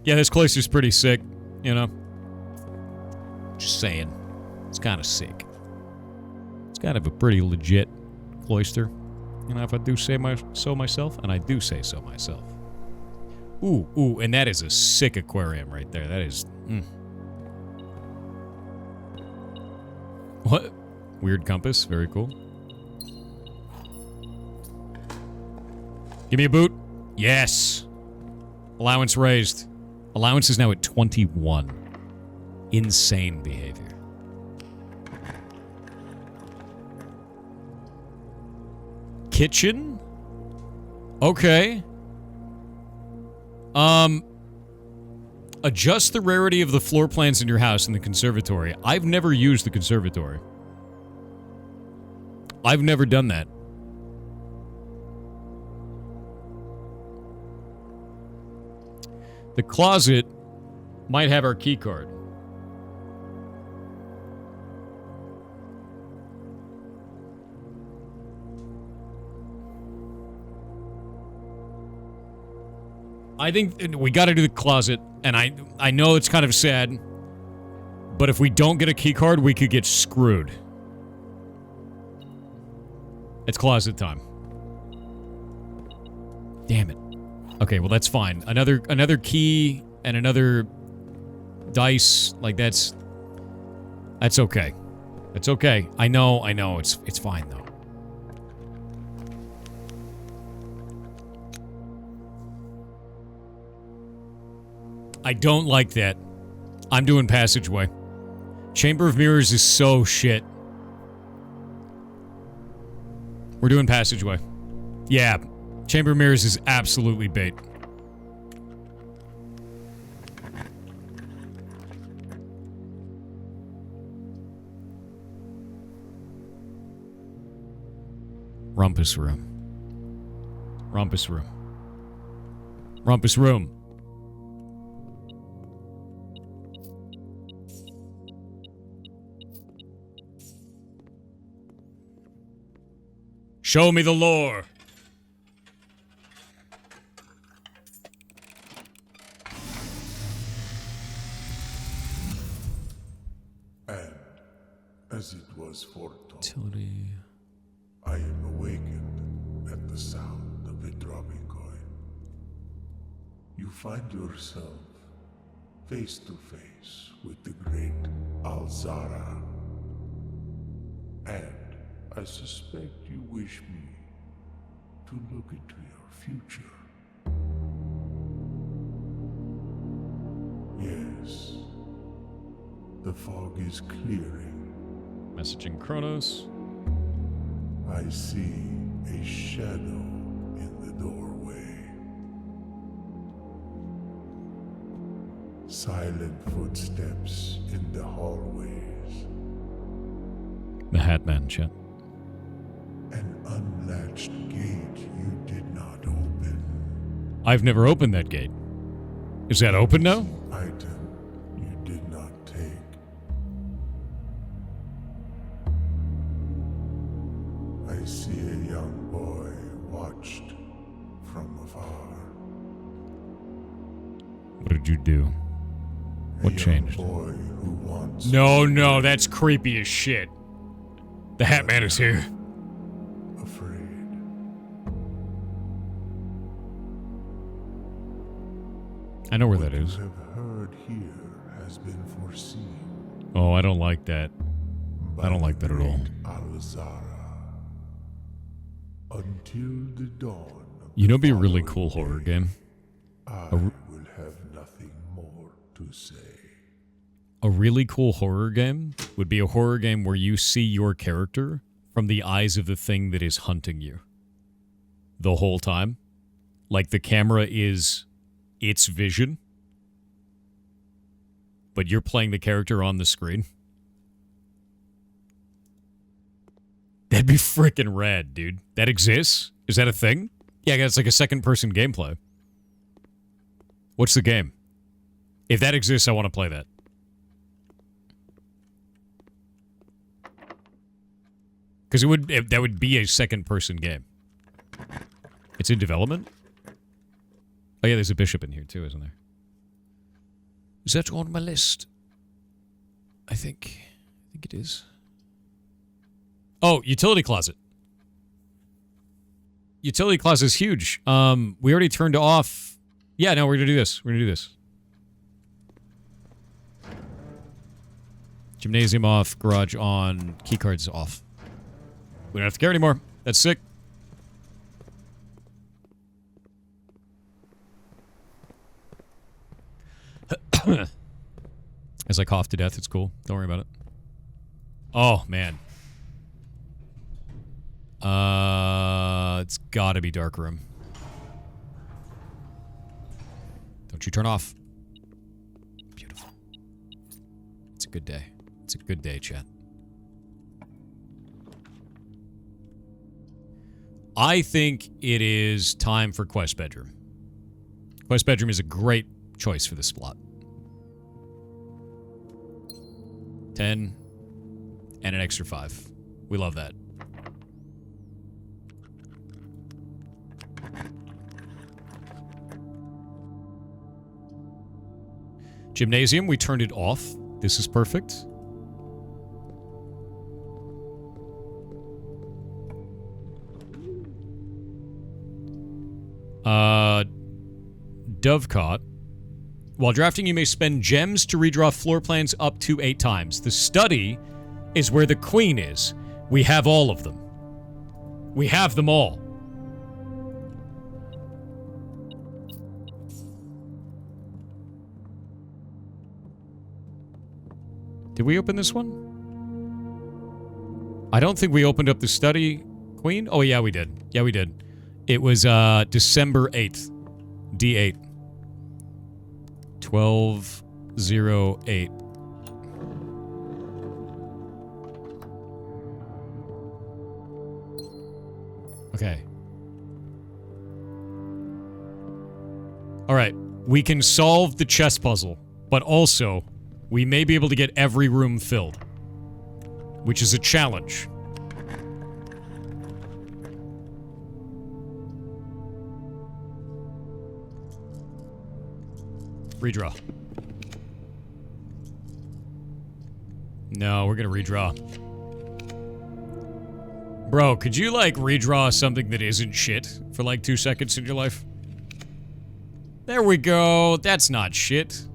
Yeah, this cloister's pretty sick, you know? Just saying. It's kind of sick. It's kind of a pretty legit cloister. You know, if I do say so myself, and I do say so myself. Ooh, ooh, and that is a sick aquarium right there. That is... What? Weird compass. Very cool. Give me a boot. Yes. Allowance raised. Allowance is now at 21. Insane behavior. Kitchen? Okay. Adjust the rarity of the floor plans in your house in the conservatory. I've never used the conservatory. I've never done that. The closet might have our key card. I think we got to do the closet, and I know it's kind of sad, but if we don't get a key card, we could get screwed. It's closet time. Damn it. Okay, well that's fine. Another key and another dice, like that's okay. That's okay. I know, it's fine though. I don't like that. I'm doing passageway. Chamber of Mirrors is so shit. We're doing passageway. Yeah. Chamber of Mirrors is absolutely bait. Rumpus room. Rumpus room. Rumpus room. Show me the lore. And, as it was foretold, Utility. I am awakened at the sound of a dropping coin. You find yourself face to face with the great Alzara. And I suspect you wish me to look into your future. Yes. The fog is clearing. Messaging Kronos. I see a shadow in the doorway. Silent footsteps in the hallways. The Hatman, chat. An unlatched gate you did not open. I've never opened that gate. Is that open now? Item you did not take. I see a young boy watched from afar. What did you do? What changed? A young boy who wants No, that's creepy as shit. The Hatman is here. afraid. I know where that What is. you have heard here has been foreseen. Oh, I don't like that. I don't like that at all. Alzara. Until the dawn of You know, the be a really following cool horror day, game. I will have nothing more to say. A really cool horror game would be a horror game where you see your character from the eyes of the thing that is hunting you the whole time. Like the camera is its vision, but you're playing the character on the screen. That'd be freaking rad, dude. That exists? Is that a thing? Yeah, it's like a second-person gameplay. What's the game? If that exists, I want to play that. Because that would be a second-person game. It's in development? Oh yeah, there's a bishop in here too, isn't there? Is that on my list? I think it is. Oh, utility closet. Utility closet is huge. We already turned off. Yeah, no, we're gonna do this. We're gonna do this. Gymnasium off, garage on, keycards off. We don't have to care anymore. That's sick. As I cough to death, it's cool. Don't worry about it. Oh, man. It's gotta be dark room. Don't you turn off. Beautiful. It's a good day. It's a good day, chat. I think it is time for Quest Bedroom. Quest Bedroom is a great choice for this slot. 10 and an extra 5. We love that. Gymnasium, we turned it off. This is perfect. Dovecot. While drafting, you may spend gems to redraw floor plans up to 8 times. The study is where the queen is. We have all of them. We have them all. Did we open this one? I don't think we opened up the study, queen. Oh, yeah, we did. Yeah, we did. It was December 8th. D8. 1208. Okay. All right. We can solve the chess puzzle, but also we may be able to get every room filled, which is a challenge. Redraw. No, we're gonna redraw. Bro, could you, like, redraw something that isn't shit for, like, 2 seconds in your life? There we go. That's not shit.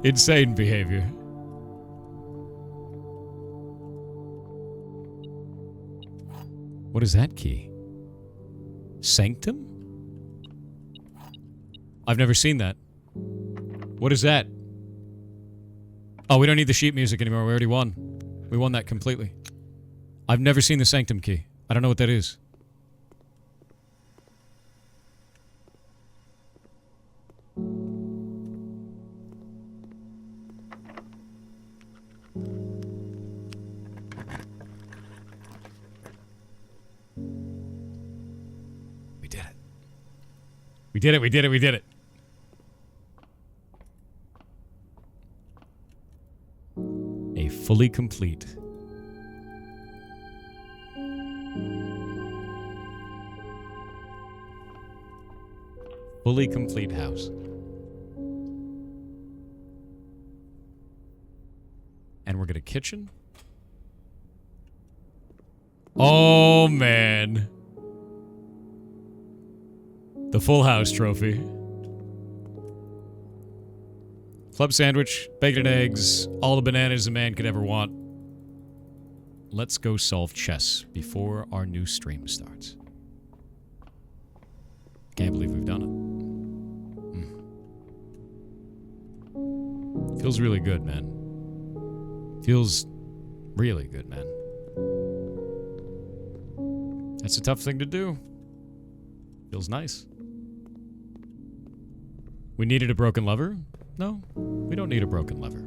Insane behavior. What is that key? Sanctum? I've never seen that. What is that? Oh, we don't need the sheet music anymore. We already won. We won that completely. I've never seen the Sanctum key. I don't know what that is. We did it. We did it, we did it, we did it. A fully complete. Fully complete house. And we're gonna kitchen. Oh, man. The Full House trophy. Club sandwich, bacon and eggs, all the bananas a man could ever want. let's go solve chess before our new stream starts. Can't believe we've done it. Feels really good, man. Feels really good, man. That's a tough thing to do. Feels nice. We needed a broken lever? No, we don't need a broken lever.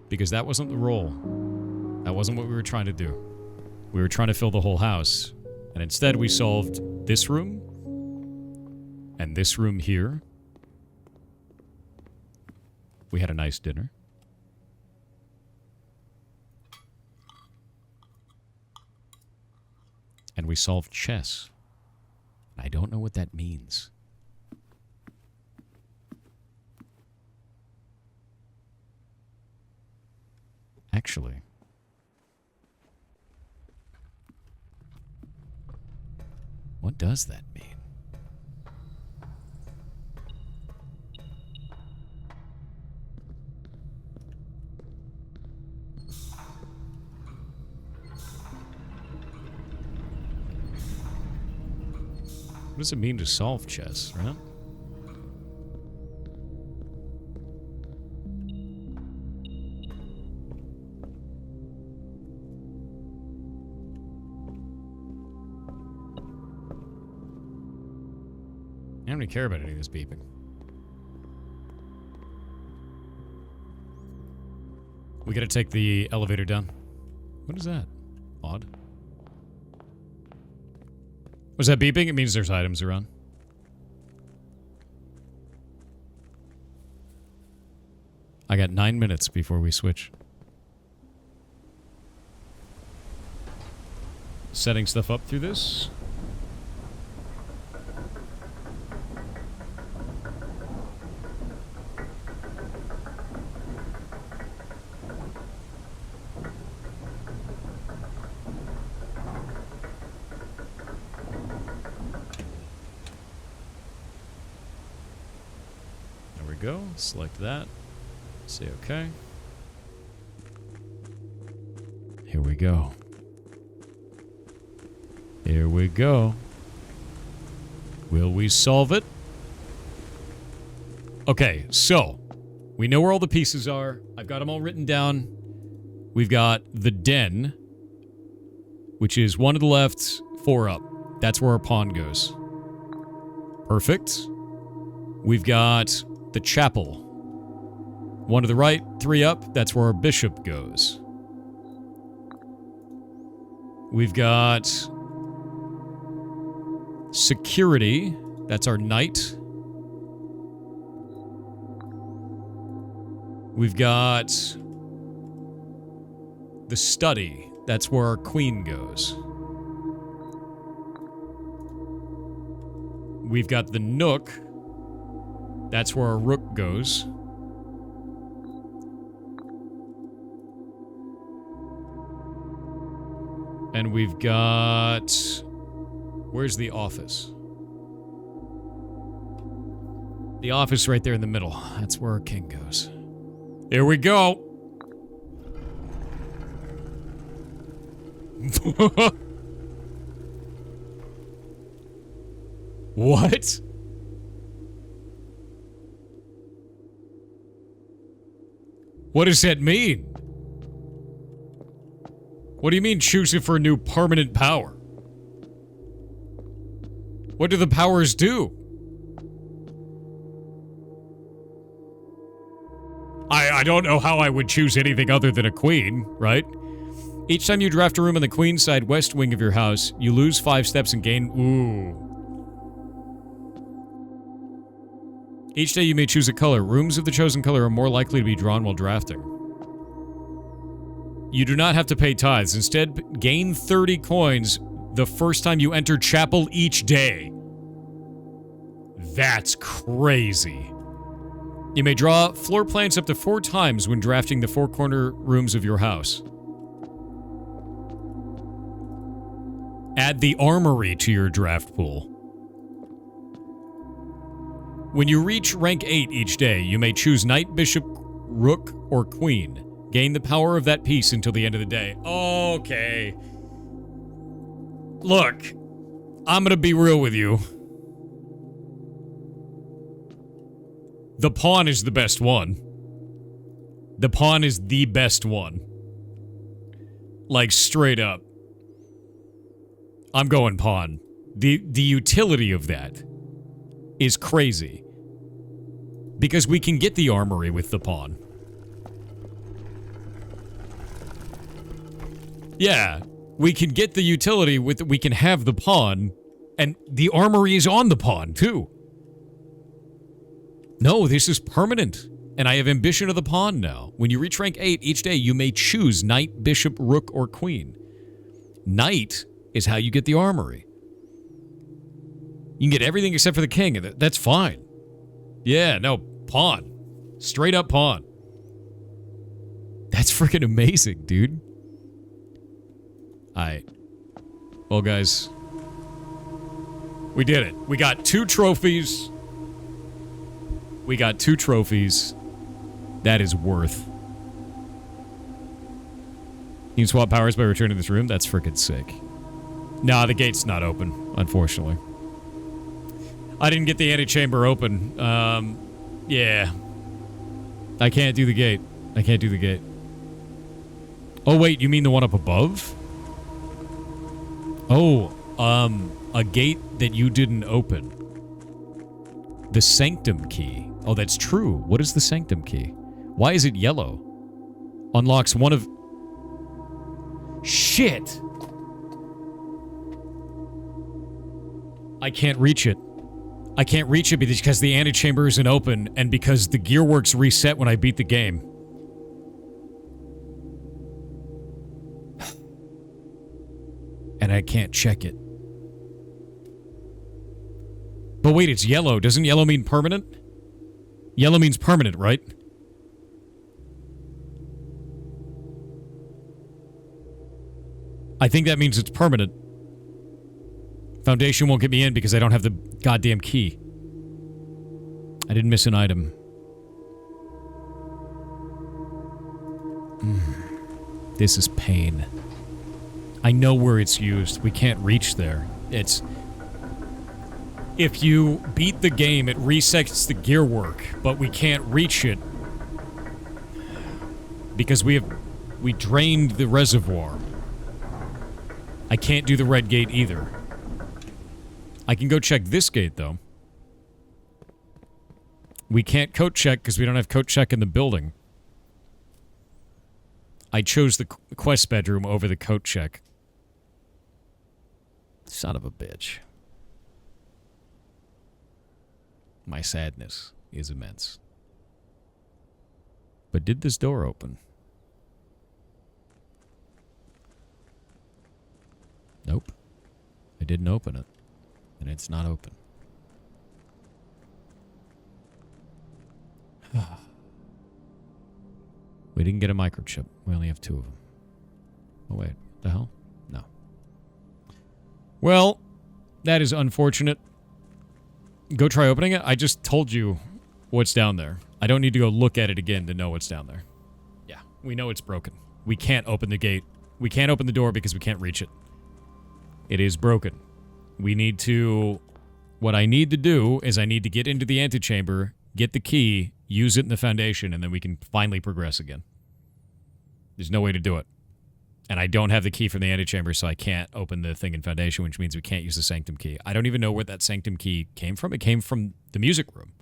Because that wasn't the role. That wasn't what we were trying to do. We were trying to fill the whole house. And instead we solved this room. And this room here. We had a nice dinner. And we solved chess. I don't know what that means. Actually, what does that mean? What does it mean to solve chess, right? I don't really care about any of this beeping. We gotta take the elevator down. What is that? Odd. Was that beeping? It means there's items around. I got 9 minutes before we switch. Setting stuff up through this. Go. Select that. Say okay. Here we go. Here we go. Will we solve it? Okay, so we know where all the pieces are. I've got them all written down. We've got the den, which is 1 to the left, 4 up. That's where our pawn goes. Perfect. We've got the chapel. 1 to the right, 3 up. That's where our bishop goes. We've got security. That's our knight. We've got the study. That's where our queen goes. We've got the nook. That's where our rook goes. And we've got... Where's the office? The office right there in the middle. That's where our king goes. Here we go! What? What does that mean? What do you mean choose it for a new permanent power? What do the powers do? I don't know how I would choose anything other than a queen, right? Each time you draft a room on the queen side west wing of your house, you lose 5 steps and gain... Ooh. Each day you may choose a color. Rooms of the chosen color are more likely to be drawn while drafting. You do not have to pay tithes. Instead, gain 30 coins the first time you enter chapel each day. That's crazy. You may draw floor plans up to 4 times when drafting the 4 corner rooms of your house. Add the armory to your draft pool. When you reach rank 8 each day, you may choose knight, bishop, rook, or queen. Gain the power of that piece until the end of the day. Okay. Look, I'm gonna be real with you. The pawn is the best one. The pawn is the best one. Like, straight up. I'm going pawn. The utility of that is crazy. Because we can get the armory with the pawn. Yeah, we can get the utility with, we can have the pawn, and the armory is on the pawn, too. No, this is permanent, and I have ambition of the pawn now. When you reach rank 8, each day you may choose knight, bishop, rook, or queen. Knight is how you get the armory. You can get everything except for the king, and that's fine. Yeah, no, pawn. Straight up pawn. That's freaking amazing, dude. Alright. Well, guys. We did it. We got 2 trophies. We got 2 trophies. That is worth. You can swap powers by returning to this room? That's freaking sick. Nah, the gate's not open, unfortunately. I didn't get the antechamber open. Yeah. I can't do the gate. I can't do the gate. Oh, wait, you mean the one up above? Oh, a gate that you didn't open. The sanctum key. Oh, that's true. What is the sanctum key? Why is it yellow? Unlocks one of... Shit! I can't reach it. I can't reach it because the antechamber isn't open and because the gearworks reset when I beat the game. And I can't check it. But wait, it's yellow. Doesn't yellow mean permanent? Yellow means permanent, right? I think that means it's permanent. Foundation won't get me in because I don't have the goddamn key. I didn't miss an item. This is pain. I know where it's used. We can't reach there. It's... If you beat the game, it resets the gearwork, but we can't reach it because we drained the reservoir. I can't do the red gate either. I can go check this gate, though. We can't coat check because we don't have coat check in the building. I chose the quest bedroom over the coat check. Son of a bitch. My sadness is immense. But did this door open? Nope. I didn't open it. And it's not open. We didn't get a microchip. We only have 2 of them. Oh, wait. The hell? No. Well, that is unfortunate. Go try opening it? I just told you what's down there. I don't need to go look at it again to know what's down there. Yeah, we know it's broken. We can't open the gate. We can't open the door because we can't reach it. It is broken. We need to... What I need to do is I need to get into the antechamber, get the key, use it in the foundation, and then we can finally progress again. There's no way to do it. And I don't have the key from the antechamber, so I can't open the thing in foundation, which means we can't use the sanctum key. I don't even know where that sanctum key came from. It came from the music room,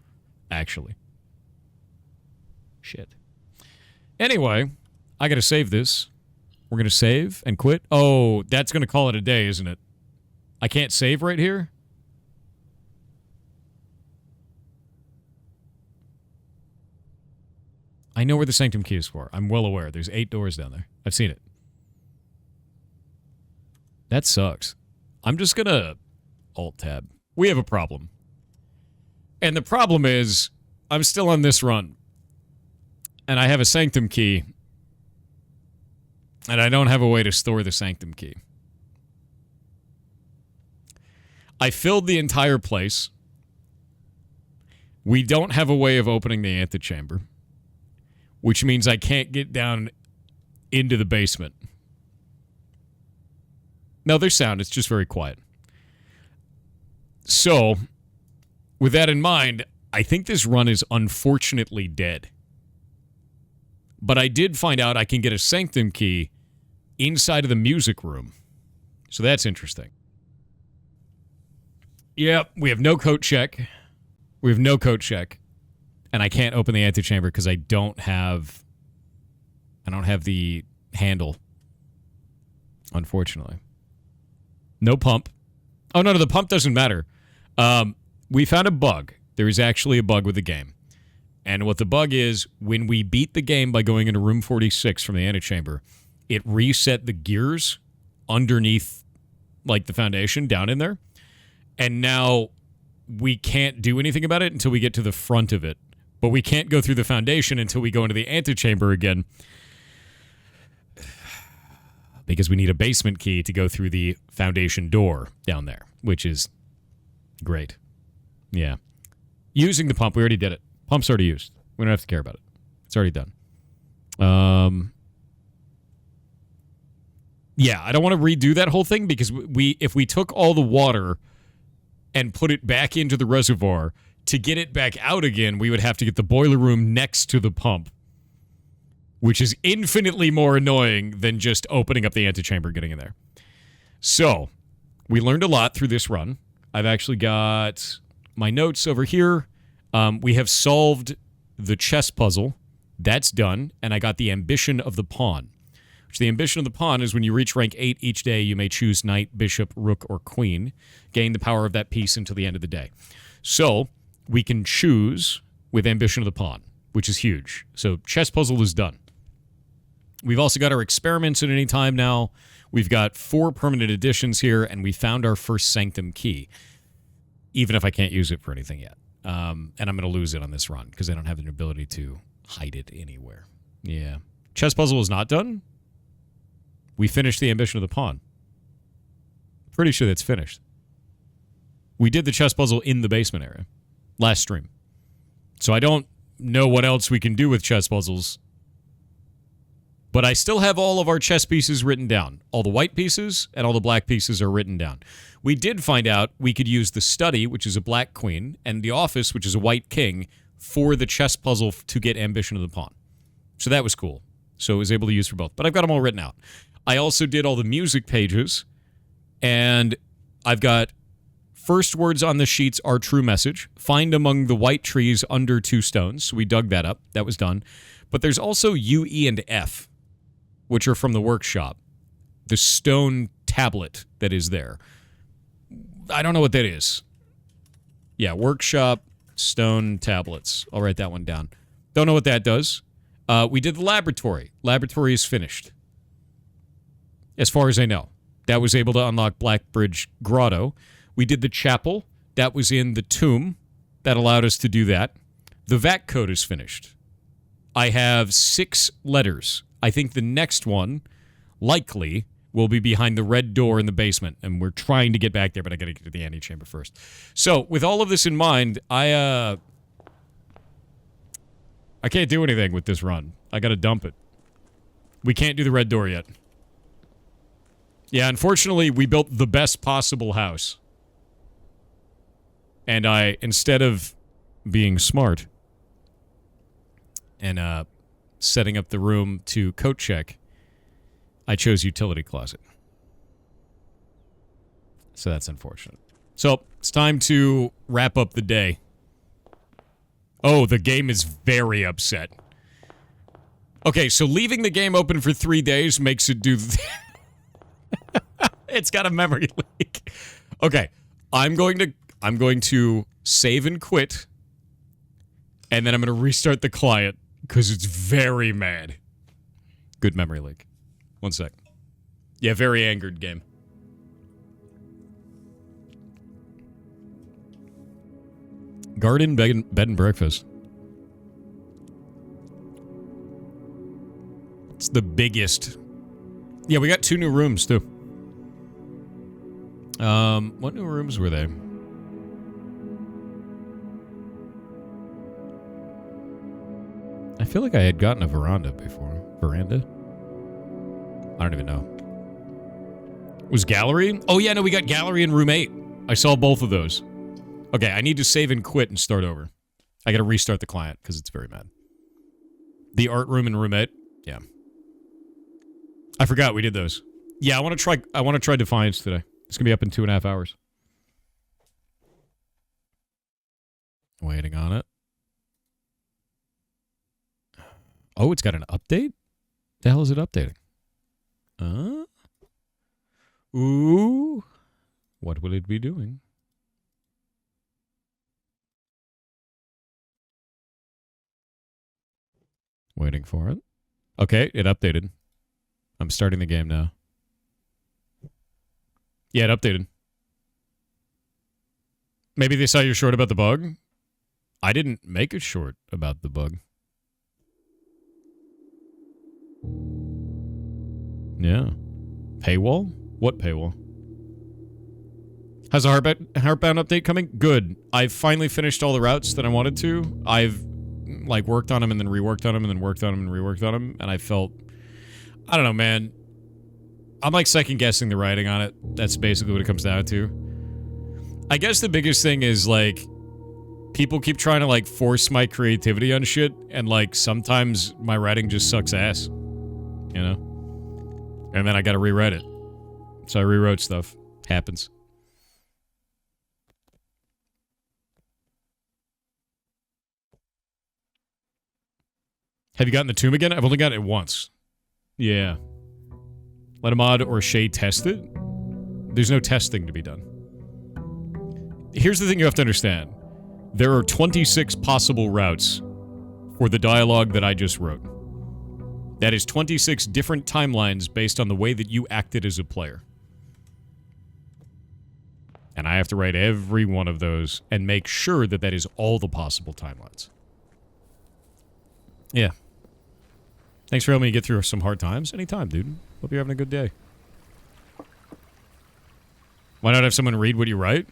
actually. Shit. Anyway, I gotta save this. We're gonna save and quit. Oh, that's gonna call it a day, isn't it? I can't save right here? I know where the sanctum key is for. I'm well aware. There's 8 doors down there. I've seen it. That sucks. I'm just gonna Alt-Tab. We have a problem. And the problem is, I'm still on this run. And I have a sanctum key. And I don't have a way to store the sanctum key. I filled the entire place. We don't have a way of opening the antechamber. Which means I can't get down into the basement. No, there's sound. It's just very quiet. So, with that in mind, I think this run is unfortunately dead. But I did find out I can get a Sanctum key inside of the music room. So that's interesting. Yep, we have no coat check. We have no coat check. And I can't open the antechamber because I don't have the handle. Unfortunately. No pump. Oh, no, the pump doesn't matter. We found a bug. There is actually a bug with the game. And what the bug is, when we beat the game by going into room 46 from the antechamber, it reset the gears underneath, like, the foundation down in there. And now we can't do anything about it until we get to the front of it. But we can't go through the foundation until we go into the antechamber again. Because we need a basement key to go through the foundation door down there, which is great. Yeah. Using the pump, we already did it. Pump's already used. We don't have to care about it. It's already done. Yeah, I don't want to redo that whole thing because if we took all the water and put it back into the reservoir, to get it back out again, we would have to get the boiler room next to the pump, which is infinitely more annoying than just opening up the antechamber, getting in there. So, we learned a lot through this run. I've actually got my notes over here. We have solved the chess puzzle. That's done. And I got the ambition of the pawn. Which the ambition of the pawn is when you reach rank 8 each day, you may choose knight, bishop, rook, or queen. Gain the power of that piece until the end of the day. So, we can choose with ambition of the pawn, which is huge. So, chess puzzle is done. We've also got our experiments at any time now. We've got 4 permanent additions here, and we found our first Sanctum key, even if I can't use it for anything yet. And I'm going to lose it on this run because I don't have the ability to hide it anywhere. Yeah. Chess puzzle is not done. We finished the ambition of the pawn. Pretty sure that's finished. We did the chess puzzle in the basement area last stream. So I don't know what else we can do with chess puzzles. But I still have all of our chess pieces written down. All the white pieces and all the black pieces are written down. We did find out we could use the study, which is a black queen, and the office, which is a white king, for the chess puzzle to get ambition of the pawn. So that was cool. So I was able to use for both. But I've got them all written out. I also did all the music pages, and I've got first words on the sheets are true message. Find among the white trees under 2 stones. So we dug that up. That was done. But there's also U, E, and F, which are from the workshop. The stone tablet that is there. I don't know what that is. Yeah, workshop, stone tablets. I'll write that one down. Don't know what that does. We did the laboratory. Laboratory is finished. As far as I know. That was able to unlock Blackbridge Grotto. We did the chapel. That was in the tomb. That allowed us to do that. The VAC code is finished. I have 6 letters. I think the next one, likely, will be behind the red door in the basement. And we're trying to get back there, but I gotta get to the antechamber first. So, with all of this in mind, I can't do anything with this run. I gotta dump it. We can't do the red door yet. Yeah, unfortunately, we built the best possible house. And I, instead of being smart and setting up the room to coat check, I chose utility closet. So that's unfortunate. So, it's time to wrap up the day. Oh, the game is very upset. Okay, so leaving the game open for 3 days makes it do... It's got a memory leak. Okay, I'm going to save and quit, and then I'm going to restart the client because it's very mad. Good memory leak. 1 sec. Yeah, very angered game. Garden, bed and breakfast. It's the biggest. Yeah, we got 2 new rooms, too. What new rooms were they? I feel like I had gotten a veranda before. Veranda? I don't even know. Was Gallery? Oh, yeah, no, we got Gallery and Room 8. I saw both of those. Okay, I need to save and quit and start over. I gotta restart the client, because it's very mad. The art room and Room 8? Yeah. I forgot we did those. Yeah, I want to try Defiance today. It's gonna be up in 2.5 hours. Waiting on it. Oh, it's got an update? The hell is it updating? Ooh. What will it be doing? Waiting for it. Okay, it updated. I'm starting the game now. Yeah, it updated. Maybe they saw your short about the bug? I didn't make a short about the bug. Yeah. Paywall? What paywall? How's the Heartbound update coming? Good. I've finally finished all the routes that I wanted to. I've like worked on them and then reworked on them and then worked on them and reworked on them, and I felt, I don't know, man. I'm like second guessing the writing on it. That's basically what it comes down to. I guess the biggest thing is like people keep trying to like force my creativity on shit, and like sometimes my writing just sucks ass, you know? And then I gotta rewrite it. So I rewrote stuff. Happens. Have you gotten the tomb again? I've only gotten it once. Yeah. Let a mod or Shay test it? There's no testing to be done. Here's the thing you have to understand. There are 26 possible routes for the dialogue that I just wrote. That is 26 different timelines based on the way that you acted as a player. And I have to write every one of those and make sure that that is all the possible timelines. Yeah. Thanks for helping me get through some hard times. Anytime, dude. Hope you're having a good day. Why not have someone read what you write?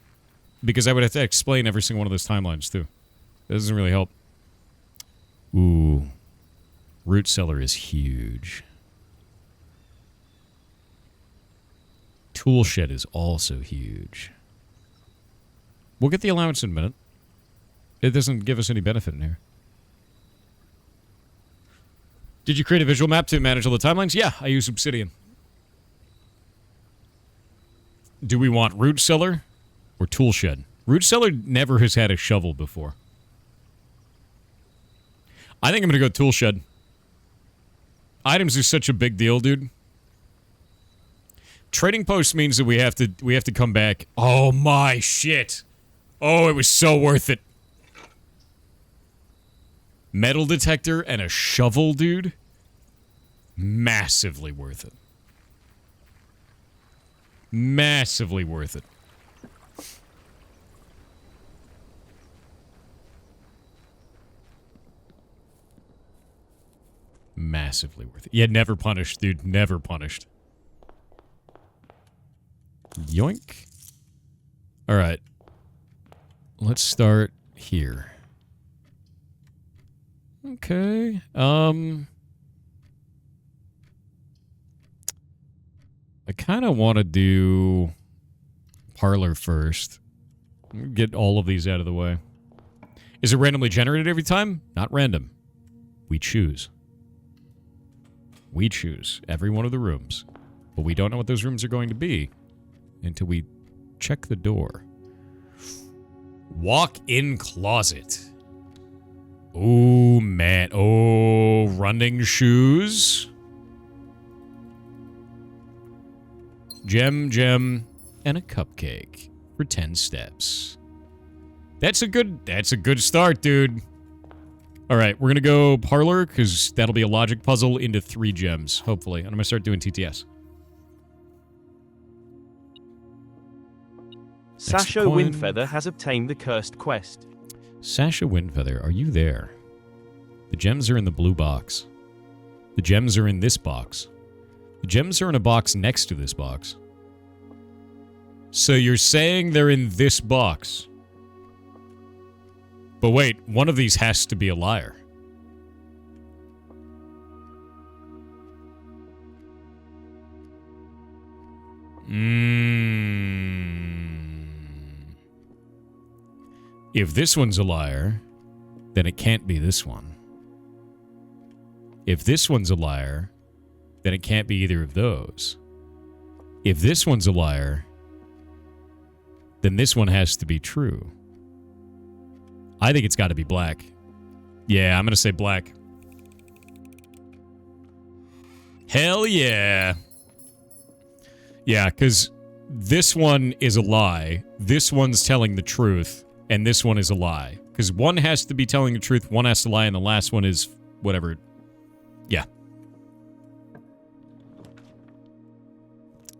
Because I would have to explain every single one of those timelines, too. That doesn't really help. Ooh. Root cellar is huge. Tool shed is also huge. We'll get the allowance in a minute. It doesn't give us any benefit in here. Did you create a visual map to manage all the timelines? Yeah, I use Obsidian. Do we want root cellar or tool shed? Root cellar never has had a shovel before. I think I'm going to go tool shed. Items are such a big deal, dude. Trading post means that we have to come back. Oh my shit. Oh, it was so worth it. Metal detector and a shovel, dude. Massively worth it. Massively worth it. Massively worth it. Yeah, never punished, dude. Never punished. Yoink. Alright. Let's start here. Okay. I kind of want to do Parlor first. Get all of these out of the way. Is it randomly generated every time? Not random. We choose. We choose every one of the rooms. But we don't know what those rooms are going to be until we check the door. Walk-in closet. Oh, man. Oh, running shoes. Gem, and a cupcake for 10 steps. That's a good start, dude. All right, we're going to go Parlor, because that'll be a logic puzzle into 3 gems, hopefully. And I'm going to start doing TTS. Sasha Windfeather has obtained the cursed quest. Sasha Windfeather, are you there? The gems are in the blue box. The gems are in this box. The gems are in a box next to this box. So you're saying they're in this box. But wait, one of these has to be a liar. If this one's a liar, then it can't be this one. If this one's a liar, then it can't be either of those. If this one's a liar, then this one has to be true. I think it's got to be black. Yeah, I'm going to say black. Hell yeah. Yeah, because this one is a lie. This one's telling the truth. And this one is a lie. Because one has to be telling the truth, one has to lie, and the last one is whatever. Yeah.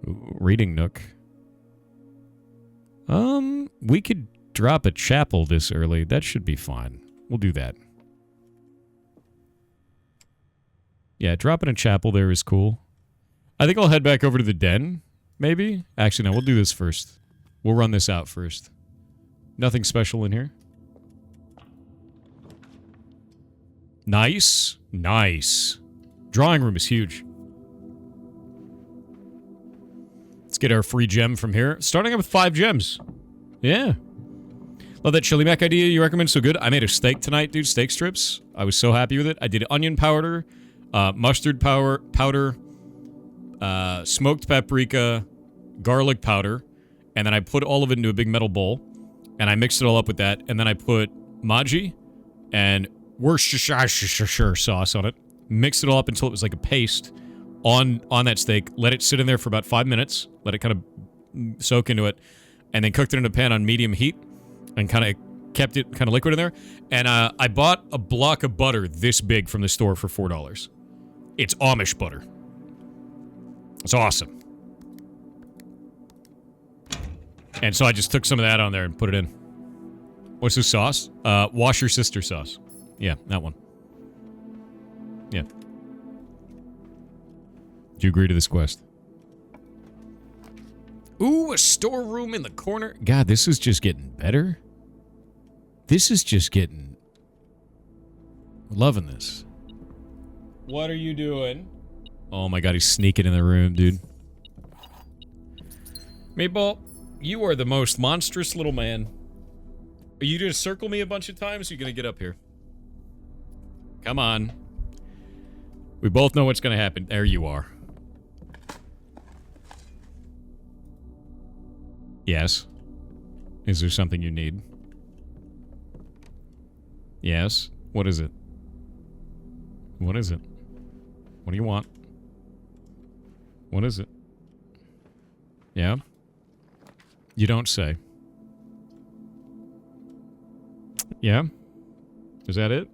Ooh, reading Nook. We could drop a chapel this early. That should be fine. We'll do that. Yeah, dropping a chapel there is cool. I think I'll head back over to the den, maybe? Actually, no, we'll do this first. We'll run this out first. Nothing special in here. Nice. Nice. Drawing room is huge. Let's get our free gem from here. Starting out with 5 gems. Yeah. Love that chili mac idea you recommend. So good. I made a steak tonight, dude. Steak strips. I was so happy with it. I did onion powder, mustard powder, smoked paprika, garlic powder, and then I put all of it into a big metal bowl, and I mixed it all up with that, and then I put Maggi and Worcestershire sauce on it. Mixed it all up until it was like a paste on that steak. Let it sit in there for about 5 minutes. Let it kind of soak into it, and then cooked it in a pan on medium heat, and kind of kept it kind of liquid in there. And I bought a block of butter this big from the store for $4. It's Amish butter. It's awesome. And so I just took some of that on there and put it in. What's this sauce? Wash Your Sister sauce. Yeah, that one. Yeah. Do you agree to this quest? Ooh, a storeroom in the corner. God, this is just getting better. This is just getting... Loving this. What are you doing? Oh my god, he's sneaking in the room, dude. Meatball, you are the most monstrous little man. Are you gonna circle me a bunch of times? Or are you gonna get up here? Come on. We both know what's gonna happen. There you are. Yes. Is there something you need? Yes. What is it? What is it? What do you want? What is it? Yeah? You don't say. Yeah? Is that it?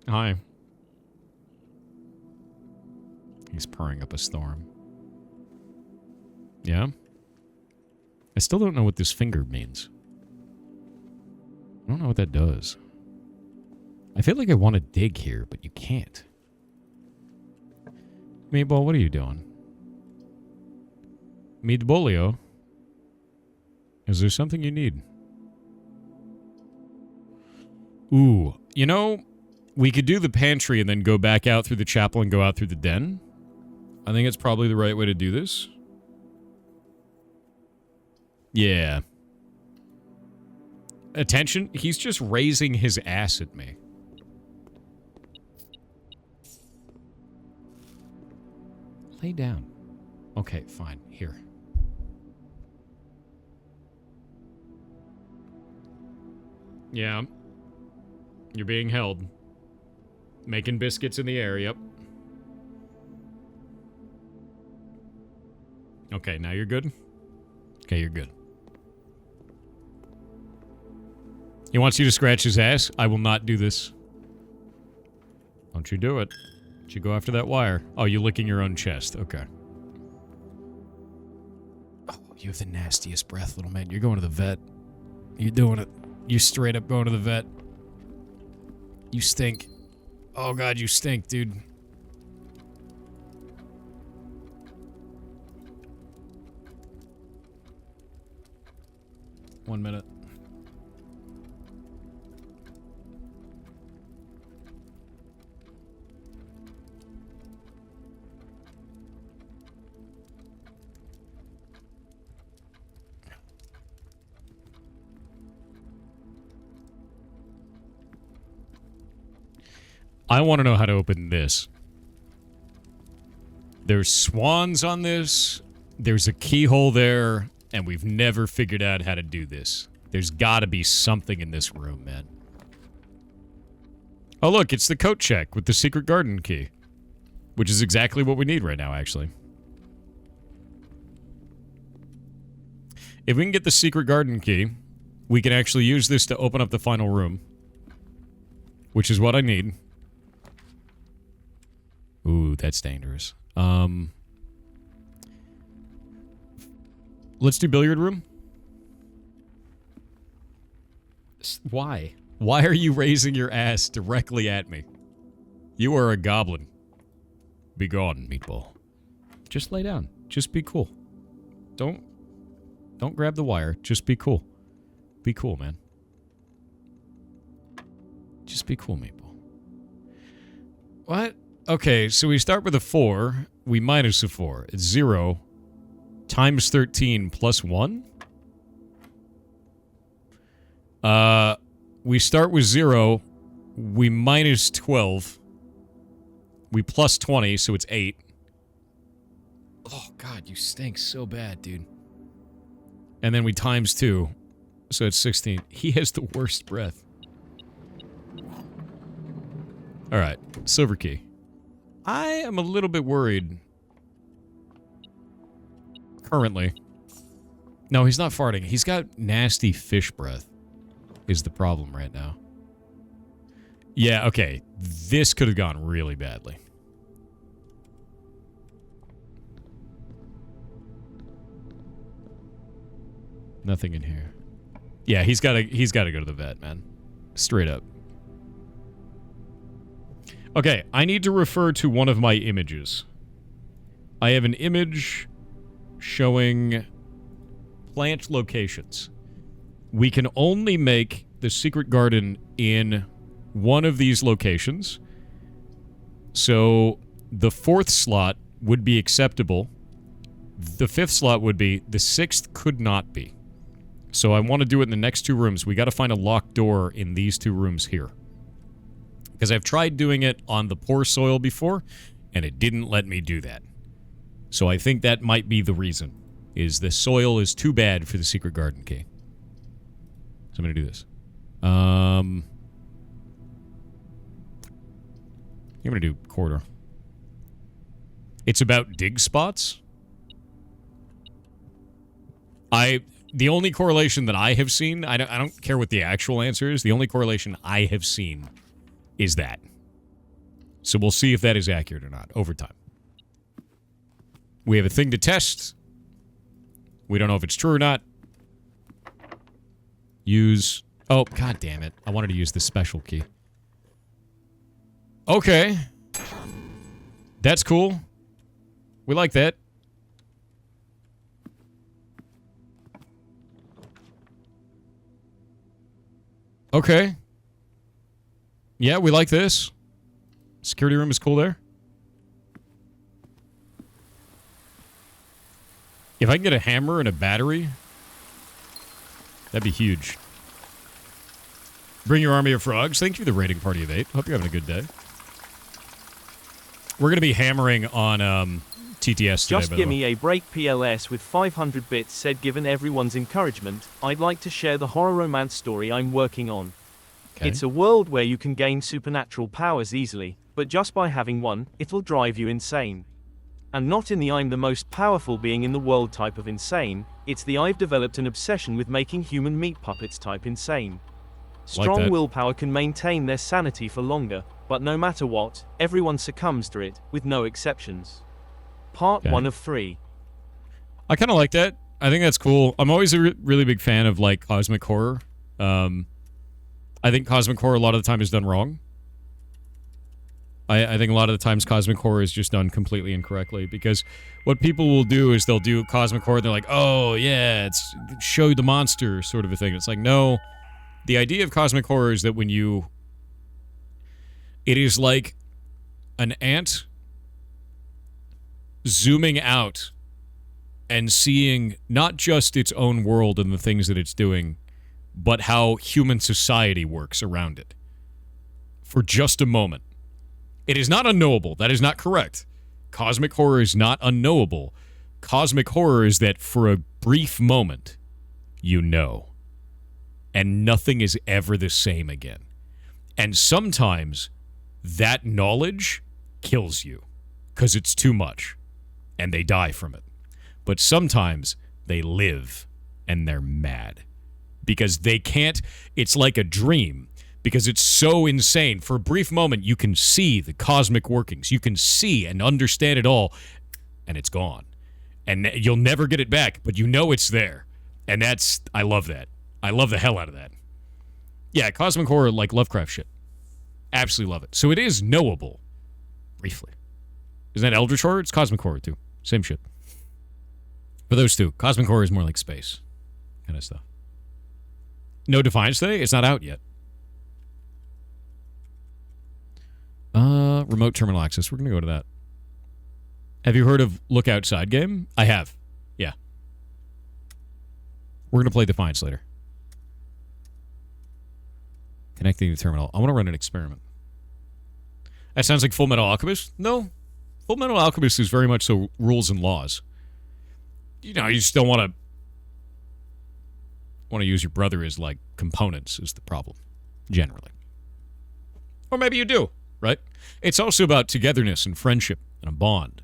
Hi. He's purring up a storm. Yeah? I still don't know what this finger means. I don't know what that does. I feel like I want to dig here, but you can't. Meatball, what are you doing? Meatballio? Is there something you need? Ooh, you know, we could do the pantry and then go back out through the chapel and go out through the den. I think it's probably the right way to do this. Yeah. Attention, he's just raising his ass at me. Lay down. Okay, fine. Here. Yeah. You're being held. Making biscuits in the air, yep. Okay, now you're good? Okay, you're good. He wants you to scratch his ass? I will not do this. Don't you do it. Don't you go after that wire. Oh, you're licking your own chest. Okay. Oh, you have the nastiest breath, little man. You're going to the vet. You're doing it. You straight up going to the vet. You stink. Oh, God, you stink, dude. One minute. I want to know how to open this. There's swans on this. There's a keyhole there. And we've never figured out how to do this. There's got to be something in this room, man. Oh, look, it's the coat check with the secret garden key. Which is exactly what we need right now, actually. If we can get the secret garden key, we can actually use this to open up the final room. Which is what I need. Ooh, that's dangerous. Let's do billiard room. Why? Why are you raising your ass directly at me? You are a goblin. Be gone, meatball. Just lay down. Just be cool. Don't grab the wire. Just be cool. Be cool, man. Just be cool, meatball. What? Okay, so we start with a 4. We minus a 4. It's 0 times 13 plus 1. We start with 0. We minus 12. We plus 20, so it's 8. Oh, God, you stink so bad, dude. And then we times 2, so it's 16. He has the worst breath. All right, silver key. I am a little bit worried. Currently. No, he's not farting. He's got nasty fish breath. Is the problem right now. Yeah, okay. This could have gone really badly. Nothing in here. Yeah, he's got to go to the vet, man. Straight up. Okay, I need to refer to one of my images. I have an image showing plant locations. We can only make the secret garden in one of these locations. So the 4th slot would be acceptable. The 5th slot would be. The 6th could not be. So I want to do it in the next 2 rooms. We got to find a locked door in these 2 rooms here. Because I've tried doing it on the poor soil before, and it didn't let me do that. So I think that might be the reason, is the soil is too bad for the secret garden key. So I'm going to do this. I'm going to do corridor. It's about dig spots. The only correlation that I have seen, I don't care what the actual answer is, the only correlation I have seen is that. So we'll see if that is accurate or not over time. We have a thing to test. We don't know if it's true or not. Use... Oh, god damn it. I wanted to use the special key. Okay. That's cool. We like that. Okay. Yeah, we like this. Security room is cool there. If I can get a hammer and a battery, that'd be huge. Bring your army of frogs. Thank you for the raiding party of 8. Hope you're having a good day. We're going to be hammering on TTS today, Just give me a break. PLS with 500 bits said, given everyone's encouragement, I'd like to share the horror romance story I'm working on. Okay. It's a world where you can gain supernatural powers easily, but just by having one, it'll drive you insane. And not in the I'm the most powerful being in the world type of insane, it's the I've developed an obsession with making human meat puppets type insane. Strong that. willpower can maintain their sanity for longer, but no matter what, everyone succumbs to it, with no exceptions. Part 1 of 3. I kind of like that. I think that's cool. I'm always a really big fan of, like, cosmic horror. I think cosmic horror a lot of the time is done wrong. I think a lot of the times cosmic horror is just done completely incorrectly, because what people will do is they'll do cosmic horror, they're like, oh, yeah, it's show the monster sort of a thing. It's like, no. The idea of cosmic horror is that when you... It is like an ant zooming out and seeing not just its own world and the things that it's doing, but how human society works around it. For just a moment. It is not unknowable. That is not correct. Cosmic horror is not unknowable. Cosmic horror is that for a brief moment, you know. And nothing is ever the same again. And sometimes that knowledge kills you because it's too much and they die from it. But sometimes they live and they're mad because they can't. It's like a dream because it's so insane. For a brief moment, you can see the cosmic workings. You can see and understand it all, and it's gone. And you'll never get it back, but you know it's there. And I love that. I love the hell out of that. Yeah, cosmic horror, like Lovecraft shit. Absolutely love it. So it is knowable, briefly. Isn't that Eldritch horror? It's cosmic horror, too. Same shit. For those two, cosmic horror is more like space kind of stuff. No Defiance Day? It's not out yet. Remote terminal access. We're going to go to that. Have you heard of Look Outside game? I have. Yeah. We're going to play Defiance later. Connecting the terminal. I want to run an experiment. That sounds like Full Metal Alchemist? No. Full Metal Alchemist is very much so rules and laws. You know, you just don't want to use your brother as, like, components is the problem, generally. Or maybe you do, right? It's also about togetherness and friendship and a bond.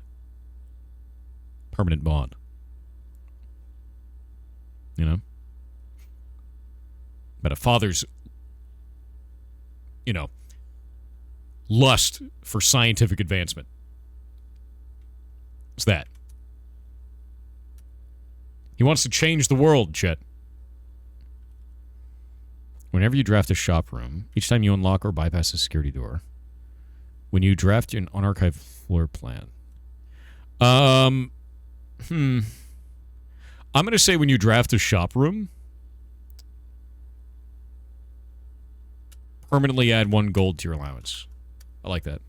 Permanent bond. You know? But a father's, you know, lust for scientific advancement. It's that. He wants to change the world, Chet. Whenever you draft a shop room, each time you unlock or bypass a security door, when you draft an unarchived floor plan. I'm going to say when you draft a shop room, permanently add 1 gold to your allowance. I like that.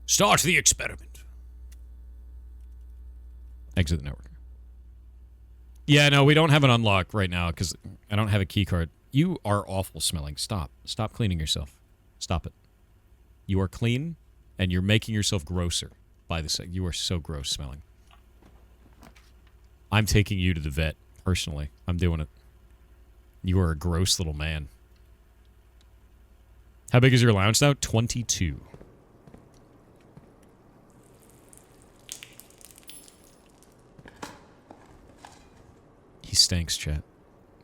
Start the experiment. Exit the network. Yeah, no, we don't have an unlock right now because I don't have a key card. You are awful smelling. Stop. Stop cleaning yourself. Stop it. You are clean, and you're making yourself grosser by the second. You are so gross smelling. I'm taking you to the vet, personally. I'm doing it. You are a gross little man. How big is your allowance now? 22. He stinks, chat.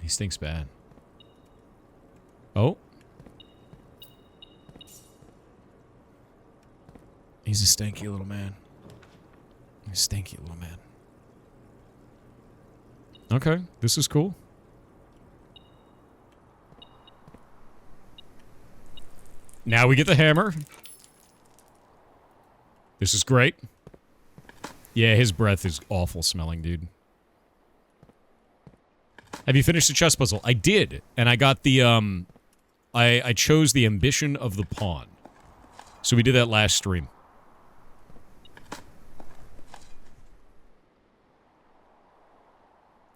He stinks bad. Oh. He's a stanky little man. He's a stanky little man. Okay, this is cool. Now we get the hammer. This is great. Yeah, his breath is awful smelling, dude. Have you finished the chess puzzle? I did, and I got the, I chose the ambition of the pawn. So we did that last stream.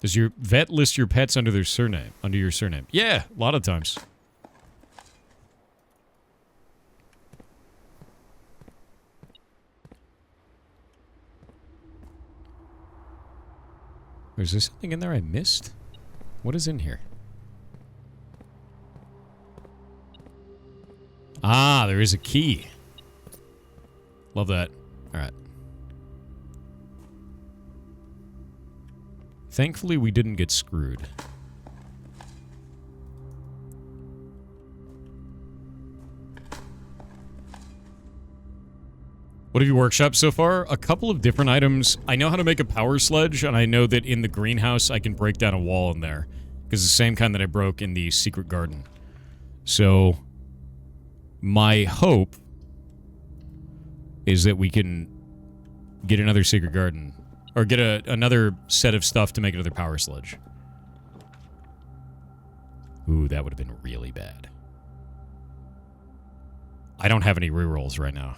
Does your vet list your pets under their surname? Under your surname? Yeah, a lot of times. Is there something in there I missed? What is in here? Ah, there is a key. Love that. All right. Thankfully, we didn't get screwed. What have you workshopped so far? A couple of different items. I know how to make a power sledge, and I know that in the greenhouse I can break down a wall in there. Because it's the same kind that I broke in the secret garden. So, my hope is that we can get another secret garden. Or get another set of stuff to make another power sledge. Ooh, that would have been really bad. I don't have any rerolls right now.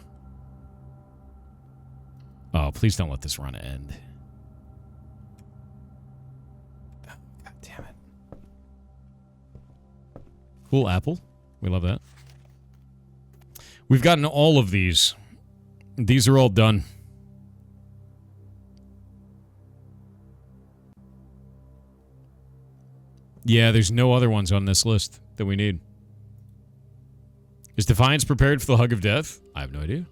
Oh, please don't let this run end. Oh, God damn it. Cool apple. We love that. We've gotten all of these. These are all done. Yeah, there's no other ones on this list that we need. Is Defiance prepared for the hug of death? I have no idea.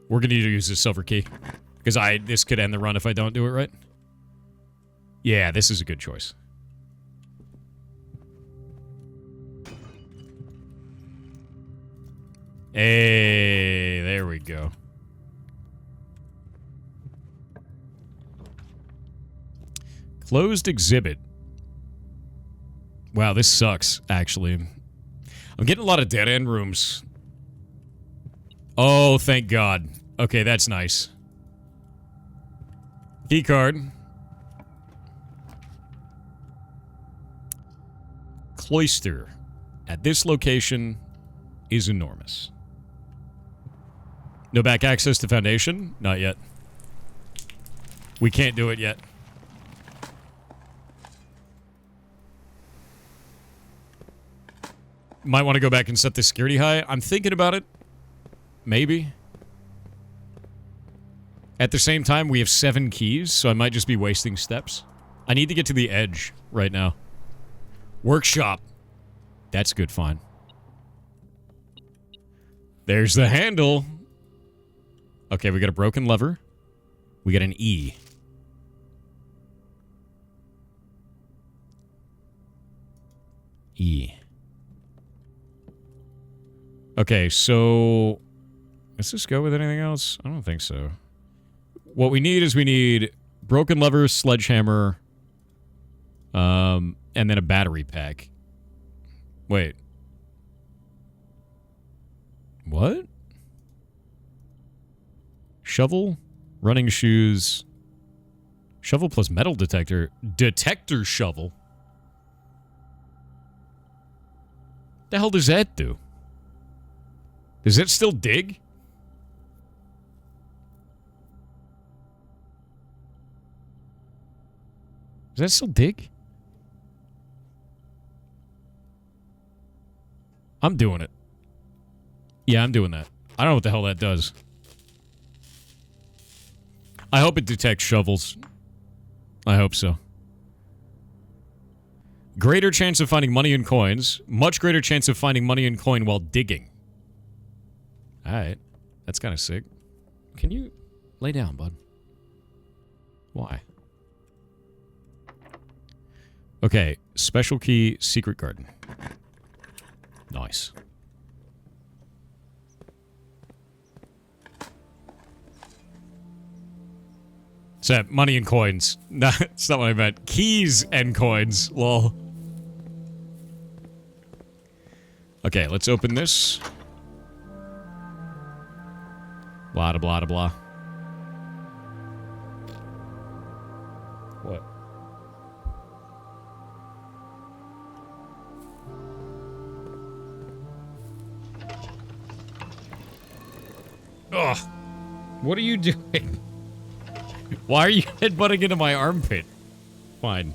We're going to need to use this silver key. Because this could end the run if I don't do it right. Yeah, this is a good choice. Hey, there we go. Closed exhibit. Wow, this sucks, actually. I'm getting a lot of dead-end rooms. Oh, thank God. Okay, that's nice. Key card. Cloister. At this location is enormous. No back access to Foundation? Not yet. We can't do it yet. Might want to go back and set the security high. I'm thinking about it. Maybe. At the same time, we have 7 keys, so I might just be wasting steps. I need to get to the edge right now. Workshop. That's good, fine. There's the handle. Okay, we got a broken lever. We got an E. E. Okay, so... Does this go with anything else? I don't think so. What we need is we need broken lever, sledgehammer, and then a battery pack. Wait. What? Shovel, running shoes, shovel plus metal detector. Detector shovel? The hell does that do? Does it still dig? Does that still dig? I'm doing it. Yeah, I'm doing that. I don't know what the hell that does. I hope it detects shovels. I hope so. Greater chance of finding money and coins. Much greater chance of finding money and coin while digging. Alright. That's kind of sick. Can you lay down, bud? Why? Okay. Special key, secret garden. Nice. Is that money and coins? No, that's not what I meant. Keys and coins. Lol. Okay, let's open this. Blah, blah, blah, blah. What? Ugh. What are you doing? Why are you headbutting into my armpit? Fine.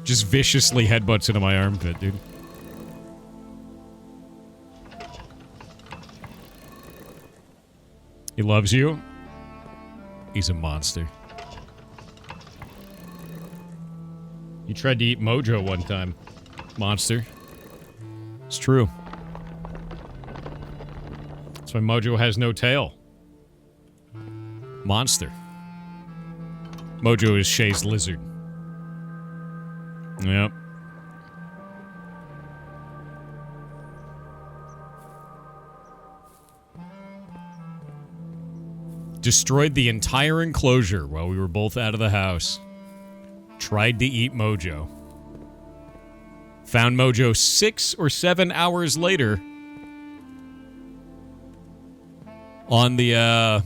Just viciously headbutts into my armpit, dude. He loves you. He's a monster. You tried to eat Mojo one time. Monster. It's true. That's why Mojo has no tail. Monster. Mojo is Shay's lizard. Yep. Destroyed the entire enclosure while we were both out of the house. Tried to eat Mojo. Found Mojo 6 or 7 hours later. On the,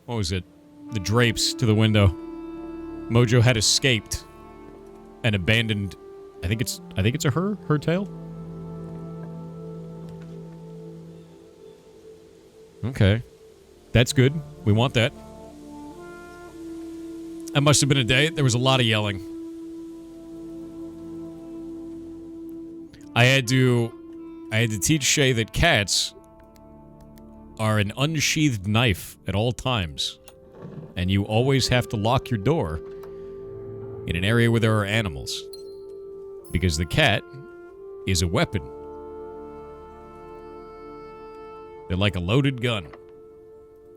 what was it? The drapes to the window. Mojo had escaped and abandoned, I think it's a her tail? Okay. That's good. We want that. That must have been a day. There was a lot of yelling. I had to teach Shay that cats are an unsheathed knife at all times. And you always have to lock your door in an area where there are animals. Because the cat is a weapon. They're like a loaded gun.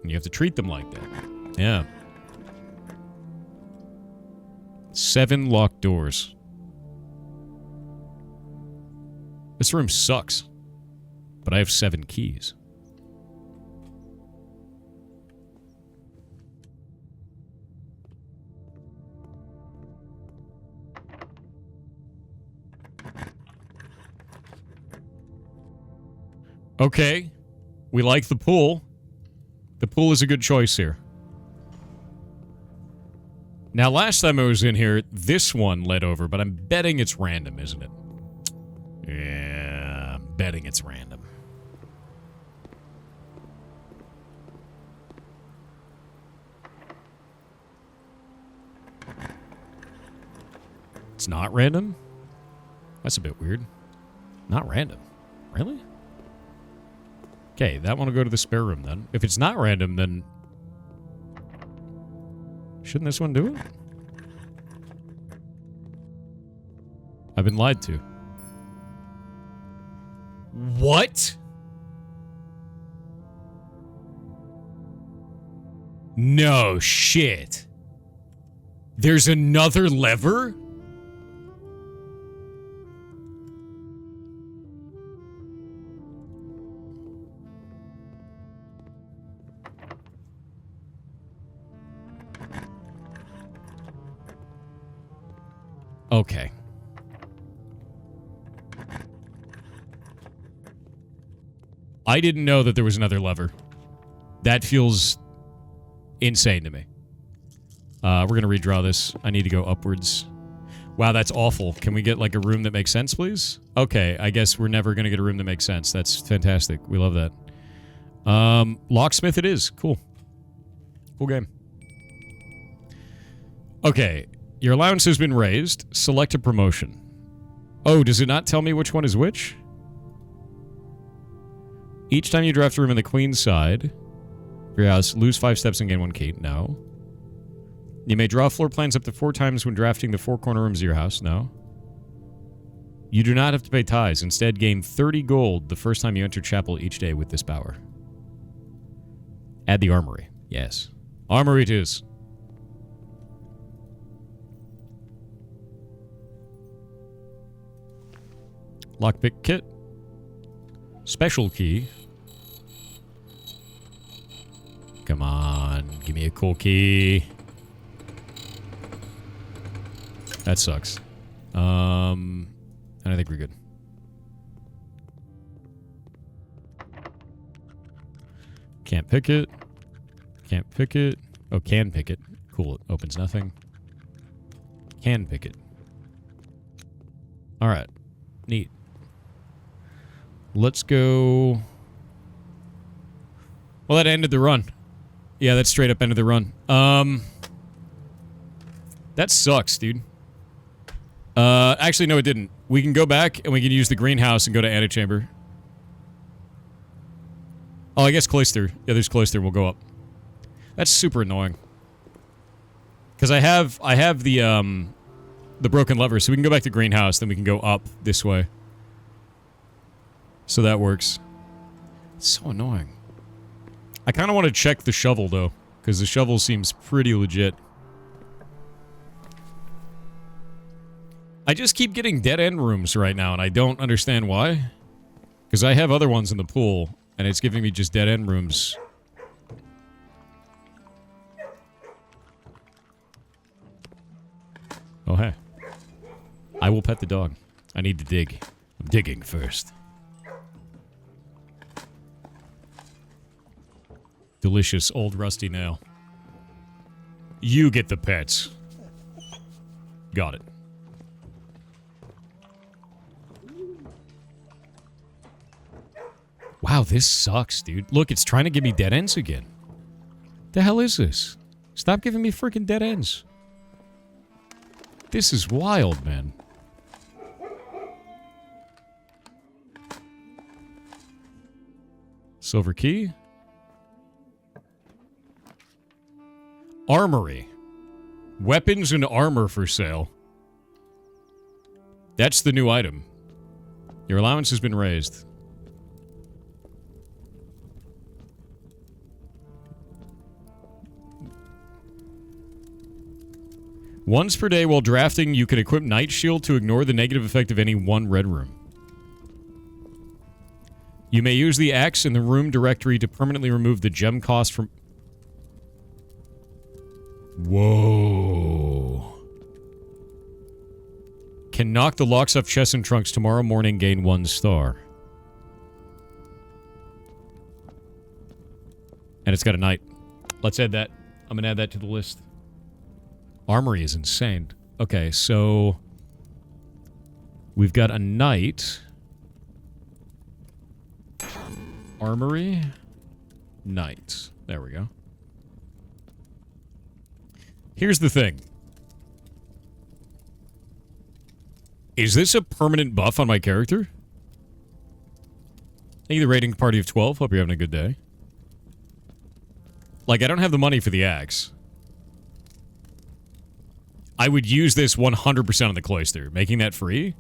And you have to treat them like that. Yeah. 7 locked doors. This room sucks. But I have 7 keys. Okay. We like the pool. The pool is a good choice here. Now, last time I was in here, this one led over, but I'm betting it's random, isn't it? Yeah, I'm betting it's random. It's not random? That's a bit weird. Not random. Really? Okay, that one will go to the spare room then. If it's not random, then... shouldn't this one do it? I've been lied to. What? No shit. There's another lever? Okay. I didn't know that there was another lever. That feels insane to me. We're going to redraw this. I need to go upwards. Wow, that's awful. Can we get, like, a room that makes sense, please? Okay, I guess we're never going to get a room that makes sense. That's fantastic. We love that. Locksmith it is. Cool. Cool game. Okay. Your allowance has been raised. Select a promotion. Oh, does it not tell me which one is which? Each time you draft a room in the queen's side of your house, lose 5 steps and gain 1 key. No. You may draw floor plans up to 4 times when drafting the 4 corner rooms of your house. No. You do not have to pay tithes. Instead, gain 30 gold the first time you enter chapel each day with this power. Add the armory. Yes. Armory it is. Lockpick kit. Special key. Come on. Give me a cool key. That sucks. And I think we're good. Can't pick it. Can't pick it. Oh, can pick it. Cool. It opens nothing. Can pick it. Alright. Neat. Let's go... Well, that ended the run. Yeah, that straight up ended the run. That sucks, dude. Actually, no, it didn't. We can go back and we can use the greenhouse and go to antechamber. Oh, I guess cloister. Yeah, there's cloister. We'll go up. That's super annoying. Because I have the broken lever, so we can go back to greenhouse, then we can go up this way. So that works. It's so annoying. I kind of want to check the shovel, though, because the shovel seems pretty legit. I just keep getting dead-end rooms right now, and I don't understand why. Because I have other ones in the pool, and it's giving me just dead-end rooms. Oh, hey. I will pet the dog. I need to dig. I'm digging first. Delicious old rusty nail. You get the pets. Got it. Wow, this sucks, dude. Look, it's trying to give me dead ends again. The hell is this? Stop giving me freaking dead ends. This is wild, man. Silver key. Armory. Weapons and armor for sale. That's the new item. Your allowance has been raised. Once per day while drafting, you can equip Night Shield to ignore the negative effect of any one red room. You may use the axe in the room directory to permanently remove the gem cost from... Whoa. Can knock the locks off chests and trunks tomorrow morning, gain 1 star. And it's got a knight. Let's add that. I'm going to add that to the list. Armory is insane. Okay, so... we've got a knight. Armory. Knight. There we go. Here's the thing. Is this a permanent buff on my character? Thank you, the rating party of 12. Hope you're having a good day. Like, I don't have the money for the axe. I would use this 100% on the cloister. Making that free?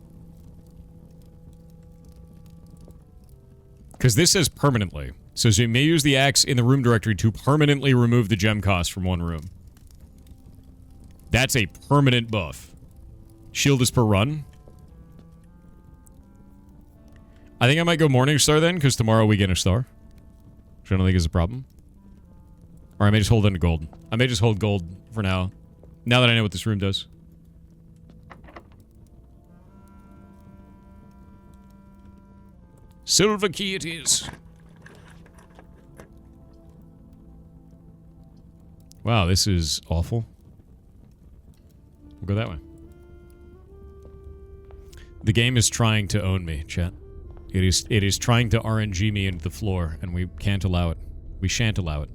Because this says permanently. So you may use the axe in the room directory to permanently remove the gem cost from one room. That's a permanent buff. Shield is per run. I think I might go Morning Star then, because tomorrow we get a star. Which I don't think is a problem. Or I may just hold into gold. I may just hold gold for now. Now that I know what this room does. Silver key it is. Wow, this is awful. We'll go that way. The game is trying to own me, chat. It is trying to RNG me into the floor, and we can't allow it. We shan't allow it.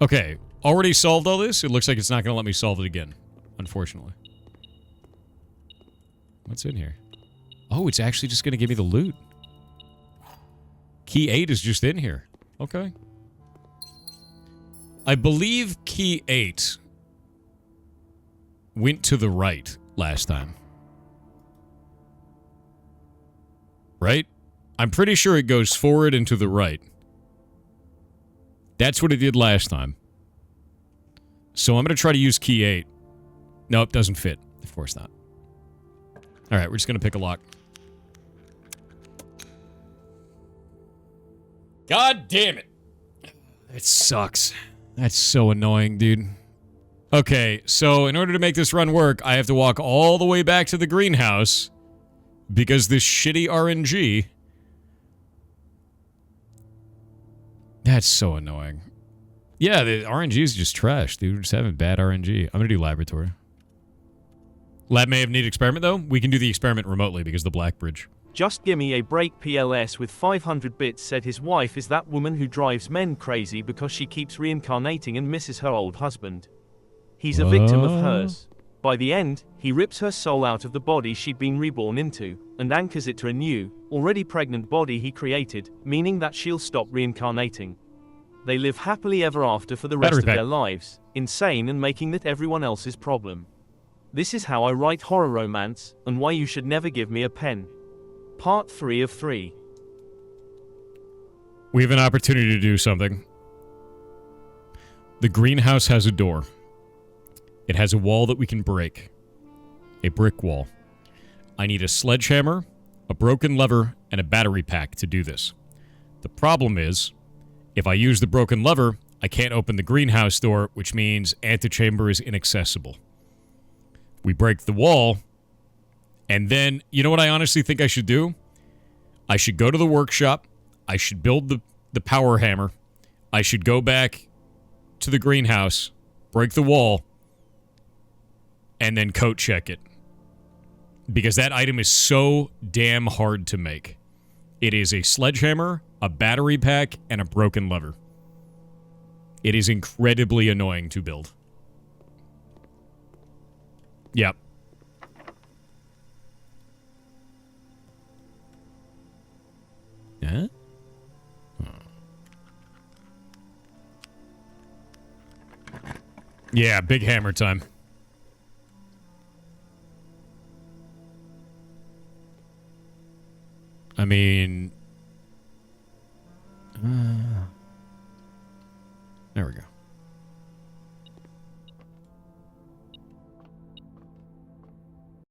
Okay, already solved all this? It looks like it's not going to let me solve it again, unfortunately. What's in here? Oh, it's actually just going to give me the loot. Key 8 is just in here. Okay. I believe key 8 went to the right last time. Right? I'm pretty sure it goes forward and to the right. That's what it did last time. So I'm going to try to use key 8. Nope, doesn't fit. Of course not. Alright, we're just going to pick a lock. God damn it. It sucks. That's so annoying, dude. Okay, so in order to make this run work, I have to walk all the way back to the greenhouse because this shitty RNG... That's so annoying. Yeah, the RNG is just trash, dude. We're just having bad RNG. I'm gonna do laboratory. Lab may have need experiment, though. We can do the experiment remotely because of the Black Bridge. Just gimme a break. PLS with 500 bits said his wife is that woman who drives men crazy because she keeps reincarnating and misses her old husband. He's a victim of hers. By the end, he rips her soul out of the body she'd been reborn into, and anchors it to a new, already pregnant body he created, meaning that she'll stop reincarnating. They live happily ever after for the rest of their lives, insane and making that everyone else's problem. This is how I write horror romance, and why you should never give me a pen. Part 3 of 3. We have an opportunity to do something. The greenhouse has a door. It has a wall that we can break. A brick wall. I need a sledgehammer, a broken lever, and a battery pack to do this. The problem is, if I use the broken lever, I can't open the greenhouse door, which means antechamber is inaccessible. We break the wall, and then, you know what I honestly think I should do? I should go to the workshop, I should build the power hammer, I should go back to the greenhouse, break the wall, and then coat check it. Because that item is so damn hard to make. It is a sledgehammer, a battery pack, and a broken lever. It is incredibly annoying to build. Yep. Yeah, big hammer time. I mean,